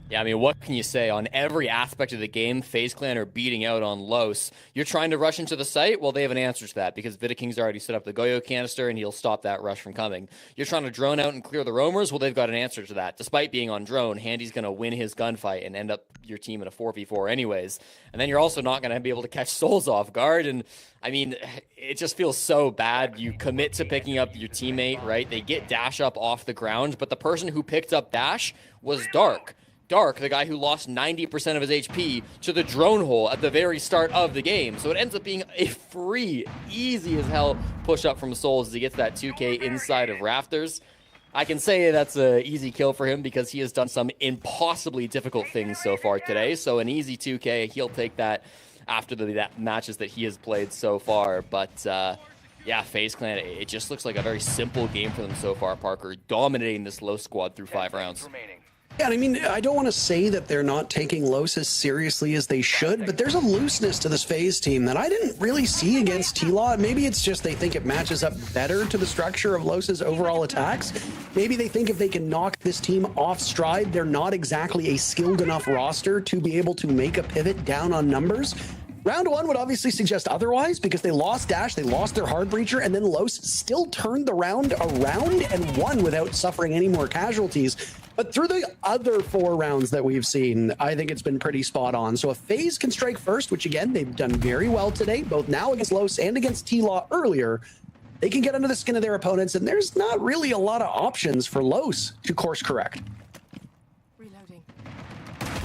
Yeah, I mean, what can you say? On every aspect of the game, FaZe Clan are beating out on Los. You're trying to rush into the site? Well, they have an answer to that because Vidaking's already set up the Goyo canister and he'll stop that rush from coming. You're trying to drone out and clear the roamers? Well, they've got an answer to that. Despite being on drone, Handy's going to win his gunfight and end up your team in a 4v4 anyways. And then you're also not going to be able to catch Souls off guard. And I mean, it just feels so bad. You commit to picking up your teammate, right? They get Dash up off the ground, but the person who picked up Dash was Dark. Dark, the guy who lost 90% of his HP to the drone hole at the very start of the game. So it ends up being a free, easy as hell push up from Souls as he gets that 2K inside of Rafters. I can say that's an easy kill for him because he has done some impossibly difficult things so far today. So an easy 2K, he'll take that after the matches that he has played so far. But yeah, FaZe Clan, it just looks like a very simple game for them so far, Parker, dominating this low squad through 5 rounds. Yeah, I mean, I don't want to say that they're not taking Los as seriously as they should, but there's a looseness to this FaZe team that I didn't really see against T-Law. Maybe it's just they think it matches up better to the structure of Los's overall attacks. Maybe they think if they can knock this team off stride, they're not exactly a skilled enough roster to be able to make a pivot down on numbers. Round 1 would obviously suggest otherwise because they lost Dash, they lost their hard breacher, and then Los still turned the round around and won without suffering any more casualties. But through the other 4 rounds that we've seen, I think it's been pretty spot on. So if FaZe can strike first, which again, they've done very well today, both now against Los and against T-Law earlier, they can get under the skin of their opponents, and there's not really a lot of options for Los to course correct.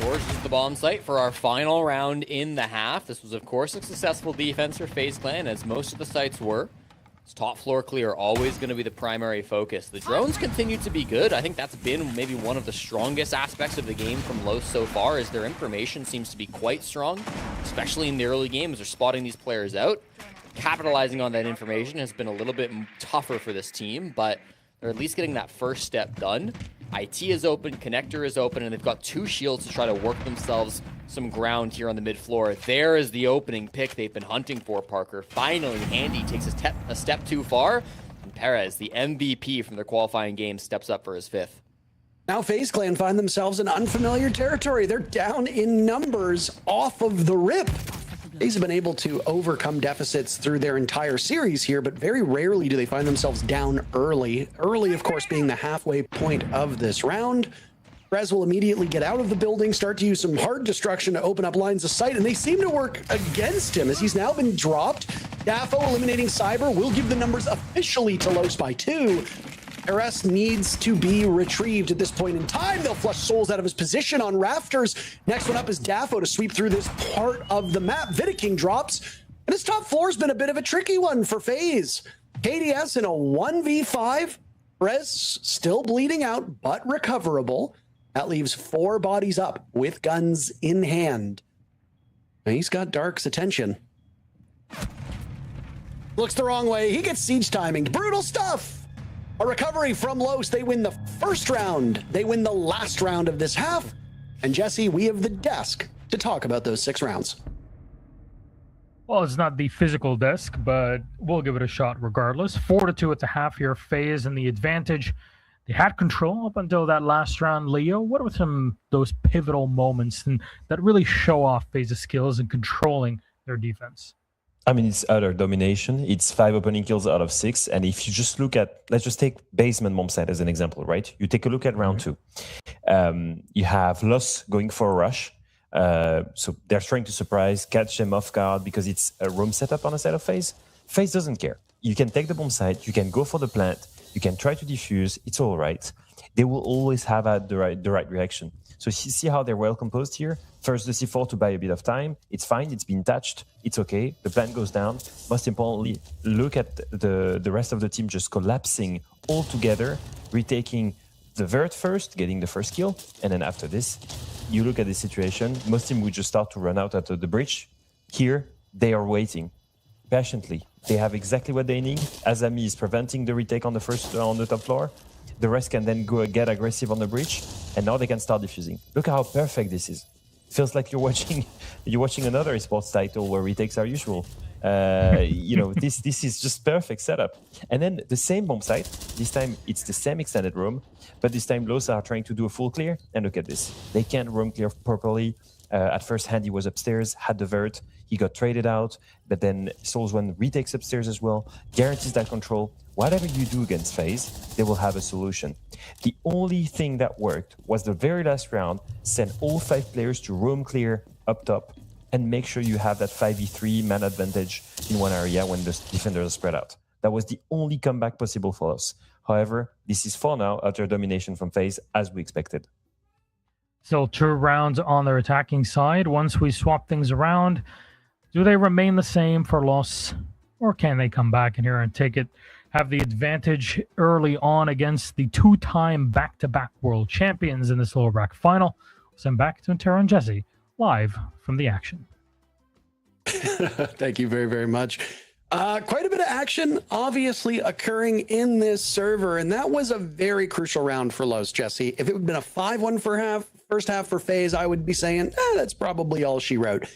George is the bomb site for our final round in the half. This was, of course, a successful defense for FaZe Clan, as most of the sites were. Top floor clear always going to be the primary focus. The drones continue to be good. I think that's been maybe one of the strongest aspects of the game from Los so far, is their information seems to be quite strong, especially in the early games. They're spotting these players out. Capitalizing on that information has been a little bit tougher for this team, but they're at least getting that first step done. IT is open, connector is open, and they've got 2 shields to try to work themselves some ground here on the mid floor. There is the opening pick they've been hunting for, Parker. Finally, Andy takes a step too far, and Perez, the MVP from their qualifying game, steps up for his 5th. Now FaZe Clan find themselves in unfamiliar territory. They're down in numbers off of the rip. FaZe have been able to overcome deficits through their entire series here, but very rarely do they find themselves down early. Early, of course, being the halfway point of this round. Rez will immediately get out of the building, start to use some hard destruction to open up lines of sight, and they seem to work against him as he's now been dropped. Dafo eliminating Cyber will give the numbers officially to Los by 2. Perez needs to be retrieved at this point in time. They'll flush Souls out of his position on rafters. Next one up is Dafo to sweep through this part of the map. Vidiking drops, and this top floor has been a bit of a tricky one for FaZe. KDS in a 1v5. Perez still bleeding out, but recoverable. That leaves 4 bodies up with guns in hand. And he's got Dark's attention. Looks the wrong way. He gets siege timing. Brutal stuff. A recovery from Los. They win the first round. They win the last round of this half. And Jesse, we have the desk to talk about those 6 rounds. Well, it's not the physical desk, but we'll give it a shot regardless. 4-2 at the half here. FaZe in the advantage. They had control up until that last round. Leo, what were some those pivotal moments that really show off FaZe's skills in controlling their defense? I mean, it's utter domination. It's 5 opening kills out of 6. And if you just look at, let's just take basement bomb site as an example, right? You take a look at round 2. You have Los going for a rush. So they're trying to surprise, catch them off guard because it's a room setup on the side of FaZe. FaZe doesn't care. You can take the bomb site. You can go for the plant. You can try to defuse. It's all right. They will always have the right reaction. So you see how they're well composed here. First, the C4 to buy a bit of time. It's fine. It's been touched. It's okay. The plant goes down. Most importantly, look at the rest of the team just collapsing all together, retaking the vert first, getting the first kill. And then after this, you look at the situation. Most team would just start to run out at the bridge. Here, they are waiting patiently. They have exactly what they need. Azami is preventing the retake on the top floor. The rest can then go get aggressive on the bridge, and now they can start defusing. Look how perfect this is. Feels like you're watching another esports title where retakes are usual. This is just perfect setup. And then the same bomb site. This time it's the same extended room, but this time Los are trying to do a full clear. And look at this. They can't room clear properly. At first, Handy was upstairs, had the vert. He got traded out, but then Souls One retakes upstairs as well, guarantees that control. Whatever you do against FaZe, they will have a solution. The only thing that worked was the very last round, send all 5 players to roam clear up top, and make sure you have that 5v3 man advantage in one area when the defenders are spread out. That was the only comeback possible for us. However, this is 4 now after domination from FaZe, as we expected. Still 2 rounds on their attacking side. Once we swap things around, do they remain the same for Los? Or can they come back in here and have the advantage early on against the 2-time back-to-back world champions in this lower bracket final? Send back to Intero and Jesse, live from the action. Thank you very, very much. Quite a bit of action, obviously, occurring in this server, and that was a very crucial round for Los, Jesse. If it would have been a 5-1 first half for FaZe, I would be saying, that's probably all she wrote.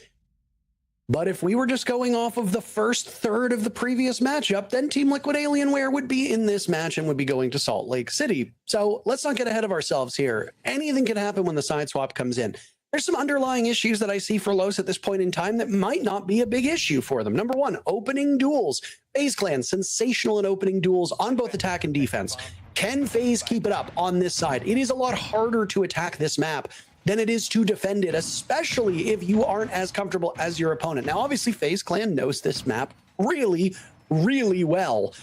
But if we were just going off of the first third of the previous matchup, then Team Liquid Alienware would be in this match and would be going to Salt Lake City. So let's not get ahead of ourselves here. Anything can happen when the side swap comes in. There's some underlying issues that I see for Los at this point in time that might not be a big issue for them. Number 1, opening duels. FaZe Clan, sensational in opening duels on both attack and defense. Can FaZe keep it up on this side? It is a lot harder to attack this map than it is to defend it, especially if you aren't as comfortable as your opponent. Now, obviously, FaZe Clan knows this map really, really well.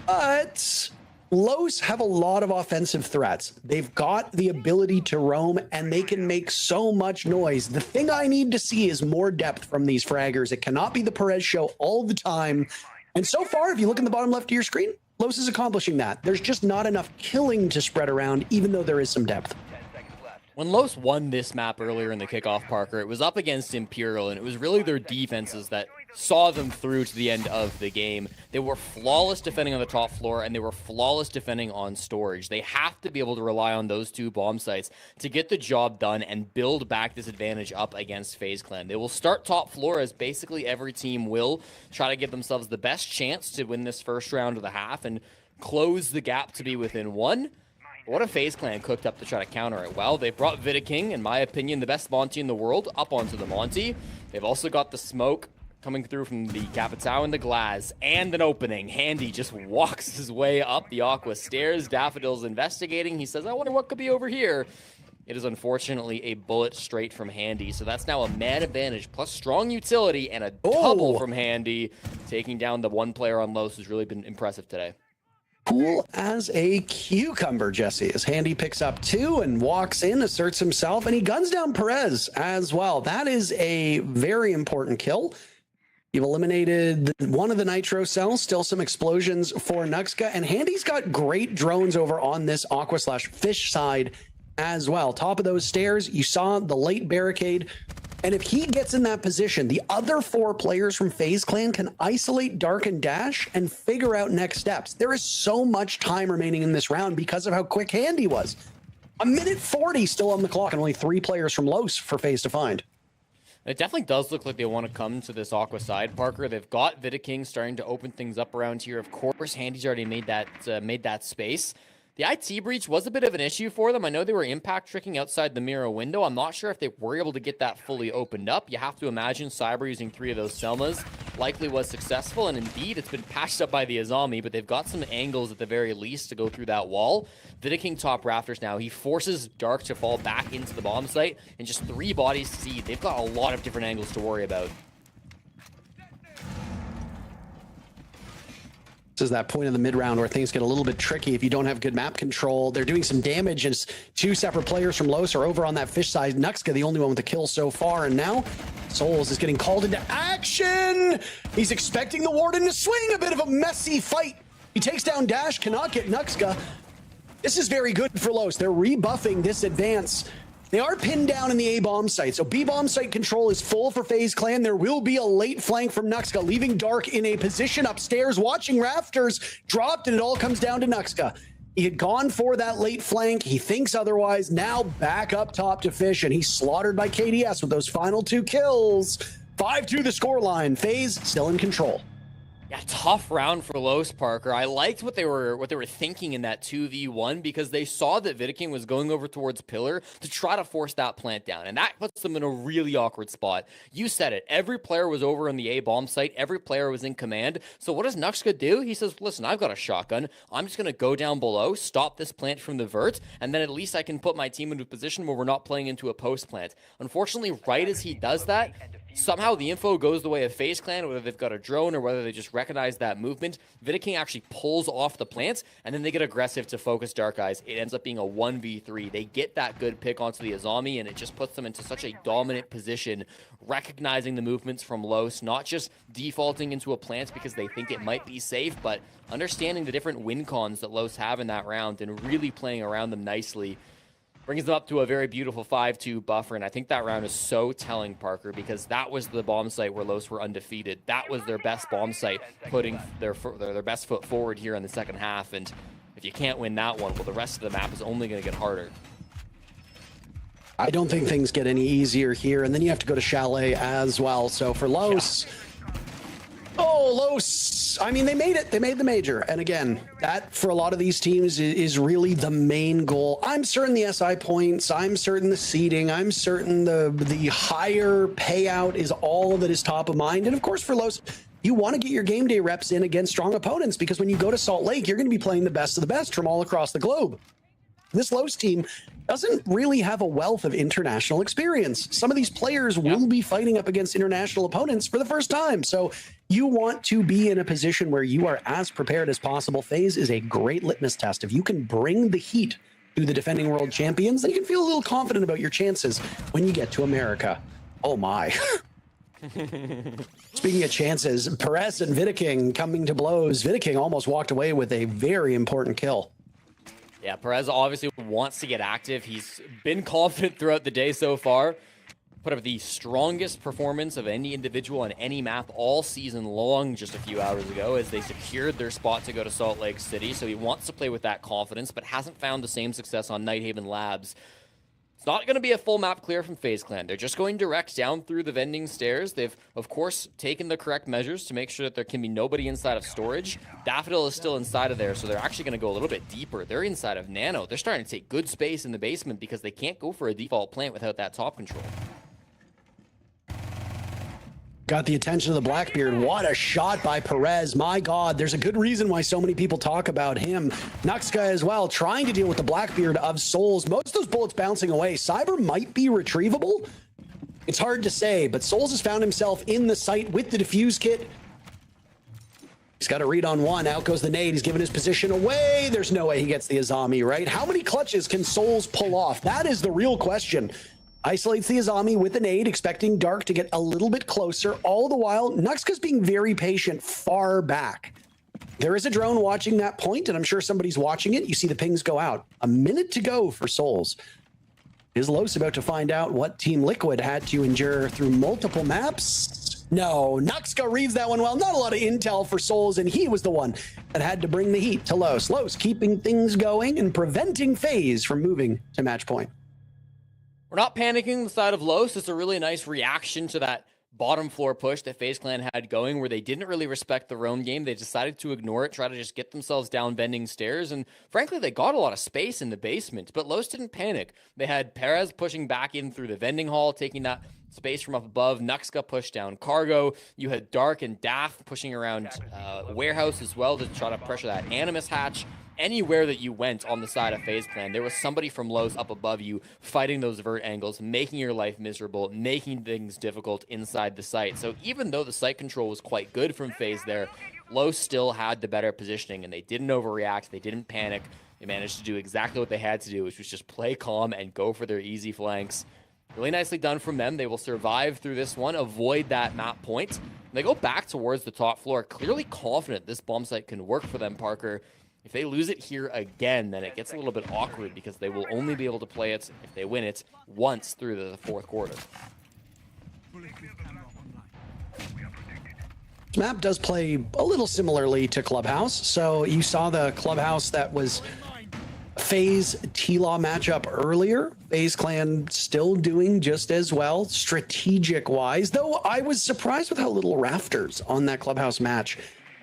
But Los have a lot of offensive threats. They've got the ability to roam, and they can make so much noise. The thing I need to see is more depth from these fraggers. It cannot be the Perez show all the time. And so far, if you look in the bottom left of your screen, Los is accomplishing that. There's just not enough killing to spread around, even though there is some depth. When Los won this map earlier in the kickoff, Parker, it was up against Imperial, and it was really their defenses that saw them through to the end of the game. They were flawless defending on the top floor, and they were flawless defending on storage. They have to be able to rely on those two bomb sites to get the job done and build back this advantage up against FaZe Clan. They will start top floor, as basically every team will, try to give themselves the best chance to win this first round of the half and close the gap to be within one. What a FaZe Clan cooked up to try to counter it? Well, they brought Vidaking, in my opinion, the best Monty in the world, up onto the Monty. They've also got the smoke coming through from the Capitao and the Glass, and an opening. Handy just walks his way up the Aqua stairs. Daffodil's investigating. He says, I wonder what could be over here. It is unfortunately a bullet straight from Handy, so that's now a man advantage plus strong utility and a double from Handy, taking down the one player on Los who's really been impressive today. Cool as a cucumber, Jesse, as Handy picks up 2 and walks in, asserts himself, and he guns down Perez as well. That is a very important kill. You've eliminated one of the nitro cells, still some explosions for Nuxka, and Handy's got great drones over on this Aqua/Fish side as well. Top of those stairs, you saw the late barricade, and if he gets in that position, the other 4 players from FaZe Clan can isolate Dark and Dash and figure out next steps. There is so much time remaining in this round because of how quick Handy was. 1:40 still on the clock, and only 3 players from Los for FaZe to find. It definitely does look like they want to come to this Aqua side, Parker. They've got Vidaking starting to open things up around here. Of course, Handy's already made that space. The IT breach was a bit of an issue for them. I know they were impact tricking outside the mirror window. I'm not sure if they were able to get that fully opened up. You have to imagine Cyber using 3 of those Selmas likely was successful, and indeed it's been patched up by the Azami, but they've got some angles at the very least to go through that wall. Vidaking top rafters now. He forces Dark to fall back into the bomb site, and just 3 bodies to see. They've got a lot of different angles to worry about. This is that point in the mid-round where things get a little bit tricky if you don't have good map control. They're doing some damage as 2 separate players from Los are over on that fish side. Nuxka, the only one with the kill so far, and now Souls is getting called into action. He's expecting the Warden to swing. A bit of a messy fight. He takes down Dash, cannot get Nuxka. This is very good for Los. They're rebuffing this advance. They are pinned down in the A bomb site, so B bomb site control is full for FaZe Clan. There will be a late flank from Nuxka, leaving Dark in a position upstairs, watching Rafters dropped, and it all comes down to Nuxka. He had gone for that late flank. He thinks otherwise. Now back up top to Fish, and he's slaughtered by KDS with those final 2 kills. 5-2 the scoreline. FaZe still in control. Yeah, tough round for Los, Parker. I liked what they were thinking in that 2v1 because they saw that Vidaking was going over towards Pillar to try to force that plant down, and that puts them in a really awkward spot. You said it. Every player was over on the A bomb site. Every player was in command. So what does Nuxka do? He says, listen, I've got a shotgun. I'm just going to go down below, stop this plant from the vert, and then at least I can put my team into a position where we're not playing into a post plant. Unfortunately, right as he does that, somehow the info goes the way of FaZe Clan, whether they've got a drone or whether they just recognize that movement. Vidaking actually pulls off the plants, and then they get aggressive to focus Dark Eyes. It ends up being a 1v3. They get that good pick onto the Azami, and it just puts them into such a dominant position, recognizing the movements from Los, not just defaulting into a plant because they think it might be safe, but understanding the different win cons that Los have in that round and really playing around them nicely. Brings them up to a very beautiful 5-2 buffer, and I think that round is so telling, Parker, because that was the bomb site where Los were undefeated. That was their best bomb site, putting their best foot forward here in the second half, and if you can't win that one, well, the rest of the map is only going to get harder. I don't think things get any easier here, and then you have to go to Chalet as well. So for Los, Los, I mean, they made it. They made the major. And again, that for a lot of these teams is really the main goal. I'm certain the SI points, I'm certain the seeding, I'm certain the higher payout is all that is top of mind. And of course, for Los, you want to get your game day reps in against strong opponents, because when you go to Salt Lake, you're going to be playing the best of the best from all across the globe. This Los team doesn't really have a wealth of international experience. Some of these players will be fighting up against international opponents for the first time. So you want to be in a position where you are as prepared as possible. FaZe is a great litmus test. If you can bring the heat to the defending world champions, then you can feel a little confident about your chances when you get to America. Oh my. Speaking of chances, Perez and Vidaking coming to blows. Vidaking almost walked away with a very important kill. Yeah, Perez obviously wants to get active. He's been confident throughout the day so far. Put up the strongest performance of any individual on any map all season long just a few hours ago as they secured their spot to go to Salt Lake City. So he wants to play with that confidence, but hasn't found the same success on Nighthaven Labs. It's not going to be a full map clear from FaZe Clan. They're just going direct down through the vending stairs. They've, of course, taken the correct measures to make sure that there can be nobody inside of storage. Daffodil is still inside of there, so they're actually going to go a little bit deeper. They're inside of Nano. They're starting to take good space in the basement because they can't go for a default plant without that top control. Got the attention of the Blackbeard. What a shot by Perez. My God, there's a good reason why so many people talk about him. Nuxka as well, trying to deal with the Blackbeard of Souls. Most of those bullets bouncing away. Cyber might be retrievable. It's hard to say, but Souls has found himself in the site with the defuse kit. He's got a read on one. Out goes the nade. He's given his position away. There's no way he gets the Azami, right? How many clutches can Souls pull off? That is the real question. Isolates the Azami with an nade, expecting Dark to get a little bit closer. All the while, Nuxka's being very patient far back. There is a drone watching that point, and I'm sure somebody's watching it. You see the pings go out. A minute to go for Souls. Is Los about to find out what Team Liquid had to endure through multiple maps? No, Nuxka reads that one well. Not a lot of intel for Souls, and he was the one that had to bring the heat to Los. Los keeping things going and preventing FaZe from moving to match point. We're not panicking the side of Los. It's a really nice reaction to that bottom floor push that FaZe Clan had going where they didn't really respect the roam game. They decided to ignore it, try to just get themselves down bending stairs. And frankly, they got a lot of space in the basement, but Los didn't panic. They had Perez pushing back in through the vending hall, taking that space from up above. Nuxka pushed down cargo. You had Dark and Daff pushing around warehouse as well to try to pressure that Animus hatch. Anywhere that you went on the side of FaZe Clan, there was somebody from Los up above you fighting those vert angles, making your life miserable, making things difficult inside the site. So even though the site control was quite good from FaZe there, Los still had the better positioning, and they didn't overreact. They didn't panic. They managed to do exactly what they had to do, which was just play calm and go for their easy flanks. Really nicely done from them. They will survive through this one, avoid that map point. They go back towards the top floor, clearly confident this bomb site can work for them, Parker. If they lose it here again, then it gets a little bit awkward because they will only be able to play it, if they win it, once through the fourth quarter. This map does play a little similarly to Clubhouse. So you saw the Clubhouse that was FaZe T-Law matchup earlier. FaZe Clan still doing just as well strategic-wise, though I was surprised with how little Rafters on that Clubhouse match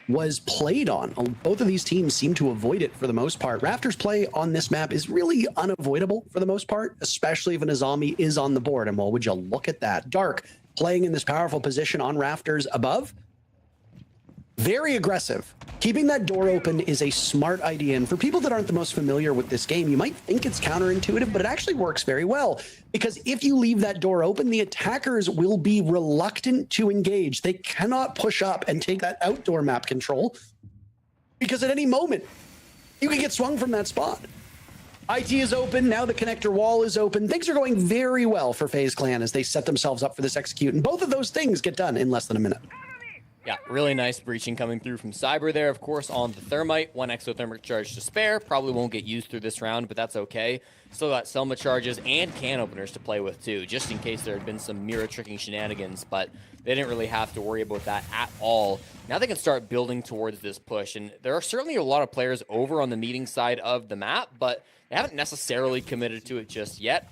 was played on. Both of these teams seem to avoid it for the most part. Rafters play on this map is really unavoidable for the most part, especially if an Azami is on the board. And well, would you look at that? Dark playing in this powerful position on Rafters above. Very aggressive. Keeping that door open is a smart idea. And for people that aren't the most familiar with this game, you might think it's counterintuitive, but it actually works very well. Because if you leave that door open, the attackers will be reluctant to engage. They cannot push up and take that outdoor map control because at any moment, you can get swung from that spot. IT is open. Now the connector wall is open. Things are going very well for FaZe Clan as they set themselves up for this execute. And both of those things get done in less than a minute. Yeah, really nice breaching coming through from Cyber there, of course, on the Thermite. One exothermic charge to spare. Probably won't get used through this round, but that's okay. Still got Selma charges and can openers to play with, too, just in case there had been some mirror tricking shenanigans, but they didn't really have to worry about that at all. Now they can start building towards this push, and there are certainly a lot of players over on the meeting side of the map, but they haven't necessarily committed to it just yet.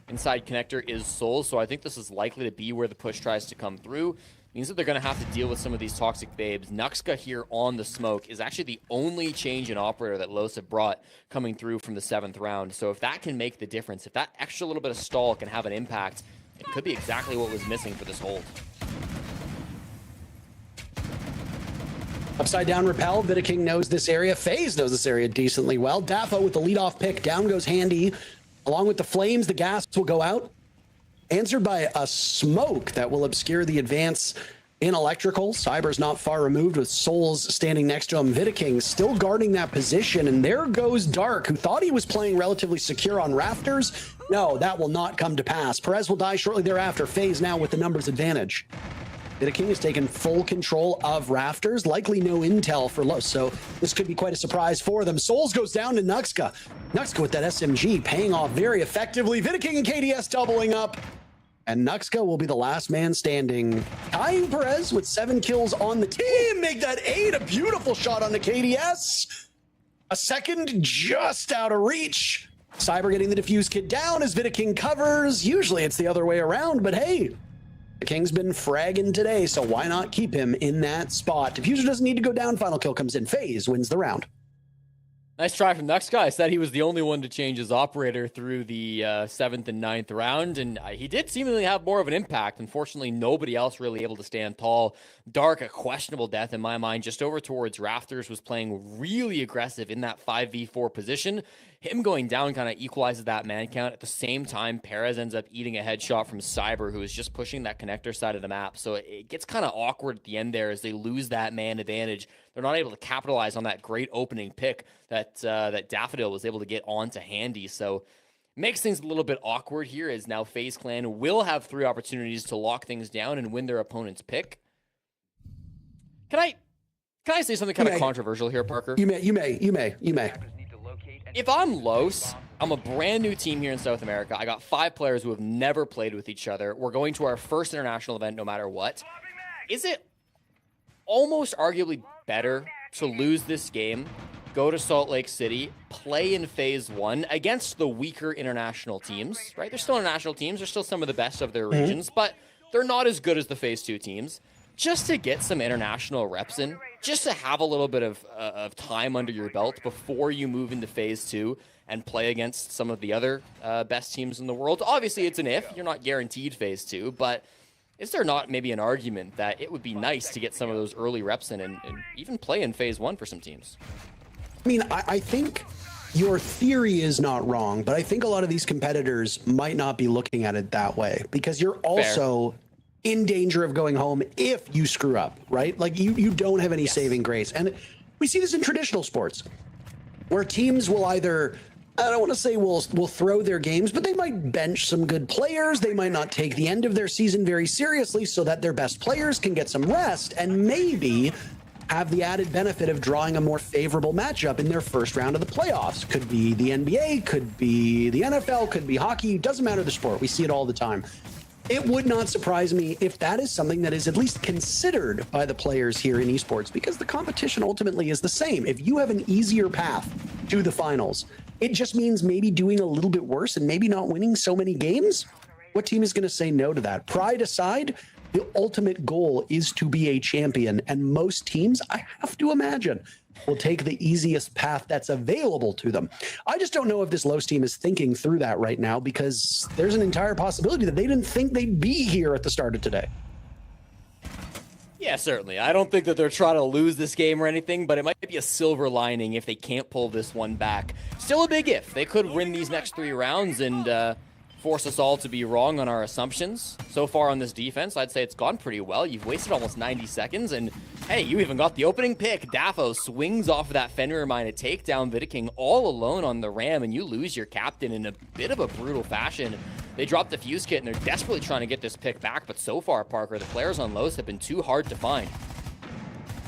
Inside connector is Souls, so I think this is likely to be where the push tries to come through. Means that they're going to have to deal with some of these toxic babes. Nuxka here on the smoke is actually the only change in operator that Los have brought coming through from the 7th round. So if that can make the difference, if that extra little bit of stall can have an impact, it could be exactly what was missing for this hold. Upside down repel. Vidaking knows this area. FaZe knows this area decently well. Daffo with the leadoff pick. Down goes Handy. Along with the flames, the gas will go out. Answered by a smoke that will obscure the advance in electrical. Cyber's not far removed with Souls standing next to him. Vidaking still guarding that position. And there goes Dark, who thought he was playing relatively secure on Rafters. No, that will not come to pass. Perez will die shortly thereafter. FaZe now with the numbers advantage. King has taken full control of Rafters, likely no intel for Los, so this could be quite a surprise for them. Souls goes down to Nuxka. Nuxka with that SMG paying off very effectively. King and KDS doubling up, and Nuxka will be the last man standing. Tying Perez with 7 kills on the team, make that 8, a beautiful shot on the KDS. A second just out of reach. Cyber getting the defuse kit down as King covers. Usually it's the other way around, but hey, the King's been fragging today, so why not keep him in that spot? Diffuser doesn't need to go down. Final kill comes in. FaZe wins the round. Nice try from Next Guy. Said he was the only one to change his operator through the 7th and 9th round, and he did seemingly have more of an impact. Unfortunately, nobody else really able to stand tall. Dark, a questionable death in my mind, just over towards Rafters, was playing really aggressive in that 5v4 position. Him going down kind of equalizes that man count. At the same time, Perez ends up eating a headshot from Cyber, who is just pushing that connector side of the map. So it gets kind of awkward at the end there as they lose that man advantage. They're not able to capitalize on that great opening pick that Daffodil was able to get onto Handy. So makes things a little bit awkward here, as now FaZe Clan will have 3 opportunities to lock things down and win their opponent's pick. Can I say something kind of controversial here, Parker? You may. If I'm Los, I'm a brand new team here in South America. I got 5 players who have never played with each other. We're going to our first international event no matter what. Is it almost arguably better to lose this game, go to Salt Lake City, play in Phase 1 against the weaker international teams, right? They're still international teams. They're still some of the best of their regions, but they're not as good as the Phase 2 teams. Just to get some international reps in, just to have a little bit of time under your belt before you move into Phase 2 and play against some of the other best teams in the world. Obviously, it's an if. You're not guaranteed Phase 2, but is there not maybe an argument that it would be nice to get some of those early reps in and even play in Phase 1 for some teams? I mean, I think your theory is not wrong, but I think a lot of these competitors might not be looking at it that way, because you're also in danger of going home if you screw up, right? Like you don't have any saving grace. And we see this in traditional sports where teams will either, I don't want to say will throw their games, but they might bench some good players. They might not take the end of their season very seriously so that their best players can get some rest and maybe have the added benefit of drawing a more favorable matchup in their first round of the playoffs. Could be the NBA, could be the NFL, could be hockey. Doesn't matter the sport. We see it all the time. It would not surprise me if that is something that is at least considered by the players here in esports, because the competition ultimately is the same. If you have an easier path to the finals, it just means maybe doing a little bit worse and maybe not winning so many games. What team is going to say no to that? Pride aside, the ultimate goal is to be a champion, and most teams, I have to imagine, will take the easiest path that's available to them. I just don't know if this Los team is thinking through that right now, because there's an entire possibility that they didn't think they'd be here at the start of today. Yeah, certainly. I don't think that they're trying to lose this game or anything, but it might be a silver lining if they can't pull this one back. Still a big if. They could win these next 3 rounds and force us all to be wrong on our assumptions. So far on this defense, I'd say it's gone pretty well. You've wasted almost 90 seconds, and hey, you even got the opening pick. Daffo swings off of that Fenrir mine to take down King all alone on the ram, and you lose your captain in a bit of a brutal fashion. They dropped the fuse kit, and they're desperately trying to get this pick back, but so far, Parker, the players on Los have been too hard to find.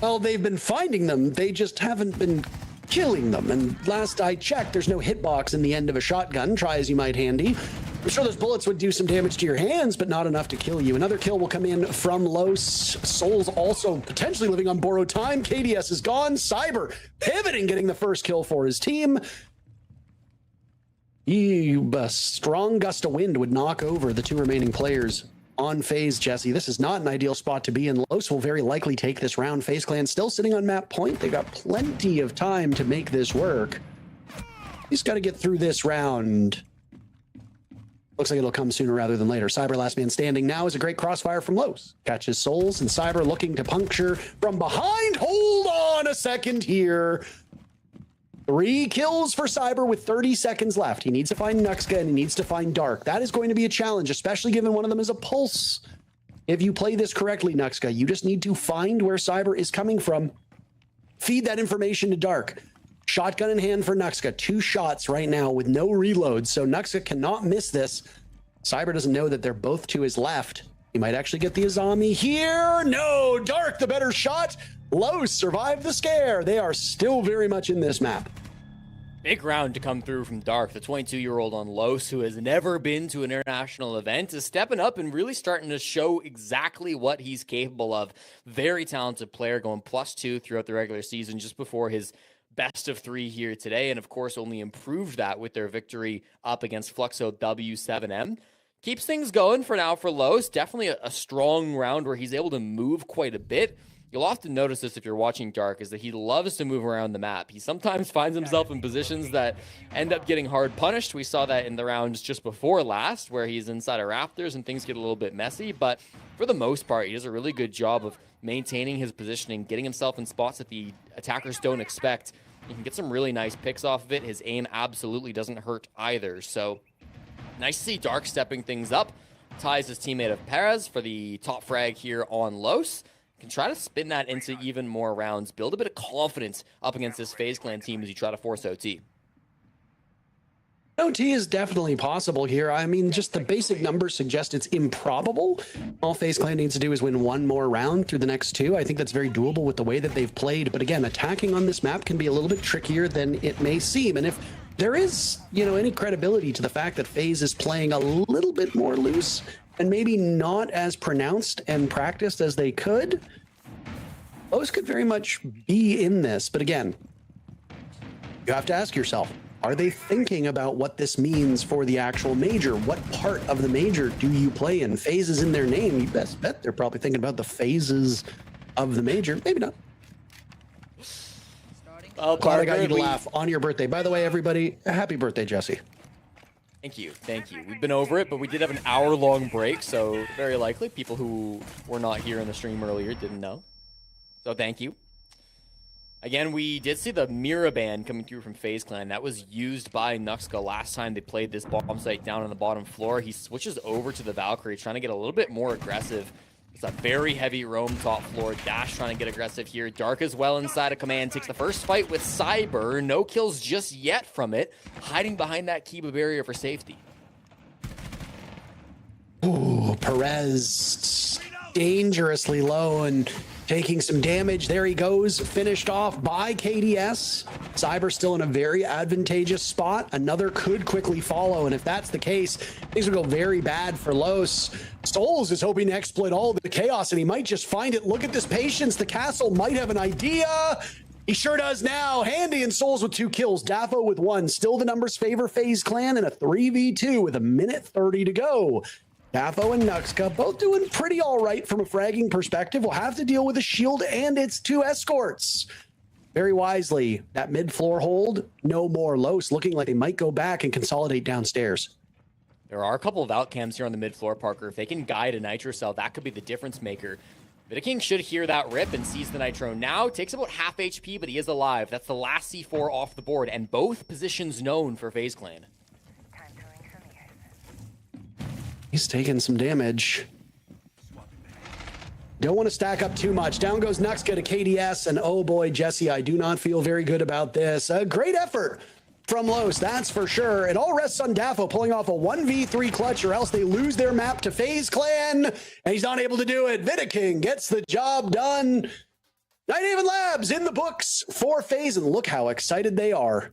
Well, they've been finding them. They just haven't been killing them. And last I checked, there's no hitbox in the end of a shotgun. Try as you might, Handy. I'm sure those bullets would do some damage to your hands, but not enough to kill you. Another kill will come in from Los. Souls also potentially living on borrowed time. KDS is gone. Cyber pivoting, getting the first kill for his team. A strong gust of wind would knock over the 2 remaining players on FaZe, Jesse. This is not an ideal spot to be in. Los will very likely take this round. FaZe Clan still sitting on map point. They got plenty of time to make this work. He's got to get through this round. Looks like it'll come sooner rather than later. Cyber last man standing now is a great crossfire from Los. Catches Souls, and Cyber looking to puncture from behind. Hold on a second here. 3 kills for Cyber with 30 seconds left. He needs to find Nuxka and he needs to find Dark. That is going to be a challenge, especially given one of them is a pulse. If you play this correctly, Nuxka, you just need to find where Cyber is coming from. Feed that information to Dark. Shotgun in hand for Nuxka. 2 shots right now with no reload, so Nuxka cannot miss this. Cyber doesn't know that they're both to his left He might actually get the Azami here. No, Dark, the better shot. Los survived the scare. They are still very much in this map. Big round to come through from Dark. The 22-year-old on Los, who has never been to an international event, is stepping up and really starting to show exactly what he's capable of. Very talented player, going +2 throughout the regular season, just before his best of 3 here today, and of course only improved that with their victory up against Fluxo W7M. Keeps things going for now for Los. Definitely a strong round where he's able to move quite a bit. You'll often notice this if you're watching Dark, is that he loves to move around the map. He sometimes finds himself in positions that end up getting hard punished. We saw that in the rounds just before last, where he's inside of Raptors and things get a little bit messy. But for the most part, he does a really good job of maintaining his positioning, getting himself in spots that the attackers don't expect. He can get some really nice picks off of it. His aim absolutely doesn't hurt either. So nice to see Dark stepping things up. Ties his teammate of Perez for the top frag here on Los. Can try to spin that into even more rounds, build a bit of confidence up against this FaZe Clan team as you try to force OT. OT is definitely possible here. I mean, just the basic numbers suggest it's improbable. All FaZe Clan needs to do is win one more round through the next 2. I think that's very doable with the way that they've played. But again, attacking on this map can be a little bit trickier than it may seem. And if there is, any credibility to the fact that FaZe is playing a little bit more loose and maybe not as pronounced and practiced as they could, those could very much be in this. But again, you have to ask yourself, are they thinking about what this means for the actual major? What part of the major do you play in? FaZe is in their name. You best bet they're probably thinking about the phases of the major. Maybe not. Well, Glad I got you to laugh on your birthday. By the way, everybody, happy birthday, Jesse. Thank you. Thank you. We've been over it, but we did have an hour-long break, so very likely people who were not here in the stream earlier didn't know. So thank you. Again, we did see the Mira ban coming through from FaZe Clan. That was used by Nuxka last time they played this bomb site down on the bottom floor. He switches over to the Valkyrie, trying to get a little bit more aggressive. It's a very heavy roam top floor. Dash trying to get aggressive here. Dark as well inside of command. Takes the first fight with Cyber. No kills just yet from it. Hiding behind that Kiba barrier for safety. Ooh, Perez dangerously low and taking some damage. There he goes, finished off by KDS. Cyber still in a very advantageous spot. Another could quickly follow, and if that's the case, things will go very bad for Los. Souls is hoping to exploit all the chaos, and he might just find it. Look at this patience. The castle might have an idea. He sure does now. Handy and Souls with 2 kills. Daffo with 1. Still the numbers favor FaZe Clan in a 3v2 with 1:30 to go. Daffo and Nuxka both doing pretty all right from a fragging perspective. We'll have to deal with a shield and its 2 escorts. Very wisely, that mid-floor hold, no more. Los looking like they might go back and consolidate downstairs. There are a couple of outcams here on the mid-floor, Parker. If they can guide a Nitro Cell, that could be the difference maker. Vidaking should hear that rip and sees the Nitro now. Takes about half HP, but he is alive. That's the last C4 off the board, and both positions known for FaZe Clan. He's taking some damage. Don't want to stack up too much. Down goes Nuxka to KDS, and oh boy, Jesse, I do not feel very good about this. A great effort from Los, that's for sure. It all rests on Daffo pulling off a 1v3 clutch, or else they lose their map to FaZe Clan, and he's not able to do it. Vidaking gets the job done. Nighthaven Labs in the books for FaZe, and look how excited they are.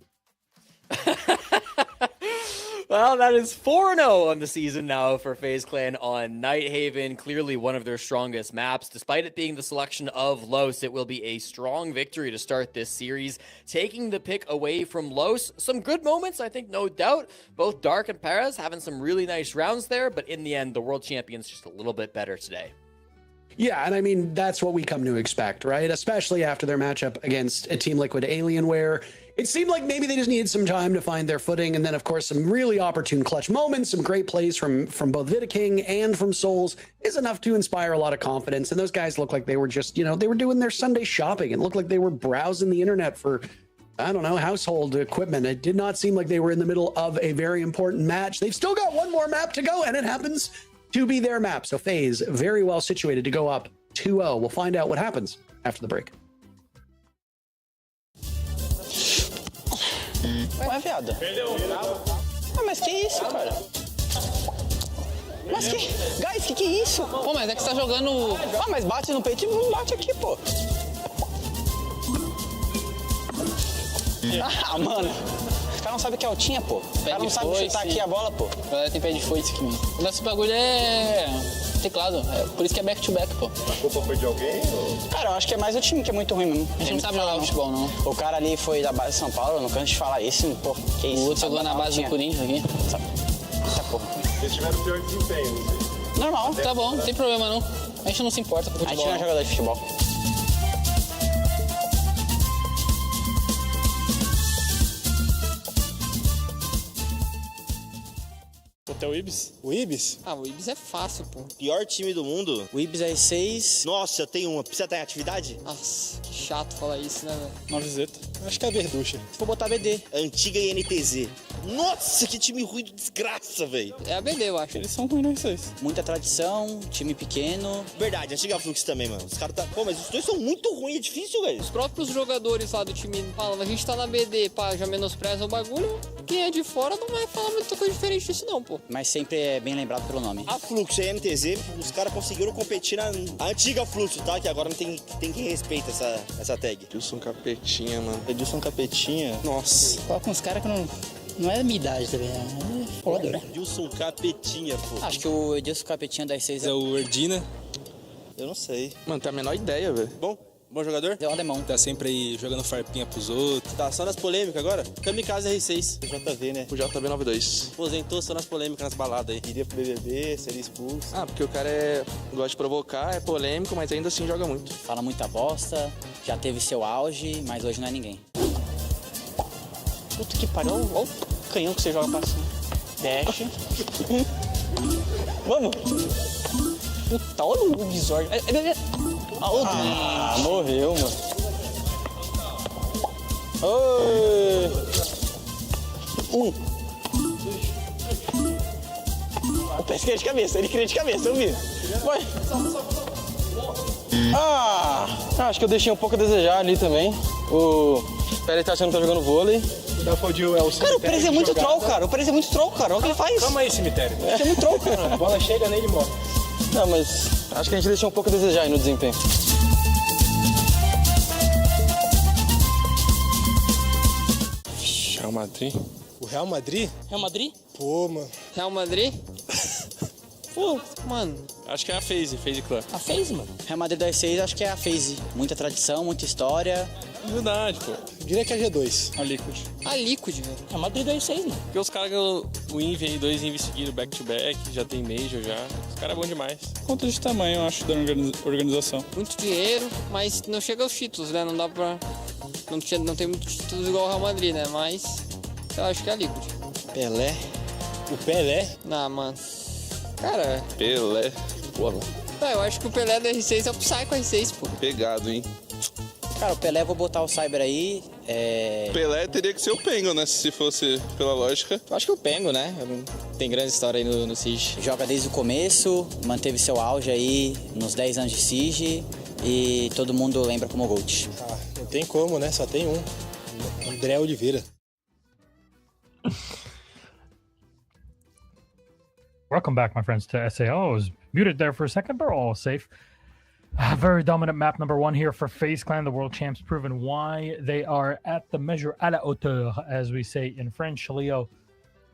Well, that is 4-0 on the season now for FaZe Clan on Nighthaven. Clearly one of their strongest maps. Despite it being the selection of Los, it will be a strong victory to start this series. Taking the pick away from Los. Some good moments, I think, no doubt. Both Dark and Perez having some really nice rounds there, but in the end, the world champion's just a little bit better today. Yeah, and I mean, that's what we come to expect, right? Especially after their matchup against a Team Liquid Alienware. It seemed like maybe they just needed some time to find their footing, and then, of course, some really opportune clutch moments, some great plays from both Vidaking and from Souls is enough to inspire a lot of confidence. And those guys look like they were just, they were doing their Sunday shopping. It looked like they were browsing the internet for, I don't know, household equipment. It did not seem like they were in the middle of a very important match. They've still got one more map to go, and it happens to be their map. So FaZe very well situated to go up 2-0. We'll find out what happens after the break. Ué, viado. Ah, mas que isso, cara? Mas que... Guys, que é isso? Pô, mas é que você tá jogando... Ah, mas bate no peito e não bate aqui, pô. Ah, mano. Os caras não sabem o que é altinha, pô. Os caras não sabem chutar aqui a bola, pô. A galera tem pé de foice aqui, mano. O nosso bagulho é... teclado. Por isso que é back-to-back, pô. A culpa foi de alguém? Ou... Cara, eu acho que é mais o time que é muito ruim mesmo. A gente não sabe jogar futebol, não. O cara ali foi da base de São Paulo, eu não canso de falar isso, pô. Que isso? O outro jogou na base do Corinthians aqui. Essa porra. Eles tiveram pior desempenho, não sei. Normal, tá bom, não tem problema não. A gente não se importa com futebol. A gente não é jogador de futebol. Até o Ibis? O Ibis? Ah, o Ibis é fácil, pô. Pior time do mundo? O Ibis é 6. Nossa, eu tenho uma. Precisa estar em atividade? Nossa, que chato falar isso, né, velho? Novizeta. Acho que é a Verducha. Se for botar BD. Antiga INTZ. Nossa, que time ruim de desgraça, velho. É a BD, eu acho. Eles são ruins, não sei. Muita tradição, time pequeno. Verdade, antiga Flux também, mano. Os caras tá... Pô, mas os dois são muito ruins, é difícil, velho. Os próprios jogadores lá do time falam, a gente tá na BD, pá, já menospreza o bagulho. Quem é de fora não vai falar muita coisa diferente disso não, pô. Mas sempre é bem lembrado pelo nome. A Flux e a NTZ, os caras conseguiram competir na antiga Flux, tá? Que agora não tem quem respeita essa tag. Edilson Capetinha, mano. Edilson Capetinha? Nossa. Coloca uns caras que não é da minha idade também, é foda, né? Edilson Capetinha, pô. Acho que o Edilson Capetinha das 6 é o Erdina. Eu não sei. Mano, tem a menor ideia, velho. Bom jogador? É o alemão. Tá sempre aí jogando farpinha pros outros. Tá só nas polêmicas agora? Kamikaze R6. O JV, né? O JV92. Aposentou só nas polêmicas, nas baladas aí. Iria pro BBB, seria expulso. Ah, porque o cara gosta de provocar, é polêmico, mas ainda assim joga muito. Fala muita bosta, já teve seu auge, mas hoje não é ninguém. Puta que pariu, olha o canhão que você joga pra cima. Dash. Vamos! Puta, olha o visor. Morreu, mano. Oi! O pé queria de cabeça, ele queria de cabeça, eu vi. Vai! Acho que eu deixei um pouco a desejar ali também. O Pérez tá achando que tá jogando vôlei. Cara, o Pérez é muito troll, cara. O Pérez é muito troll, cara. Olha o que ele faz. Calma aí, cemitério. Ele é muito troll, cara. A bola chega nele e morre. Não, mas acho que a gente deixou um pouco a desejar aí no desempenho. Real Madrid? O Real Madrid? Real Madrid? Pô, mano. Real Madrid? Pô, mano. Acho que é a FaZe Clan. A FaZe, mano. Real Madrid das 6, acho que é a FaZe. Muita tradição, muita história. Verdade, pô. Eu diria que é a G2. A Liquid. A Liquid, velho. Real Madrid das 6, mano. Porque os caras ganham o Invi aí, 2 Invi seguidos, back-to-back, já tem Major já. Os caras é bom demais. Conta de tamanho, eu acho, da organização. Muito dinheiro, mas não chega aos títulos, né? Não dá pra... Não tem muitos títulos igual o Real Madrid, né? Mas eu acho que é a Liquid. Pelé? O Pelé? Não, mano. Cara... Pelé. Porra. Eu acho que o Pelé do R6 é o Psycho R6, pô. Pegado, hein? Cara, o Pelé, vou botar o Cyber aí. Pelé teria que ser o Pengo, né? Se fosse pela lógica. Eu acho que o Pengo, né? Tem grande história aí no Siege. Joga desde o começo, manteve seu auge aí nos 10 anos de Siege e todo mundo lembra como GOAT. Ah, não tem como, né? Só tem um. André Oliveira. Welcome back, my friends, to SAL. I was muted there for a second, but we're all safe. Very dominant map number 1 here for FaZe Clan. The world champs proven why they are at the measure à la hauteur, as we say in French. Leo,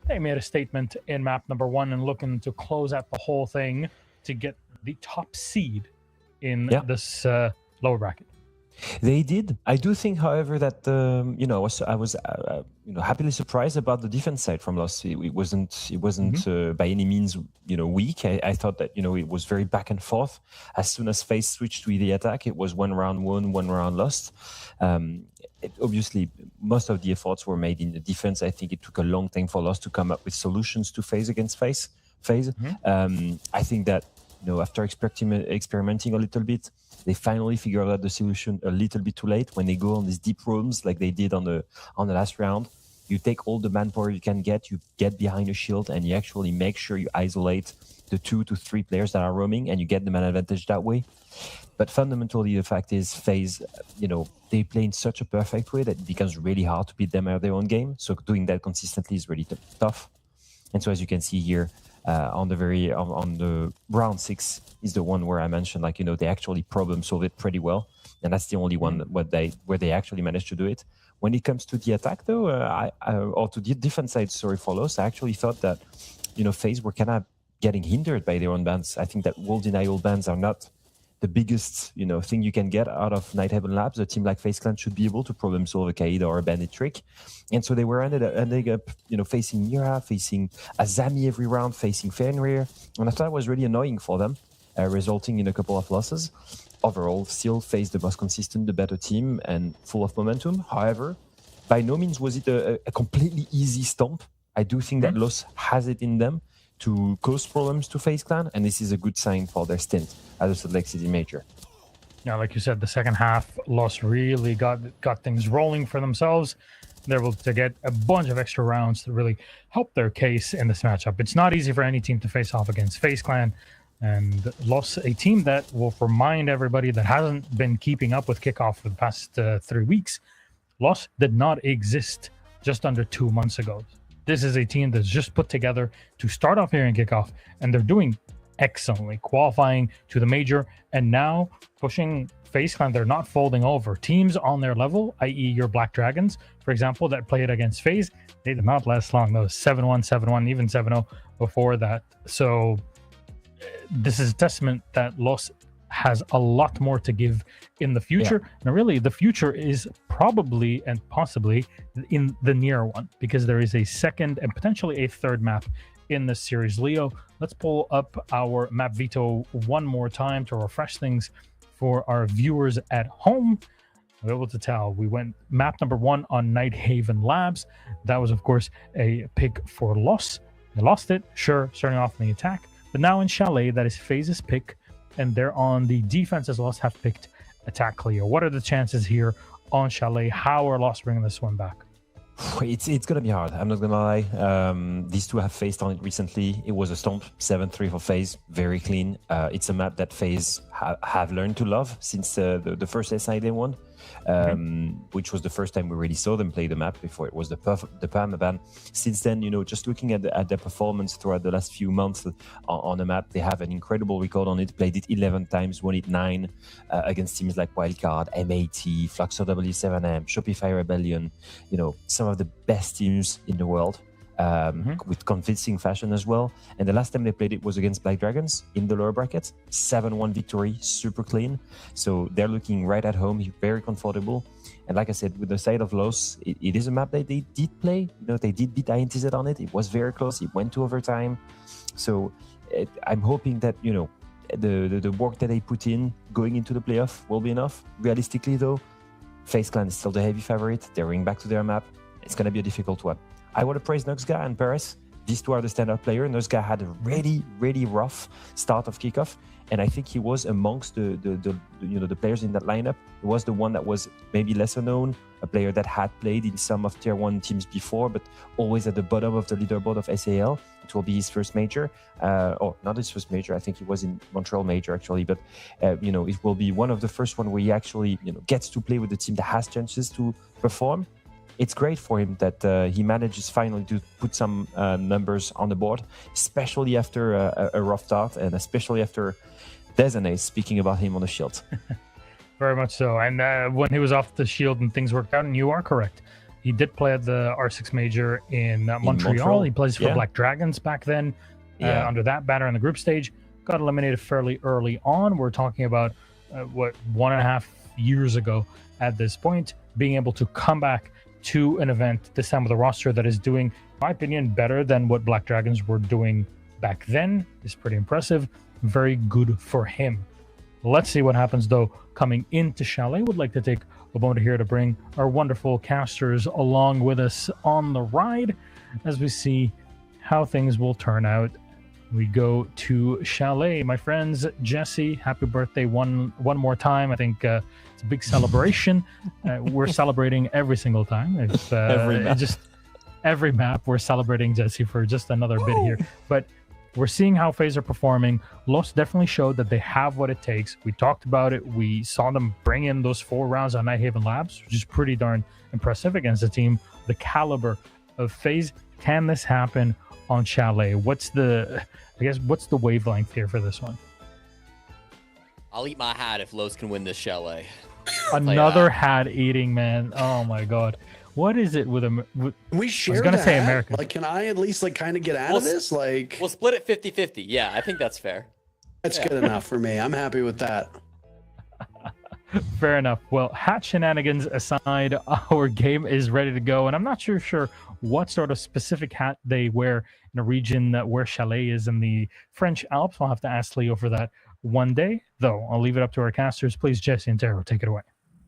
they made a statement in map number 1 and looking to close out the whole thing to get the top seed in this lower bracket. They did. I do think, however, that I was happily surprised about the defense side from Lost. It wasn't by any means weak. I thought that it was very back and forth. As soon as FaZe switched to the attack, it was 1 round won, 1 round lost. Obviously, most of the efforts were made in the defense. I think it took a long time for Lost to come up with solutions to FaZe against FaZe. I think that after experimenting a little bit, they finally figured out the solution a little bit too late when they go on these deep rooms like they did on the last round. You take all the manpower you can get, you get behind a shield, and you actually make sure you isolate the 2 to 3 players that are roaming, and you get them an advantage that way. But fundamentally, the fact is, FaZe, they play in such a perfect way that it becomes really hard to beat them out of their own game. So doing that consistently is really tough. And so as you can see here, on the round 6 is the one where I mentioned, like, they actually problem solve it pretty well, and that's the only one where they actually managed to do it. When it comes to the attack, though, or to the defense side, sorry for loss, I actually thought that FaZe were kind of getting hindered by their own bans. I think that wall denial bans are not the biggest thing you can get out of Nighthaven Labs. A team like FaZe Clan should be able to problem solve a Kaida or a Bandit trick, and so they were ending up facing Mira, facing Azami every round, facing Fenrir, and I thought it was really annoying for them, resulting in a couple of losses. Overall, still FaZe the most consistent, the better team, and full of momentum. However, by no means was it a completely easy stomp. I do think that Loss has it in them to cause problems to FaZe Clan, and this is a good sign for their stint as a Salt Lake City major. Yeah, like you said, the second half, Loss really got things rolling for themselves. They're able to get a bunch of extra rounds to really help their case in this matchup. It's not easy for any team to face off against FaZe Clan, and Loss, a team that will remind everybody that hasn't been keeping up with Kickoff for the past 3 weeks. Loss did not exist just under 2 months ago. This is a team that's just put together to start off here in Kickoff, and they're doing excellently, qualifying to the major, and now pushing FaZe Clan. They're not folding over. Teams on their level, i.e. your Black Dragons, for example, that played against FaZe, they did not last long. Those 7-1, 7-1, even 7-0 before that. So this is a testament that Loss has a lot more to give in the future. And really, the future is probably and possibly in the near one, because there is a second and potentially a third map in this series. Leo, let's pull up our map veto one more time to refresh things for our viewers at home. We're able to tell we went map number 1 on Nighthaven Labs. That was, of course, a pick for Loss. They lost it, sure, starting off in the attack, but now in Chalet, that is FaZe's pick, and they're on the defense as Loss have picked attack clear. What are the chances here on Chalet? How are Loss bringing this one back? It's going to be hard. I'm not going to lie. These two have faced on it recently. It was a stomp, 7-3 for FaZe, very clean. It's a map that FaZe have learned to love since the first SI they won, which was the first time we really saw them play the map. Before it was the perma ban. Since then, just looking at their performance throughout the last few months on the map, they have an incredible record on it. Played it 11 times, won it 9 against teams like Wildcard, MAT, Fluxo W7M, Shopify Rebellion. Some of the best teams in the world. With convincing fashion as well. And the last time they played it was against Black Dragons in the lower bracket. 7-1 victory, super clean. So they're looking right at home, very comfortable. And like I said, with the side of Loss, it is a map that they did play. They did beat INTZ on it. It was very close. It went to overtime. So I'm hoping that, the work that they put in going into the playoff will be enough. Realistically, though, FaZe Clan is still the heavy favorite. They're going back to their map. It's going to be a difficult one. I want to praise Nuxga and Perez. These two are the standout player. Nuxga had a really, really rough start of Kickoff, and I think he was amongst the players in that lineup. He was the one that was maybe lesser known, a player that had played in some of Tier 1 teams before, but always at the bottom of the leaderboard of SAL. It will be his first major, or not his first major. I think he was in Montreal major actually, but it will be one of the first one where he actually gets to play with the team that has chances to perform. It's great for him that he manages finally to put some numbers on the board, especially after a rough start, and especially after Desane speaking about him on the Shield. Very much so. And when he was off the Shield and things worked out, and you are correct, he did play at the R6 Major in Montreal. He plays for Black Dragons back then, under that banner in the group stage. Got eliminated fairly early on. We're talking about, 1.5 years ago at this point, being able to come back to an event, this time with a roster that is doing, in my opinion, better than what Black Dragons were doing back then. Is pretty impressive. Very good for him. Let's see what happens, though, coming into Chalet. Would like to take a moment here to bring our wonderful casters along with us on the ride as we see how things will turn out. We go to Chalet. My friends, Jesse, happy birthday one more time. I think it's a big celebration. We're celebrating every single time. It's every map we're celebrating Jesse for just another bit here. But we're seeing how FaZe are performing. Lost definitely showed that they have what it takes. We talked about it. We saw them bring in those 4 rounds on Nighthaven Labs, which is pretty darn impressive against a team the caliber of FaZe. Can this happen on Chalet? What's the wavelength here for this one? I'll eat my hat if Los can win this Chalet. Another hat eating, man. Oh my god. What is it with a? We share. I was gonna say hat? American. Like, can I at least like kind of get out of this? Like, we'll split it 50-50. Yeah, I think that's fair. That's good enough for me. I'm happy with that. Fair enough. Well, hat shenanigans aside, our game is ready to go, and I'm not sure what sort of specific hat they wear in a region where Chalet is in the French Alps. I'll have to ask Leo for that one day, though. I'll leave it up to our casters. Please, Jesse and Taro, take it away.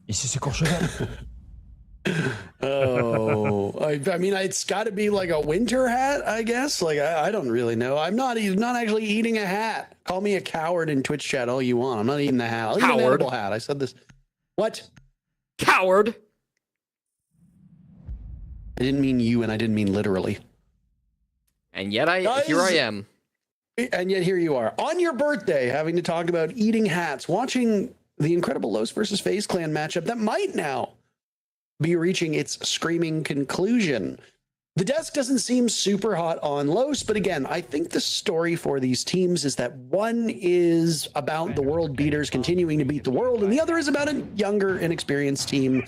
Ici c'est Courchevel. I mean, it's got to be like a winter hat, I guess. Like, I don't really know. I'm not actually eating a hat. Call me a coward in Twitch chat all you want. I'm not eating the hat. I'll eat an edible hat. I said this. What? Coward. I didn't mean you, and I didn't mean literally. And yet here I am. And yet here you are on your birthday, having to talk about eating hats, watching the incredible Los versus FaZe Clan matchup that might now be reaching its screaming conclusion. The desk doesn't seem super hot on Los, but again, I think the story for these teams is that one is about the world beaters continuing to beat the world, and the other is about a younger, inexperienced team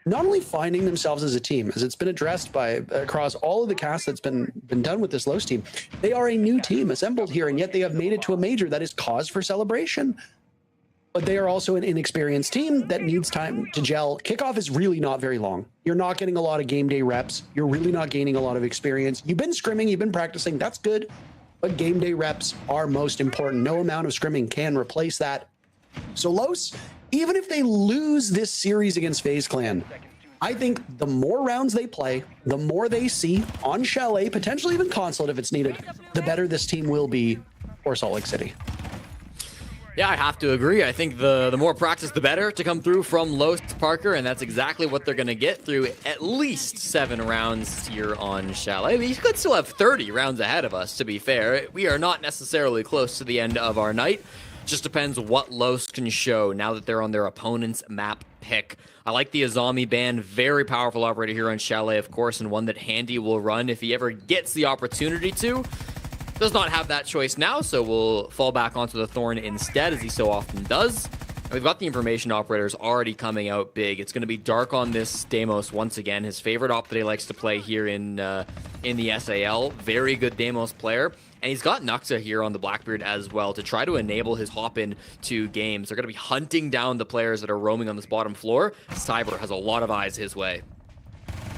not only finding themselves as a team, as it's been addressed across all of the casts that's been done with this Los team. They are a new team assembled here, and yet they have made it to a major that is cause for celebration. But they are also an inexperienced team that needs time to gel. Kickoff is really not very long. You're not getting a lot of game day reps. You're really not gaining a lot of experience. You've been scrimming, you've been practicing, that's good. But game day reps are most important. No amount of scrimming can replace that. So Los, even if they lose this series against FaZe Clan, I think the more rounds they play, the more they see on Chalet, potentially even Consulate if it's needed, the better this team will be for Salt Lake City. Yeah, I have to agree. I think the more practice, the better to come through from Los Parker, and that's exactly what they're going to get through at least 7 rounds here on Chalet. We could still have 30 rounds ahead of us, to be fair. We are not necessarily close to the end of our night. Just depends what Los can show now that they're on their opponent's map pick. I like the Azami ban, very powerful operator here on Chalet, of course, and one that Handy will run if he ever gets the opportunity to. Does not have that choice now, so we'll fall back onto the Thorn instead, as he so often does. And we've got the information operators already coming out big. It's going to be Dark on this Deimos once again, his favorite op that he likes to play here in the SAL. Very good Deimos player. And he's got Nuxa here on the Blackbeard as well to try to enable his hop-in to games. They're going to be hunting down the players that are roaming on this bottom floor. Cyber has a lot of eyes his way.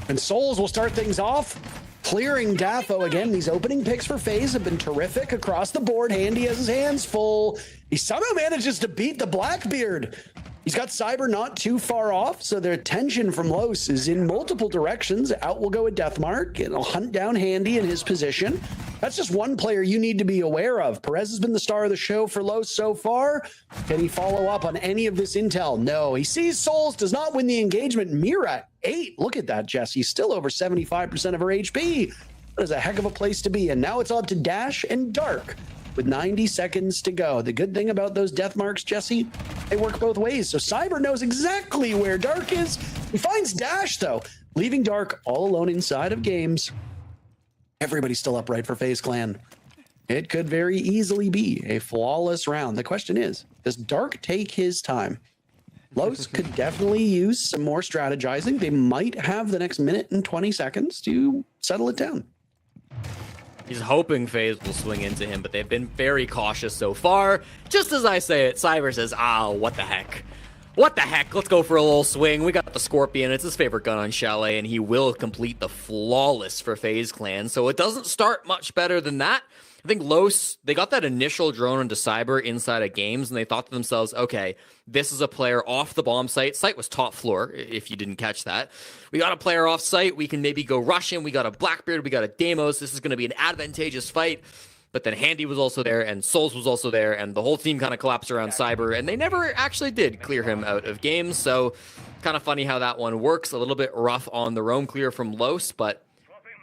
And Souls will start things off. Clearing Daffo again. These opening picks for FaZe have been terrific across the board. Handy has his hands full. He somehow manages to beat the Blackbeard. He's got Cyber not too far off, so their attention from Los is in multiple directions. Out will go a Deathmark, and he'll hunt down Handy in his position. That's just one player you need to be aware of. Perez has been the star of the show for Los so far. Can he follow up on any of this intel? No. He sees Souls, does not win the engagement. Mira, 8. Look at that, Jesse. Still over 75% of her HP. That is a heck of a place to be. And now it's up to Dash and Dark with 90 seconds to go. The good thing about those death marks, Jesse, they work both ways. So Cyber knows exactly where Dark is. He finds Dash, though, leaving Dark all alone inside of games. Everybody's still upright for FaZe Clan. It could very easily be a flawless round. The question is, does Dark take his time? Los could definitely use some more strategizing. They might have the next minute and 20 seconds to settle it down. He's hoping FaZe will swing into him, but they've been very cautious so far. Just as I say it, Cyber says, what the heck? What the heck? Let's go for a little swing. We got the Scorpion. It's his favorite gun on Chalet, and he will complete the flawless for FaZe Clan. So it doesn't start much better than that. I think Los, they got that initial drone into Cyber inside of games, and they thought to themselves, okay, this is a player off the bomb site. Site was top floor, if you didn't catch that. We got a player off site. We can maybe go rush him. We got a Blackbeard. We got a Deimos. This is going to be an advantageous fight. But then Handy was also there, and Souls was also there, and the whole team kind of collapsed around Cyber, and they never actually did clear him out of games. So kind of funny how that one works. A little bit rough on the roam clear from Los, but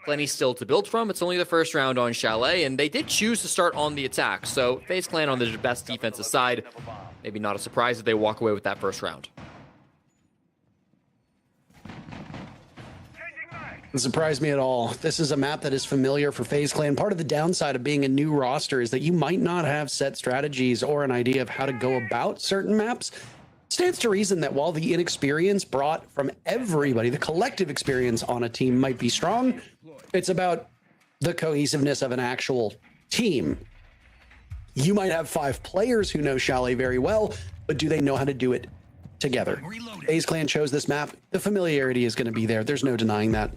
plenty still to build from. It's only the first round on Chalet, and they did choose to start on the attack. So FaZe Clan on the best defensive side. Maybe not a surprise if they walk away with that first round. Doesn't surprise me at all. This is a map that is familiar for FaZe Clan. Part of the downside of being a new roster is that you might not have set strategies or an idea of how to go about certain maps. Stands to reason that while the inexperience brought from everybody, the collective experience on a team might be strong, it's about the cohesiveness of an actual team. You might have 5 players who know Chalet very well, but do they know how to do it together? FaZe Clan chose this map. The familiarity is going to be there. There's no denying that.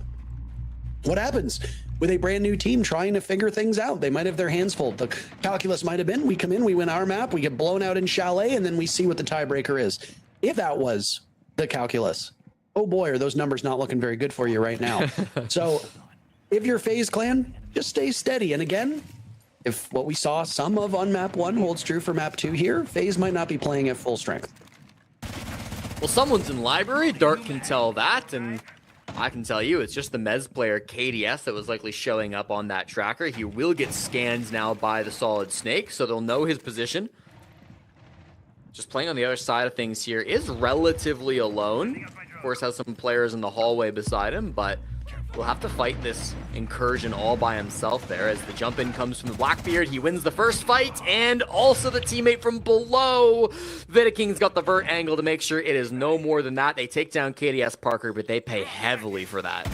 What happens with a brand new team trying to figure things out? They might have their hands full. The calculus might have been, we come in, we win our map, we get blown out in Chalet, and then we see what the tiebreaker is. If that was the calculus, oh boy, are those numbers not looking very good for you right now. So if you're FaZe Clan, just stay steady. And again, if what we saw some of on map 1 holds true for map 2 here, FaZe might not be playing at full strength. Well, someone's in library. Dart can tell that, and I can tell you it's just the Mez player KDS that was likely showing up on that tracker. He will get scanned now by the Solid Snake, so they'll know his position. Just playing on the other side of things here is relatively alone. Of course, has some players in the hallway beside him, but will have to fight this incursion all by himself there as the jump in comes from the Blackbeard. He wins the first fight, and also the teammate from below. Vidaking's got the vert angle to make sure it is no more than that. They take down KDS Parker, but they pay heavily for that.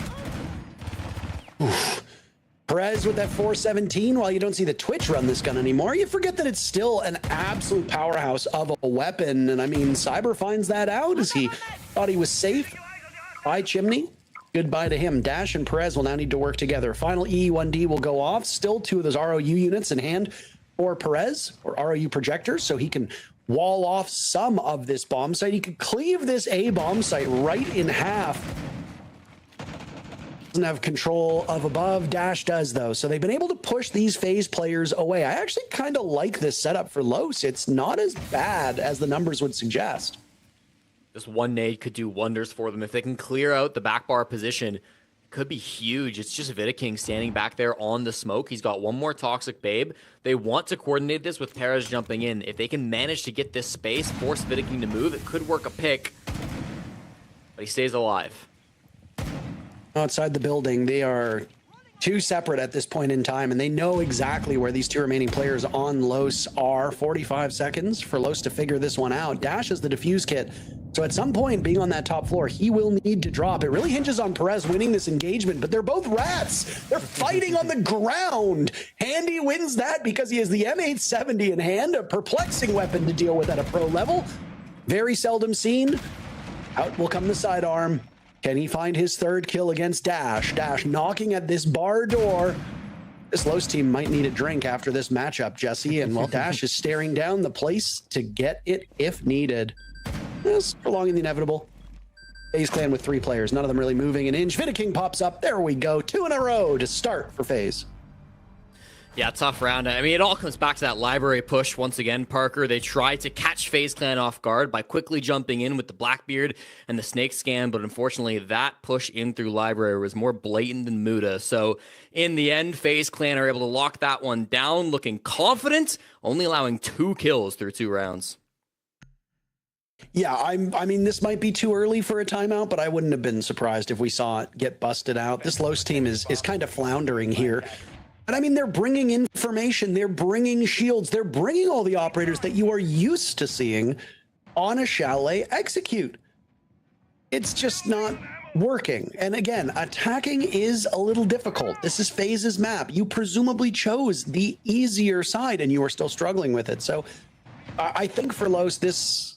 Perez with that 417. While you don't see the Twitch run this gun anymore, you forget that it's still an absolute powerhouse of a weapon. And I mean, Cyber finds that out as he thought he was safe by Chimney. Goodbye to him. Dash and Perez will now need to work together. Final EE1D will go off. Still 2 of those ROU units in hand for Perez, or ROU projectors, so he can wall off some of this bomb site. He could cleave this A bomb site right in half. Doesn't have control of above. Dash does, though. So they've been able to push these FaZe players away. I actually kind of like this setup for Los. It's not as bad as the numbers would suggest. This one nade could do wonders for them. If they can clear out the back bar position, it could be huge. It's just Vidaking standing back there on the smoke. He's got one more Toxic Babe. They want to coordinate this with Perez jumping in. If they can manage to get this space, force Vidaking to move, it could work a pick. But he stays alive. Outside the building, they are 2 separate at this point in time, and they know exactly where these 2 remaining players on Los are. 45 seconds for Los to figure this one out. Dash is the defuse kit. So at some point, being on that top floor, he will need to drop. It really hinges on Perez winning this engagement, but they're both rats. They're fighting on the ground. Handy wins that because he has the M870 in hand, a perplexing weapon to deal with at a pro level. Very seldom seen. Out will come the sidearm. Can he find his 3rd kill against Dash? Dash knocking at this bar door. This Los team might need a drink after this matchup, Jesse. And while Dash is staring down the place to get it if needed. Just prolonging the inevitable. FaZe Clan with 3 players, none of them really moving an inch. Vidaking pops up. There we go. 2 in a row to start for FaZe. Yeah, tough round. I mean, it all comes back to that library push once again, Parker. They tried to catch FaZe Clan off guard by quickly jumping in with the Blackbeard and the Snake Scan, but unfortunately that push in through library was more blatant than Muda. So in the end, FaZe Clan are able to lock that one down, looking confident, only allowing 2 kills through 2 rounds. Yeah, I mean, this might be too early for a timeout, but I wouldn't have been surprised if we saw it get busted out. This Los team is kind of floundering here. And I mean, they're bringing information, they're bringing shields, they're bringing all the operators that you are used to seeing on a Chalet execute. It's just not working. And again, attacking is a little difficult. This is FaZe's map. You presumably chose the easier side and you are still struggling with it. So I think for Los, this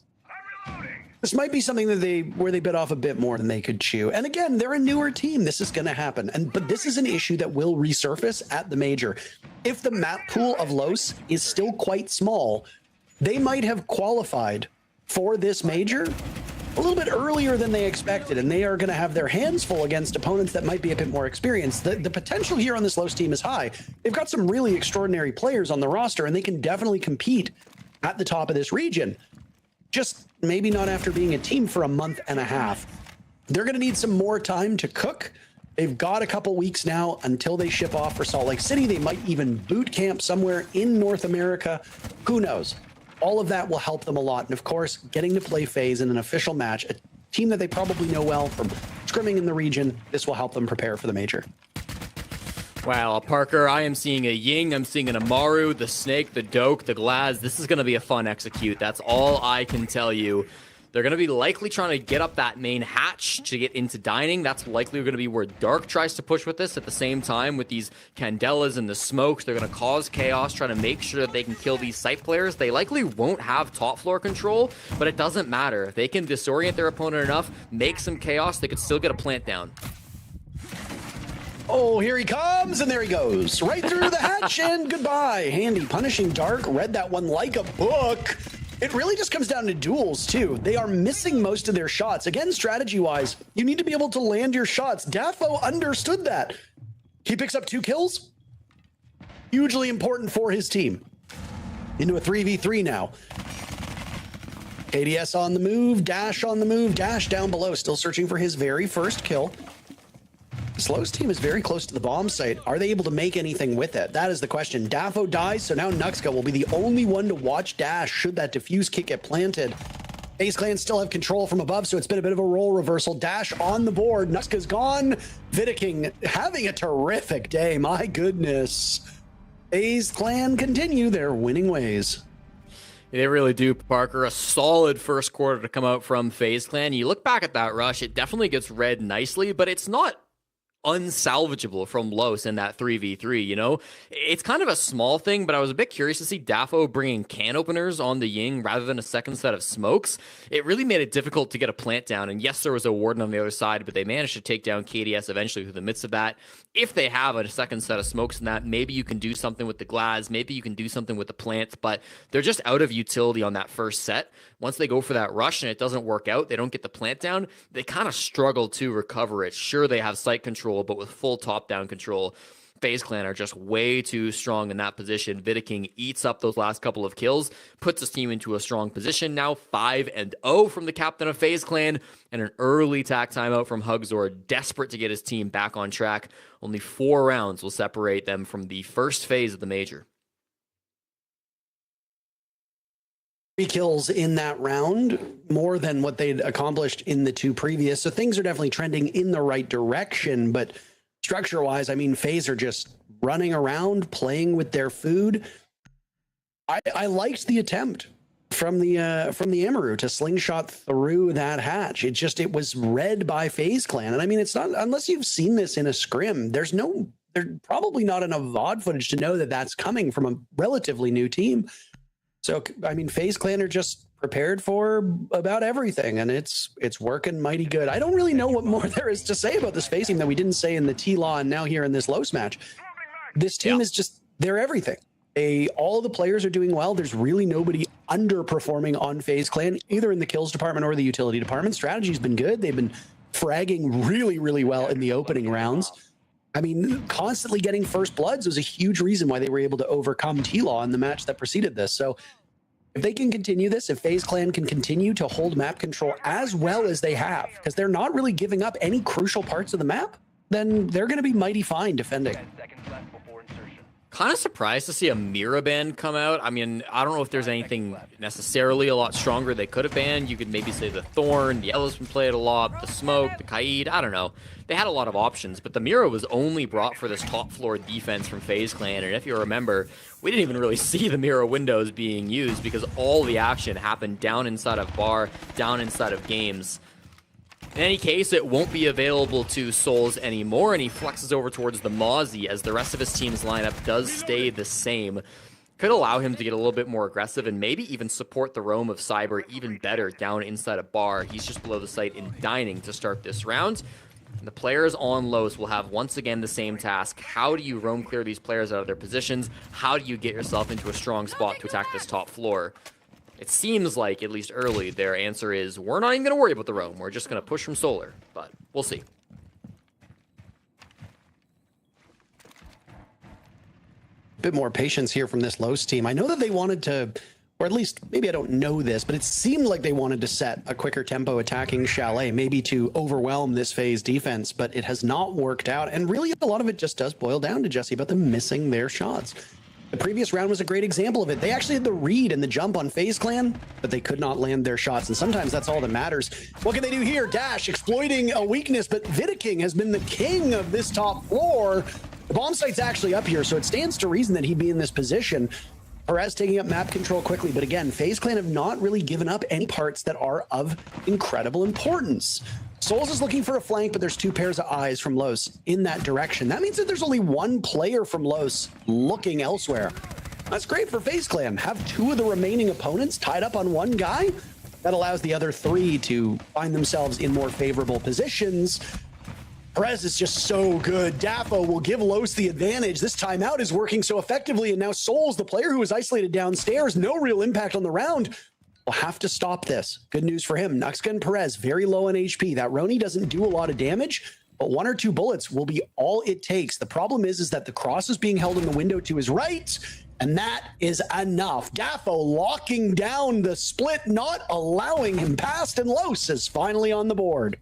might be something that where they bit off a bit more than they could chew. And again, they're a newer team. This is going to happen. But this is an issue that will resurface at the major. If the map pool of Los is still quite small, they might have qualified for this major a little bit earlier than they expected, and they are going to have their hands full against opponents that might be a bit more experienced. The potential here on this Los team is high. They've got some really extraordinary players on the roster, and they can definitely compete at the top of this region. Just maybe not after being a team for a month and a half. They're going to need some more time to cook. They've got a couple weeks now until they ship off for Salt Lake City. They might even boot camp somewhere in North America. Who knows? All of that will help them a lot. And of course, getting to play FaZe in an official match, a team that they probably know well from scrimming in the region. This will help them prepare for the major. Wow, Parker, I am seeing a Ying, I'm seeing an Amaru, the Snake, the Doke, the Glaz. This is going to be a fun execute. That's all I can tell you. They're going to be likely trying to get up that main hatch to get into dining. That's likely going to be where Dark tries to push with this. At the same time, with these Candelas and the smokes, they're going to cause chaos, trying to make sure that they can kill these site players. They likely won't have top floor control, but it doesn't matter. If they can disorient their opponent enough, make some chaos, they could still get a plant down. Oh, here he comes, and there he goes. Right through the hatch, and goodbye. Handy punishing Dark. Read that one like a book. It really just comes down to duels, too. They are missing most of their shots. Again, strategy-wise, you need to be able to land your shots. Dafo understood that. He picks up 2 kills. Hugely important for his team. Into a 3v3 now. KDS on the move, Dash on the move, Dash down below, still searching for his very first kill. Slow's team is very close to the bomb site. Are they able to make anything with it? That is the question. Dafo dies, so now Nuxka will be the only one to watch Dash should that diffuse kick get planted. FaZe Clan still have control from above, so it's been a bit of a role reversal. Dash on the board. Nuxka's gone. Vidiking having a terrific day. My goodness. FaZe Clan continue their winning ways. They really do, Parker. A solid first quarter to come out from FaZe Clan. You look back at that rush, it definitely gets read nicely, but it's not unsalvageable from Los in that 3v3, you know? It's kind of a small thing, but I was a bit curious to see Dafo bringing can openers on the Ying rather than a second set of smokes. It really made it difficult to get a plant down, and yes, there was a warden on the other side, but they managed to take down KDS eventually through the midst of that. If they have a second set of smokes in that, maybe you can do something with the Glaz, maybe you can do something with the plants, but they're just out of utility on that first set. Once they go for that rush and it doesn't work out, they don't get the plant down, they kind of struggle to recover it. Sure, they have site control, but with full top-down control, FaZe Clan are just way too strong in that position. Vidiking eats up those last couple of kills, puts his team into a strong position. Now 5-0 from the captain of FaZe Clan, and an early tack timeout from Hugzor, desperate to get his team back on track. Only 4 rounds will separate them from the first phase of the major. 3 kills in that round, more than what they'd accomplished in the 2 previous. So things are definitely trending in the right direction, but structure-wise, I mean, FaZe are just running around, playing with their food. I liked the attempt from the Amaru to slingshot through that hatch. It was read by FaZe Clan, and I mean, it's not, unless you've seen this in a scrim, there's probably not enough VOD footage to know that that's coming from a relatively new team. So, I mean, FaZe Clan are just prepared for about everything, and it's working mighty good. I don't really know what more there is to say about this FaZe team that we didn't say in the T-Law and now here in this Los match. This team is just, they're everything. All the players are doing well. There's really nobody underperforming on FaZe Clan, either in the kills department or the utility department. Strategy's been good. They've been fragging really, really well in the opening rounds. I mean, constantly getting first bloods was a huge reason why they were able to overcome T-Law in the match that preceded this. So if they can continue this, if FaZe Clan can continue to hold map control as well as they have, because they're not really giving up any crucial parts of the map, then they're going to be mighty fine defending. Kind of surprised to see a Mira ban come out. I mean, I don't know if there's anything necessarily a lot stronger they could have banned. You could maybe say the Thorn, the Ellis been played a lot, the Smoke, the Kaid, I don't know. They had a lot of options, but the Mira was only brought for this top floor defense from FaZe Clan, and if you remember, we didn't even really see the Mira windows being used because all the action happened down inside of bar, down inside of games. In any case, it won't be available to Souls anymore, and he flexes over towards the Mozzie as the rest of his team's lineup does stay the same. Could allow him to get a little bit more aggressive and maybe even support the roam of Cyber even better down inside a bar. He's just below the site in dining to start this round. And the players on Los will have once again the same task. How do you roam clear these players out of their positions? How do you get yourself into a strong spot to attack this top floor? It seems like, at least early, their answer is, we're not even going to worry about the roam. We're just going to push from Solar, but we'll see. Bit more patience here from this Los team. I know that they wanted to, or at least, maybe I don't know this, but it seemed like they wanted to set a quicker tempo attacking Chalet, maybe to overwhelm this FaZe defense, but it has not worked out. And really, a lot of it just does boil down to Jesse about them missing their shots. The previous round was a great example of it. They actually had the read and the jump on FaZe Clan, but they could not land their shots, and sometimes that's all that matters. What can they do here? Dash exploiting a weakness, but Vidiking has been the king of this top floor. The bomb site's actually up here, so it stands to reason that he'd be in this position. Perez taking up map control quickly, but again, FaZe Clan have not really given up any parts that are of incredible importance. Souls is looking for a flank, but there's two pairs of eyes from Los in that direction. That means that there's only one player from Los looking elsewhere. That's great for FaZe Clan. Have two of the remaining opponents tied up on one guy. That allows the other three to find themselves in more favorable positions. Perez is just so good. Daffo will give Los the advantage. This timeout is working so effectively, and now Souls, the player who was isolated downstairs, no real impact on the round, will have to stop this. Good news for him. Nuxka and Perez, very low on HP. That Roni doesn't do a lot of damage, but one or two bullets will be all it takes. The problem is that the cross is being held in the window to his right, and that is enough. Daffo locking down the split, not allowing him past, and Los is finally on the board.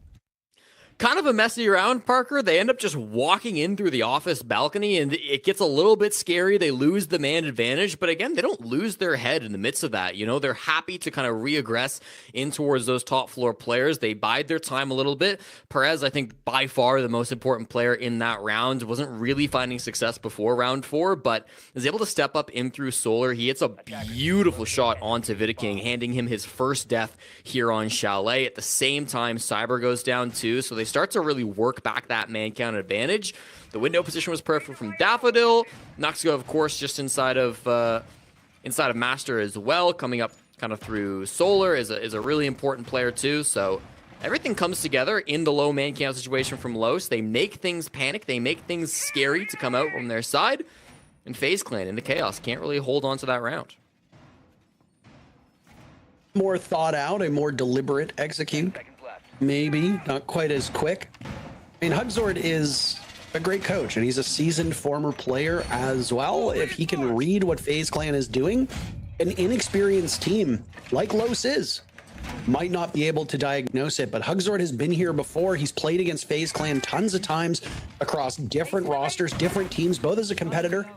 Kind of a messy round, Parker. They end up just walking in through the office balcony, and it gets a little bit scary. They lose the man advantage, but again, they don't lose their head in the midst of that. You know, they're happy to kind of reaggress in towards those top floor players. They bide their time a little bit. Perez, I think, by far the most important player in that round. Wasn't really finding success before round 4, but is able to step up in through Solar. He hits a beautiful shot onto Vidiking, handing him his first death here on Chalet. At the same time, Cyber goes down too, so they start to really work back that man count advantage. The window position was perfect from Daffodil. Nuxka, of course, just inside of Master as well, coming up kind of through Solar is a really important player too. So everything comes together in the low man count situation from Los. They make things panic. They make things scary to come out from their side. And FaZe Clan into chaos can't really hold on to that round. More thought out, a more deliberate execute. Maybe not quite as quick. I mean, Hugzord is a great coach, and he's a seasoned former player as well. If he can read what FaZe Clan is doing, an inexperienced team like Los is might not be able to diagnose it, but Hugzord has been here before. He's played against FaZe Clan tons of times across different rosters, different teams, both as a competitor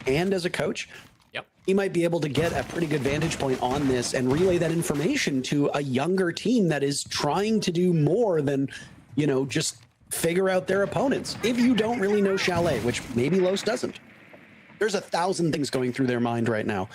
and as a coach. He might be able to get a pretty good vantage point on this and relay that information to a younger team that is trying to do more than, you know, just figure out their opponents. If you don't really know Chalet, which maybe Los doesn't, there's 1,000 things going through their mind right now.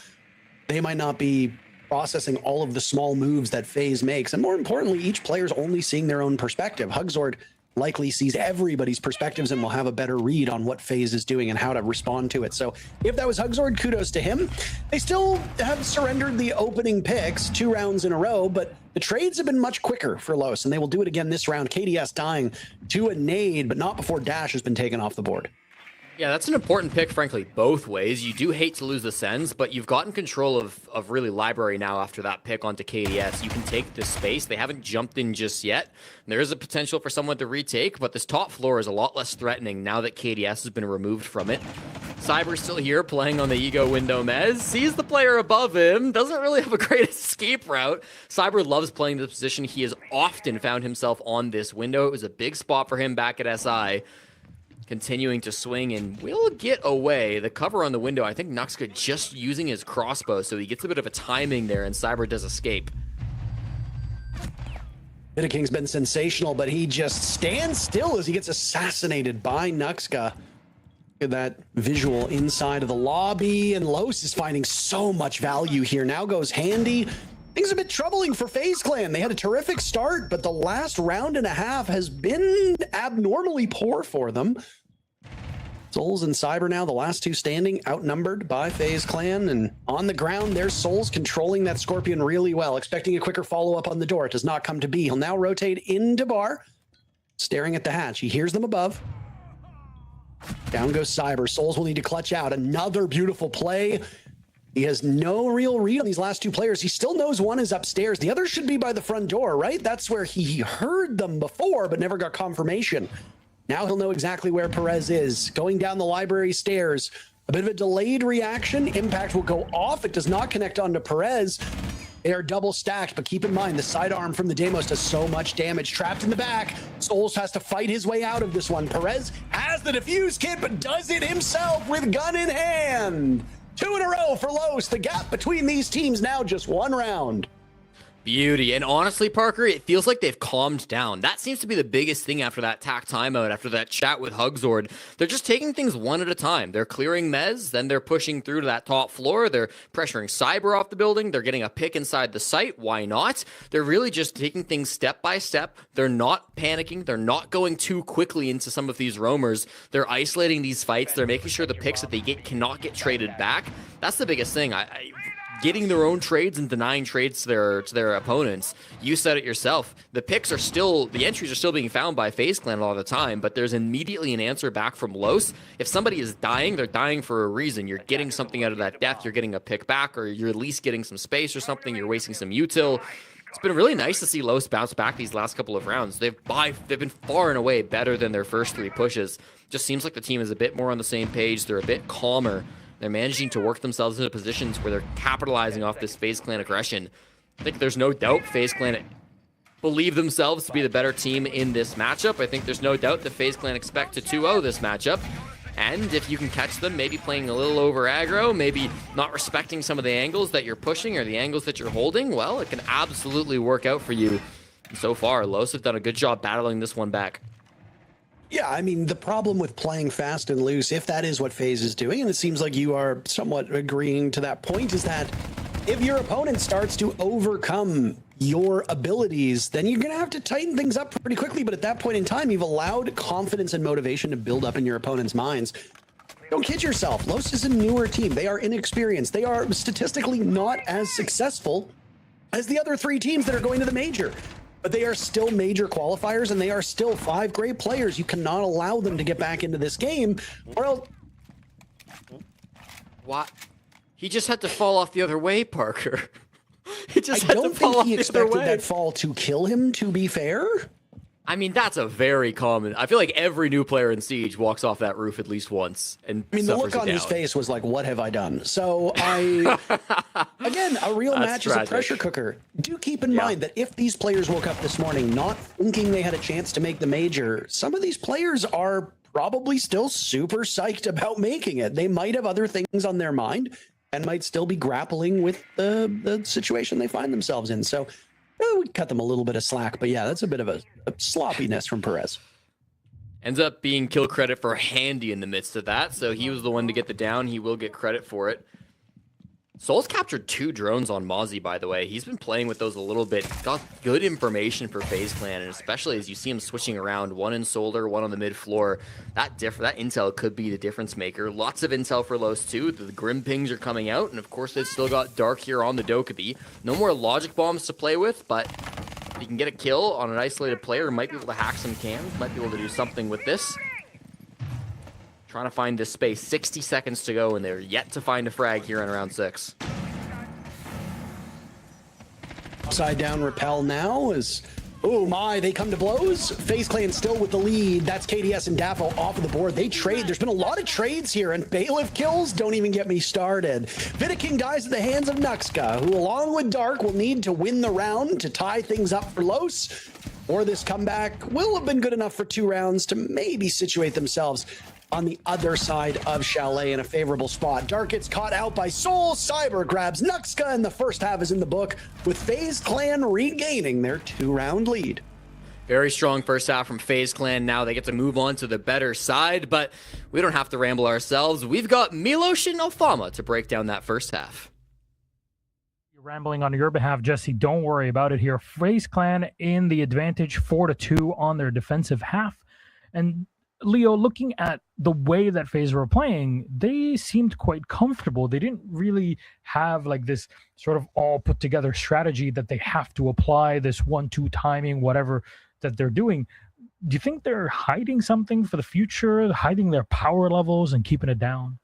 They might not be processing all of the small moves that FaZe makes. And more importantly, each player's only seeing their own perspective. Hugzord likely sees everybody's perspectives and will have a better read on what FaZe is doing and how to respond to it. So if that was Hugzord, kudos to him. They still have surrendered the opening picks 2 rounds in a row, but the trades have been much quicker for Los, and they will do it again this round. KDS dying to a nade, but not before Dash has been taken off the board. Yeah, that's an important pick, frankly, both ways. You do hate to lose the Sens, but you've gotten control of really Library now after that pick onto KDS. You can take this space. They haven't jumped in just yet. There is a potential for someone to retake, but this top floor is a lot less threatening now that KDS has been removed from it. Cyber's still here playing on the Ego window Mez. Sees the player above him. Doesn't really have a great escape route. Cyber loves playing this position. He has often found himself on this window. It was a big spot for him back at SI. Continuing to swing and will get away. The cover on the window, I think Nuxka just using his crossbow, so he gets a bit of a timing there, and Cyber does escape. Vidiking's been sensational, but he just stands still as he gets assassinated by Nuxka. Look at that visual inside of the lobby, and Los is finding so much value here. Now goes Handy. Things have been troubling for FaZe Clan. They had a terrific start, but the last round and a half has been abnormally poor for them. Souls and Cyber now, the last two standing, outnumbered by FaZe Clan. And on the ground, there's Souls controlling that Scorpion really well, expecting a quicker follow-up on the door. It does not come to be. He'll now rotate into bar, staring at the hatch. He hears them above. Down goes Cyber. Souls will need to clutch out. Another beautiful play. He has no real read on these last two players. He still knows one is upstairs. The other should be by the front door, right? That's where he heard them before, but never got confirmation. Now he'll know exactly where Perez is. Going down the library stairs. A bit of a delayed reaction. Impact will go off. It does not connect onto Perez. They are double stacked, but keep in mind, the sidearm from the Deimos does so much damage. Trapped in the back. Souls has to fight his way out of this one. Perez has the defuse kit, but does it himself with gun in hand. 2 in a row for Los. The gap between these teams now just 1 round. Beauty. And honestly, Parker, it feels like they've calmed down. That seems to be the biggest thing after that tack timeout, after that chat with Hugzord. They're just taking things one at a time. They're clearing Mez, then they're pushing through to that top floor. They're pressuring Cyber off the building. They're getting a pick inside the site. Why not? They're really just taking things step by step. They're not panicking. They're not going too quickly into some of these roamers. They're isolating these fights. They're making sure the picks that they get cannot get traded back. That's the biggest thing. Getting their own trades and denying trades to their opponents. You said it yourself. The entries are still being found by FaZe Clan a lot of the time, but there's immediately an answer back from Los. If somebody is dying, they're dying for a reason. You're getting something out of that death. You're getting a pick back, or you're at least getting some space or something. You're wasting some util. It's been really nice to see Los bounce back these last couple of rounds. They've been far and away better than their first 3 pushes. Just seems like the team is a bit more on the same page. They're a bit calmer. They're managing to work themselves into positions where they're capitalizing off this FaZe Clan aggression. I think there's no doubt FaZe Clan believe themselves to be the better team in this matchup. I think there's no doubt that FaZe Clan expect to 2-0 this matchup. And if you can catch them maybe playing a little over aggro, maybe not respecting some of the angles that you're pushing or the angles that you're holding, well, it can absolutely work out for you. And so far, Los have done a good job battling this one back. Yeah, I mean, the problem with playing fast and loose, if that is what FaZe is doing, and it seems like you are somewhat agreeing to that point, is that if your opponent starts to overcome your abilities, then you're going to have to tighten things up pretty quickly. But at that point in time, you've allowed confidence and motivation to build up in your opponent's minds. Don't kid yourself. Los is a newer team. They are inexperienced. They are statistically not as successful as the other 3 teams that are going to the major. But they are still major qualifiers, and they are still 5 great players. You cannot allow them to get back into this game, or else... What? He just had to fall off the other way, Parker. I don't think he expected that fall to kill him, to be fair. I mean, that's a very common... I feel like every new player in Siege walks off that roof at least once and I mean, the look on his face was like, what have I done? So again, a real match is a pressure cooker. Do keep in mind that if these players woke up this morning not thinking they had a chance to make the major, some of these players are probably still super psyched about making it. They might have other things on their mind and might still be grappling with the situation they find themselves in. So we cut them a little bit of slack, but yeah, that's a bit of a sloppiness from Perez. Ends up being kill credit for Handy in the midst of that, so he was the one to get the down. He will get credit for it. Soul's captured 2 drones on Mozzie, by the way. He's been playing with those a little bit. Got good information for FaZe Clan, and especially as you see him switching around, 1 in Solder, 1 on the mid floor. That intel could be the difference maker. Lots of intel for Los too. The Grim pings are coming out, and of course they've still got Dark here on the Dokkaebi. No more logic bombs to play with, but if you can get a kill on an isolated player, might be able to hack some cams, might be able to do something with this. Trying to find this space. 60 seconds to go, and they're yet to find a frag here in round 6. Upside down repel now is... Oh my, they come to blows. FaZe Clan still with the lead. That's KDS and Daffo off of the board. They trade. There's been a lot of trades here, and Bailiff kills. Don't even get me started. Vidaking dies at the hands of Nuxka, who along with Dark will need to win the round to tie things up for Los. Or this comeback will have been good enough for 2 rounds to maybe situate themselves on the other side of Chalet in a favorable spot. Dark gets caught out by Soul. Cyber grabs Nuxka, and the first half is in the book, with FaZe Clan regaining their 2-round lead. Very strong first half from FaZe Clan. Now they get to move on to the better side, but we don't have to ramble ourselves. We've got Milos and Alfama to break down that first half. Rambling on your behalf, Jesse. Don't worry about it here. FaZe Clan in the advantage 4-2 on their defensive half. And Leo, looking at the way that FaZe were playing, they seemed quite comfortable. They didn't really have like this sort of all put together strategy that they have to apply, this 1-2 timing, whatever that they're doing. Do you think they're hiding something for the future, hiding their power levels and keeping it down?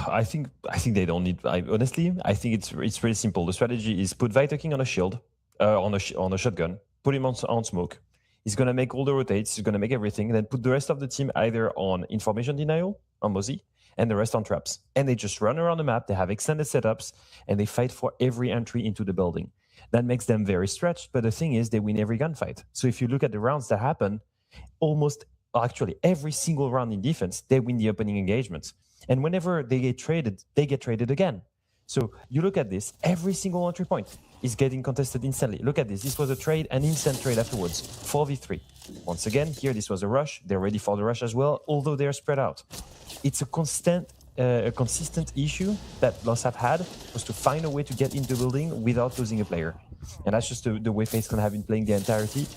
I think they don't need. Honestly, I think it's pretty simple. The strategy is put Vita King on a shield, on a shotgun, put him on smoke. He's going to make all the rotates. He's going to make everything. And then put the rest of the team either on information denial, on Mozzie, and the rest on traps. And they just run around the map. They have extended setups, and they fight for every entry into the building. That makes them very stretched. But the thing is, they win every gunfight. So if you look at the rounds that happen, almost actually every single round in defense, they win the opening engagements. And whenever they get traded again. So you look at this, every single entry point is getting contested instantly. Look at this. This was a trade, an instant trade afterwards. 4v3. Once again, here, this was a rush. They're ready for the rush as well, although they're spread out. It's a consistent issue that Lost have had, was to find a way to get into the building without losing a player. And that's just the way FaZe Clan have been playing the entirety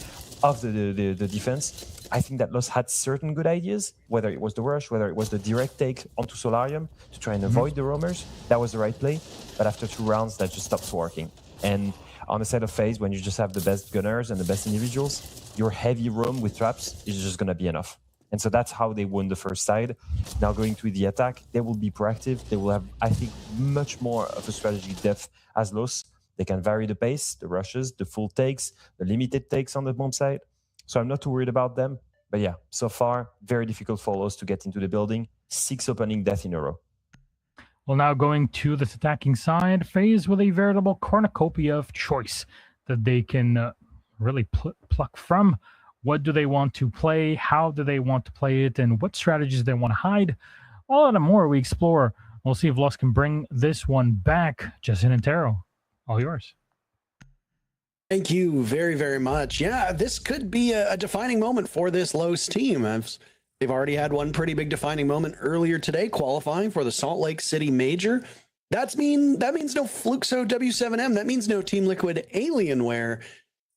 of the defense. I think that Lost had certain good ideas, whether it was the rush, whether it was the direct take onto Solarium to try and avoid the roamers. That was the right play. But after 2 rounds, that just stops working. And on the side of FaZe, when you just have the best gunners and the best individuals, your heavy roam with traps is just going to be enough. And so that's how they won the first side. Now going to the attack, they will be proactive. They will have, I think, much more of a strategy depth as Lost. They can vary the pace, the rushes, the full takes, the limited takes on the bomb side. So I'm not too worried about them. But yeah, so far, very difficult for Lost to get into the building. 6 opening death in a row. Well, now going to this attacking side, FaZe with a veritable cornucopia of choice that they can really pluck from. What do they want to play? How do they want to play it? And what strategies they want to hide? All that and more we explore. We'll see if Lost can bring this one back. Justin and Taro, all yours. Thank you very, very much. Yeah, this could be a defining moment for this Los team. They've already had one pretty big defining moment earlier today, qualifying for the Salt Lake City Major. That means no Fluxo W7M. That means no Team Liquid Alienware.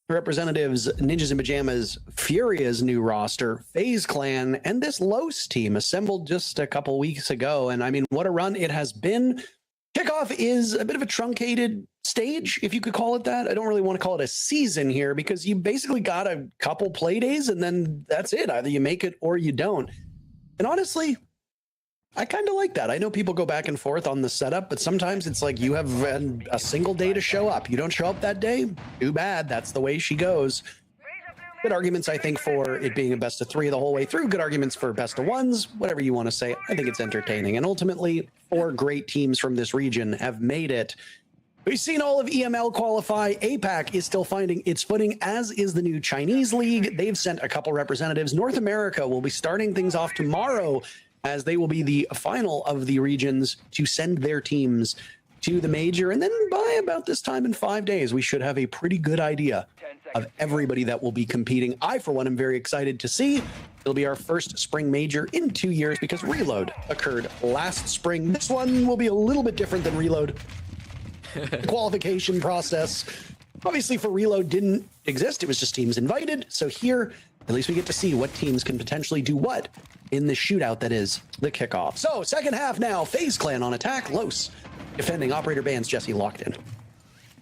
Representatives Ninjas in Pajamas, Furia's new roster, FaZe Clan, and this Los team assembled just a couple weeks ago. And I mean, what a run it has been. Kickoff is a bit of a truncated stage, if you could call it that. I don't really want to call it a season here because you basically got a couple play days and then that's it. Either you make it or you don't. And honestly, I kind of like that. I know people go back and forth on the setup, but sometimes it's like you have a single day to show up. You don't show up that day? Too bad. That's the way she goes. Good arguments, I think, for it being a best of 3 the whole way through. Good arguments for best of 1s, whatever you want to say. I think it's entertaining. And ultimately, 4 great teams from this region have made it. We've seen all of EML qualify. APAC is still finding its footing, as is the new Chinese League. They've sent a couple representatives. North America will be starting things off tomorrow, as they will be the final of the regions to send their teams to the major. And then by about this time in 5 days, we should have a pretty good idea of everybody that will be competing. I, for one, am very excited to see. It'll be our first spring major in 2 years because Reload occurred last spring. This one will be a little bit different than Reload. The qualification process, obviously for Reload, didn't exist. It was just teams invited. So here, at least we get to see what teams can potentially do what in the shootout that is the kickoff. So second half now, FaZe Clan on attack. Los defending. Operator bans Jesse locked in.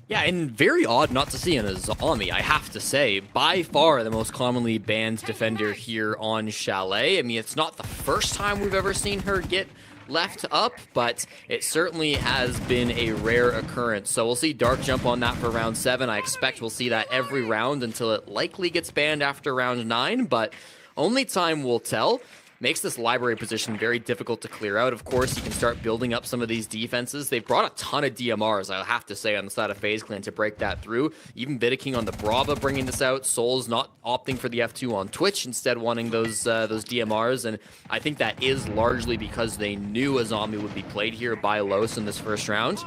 Yeah, and very odd not to see an Azami, I have to say. By far the most commonly banned defender here on Chalet. I mean, it's not the first time we've ever seen her get left up, but it certainly has been a rare occurrence. So we'll see Dark jump on that for round 7. I expect we'll see that every round until it likely gets banned after round 9, but only time will tell. Makes this library position very difficult to clear out. Of course, you can start building up some of these defenses. They've brought a ton of DMRs, I'll have to say, on the side of FaZe Clan to break that through. Even Vidaking on the Brava bringing this out. Soul's not opting for the F2 on Twitch, instead wanting those DMRs. And I think that is largely because they knew a zombie would be played here by Los in this first round.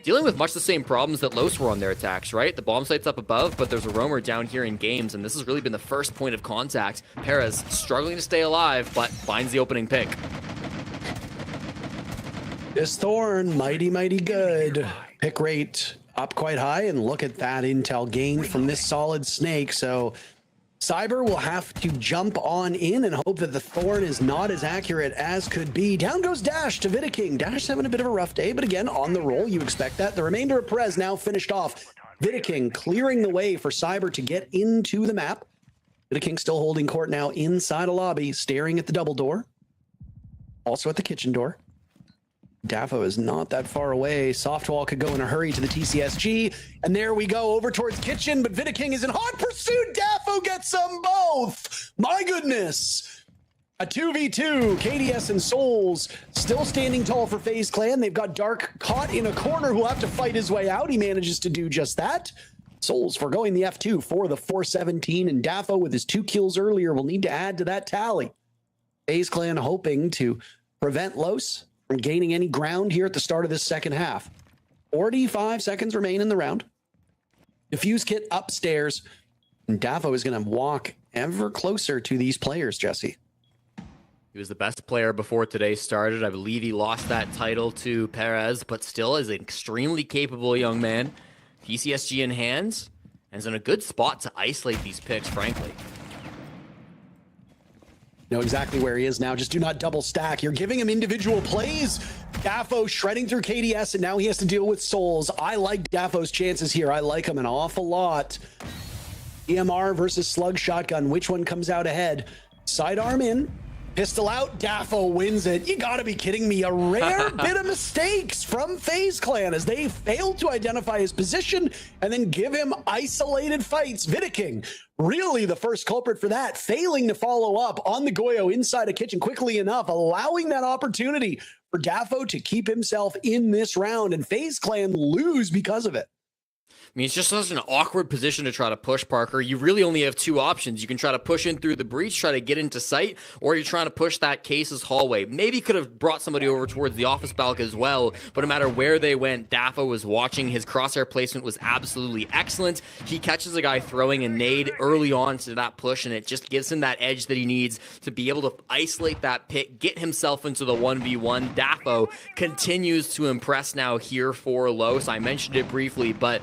Dealing with much the same problems that Los were on their attacks, right? The bomb site's up above, but there's a roamer down here in games, and this has really been the first point of contact. Perez struggling to stay alive, but finds the opening pick. This Thorn, mighty, mighty good. Pick rate up quite high, and look at that intel gained from this solid snake. So Cyber will have to jump on in and hope that the Thorn is not as accurate as could be. Down goes Dash to Vidaking. Dash having a bit of a rough day, but again, on the roll, you expect that. The remainder of Perez now finished off. Vidaking clearing the way for Cyber to get into the map. Vidaking still holding court now inside a lobby, staring at the double door. Also at the kitchen door. Dafo is not that far away. Softwall could go in a hurry to the TCSG. And there we go over towards kitchen, but Vidaking is in hot pursuit. Dafo gets them both. My goodness. A 2v2. KDS and Souls still standing tall for FaZe Clan. They've got Dark caught in a corner who'll have to fight his way out. He manages to do just that. Souls foregoing the F2 for the 417, and Daffo with his 2 kills earlier will need to add to that tally. FaZe Clan hoping to prevent Los from gaining any ground here at the start of this second half. 45 seconds remain in the round. Diffuse kit upstairs, and Daffo is going to walk ever closer to these players, Jesse. He was the best player before today started. I believe he lost that title to Perez, but still is an extremely capable young man. PCSG in hands, and is in a good spot to isolate these picks, frankly. Know exactly where he is now. Just do not double stack. You're giving him individual plays. Daffo shredding through KDS, and now he has to deal with Souls. I like Daffo's chances here. I like him an awful lot. EMR versus Slug Shotgun. Which one comes out ahead? Sidearm in. Pistol out, Daffo wins it. You gotta be kidding me. A rare bit of mistakes from FaZe Clan as they failed to identify his position and then give him isolated fights. Vidiking, really the first culprit for that, failing to follow up on the Goyo inside a kitchen quickly enough, allowing that opportunity for Daffo to keep himself in this round, and FaZe Clan lose because of it. I mean, it's just such an awkward position to try to push, Parker. You really only have 2 options. You can try to push in through the breach, try to get into sight, or you're trying to push that Case's hallway. Maybe could have brought somebody over towards the office balcony as well, but no matter where they went, Daffo was watching. His crosshair placement was absolutely excellent. He catches a guy throwing a nade early on to that push, and it just gives him that edge that he needs to be able to isolate that pick, get himself into the 1v1. Daffo continues to impress now here for Los. I mentioned it briefly, but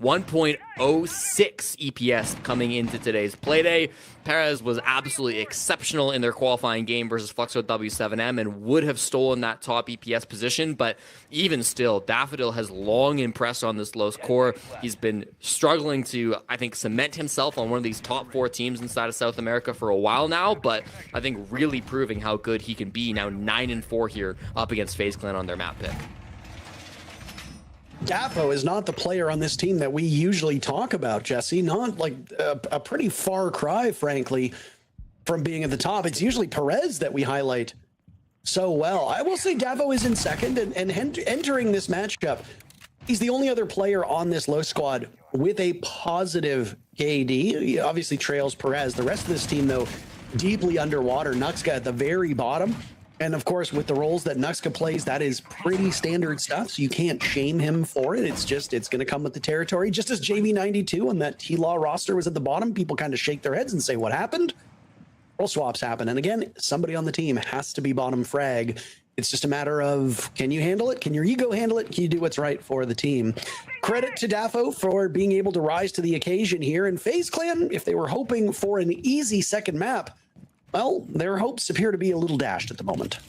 1.06 EPS coming into today's playday. Perez was absolutely exceptional in their qualifying game versus Fluxo W7M and would have stolen that top EPS position, but even still, Daffodil has long impressed on this Los core. He's been struggling to, I think, cement himself on one of these top 4 teams inside of South America for a while now, but I think really proving how good he can be now 9-4 here up against FaZe Clan on their map pick. Daffo is not the player on this team that we usually talk about, Jesse. Not like a pretty far cry, frankly, from being at the top. It's usually Perez that we highlight so well. I will say Daffo is in second, and entering this matchup, he's the only other player on this low squad with a positive KD. He obviously trails Perez. The rest of this team, though, deeply underwater. Nuxka at the very bottom. And of course, with the roles that Nuxka plays, that is pretty standard stuff. So you can't shame him for it. It's going to come with the territory. Just as JV92 on that T-Law roster was at the bottom, people kind of shake their heads and say, what happened? Role swaps happen. And again, somebody on the team has to be bottom frag. It's just a matter of, can you handle it? Can your ego handle it? Can you do what's right for the team? Credit to Daffo for being able to rise to the occasion here. And FaZe Clan, if they were hoping for an easy second map, well, their hopes appear to be a little dashed at the moment.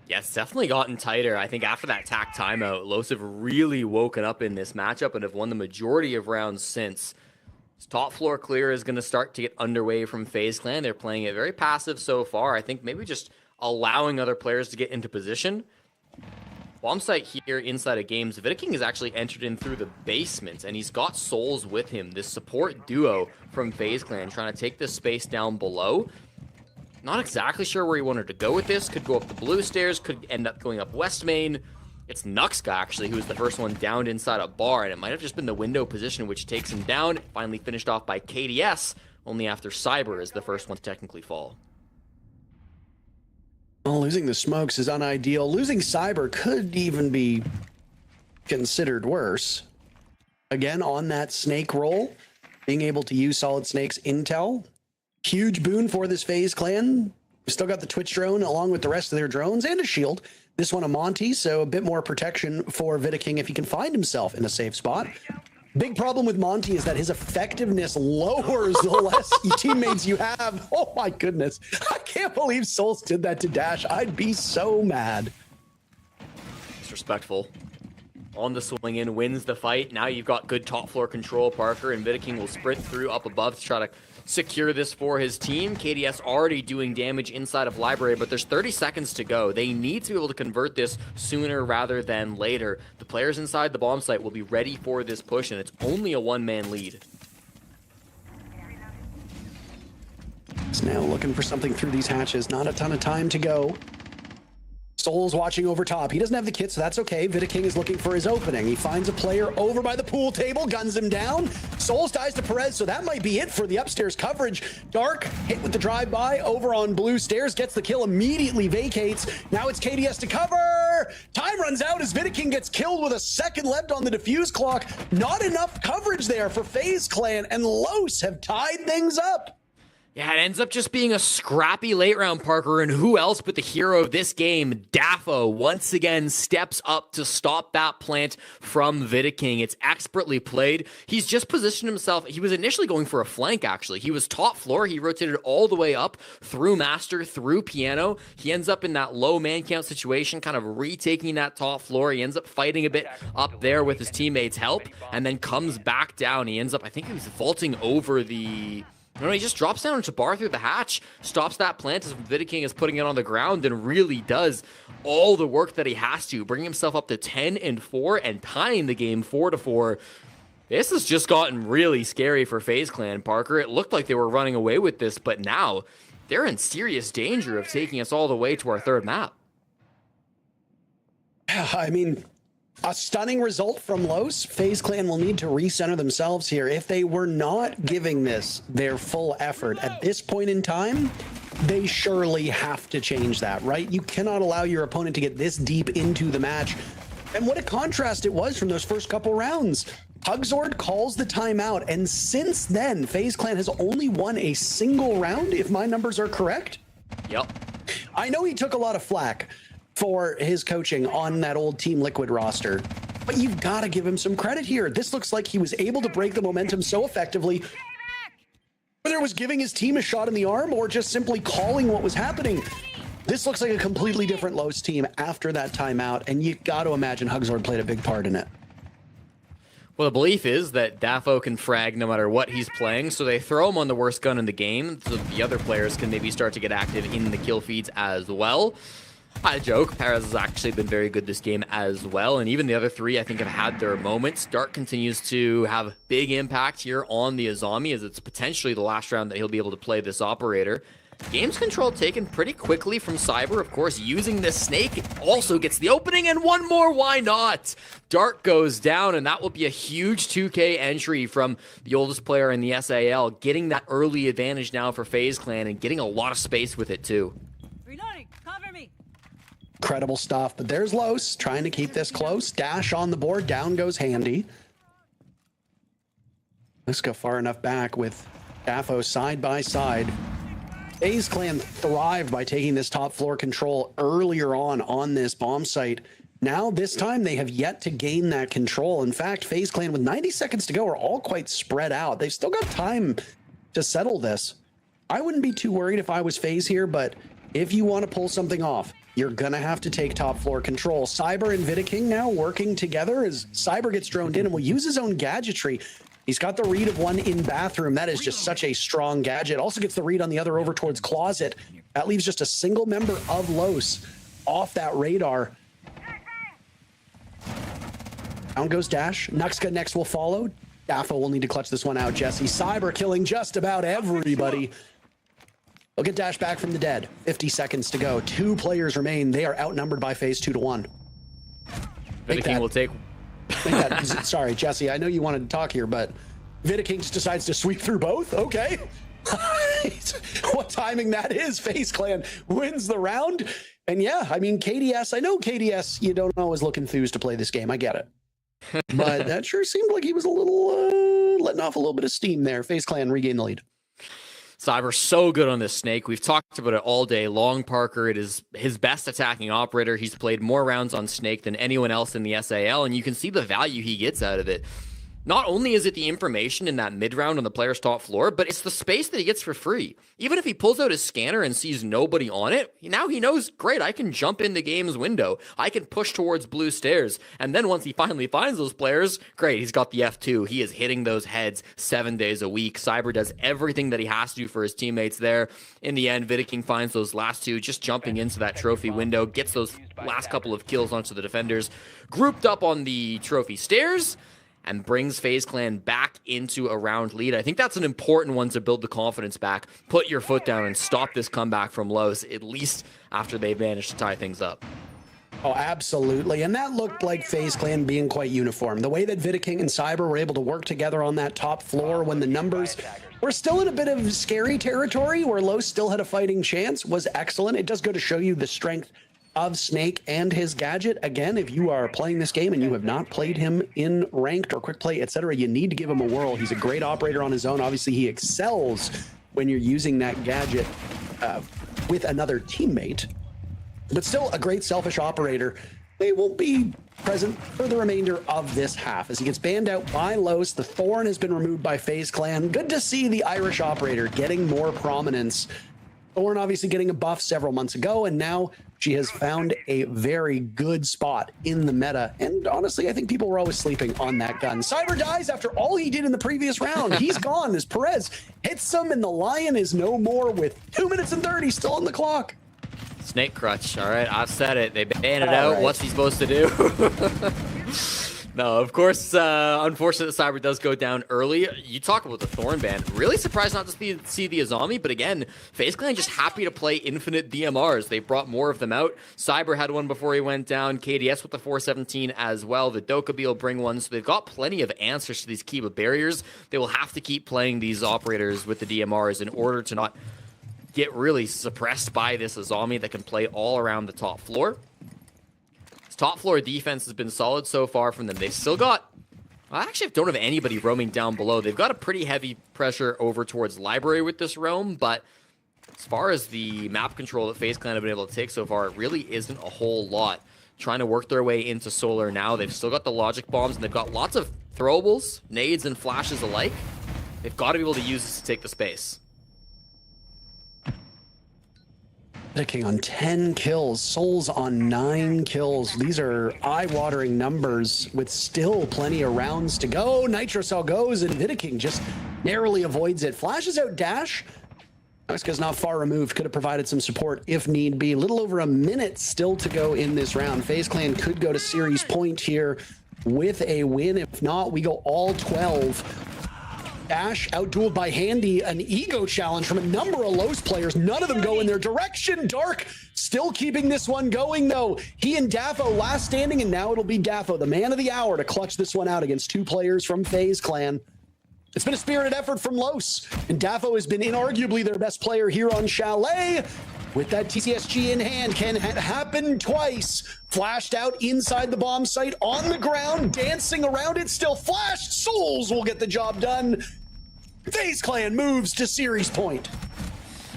Yeah, it's definitely gotten tighter. I think after that TAC timeout, Los have really woken up in this matchup and have won the majority of rounds since. This top floor clear is going to start to get underway from FaZe Clan. They're playing it very passive so far. I think maybe just allowing other players to get into position. Bomb site here inside of games. Vidiking has actually entered in through the basement, and he's got Souls with him, this support duo from FaZe Clan, trying to take this space down below. Not exactly sure where he wanted to go with this. Could go up the blue stairs, could end up going up west main. It's Nuxka, actually, who was the first one downed inside a bar, and it might have just been the window position which takes him down. Finally finished off by KDS, only after Cyber is the first one to technically fall. Well, losing the smokes is unideal. Losing Cyber could even be considered worse. Again, on that snake roll, being able to use Solid Snake's intel, huge boon for this FaZe Clan. We've still got the Twitch drone along with the rest of their drones and a shield. This one a Monty, so a bit more protection for Vidiking if he can find himself in a safe spot. Big problem with Monty is that his effectiveness lowers the less teammates you have. Oh my goodness. I can't believe Souls did that to Dash. I'd be so mad. Disrespectful. On the swing in, wins the fight. Now you've got good top floor control, Parker, and Vidiking will sprint through up above to try to secure this for his team. KDS already doing damage inside of Library, but there's 30 seconds to go. They need to be able to convert this sooner rather than later. The players inside the bomb site will be ready for this push, and it's only a one-man lead. It's now looking for something through these hatches. Not a ton of time to go. Soul's watching over top. He doesn't have the kit, so that's okay. Vidaking is looking for his opening. He finds a player over by the pool table, guns him down. Souls dies to Perez, so that might be it for the upstairs coverage. Dark hit with the drive-by over on blue stairs, gets the kill, immediately vacates. Now it's KDS to cover. Time runs out as Vidaking gets killed with a second left on the defuse clock. Not enough coverage there for FaZe Clan, and Los have tied things up. Yeah, it ends up just being a scrappy late round, Parker, and who else but the hero of this game, Dafo, once again steps up to stop that plant from Vidaking. It's expertly played. He's just positioned himself. He was initially going for a flank, actually. He was top floor. He rotated all the way up through Master, through Piano. He ends up in that low man count situation, kind of retaking that top floor. He ends up fighting a bit up there with his teammates' help, and then comes back down. He ends up, I think he was vaulting over the... No, he just drops down into bar through the hatch, stops that plant as Vidaking is putting it on the ground, and really does all the work that he has to, bring himself up to 10-4 and tying the game 4-4. This has just gotten really scary for FaZe Clan, Parker. It looked like they were running away with this, but now they're in serious danger of taking us all the way to our third map. I mean, a stunning result from Los. FaZe Clan will need to recenter themselves here. If they were not giving this their full effort at this point in time, they surely have to change that, right? You cannot allow your opponent to get this deep into the match. And what a contrast it was from those first couple rounds. Hugzord calls the timeout, and since then, FaZe Clan has only won a single round, if my numbers are correct. Yep. I know he took a lot of flack for his coaching on that old Team Liquid roster, but you've got to give him some credit here. This looks like he was able to break the momentum so effectively, whether it was giving his team a shot in the arm or just simply calling what was happening. This looks like a completely different Los team after that timeout, and you got to imagine Hugzord played a big part in it. Well, the belief is that Dafo can frag no matter what he's playing, so they throw him on the worst gun in the game, so the other players can maybe start to get active in the kill feeds as well. I joke, Perez has actually been very good this game as well, and even the other three I think have had their moments. Dark continues to have big impact here on the Azami, as it's potentially the last round that he'll be able to play this operator. Games control taken pretty quickly from Cyber, of course, using this snake. Also gets the opening, and one more, why not? Dark goes down, and that will be a huge 2K entry from the oldest player in the SAL, getting that early advantage now for FaZe Clan, and getting a lot of space with it too. Reloading, cover me. Incredible stuff, but there's Los trying to keep this close. Dash on the board, down goes Handy. Let's go far enough back with Dafo side by side. FaZe Clan thrived by taking this top floor control earlier on this bomb site. Now, this time, they have yet to gain that control. In fact, FaZe Clan, with 90 seconds to go, are all quite spread out. They've still got time to settle this. I wouldn't be too worried if I was FaZe here, but if you want to pull something off, you're going to have to take top floor control. Cyber and Vidaking now working together as Cyber gets droned in and will use his own gadgetry. He's got the read of one in bathroom. That is just such a strong gadget. Also gets the read on the other over towards closet. That leaves just a single member of Los off that radar. Down goes Dash. Nuxka next will follow. Dafo will need to clutch this one out. Jesse Cyber killing just about everybody. Look at Dash back from the dead. 50 seconds to go. 2 players remain. They are outnumbered by FaZe 2-1. Vidaking will take... Sorry, Jesse, I know you wanted to talk here, but Vidaking just decides to sweep through both? Okay. What timing that is. FaZe Clan wins the round. And yeah, I mean, KDS, I know KDS, you don't always look enthused to play this game. I get it. But that sure seemed like he was a little letting off a little bit of steam there. FaZe Clan regain the lead. Cyber so good on this snake. We've talked about it all day long, Parker. It is his best attacking operator. He's played more rounds on snake than anyone else in the SAL, and you can see the value he gets out of it. Not only is it the information in that mid-round on the player's top floor, but it's the space that he gets for free. Even if he pulls out his scanner and sees nobody on it, now he knows, great, I can jump in the game's window. I can push towards blue stairs. And then once he finally finds those players, great, he's got the F2. He is hitting those heads 7 days a week. Cyber does everything that he has to do for his teammates there. In the end, Vidaking finds those last 2, just jumping into that trophy window, gets those last couple of kills onto the defenders, grouped up on the trophy stairs, and brings FaZe Clan back into a round lead. I think that's an important one to build the confidence back. Put your foot down and stop this comeback from Los, at least after they've managed to tie things up. Oh, absolutely. And that looked like FaZe Clan being quite uniform. The way that Vidaking and Cyber were able to work together on that top floor when the numbers were still in a bit of scary territory where Los still had a fighting chance was excellent. It does go to show you the strength of Snake and his gadget. Again, if you are playing this game and you have not played him in ranked or quick play, etc., you need to give him a whirl. He's a great operator on his own. Obviously, he excels when you're using that gadget with another teammate. But still a great selfish operator. They will be present for the remainder of this half as he gets banned out by Los. The Thorn has been removed by FaZe Clan. Good to see the Irish operator getting more prominence. Thorn obviously getting a buff several months ago, and now she has found a very good spot in the meta. And honestly, I think people were always sleeping on that gun. Cyber dies after all he did in the previous round. He's gone as Perez hits him, and the Lion is no more with 2 minutes and 30 still on the clock. Snake crutch. All right, I've said it. They banned it out. Right. What's he supposed to do? No, of course, unfortunately, the Cyber does go down early. You talk about the Thorn ban. Really surprised not to see the Azami, but again, FaZe Clan just happy to play infinite DMRs. They brought more of them out. Cyber had one before he went down. KDS with the 417 as well. The Dokkaebi will bring one, so they've got plenty of answers to these Kiba barriers. They will have to keep playing these operators with the DMRs in order to not get really suppressed by this Azami that can play all around the top floor. This top floor defense has been solid so far from them. They've still got, I actually don't have anybody roaming down below. They've got a pretty heavy pressure over towards Library with this roam, but as far as the map control that FaZe Clan have been able to take so far, it really isn't a whole lot. Trying to work their way into Solar now. They've still got the logic bombs, and they've got lots of throwables, nades, and flashes alike. They've got to be able to use this to take the space. King on 10 kills, Souls on 9 kills. These are eye-watering numbers with still plenty of rounds to go. Nitrocell goes, and Vidaking just narrowly avoids it. Flashes out Dash. Mexico's not far removed. Could have provided some support if need be. A little over a minute still to go in this round. FaZe Clan could go to series point here with a win. If not, we go all 12. Dash outdueled by Handy, an ego challenge from a number of Los players. None of them go in their direction. Dark still keeping this one going, though. He and Daffo last standing, and now it'll be Daffo, the man of the hour, to clutch this one out against 2 players from FaZe Clan. It's been a spirited effort from Los, and Daffo has been inarguably their best player here on Chalet. With that TCSG in hand, can happen twice. Flashed out inside the bomb site, on the ground, dancing around it, still flashed. Souls will get the job done. FaZe Clan moves to series point.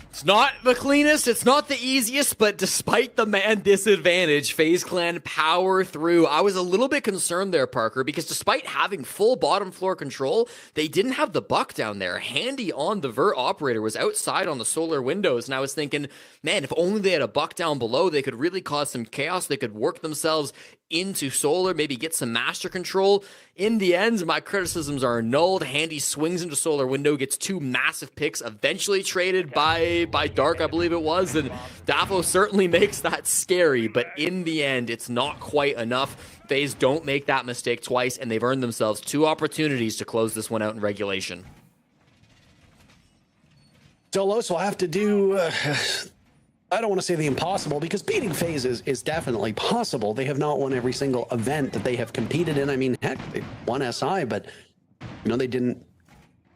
It's not the cleanest, it's not the easiest, but despite the man disadvantage, FaZe Clan power through. I was a little bit concerned there, Parker, because despite having full bottom floor control, they didn't have the buck down there. Handy on the Vert operator was outside on the solar windows, and I was thinking, man, if only they had a buck down below, they could really cause some chaos. They could work themselves into Solar, maybe get some master control. In the end, my criticisms are annulled. Handy swings into Solar window, gets 2 massive picks, eventually traded by Dark, I believe it was, and Daffo certainly makes that scary, but in the end, it's not quite enough. FaZe don't make that mistake twice, and they've earned themselves 2 opportunities to close this one out in regulation. Los will have to do... I don't want to say the impossible, because beating FaZe is definitely possible. They have not won every single event that they have competed in. I mean, heck, they won SI, but they didn't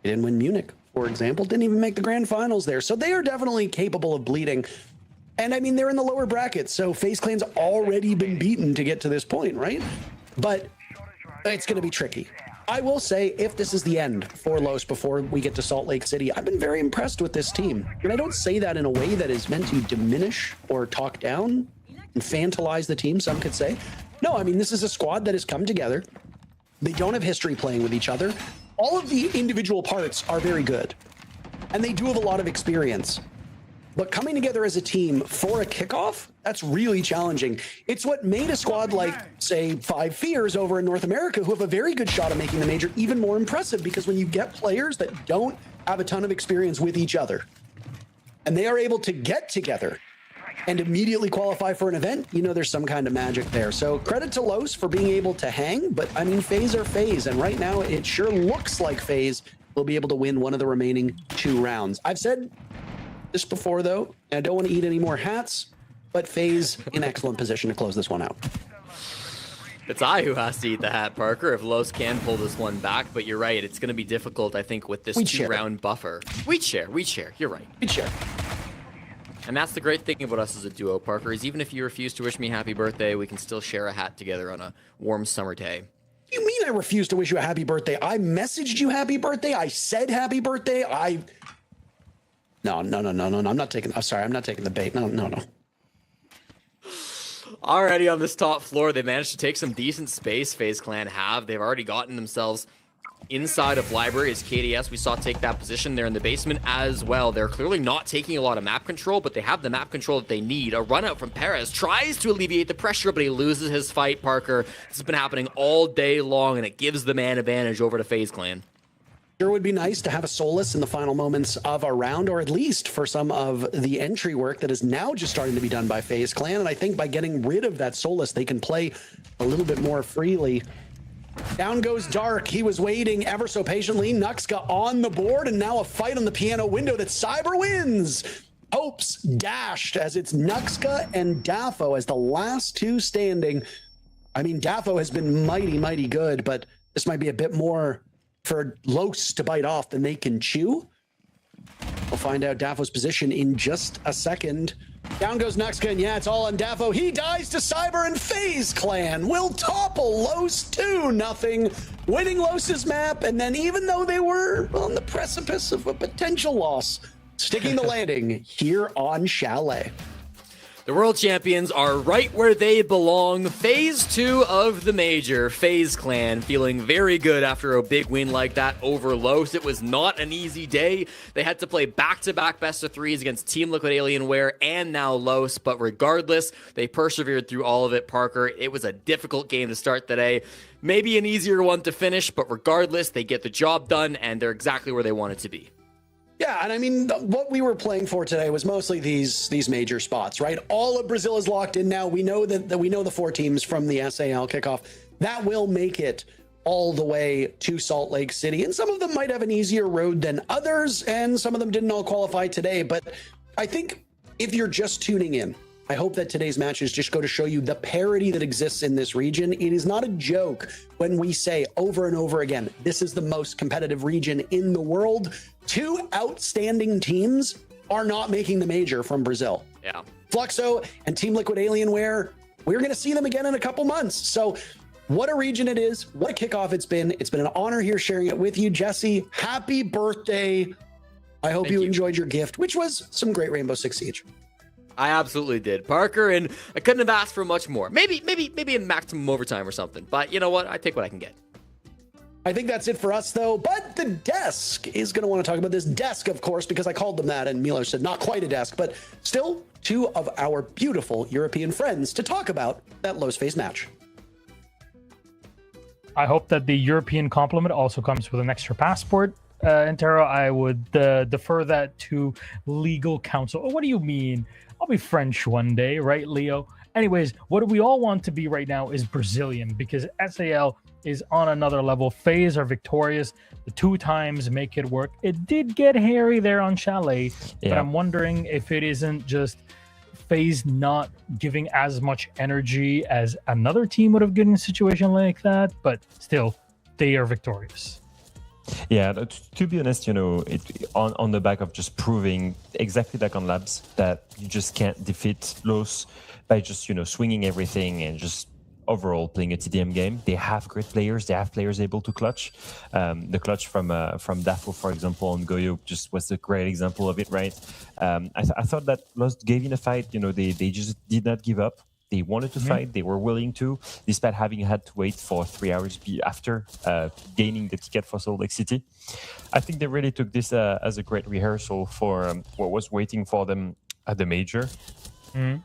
win Munich, for example. Didn't even make the grand finals there. So they are definitely capable of bleeding. And I mean, they're in the lower bracket, so FaZe Clan's already been beaten to get to this point, right? But it's going to be tricky. I will say, if this is the end for Los before we get to Salt Lake City, I've been very impressed with this team. And I don't say that in a way that is meant to diminish or talk down, infantilize the team, some could say. No, I mean, this is a squad that has come together. They don't have history playing with each other. All of the individual parts are very good. And they do have a lot of experience. But coming together as a team for a kickoff, that's really challenging. It's what made a squad like, say, 5 Fears over in North America, who have a very good shot at making the major, even more impressive, because when you get players that don't have a ton of experience with each other, and they are able to get together and immediately qualify for an event, there's some kind of magic there. So credit to Los for being able to hang, but I mean, FaZe are FaZe, and right now it sure looks like FaZe will be able to win one of the remaining 2 rounds. I've said this before, though, and I don't want to eat any more hats, but FaZe in excellent position to close this one out. It's I who has to eat the hat, Parker, if Los can pull this one back, but you're right, it's going to be difficult, I think, with this two-round buffer. We'd share, you're right. We'd share. And that's the great thing about us as a duo, Parker, is even if you refuse to wish me happy birthday, we can still share a hat together on a warm summer day. You mean I refuse to wish you a happy birthday? I messaged you happy birthday. I said happy birthday. No. I'm not taking. I'm sorry. I'm not taking the bait. No. Already on this top floor, they managed to take some decent space. FaZe Clan have. They've already gotten themselves inside of library as KDS we saw take that position there in the basement as well. They're clearly not taking a lot of map control, but they have the map control that they need. A run out from Perez tries to alleviate the pressure, but he loses his fight, Parker. This has been happening all day long, and it gives the man advantage over to FaZe Clan. Sure would be nice to have a Solus in the final moments of a round, or at least for some of the entry work that is now just starting to be done by FaZe Clan. And I think by getting rid of that Solus, they can play a little bit more freely. Down goes Dark. He was waiting ever so patiently. Nuxka on the board, and now a fight on the piano window that Cyber wins. Hopes dashed as it's Nuxka and Dafo as the last two standing. I mean, Dafo has been mighty good, but this might be a bit more for Los to bite off than they can chew. We'll find out Dafo's position in just a second. Down goes Nuxka, and yeah, it's all on Dafo. He dies to Cyber, and FaZe Clan will topple Los 2-0, winning Los's map, and then even though they were on the precipice of a potential loss, sticking the landing here on Chalet. The world champions are right where they belong. Phase 2 of the major. FaZe Clan feeling very good after a big win like that over Los. It was not an easy day. They had to play back-to-back best-of-3s against Team Liquid Alienware and now Los, but regardless, they persevered through all of it, Parker. It was a difficult game to start the day. Maybe an easier one to finish, but regardless, they get the job done, and they're exactly where they wanted to be. Yeah, and I mean, what we were playing for today was mostly these major spots, right? All of Brazil is locked in now. We know that we know the 4 teams from the SAL kickoff. That will make it all the way to Salt Lake City. And some of them might have an easier road than others, and some of them didn't all qualify today. But I think if you're just tuning in, I hope that today's matches just go to show you the parity that exists in this region. It is not a joke when we say over and over again, this is the most competitive region in the world. 2 outstanding teams are not making the major from Brazil. Yeah. Fluxo and Team Liquid Alienware, we're going to see them again in a couple months. So what a region it is. What a kickoff it's been. It's been an honor here sharing it with you, Jesse. Happy birthday. I hope you enjoyed your gift, which was some great Rainbow Six Siege. I absolutely did, Parker, and I couldn't have asked for much more. Maybe in maximum overtime or something. But you know what? I take what I can get. I think that's it for us, though. But the desk is going to want to talk about this desk, of course, because I called them that, and Miller said not quite a desk, but still 2 of our beautiful European friends to talk about that Los FaZe match. I hope that the European compliment also comes with an extra passport. Intero, I would defer that to legal counsel. Oh, what do you mean? I'll be French one day, right, Leo? Anyways, what we all want to be right now is Brazilian, because SAL is on another level. FaZe are victorious. The 2 times make it work. It did get hairy there on Chalet, but I'm wondering if it isn't just FaZe not giving as much energy as another team would have given a situation like that, but still, they are victorious. Yeah, to be honest, you know, on the back of just proving exactly like on Labs that you just can't defeat Los by just, you know, swinging everything and just overall playing a TDM game. They have great players. They have players able to clutch. The clutch from Dafo, for example, on Goyo just was a great example of it, right? I thought that Los gave in a fight. You know, they just did not give up. They wanted to fight. They were willing to, despite having had to wait for 3 hours after gaining the ticket for Salt Lake City. I think they really took this as a great rehearsal for what was waiting for them at the major.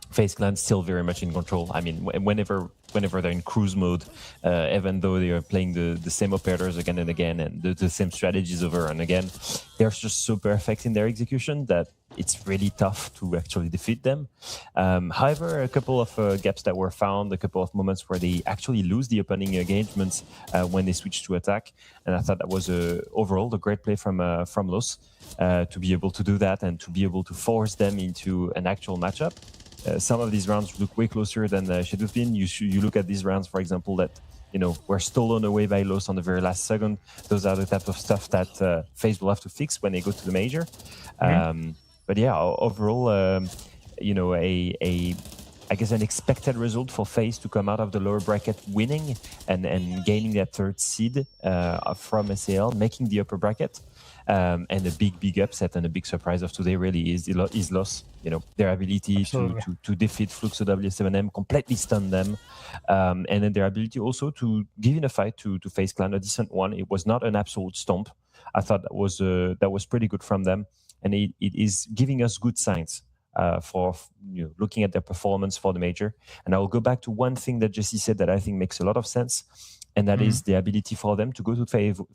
FaZe Clan still very much in control. I mean, whenever they're in cruise mode, even though they are playing the same operators again and again and the same strategies over and again, they're just so perfect in their execution that it's really tough to actually defeat them. However, a couple of gaps that were found, a couple of moments where they actually lose the opening engagements when they switch to attack, and I thought that was overall a great play from Los to be able to do that and to be able to force them into an actual matchup. some of these rounds look way closer than they should have been. You look at these rounds, for example, that were stolen away by Los on the very last second. Those are the type of stuff that FaZe will have to fix when they go to the major. But yeah, overall, I guess an expected result for FaZe to come out of the lower bracket winning and gaining that third seed from SAL, making the upper bracket. And a big upset and a big surprise of today really is Los. Their ability to defeat Fluxo W7M completely stunned them. And then their ability also to give in a fight to FaZe Clan, a decent one. It was not an absolute stomp. I thought that was pretty good from them. And it is giving us good signs for looking at their performance for the major. And I will go back to one thing that Jesse said that I think makes a lot of sense. And that is the ability for them to go to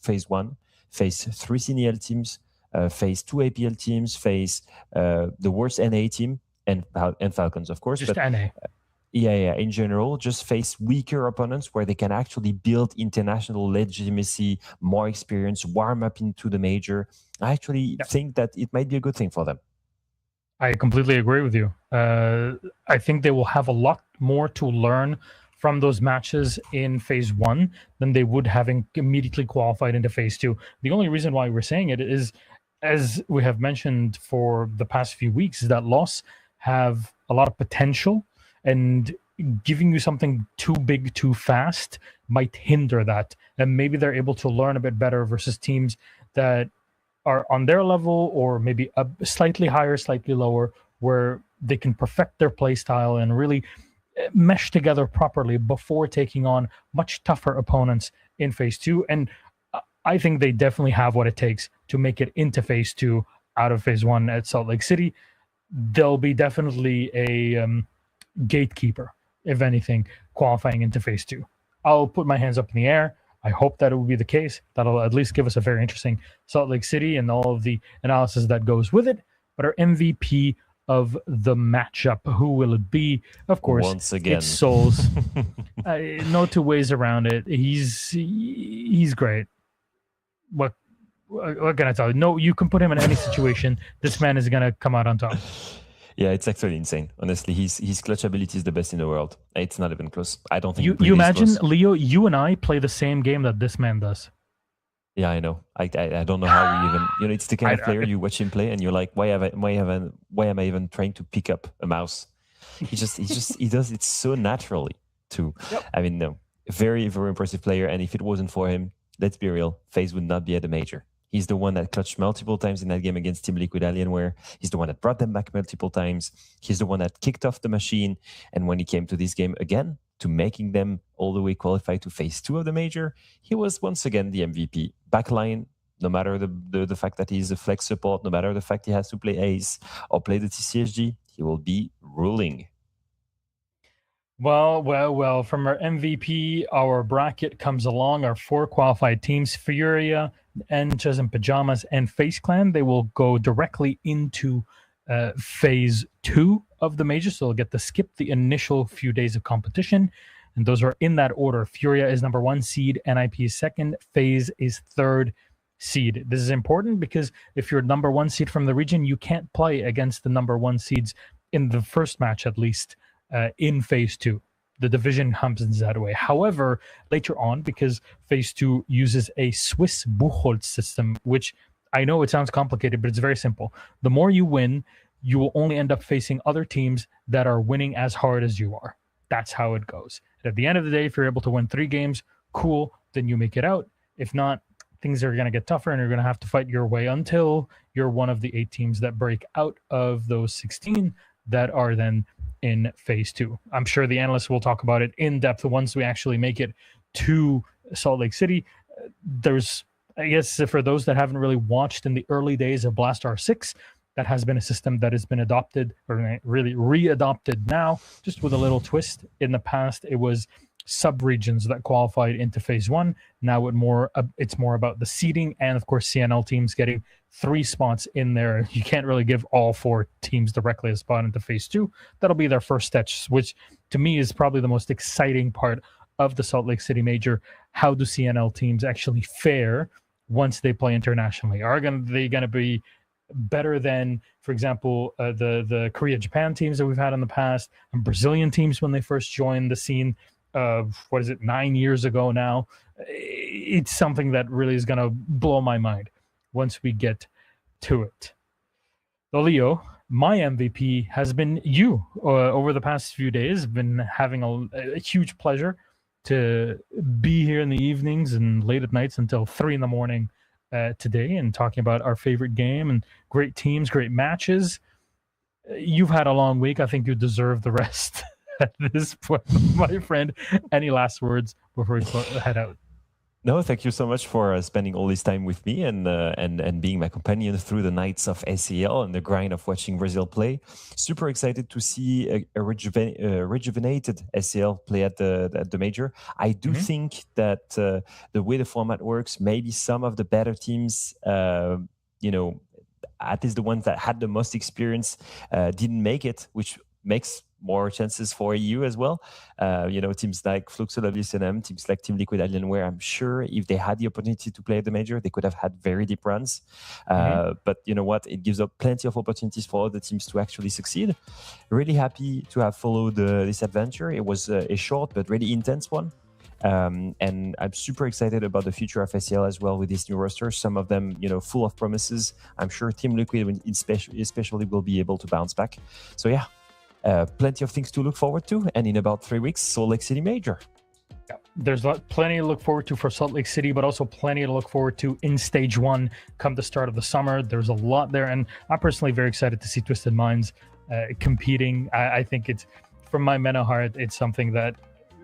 phase 1, face 3 CNL teams, face 2 APL teams, face the worst NA team, and Falcons, of course. Just NA. Yeah. In general, just face weaker opponents where they can actually build international legitimacy, more experience, warm up into the major. I actually think that it might be a good thing for them. I completely agree with you. I think they will have a lot more to learn from those matches in phase 1 than they would having immediately qualified into phase 2. The only reason why we're saying it is, as we have mentioned for the past few weeks, is that Los have a lot of potential, and giving you something too big too fast might hinder that. And maybe they're able to learn a bit better versus teams that are on their level, or maybe a slightly higher, slightly lower, where they can perfect their play style and really mesh together properly before taking on much tougher opponents in phase 2. And I think they definitely have what it takes to make it into phase 2 out of phase 1 at Salt Lake City. They'll be definitely a gatekeeper, if anything, qualifying into phase 2. I'll put my hands up in the air. I hope that it will be the case. That'll at least give us a very interesting Salt Lake City and all of the analysis that goes with it. But our MVP of the matchup, who will it be? Of course, once again, it's Souls. No two ways around it. He's great. What can I tell you? No, you can put him in any situation. This man is gonna come out on top. Yeah, it's actually insane. Honestly, his clutch ability is the best in the world. It's not even close. I don't think you imagine, Leo, you and I play the same game that this man does. Yeah, I know. I don't know how we even. It's the kind of player you watch him play, and you're like, why am I even trying to pick up a mouse? He does it so naturally too. Yep. I mean, no, very very impressive player. And if it wasn't for him, let's be real, FaZe would not be at the major. He's the one that clutched multiple times in that game against Team Liquid Alienware. He's the one that brought them back multiple times. He's the one that kicked off the machine. And when he came to this game again, to making them all the way qualify to phase 2 of the major, he was once again the MVP. Backline, no matter the fact that he's a flex support, no matter the fact he has to play ace or play the TCSG, he will be ruling. Well, from our MVP, our bracket comes along. Our 4 qualified teams, Furia, Enchas and Pajamas, and FaZe Clan, they will go directly into phase 2 of the major. So they'll get to skip the initial few days of competition. And those are in that order. Furia is number 1 seed, NIP is 2nd, FaZe is 3rd seed. This is important because if you're number 1 seed from the region, you can't play against the number 1 seeds in the first match, at least, in phase 2. The division happens that way. However, later on, because phase 2 uses a Swiss Buchholz system, which I know it sounds complicated, but it's very simple. The more you win, you will only end up facing other teams that are winning as hard as you are. That's how it goes. And at the end of the day, if you're able to win 3 games, cool, then you make it out. If not, things are going to get tougher and you're going to have to fight your way until you're one of the 8 teams that break out of those 16 that are then in phase 2. I'm sure the analysts will talk about it in depth once we actually make it to Salt Lake City. There's, I guess, for those that haven't really watched in the early days of Blast R6, that has been a system that has been adopted, or really re-adopted now, just with a little twist. In the past, it was sub-regions that qualified into phase 1. Now it's more about the seeding, and of course CNL teams getting 3 spots in there. You can't really give all 4 teams directly a spot into phase 2. That'll be their first steps, which to me is probably the most exciting part of the Salt Lake City Major. How do CNL teams actually fare once they play internationally? Are they going to be better than, for example, the Korea-Japan teams that we've had in the past, and Brazilian teams when they first joined the scene, 9 years ago now. It's something that really is going to blow my mind once we get to it. So, Leo, my MVP has been you over the past few days. Been having a huge pleasure to be here in the evenings and late at nights until 3 a.m. Today, and talking about our favorite game and great teams, great matches. You've had a long week. I think you deserve the rest at this point, my friend. Any last words before we head out? No, thank you so much for spending all this time with me and being my companion through the nights of SAL and the grind of watching Brazil play. Super excited to see a rejuvenated SAL play at the major. I do think that the way the format works, maybe some of the better teams, at least the ones that had the most experience, didn't make it, which makes more chances for EU as well. Teams like Fluxo SNM, teams like Team Liquid Alienware, I'm sure if they had the opportunity to play at the major, they could have had very deep runs. But you know what? It gives up plenty of opportunities for other teams to actually succeed. Really happy to have followed this adventure. It was a short but really intense one. And I'm super excited about the future of SAL as well with this new roster. Some of them, full of promises. I'm sure Team Liquid especially will be able to bounce back. So yeah, plenty of things to look forward to. And in about 3 weeks, Salt Lake City Major. Yeah, there's plenty to look forward to for Salt Lake City, but also plenty to look forward to in Stage 1 come the start of the summer. There's a lot there. And I'm personally very excited to see Twisted Minds competing. I think it's, from my men of heart, it's something that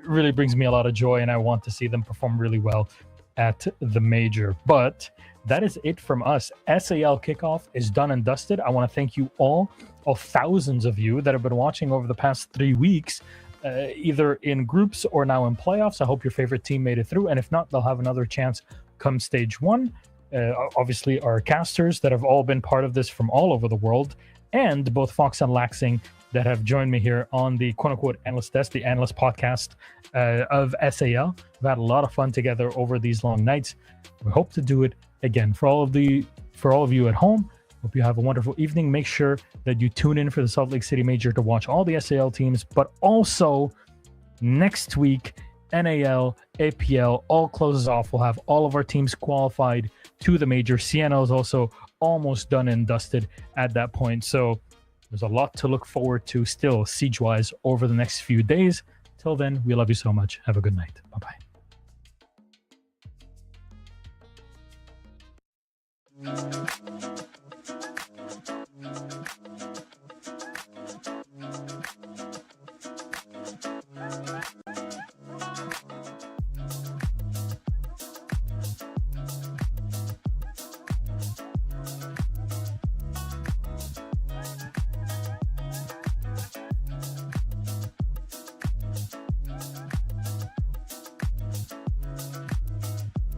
really brings me a lot of joy, and I want to see them perform really well at the major. But that is it from us. SAL Kickoff is done and dusted. I want to thank you all thousands of you that have been watching over the past 3 weeks, either in groups or now in playoffs. I hope your favorite team made it through, and if not, they'll have another chance come Stage 1. Obviously, our casters that have all been part of this from all over the world, and both Fox and Laxing that have joined me here on the quote-unquote Analyst Desk, the Analyst Podcast of SAL. We've had a lot of fun together over these long nights. We hope to do it again. For all of you at home, hope you have a wonderful evening. Make sure that you tune in for the Salt Lake City Major to watch all the SAL teams, but also next week, NAL, APL, all closes off. We'll have all of our teams qualified to the major. Siena is also almost done and dusted at that point. So there's a lot to look forward to still siege-wise over the next few days. Till then, we love you so much. Have a good night. Bye-bye.